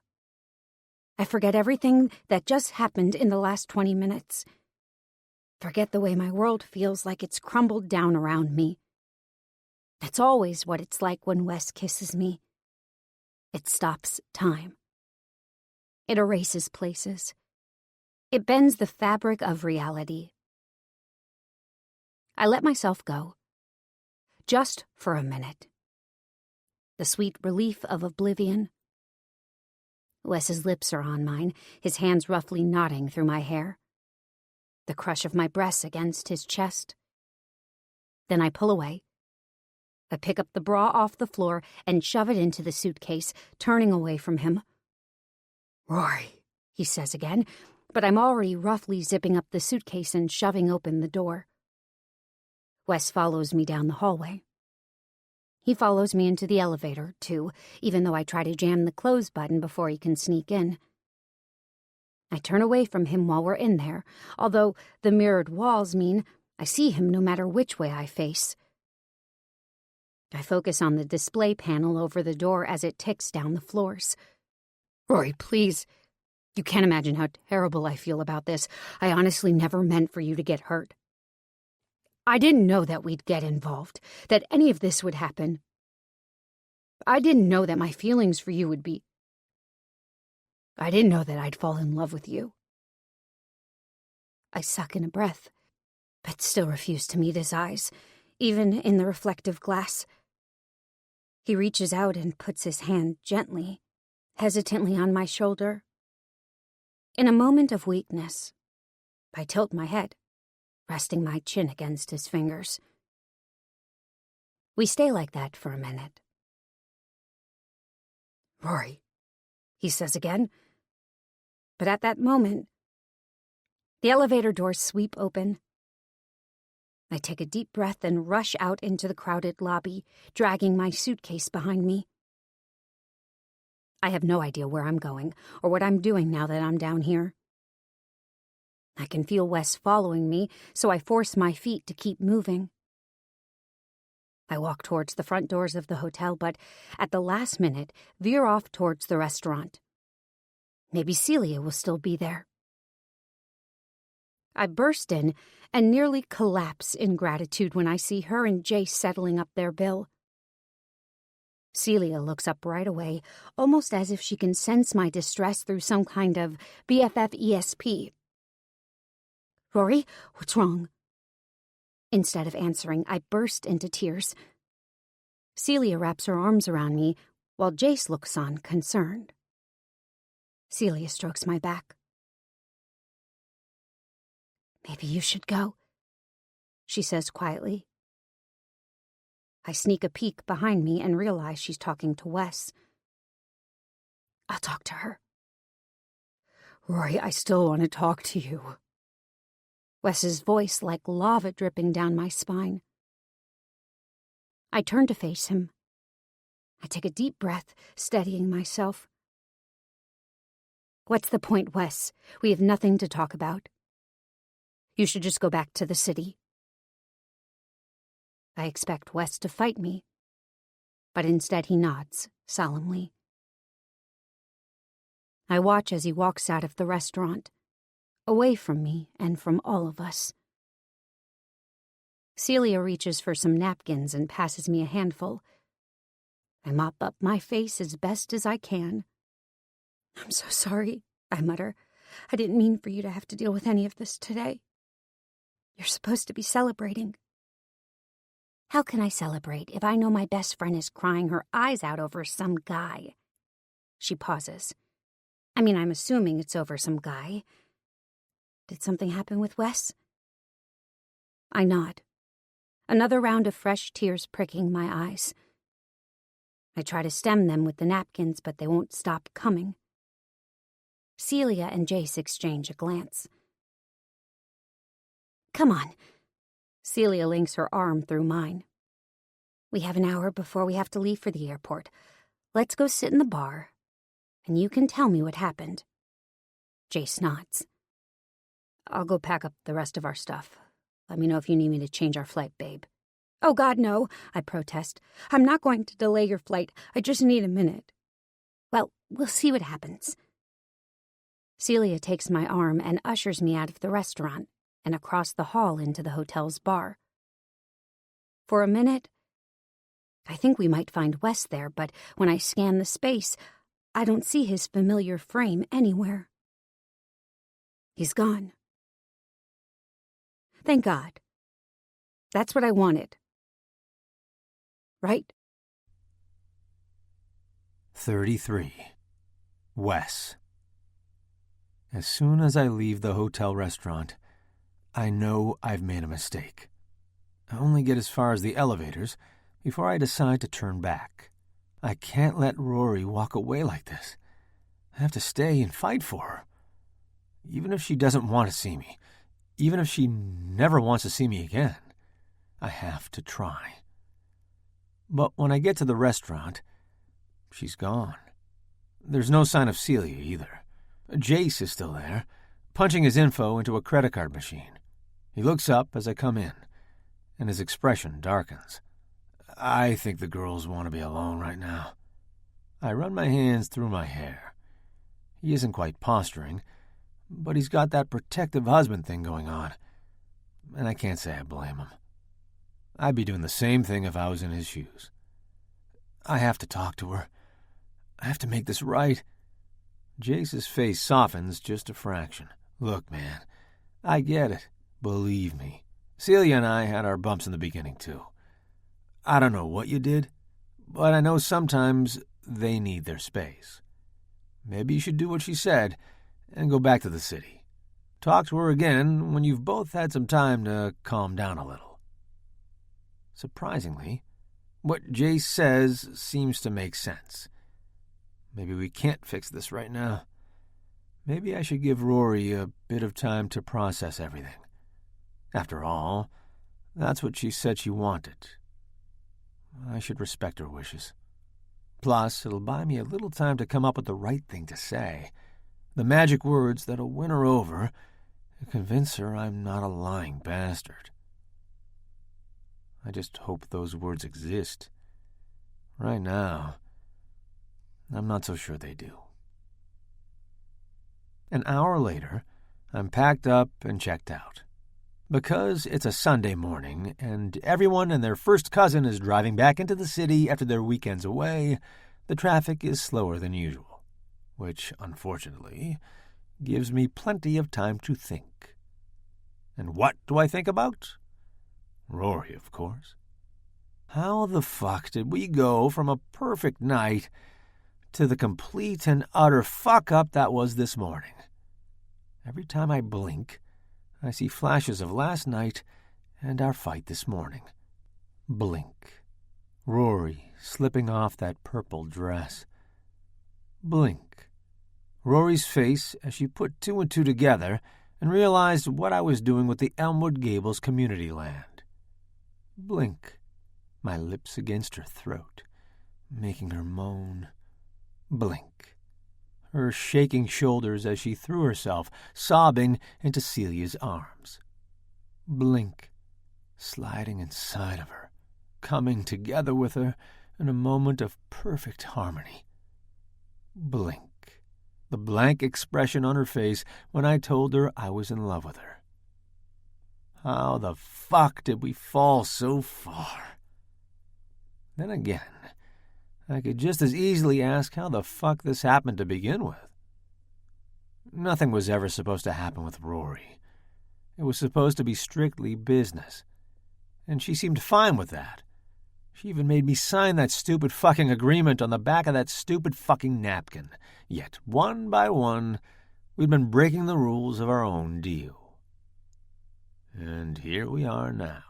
[SPEAKER 1] I forget everything that just happened in the last 20 minutes. Forget the way my world feels like it's crumbled down around me. That's always what it's like when Wes kisses me. It stops time. It erases places. It bends the fabric of reality. I let myself go. Just for a minute. The sweet relief of oblivion. Wes's lips are on mine, his hands roughly knotting through my hair. The crush of my breasts against his chest. Then I pull away. I pick up the bra off the floor and shove it into the suitcase, turning away from him. Rory, he says again, but I'm already roughly zipping up the suitcase and shoving open the door. Wes follows me down the hallway. He follows me into the elevator, too, even though I try to jam the close button before he can sneak in. I turn away from him while we're in there, although the mirrored walls mean I see him no matter which way I face. I focus on the display panel over the door as it ticks down the floors. Rory, please. You can't imagine how terrible I feel about this. I honestly never meant for you to get hurt. I didn't know that we'd get involved, that any of this would happen. I didn't know that my feelings for you would be... I didn't know that I'd fall in love with you. I suck in a breath, but still refuse to meet his eyes, even in the reflective glass. He reaches out and puts his hand gently, hesitantly on my shoulder. In a moment of weakness, I tilt my head, resting my chin against his fingers. We stay like that for a minute. Rory, he says again. But at that moment, the elevator doors sweep open. I take a deep breath and rush out into the crowded lobby, dragging my suitcase behind me. I have no idea where I'm going or what I'm doing now that I'm down here. I can feel Wes following me, so I force my feet to keep moving. I walk towards the front doors of the hotel, but at the last minute, veer off towards the restaurant. Maybe Celia will still be there. I burst in and nearly collapse in gratitude when I see her and Jace settling up their bill. Celia looks up right away, almost as if she can sense my distress through some kind of BFF ESP. Rory, what's wrong? Instead of answering, I burst into tears. Celia wraps her arms around me, while Jace looks on, concerned. Celia strokes my back. Maybe you should go, she says quietly. I sneak a peek behind me and realize she's talking to Wes. I'll talk to her. Rory, I still want to talk to you. Wes's voice like lava dripping down my spine. I turn to face him. I take a deep breath, steadying myself. What's the point, Wes? We have nothing to talk about. You should just go back to the city. I expect Wes to fight me, but instead he nods solemnly. I watch as he walks out of the restaurant, away from me and from all of us. Celia reaches for some napkins and passes me a handful. I mop up my face as best as I can. I'm so sorry, I mutter. I didn't mean for you to have to deal with any of this today. You're supposed to be celebrating. How can I celebrate if I know my best friend is crying her eyes out over some guy? She pauses. I mean, I'm assuming it's over some guy. Did something happen with Wes? I nod. Another round of fresh tears pricking my eyes. I try to stem them with the napkins, but they won't stop coming. Celia and Jace exchange a glance. Come on. Celia links her arm through mine. We have an hour before we have to leave for the airport. Let's go sit in the bar, and you can tell me what happened. Jace nods. I'll go pack up the rest of our stuff. Let me know if you need me to change our flight, babe. Oh, God, no, I protest. I'm not going to delay your flight. I just need a minute. Well, we'll see what happens. Celia takes my arm and ushers me out of the restaurant and across the hall into the hotel's bar. For a minute, I think we might find Wes there, but when I scan the space, I don't see his familiar frame anywhere. He's gone. Thank God. That's what I wanted. Right?
[SPEAKER 2] 33. Wes. As soon as I leave the hotel restaurant, I know I've made a mistake. I only get as far as the elevators before I decide to turn back. I can't let Rory walk away like this. I have to stay and fight for her. Even if she doesn't want to see me, even if she never wants to see me again, I have to try. But when I get to the restaurant, she's gone. There's no sign of Celia either. Jace is still there, punching his info into a credit card machine. He looks up as I come in, and his expression darkens. I think the girls want to be alone right now. I run my hands through my hair. He isn't quite posturing, but he's got that protective husband thing going on, and I can't say I blame him. I'd be doing the same thing if I was in his shoes. I have to talk to her. I have to make this right. Jace's face softens just a fraction. Look, man, I get it. Believe me. Celia and I had our bumps in the beginning, too. I don't know what you did, but I know sometimes they need their space. Maybe you should do what she said and go back to the city. Talk to her again when you've both had some time to calm down a little. Surprisingly, what Jace says seems to make sense. Maybe we can't fix this right now. Maybe I should give Rory a bit of time to process everything. After all, that's what she said she wanted. I should respect her wishes. Plus, it'll buy me a little time to come up with the right thing to say. The magic words that'll win her over and convince her I'm not a lying bastard. I just hope those words exist. Right now, I'm not so sure they do. An hour later, I'm packed up and checked out. Because it's a Sunday morning, and everyone and their first cousin is driving back into the city after their weekends away, the traffic is slower than usual, which, unfortunately, gives me plenty of time to think. And what do I think about? Rory, of course. How the fuck did we go from a perfect night to the complete and utter fuck-up that was this morning? Every time I blink, I see flashes of last night and our fight this morning. Blink. Rory slipping off that purple dress. Blink. Rory's face as she put two and two together and realized what I was doing with the Elmwood Gables community land. Blink, my lips against her throat, making her moan. Blink, her shaking shoulders as she threw herself, sobbing, into Celia's arms. Blink, sliding inside of her, coming together with her in a moment of perfect harmony. Blink, the blank expression on her face when I told her I was in love with her. How the fuck did we fall so far? Then again, I could just as easily ask how the fuck this happened to begin with. Nothing was ever supposed to happen with Rory. It was supposed to be strictly business. And she seemed fine with that. She even made me sign that stupid fucking agreement on the back of that stupid fucking napkin. Yet, one by one, we'd been breaking the rules of our own deal. And here we are now,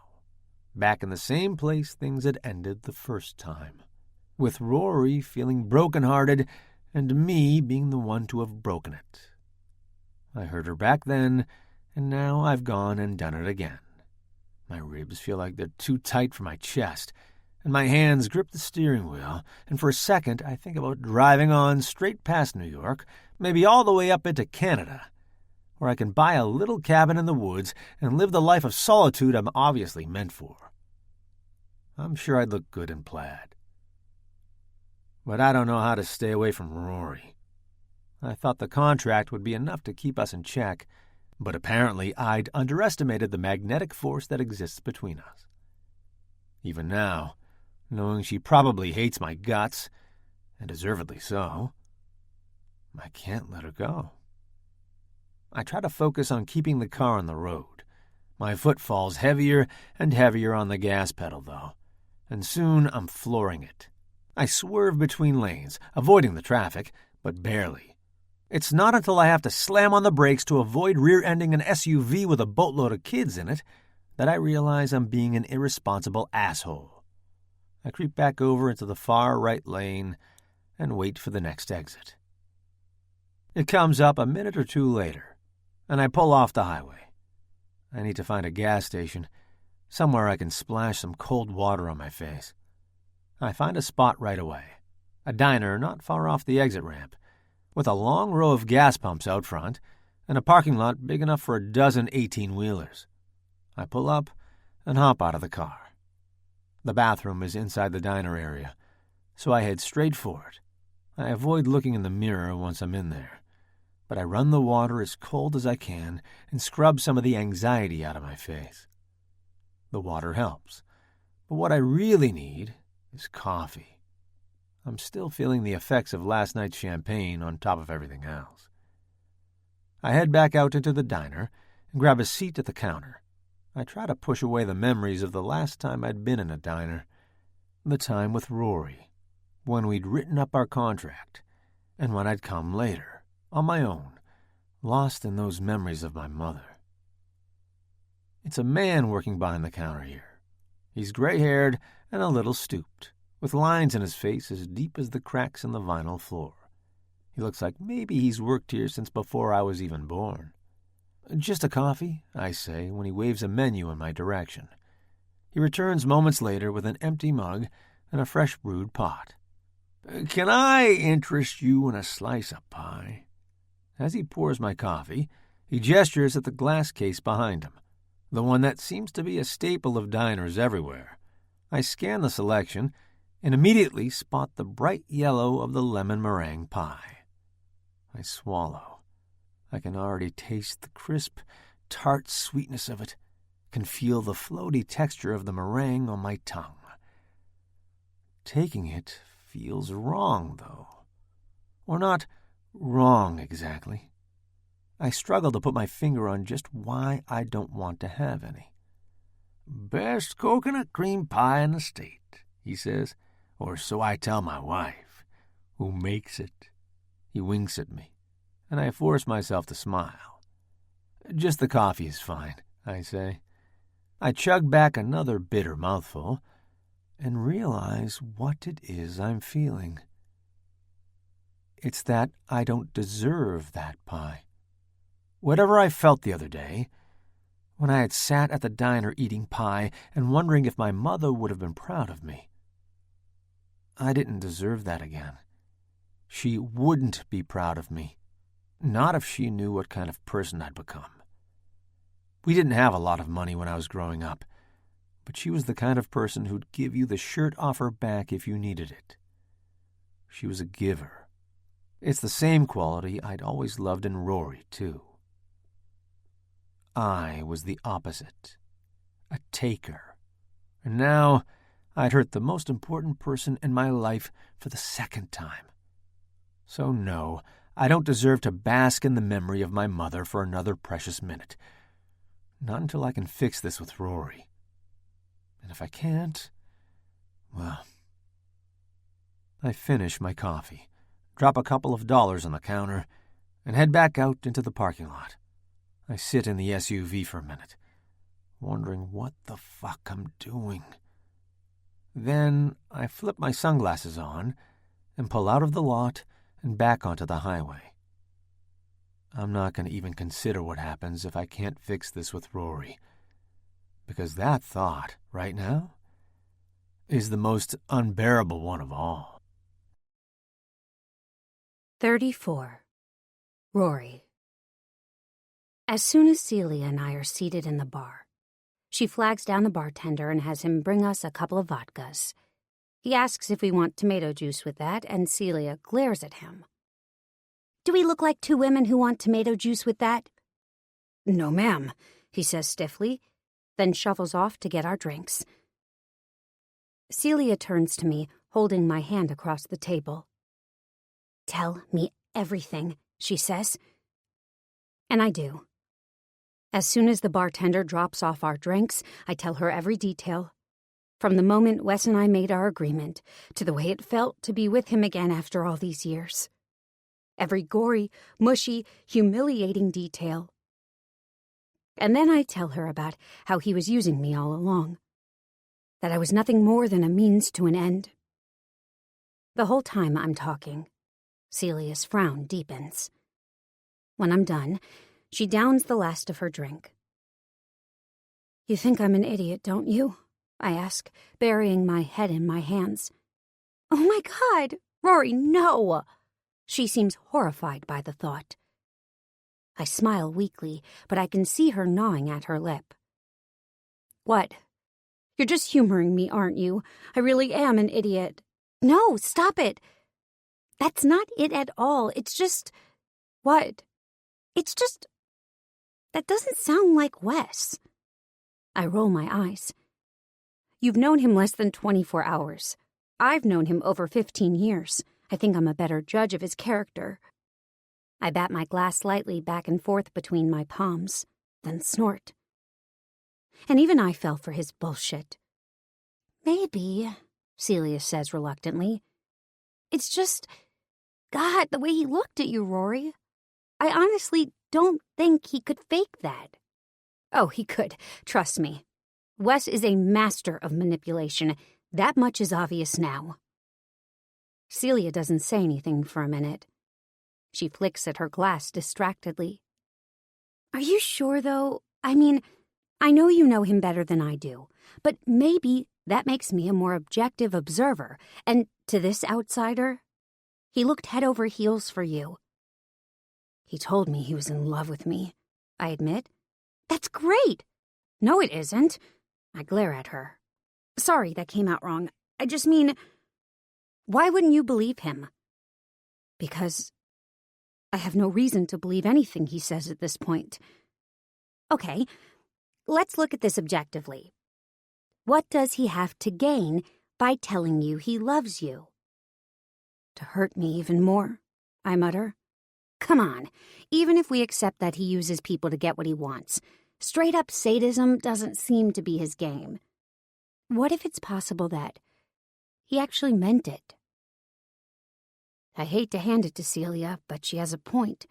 [SPEAKER 2] back in the same place things had ended the first time, with Rory feeling broken-hearted and me being the one to have broken it. I hurt her back then, and now I've gone and done it again. My ribs feel like they're too tight for my chest, and my hands grip the steering wheel, and for a second I think about driving on straight past New York, maybe all the way up into Canada, where I can buy a little cabin in the woods and live the life of solitude I'm obviously meant for. I'm sure I'd look good in plaid. But I don't know how to stay away from Rory. I thought the contract would be enough to keep us in check, but apparently I'd underestimated the magnetic force that exists between us. Even now, knowing she probably hates my guts, and deservedly so, I can't let her go. I try to focus on keeping the car on the road. My foot falls heavier and heavier on the gas pedal, though, and soon I'm flooring it. I swerve between lanes, avoiding the traffic, but barely. It's not until I have to slam on the brakes to avoid rear-ending an SUV with a boatload of kids in it that I realize I'm being an irresponsible asshole. I creep back over into the far right lane and wait for the next exit. It comes up a minute or two later, and I pull off the highway. I need to find a gas station, somewhere I can splash some cold water on my face. I find a spot right away, a diner not far off the exit ramp, with a long row of gas pumps out front and a parking lot big enough for a dozen 18-wheelers. I pull up and hop out of the car. The bathroom is inside the diner area, so I head straight for it. I avoid looking in the mirror once I'm in there, but I run the water as cold as I can and scrub some of the anxiety out of my face. The water helps, but what I really need is coffee. I'm still feeling the effects of last night's champagne on top of everything else. I head back out into the diner and grab a seat at the counter. I try to push away the memories of the last time I'd been in a diner, the time with Rory, when we'd written up our contract, and when I'd come later, on my own, lost in those memories of my mother. It's a man working behind the counter here. He's gray-haired and a little stooped, with lines in his face as deep as the cracks in the vinyl floor. He looks like maybe he's worked here since before I was even born. "Just a coffee," I say when he waves a menu in my direction. He returns moments later with an empty mug and a fresh brewed pot. "Can I interest you in a slice of pie?" As he pours my coffee, he gestures at the glass case behind him, the one that seems to be a staple of diners everywhere. I scan the selection and immediately spot the bright yellow of the lemon meringue pie. I swallow. I can already taste the crisp, tart sweetness of it, can feel the floaty texture of the meringue on my tongue. Taking it feels wrong, though. Or not wrong exactly. I struggle to put my finger on just why I don't want to have any. "Best coconut cream pie in the state," he says, "or so I tell my wife, who makes it." He winks at me, and I force myself to smile. "Just the coffee is fine," I say. I chug back another bitter mouthful and realize what it is I'm feeling. It's that I don't deserve that pie. Whatever I felt the other day, when I had sat at the diner eating pie and wondering if my mother would have been proud of me, I didn't deserve that again. She wouldn't be proud of me, not if she knew what kind of person I'd become. We didn't have a lot of money when I was growing up, but she was the kind of person who'd give you the shirt off her back if you needed it. She was a giver. It's the same quality I'd always loved in Rory, too. I was the opposite, a taker. And now I'd hurt the most important person in my life for the second time. So no, I don't deserve to bask in the memory of my mother for another precious minute. Not until I can fix this with Rory. And if I can't, well, I finish my coffee, drop a couple of dollars on the counter, and head back out into the parking lot. I sit in the SUV for a minute, wondering what the fuck I'm doing. Then I flip my sunglasses on and pull out of the lot and back onto the highway. I'm not going to even consider what happens if I can't fix this with Rory, because that thought, right now, is the most unbearable one of all.
[SPEAKER 1] 34. Rory. As soon as Celia and I are seated in the bar, she flags down the bartender and has him bring us a couple of vodkas. He asks if we want tomato juice with that, and Celia glares at him. "Do we look like two women who want tomato juice with that?" "No, ma'am," he says stiffly, then shuffles off to get our drinks. Celia turns to me, holding my hand across the table. "Tell me everything," she says. And I do. As soon as the bartender drops off our drinks, I tell her every detail. From the moment Wes and I made our agreement, to the way it felt to be with him again after all these years. Every gory, mushy, humiliating detail. And then I tell her about how he was using me all along. That I was nothing more than a means to an end. The whole time I'm talking, Celia's frown deepens. When I'm done, she downs the last of her drink. "You think I'm an idiot, don't you?" I ask, burying my head in my hands. "Oh my God, Rory, no!" She seems horrified by the thought. I smile weakly, but I can see her gnawing at her lip. "What? You're just humoring me, aren't you? I really am an idiot." "No, stop it. That's not it at all. It's just..." "What?" "It's just... that doesn't sound like Wes." I roll my eyes. "You've known him less than 24 hours. I've known him over 15 years. I think I'm a better judge of his character." I bat my glass slightly back and forth between my palms, then snort. And even I fell for his bullshit. "Maybe," Celia says reluctantly. "It's just... God, the way he looked at you, Rory. I honestly don't think he could fake that." "Oh, he could. Trust me. Wes is a master of manipulation. That much is obvious now." Celia doesn't say anything for a minute. She flicks at her glass distractedly. "Are you sure, though? I mean, I know you know him better than I do, but maybe that makes me a more objective observer, and to this outsider, he looked head over heels for you." "He told me he was in love with me," I admit. "That's great!" "No, it isn't." I glare at her. "Sorry, that came out wrong. I just mean, why wouldn't you believe him?" "Because I have no reason to believe anything he says at this point." "Okay, let's look at this objectively. What does he have to gain by telling you he loves you?" "To hurt me even more," I mutter. "Come on, even if we accept that he uses people to get what he wants, straight-up sadism doesn't seem to be his game. What if it's possible that he actually meant it?" I hate to hand it to Celia, but she has a point.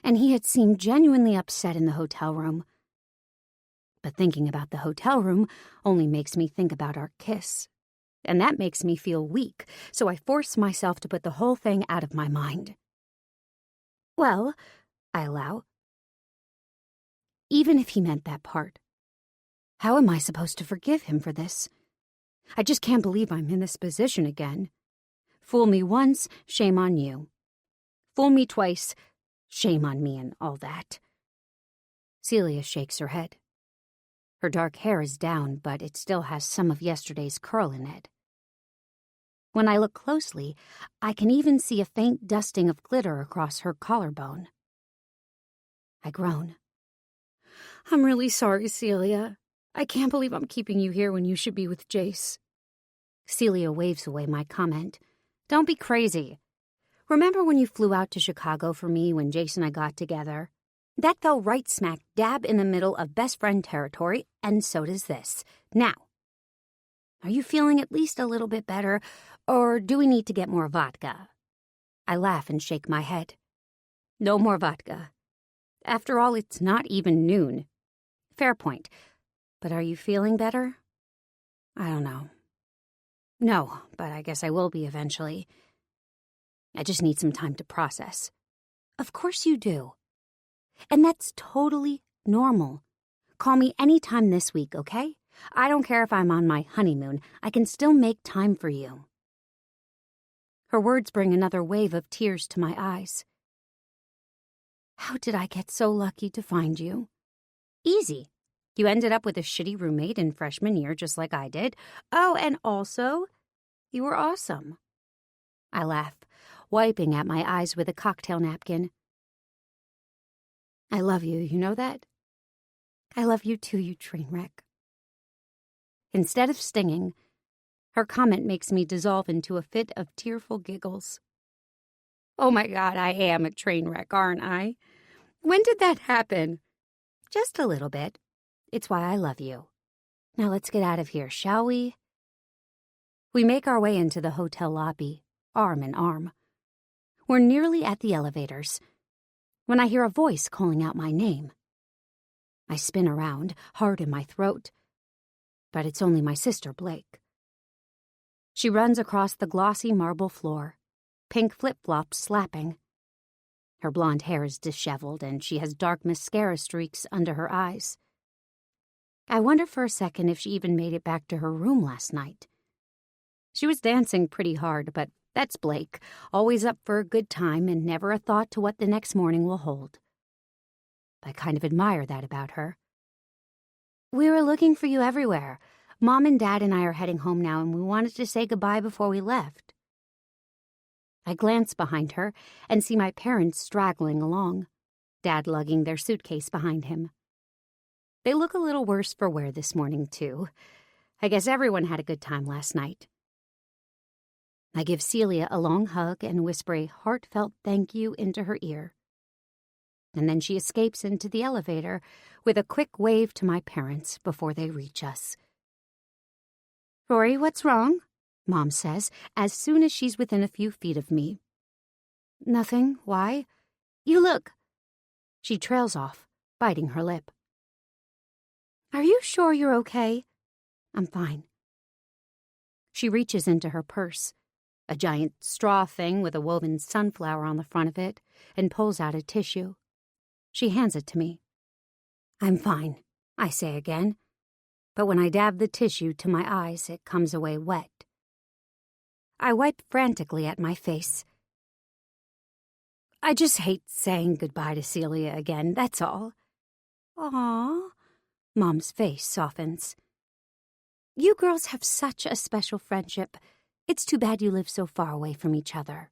[SPEAKER 1] And he had seemed genuinely upset in the hotel room. But thinking about the hotel room only makes me think about our kiss. and that makes me feel weak, so I force myself to put the whole thing out of my mind. Well, I allow. Even if he meant that part, how am I supposed to forgive him for this? I just can't believe I'm in this position again. Fool me once, shame on you. Fool me twice, shame on me and all that. Celia shakes her head. Her dark hair is down, but it still has some of yesterday's curl in it. When I look closely, I can even see a faint dusting of glitter across her collarbone. I groan. I'm really sorry, Celia. I can't believe I'm keeping you here when you should be with Jace. Celia waves away my comment. Don't be crazy. Remember when you flew out to Chicago for me when Jace and I got together? That fell right smack dab in the middle of best friend territory, and so does this. Now, are you feeling at least a little bit better, or do we need to get more vodka? I laugh and shake my head. No more vodka. After all, it's not even noon. Fair point. But are you feeling better? I don't know. No, but I guess I will be eventually. I just need some time to process. Of course you do. And that's totally normal. Call me anytime this week, okay? I don't care if I'm on my honeymoon. I can still make time for you. Her words bring another wave of tears to my eyes. How did I get so lucky to find you? Easy. You ended up with a shitty roommate in freshman year just like I did. Oh, and also, you were awesome. I laugh, wiping at my eyes with a cocktail napkin. I love you, you know that? I love you too, you train wreck. Instead of stinging, her comment makes me dissolve into a fit of tearful giggles. Oh my God, I am a train wreck, aren't I? When did that happen? Just a little bit. It's why I love you. Now let's get out of here, shall we? We make our way into the hotel lobby, arm in arm. We're nearly at the elevators when I hear a voice calling out my name. I spin around, hard in my throat, but it's only my sister, Blake. She runs across the glossy marble floor, pink flip-flops slapping. Her blonde hair is disheveled, and she has dark mascara streaks under her eyes. I wonder for a second if she even made it back to her room last night. She was dancing pretty hard, but that's Blake, always up for a good time and never a thought to what the next morning will hold. I kind of admire that about her. We were looking for you everywhere. Mom and Dad and I are heading home now, and we wanted to say goodbye before we left. I glance behind her and see my parents straggling along, Dad lugging their suitcase behind him. They look a little worse for wear this morning, too. I guess everyone had a good time last night. I give Celia a long hug and whisper a heartfelt thank you into her ear. And then she escapes into the elevator with a quick wave to my parents before they reach us. Rory, what's wrong? Mom says, as soon as she's within a few feet of me. Nothing. Why? You look. She trails off, biting her lip. Are you sure you're okay? I'm fine. She reaches into her purse, a giant straw thing with a woven sunflower on the front of it, and pulls out a tissue. She hands it to me. I'm fine, I say again, but when I dab the tissue to my eyes, it comes away wet. I wipe frantically at my face. I just hate saying goodbye to Celia again, that's all. Aw. Mom's face softens. You girls have such a special friendship. It's too bad you live so far away from each other.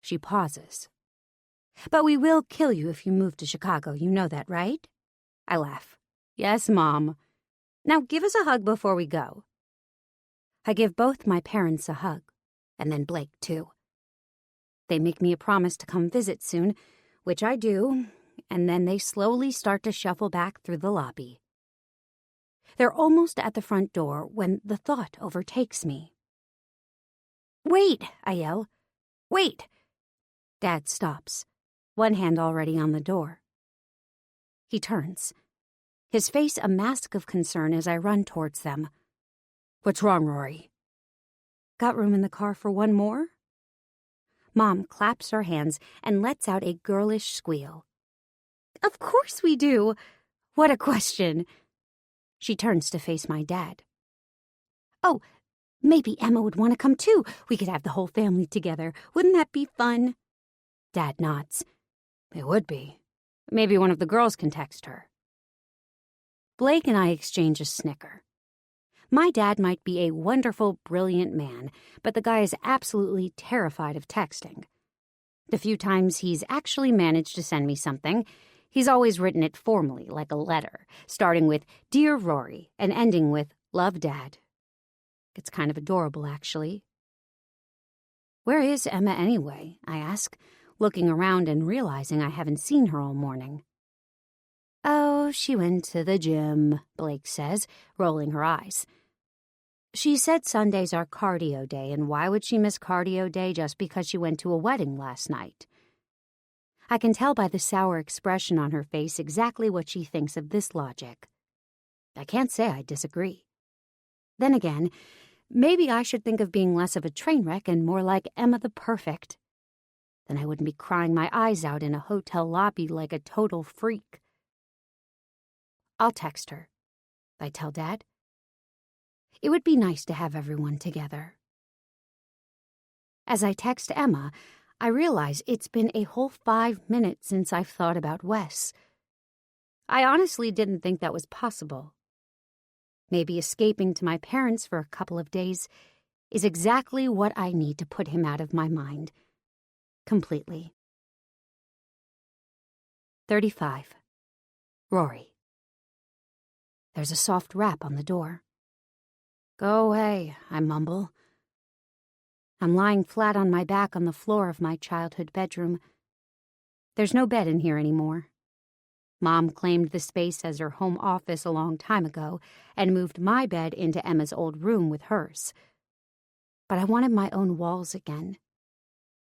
[SPEAKER 1] She pauses. But we will kill you if you move to Chicago, you know that, right? I laugh. Yes, Mom. Now give us a hug before we go. I give both my parents a hug, and then Blake, too. They make me a promise to come visit soon, which I do, and then they slowly start to shuffle back through the lobby. They're almost at the front door when the thought overtakes me. Wait, I yell. Wait! Dad stops, one hand already on the door. He turns, his face a mask of concern as I run towards them. What's wrong, Rory? Got room in the car for one more? Mom claps her hands and lets out a girlish squeal. Of course we do. What a question. She turns to face my dad. Oh, maybe Emma would want to come too. We could have the whole family together. Wouldn't that be fun? Dad nods. It would be. Maybe one of the girls can text her. Blake and I exchange a snicker. My dad might be a wonderful, brilliant man, but the guy is absolutely terrified of texting. The few times he's actually managed to send me something, he's always written it formally, like a letter, starting with Dear Rory and ending with Love, Dad. It's kind of adorable, actually. Where is Emma anyway? I ask, looking around and realizing I haven't seen her all morning. Oh, she went to the gym, Blake says, rolling her eyes. She said Sundays are cardio day, and why would she miss cardio day just because she went to a wedding last night? I can tell by the sour expression on her face exactly what she thinks of this logic. I can't say I disagree. Then again, maybe I should think of being less of a train wreck and more like Emma the Perfect. Then I wouldn't be crying my eyes out in a hotel lobby like a total freak. I'll text her, I tell Dad. It would be nice to have everyone together. As I text Emma, I realize it's been a whole 5 minutes since I've thought about Wes. I honestly didn't think that was possible. Maybe escaping to my parents for a couple of days is exactly what I need to put him out of my mind. Completely. 35. Rory. There's a soft rap on the door. Go away, I mumble. I'm lying flat on my back on the floor of my childhood bedroom. There's no bed in here anymore. Mom claimed the space as her home office a long time ago and moved my bed into Emma's old room with hers. But I wanted my own walls again,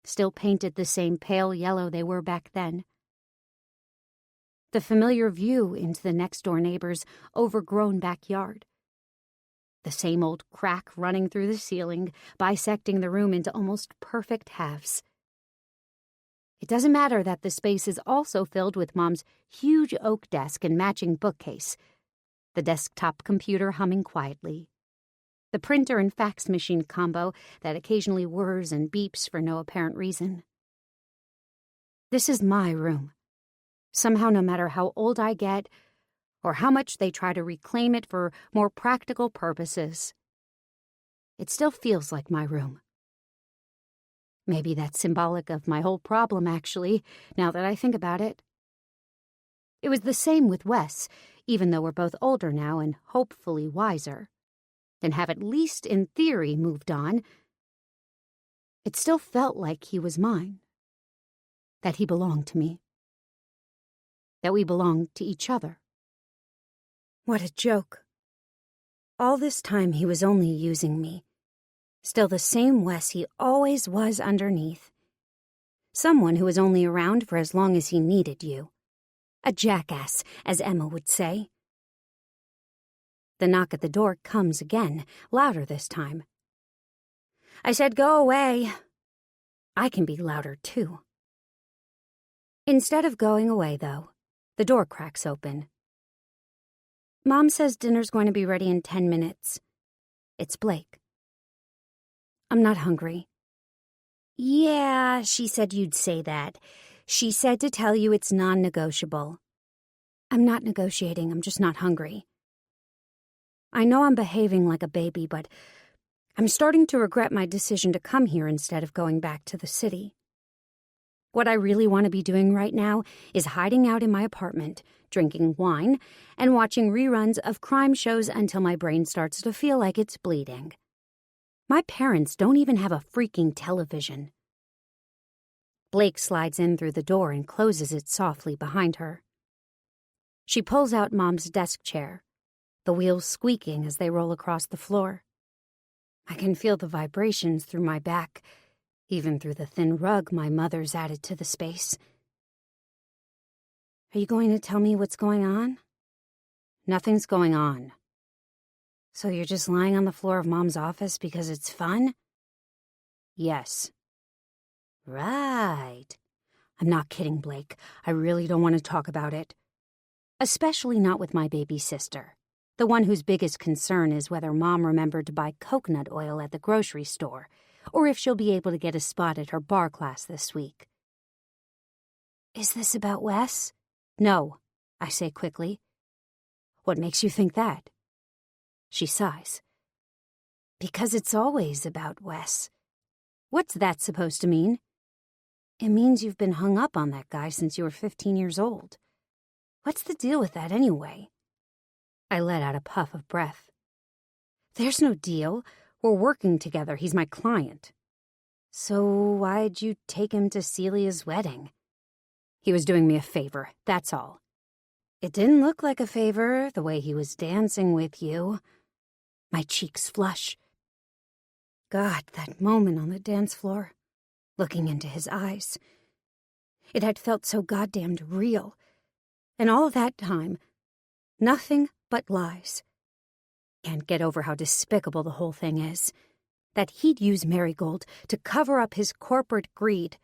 [SPEAKER 1] still painted the same pale yellow they were back then. The familiar view into the next-door neighbor's overgrown backyard. The same old crack running through the ceiling, bisecting the room into almost perfect halves. It doesn't matter that the space is also filled with Mom's huge oak desk and matching bookcase, the desktop computer humming quietly, the printer and fax machine combo that occasionally whirs and beeps for no apparent reason. This is my room. Somehow, no matter how old I get, or how much they try to reclaim it for more practical purposes, it still feels like my room. Maybe that's symbolic of my whole problem, actually, now that I think about it. It was the same with Wes, even though we're both older now and hopefully wiser, and have at least in theory moved on. It still felt like he was mine, that he belonged to me, that we belonged to each other. What a joke. All this time he was only using me. Still the same Wes he always was underneath. Someone who was only around for as long as he needed you. A jackass, as Emma would say. The knock at the door comes again, louder this time. I said go away. I can be louder too. Instead of going away, though, the door cracks open. Mom says dinner's going to be ready in 10 minutes. It's Blake. I'm not hungry. Yeah, she said you'd say that. She said to tell you it's non-negotiable. I'm not negotiating, I'm just not hungry. I know I'm behaving like a baby, but I'm starting to regret my decision to come here instead of going back to the city. What I really want to be doing right now is hiding out in my apartment, drinking wine, and watching reruns of crime shows until my brain starts to feel like it's bleeding. My parents don't even have a freaking television. Blake slides in through the door and closes it softly behind her. She pulls out Mom's desk chair, the wheels squeaking as they roll across the floor. I can feel the vibrations through my back, even through the thin rug my mother's added to the space. Are you going to tell me what's going on? Nothing's going on. So you're just lying on the floor of Mom's office because it's fun? Yes. Right. I'm not kidding, Blake. I really don't want to talk about it. Especially not with my baby sister. The one whose biggest concern is whether Mom remembered to buy coconut oil at the grocery store, or if she'll be able to get a spot at her bar class this week. Is this about Wes? No, I say quickly. What makes you think that? She sighs. Because it's always about Wes. What's that supposed to mean? It means you've been hung up on that guy since you were 15 years old. What's the deal with that anyway? I let out a puff of breath. There's no deal. We're working together. He's my client. So why'd you take him to Celia's wedding? He was doing me a favor, that's all. It didn't look like a favor, the way he was dancing with you. My cheeks flush. God, that moment on the dance floor, looking into his eyes. It had felt so goddamned real. And all that time, nothing but lies. Can't get over how despicable the whole thing is. That he'd use Marigold to cover up his corporate greed.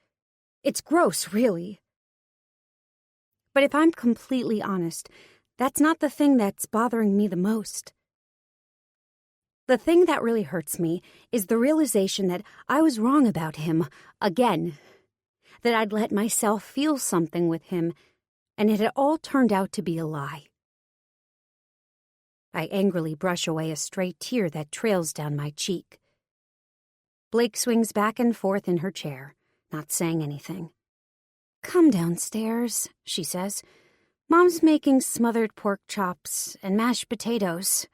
[SPEAKER 1] It's gross, really. But if I'm completely honest, that's not the thing that's bothering me the most. The thing that really hurts me is the realization that I was wrong about him, again. That I'd let myself feel something with him, and it had all turned out to be a lie. I angrily brush away a stray tear that trails down my cheek. Blake swings back and forth in her chair, not saying anything. Come downstairs, she says. Mom's making smothered pork chops and mashed potatoes.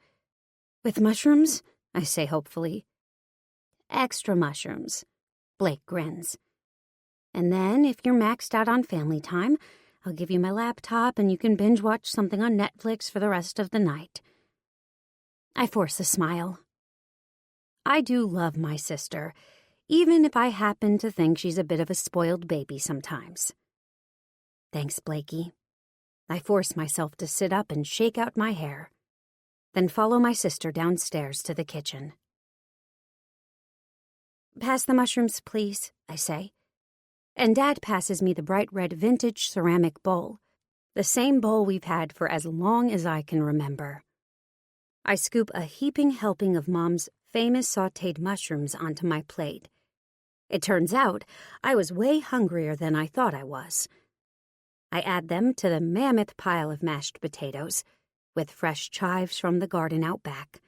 [SPEAKER 1] With mushrooms? I say hopefully. Extra mushrooms. Blake grins. And then, if you're maxed out on family time, I'll give you my laptop and you can binge watch something on Netflix for the rest of the night. I force a smile. I do love my sister, even if I happen to think she's a bit of a spoiled baby sometimes. Thanks, Blakey. I force myself to sit up and shake out my hair, then follow my sister downstairs to the kitchen. Pass the mushrooms, please, I say. And Dad passes me the bright red vintage ceramic bowl, the same bowl we've had for as long as I can remember. I scoop a heaping helping of Mom's famous sautéed mushrooms onto my plate. It turns out I was way hungrier than I thought I was. I add them to the mammoth pile of mashed potatoes, with fresh chives from the garden out back,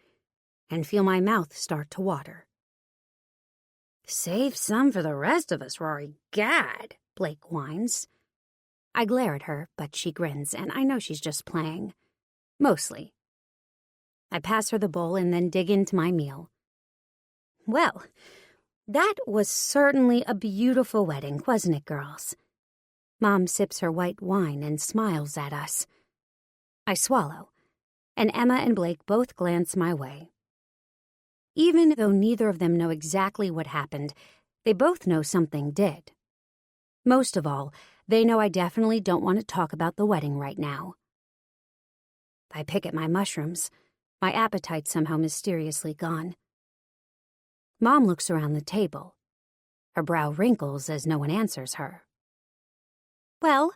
[SPEAKER 1] and feel my mouth start to water. Save some for the rest of us, Rory. Gad, Blake whines. I glare at her, but she grins, and I know she's just playing. Mostly. I pass her the bowl and then dig into my meal. Well, that was certainly a beautiful wedding, wasn't it, girls? Mom sips her white wine and smiles at us. I swallow, and Emma and Blake both glance my way. Even though neither of them know exactly what happened, they both know something did. Most of all, they know I definitely don't want to talk about the wedding right now. I pick at my mushrooms, my appetite somehow mysteriously gone. Mom looks around the table. Her brow wrinkles as no one answers her. Well,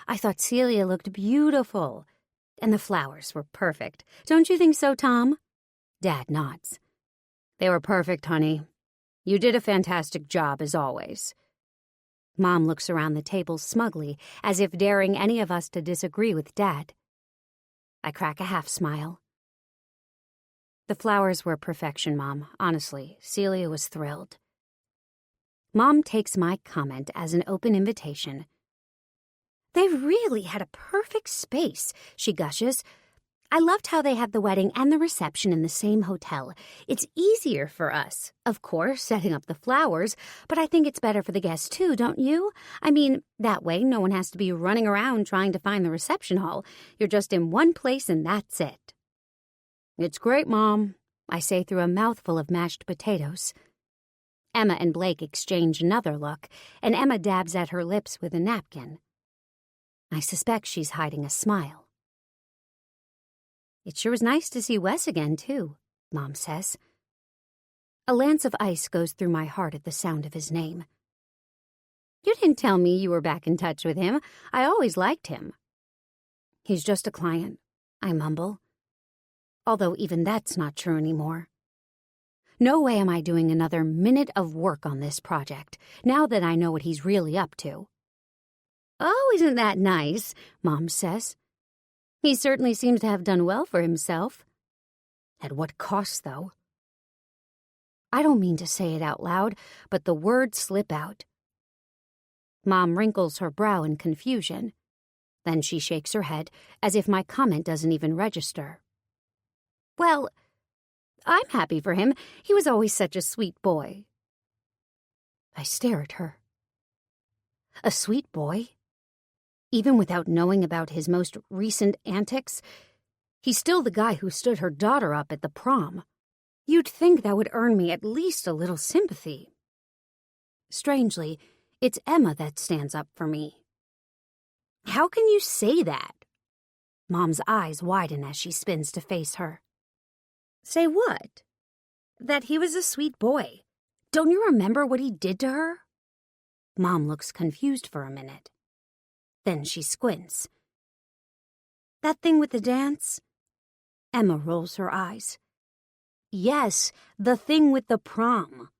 [SPEAKER 1] I thought Celia looked beautiful, and the flowers were perfect. Don't you think so, Tom? Dad nods. They were perfect, honey. You did a fantastic job, as always. Mom looks around the table smugly, as if daring any of us to disagree with Dad. I crack a half smile. The flowers were perfection, Mom. Honestly, Celia was thrilled. Mom takes my comment as an open invitation. They really had a perfect space, she gushes. I loved how they had the wedding and the reception in the same hotel. It's easier for us, of course, setting up the flowers, but I think it's better for the guests too, don't you? I mean, that way no one has to be running around trying to find the reception hall. You're just in one place and that's it. It's great, Mom, I say through a mouthful of mashed potatoes. Emma and Blake exchange another look, and Emma dabs at her lips with a napkin. I suspect she's hiding a smile. It sure was nice to see Wes again, too, Mom says. A lance of ice goes through my heart at the sound of his name. You didn't tell me you were back in touch with him. I always liked him. He's just a client, I mumble. Although even that's not true anymore. No way am I doing another minute of work on this project, now that I know what he's really up to. Oh, isn't that nice, Mom says. He certainly seems to have done well for himself. At what cost, though? I don't mean to say it out loud, but the words slip out. Mom wrinkles her brow in confusion. Then she shakes her head, as if my comment doesn't even register. Well, I'm happy for him. He was always such a sweet boy. I stare at her. A sweet boy? Even without knowing about his most recent antics, he's still the guy who stood her daughter up at the prom. You'd think that would earn me at least a little sympathy. Strangely, it's Emma that stands up for me. How can you say that? Mom's eyes widen as she spins to face her. Say what? That he was a sweet boy. Don't you remember what he did to her? Mom looks confused for a minute. Then she squints. That thing with the dance? Emma rolls her eyes. Yes, the thing with the prom.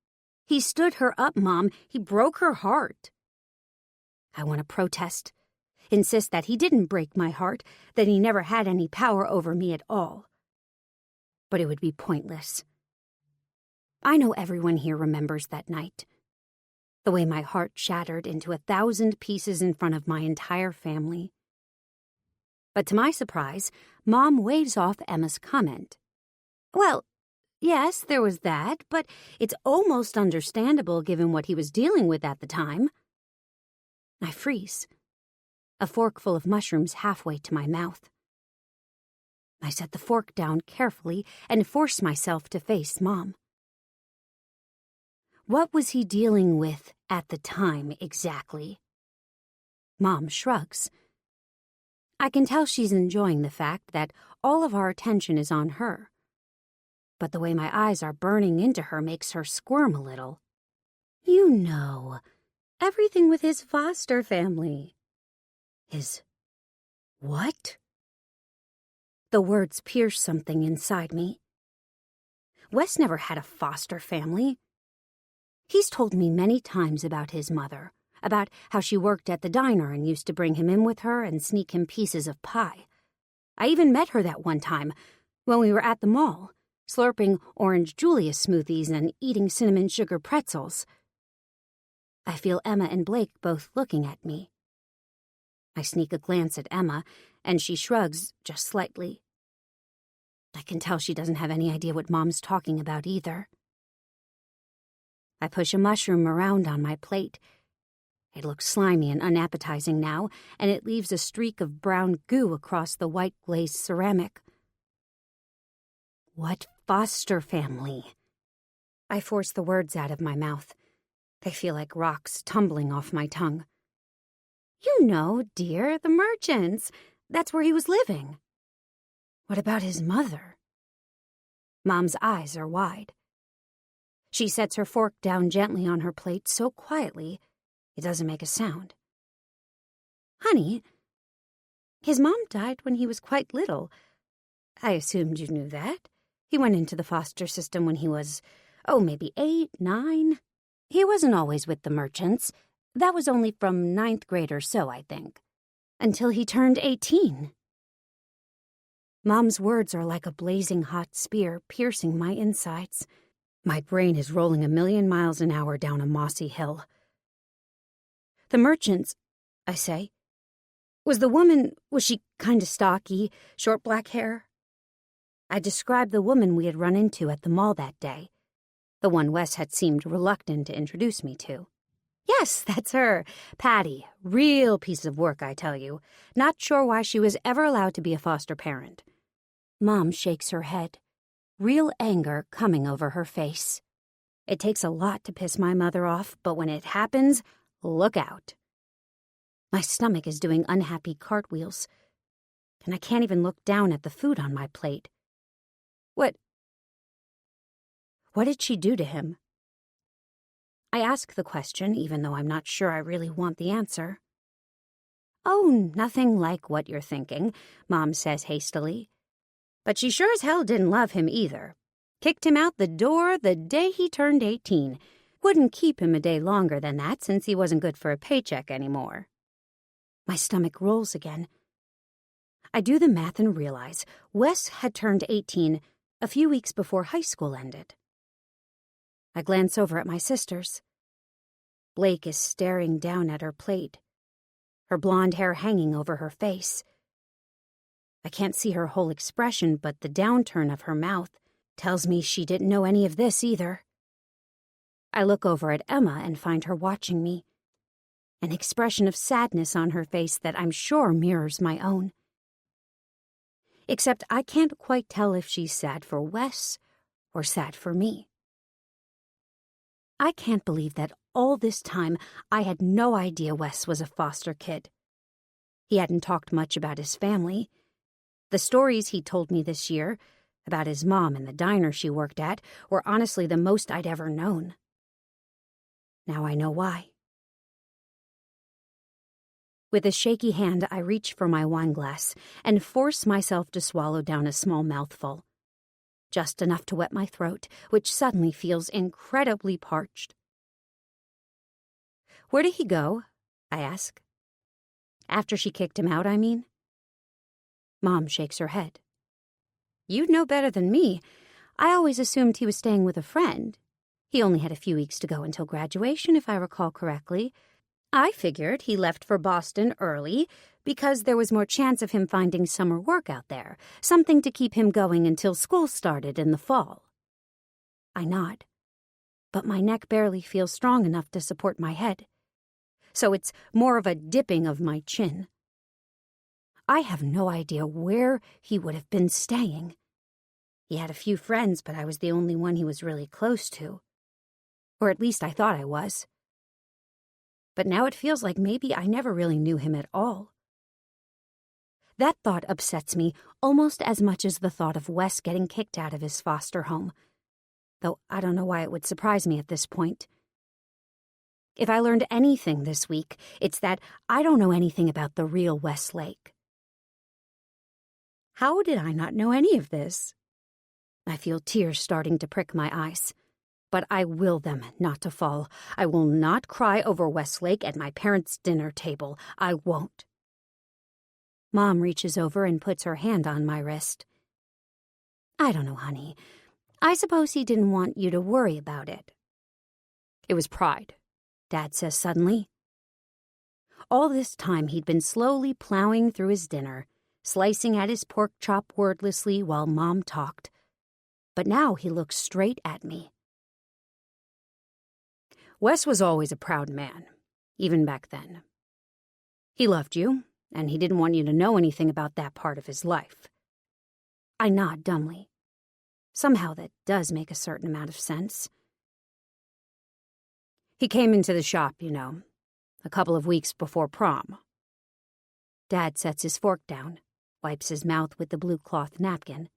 [SPEAKER 1] He stood her up, Mom. He broke her heart. I want to protest. Insist that he didn't break my heart, that he never had any power over me at all. But it would be pointless. I know everyone here remembers that night. The way my heart shattered into 1,000 pieces in front of my entire family. But to my surprise, Mom waves off Emma's comment. Well, yes, there was that, but it's almost understandable given what he was dealing with at the time. I freeze, a forkful of mushrooms halfway to my mouth. I set the fork down carefully and force myself to face Mom. What was he dealing with at the time exactly? Mom shrugs. I can tell she's enjoying the fact that all of our attention is on her. But the way my eyes are burning into her makes her squirm a little. You know, everything with his foster family. His what? The words pierce something inside me. Wes never had a foster family. He's told me many times about his mother, about how she worked at the diner and used to bring him in with her and sneak him pieces of pie. I even met her that one time when we were at the mall, slurping orange Julius smoothies and eating cinnamon sugar pretzels. I feel Emma and Blake both looking at me. I sneak a glance at Emma, and she shrugs just slightly. I can tell she doesn't have any idea what Mom's talking about either. I push a mushroom around on my plate. It looks slimy and unappetizing now, and it leaves a streak of brown goo across the white glazed ceramic. What foster family? I force the words out of my mouth. They feel like rocks tumbling off my tongue. You know, dear, the Merchants. That's where he was living. What about his mother? Mom's eyes are wide. She sets her fork down gently on her plate so quietly it doesn't make a sound. Honey, his mom died when he was quite little. I assumed you knew that. He went into the foster system when he was, maybe 8, 9. He wasn't always with the Merchants. That was only from 9th grade or so, I think. Until he turned 18. Mom's words are like a blazing hot spear piercing my insides. My brain is rolling 1,000,000 miles an hour down a mossy hill. The Merchants, I say. Was she kind of stocky, short black hair? I described the woman we had run into at the mall that day, the one Wes had seemed reluctant to introduce me to. Yes, that's her, Patty. Real piece of work, I tell you. Not sure why she was ever allowed to be a foster parent. Mom shakes her head, real anger coming over her face. It takes a lot to piss my mother off, but when it happens, look out. My stomach is doing unhappy cartwheels, and I can't even look down at the food on my plate. What What did she do to him? I ask the question, even though I'm not sure I really want the answer. Oh, nothing like what you're thinking, Mom says hastily. But she sure as hell didn't love him either. Kicked him out the door the day he turned 18. Wouldn't keep him a day longer than that since he wasn't good for a paycheck anymore. My stomach rolls again. I do the math and realize Wes had turned 18 a few weeks before high school ended. I glance over at my sisters. Blake is staring down at her plate, her blonde hair hanging over her face. I can't see her whole expression, but the downturn of her mouth tells me she didn't know any of this either. I look over at Emma and find her watching me, an expression of sadness on her face that I'm sure mirrors my own. Except I can't quite tell if she's sad for Wes or sad for me. I can't believe that all this time I had no idea Wes was a foster kid. He hadn't talked much about his family. The stories he told me this year, about his mom and the diner she worked at, were honestly the most I'd ever known. Now I know why. With a shaky hand, I reach for my wineglass and force myself to swallow down a small mouthful. Just enough to wet my throat, which suddenly feels incredibly parched. Where did he go? I ask. After she kicked him out, I mean. Mom shakes her head. You'd know better than me. I always assumed he was staying with a friend. He only had a few weeks to go until graduation, if I recall correctly. I figured he left for Boston early because there was more chance of him finding summer work out there, something to keep him going until school started in the fall. I nod, but my neck barely feels strong enough to support my head, so it's more of a dipping of my chin. I have no idea where he would have been staying. He had a few friends, but I was the only one he was really close to. Or at least I thought I was. But now it feels like maybe I never really knew him at all. That thought upsets me almost as much as the thought of Wes getting kicked out of his foster home, though I don't know why it would surprise me at this point. If I learned anything this week, it's that I don't know anything about the real Westlake. How did I not know any of this? I feel tears starting to prick my eyes, but I will them not to fall. I will not cry over Westlake at my parents' dinner table. I won't. Mom reaches over and puts her hand on my wrist. I don't know, honey. I suppose he didn't want you to worry about it. It was pride, Dad says suddenly. All this time he'd been slowly plowing through his dinner, slicing at his pork chop wordlessly while Mom talked. But now he looks straight at me. Wes was always a proud man, even back then. He loved you, and he didn't want you to know anything about that part of his life. I nod dumbly. Somehow that does make a certain amount of sense. He came into the shop, a couple of weeks before prom. Dad sets his fork down, wipes his mouth with the blue cloth napkin.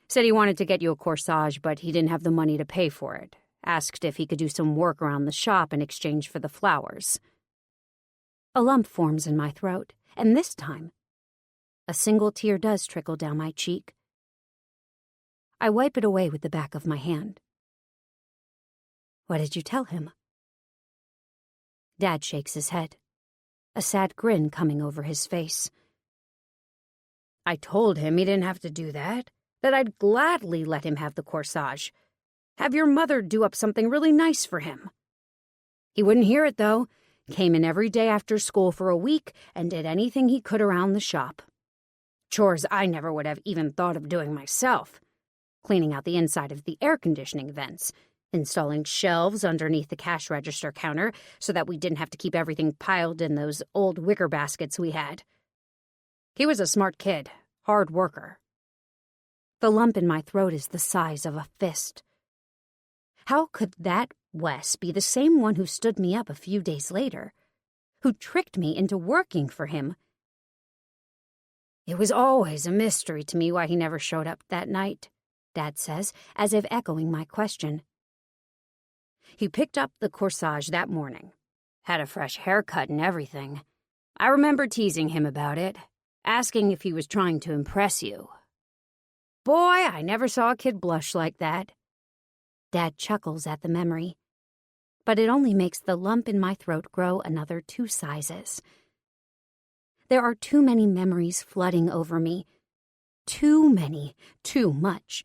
[SPEAKER 1] Said he wanted to get you a corsage, but he didn't have the money to pay for it. Asked if he could do some work around the shop in exchange for the flowers. A lump forms in my throat, and this time, a single tear does trickle down my cheek. I wipe it away with the back of my hand. What did you tell him? Dad shakes his head, a sad grin coming over his face. I told him he didn't have to do that I'd gladly let him have the corsage. Have your mother do up something really nice for him. He wouldn't hear it, though. Came in every day after school for a week and did anything he could around the shop. Chores I never would have even thought of doing myself. Cleaning out the inside of the air conditioning vents, installing shelves underneath the cash register counter so that we didn't have to keep everything piled in those old wicker baskets we had. He was a smart kid, hard worker. The lump in my throat is the size of a fist. How could that Wes be the same one who stood me up a few days later, who tricked me into working for him? It was always a mystery to me why he never showed up that night, Dad says, as if echoing my question. He picked up the corsage that morning. Had a fresh haircut and everything. I remember teasing him about it, asking if he was trying to impress you. Boy, I never saw a kid blush like that. Dad chuckles at the memory, but it only makes the lump in my throat grow another 2 sizes. There are too many memories flooding over me. Too many, too much.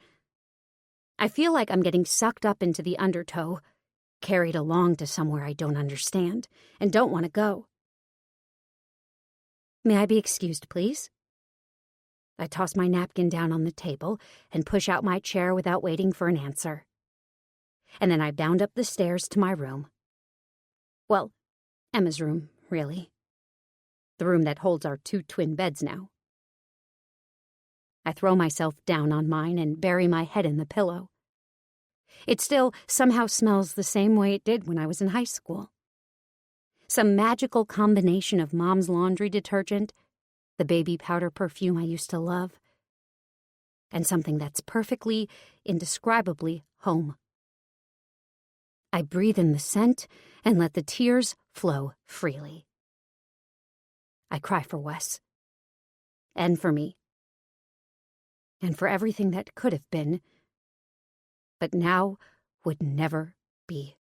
[SPEAKER 1] I feel like I'm getting sucked up into the undertow, carried along to somewhere I don't understand and don't want to go. May I be excused, please? I toss my napkin down on the table and push out my chair without waiting for an answer. And then I bound up the stairs to my room. Well, Emma's room, really. The room that holds our 2 twin beds now. I throw myself down on mine and bury my head in the pillow. It still somehow smells the same way it did when I was in high school. Some magical combination of Mom's laundry detergent, the baby powder perfume I used to love, and something that's perfectly, indescribably home. I breathe in the scent and let the tears flow freely. I cry for Wes. And for me. And for everything that could have been, but now would never be.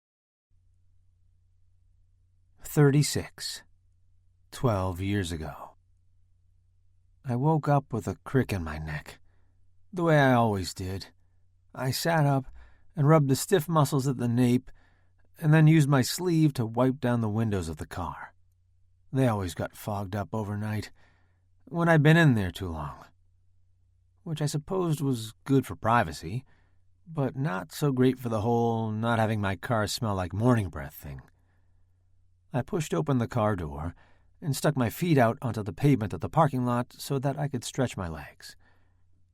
[SPEAKER 2] 36. 12 years ago. I woke up with a crick in my neck, the way I always did. I sat up and rubbed the stiff muscles at the nape, and then used my sleeve to wipe down the windows of the car. They always got fogged up overnight, when I'd been in there too long, which I supposed was good for privacy, but not so great for the whole not having my car smell like morning breath thing. I pushed open the car door and stuck my feet out onto the pavement of the parking lot so that I could stretch my legs.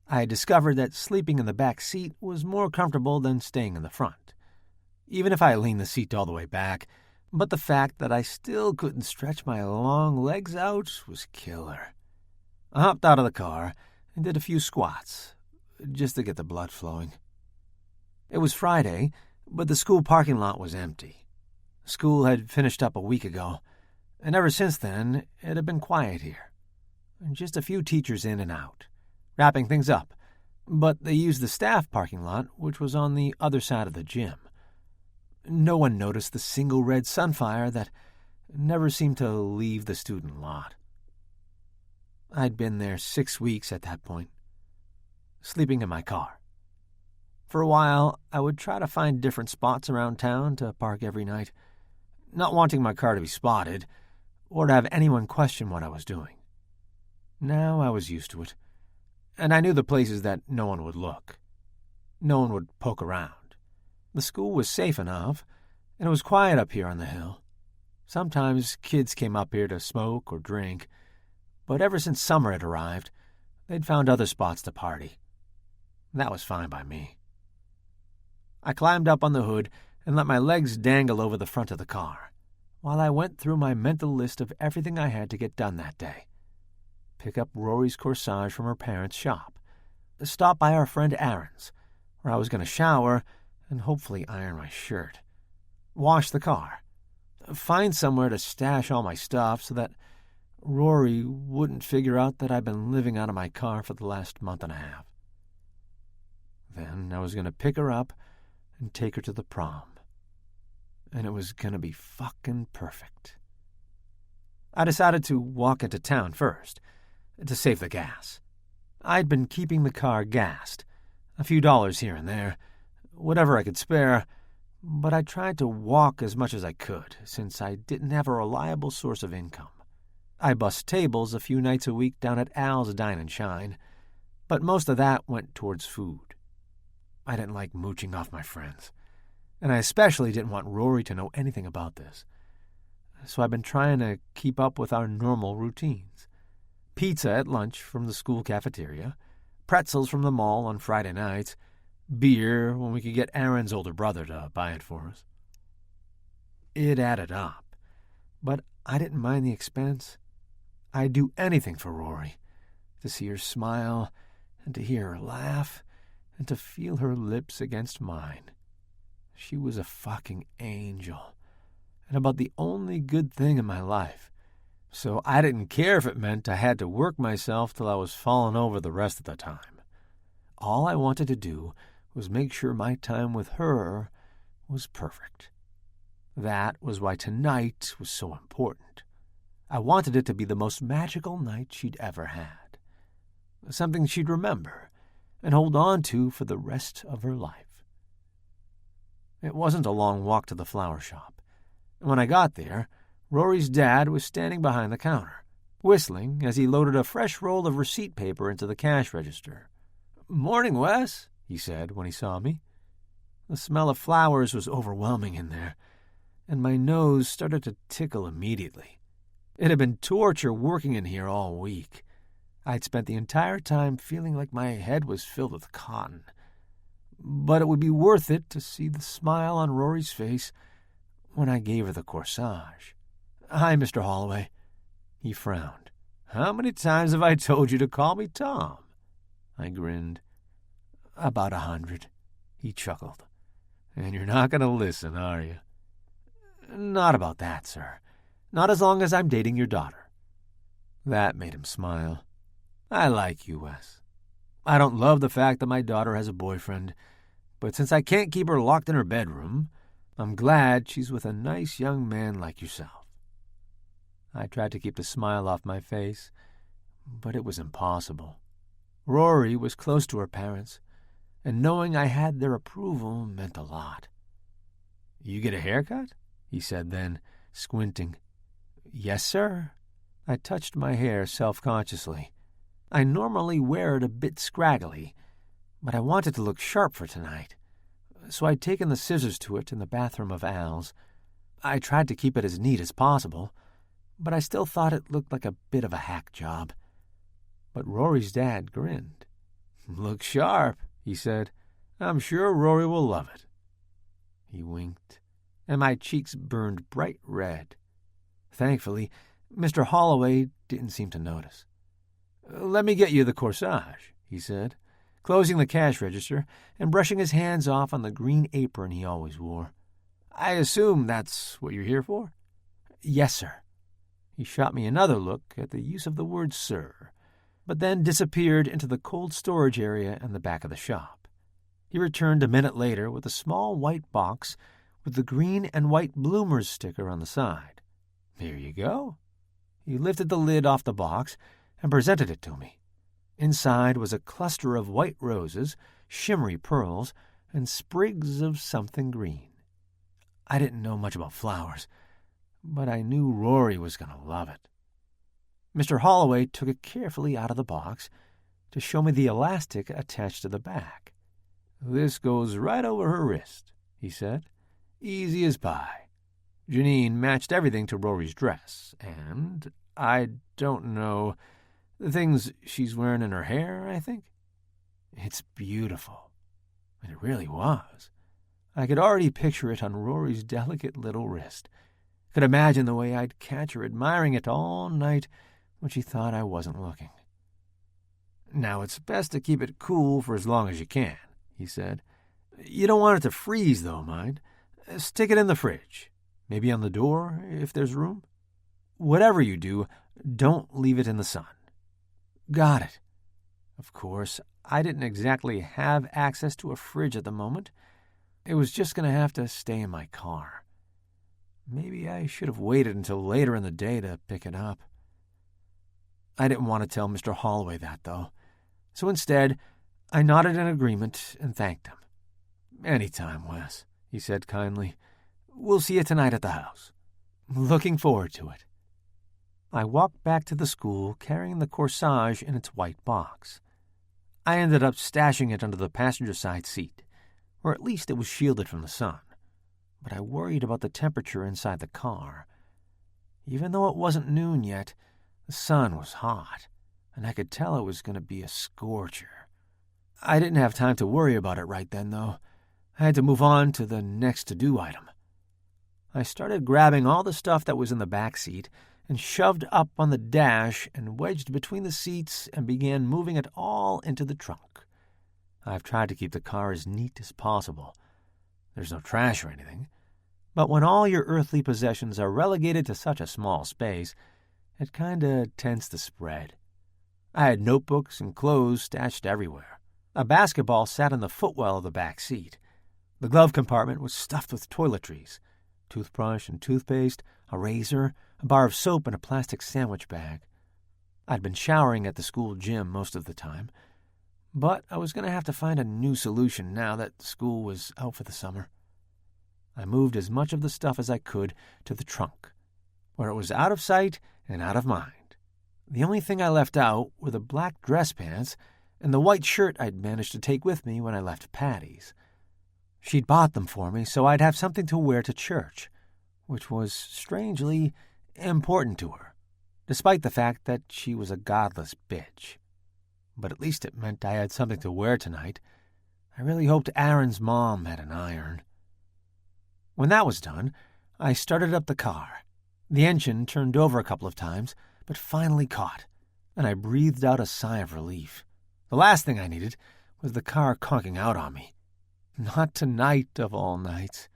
[SPEAKER 2] I had discovered that sleeping in the back seat was more comfortable than staying in the front, even if I leaned the seat all the way back, but the fact that I still couldn't stretch my long legs out was killer. I hopped out of the car and did a few squats, just to get the blood flowing. It was Friday, but the school parking lot was empty. School had finished up a week ago, and ever since then, it had been quiet here. Just a few teachers in and out, wrapping things up, but they used the staff parking lot, which was on the other side of the gym. No one noticed the single red sunfire that never seemed to leave the student lot. I'd been there 6 weeks at that point, sleeping in my car. For a while, I would try to find different spots around town to park every night, not wanting my car to be spotted or to have anyone question what I was doing. Now I was used to it, and I knew the places that no one would look. No one would poke around. The school was safe enough, and it was quiet up here on the hill. Sometimes kids came up here to smoke or drink, but ever since summer had arrived, they'd found other spots to party. That was fine by me. I climbed up on the hood and let my legs dangle over the front of the car, while I went through my mental list of everything I had to get done that day. Pick up Rory's corsage from her parents' shop, stop by our friend Aaron's, where I was going to shower and hopefully iron my shirt, wash the car, find somewhere to stash all my stuff so that Rory wouldn't figure out that I'd been living out of my car for the last month and a half. Then I was going to pick her up and take her to the prom. And it was going to be fucking perfect. I decided to walk into town first, to save the gas. I'd been keeping the car gassed, a few dollars here and there, whatever I could spare, but I tried to walk as much as I could, since I didn't have a reliable source of income. I bussed tables a few nights a week down at Al's Dine and Shine, but most of that went towards food. I didn't like mooching off my friends, and I especially didn't want Rory to know anything about this. So I've been trying to keep up with our normal routines. Pizza at lunch from the school cafeteria, pretzels from the mall on Friday nights, beer when we could get Aaron's older brother to buy it for us. It added up, but I didn't mind the expense. I'd do anything for Rory, to see her smile and to hear her laugh and to feel her lips against mine. She was a fucking angel, and about the only good thing in my life. So I didn't care if it meant I had to work myself till I was falling over the rest of the time. All I wanted to do was make sure my time with her was perfect. That was why tonight was so important. I wanted it to be the most magical night she'd ever had. Something she'd remember and hold on to for the rest of her life. It wasn't a long walk to the flower shop. When I got there, Rory's dad was standing behind the counter, whistling as he loaded a fresh roll of receipt paper into the cash register. "Morning, Wes," he said when he saw me. The smell of flowers was overwhelming in there, and my nose started to tickle immediately. It had been torture working in here all week. I'd spent the entire time feeling like my head was filled with cotton. But it would be worth it to see the smile on Rory's face when I gave her the corsage. "Hi, Mr. Holloway." He frowned. "How many times have I told you to call me Tom?" I grinned. "About 100. He chuckled. "And you're not going to listen, are you?" "Not about that, sir. Not as long as I'm dating your daughter." That made him smile. "I like you, Wes. I don't love the fact that my daughter has a boyfriend, but since I can't keep her locked in her bedroom, I'm glad she's with a nice young man like yourself." I tried to keep the smile off my face, but it was impossible. Rory was close to her parents, and knowing I had their approval meant a lot. "You get a haircut?" he said then, squinting. "Yes, sir." I touched my hair self-consciously. I normally wear it a bit scraggly, but I wanted to look sharp for tonight, so I'd taken the scissors to it in the bathroom of Al's. I tried to keep it as neat as possible, but I still thought it looked like a bit of a hack job. But Rory's dad grinned. "Look sharp," he said. "I'm sure Rory will love it." He winked, and my cheeks burned bright red. Thankfully, Mr. Holloway didn't seem to notice. "Let me get you the corsage," he said, closing the cash register and brushing his hands off on the green apron he always wore. "I assume that's what you're here for?" "Yes, sir." He shot me another look at the use of the word sir, but then disappeared into the cold storage area in the back of the shop. He returned a minute later with a small white box with the green and white bloomers sticker on the side. "Here you go." He lifted the lid off the box and presented it to me. Inside was a cluster of white roses, shimmery pearls, and sprigs of something green. I didn't know much about flowers, but I knew Rory was going to love it. Mr. Holloway took it carefully out of the box to show me the elastic attached to the back. "This goes right over her wrist," he said. "Easy as pie." Janine matched everything to Rory's dress, and, I don't know, the things she's wearing in her hair, I think. It's beautiful. And it really was. I could already picture it on Rory's delicate little wrist. Could imagine the way I'd catch her admiring it all night when she thought I wasn't looking. "Now, it's best to keep it cool for as long as you can," he said. "You don't want it to freeze, though, mind. Stick it in the fridge. Maybe on the door, if there's room. Whatever you do, don't leave it in the sun." "Got it." Of course, I didn't exactly have access to a fridge at the moment. It was just going to have to stay in my car. Maybe I should have waited until later in the day to pick it up. I didn't want to tell Mr. Holloway that, though. So instead, I nodded in agreement and thanked him. "Anytime, Wes," he said kindly. "We'll see you tonight at the house." "Looking forward to it." I walked back to the school carrying the corsage in its white box. I ended up stashing it under the passenger side seat, or at least it was shielded from the sun. But I worried about the temperature inside the car. Even though it wasn't noon yet, the sun was hot, and I could tell it was going to be a scorcher. I didn't have time to worry about it right then, though. I had to move on to the next to-do item. I started grabbing all the stuff that was in the back seat and shoved up on the dash and wedged between the seats and began moving it all into the trunk. I've tried to keep the car as neat as possible. There's no trash or anything. But when all your earthly possessions are relegated to such a small space, it kinda tends to spread. I had notebooks and clothes stashed everywhere. A basketball sat in the footwell of the back seat. The glove compartment was stuffed with toiletries, toothbrush and toothpaste, a razor, a bar of soap, and a plastic sandwich bag. I'd been showering at the school gym most of the time, but I was going to have to find a new solution now that school was out for the summer. I moved as much of the stuff as I could to the trunk, where it was out of sight and out of mind. The only thing I left out were the black dress pants and the white shirt I'd managed to take with me when I left Patty's. She'd bought them for me so I'd have something to wear to church, which was strangely important to her, despite the fact that she was a godless bitch. But at least it meant I had something to wear tonight. I really hoped Aaron's mom had an iron. When that was done, I started up the car. The engine turned over a couple of times, but finally caught, and I breathed out a sigh of relief. The last thing I needed was the car conking out on me. Not tonight of all nights.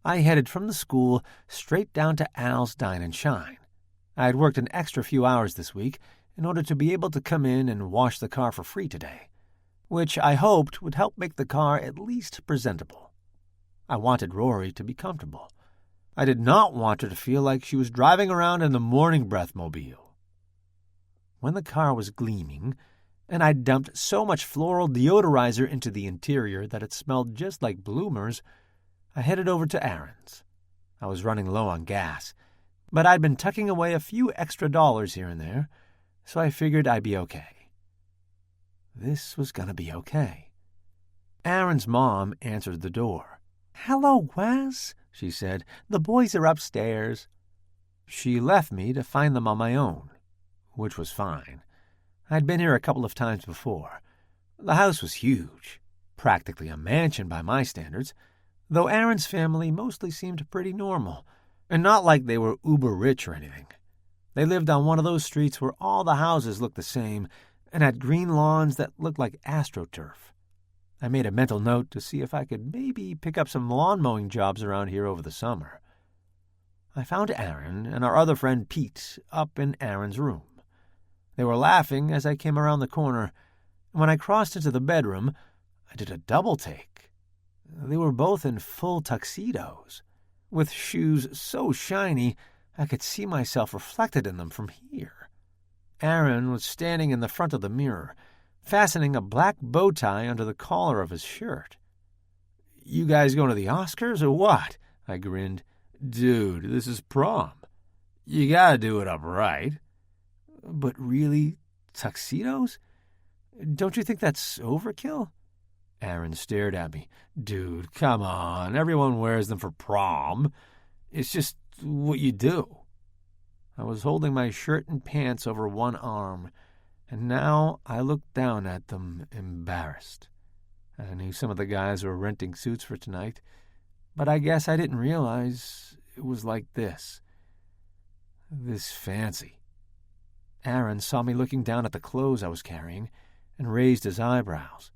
[SPEAKER 2] I headed from the school straight down to Al's Dine and Shine. I had worked an extra few hours this week in order to be able to come in and wash the car for free today, which I hoped would help make the car at least presentable. I wanted Rory to be comfortable. I did not want her to feel like she was driving around in the Morning Breath mobile. When the car was gleaming, and I'd dumped so much floral deodorizer into the interior that it smelled just like bloomers, I headed over to Aaron's. I was running low on gas, but I'd been tucking away a few extra dollars here and there, so I figured I'd be okay. This was going to be okay. Aaron's mom answered the door. "Hello, Wes," she said. "The boys are upstairs." She left me to find them on my own, which was fine. I'd been here a couple of times before. The house was huge, practically a mansion by my standards, though Aaron's family mostly seemed pretty normal, and not like they were uber rich or anything. They lived on one of those streets where all the houses looked the same and had green lawns that looked like AstroTurf. I made a mental note to see if I could maybe pick up some lawn mowing jobs around here over the summer. I found Aaron and our other friend Pete up in Aaron's room. They were laughing as I came around the corner, and when I crossed into the bedroom, I did a double take. They were both in full tuxedos, with shoes so shiny I could see myself reflected in them from here. Aaron was standing in the front of the mirror, fastening a black bow tie under the collar of his shirt. "You guys going to the Oscars or what?" I grinned. "Dude, this is prom. You gotta do it up right." "But really, tuxedos? Don't you think that's overkill?" Aaron stared at me. "Dude, come on. Everyone wears them for prom. It's just what you do." I was holding my shirt and pants over one arm, and now I looked down at them embarrassed. I knew some of the guys were renting suits for tonight, but I guess I didn't realize it was like this. This fancy. Aaron saw me looking down at the clothes I was carrying and raised his eyebrows.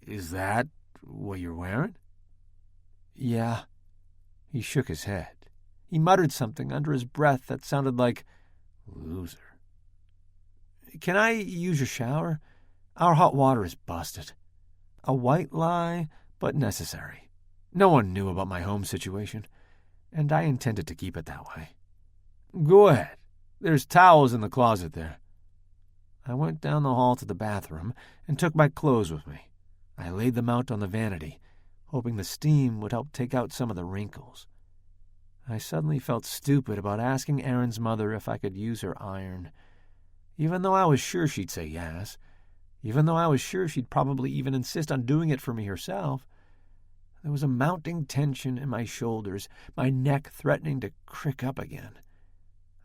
[SPEAKER 2] "Is that what you're wearing?" "Yeah." He shook his head. He muttered something under his breath that sounded like, "Loser." "Can I use your shower? Our hot water is busted." A white lie, but necessary. No one knew about my home situation, and I intended to keep it that way. "Go ahead. There's towels in the closet there." I went down the hall to the bathroom and took my clothes with me. I laid them out on the vanity, hoping the steam would help take out some of the wrinkles. I suddenly felt stupid about asking Aaron's mother if I could use her iron, even though I was sure she'd say yes, even though I was sure she'd probably even insist on doing it for me herself. There was a mounting tension in my shoulders, my neck threatening to crick up again.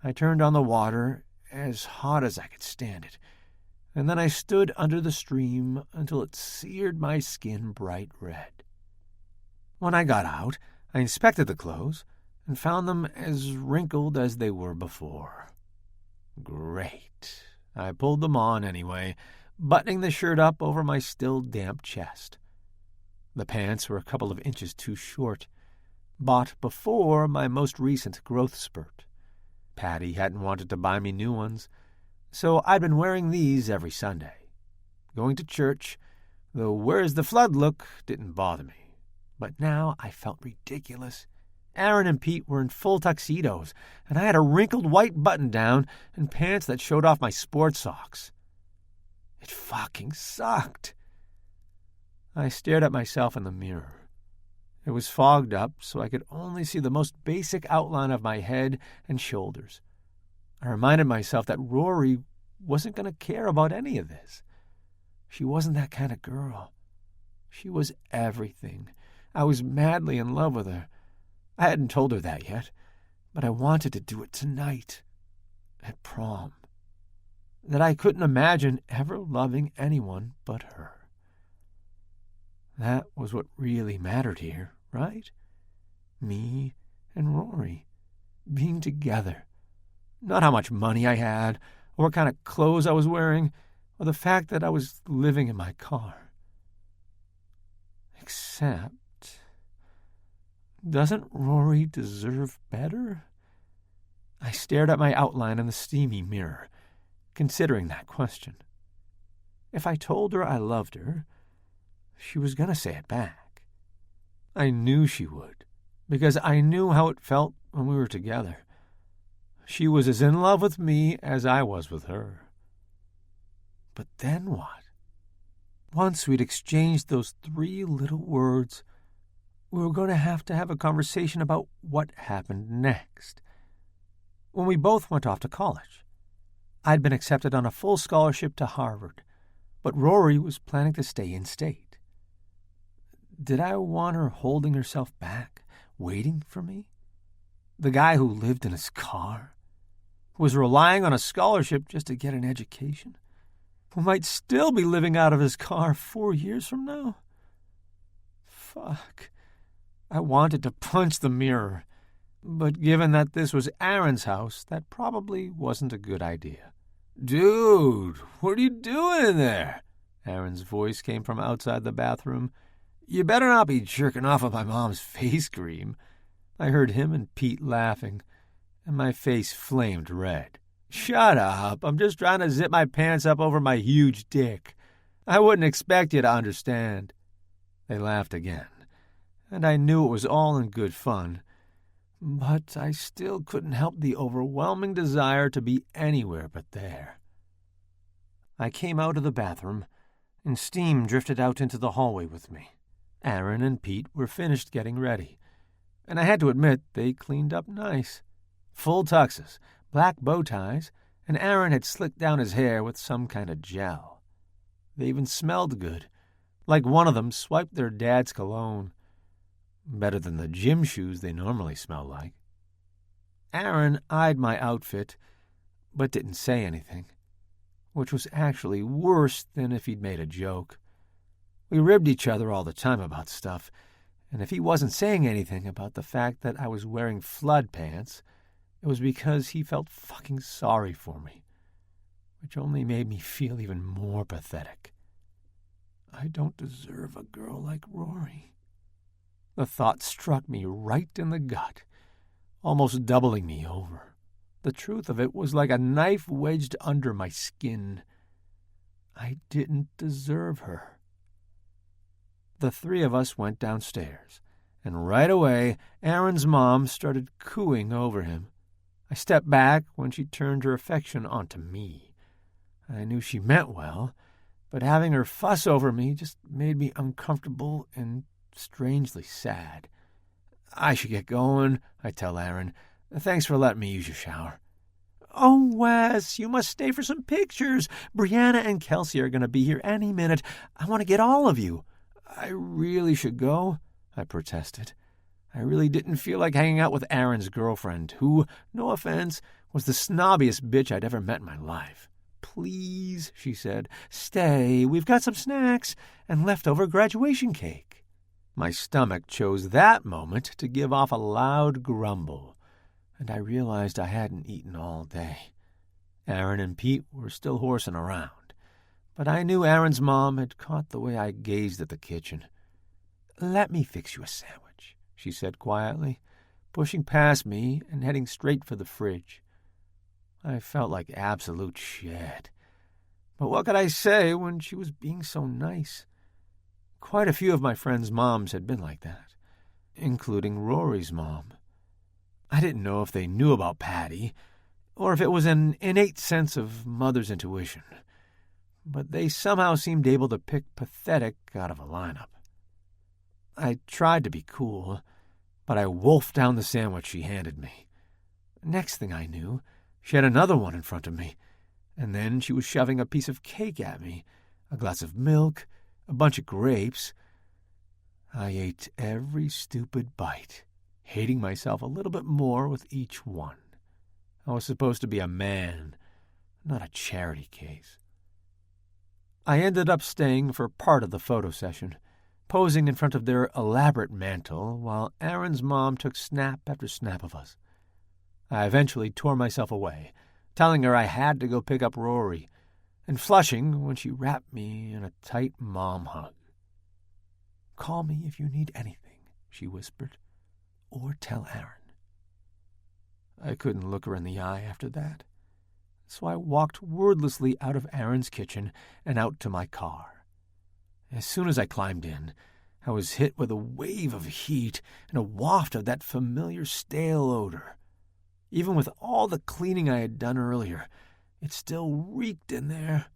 [SPEAKER 2] I turned on the water, as hot as I could stand it, and then I stood under the stream until it seared my skin bright red. When I got out, I inspected the clothes and found them as wrinkled as they were before. Great. I pulled them on anyway, buttoning the shirt up over my still damp chest. The pants were a couple of inches too short, bought before my most recent growth spurt. Patty hadn't wanted to buy me new ones, so I'd been wearing these every Sunday. Going to church, the "where's the flood" look didn't bother me. But now I felt ridiculous. Aaron and Pete were in full tuxedos, and I had a wrinkled white button-down and pants that showed off my sports socks. It fucking sucked. I stared at myself in the mirror. It was fogged up, so I could only see the most basic outline of my head and shoulders. I reminded myself that Rory wasn't going to care about any of this. She wasn't that kind of girl. She was everything. I was madly in love with her. I hadn't told her that yet, but I wanted to do it tonight, at prom. That I couldn't imagine ever loving anyone but her. That was what really mattered here, right? Me and Rory, being together. Not how much money I had, or what kind of clothes I was wearing, or the fact that I was living in my car. Except, doesn't Rory deserve better? I stared at my outline in the steamy mirror, considering that question. If I told her I loved her, she was going to say it back. I knew she would, because I knew how it felt when we were together. She was as in love with me as I was with her. But then what? Once we'd exchanged those 3 little words, we were going to have a conversation about what happened next. When we both went off to college, I'd been accepted on a full scholarship to Harvard, but Rory was planning to stay in-state. Did I want her holding herself back, waiting for me? The guy who lived in his car, who was relying on a scholarship just to get an education, who might still be living out of his car 4 years from now? Fuck. I wanted to punch the mirror, but given that this was Aaron's house, that probably wasn't a good idea. "Dude, what are you doing in there?" Aaron's voice came from outside the bathroom. "You better not be jerking off of my mom's face cream." I heard him and Pete laughing, and my face flamed red. "Shut up. I'm just trying to zip my pants up over my huge dick. I wouldn't expect you to understand." They laughed again, and I knew it was all in good fun, but I still couldn't help the overwhelming desire to be anywhere but there. I came out of the bathroom, and steam drifted out into the hallway with me. Aaron and Pete were finished getting ready, and I had to admit they cleaned up nice. Full tuxes, black bow ties, and Aaron had slicked down his hair with some kind of gel. They even smelled good, like one of them swiped their dad's cologne. Better than the gym shoes they normally smell like. Aaron eyed my outfit, but didn't say anything, which was actually worse than if he'd made a joke. We ribbed each other all the time about stuff, and if he wasn't saying anything about the fact that I was wearing flood pants, it was because he felt fucking sorry for me, which only made me feel even more pathetic. I don't deserve a girl like Rory. The thought struck me right in the gut, almost doubling me over. The truth of it was like a knife wedged under my skin. I didn't deserve her. The 3 of us went downstairs, and right away Aaron's mom started cooing over him. I stepped back when she turned her affection onto me. I knew she meant well, but having her fuss over me just made me uncomfortable and strangely sad. "I should get going," I tell Aaron. "Thanks for letting me use your shower." "Oh, Wes, you must stay for some pictures. Brianna and Kelsey are going to be here any minute. I want to get all of you." "I really should go," I protested. I really didn't feel like hanging out with Aaron's girlfriend, who, no offense, was the snobbiest bitch I'd ever met in my life. "Please," she said, "stay. We've got some snacks and leftover graduation cake." My stomach chose that moment to give off a loud grumble, and I realized I hadn't eaten all day. Aaron and Pete were still horsing around, but I knew Aaron's mom had caught the way I gazed at the kitchen. "Let me fix you a sandwich," she said quietly, pushing past me and heading straight for the fridge. I felt like absolute shit. But what could I say when she was being so nice? Quite a few of my friends' moms had been like that, including Rory's mom. I didn't know if they knew about Patty, or if it was an innate sense of mother's intuition, but they somehow seemed able to pick pathetic out of a lineup. I tried to be cool, but I wolfed down the sandwich she handed me. Next thing I knew, she had another one in front of me, and then she was shoving a piece of cake at me, a glass of milk, a bunch of grapes. I ate every stupid bite, hating myself a little bit more with each one. I was supposed to be a man, not a charity case. I ended up staying for part of the photo session, posing in front of their elaborate mantel while Aaron's mom took snap after snap of us. I eventually tore myself away, telling her I had to go pick up Rory, and flushing when she wrapped me in a tight mom hug. "Call me if you need anything," she whispered, "or tell Aaron." I couldn't look her in the eye after that, so I walked wordlessly out of Aaron's kitchen and out to my car. As soon as I climbed in, I was hit with a wave of heat and a waft of that familiar stale odor. Even with all the cleaning I had done earlier, it still reeked in there.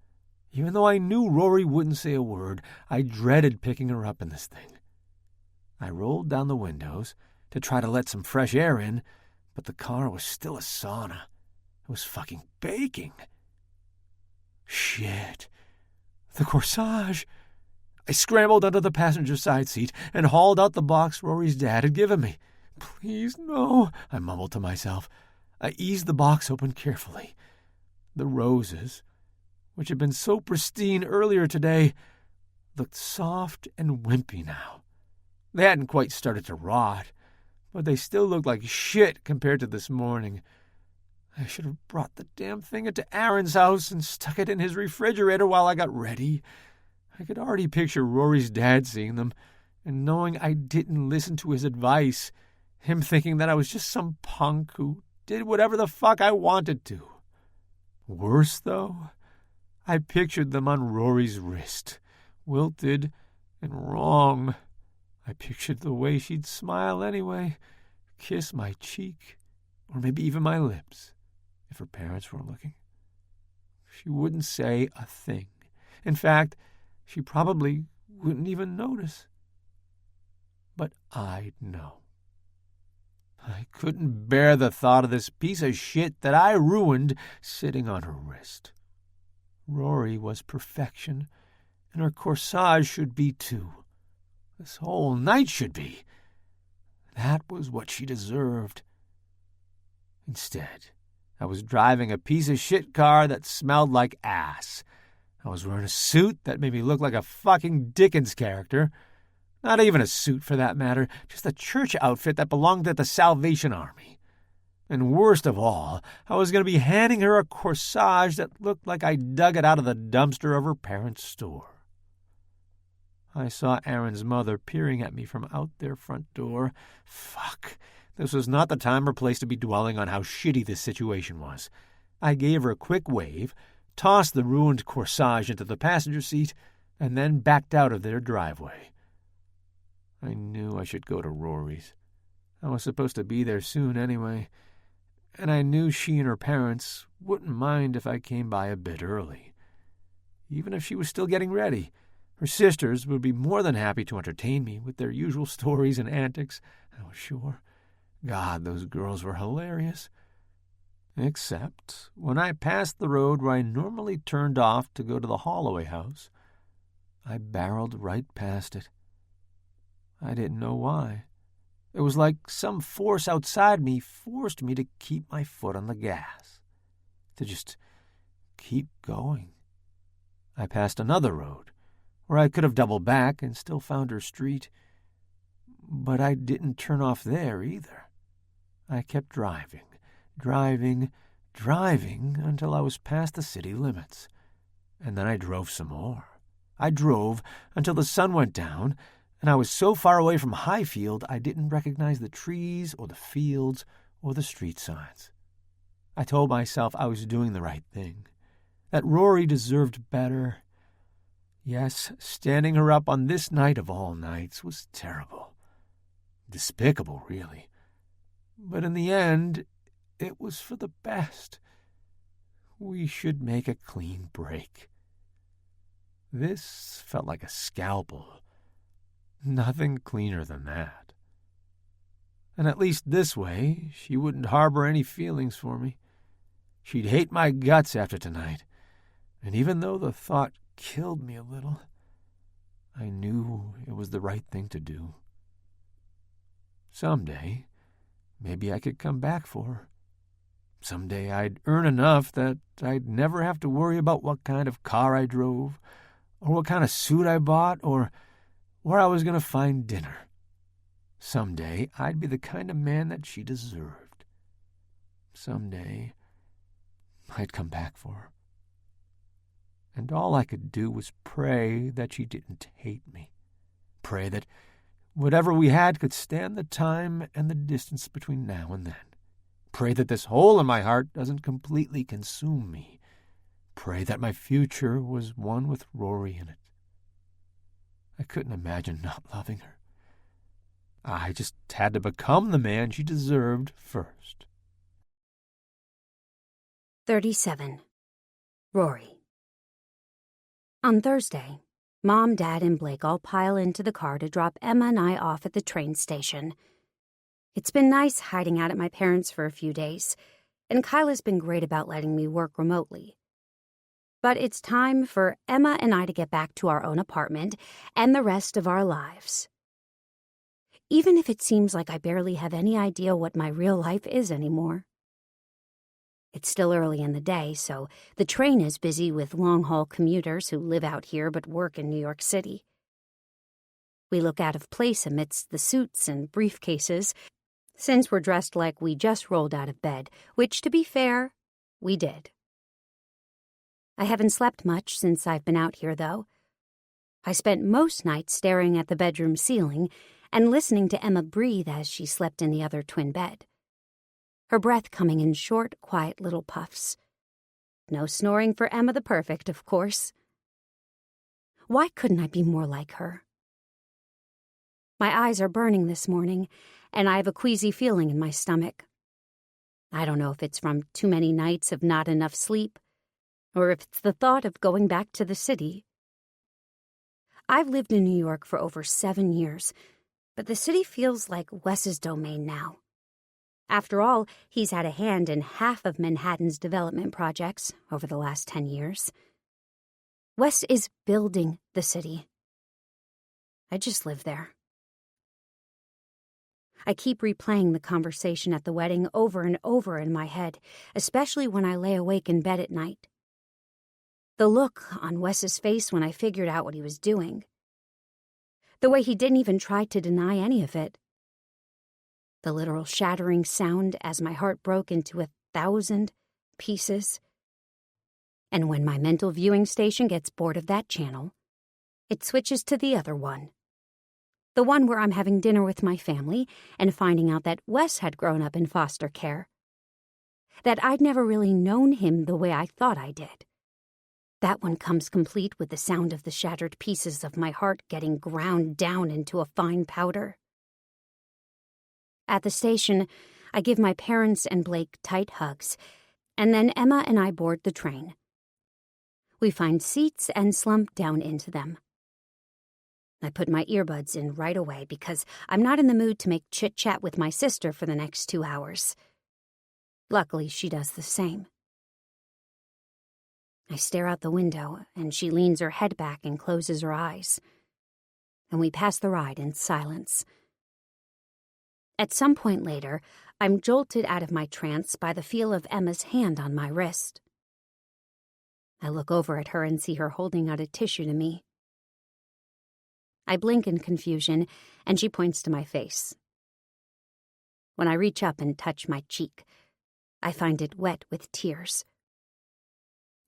[SPEAKER 2] Even though I knew Rory wouldn't say a word, I dreaded picking her up in this thing. I rolled down the windows to try to let some fresh air in, but the car was still a sauna. It was fucking baking. Shit. The corsage. I scrambled under the passenger side seat and hauled out the box Rory's dad had given me. "Please, no," I mumbled to myself. I eased the box open carefully. The roses, which had been so pristine earlier today, looked soft and wimpy now. They hadn't quite started to rot, but they still looked like shit compared to this morning. I should have brought the damn thing into Aaron's house and stuck it in his refrigerator while I got ready. I could already picture Rory's dad seeing them, and knowing I didn't listen to his advice, him thinking that I was just some punk who did whatever the fuck I wanted to. Worse, though, I pictured them on Rory's wrist, wilted and wrong. I pictured the way she'd smile anyway, kiss my cheek, or maybe even my lips, if her parents were looking. She wouldn't say a thing. In fact, she probably wouldn't even notice. But I'd know. I couldn't bear the thought of this piece of shit that I ruined sitting on her wrist. Rory was perfection, and her corsage should be too. This whole night should be. That was what she deserved. Instead, I was driving a piece of shit car that smelled like ass. I was wearing a suit that made me look like a fucking Dickens character. Not even a suit, for that matter, just a church outfit that belonged to the Salvation Army. And worst of all, I was going to be handing her a corsage that looked like I dug it out of the dumpster of her parents' store. I saw Aaron's mother peering at me from out their front door. Fuck. This was not the time or place to be dwelling on how shitty this situation was. I gave her a quick wave, tossed the ruined corsage into the passenger seat, and then backed out of their driveway. I knew I should go to Rory's. I was supposed to be there soon anyway, and I knew she and her parents wouldn't mind if I came by a bit early. Even if she was still getting ready, her sisters would be more than happy to entertain me with their usual stories and antics, I was sure. God, those girls were hilarious. Except when I passed the road where I normally turned off to go to the Holloway house, I barreled right past it. I didn't know why. It was like some force outside me forced me to keep my foot on the gas, to just keep going. I passed another road, where I could have doubled back and still found her street, but I didn't turn off there either. I kept driving until I was past the city limits, And then I drove some more. I drove until the sun went down, and I was so far away from Highfield I didn't recognize the trees or the fields or the street signs. I told myself I was doing the right thing, that Rory deserved better. Yes, standing her up on this night of all nights was terrible. Despicable, really. But in the end, it was for the best. We should make a clean break. This felt like a scalpel. Nothing cleaner than that. And at least this way, she wouldn't harbor any feelings for me. She'd hate my guts after tonight. And even though the thought killed me a little, I knew it was the right thing to do. Someday, maybe I could come back for her. Someday I'd earn enough that I'd never have to worry about what kind of car I drove, or what kind of suit I bought, or where I was going to find dinner. Someday I'd be the kind of man that she deserved. Someday I'd come back for her. And all I could do was pray that she didn't hate me. Pray that whatever we had could stand the time and the distance between now and then. Pray that this hole in my heart doesn't completely consume me. Pray that my future was one with Rory in it. I couldn't imagine not loving her. I just had to become the man she deserved first.
[SPEAKER 1] 37. Rory. On Thursday, Mom, Dad, and Blake all pile into the car to drop Emma and I off at the train station. It's been nice hiding out at my parents' for a few days, and Kyla's been great about letting me work remotely. But it's time for Emma and I to get back to our own apartment and the rest of our lives. Even if it seems like I barely have any idea what my real life is anymore. It's still early in the day, so the train is busy with long-haul commuters who live out here but work in New York City. We look out of place amidst the suits and briefcases, since we're dressed like we just rolled out of bed, which, to be fair, we did. I haven't slept much since I've been out here, though. I spent most nights staring at the bedroom ceiling and listening to Emma breathe as she slept in the other twin bed. Her breath coming in short, quiet little puffs. No snoring for Emma the Perfect, of course. Why couldn't I be more like her? My eyes are burning this morning, and I have a queasy feeling in my stomach. I don't know if it's from too many nights of not enough sleep, or if it's the thought of going back to the city. I've lived in New York for over 7 years, but the city feels like Wes's domain now. After all, he's had a hand in half of Manhattan's development projects over the last 10 years. Wes is building the city. I just live there. I keep replaying the conversation at the wedding over and over in my head, especially when I lay awake in bed at night. The look on Wes's face when I figured out what he was doing. The way he didn't even try to deny any of it. The literal shattering sound as my heart broke into 1,000 pieces. And when my mental viewing station gets bored of that channel, it switches to the other one. The one where I'm having dinner with my family and finding out that Wes had grown up in foster care. That I'd never really known him the way I thought I did. That one comes complete with the sound of the shattered pieces of my heart getting ground down into a fine powder. At the station, I give my parents and Blake tight hugs, and then Emma and I board the train. We find seats and slump down into them. I put my earbuds in right away because I'm not in the mood to make chit-chat with my sister for the next 2 hours. Luckily, she does the same. I stare out the window, and she leans her head back and closes her eyes. And we pass the ride in silence. At some point later, I'm jolted out of my trance by the feel of Emma's hand on my wrist. I look over at her and see her holding out a tissue to me. I blink in confusion, and she points to my face. When I reach up and touch my cheek, I find it wet with tears.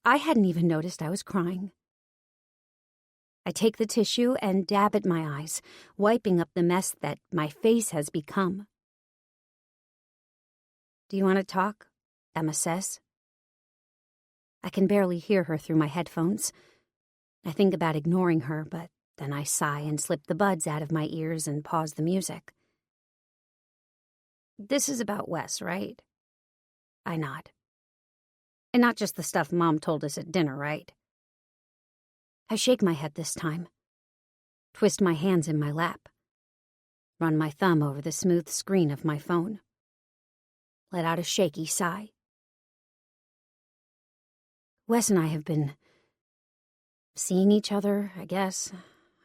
[SPEAKER 1] I hadn't even noticed I was crying. I take the tissue and dab at my eyes, wiping up the mess that my face has become. "Do you want to talk?" Emma says. I can barely hear her through my headphones. I think about ignoring her, but then I sigh and slip the buds out of my ears and pause the music. "This is about Wes, right?" I nod. "And not just the stuff Mom told us at dinner, right?" I shake my head this time, twist my hands in my lap, run my thumb over the smooth screen of my phone, let out a shaky sigh. Wes and I have been seeing each other, I guess.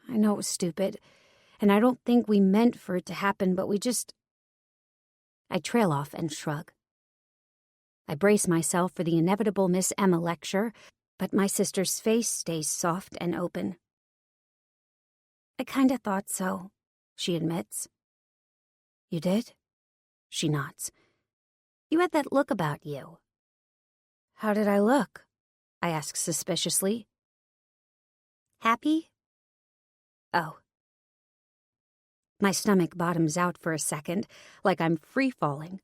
[SPEAKER 1] I know it was stupid, and I don't think we meant for it to happen, but I trail off and shrug. I brace myself for the inevitable Miss Emma lecture, but my sister's face stays soft and open. "I kinda thought so," she admits. "You did?" She nods. "You had that look about you." "How did I look?" I ask suspiciously. "Happy?" "Oh." My stomach bottoms out for a second, like I'm free-falling.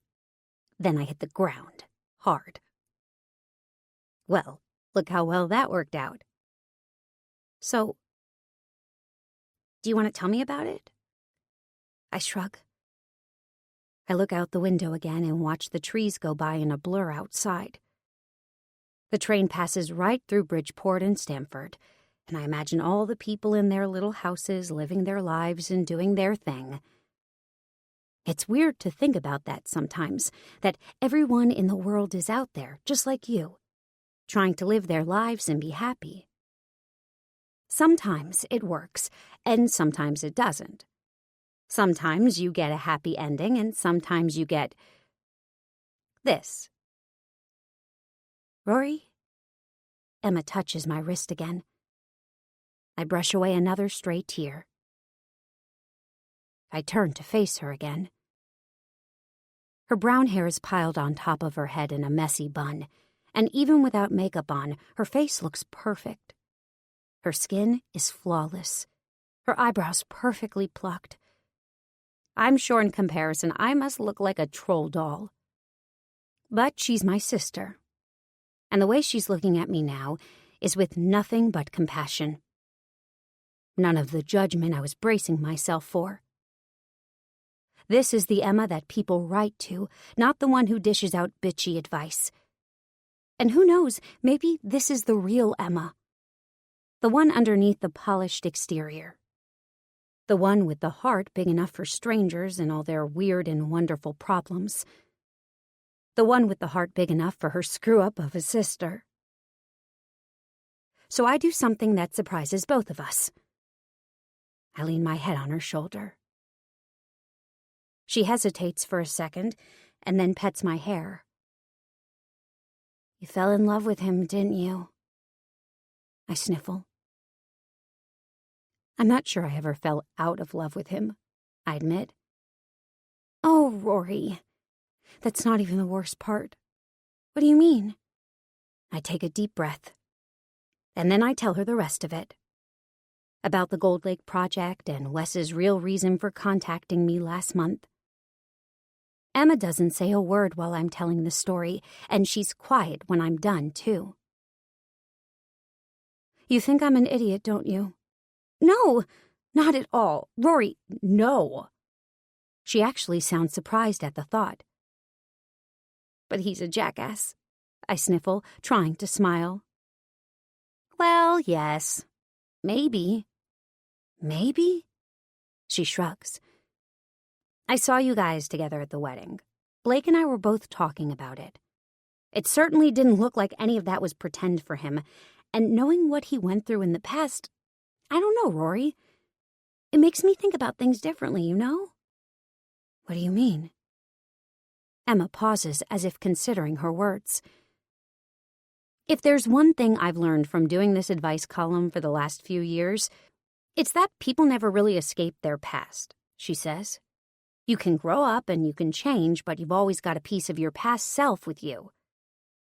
[SPEAKER 1] Then I hit the ground, hard. "Well, look how well that worked out." "So, do you want to tell me about it?" I shrug. I look out the window again and watch the trees go by in a blur outside. The train passes right through Bridgeport and Stamford, and I imagine all the people in their little houses living their lives and doing their thing. It's weird to think about that sometimes, that everyone in the world is out there, just like you, trying to live their lives and be happy. Sometimes it works, and sometimes it doesn't. Sometimes you get a happy ending, and sometimes you get this. "Rory?" Emma touches my wrist again. I brush away another stray tear. I turn to face her again. Her brown hair is piled on top of her head in a messy bun, and even without makeup on, her face looks perfect. Her skin is flawless, her eyebrows perfectly plucked. I'm sure in comparison I must look like a troll doll. But she's my sister, and the way she's looking at me now is with nothing but compassion. None of the judgment I was bracing myself for. This is the Emma that people write to, not the one who dishes out bitchy advice. And who knows, maybe this is the real Emma. The one underneath the polished exterior. The one with the heart big enough for strangers and all their weird and wonderful problems. The one with the heart big enough for her screw-up of a sister. So I do something that surprises both of us. I lean my head on her shoulder. She hesitates for a second, and then pets my hair. "You fell in love with him, didn't you?" I sniffle. I'm not sure I ever fell out of love with him, I admit. "Oh, Rory, that's not even the worst part." "What do you mean?" I take a deep breath, and then I tell her the rest of it. About the Gold Lake project and Wes's real reason for contacting me last month. Emma doesn't say a word while I'm telling the story, and she's quiet when I'm done, too. "You think I'm an idiot, don't you?" "No, not at all. Rory, no." She actually sounds surprised at the thought. "But he's a jackass," I sniffle, trying to smile. "Well, yes. Maybe." "Maybe?" She shrugs. "I saw you guys together at the wedding. Blake and I were both talking about it. It certainly didn't look like any of that was pretend for him, and knowing what he went through in the past, I don't know, Rory. It makes me think about things differently, you know?" "What do you mean?" Emma pauses as if considering her words. "If there's one thing I've learned from doing this advice column for the last few years, it's that people never really escape their past," she says. "You can grow up and you can change, but you've always got a piece of your past self with you.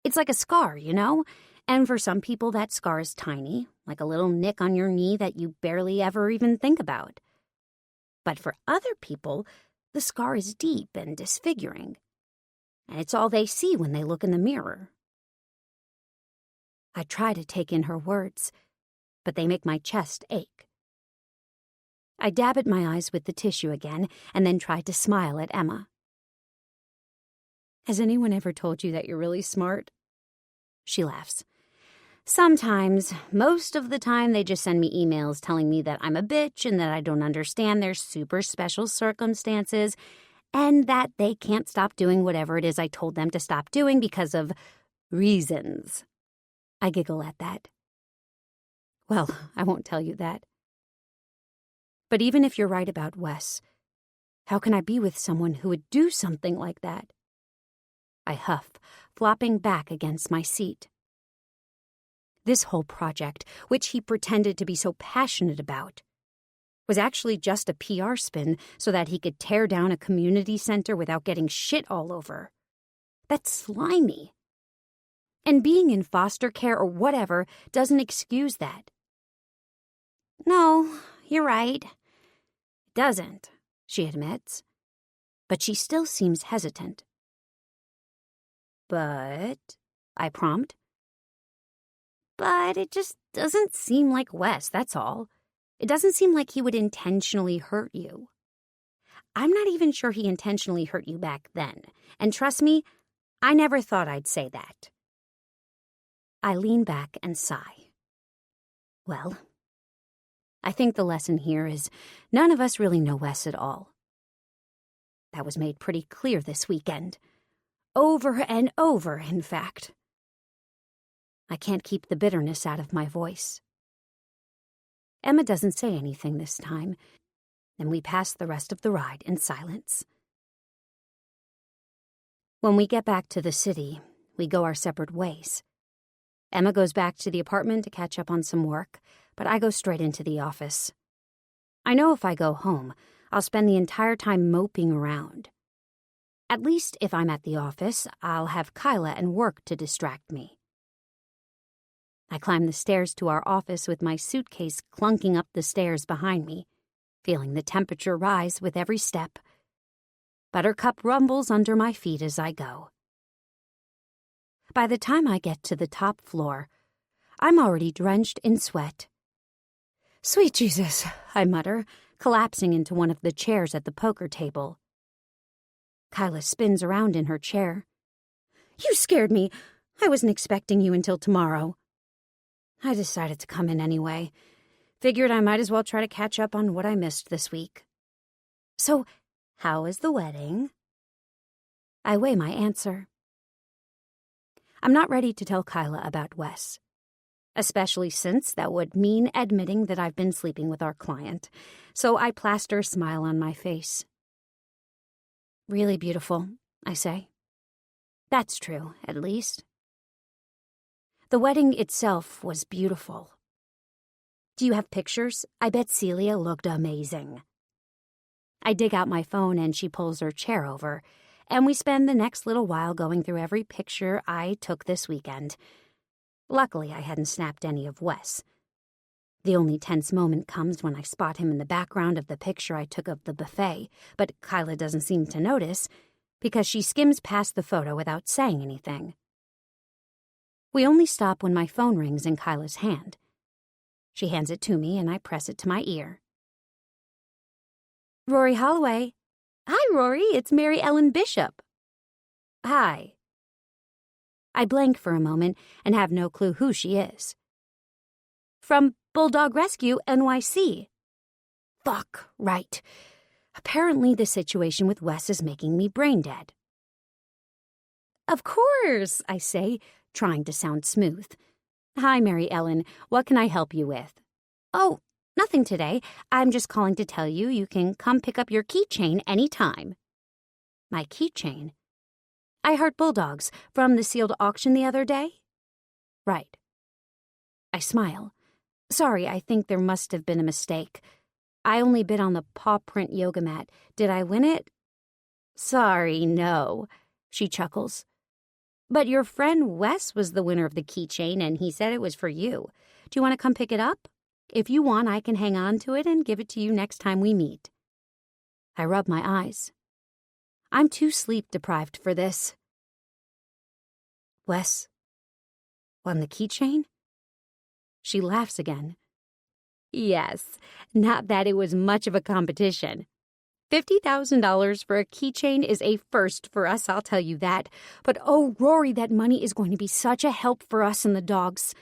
[SPEAKER 1] It's like a scar, you know? And for some people, that scar is tiny, like a little nick on your knee that you barely ever even think about. But for other people, the scar is deep and disfiguring, and it's all they see when they look in the mirror. I try to take in her words, but they make my chest ache. I dab at my eyes with the tissue again, and then try to smile at Emma. Has anyone ever told you that you're really smart? She laughs. Sometimes. Most of the time, they just send me emails telling me that I'm a bitch and that I don't understand their super special circumstances and that they can't stop doing whatever it is I told them to stop doing because of reasons. I giggle at that. Well, I won't tell you that. But even if you're right about Wes, how can I be with someone who would do something like that? I huff, flopping back against my seat. This whole project, which he pretended to be so passionate about, was actually just a PR spin so that he could tear down a community center without getting shit all over. That's slimy. And being in foster care or whatever doesn't excuse that. No, you're right. It doesn't, she admits. But she still seems hesitant. But, I prompt. But it just doesn't seem like Wes, that's all. It doesn't seem like he would intentionally hurt you. I'm not even sure he intentionally hurt you back then. And trust me, I never thought I'd say that. I lean back and sigh. Well, I think the lesson here is none of us really know Wes at all. That was made pretty clear this weekend. Over and over, in fact. I can't keep the bitterness out of my voice. Emma doesn't say anything this time, and we pass the rest of the ride in silence. When we get back to the city, we go our separate ways. Emma goes back to the apartment to catch up on some work, but I go straight into the office. I know if I go home, I'll spend the entire time moping around. At least if I'm at the office, I'll have Kyla and work to distract me. I climb the stairs to our office with my suitcase clunking up the stairs behind me, feeling the temperature rise with every step. Buttercup rumbles under my feet as I go. By the time I get to the top floor, I'm already drenched in sweat. Sweet Jesus, I mutter, collapsing into one of the chairs at the poker table. Kyla spins around in her chair. You scared me. I wasn't expecting you until tomorrow. I decided to come in anyway. Figured I might as well try to catch up on what I missed this week. So, how is the wedding? I weigh my answer. I'm not ready to tell Kyla about Wes, especially since that would mean admitting that I've been sleeping with our client, so I plaster a smile on my face. Really beautiful, I say. That's true, at least. The wedding itself was beautiful. Do you have pictures? I bet Celia looked amazing. I dig out my phone and she pulls her chair over, and we spend the next little while going through every picture I took this weekend. Luckily, I hadn't snapped any of Wes. The only tense moment comes when I spot him in the background of the picture I took of the buffet, but Kyla doesn't seem to notice because she skims past the photo without saying anything. We only stop when my phone rings in Kyla's hand. She hands it to me and I press it to my ear. Rory Holloway. Hi, Rory. It's Mary Ellen Bishop. Hi. I blank for a moment and have no clue who she is. From Bulldog Rescue NYC. Fuck, right. Apparently the situation with Wes is making me brain dead. Of course, I say, trying to sound smooth. Hi, Mary Ellen. What can I help you with? Oh, nothing today. I'm just calling to tell you you can come pick up your keychain anytime. My keychain? I heard bulldogs from the sealed auction the other day? Right. I smile. Sorry, I think there must have been a mistake. I only bid on the paw print yoga mat. Did I win it? Sorry, no. She chuckles. But your friend Wes was the winner of the keychain, and he said it was for you. Do you want to come pick it up? If you want, I can hang on to it and give it to you next time we meet. I rub my eyes. I'm too sleep-deprived for this. Wes won the keychain? She laughs again. Yes, not that it was much of a competition. $50,000 for a keychain is a first for us, I'll tell you that. But oh, Rory, that money is going to be such a help for us and the dogs.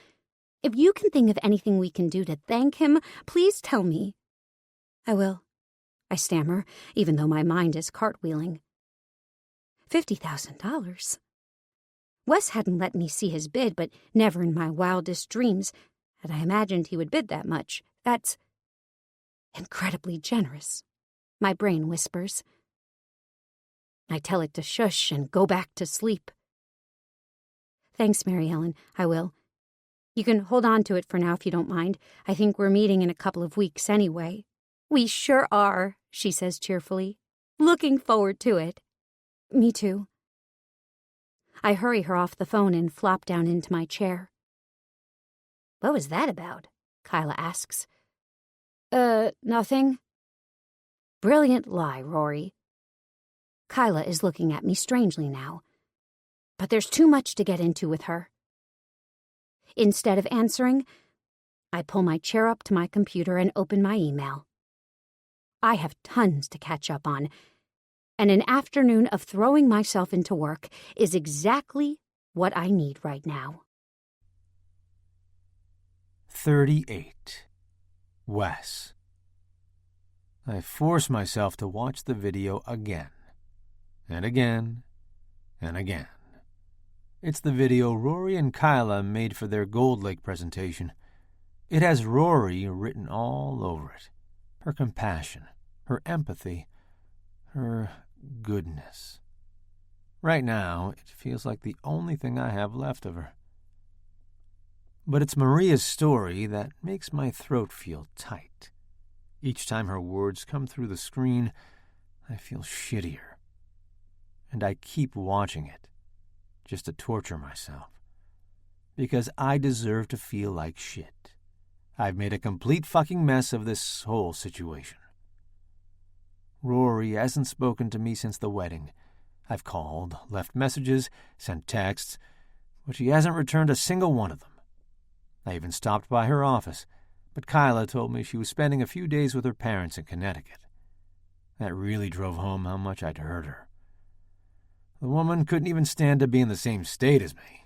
[SPEAKER 1] If you can think of anything we can do to thank him, please tell me. I will, I stammer, even though my mind is cartwheeling. $50,000? Wes hadn't let me see his bid, but never in my wildest dreams had I imagined he would bid that much. That's incredibly generous, my brain whispers. I tell it to shush and go back to sleep. Thanks, Mary Ellen, I will. You can hold on to it for now if you don't mind. I think we're meeting in a couple of weeks anyway. We sure are, she says cheerfully. Looking forward to it. Me too. I hurry her off the phone and flop down into my chair. What was that about? Kyla asks. Nothing. Brilliant lie, Rory. Kyla is looking at me strangely now. But there's too much to get into with her. Instead of answering, I pull my chair up to my computer and open my email. I have tons to catch up on, and an afternoon of throwing myself into work is exactly what I need right now.
[SPEAKER 2] 38. Wes. I force myself to watch the video again, and again, and again. It's the video Rory and Kyla made for their Gold Lake presentation. It has Rory written all over it. Her compassion, her empathy, her goodness. Right now, it feels like the only thing I have left of her. But it's Maria's story that makes my throat feel tight. Each time her words come through the screen, I feel shittier. And I keep watching it, just to torture myself. Because I deserve to feel like shit. I've made a complete fucking mess of this whole situation. Rory hasn't spoken to me since the wedding. I've called, left messages, sent texts, but she hasn't returned a single one of them. I even stopped by her office, but Kyla told me she was spending a few days with her parents in Connecticut. That really drove home how much I'd hurt her. The woman couldn't even stand to be in the same state as me.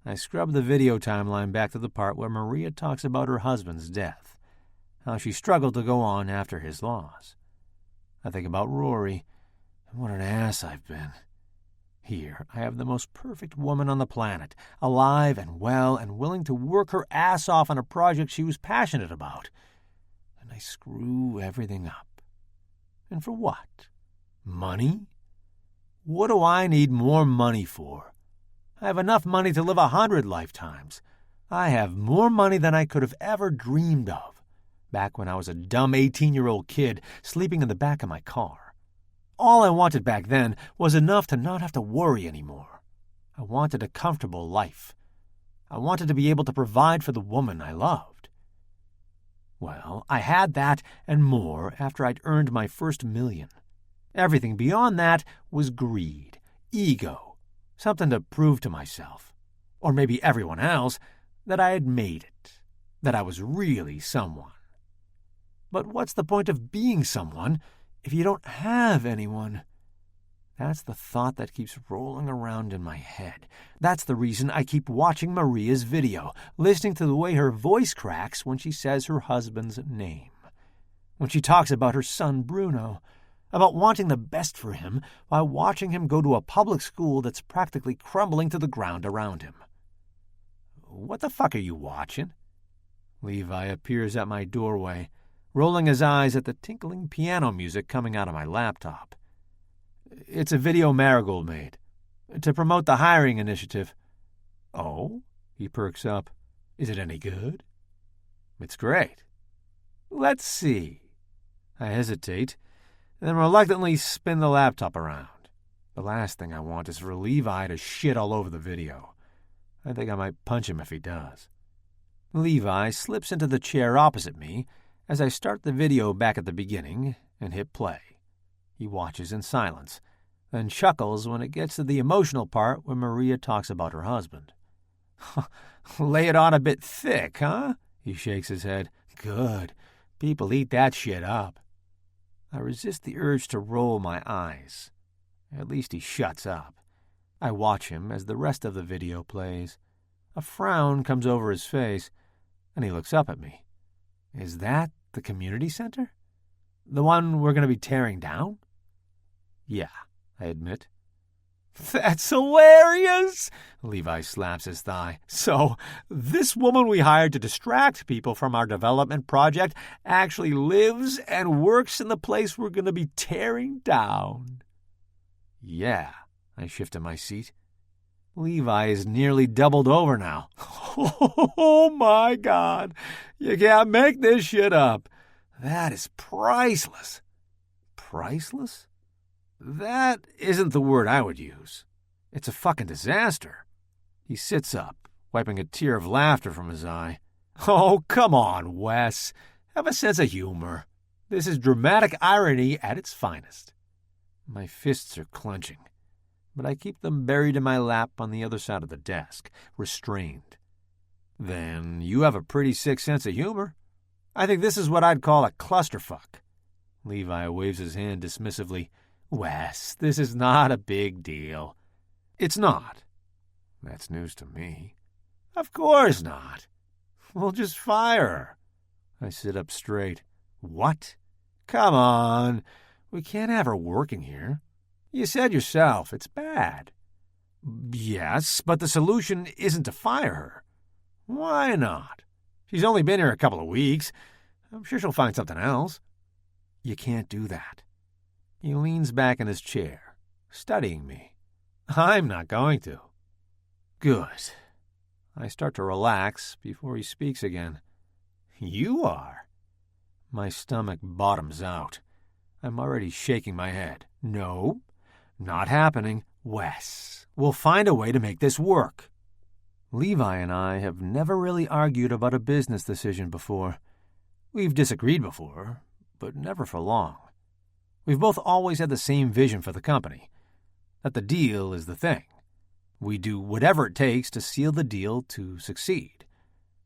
[SPEAKER 2] I scrubbed the video timeline back to the part where Maria talks about her husband's death, how she struggled to go on after his loss. I think about Rory, and what an ass I've been. Here, I have the most perfect woman on the planet, alive and well and willing to work her ass off on a project she was passionate about. And I screw everything up. And for what? Money? What do I need more money for? I have enough money to live 100 lifetimes. I have more money than I could have ever dreamed of, back when I was a dumb 18-year-old kid sleeping in the back of my car. All I wanted back then was enough to not have to worry anymore. I wanted a comfortable life. I wanted to be able to provide for the woman I loved. Well, I had that and more after I'd earned my first $1 million. Everything beyond that was greed, ego, something to prove to myself, or maybe everyone else, that I had made it, that I was really someone. But what's the point of being someone if you don't have anyone? That's the thought that keeps rolling around in my head. That's the reason I keep watching Maria's video, listening to the way her voice cracks when she says her husband's name. When she talks about her son Bruno, about wanting the best for him while watching him go to a public school that's practically crumbling to the ground around him. What the fuck are you watching? Levi appears at my doorway, rolling his eyes at the tinkling piano music coming out of my laptop. It's a video Marigold made, to promote the hiring initiative. Oh? He perks up. Is it any good? It's great. Let's see. I hesitate, then reluctantly spin the laptop around. The last thing I want is for Levi to shit all over the video. I think I might punch him if he does. Levi slips into the chair opposite me as I start the video back at the beginning and hit play. He watches in silence, then chuckles when it gets to the emotional part where Maria talks about her husband. Lay it on a bit thick, huh? He shakes his head. Good. People eat that shit up. I resist the urge to roll my eyes. At least he shuts up. I watch him as the rest of the video plays. A frown comes over his face, and he looks up at me. Is that the community center? The one we're going to be tearing down? Yeah, I admit. That's hilarious! Levi slaps his thigh. So, this woman we hired to distract people from our development project actually lives and works in the place we're going to be tearing down. Yeah, I shift in my seat. Levi is nearly doubled over now. Oh my God, you can't make this shit up. That is priceless. Priceless? That isn't the word I would use. It's a fucking disaster. He sits up, wiping a tear of laughter from his eye. Oh, come on, Wes. Have a sense of humor. This is dramatic irony at its finest. My fists are clenching, but I keep them buried in my lap on the other side of the desk, restrained. Then you have a pretty sick sense of humor. I think this is what I'd call a clusterfuck. Levi waves his hand dismissively. Wes, this is not a big deal. It's not. That's news to me. Of course not. We'll just fire her. I sit up straight. What? Come on. We can't have her working here. You said yourself, it's bad. Yes, but the solution isn't to fire her. Why not? She's only been here a couple of weeks. I'm sure she'll find something else. You can't do that. He leans back in his chair, studying me. I'm not going to. Good. I start to relax before he speaks again. You are. My stomach bottoms out. I'm already shaking my head. No, not happening. Wes, we'll find a way to make this work. Levi and I have never really argued about a business decision before. We've disagreed before, but never for long. We've both always had the same vision for the company, that the deal is the thing. We do whatever it takes to seal the deal to succeed.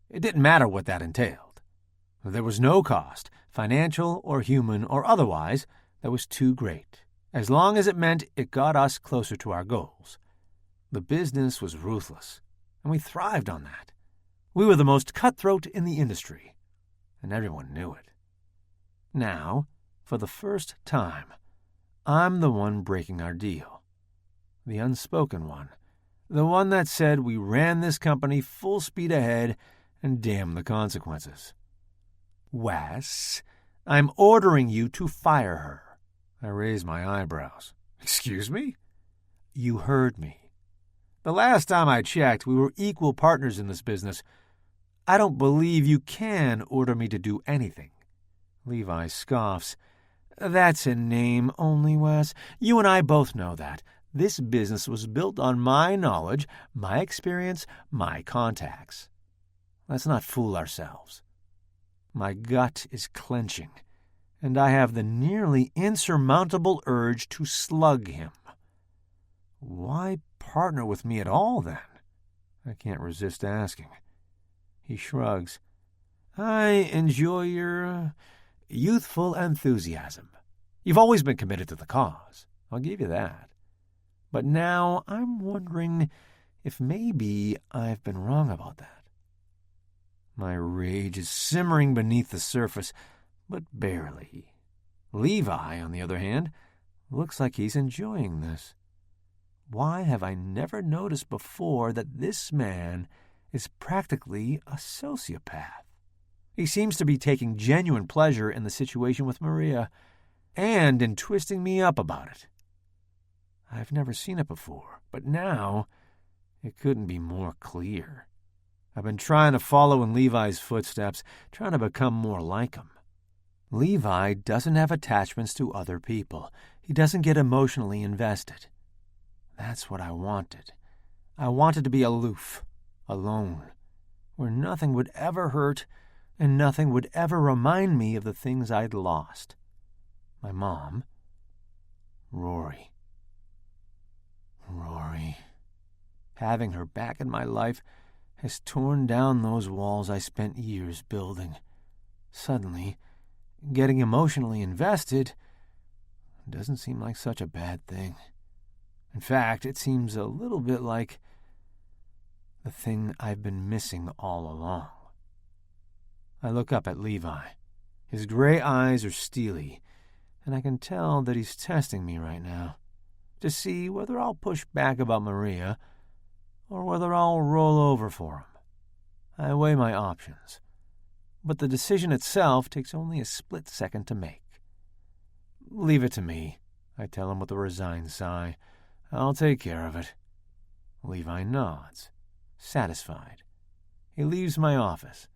[SPEAKER 2] It didn't matter what that entailed. There was no cost, financial or human or otherwise, that was too great, as long as it meant it got us closer to our goals. The business was ruthless, and we thrived on that. We were the most cutthroat in the industry, and everyone knew it. Now, for the first time, I'm the one breaking our deal. The unspoken one. The one that said we ran this company full speed ahead and damn the consequences. Wes, I'm ordering you to fire her. I raise my eyebrows. Excuse me? You heard me. The last time I checked, we were equal partners in this business. I don't believe you can order me to do anything. Levi scoffs. That's in name only, Wes. You and I both know that. This business was built on my knowledge, my experience, my contacts. Let's not fool ourselves. My gut is clenching, and I have the nearly insurmountable urge to slug him. Why partner with me at all, then? I can't resist asking. He shrugs. I enjoy your youthful enthusiasm. You've always been committed to the cause. I'll give you that. But now I'm wondering if maybe I've been wrong about that. My rage is simmering beneath the surface, but barely. Levi, on the other hand, looks like he's enjoying this. Why have I never noticed before that this man is practically a sociopath? He seems to be taking genuine pleasure in the situation with Maria, and in twisting me up about it. I've never seen it before, but now it couldn't be more clear. I've been trying to follow in Levi's footsteps, trying to become more like him. Levi doesn't have attachments to other people. He doesn't get emotionally invested. That's what I wanted. I wanted to be aloof, alone, where nothing would ever hurt and nothing would ever remind me of the things I'd lost. My mom, Rory. Having her back in my life has torn down those walls I spent years building. Suddenly, getting emotionally invested doesn't seem like such a bad thing. In fact, it seems a little bit like the thing I've been missing all along. I look up at Levi. His gray eyes are steely, and I can tell that he's testing me right now to see whether I'll push back about Maria or whether I'll roll over for him. I weigh my options, but the decision itself takes only a split second to make. Leave it to me, I tell him with a resigned sigh. I'll take care of it. Levi nods, satisfied. He leaves my office,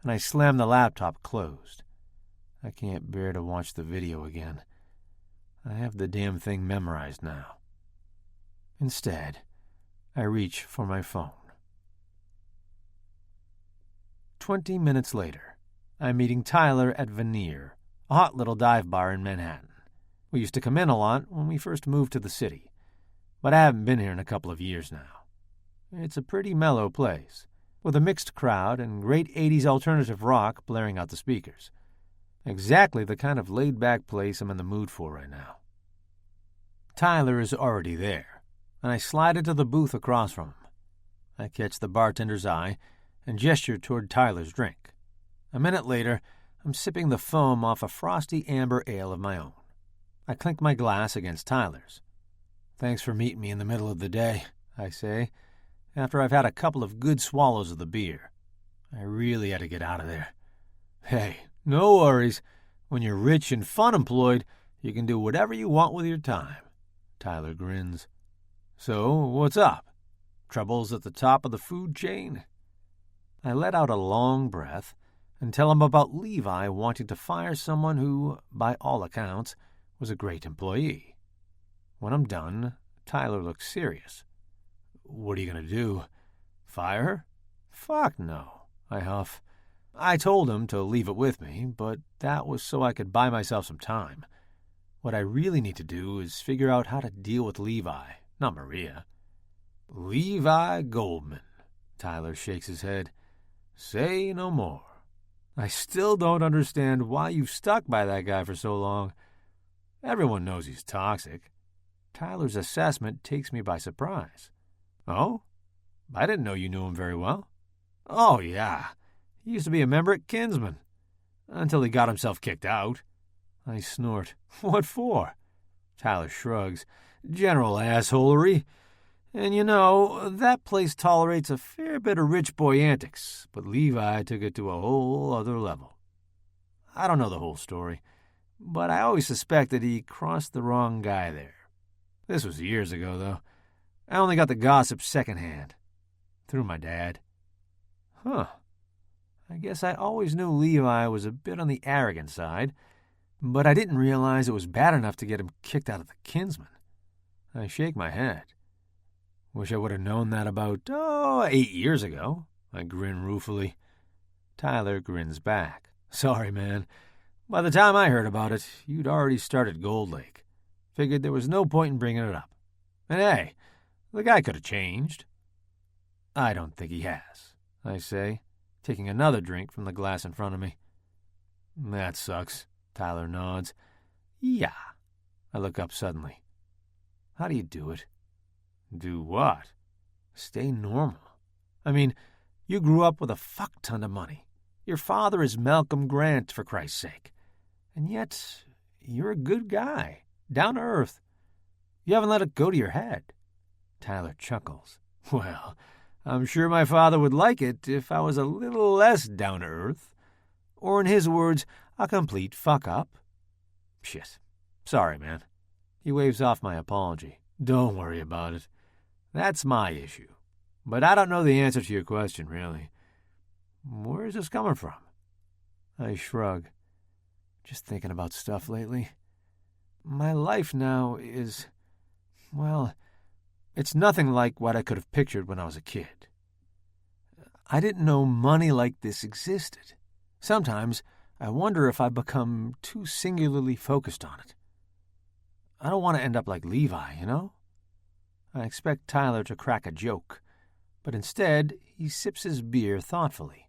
[SPEAKER 2] and I slam the laptop closed. I can't bear to watch the video again. I have the damn thing memorized now. Instead, I reach for my phone. 20 minutes later, I'm meeting Tyler at Veneer, a hot little dive bar in Manhattan. We used to come in a lot when we first moved to the city, but I haven't been here in a couple of years now. It's a pretty mellow place, with a mixed crowd and great 80s alternative rock blaring out the speakers. Exactly the kind of laid-back place I'm in the mood for right now. Tyler is already there, and I slide into the booth across from him. I catch the bartender's eye and gesture toward Tyler's drink. A minute later, I'm sipping the foam off a frosty amber ale of my own. I clink my glass against Tyler's. Thanks for meeting me in the middle of the day, I say, after I've had a couple of good swallows of the beer. I really had to get out of there. Hey, no worries. When you're rich and fun-employed, you can do whatever you want with your time. Tyler grins. So, what's up? Troubles at the top of the food chain? I let out a long breath and tell him about Levi wanting to fire someone who, by all accounts, was a great employee. When I'm done, Tyler looks serious. What are you going to do? Fire her? Fuck no, I huff. I told him to leave it with me, but that was so I could buy myself some time. What I really need to do is figure out how to deal with Levi, not Maria. Levi Goldman, Tyler shakes his head. Say no more. I still don't understand why you've stuck by that guy for so long. Everyone knows he's toxic. Tyler's assessment takes me by surprise. Oh? I didn't know you knew him very well. Oh, yeah. He used to be a member at Kinsman. Until he got himself kicked out. I snort. What for? Tyler shrugs. General assholery. And you know, that place tolerates a fair bit of rich boy antics, but Levi took it to a whole other level. I don't know the whole story, but I always suspected he crossed the wrong guy there. This was years ago, though. I only got the gossip secondhand, through my dad. Huh. I guess I always knew Levi was a bit on the arrogant side, but I didn't realize it was bad enough to get him kicked out of the Kinsman. I shake my head. Wish I would have known that about, 8 years ago. I grin ruefully. Tyler grins back. Sorry, man. By the time I heard about it, you'd already started Gold Lake. Figured there was no point in bringing it up. And hey, the guy could have changed. I don't think he has, I say, taking another drink from the glass in front of me. That sucks, Tyler nods. Yeah. I look up suddenly. How do you do it? Do what? Stay normal. I mean, you grew up with a fuck ton of money. Your father is Malcolm Grant, for Christ's sake. And yet, you're a good guy, down to earth. You haven't let it go to your head. Tyler chuckles. Well, I'm sure my father would like it if I was a little less down to earth. Or in his words, a complete fuck-up. Shit. Sorry, man. He waves off my apology. Don't worry about it. That's my issue. But I don't know the answer to your question, really. Where is this coming from? I shrug. Just thinking about stuff lately. My life now is, well, It's nothing like what I could have pictured when I was a kid. I didn't know money like this existed. Sometimes I wonder if I've become too singularly focused on it. I don't want to end up like Levi, you know? I expect Tyler to crack a joke, but instead he sips his beer thoughtfully.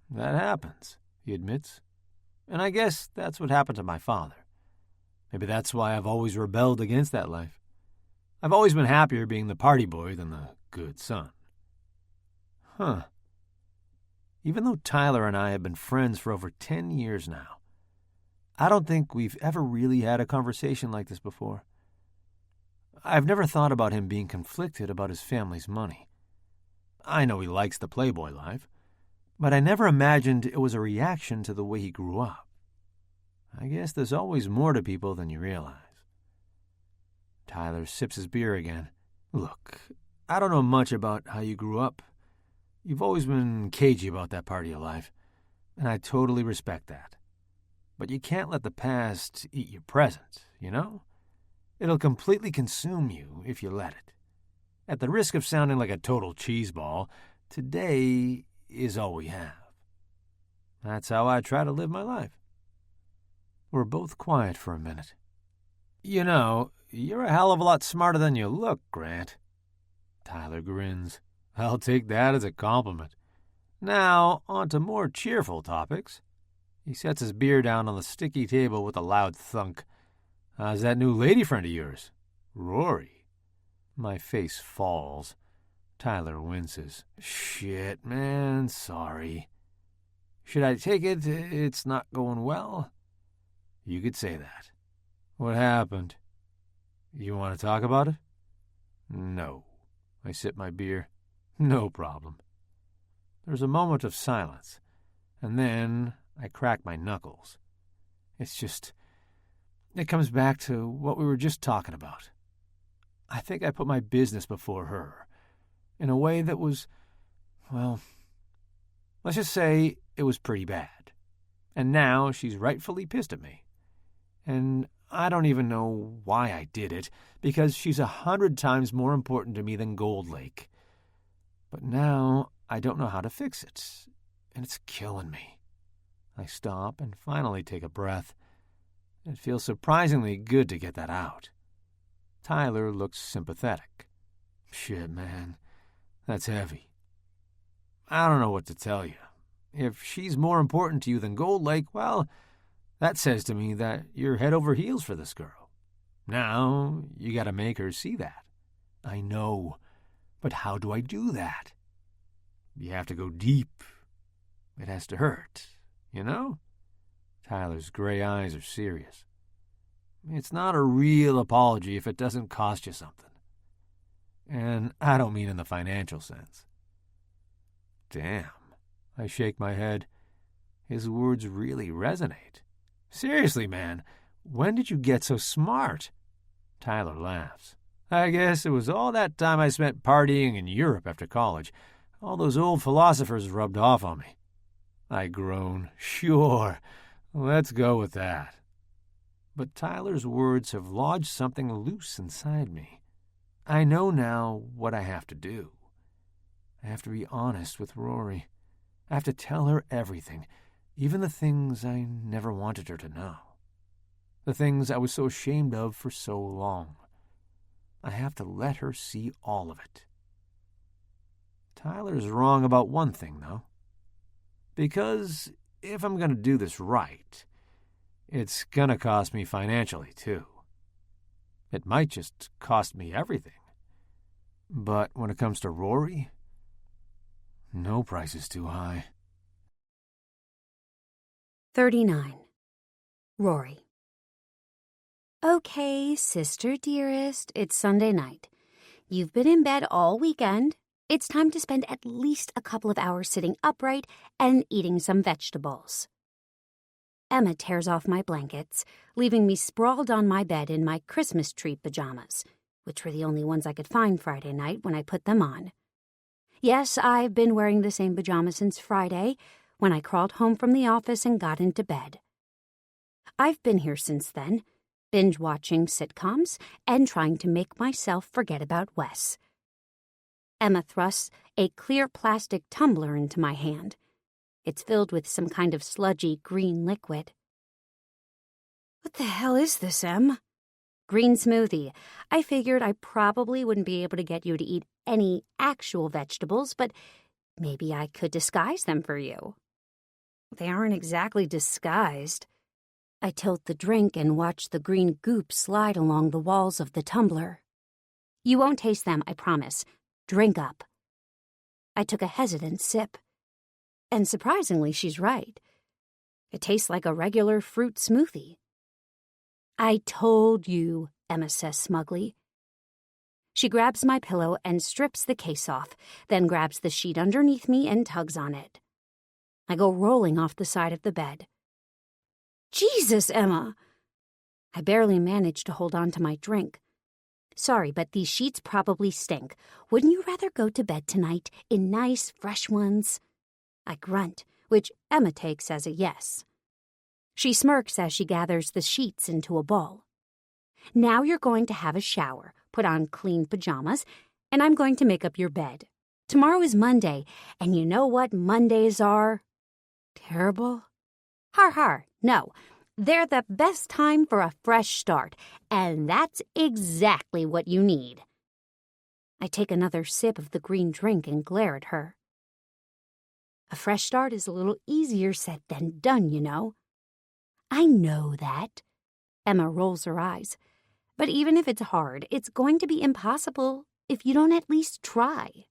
[SPEAKER 2] That happens, he admits. And I guess that's what happened to my father. Maybe that's why I've always rebelled against that life. I've always been happier being the party boy than the good son. Huh. Even though Tyler and I have been friends for over 10 years now, I don't think we've ever really had a conversation like this before. I've never thought about him being conflicted about his family's money. I know he likes the Playboy life, but I never imagined it was a reaction to the way he grew up. I guess there's always more to people than you realize. Tyler sips his beer again. Look, I don't know much about how you grew up. You've always been cagey about that part of your life, and I totally respect that. But you can't let the past eat your present, you know? It'll completely consume you if you let it. At the risk of sounding like a total cheeseball, today is all we have. That's how I try to live my life. We're both quiet for a minute. You know, you're a hell of a lot smarter than you look, Grant. Tyler grins. I'll take that as a compliment. Now, on to more cheerful topics. He sets his beer down on the sticky table with a loud thunk. How's that new lady friend of yours? Rory. My face falls. Tyler winces. Shit, man, sorry. Should I take it it's not going well? You could say that. What happened? You want to talk about it? No. I sip my beer. No problem. There's a moment of silence, and then I crack my knuckles. It comes back to what we were just talking about. I think I put my business before her, in a way that was, well, let's just say it was pretty bad. And now she's rightfully pissed at me. And I don't even know why I did it, because she's 100 times more important to me than Gold Lake. But now I don't know how to fix it, and it's killing me. I stop and finally take a breath. It feels surprisingly good to get that out. Tyler looks sympathetic. Shit, man, that's heavy. I don't know what to tell you. If she's more important to you than Gold Lake, well, that says to me that you're head over heels for this girl. Now, you gotta make her see that. I know, but how do I do that? You have to go deep. It has to hurt, you know? Tyler's gray eyes are serious. It's not a real apology if it doesn't cost you something. And I don't mean in the financial sense. Damn. I shake my head. His words really resonate. Seriously, man, when did you get so smart? Tyler laughs. I guess it was all that time I spent partying in Europe after college. All those old philosophers rubbed off on me. I groan. Sure, let's go with that. But Tyler's words have lodged something loose inside me. I know now what I have to do. I have to be honest with Rory. I have to tell her everything, even the things I never wanted her to know. The things I was so ashamed of for so long. I have to let her see all of it. Tyler's wrong about one thing, though. Because if I'm going to do this right, it's going to cost me financially, too. It might just cost me everything. But when it comes to Rory, no price is too high.
[SPEAKER 1] 39. Rory. Okay, sister dearest, it's Sunday night. You've been in bed all weekend. It's time to spend at least a couple of hours sitting upright and eating some vegetables. Emma tears off my blankets, leaving me sprawled on my bed in my Christmas tree pajamas, which were the only ones I could find Friday night when I put them on. Yes, I've been wearing the same pajamas since Friday, when I crawled home from the office and got into bed. I've been here since then, binge-watching sitcoms and trying to make myself forget about Wes. Emma thrusts a clear plastic tumbler into my hand. It's filled with some kind of sludgy green liquid. "What the hell is this, Em?" "Green smoothie. I figured I probably wouldn't be able to get you to eat any actual vegetables, but maybe I could disguise them for you." "They aren't exactly disguised." I tilt the drink and watch the green goop slide along the walls of the tumbler. "You won't taste them, I promise. Drink up." I took a hesitant sip. And surprisingly, she's right. It tastes like a regular fruit smoothie. "I told you," Emma says smugly. She grabs my pillow and strips the case off, then grabs the sheet underneath me and tugs on it. I go rolling off the side of the bed. "Jesus, Emma!" I barely manage to hold on to my drink. "Sorry, but these sheets probably stink. Wouldn't you rather go to bed tonight in nice, fresh ones?" I grunt, which Emma takes as a yes. She smirks as she gathers the sheets into a ball. "Now you're going to have a shower, put on clean pajamas, and I'm going to make up your bed. Tomorrow is Monday, and you know what Mondays are? Terrible? Har har, no. They're the best time for a fresh start, and that's exactly what you need." I take another sip of the green drink and glare at her. A fresh start is a little easier said than done, you know. "I know that." Emma rolls her eyes. "But even if it's hard, it's going to be impossible if you don't at least try."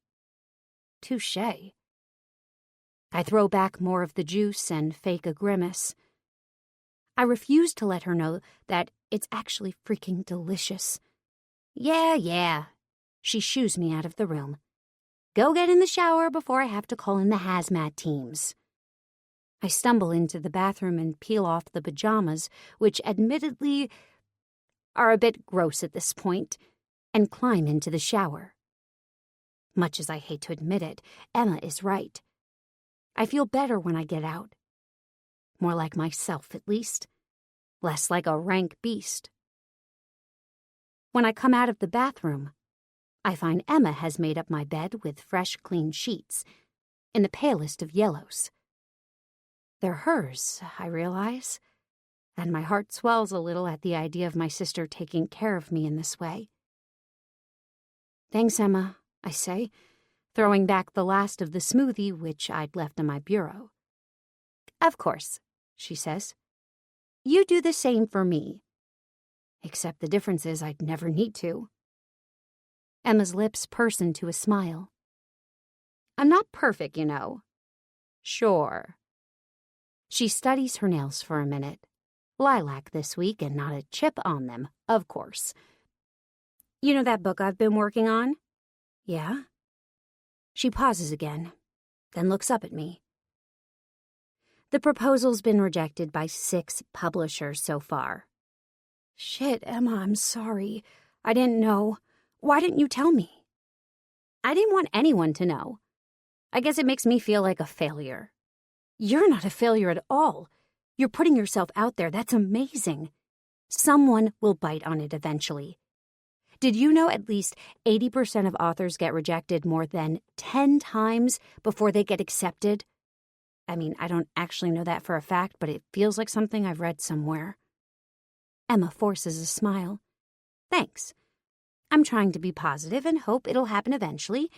[SPEAKER 1] Touché. I throw back more of the juice and fake a grimace. I refuse to let her know that it's actually freaking delicious. Yeah. She shoos me out of the room. "Go get in the shower before I have to call in the hazmat teams." I stumble into the bathroom and peel off the pajamas, which admittedly are a bit gross at this point, and climb into the shower. Much as I hate to admit it, Emma is right. I feel better when I get out. More like myself, at least. Less like a rank beast. When I come out of the bathroom, I find Emma has made up my bed with fresh, clean sheets, in the palest of yellows. They're hers, I realize, and my heart swells a little at the idea of my sister taking care of me in this way. "Thanks, Emma," I say, throwing back the last of the smoothie which I'd left on my bureau. "Of course," she says. "You do the same for me. Except the difference is I'd never need to." Emma's lips purse into a smile. "I'm not perfect, you know." "Sure." She studies her nails for a minute. Lilac this week and not a chip on them, of course. "You know that book I've been working on?" "Yeah." She pauses again, then looks up at me. "The proposal's been rejected by 6 publishers so far." "Shit, Emma, I'm sorry. I didn't know. Why didn't you tell me?" "I didn't want anyone to know. I guess it makes me feel like a failure." "You're not a failure at all. You're putting yourself out there. That's amazing. Someone will bite on it eventually. Did you know at least 80% of authors get rejected more than 10 times before they get accepted? I mean, I don't actually know that for a fact, but it feels like something I've read somewhere." Emma forces a smile. "Thanks. I'm trying to be positive and hope it'll happen eventually,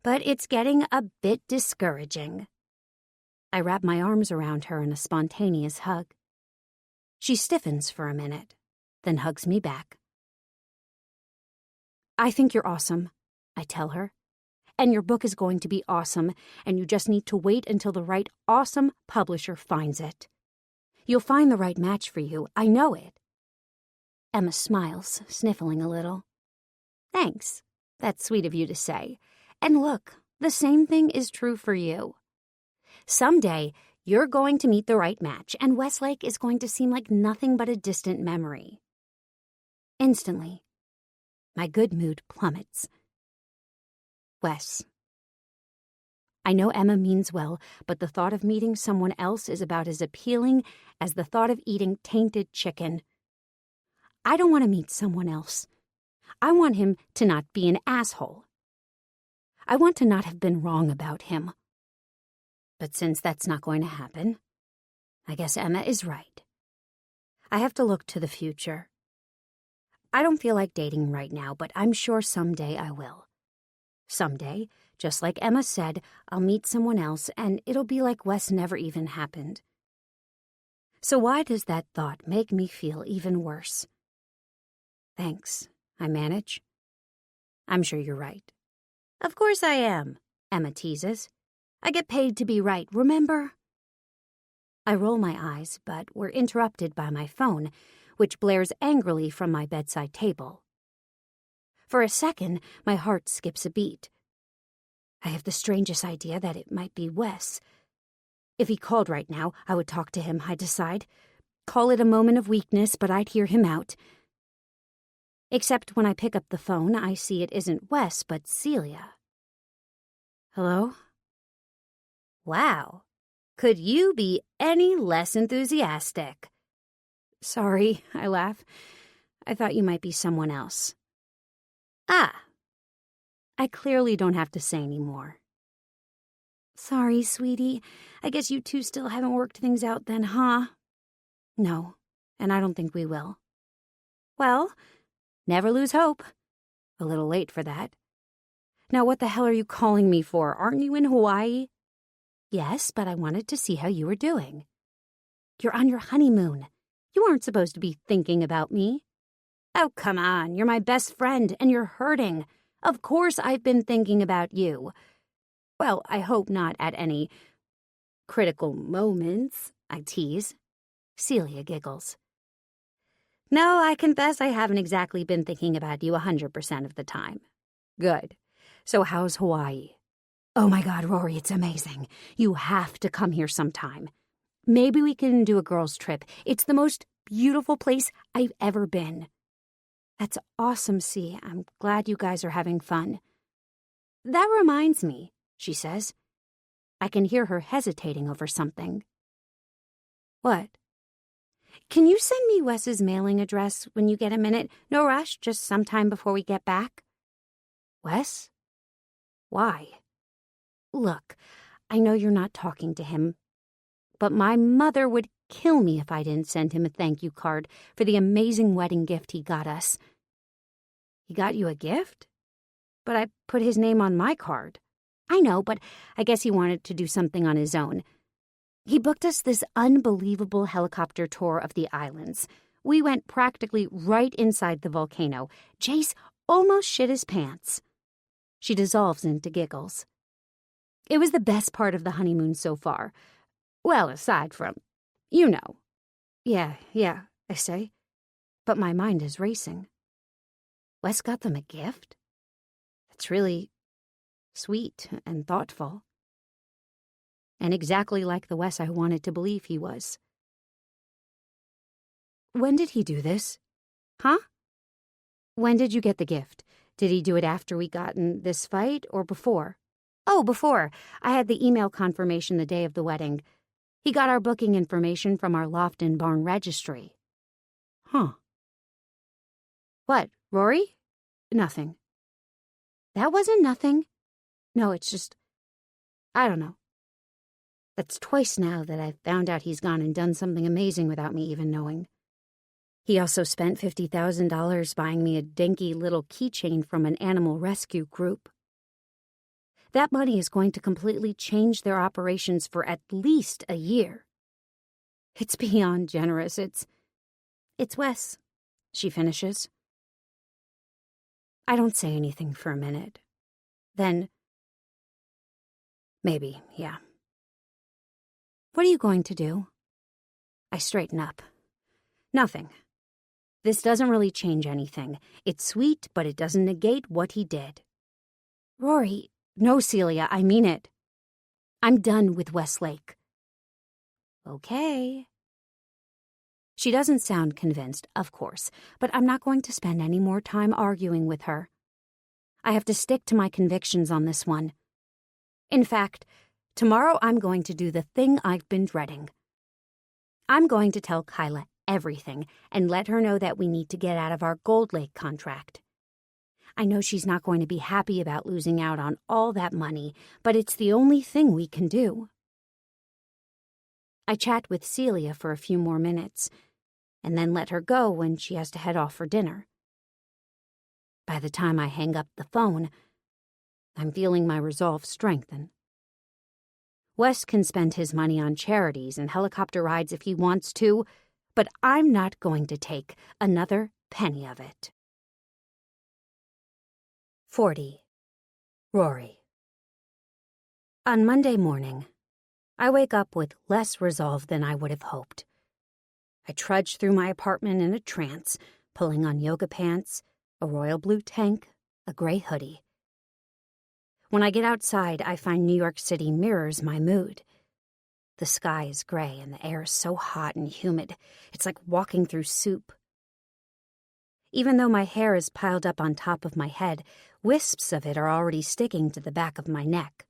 [SPEAKER 1] but it's getting a bit discouraging." I wrap my arms around her in a spontaneous hug. She stiffens for a minute, then hugs me back. "I think you're awesome," I tell her. "And your book is going to be awesome, and you just need to wait until the right awesome publisher finds it. You'll find the right match for you, I know it." Emma smiles, sniffling a little. "Thanks. That's sweet of you to say. And look, the same thing is true for you. Someday, you're going to meet the right match, and Westlake is going to seem like nothing but a distant memory." Instantly, my good mood plummets. Wes. I know Emma means well, but the thought of meeting someone else is about as appealing as the thought of eating tainted chicken. I don't want to meet someone else. I want him to not be an asshole. I want to not have been wrong about him. But since that's not going to happen, I guess Emma is right. I have to look to the future. I don't feel like dating right now, but I'm sure someday I will. Someday, just like Emma said, I'll meet someone else and it'll be like Wes never even happened. So why does that thought make me feel even worse? Thanks, I manage. I'm sure you're right. Of course I am, Emma teases. I get paid to be right, remember? I roll my eyes, but we're interrupted by my phone, which blares angrily from my bedside table. For a second, my heart skips a beat. I have the strangest idea that it might be Wes. If he called right now, I would talk to him, I decide. Call it a moment of weakness, but I'd hear him out. Except when I pick up the phone, I see it isn't Wes, but Celia. Hello? Wow. Could you be any less enthusiastic? Sorry, I laugh. I thought you might be someone else. Ah. I clearly don't have to say any more. Sorry, sweetie. I guess you two still haven't worked things out then, huh? No, and I don't think we will. Well, never lose hope. A little late for that. Now what the hell are you calling me for? Aren't you in Hawaii? Yes, but I wanted to see how you were doing. You're on your honeymoon. You aren't supposed to be thinking about me. Oh, come on. You're my best friend, and you're hurting. Of course I've been thinking about you. Well, I hope not at any critical moments, I tease. Celia giggles. No, I confess I haven't exactly been thinking about you 100% of the time. Good. So how's Hawaii? Oh my God, Rory, it's amazing. You have to come here sometime. Maybe we can do a girls' trip. It's the most beautiful place I've ever been. That's awesome, C. I'm glad you guys are having fun. That reminds me, she says. I can hear her hesitating over something. What? Can you send me Wes's mailing address when you get a minute? No rush, just sometime before we get back. Wes? Why? Look, I know you're not talking to him, but my mother would kill me if I didn't send him a thank you card for the amazing wedding gift he got us. He got you a gift? But I put his name on my card. I know, but I guess he wanted to do something on his own. He booked us this unbelievable helicopter tour of the islands. We went practically right inside the volcano. Jace almost shit his pants. She dissolves into giggles. It was the best part of the honeymoon so far. Well, aside from, you know. Yeah, I say. But my mind is racing. Wes got them a gift? That's really sweet and thoughtful. And exactly like the Wes I wanted to believe he was. When did he do this? Huh? When did you get the gift? Did he do it after we got in this fight or before? Oh, before. I had the email confirmation the day of the wedding. He got our booking information from our loft and barn registry. Huh. What, Rory? Nothing. That wasn't nothing. No, it's just, I don't know. That's twice now that I've found out he's gone and done something amazing without me even knowing. He also spent $50,000 buying me a dinky little keychain from an animal rescue group. That money is going to completely change their operations for at least a year. It's beyond generous. It's Wes, she finishes. I don't say anything for a minute. Then, maybe, yeah. What are you going to do? I straighten up. Nothing. This doesn't really change anything. It's sweet, but it doesn't negate what he did. Rory, no, Celia, I mean it. I'm done with Westlake. Okay. She doesn't sound convinced, of course, but I'm not going to spend any more time arguing with her. I have to stick to my convictions on this one. In fact, tomorrow I'm going to do the thing I've been dreading. I'm going to tell Kyla everything and let her know that we need to get out of our Gold Lake contract. I know she's not going to be happy about losing out on all that money, but it's the only thing we can do. I chat with Celia for a few more minutes, and then let her go when she has to head off for dinner. By the time I hang up the phone, I'm feeling my resolve strengthen. Wes can spend his money on charities and helicopter rides if he wants to, but I'm not going to take another penny of it. 40. Rory. On Monday morning, I wake up with less resolve than I would have hoped. I trudge through my apartment in a trance, pulling on yoga pants, a royal blue tank, a gray hoodie. When I get outside, I find New York City mirrors my mood. The sky is gray and the air is so hot and humid, it's like walking through soup. Even though my hair is piled up on top of my head, wisps of it are already sticking to the back of my neck.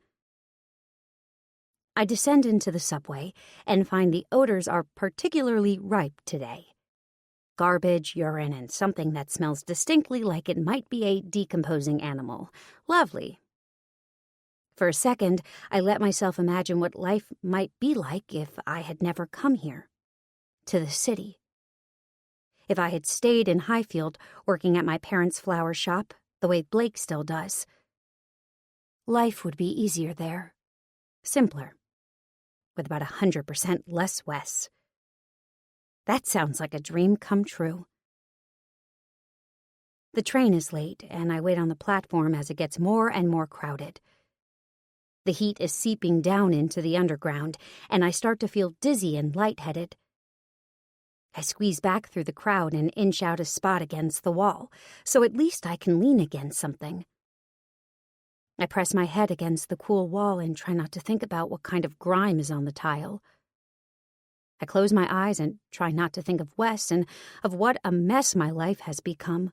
[SPEAKER 1] I descend into the subway and find the odors are particularly ripe today. Garbage, urine, and something that smells distinctly like it might be a decomposing animal. Lovely. For a second, I let myself imagine what life might be like if I had never come here, to the city. If I had stayed in Highfield, working at my parents' flower shop, the way Blake still does. Life would be easier there, simpler, with about 100% less Wes. That sounds like a dream come true. The train is late, and I wait on the platform as it gets more and more crowded. The heat is seeping down into the underground, and I start to feel dizzy and lightheaded. I squeeze back through the crowd and inch out a spot against the wall, so at least I can lean against something. I press my head against the cool wall and try not to think about what kind of grime is on the tile. I close my eyes and try not to think of Wes and of what a mess my life has become.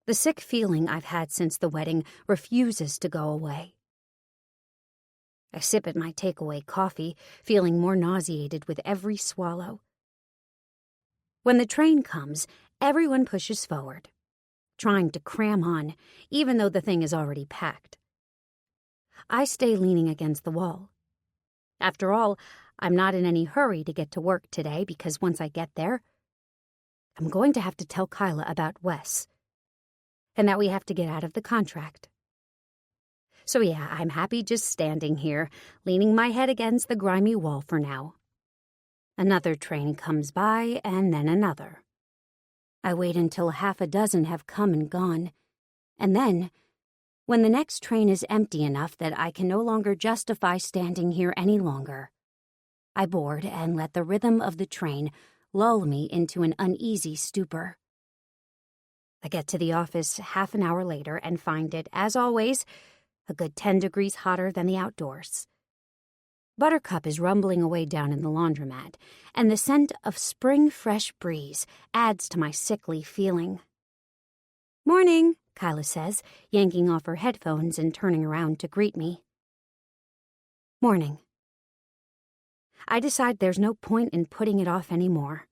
[SPEAKER 1] The sick feeling I've had since the wedding refuses to go away. I sip at my takeaway coffee, feeling more nauseated with every swallow. When the train comes, everyone pushes forward, trying to cram on, even though the thing is already packed. I stay leaning against the wall. After all, I'm not in any hurry to get to work today because once I get there, I'm going to have to tell Kyla about Wes, and that we have to get out of the contract. So yeah, I'm happy just standing here, leaning my head against the grimy wall for now. Another train comes by, and then another. I wait until half a dozen have come and gone, and then, when the next train is empty enough that I can no longer justify standing here any longer, I board and let the rhythm of the train lull me into an uneasy stupor. I get to the office half an hour later and find it, as always, a good 10 degrees hotter than the outdoors. Buttercup is rumbling away down in the laundromat, and the scent of spring fresh breeze adds to my sickly feeling. "Morning," Kyla says, yanking off her headphones and turning around to greet me. "Morning." I decide there's no point in putting it off anymore.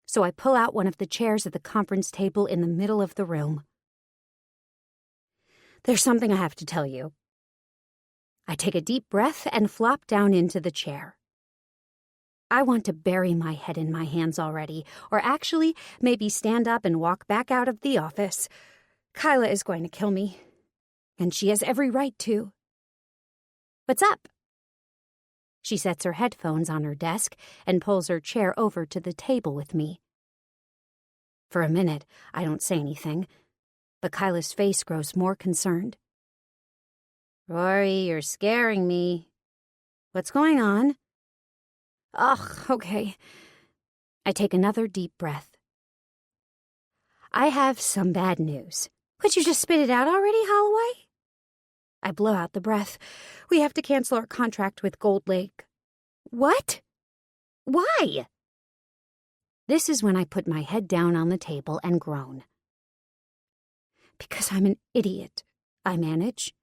[SPEAKER 1] So I pull out one of the chairs at the conference table in the middle of the room. "There's something I have to tell you." I take a deep breath and flop down into the chair. I want to bury my head in my hands already, or actually maybe stand up and walk back out of the office. Kyla is going to kill me, and she has every right to. "What's up?" She sets her headphones on her desk and pulls her chair over to the table with me. For a minute, I don't say anything, but Kyla's face grows more concerned. "Rory, you're scaring me. What's going on?" "Ugh, okay." I take another deep breath. "I have some bad news." "Could you just spit it out already, Holloway?" I blow out the breath. "We have to cancel our contract with Gold Lake." "What? Why?" This is when I put my head down on the table and groan. "Because I'm an idiot," I manage.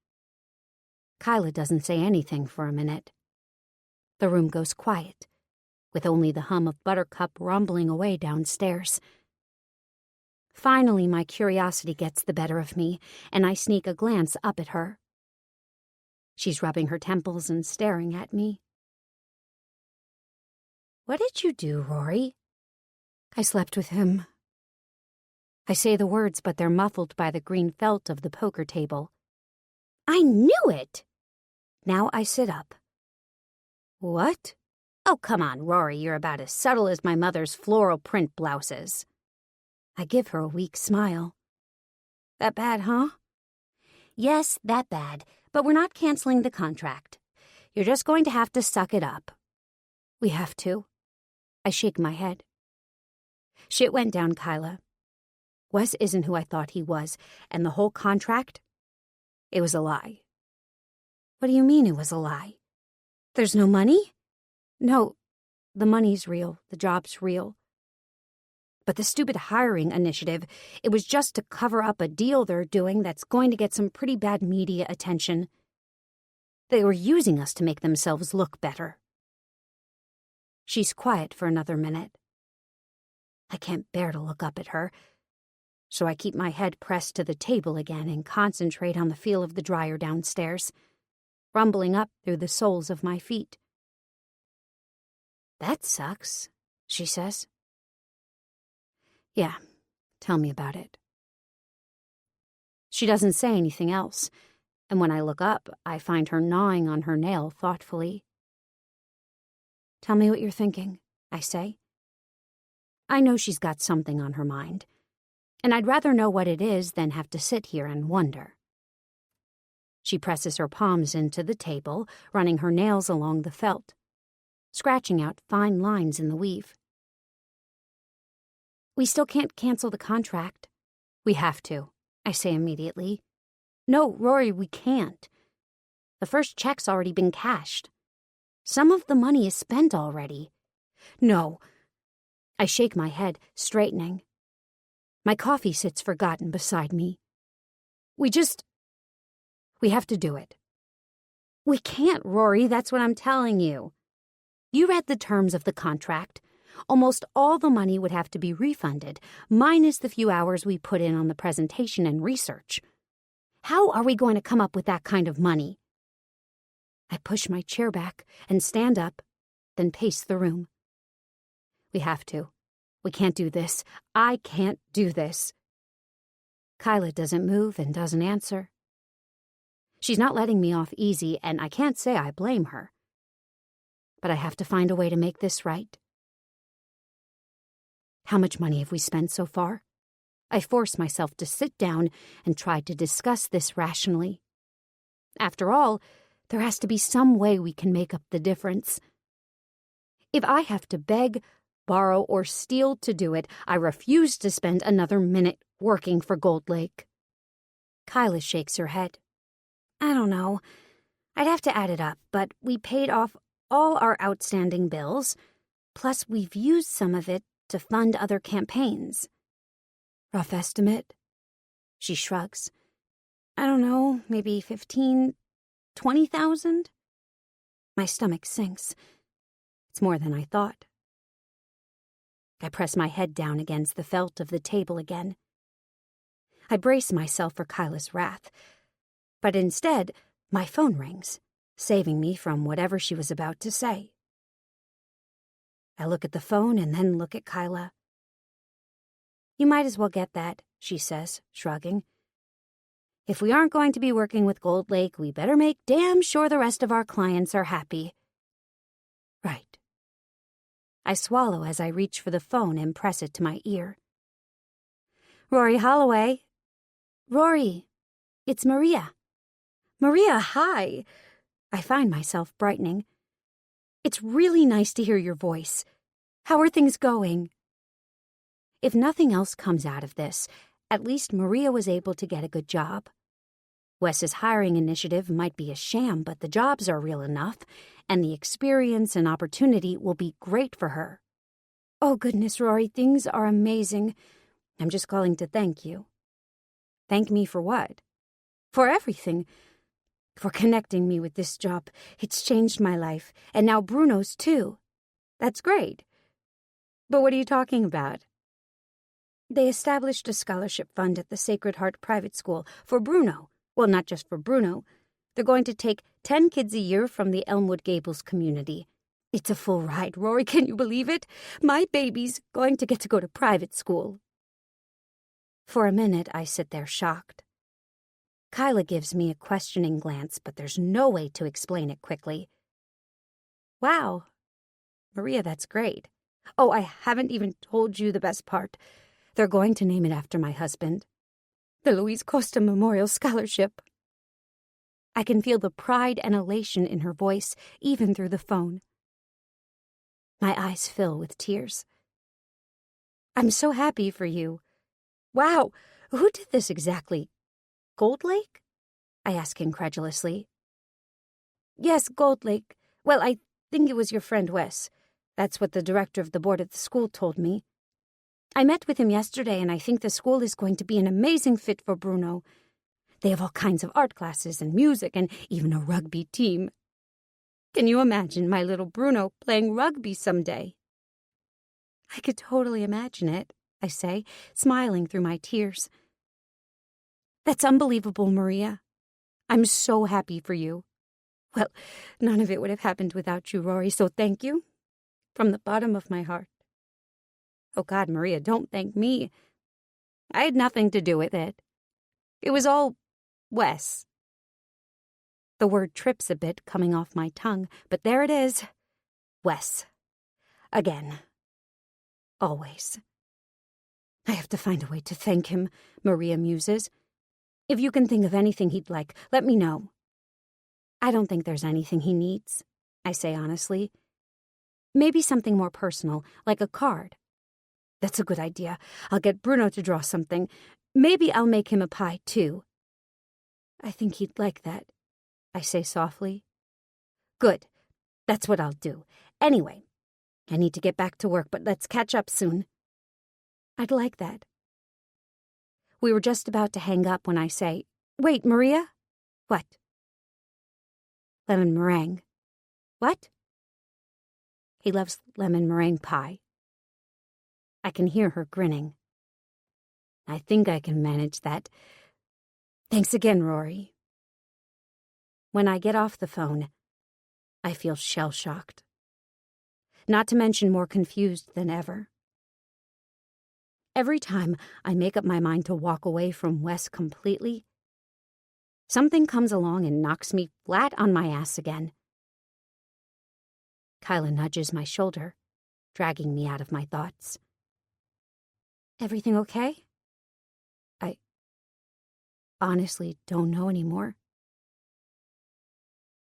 [SPEAKER 1] Kyla doesn't say anything for a minute. The room goes quiet, with only the hum of Buttercup rumbling away downstairs. Finally, my curiosity gets the better of me, and I sneak a glance up at her. She's rubbing her temples and staring at me. "What did you do, Rory?" "I slept with him." I say the words, but they're muffled by the green felt of the poker table. "I knew it!" Now I sit up. "What?" "Oh, come on, Rory, you're about as subtle as my mother's floral print blouses." I give her a weak smile. "That bad, huh?" "Yes, that bad, but we're not canceling the contract. You're just going to have to suck it up." "We have to." I shake my head. "Shit went down, Kyla. Wes isn't who I thought he was, and the whole contract, it was a lie." "What do you mean it was a lie? There's no money?" "No, the money's real, the job's real. But the stupid hiring initiative, it was just to cover up a deal they're doing that's going to get some pretty bad media attention. They were using us to make themselves look better." She's quiet for another minute. I can't bear to look up at her, so I keep my head pressed to the table again and concentrate on the feel of the dryer downstairs, rumbling up through the soles of my feet. "That sucks," she says. "Yeah, tell me about it." She doesn't say anything else, and when I look up, I find her gnawing on her nail thoughtfully. "Tell me what you're thinking," I say. I know she's got something on her mind, and I'd rather know what it is than have to sit here and wonder. She presses her palms into the table, running her nails along the felt, scratching out fine lines in the weave. "We still can't cancel the contract." "We have to," I say immediately. "No, Rory, we can't. The first check's already been cashed. Some of the money is spent already." "No." I shake my head, straightening. My coffee sits forgotten beside me. We have to do it." "We can't, Rory, that's what I'm telling you. You read the terms of the contract. Almost all the money would have to be refunded, minus the few hours we put in on the presentation and research. How are we going to come up with that kind of money?" I push my chair back and stand up, then pace the room. "We have to. We can't do this. I can't do this." Kyla doesn't move and doesn't answer. She's not letting me off easy, and I can't say I blame her. But I have to find a way to make this right. "How much money have we spent so far?" I force myself to sit down and try to discuss this rationally. After all, there has to be some way we can make up the difference. If I have to beg, borrow, or steal to do it, I refuse to spend another minute working for Gold Lake. Kyla shakes her head. "I don't know. I'd have to add it up, but we paid off all our outstanding bills, plus we've used some of it to fund other campaigns." "Rough estimate?" She shrugs. "I don't know, maybe 15, 20,000? My stomach sinks. It's more than I thought. I press my head down against the felt of the table again. I brace myself for Kyla's wrath, but instead, my phone rings, saving me from whatever she was about to say. I look at the phone and then look at Kyla. "You might as well get that," she says, shrugging. "If we aren't going to be working with Gold Lake, we better make damn sure the rest of our clients are happy." "Right." I swallow as I reach for the phone and press it to my ear. "Rory Holloway." "Rory, it's Maria." "Maria, hi." I find myself brightening. "It's really nice to hear your voice. How are things going?" If nothing else comes out of this, at least Maria was able to get a good job. Wes's hiring initiative might be a sham, but the jobs are real enough, and the experience and opportunity will be great for her. "Oh, goodness, Rory, things are amazing. I'm just calling to thank you." "Thank me for what?" "For everything. For connecting me with this job. It's changed my life, and now Bruno's too." That's great. But what are you talking about? They established a scholarship fund at the Sacred Heart Private School for Bruno. Well, not just for Bruno. They're going to take 10 kids a year from the Elmwood Gables community. It's a full ride, Rory, can you believe it? My baby's going to get to go to private school. For a minute, I sit there shocked. Kyla gives me a questioning glance, but there's no way to explain it quickly. Wow. Maria, that's great. Oh, I haven't even told you the best part. They're going to name it after my husband. The Luis Costa Memorial Scholarship. I can feel the pride and elation in her voice, even through the phone. My eyes fill with tears. I'm so happy for you. Wow, who did this exactly? Gold Lake? I ask incredulously. Yes, Gold Lake. Well, I think it was your friend Wes. That's what the director of the board at the school told me. I met with him yesterday, and I think the school is going to be an amazing fit for Bruno. They have all kinds of art classes and music and even a rugby team. Can you imagine my little Bruno playing rugby someday? I could totally imagine it, I say, smiling through my tears. That's unbelievable, Maria. I'm so happy for you. Well, none of it would have happened without you, Rory, so thank you. From the bottom of my heart. Oh, God, Maria, don't thank me. I had nothing to do with it. It was all Wes. The word trips a bit coming off my tongue, but there it is. Wes. Again. Always. I have to find a way to thank him, Maria muses. If you can think of anything he'd like, let me know. I don't think there's anything he needs, I say honestly. Maybe something more personal, like a card. That's a good idea. I'll get Bruno to draw something. Maybe I'll make him a pie, too. I think he'd like that, I say softly. Good. That's what I'll do. Anyway, I need to get back to work, but let's catch up soon. I'd like that. We were just about to hang up when I say, Wait, Maria? What? Lemon meringue. What? He loves lemon meringue pie. I can hear her grinning. I think I can manage that. Thanks again, Rory. When I get off the phone, I feel shell-shocked. Not to mention more confused than ever. Every time I make up my mind to walk away from Wes completely, something comes along and knocks me flat on my ass again. Kyla nudges my shoulder, dragging me out of my thoughts. Everything okay? I honestly don't know anymore.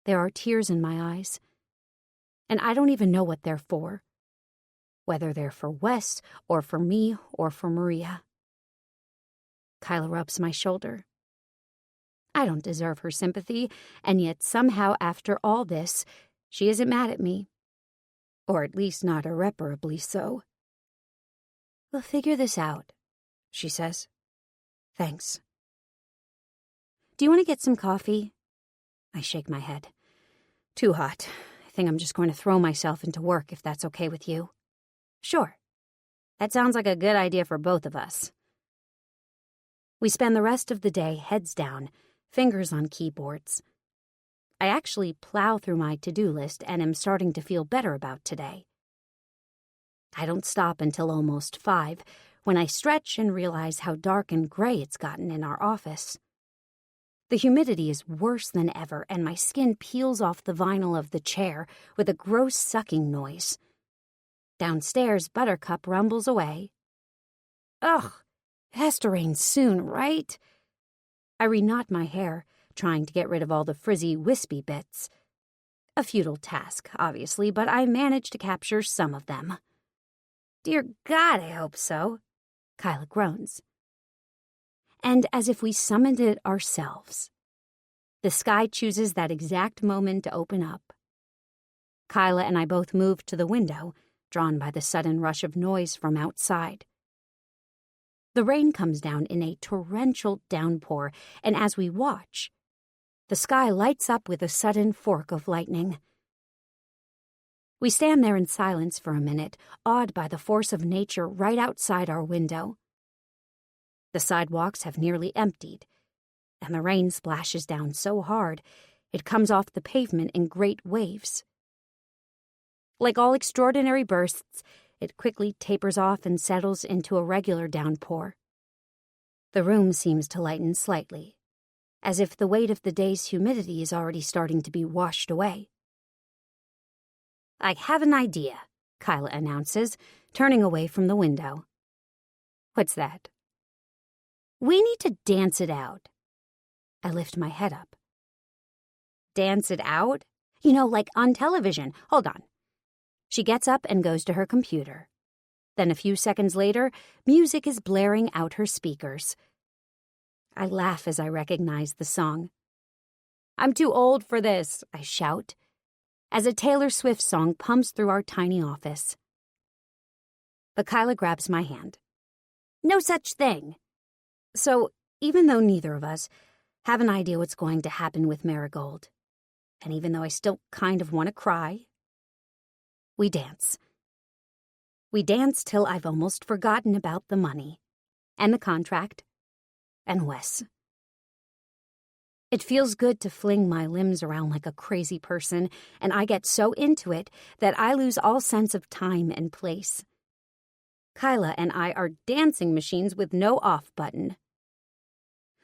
[SPEAKER 1] There are tears in my eyes, and I don't even know what they're for. Whether they're for Wes, or for me, or for Maria. Kyla rubs my shoulder. I don't deserve her sympathy, and yet somehow after all this, she isn't mad at me. Or at least not irreparably so. We'll figure this out, she says. Thanks. Do you want to get some coffee? I shake my head. Too hot. I think I'm just going to throw myself into work if that's okay with you. Sure. That sounds like a good idea for both of us. We spend the rest of the day heads down, fingers on keyboards. I actually plow through my to-do list and am starting to feel better about today. I don't stop until almost 5, when I stretch and realize how dark and gray it's gotten in our office. The humidity is worse than ever, and my skin peels off the vinyl of the chair with a gross sucking noise. Downstairs, Buttercup rumbles away. Ugh, it has to rain soon, right? I reknot my hair, trying to get rid of all the frizzy, wispy bits. A futile task, obviously, but I manage to capture some of them. Dear God, I hope so, Kyla groans. And as if we summoned it ourselves, the sky chooses that exact moment to open up. Kyla and I both move to the window, drawn by the sudden rush of noise from outside. The rain comes down in a torrential downpour, and as we watch, the sky lights up with a sudden fork of lightning. We stand there in silence for a minute, awed by the force of nature right outside our window. The sidewalks have nearly emptied, and the rain splashes down so hard it comes off the pavement in great waves. Like all extraordinary bursts, it quickly tapers off and settles into a regular downpour. The room seems to lighten slightly, as if the weight of the day's humidity is already starting to be washed away. "I have an idea," Kyla announces, turning away from the window. "What's that?" "We need to dance it out." I lift my head up. "Dance it out? You know, like on television. Hold on." She gets up and goes to her computer. Then a few seconds later, music is blaring out her speakers. I laugh as I recognize the song. "I'm too old for this," I shout, as a Taylor Swift song pumps through our tiny office. But Kyla grabs my hand. "No such thing." So, even though neither of us have an idea what's going to happen with Marigold, and even though I still kind of want to cry, we dance. We dance till I've almost forgotten about the money, and the contract, and Wes. It feels good to fling my limbs around like a crazy person, and I get so into it that I lose all sense of time and place. Kyla and I are dancing machines with no off button.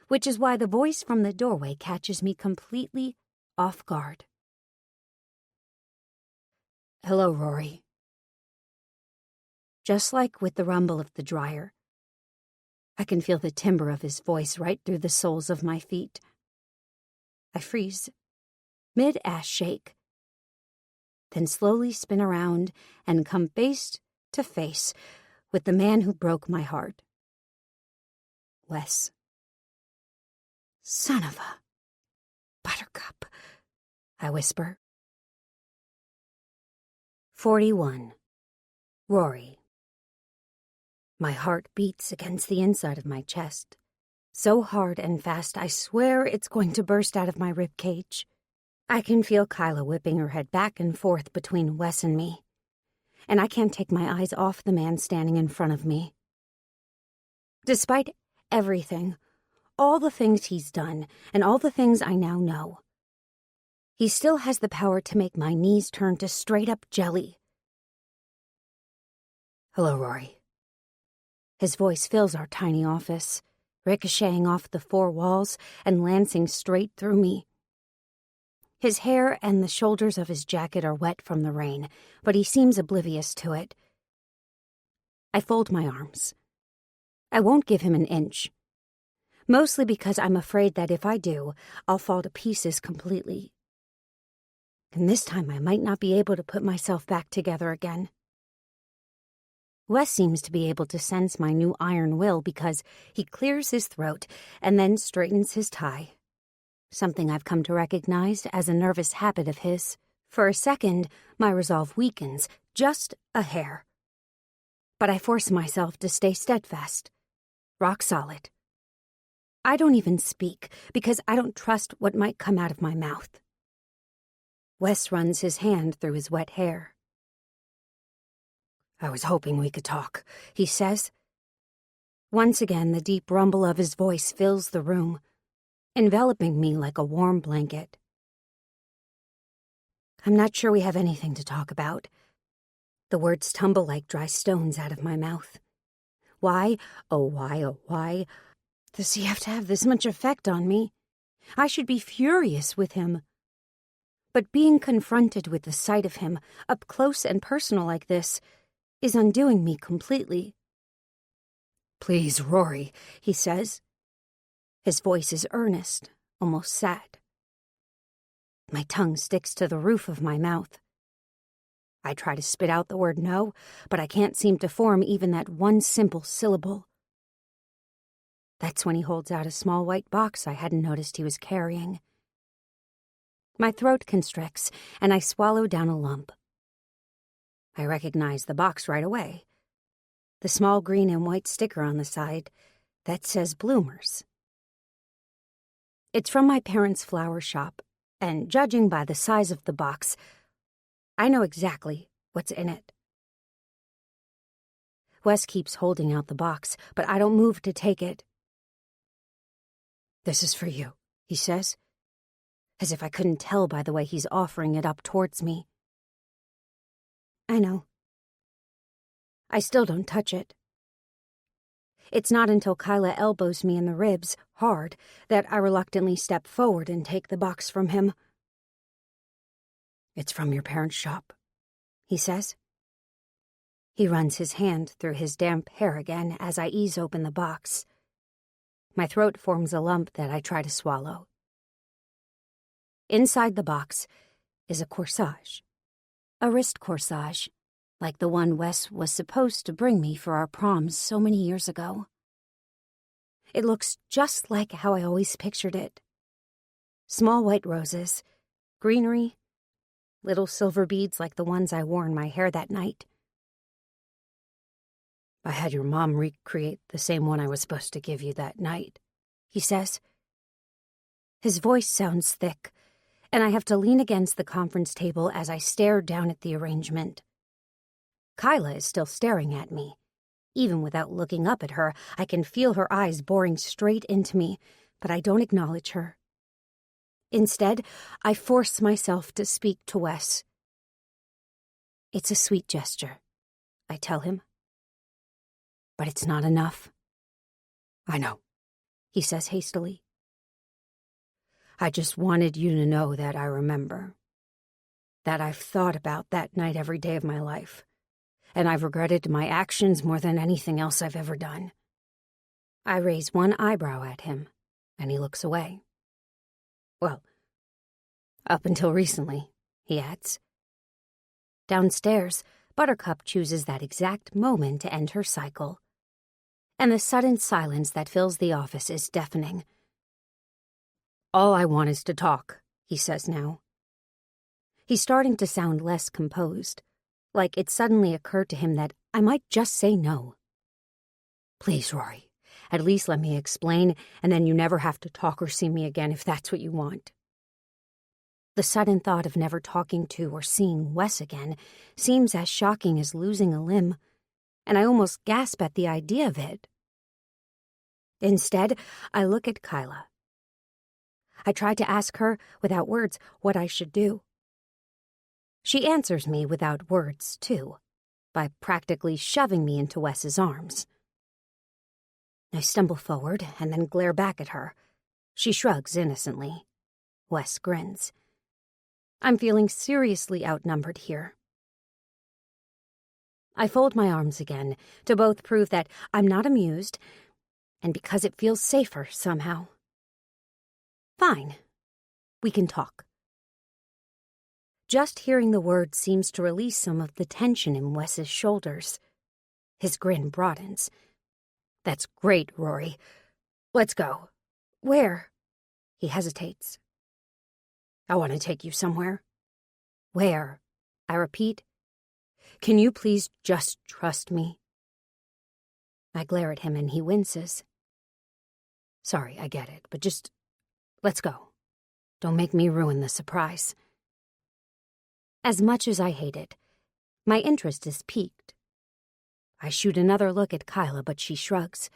[SPEAKER 1] Which is why the voice from the doorway catches me completely off guard. "Hello, Rory." Just like with the rumble of the dryer, I can feel the timbre of his voice right through the soles of my feet. I freeze, mid-ass shake, then slowly spin around and come face to face with the man who broke my heart. Wes. "Son of a buttercup," I whisper. 41. Rory. My heart beats against the inside of my chest, so hard and fast I swear it's going to burst out of my ribcage. I can feel Kyla whipping her head back and forth between Wes and me, and I can't take my eyes off the man standing in front of me. Despite everything, all the things he's done, and all the things I now know, he still has the power to make my knees turn to straight-up jelly. "Hello, Rory." His voice fills our tiny office, ricocheting off the four walls and lancing straight through me. His hair and the shoulders of his jacket are wet from the rain, but he seems oblivious to it. I fold my arms. I won't give him an inch, mostly because I'm afraid that if I do, I'll fall to pieces completely. And this time I might not be able to put myself back together again. Wes seems to be able to sense my new iron will because he clears his throat and then straightens his tie, something I've come to recognize as a nervous habit of his. For a second, my resolve weakens, just a hair. But I force myself to stay steadfast, rock solid. I don't even speak because I don't trust what might come out of my mouth. Wes runs his hand through his wet hair. "I was hoping we could talk," he says. Once again, the deep rumble of his voice fills the room, enveloping me like a warm blanket. I'm not sure we have anything to talk about. The words tumble like dry stones out of my mouth. Why, oh why, does he have to have this much effect on me? I should be furious with him. But being confronted with the sight of him, up close and personal like this, is undoing me completely. "Please, Rory," he says. His voice is earnest, almost sad. My tongue sticks to the roof of my mouth. I try to spit out the word no, but I can't seem to form even that one simple syllable. That's when he holds out a small white box I hadn't noticed he was carrying. My throat constricts, and I swallow down a lump. I recognize the box right away. The small green and white sticker on the side that says Bloomers. It's from my parents' flower shop, and judging by the size of the box, I know exactly what's in it. Wes keeps holding out the box, but I don't move to take it. "This is for you," he says, as if I couldn't tell by the way he's offering it up towards me. I know. I still don't touch it. It's not until Kyla elbows me in the ribs, hard, that I reluctantly step forward and take the box from him. "It's from your parents' shop," he says. He runs his hand through his damp hair again as I ease open the box. My throat forms a lump that I try to swallow. Inside the box is a corsage. A wrist corsage, like the one Wes was supposed to bring me for our proms so many years ago. It looks just like how I always pictured it. Small white roses, greenery, little silver beads like the ones I wore in my hair that night. "I had your mom recreate the same one I was supposed to give you that night," he says. His voice sounds thick, and I have to lean against the conference table as I stare down at the arrangement. Kyla is still staring at me. Even without looking up at her, I can feel her eyes boring straight into me, but I don't acknowledge her. Instead, I force myself to speak to Wes. "It's a sweet gesture," I tell him. "But it's not enough." "I know," he says hastily. "I just wanted you to know that I remember. That I've thought about that night every day of my life. And I've regretted my actions more than anything else I've ever done." I raise one eyebrow at him, and he looks away. "Well, up until recently," he adds. Downstairs, Buttercup chooses that exact moment to end her cycle. And the sudden silence that fills the office is deafening. "All I want is to talk," he says now. He's starting to sound less composed, like it suddenly occurred to him that I might just say no. "Please, Rory, at least let me explain, and then you never have to talk or see me again if that's what you want." The sudden thought of never talking to or seeing Wes again seems as shocking as losing a limb, and I almost gasp at the idea of it. Instead, I look at Kyla. I try to ask her, without words, what I should do. She answers me without words, too, by practically shoving me into Wes's arms. I stumble forward and then glare back at her. She shrugs innocently. Wes grins. I'm feeling seriously outnumbered here. I fold my arms again to both prove that I'm not amused, and because it feels safer somehow. Fine. We can talk. Just hearing the word seems to release some of the tension in Wes's shoulders. His grin broadens. "That's great, Rory. Let's go." "Where?" He hesitates. "I want to take you somewhere." "Where?" I repeat. "Can you please just trust me?" I glare at him and he winces. "Sorry, I get it, but just let's go. Don't make me ruin the surprise." As much as I hate it, my interest is piqued. I shoot another look at Kyla, but she shrugs.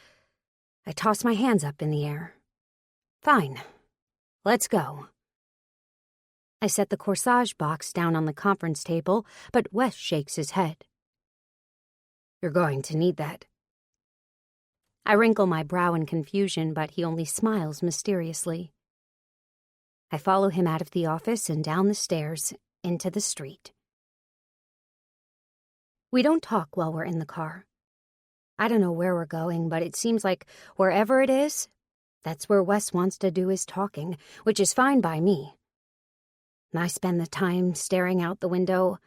[SPEAKER 1] I toss my hands up in the air. "Fine. Let's go." I set the corsage box down on the conference table, but Wes shakes his head. "You're going to need that." I wrinkle my brow in confusion, but he only smiles mysteriously. I follow him out of the office and down the stairs into the street. We don't talk while we're in the car. I don't know where we're going, but it seems like wherever it is, that's where Wes wants to do his talking, which is fine by me. And I spend the time staring out the window,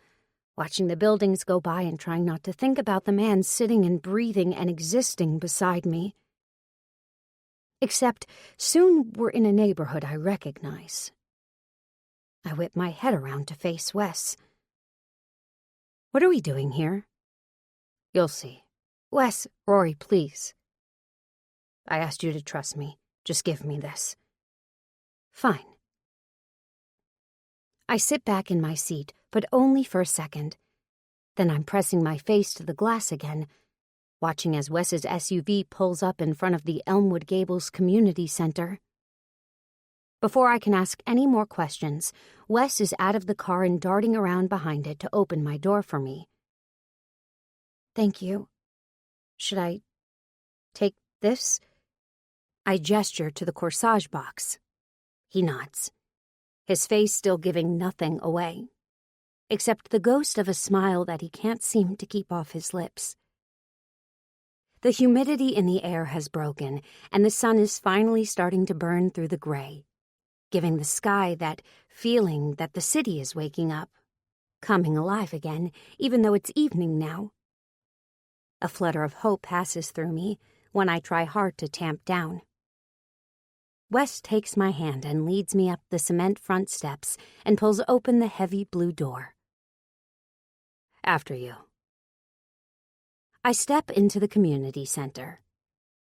[SPEAKER 1] watching the buildings go by and trying not to think about the man sitting and breathing and existing beside me. Except soon we're in a neighborhood I recognize. I whip my head around to face Wes. "What are we doing here?" "You'll see." "Wes, Rory, please." "I asked you to trust me. Just give me this." "Fine." I sit back in my seat, but only for a second. Then I'm pressing my face to the glass again, watching as Wes's SUV pulls up in front of the Elmwood Gables Community Center. Before I can ask any more questions, Wes is out of the car and darting around behind it to open my door for me. Thank you. Should I take this? I gesture to the corsage box. He nods, his face still giving nothing away, except the ghost of a smile that he can't seem to keep off his lips. The humidity in the air has broken, and the sun is finally starting to burn through the gray, giving the sky that feeling that the city is waking up, coming alive again, even though it's evening now. A flutter of hope passes through me when I try hard to tamp down. Wes takes my hand and leads me up the cement front steps and pulls open the heavy blue door. After you. I step into the community center.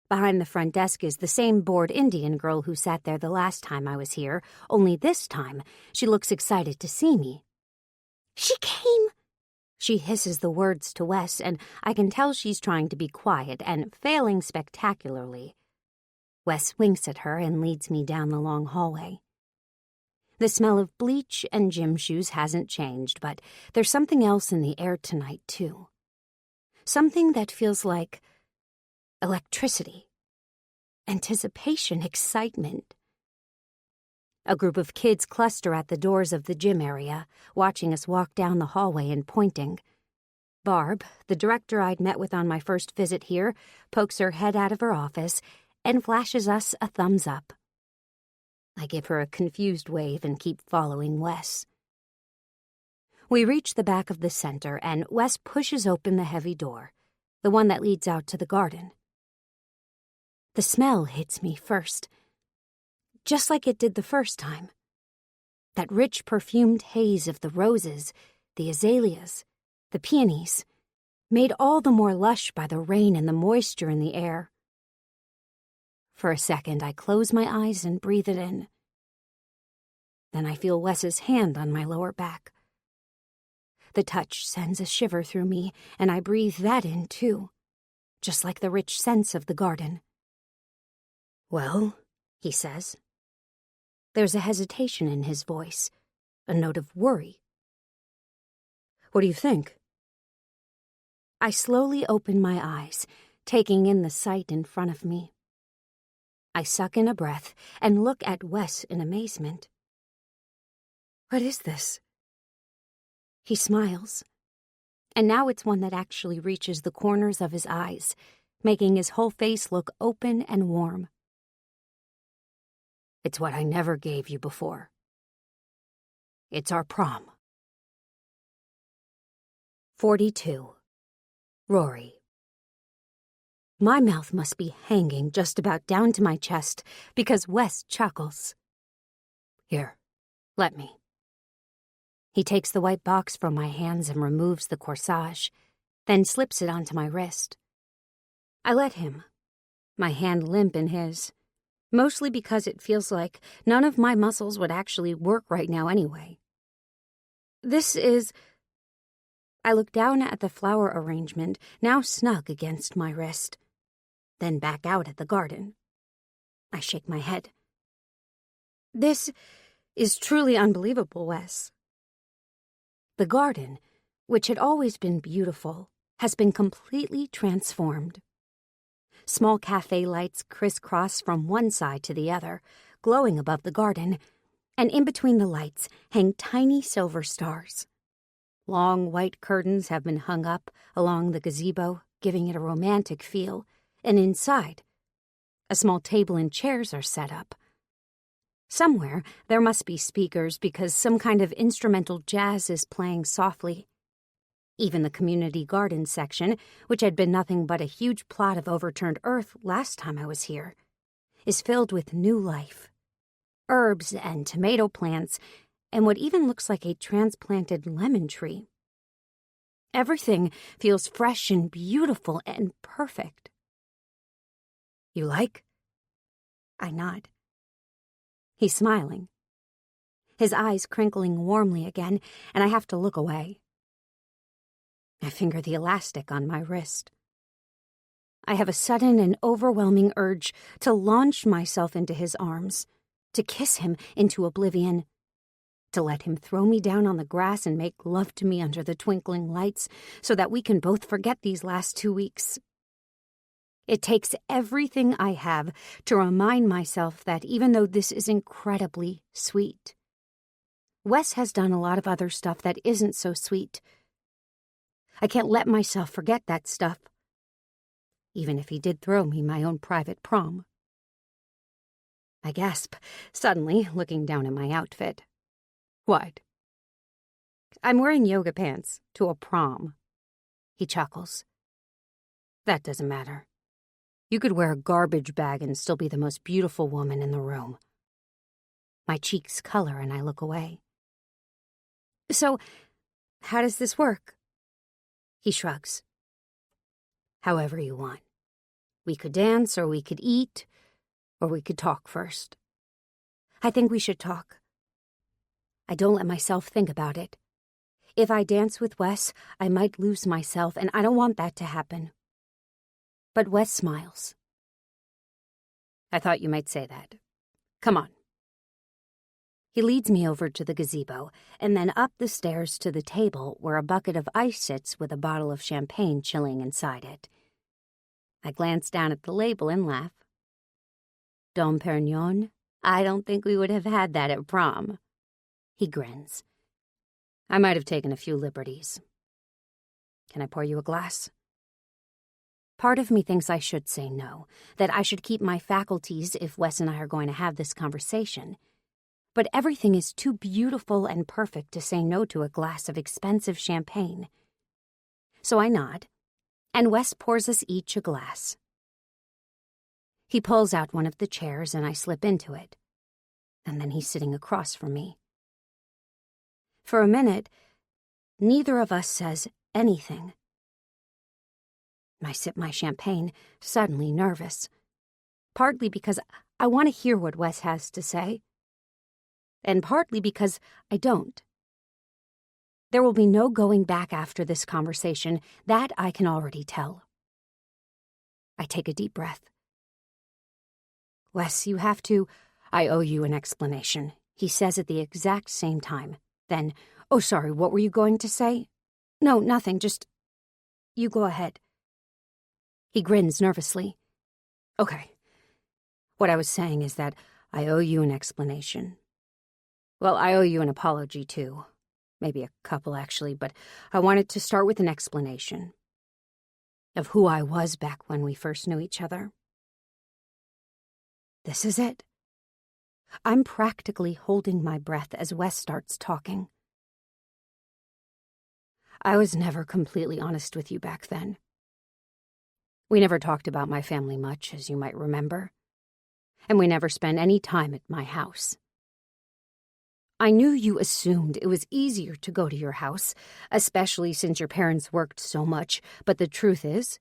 [SPEAKER 1] Behind the front desk is the same bored Indian girl who sat there the last time I was here, only this time she looks excited to see me. She came! She hisses the words to Wes, and I can tell she's trying to be quiet and failing spectacularly. Wes winks at her and leads me down the long hallway. The smell of bleach and gym shoes hasn't changed, but there's something else in the air tonight, too. Something that feels like electricity, anticipation, excitement. A group of kids cluster at the doors of the gym area, watching us walk down the hallway and pointing. Barb, the director I'd met with on my first visit here, pokes her head out of her office and flashes us a thumbs up. I give her a confused wave and keep following Wes. We reach the back of the center, and Wes pushes open the heavy door, the one that leads out to the garden. The smell hits me first, just like it did the first time. That rich perfumed haze of the roses, the azaleas, the peonies, made all the more lush by the rain and the moisture in the air. For a second, I close my eyes and breathe it in. Then I feel Wes's hand on my lower back. The touch sends a shiver through me, and I breathe that in, too, just like the rich scents of the garden. Well, he says. There's a hesitation in his voice, a note of worry. What do you think? I slowly open my eyes, taking in the sight in front of me. I suck in a breath and look at Wes in amazement. What is this? He smiles, and now it's one that actually reaches the corners of his eyes, making his whole face look open and warm. It's what I never gave you before. It's our prom. 42. Rory. My mouth must be hanging just about down to my chest because Wes chuckles. Here, let me. He takes the white box from my hands and removes the corsage, then slips it onto my wrist. I let him, my hand limp in his, mostly because it feels like none of my muscles would actually work right now anyway. This is... I look down at the flower arrangement, now snug against my wrist, then back out at the garden. I shake my head. This is truly unbelievable, Wes. The garden, which had always been beautiful, has been completely transformed. Small cafe lights crisscross from one side to the other, glowing above the garden, and in between the lights hang tiny silver stars. Long white curtains have been hung up along the gazebo, giving it a romantic feel, and inside, a small table and chairs are set up. Somewhere there must be speakers because some kind of instrumental jazz is playing softly. Even the community garden section, which had been nothing but a huge plot of overturned earth last time I was here, is filled with new life. Herbs and tomato plants, and what even looks like a transplanted lemon tree. Everything feels fresh and beautiful and perfect. You like? I nod. He's smiling. his eyes crinkling warmly again, and I have to look away. I finger the elastic on my wrist. I have a sudden and overwhelming urge to launch myself into his arms, to kiss him into oblivion, to let him throw me down on the grass and make love to me under the twinkling lights so that we can both forget these last 2 weeks. It takes everything I have to remind myself that even though this is incredibly sweet, Wes has done a lot of other stuff that isn't so sweet. I can't let myself forget that stuff, even if he did throw me my own private prom. I gasp, suddenly looking down at my outfit. What? I'm wearing yoga pants to a prom. He chuckles. That doesn't matter. You could wear a garbage bag and still be the most beautiful woman in the room. My cheeks color and I look away. So, how does this work? He shrugs. However you want. We could dance, or we could eat, or we could talk first. I think we should talk. I don't let myself think about it. If I dance with Wes, I might lose myself, and I don't want that to happen. But Wes smiles. I thought you might say that. Come on. He leads me over to the gazebo, and then up the stairs to the table where a bucket of ice sits with a bottle of champagne chilling inside it. I glance down at the label and laugh. Dom Perignon? I don't think we would have had that at prom. He grins. I might have taken a few liberties. Can I pour you a glass? Part of me thinks I should say no, that I should keep my faculties if Wes and I are going to have this conversation. But everything is too beautiful and perfect to say no to a glass of expensive champagne. So I nod, and Wes pours us each a glass. He pulls out one of the chairs and I slip into it, and then he's sitting across from me. For a minute, neither of us says anything. I sip my champagne, suddenly nervous, partly because I want to hear what Wes has to say, and partly because I don't. There will be no going back after this conversation, that I can already tell. I take a deep breath. Wes, you have to... I owe you an explanation, he says at the exact same time. Then, oh, sorry, what were you going to say? No, nothing, just... You go ahead. He grins nervously. Okay. What I was saying is that I owe you an explanation. Well, I owe you an apology, too. Maybe a couple, actually, but I wanted to start with an explanation of who I was back when we first knew each other. This is it. I'm practically holding my breath as Wes starts talking. I was never completely honest with you back then. We never talked about my family much, as you might remember, and we never spent any time at my house. I knew you assumed it was easier to go to your house, especially since your parents worked so much, but the truth is,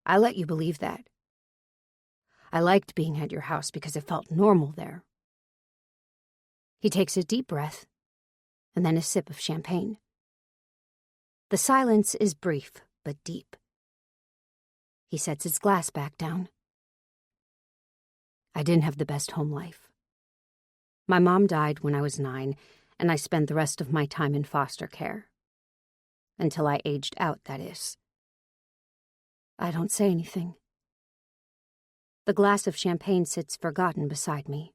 [SPEAKER 1] I let you believe that. I liked being at your house because it felt normal there. He takes a deep breath, and then a sip of champagne. The silence is brief, but deep. He sets his glass back down. I didn't have the best home life. My mom died when I was 9, and I spent the rest of my time in foster care. Until I aged out, that is. I don't say anything. The glass of champagne sits forgotten beside me,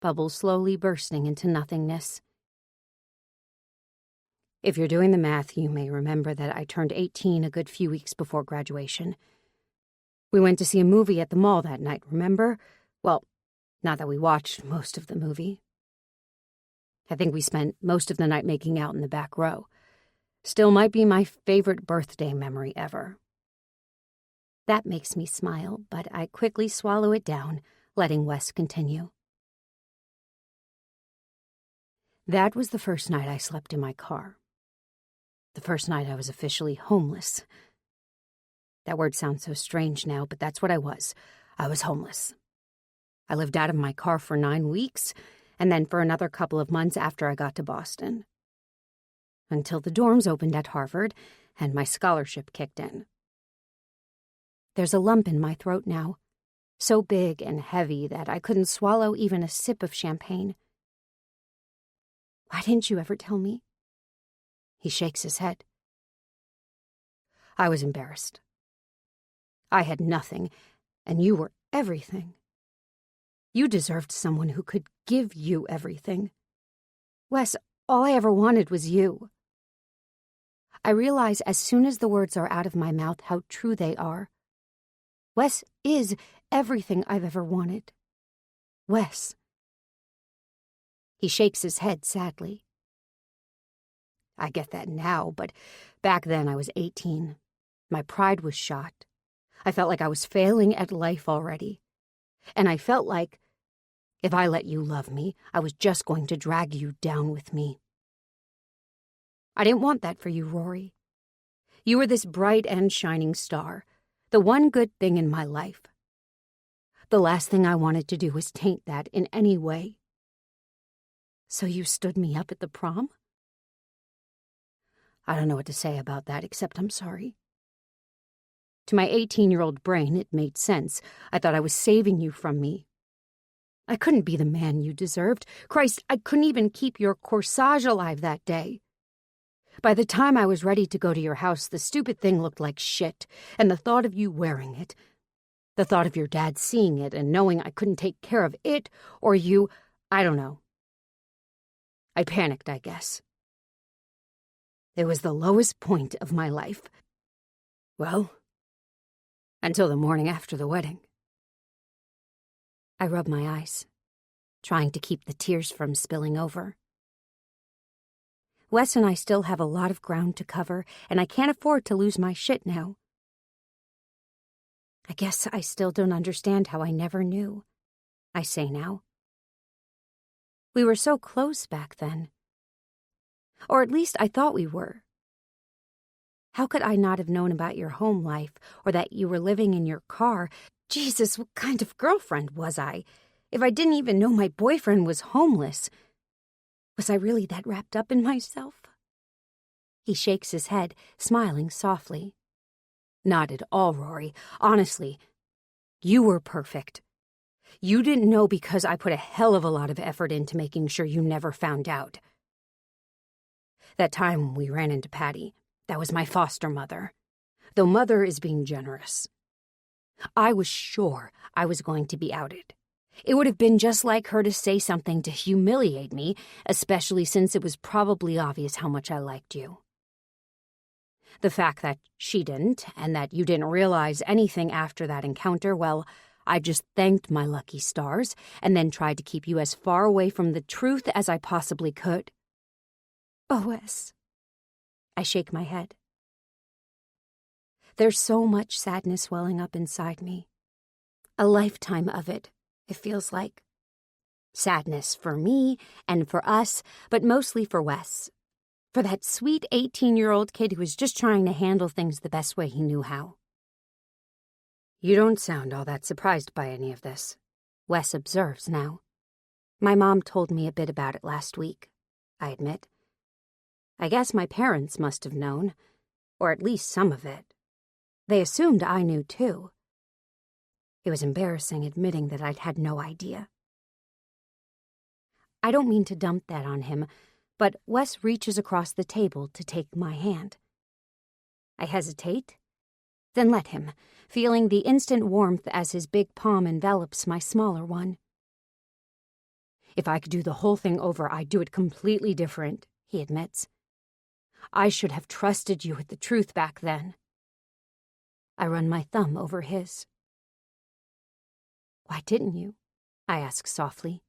[SPEAKER 1] bubbles slowly bursting into nothingness. If you're doing the math, you may remember that I turned 18 a good few weeks before graduation. We went to see a movie at the mall that night, remember? Well, not that we watched most of the movie. I think we spent most of the night making out in the back row. Still might be my favorite birthday memory ever. That makes me smile, but I quickly swallow it down, letting Wes continue. That was the first night I slept in my car. The first night I was officially homeless. That word sounds so strange now, but that's what I was. I was homeless. I lived out of my car for 9 weeks, and then for another couple of months after I got to Boston. Until the dorms opened at Harvard and my scholarship kicked in. There's a lump in my throat now, so big and heavy that I couldn't swallow even a sip of champagne. Why didn't you ever tell me? He shakes his head. I was embarrassed. I had nothing, and you were everything. You deserved someone who could give you everything. Wes, all I ever wanted was you. I realize as soon as the words are out of my mouth how true they are. Wes is everything I've ever wanted. Wes. He shakes his head sadly. I get that now, but back then I was 18. My pride was shot. I felt like I was failing at life already. And I felt like, if I let you love me, I was just going to drag you down with me. I didn't want that for you, Rory. You were this bright and shining star, the one good thing in my life. The last thing I wanted to do was taint that in any way. So you stood me up at the prom? I don't know what to say about that, except I'm sorry. To my 18-year-old brain, it made sense. I thought I was saving you from me. I couldn't be the man you deserved. Christ, I couldn't even keep your corsage alive that day. By the time I was ready to go to your house, the stupid thing looked like shit, and the thought of you wearing it, the thought of your dad seeing it and knowing I couldn't take care of it or you, I don't know. I panicked, I guess. It was the lowest point of my life. Well, until the morning after the wedding. I rub my eyes, trying to keep the tears from spilling over. Wes and I still have a lot of ground to cover, and I can't afford to lose my shit now. I guess I still don't understand how I never knew, I say now. We were so close back then. Or at least I thought we were. How could I not have known about your home life, or that you were living in your car? Jesus, what kind of girlfriend was I, if I didn't even know my boyfriend was homeless? Was I really that wrapped up in myself? He shakes his head, smiling softly. Not at all, Rory. Honestly, you were perfect. You didn't know because I put a hell of a lot of effort into making sure you never found out. That time we ran into Patty, that was my foster mother. Though mother is being generous. I was sure I was going to be outed. It would have been just like her to say something to humiliate me, especially since it was probably obvious how much I liked you. The fact that she didn't, and that you didn't realize anything after that encounter, well, I just thanked my lucky stars, and then tried to keep you as far away from the truth as I possibly could. Oh, Wes. I shake my head. There's so much sadness welling up inside me. A lifetime of it. It feels like sadness for me and for us, but mostly for Wes. For that sweet 18-year-old kid who was just trying to handle things the best way he knew how. You don't sound all that surprised by any of this, Wes observes now. My mom told me a bit about it last week, I admit. I guess my parents must have known, or at least some of it. They assumed I knew too. It was embarrassing admitting that I'd had no idea. I don't mean to dump that on him, but Wes reaches across the table to take my hand. I hesitate, then let him, feeling the instant warmth as his big palm envelops my smaller one. If I could do the whole thing over, I'd do it completely different, he admits. I should have trusted you with the truth back then. I run my thumb over his. Why didn't you? I ask softly.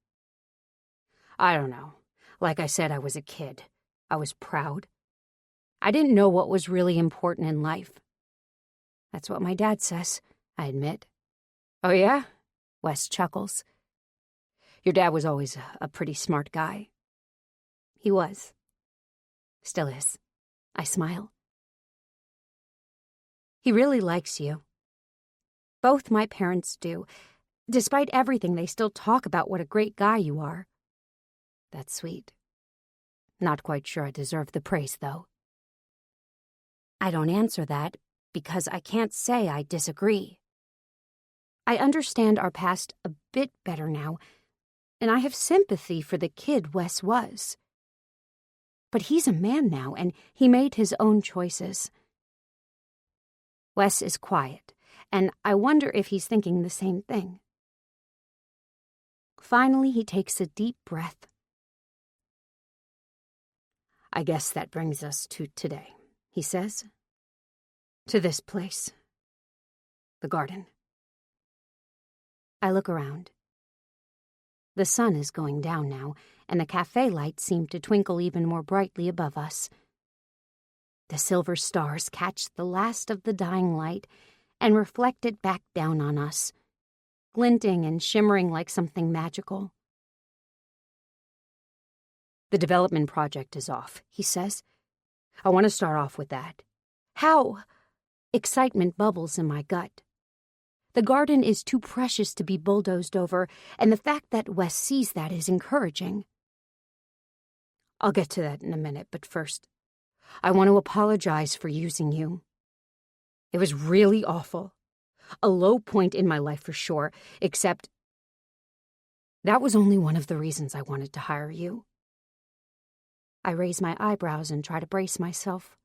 [SPEAKER 1] I don't know. Like I said, I was a kid. I was proud. I didn't know what was really important in life. That's what my dad says, I admit. Oh yeah? Wes chuckles. Your dad was always a pretty smart guy. He was. Still is. I smile. He really likes you. Both my parents do. Despite everything, they still talk about what a great guy you are. That's sweet. Not quite sure I deserve the praise, though. I don't answer that because I can't say I disagree. I understand our past a bit better now, and I have sympathy for the kid Wes was. But he's a man now, and he made his own choices. Wes is quiet, and I wonder if he's thinking the same thing. Finally, he takes a deep breath. I guess that brings us to today, he says. To this place. The garden. I look around. The sun is going down now, and the cafe lights seem to twinkle even more brightly above us. The silver stars catch the last of the dying light and reflect it back down on us, glinting and shimmering like something magical. The development project is off, he says. I want to start off with that. How? Excitement bubbles in my gut. The garden is too precious to be bulldozed over, and the fact that Wes sees that is encouraging. I'll get to that in a minute, but first, I want to apologize for using you. It was really awful. A low point in my life for sure, except that was only one of the reasons I wanted to hire you. I raise my eyebrows and try to brace myself.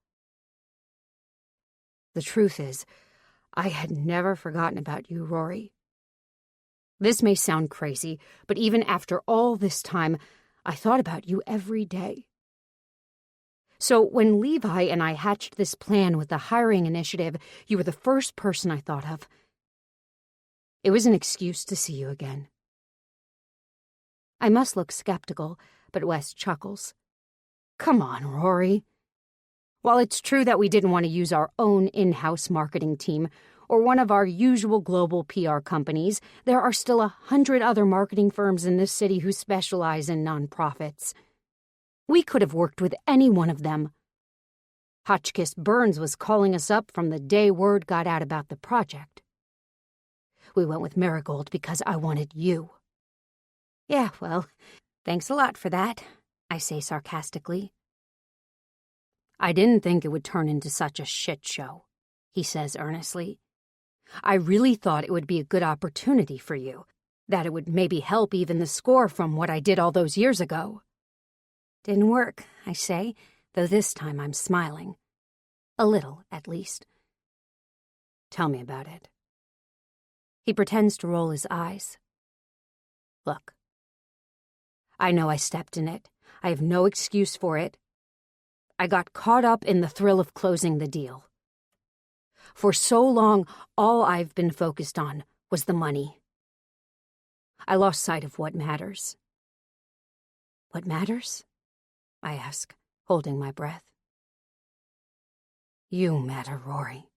[SPEAKER 1] The truth is, I had never forgotten about you, Rory. This may sound crazy, but even after all this time, I thought about you every day. So when Levi and I hatched this plan with the hiring initiative, you were the first person I thought of. It was an excuse to see you again. I must look skeptical, but Wes chuckles. Come on, Rory. While it's true that we didn't want to use our own in-house marketing team or one of our usual global PR companies, there are still 100 other marketing firms in this city who specialize in nonprofits. We could have worked with any one of them. Hotchkiss Burns was calling us up from the day word got out about the project. We went with Marigold because I wanted you. Yeah, well, thanks a lot for that, I say sarcastically. I didn't think it would turn into such a shit show, he says earnestly. I really thought it would be a good opportunity for you, that it would maybe help even the score from what I did all those years ago. Didn't work, I say, though this time I'm smiling. A little, at least. Tell me about it. He pretends to roll his eyes. Look, I know I stepped in it. I have no excuse for it. I got caught up in the thrill of closing the deal. For so long, all I've been focused on was the money. I lost sight of what matters. What matters? I ask, holding my breath. You matter, Rory.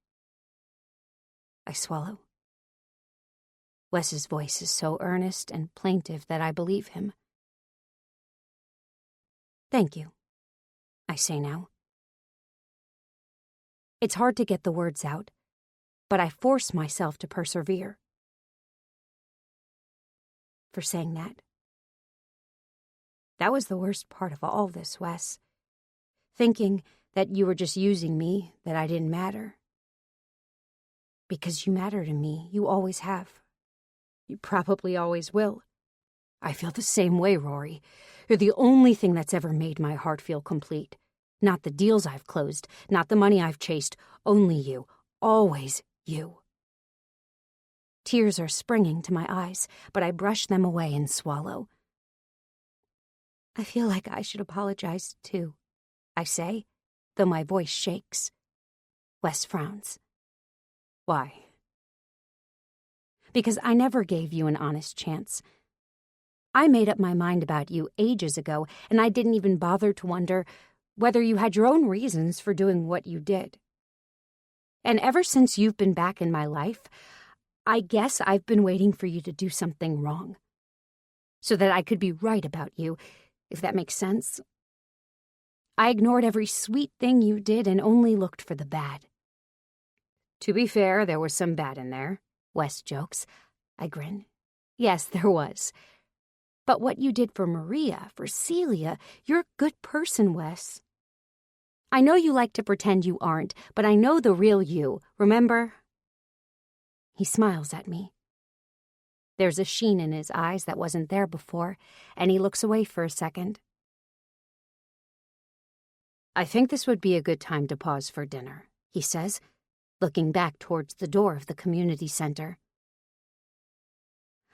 [SPEAKER 1] I swallow. Wes's voice is so earnest and plaintive that I believe him. Thank you, I say now. It's hard to get the words out, but I force myself to persevere. For saying that. That was the worst part of all this, Wes. Thinking that you were just using me, that I didn't matter. Because you matter to me, you always have. You probably always will. I feel the same way, Rory. You're the only thing that's ever made my heart feel complete. Not the deals I've closed, not the money I've chased, only you, always you. Tears are springing to my eyes, but I brush them away and swallow. I feel like I should apologize, too, I say, though my voice shakes. Wes frowns. Why? Because I never gave you an honest chance. I made up my mind about you ages ago, and I didn't even bother to wonder whether you had your own reasons for doing what you did. And ever since you've been back in my life, I guess I've been waiting for you to do something wrong, so that I could be right about you, if that makes sense. I ignored every sweet thing you did and only looked for the bad. To be fair, there was some bad in there, Wes jokes. I grin. Yes, there was. But what you did for Maria, for Celia, you're a good person, Wes. I know you like to pretend you aren't, but I know the real you, remember? He smiles at me. There's a sheen in his eyes that wasn't there before, and he looks away for a second. I think this would be a good time to pause for dinner, he says, looking back towards the door of the community center.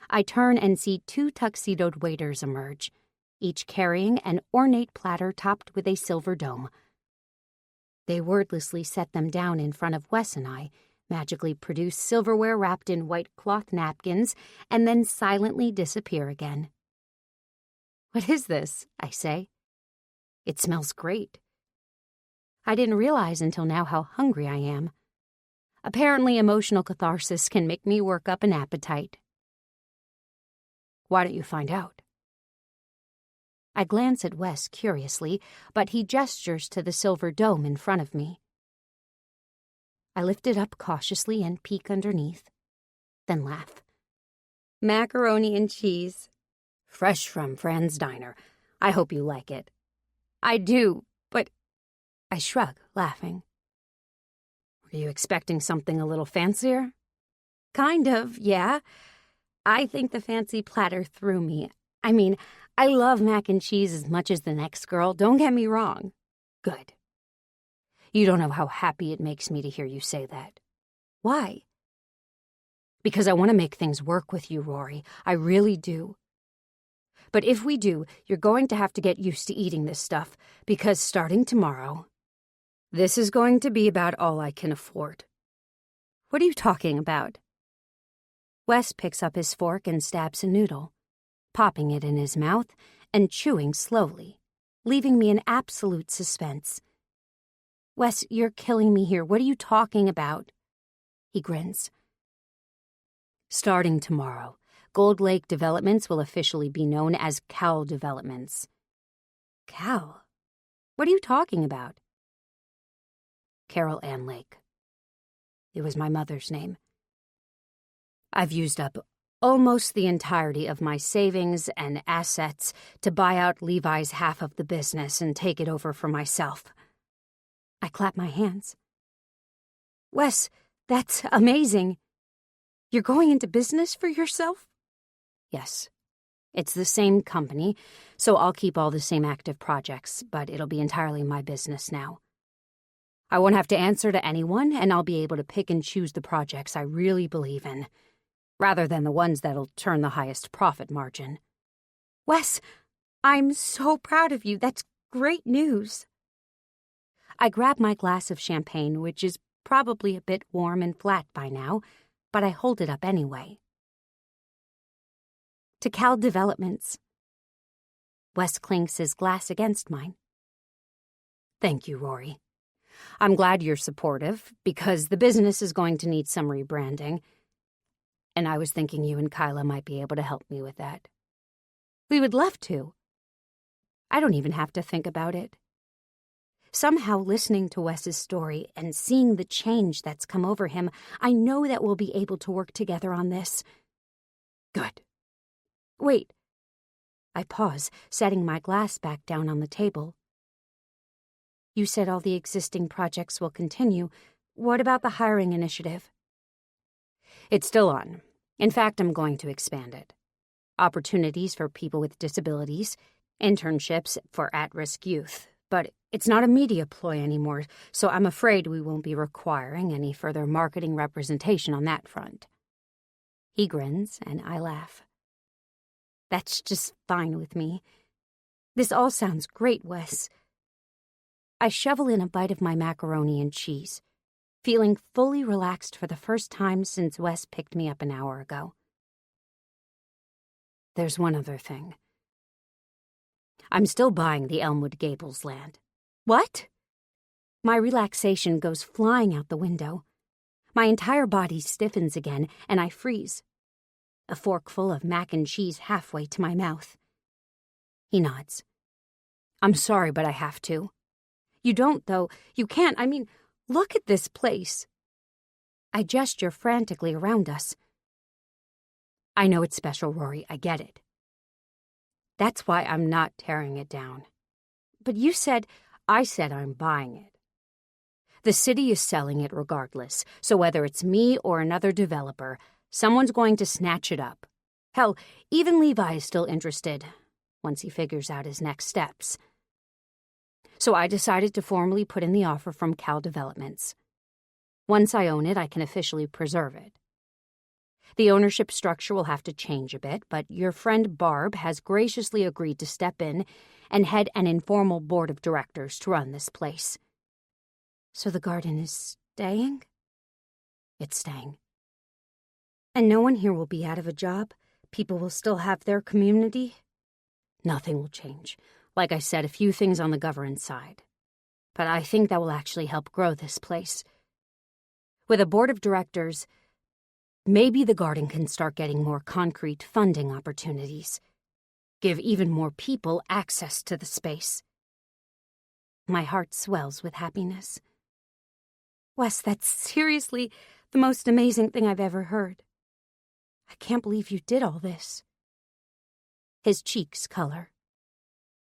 [SPEAKER 1] I turn and see 2 tuxedoed waiters emerge, each carrying an ornate platter topped with a silver dome. They wordlessly set them down in front of Wes and I, magically produce silverware wrapped in white cloth napkins, and then silently disappear again. What is this? I say. It smells great. I didn't realize until now how hungry I am. Apparently, emotional catharsis can make me work up an appetite. Why don't you find out? I glance at Wes curiously, but he gestures to the silver dome in front of me. I lift it up cautiously and peek underneath, then laugh. Macaroni and cheese. Fresh from Fran's Diner. I hope you like it. I do, but... I shrug, laughing. Were you expecting something a little fancier? Kind of, yeah. I think the fancy platter threw me. I mean, I love mac and cheese as much as the next girl, don't get me wrong. Good. You don't know how happy it makes me to hear you say that. Why? Because I want to make things work with you, Rory. I really do. But if we do, you're going to have to get used to eating this stuff, because starting tomorrow, this is going to be about all I can afford. What are you talking about? Wes picks up his fork and stabs a noodle, popping it in his mouth and chewing slowly, leaving me in absolute suspense. Wes, you're killing me here. What are you talking about? He grins. Starting tomorrow, Gold Lake Developments will officially be known as Cal Developments. Cal? What are you talking about? Carol Ann Lake. It was my mother's name. I've used up almost the entirety of my savings and assets to buy out Levi's half of the business and take it over for myself. I clap my hands. Wes, that's amazing. You're going into business for yourself? Yes. It's the same company, so I'll keep all the same active projects, but it'll be entirely my business now. I won't have to answer to anyone, and I'll be able to pick and choose the projects I really believe in, rather than the ones that'll turn the highest profit margin. Wes, I'm so proud of you. That's great news. I grab my glass of champagne, which is probably a bit warm and flat by now, but I hold it up anyway. To Cal Developments. Wes clinks his glass against mine. Thank you, Rory. I'm glad you're supportive, because the business is going to need some rebranding, and I was thinking you and Kyla might be able to help me with that. We would love to. I don't even have to think about it. Somehow, listening to Wes's story and seeing the change that's come over him, I know that we'll be able to work together on this. Good. Wait. I pause, setting my glass back down on the table. You said all the existing projects will continue. What about the hiring initiative? It's still on. In fact, I'm going to expand it. Opportunities for people with disabilities, internships for at-risk youth. But it's not a media ploy anymore, so I'm afraid we won't be requiring any further marketing representation on that front. He grins, and I laugh. That's just fine with me. This all sounds great, Wes. I shovel in a bite of my macaroni and cheese, feeling fully relaxed for the first time since Wes picked me up an hour ago. There's one other thing. I'm still buying the Elmwood Gables land. What? My relaxation goes flying out the window. My entire body stiffens again, and I freeze. A forkful of mac and cheese halfway to my mouth. He nods. I'm sorry, but I have to. You don't, though. You can't. I mean, look at this place. I gesture frantically around us. I know it's special, Rory. I get it. That's why I'm not tearing it down. But I said I'm buying it. The city is selling it regardless, so whether it's me or another developer, someone's going to snatch it up. Hell, even Levi is still interested, once he figures out his next steps. So I decided to formally put in the offer from Cal Developments. Once I own it, I can officially preserve it. The ownership structure will have to change a bit, but your friend Barb has graciously agreed to step in and head an informal board of directors to run this place. So the garden is staying? It's staying. And no one here will be out of a job? People will still have their community? Nothing will change. Like I said, a few things on the governance side. But I think that will actually help grow this place. With a board of directors, maybe the garden can start getting more concrete funding opportunities. Give even more people access to the space. My heart swells with happiness. Wes, that's seriously the most amazing thing I've ever heard. I can't believe you did all this. His cheeks color,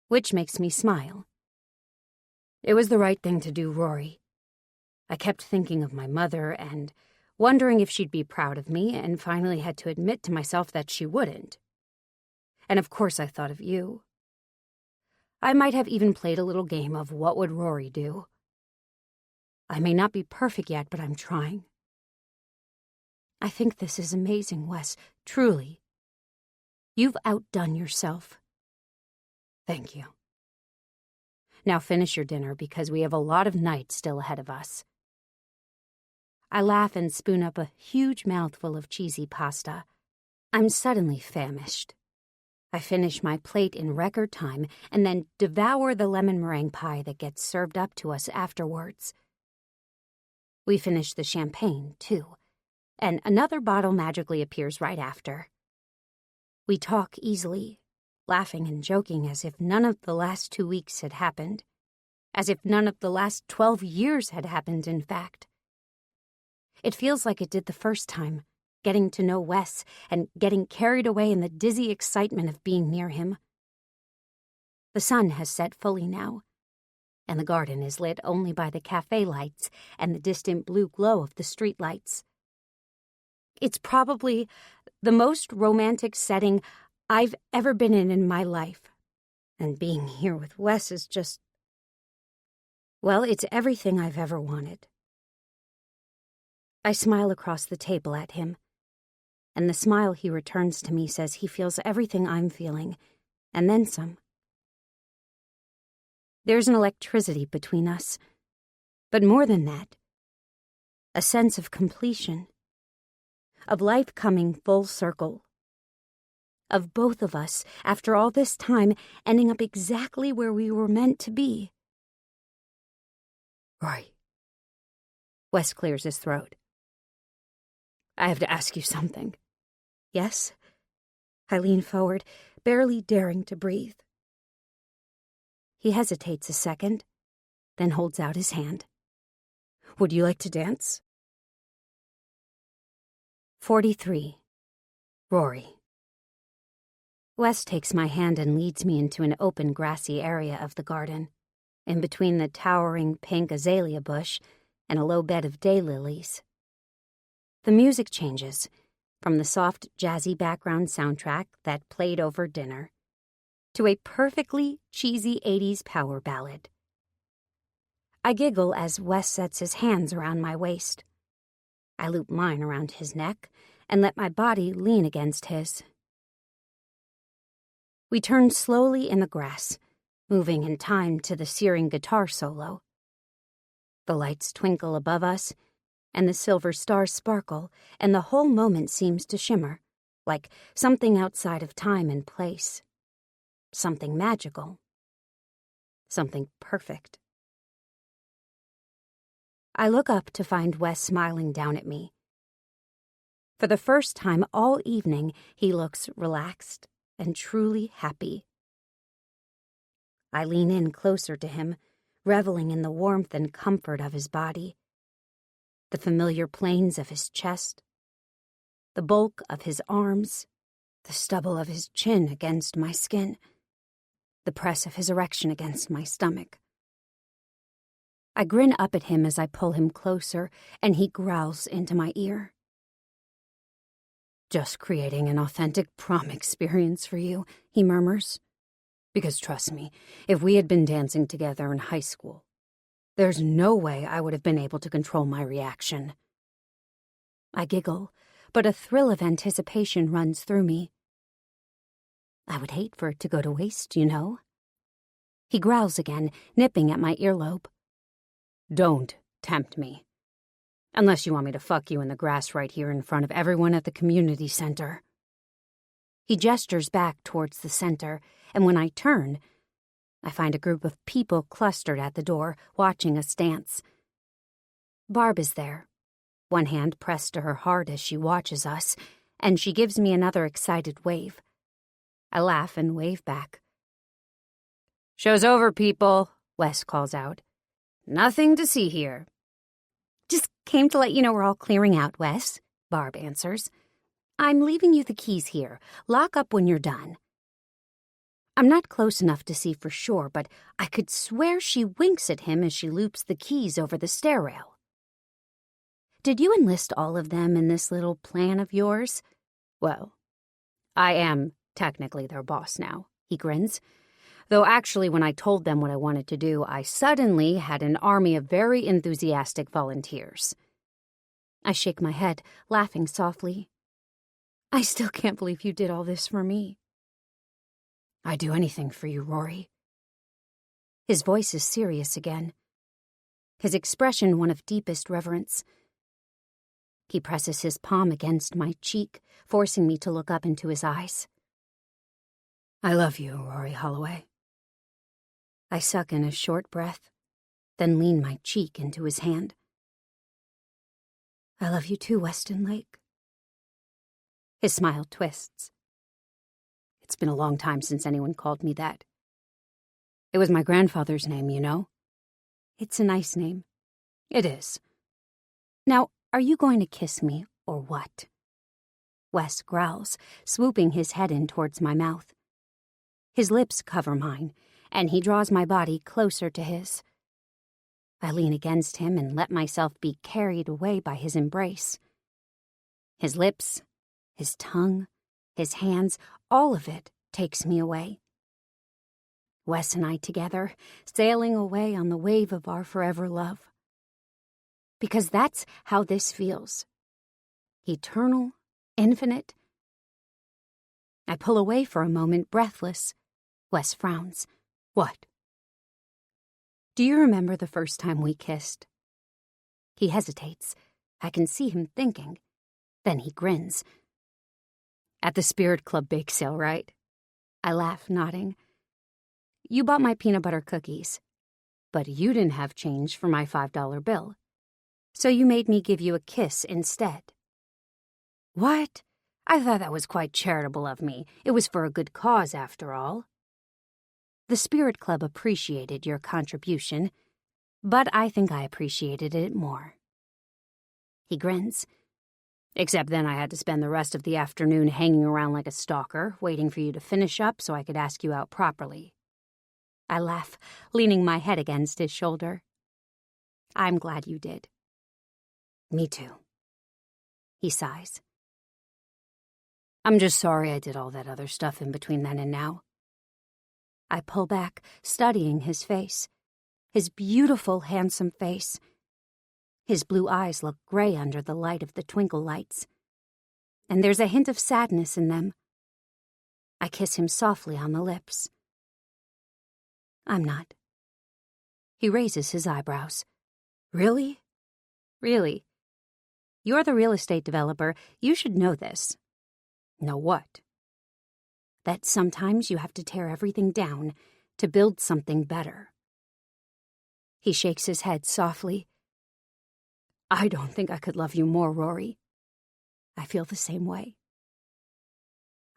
[SPEAKER 1] which makes me smile. It was the right thing to do, Rory. I kept thinking of my mother and wondering if she'd be proud of me, and finally had to admit to myself that she wouldn't. And of course I thought of you. I might have even played a little game of what would Rory do. I may not be perfect yet, but I'm trying. I think this is amazing, Wes, truly. You've outdone yourself. Thank you. Now finish your dinner because we have a lot of night still ahead of us. I laugh and spoon up a huge mouthful of cheesy pasta. I'm suddenly famished. I finish my plate in record time and then devour the lemon meringue pie that gets served up to us afterwards. We finish the champagne, too, and another bottle magically appears right after. We talk easily, laughing and joking as if none of the last 2 weeks had happened, as if none of the last 12 years had happened, in fact. It feels like it did the first time, getting to know Wes and getting carried away in the dizzy excitement of being near him. The sun has set fully now, and the garden is lit only by the cafe lights and the distant blue glow of the street lights. It's probably the most romantic setting I've ever been in my life, and being here with Wes is just... well, it's everything I've ever wanted. I smile across the table at him, and the smile he returns to me says he feels everything I'm feeling, and then some. There's an electricity between us, but more than that, a sense of completion, of life coming full circle, of both of us, after all this time, ending up exactly where we were meant to be. Rory. Wes clears his throat. I have to ask you something. Yes? I lean forward, barely daring to breathe. He hesitates a second, then holds out his hand. Would you like to dance? 43. Rory. Wes takes my hand and leads me into an open grassy area of the garden, in between the towering pink azalea bush and a low bed of daylilies. The music changes, from the soft, jazzy background soundtrack that played over dinner, to a perfectly cheesy 80s power ballad. I giggle as Wes sets his hands around my waist. I loop mine around his neck and let my body lean against his. We turn slowly in the grass, moving in time to the searing guitar solo. The lights twinkle above us, and the silver stars sparkle, and the whole moment seems to shimmer, like something outside of time and place. Something magical. Something perfect. I look up to find Wes smiling down at me. For the first time all evening, he looks relaxed and truly happy. I lean in closer to him, reveling in the warmth and comfort of his body, the familiar planes of his chest, the bulk of his arms, the stubble of his chin against my skin. the press of his erection against my stomach. I grin up at him as I pull him closer, and he growls into my ear. "Just creating an authentic prom experience for you," he murmurs. "Because trust me, if we had been dancing together in high school, there's no way I would have been able to control my reaction." I giggle, but a thrill of anticipation runs through me. I would hate for it to go to waste, you know. He growls again, nipping at my earlobe. "Don't tempt me. Unless you want me to fuck you in the grass right here in front of everyone at the community center." He gestures back towards the center, and when I turn, I find a group of people clustered at the door, watching us dance. Barb is there, one hand pressed to her heart as she watches us, and she gives me another excited wave. I laugh and wave back. "Show's over, people," Wes calls out. "Nothing to see here." "Just came to let you know we're all clearing out, Wes," Barb answers. "I'm leaving you the keys here. Lock up when you're done." I'm not close enough to see for sure, but I could swear she winks at him as she loops the keys over the stair rail. "Did you enlist all of them in this little plan of yours?" "Well, I am technically their boss now," he grins. "Though actually when I told them what I wanted to do, I suddenly had an army of very enthusiastic volunteers." I shake my head, laughing softly. "I still can't believe you did all this for me." "I'd do anything for you, Rory." His voice is serious again, his expression one of deepest reverence. He presses his palm against my cheek, forcing me to look up into his eyes. "I love you, Rory Holloway." I suck in a short breath, then lean my cheek into his hand. "I love you too, Weston Lake." His smile twists. It's been a long time since anyone called me that. It was my grandfather's name, you know. It's a nice name. It is. Now, are you going to kiss me, or what? Wes growls, swooping his head in towards my mouth. His lips cover mine, and he draws my body closer to his. I lean against him and let myself be carried away by his embrace. His lips, his tongue, his hands, all of it takes me away. Wes and I together, sailing away on the wave of our forever love. Because that's how this feels. Eternal, infinite. I pull away for a moment, breathless. Wes frowns. "What?" "Do you remember the first time we kissed?" He hesitates. I can see him thinking. Then he grins. "At the Spirit Club bake sale, right?" I laugh, nodding. "You bought my peanut butter cookies, but you didn't have change for my $5 bill. So you made me give you a kiss instead." "What? I thought that was quite charitable of me. It was for a good cause, after all." "The Spirit Club appreciated your contribution, but I think I appreciated it more." He grins. "Except then I had to spend the rest of the afternoon hanging around like a stalker, waiting for you to finish up so I could ask you out properly." I laugh, leaning my head against his shoulder. "I'm glad you did." "Me too." He sighs. "I'm just sorry I did all that other stuff in between then and now." I pull back, studying his face. His beautiful, handsome face. His blue eyes look gray under the light of the twinkle lights. And there's a hint of sadness in them. I kiss him softly on the lips. "I'm not." He raises his eyebrows. "Really?" "Really. You're the real estate developer. You should know this." "Know what?" "That sometimes you have to tear everything down to build something better." He shakes his head softly. "I don't think I could love you more, Rory." I feel the same way.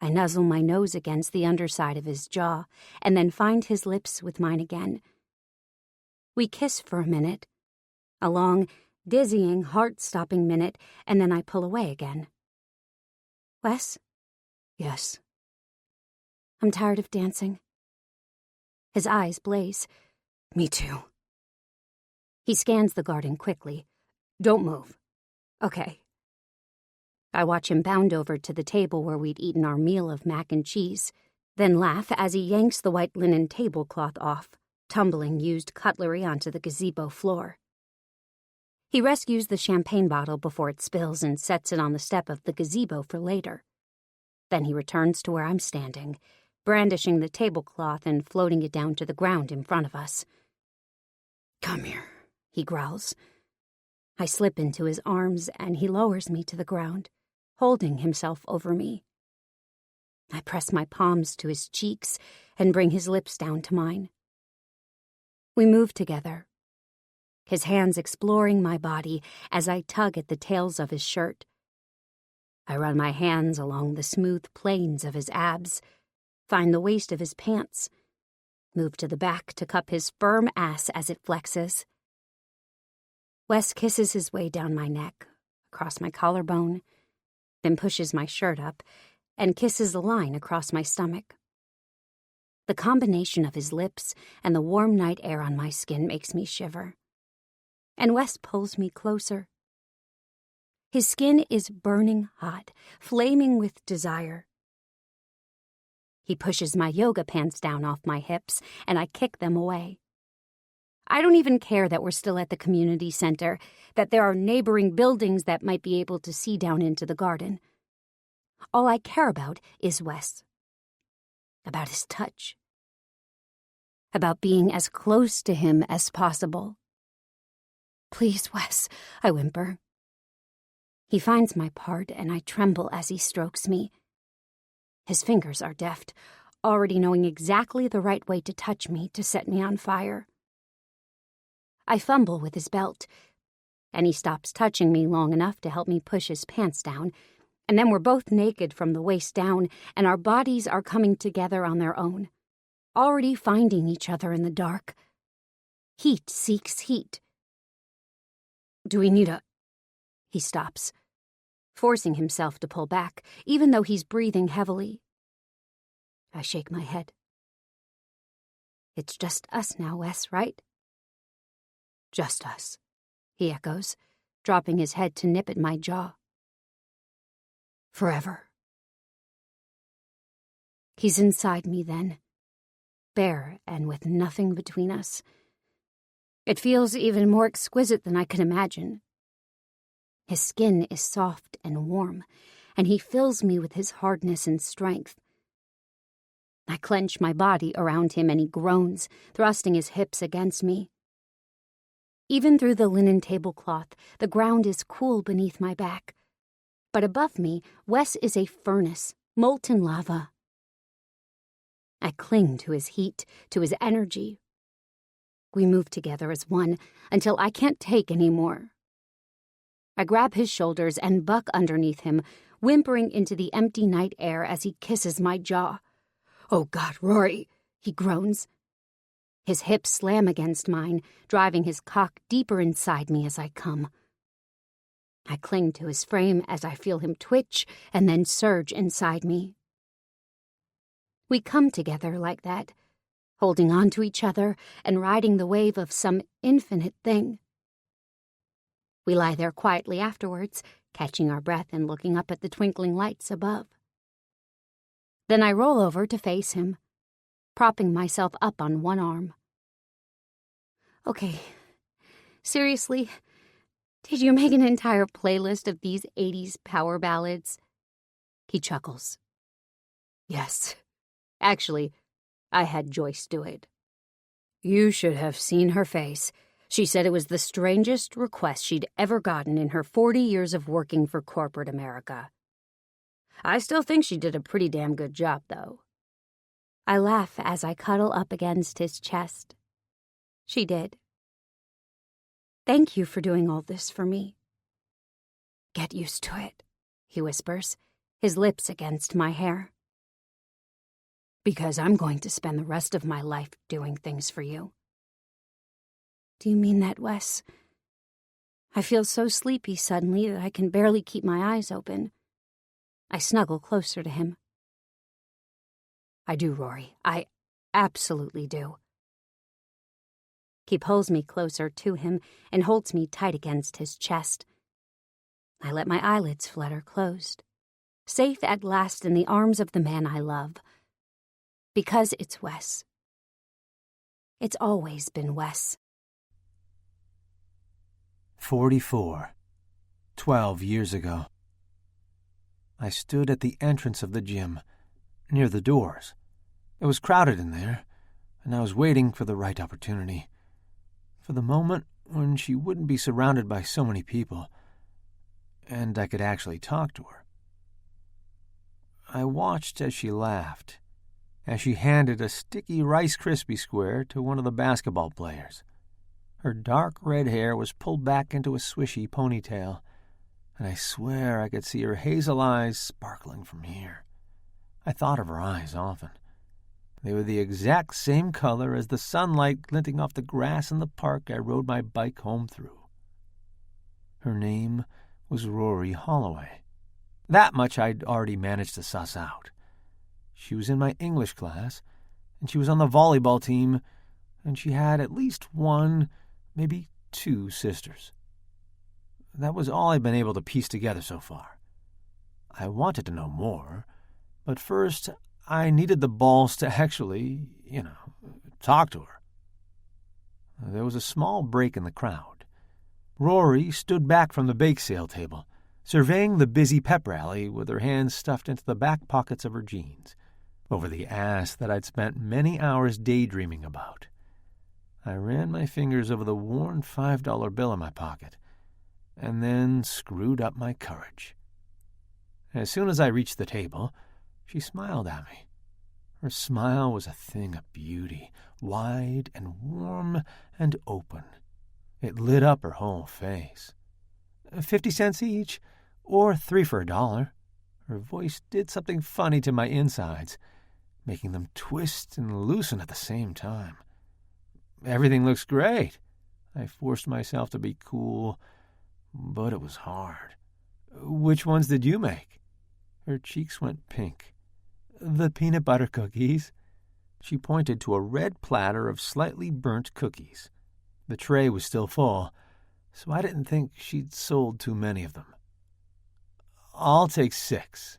[SPEAKER 1] I nuzzle my nose against the underside of his jaw and then find his lips with mine again. We kiss for a minute, a long, dizzying, heart-stopping minute, and then I pull away again. "Wes?" "Yes." "I'm tired of dancing." His eyes blaze. Me too. He scans the garden quickly. Don't move. Okay. I watch him bound over to the table where we'd eaten our meal of mac and cheese, then laugh as he yanks the white linen tablecloth off, tumbling used cutlery onto the gazebo floor. He rescues the champagne bottle before it spills and sets it on the step of the gazebo for later. Then he returns to where I'm standing, brandishing the tablecloth and floating it down to the ground in front of us. Come here, he growls. I slip into his arms and he lowers me to the ground, holding himself over me. I press my palms to his cheeks and bring his lips down to mine. We move together, his hands exploring my body as I tug at the tails of his shirt. I run my hands along the smooth planes of his abs, find the waist of his pants, move to the back to cup his firm ass as it flexes. Wes kisses his way down my neck, across my collarbone, then pushes my shirt up and kisses a line across my stomach. The combination of his lips and the warm night air on my skin makes me shiver. And Wes pulls me closer. His skin is burning hot, flaming with desire. He pushes my yoga pants down off my hips, and I kick them away. I don't even care that we're still at the community center, that there are neighboring buildings that might be able to see down into the garden. All I care about is Wes. About his touch. About being as close to him as possible. Please, Wes, I whimper. He finds my part, and I tremble as he strokes me. His fingers are deft, already knowing exactly the right way to touch me to set me on fire. I fumble with his belt, and he stops touching me long enough to help me push his pants down, and then we're both naked from the waist down, and our bodies are coming together on their own, already finding each other in the dark. Heat seeks heat. Do we need a... He stops, forcing himself to pull back, even though he's breathing heavily. I shake my head. It's just us now, Wes, right? Just us, he echoes, dropping his head to nip at my jaw. Forever. He's inside me then, bare and with nothing between us. It feels even more exquisite than I could imagine. His skin is soft and warm, and he fills me with his hardness and strength. I clench my body around him and he groans, thrusting his hips against me. Even through the linen tablecloth, the ground is cool beneath my back. But above me, Wes is a furnace, molten lava. I cling to his heat, to his energy. We move together as one until I can't take any more. I grab his shoulders and buck underneath him, whimpering into the empty night air as he kisses my jaw. Oh, God, Rory, he groans. His hips slam against mine, driving his cock deeper inside me as I come. I cling to his frame as I feel him twitch and then surge inside me. We come together like that, holding on to each other and riding the wave of some infinite thing. We lie there quietly afterwards, catching our breath and looking up at the twinkling lights above. Then I roll over to face him, propping myself up on one arm. Okay, seriously, did you make an entire playlist of these 80s power ballads? He chuckles. Yes. Actually, I had Joyce do it. You should have seen her face. She said it was the strangest request she'd ever gotten in her 40 years of working for corporate America. I still think she did a pretty damn good job, though. I laugh as I cuddle up against his chest. She did. Thank you for doing all this for me. Get used to it, he whispers, his lips against my hair. Because I'm going to spend the rest of my life doing things for you. Do you mean that, Wes? I feel so sleepy suddenly that I can barely keep my eyes open. I snuggle closer to him. I do, Rory. Absolutely do. He pulls me closer to him and holds me tight against his chest. I let my eyelids flutter closed, safe at last in the arms of the man I love. Because it's Wes. It's always been Wes.
[SPEAKER 2] 44. 12 years ago. I stood at the entrance of the gym, near the doors. It was crowded in there, and I was waiting for the right opportunity, for the moment when she wouldn't be surrounded by so many people, and I could actually talk to her. I watched as she laughed, as she handed a sticky Rice Krispie square to one of the basketball players. Her dark red hair was pulled back into a swishy ponytail, and I swear I could see her hazel eyes sparkling from here. I thought of her eyes often. They were the exact same color as the sunlight glinting off the grass in the park I rode my bike home through. Her name was Rory Holloway. That much I'd already managed to suss out. She was in my English class, and she was on the volleyball team, and she had at least one, maybe two sisters. That was all I'd been able to piece together so far. I wanted to know more, but first I needed the balls to actually, talk to her. There was a small break in the crowd. Rory stood back from the bake sale table, surveying the busy pep rally with her hands stuffed into the back pockets of her jeans, over the ass that I'd spent many hours daydreaming about. I ran my fingers over the worn $5 bill in my pocket, and then screwed up my courage. As soon as I reached the table, she smiled at me. Her smile was a thing of beauty, wide and warm and open. It lit up her whole face. 50 cents each, or 3 for $1. Her voice did something funny to my insides, making them twist and loosen at the same time. Everything looks great. I forced myself to be cool, but it was hard. Which ones did you make? Her cheeks went pink. The peanut butter cookies. She pointed to a red platter of slightly burnt cookies. The tray was still full, so I didn't think she'd sold too many of them. I'll take 6.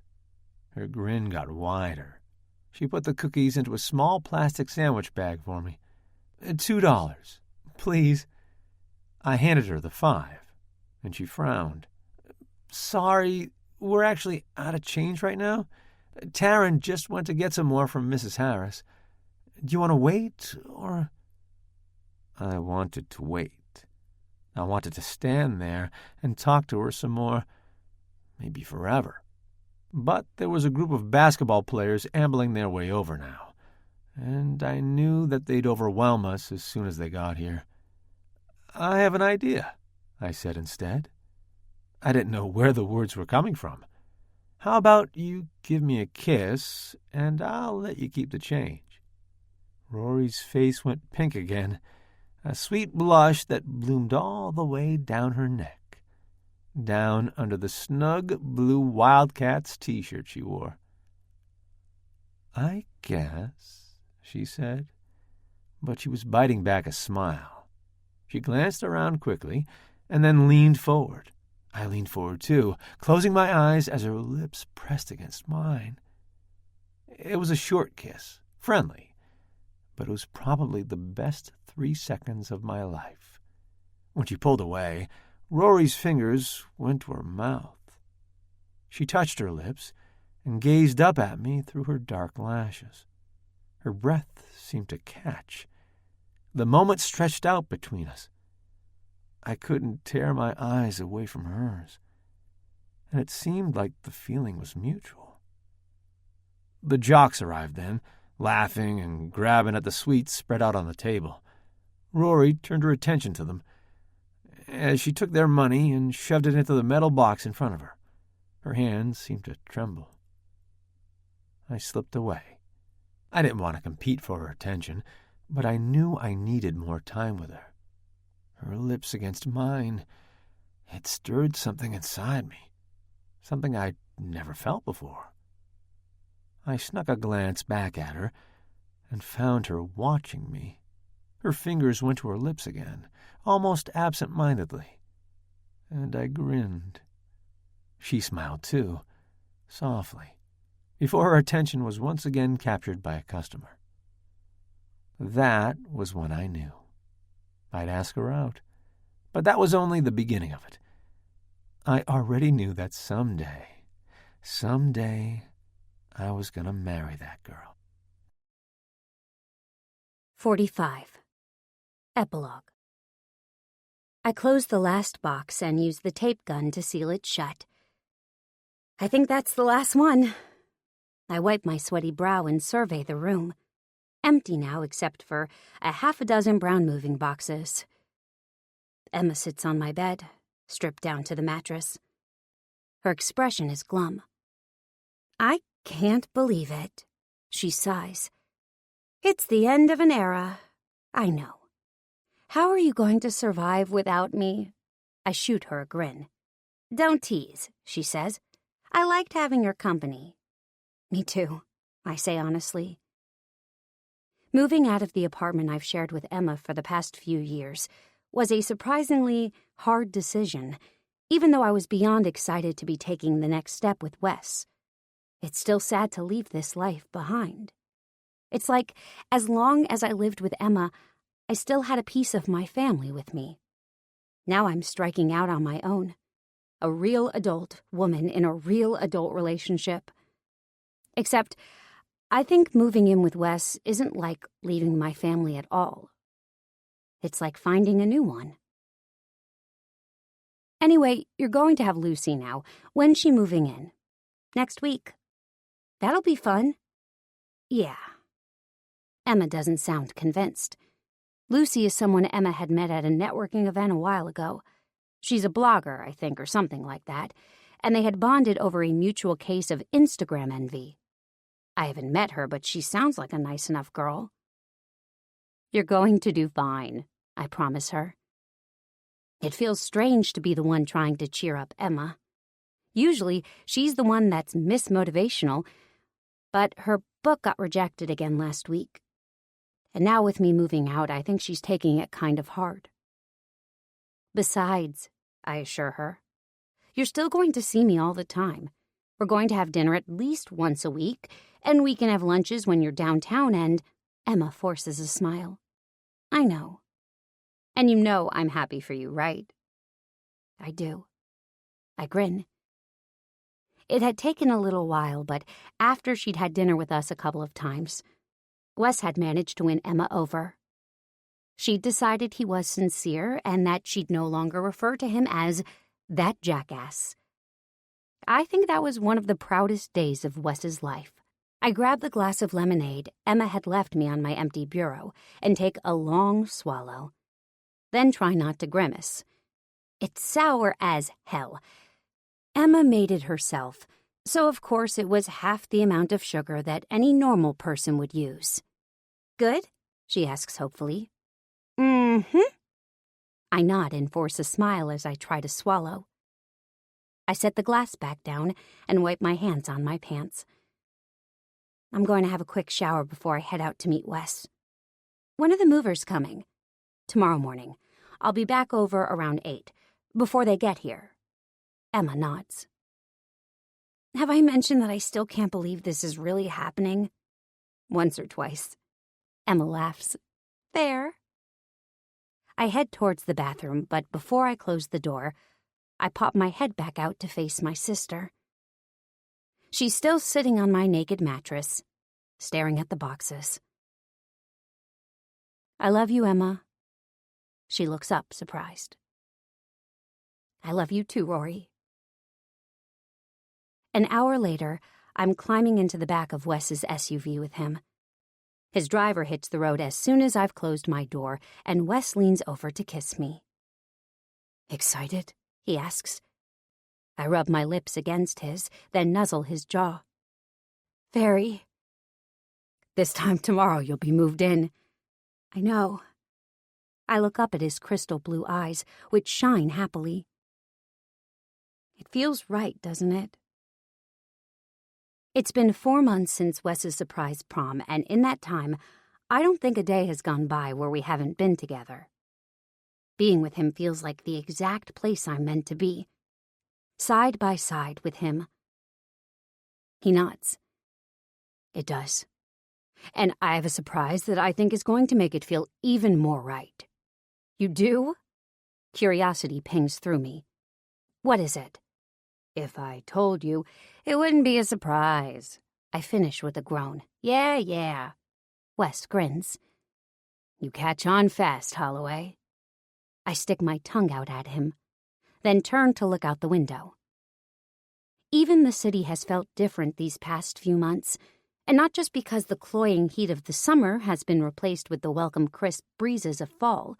[SPEAKER 2] Her grin got wider. She put the cookies into a small plastic sandwich bag for me. $2, please. I handed her the 5, and she frowned. Sorry, we're actually out of change right now. Taryn just went to get some more from Mrs. Harris. Do you want to wait, or... I wanted to wait. I wanted to stand there and talk to her some more, maybe forever. But there was a group of basketball players ambling their way over now, and I knew that they'd overwhelm us as soon as they got here. I have an idea, I said instead. I didn't know where the words were coming from. How about you give me a kiss, and I'll let you keep the change? Rory's face went pink again, a sweet blush that bloomed all the way down her neck, down under the snug blue Wildcats t-shirt she wore. I guess, she said, but she was biting back a smile. She glanced around quickly and then leaned forward. I leaned forward too, closing my eyes as her lips pressed against mine. It was a short kiss, friendly, but it was probably the best 3 seconds of my life. When she pulled away, Rory's fingers went to her mouth. She touched her lips and gazed up at me through her dark lashes. Her breath seemed to catch. The moment stretched out between us. I couldn't tear my eyes away from hers, and it seemed like the feeling was mutual. The jocks arrived then, laughing and grabbing at the sweets spread out on the table. Rory turned her attention to them as she took their money and shoved it into the metal box in front of her. Her hands seemed to tremble. I slipped away. I didn't want to compete for her attention, but I knew I needed more time with her. Her lips against mine had stirred something inside me, something I'd never felt before. I snuck a glance back at her, and found her watching me. Her fingers went to her lips again, almost absent-mindedly, and I grinned. She smiled too, softly, before her attention was once again captured by a customer. That was when I knew. I'd ask her out, but that was only the beginning of it. I already knew that someday, I was going to marry that girl.
[SPEAKER 1] 45. Epilogue. I closed the last box and used the tape gun to seal it shut. I think that's the last one. I wipe my sweaty brow and survey the room. Empty now except for a half a dozen brown moving boxes. Emma sits on my bed, stripped down to the mattress. Her expression is glum. I can't believe it, she sighs. It's the end of an era. I know. How are you going to survive without me? I shoot her a grin. Don't tease, she says. I liked having your company. Me too, I say honestly. Moving out of the apartment I've shared with Emma for the past few years was a surprisingly hard decision, even though I was beyond excited to be taking the next step with Wes. It's still sad to leave this life behind. It's like, as long as I lived with Emma, I still had a piece of my family with me. Now I'm striking out on my own. A real adult woman in a real adult relationship. Except, I think moving in with Wes isn't like leaving my family at all. It's like finding a new one. Anyway, you're going to have Lucy now. When's she moving in? Next week. That'll be fun. Yeah. Emma doesn't sound convinced. Lucy is someone Emma had met at a networking event a while ago. She's a blogger, I think, or something like that, and they had bonded over a mutual case of Instagram envy. I haven't met her, but she sounds like a nice enough girl. You're going to do fine, I promise her. It feels strange to be the one trying to cheer up Emma. Usually, she's the one that's mismotivational, but her book got rejected again last week. And now with me moving out, I think she's taking it kind of hard. Besides, I assure her, you're still going to see me all the time. We're going to have dinner at least once a week, and we can have lunches when you're downtown and... Emma forces a smile. I know. And you know I'm happy for you, right? I do. I grin. It had taken a little while, but after she'd had dinner with us a couple of times, Wes had managed to win Emma over. She'd decided he was sincere and that she'd no longer refer to him as that jackass. I think that was one of the proudest days of Wes's life. I grab the glass of lemonade Emma had left me on my empty bureau and take a long swallow. Then try not to grimace. It's sour as hell. Emma made it herself, so of course it was half the amount of sugar that any normal person would use. Good? She asks hopefully. Mm-hmm. I nod and force a smile as I try to swallow. I set the glass back down and wipe my hands on my pants. I'm going to have a quick shower before I head out to meet Wes. When are the movers coming? Tomorrow morning. I'll be back over around 8, before they get here. Emma nods. Have I mentioned that I still can't believe this is really happening? Once or twice. Emma laughs. Fair. I head towards the bathroom, but before I close the door, I pop my head back out to face my sister. She's still sitting on my naked mattress, staring at the boxes. I love you, Emma. She looks up, surprised. I love you too, Rory. An hour later, I'm climbing into the back of Wes's SUV with him. His driver hits the road as soon as I've closed my door, and Wes leans over to kiss me. Excited? He asks. I rub my lips against his, then nuzzle his jaw. Very. This time tomorrow you'll be moved in. I know. I look up at his crystal blue eyes, which shine happily. It feels right, doesn't it? It's been 4 months since Wes's surprise prom, and in that time, I don't think a day has gone by where we haven't been together. Being with him feels like the exact place I'm meant to be, side by side with him. He nods. It does. And I have a surprise that I think is going to make it feel even more right. You do? Curiosity pings through me. What is it? If I told you, it wouldn't be a surprise. I finish with a groan. Yeah. Wes grins. You catch on fast, Holloway. I stick my tongue out at him, then turn to look out the window. Even the city has felt different these past few months, and not just because the cloying heat of the summer has been replaced with the welcome crisp breezes of fall.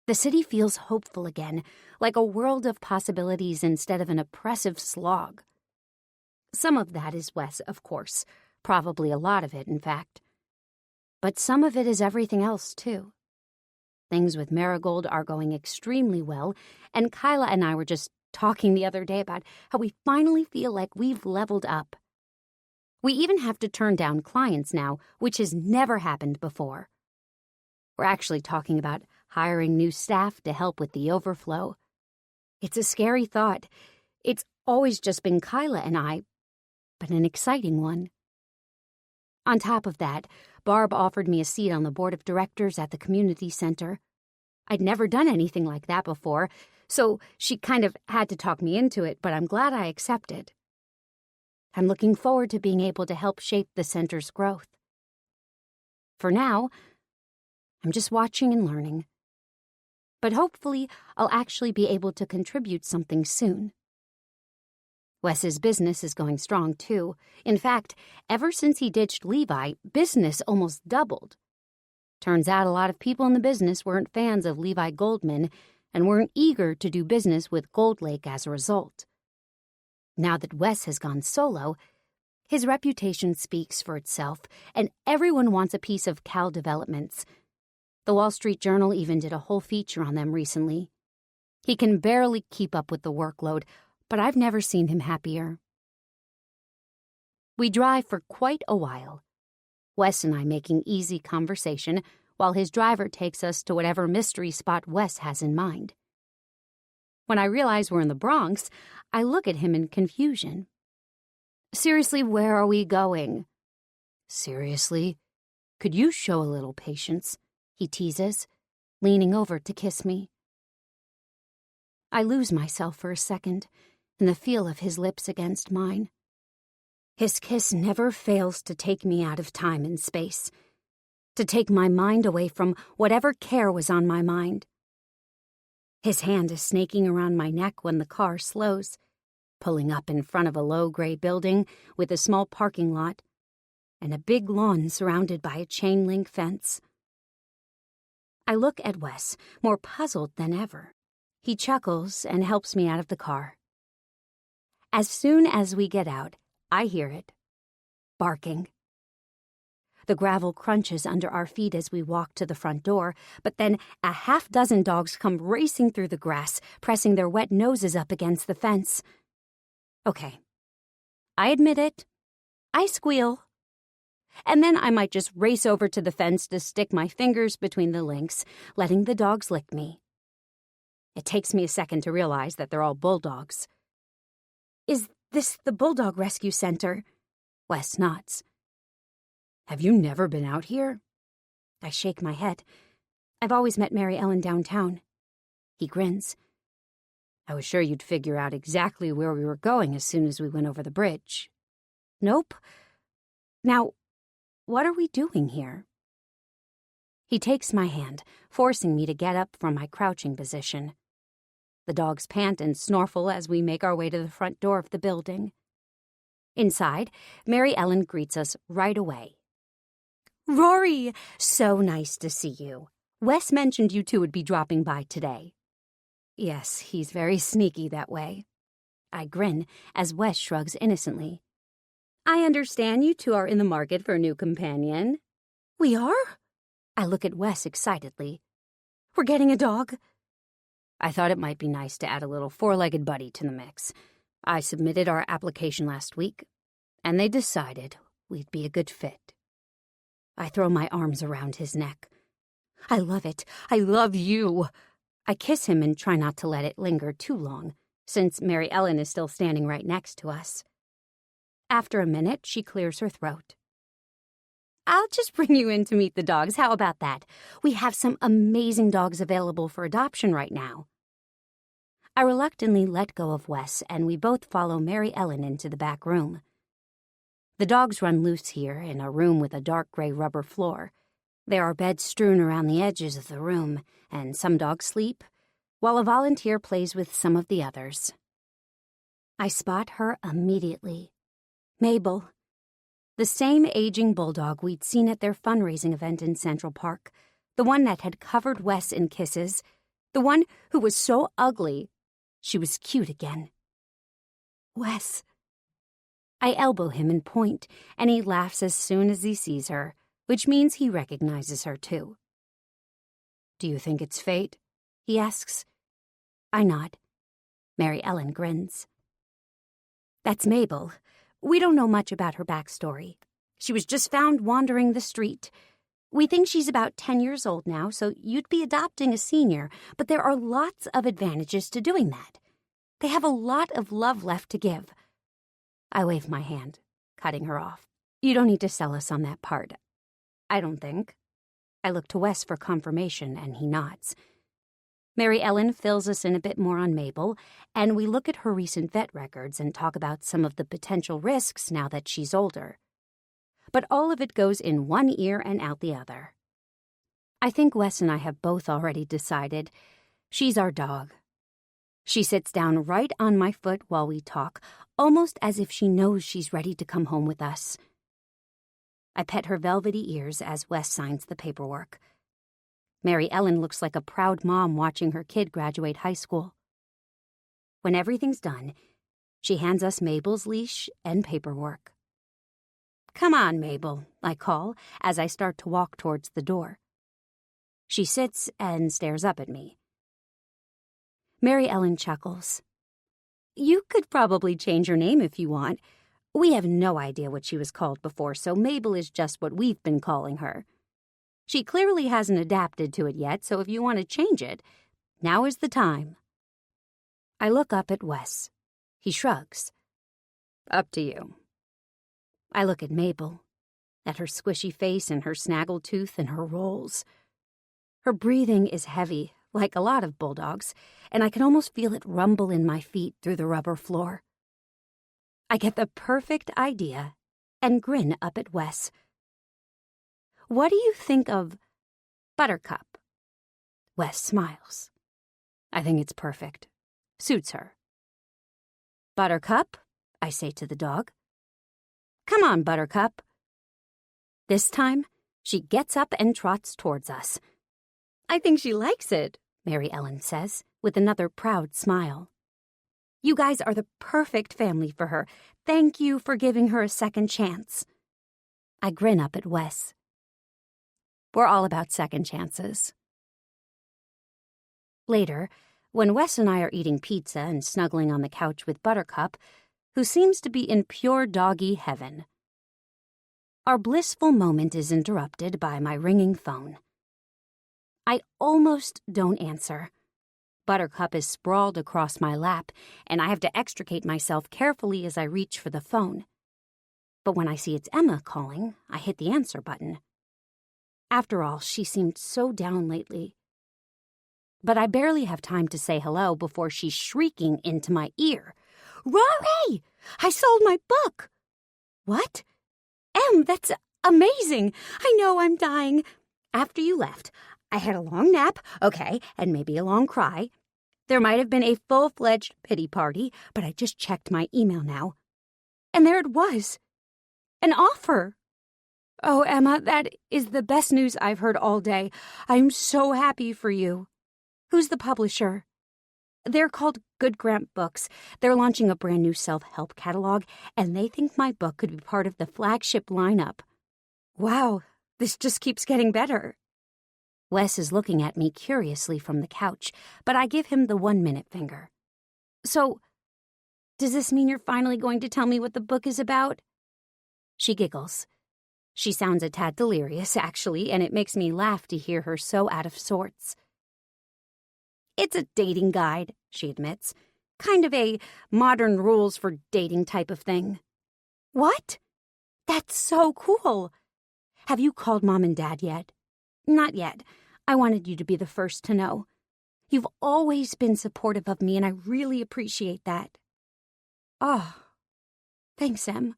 [SPEAKER 1] The city feels hopeful again, like a world of possibilities instead of an oppressive slog. Some of that is Wes, of course, probably a lot of it, in fact. But some of it is everything else, too. Things with Marigold are going extremely well, and Kyla and I were just talking the other day about how we finally feel like we've leveled up. We even have to turn down clients now, which has never happened before. We're actually talking about hiring new staff to help with the overflow. It's a scary thought. It's always just been Kyla and I, but an exciting one. On top of that, Barb offered me a seat on the board of directors at the community center. I'd never done anything like that before, so she kind of had to talk me into it, but I'm glad I accepted. I'm looking forward to being able to help shape the center's growth. For now, I'm just watching and learning. But hopefully, I'll actually be able to contribute something soon. Wes's business is going strong, too. In fact, ever since he ditched Levi, business almost doubled. Turns out a lot of people in the business weren't fans of Levi Goldman and weren't eager to do business with Gold Lake as a result. Now that Wes has gone solo, his reputation speaks for itself, and everyone wants a piece of Cal Developments. The Wall Street Journal even did a whole feature on them recently. He can barely keep up with the workload, but I've never seen him happier. We drive for quite a while, Wes and I making easy conversation while his driver takes us to whatever mystery spot Wes has in mind. When I realize we're in the Bronx, I look at him in confusion. Seriously, where are we going? Seriously? Could you show a little patience? He teases, leaning over to kiss me. I lose myself for a second in the feel of his lips against mine. His kiss never fails to take me out of time and space, to take my mind away from whatever care was on my mind. His hand is snaking around my neck when the car slows, pulling up in front of a low gray building with a small parking lot and a big lawn surrounded by a chain-link fence. I look at Wes, more puzzled than ever. He chuckles and helps me out of the car. As soon as we get out, I hear it. Barking. The gravel crunches under our feet as we walk to the front door, but then a half-dozen dogs come racing through the grass, pressing their wet noses up against the fence. Okay, I admit it. I squeal. And then I might just race over to the fence to stick my fingers between the links, letting the dogs lick me. It takes me a second to realize that they're all bulldogs. Is this the Bulldog Rescue Center? Wes nods. Have you never been out here? I shake my head. I've always met Mary Ellen downtown. He grins. I was sure you'd figure out exactly where we were going as soon as we went over the bridge. Nope. Now, what are we doing here? He takes my hand, forcing me to get up from my crouching position. The dogs pant and snorkel as we make our way to the front door of the building. Inside, Mary Ellen greets us right away. Rory, so nice to see you. Wes mentioned you two would be dropping by today. Yes, he's very sneaky that way. I grin as Wes shrugs innocently. I understand you two are in the market for a new companion. We are? I look at Wes excitedly. We're getting a dog? I thought it might be nice to add a little four-legged buddy to the mix. I submitted our application last week, and they decided we'd be a good fit. I throw my arms around his neck. I love it. I love you. I kiss him and try not to let it linger too long, since Mary Ellen is still standing right next to us. After a minute, she clears her throat. I'll just bring you in to meet the dogs. How about that? We have some amazing dogs available for adoption right now. I reluctantly let go of Wes, and we both follow Mary Ellen into the back room. The dogs run loose here in a room with a dark gray rubber floor. There are beds strewn around the edges of the room, and some dogs sleep, while a volunteer plays with some of the others. I spot her immediately. Mabel. The same aging bulldog we'd seen at their fundraising event in Central Park. The one that had covered Wes in kisses. The one who was so ugly she was cute again. Wes. I elbow him and point, and he laughs as soon as he sees her, which means he recognizes her too. Do you think it's fate? He asks. I nod. Mary Ellen grins. That's Mabel. We don't know much about her backstory. She was just found wandering the street. We think she's about 10 years old now, so you'd be adopting a senior, but there are lots of advantages to doing that. They have a lot of love left to give. I wave my hand, cutting her off. You don't need to sell us on that part. I don't think. I look to Wes for confirmation, and he nods. Mary Ellen fills us in a bit more on Mabel, and we look at her recent vet records and talk about some of the potential risks now that she's older. But all of it goes in one ear and out the other. I think Wes and I have both already decided she's our dog. She sits down right on my foot while we talk, almost as if she knows she's ready to come home with us. I pet her velvety ears as Wes signs the paperwork. Mary Ellen looks like a proud mom watching her kid graduate high school. When everything's done, she hands us Mabel's leash and paperwork. Come on, Mabel, I call as I start to walk towards the door. She sits and stares up at me. Mary Ellen chuckles. You could probably change her name if you want. We have no idea what she was called before, so Mabel is just what we've been calling her. She clearly hasn't adapted to it yet, so if you want to change it, now is the time. I look up at Wes. He shrugs. Up to you. I look at Mabel, at her squishy face and her snaggle tooth and her rolls. Her breathing is heavy, like a lot of bulldogs, and I can almost feel it rumble in my feet through the rubber floor. I get the perfect idea and grin up at Wes. What do you think of Buttercup? Wes smiles. I think it's perfect. Suits her. Buttercup, I say to the dog. Come on, Buttercup. This time, she gets up and trots towards us. I think she likes it, Mary Ellen says, with another proud smile. You guys are the perfect family for her. Thank you for giving her a second chance. I grin up at Wes. We're all about second chances. Later, when Wes and I are eating pizza and snuggling on the couch with Buttercup, who seems to be in pure doggy heaven, our blissful moment is interrupted by my ringing phone. I almost don't answer. Buttercup is sprawled across my lap, and I have to extricate myself carefully as I reach for the phone. But when I see it's Emma calling, I hit the answer button. After all, she seemed so down lately. But I barely have time to say hello before she's shrieking into my ear. Rory! I sold my book! What? Em, that's amazing! I know I'm dying. After you left, I had a long nap, okay, and maybe a long cry. There might have been a full-fledged pity party, but I just checked my email now. And there it was. An offer. Oh, Emma, that is the best news I've heard all day. I'm so happy for you. Who's the publisher? They're called Good Grant Books. They're launching a brand new self-help catalog, and they think my book could be part of the flagship lineup. Wow, this just keeps getting better. Wes is looking at me curiously from the couch, but I give him the 1-minute finger. So, does this mean you're finally going to tell me what the book is about? She giggles. She sounds a tad delirious, actually, and it makes me laugh to hear her so out of sorts. It's a dating guide, she admits. Kind of a modern rules for dating type of thing. What? That's so cool. Have you called Mom and Dad yet? Not yet. I wanted you to be the first to know. You've always been supportive of me, and I really appreciate that. Oh, thanks, Em.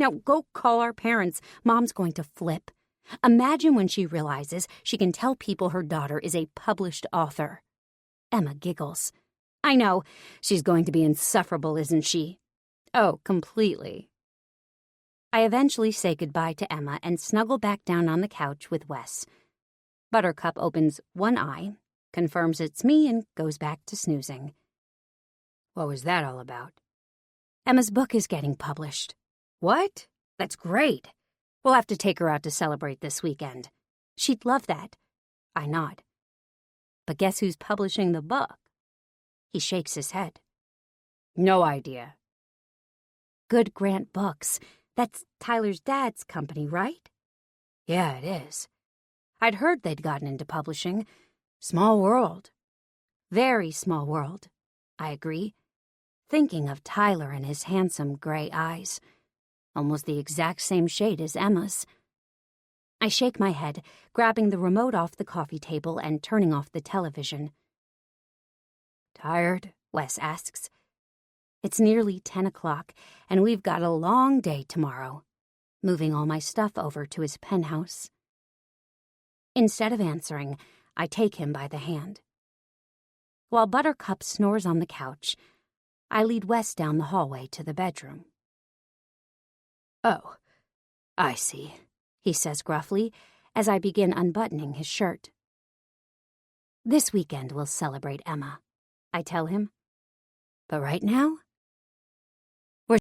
[SPEAKER 1] Now go call our parents. Mom's going to flip. Imagine when she realizes she can tell people her daughter is a published author. Emma giggles. I know. She's going to be insufferable, isn't she? Oh, completely. I eventually say goodbye to Emma and snuggle back down on the couch with Wes. Buttercup opens one eye, confirms it's me, and goes back to snoozing. What was that all about? Emma's book is getting published. What? That's great. We'll have to take her out to celebrate this weekend. She'd love that. I nod. But guess who's publishing the book? He shakes his head. No idea. Good Grant Books. That's Tyler's dad's company, right? Yeah, it is. I'd heard they'd gotten into publishing. Small world. Very small world, I agree, thinking of Tyler and his handsome gray eyes. Almost the exact same shade as Emma's. I shake my head, grabbing the remote off the coffee table and turning off the television. Tired? Wes asks. It's nearly 10 o'clock, and we've got a long day tomorrow, moving all my stuff over to his penthouse. Instead of answering, I take him by the hand. While Buttercup snores on the couch, I lead Wes down the hallway to the bedroom. Oh, I see, he says gruffly as I begin unbuttoning his shirt. This weekend we'll celebrate Emma, I tell him. But right now,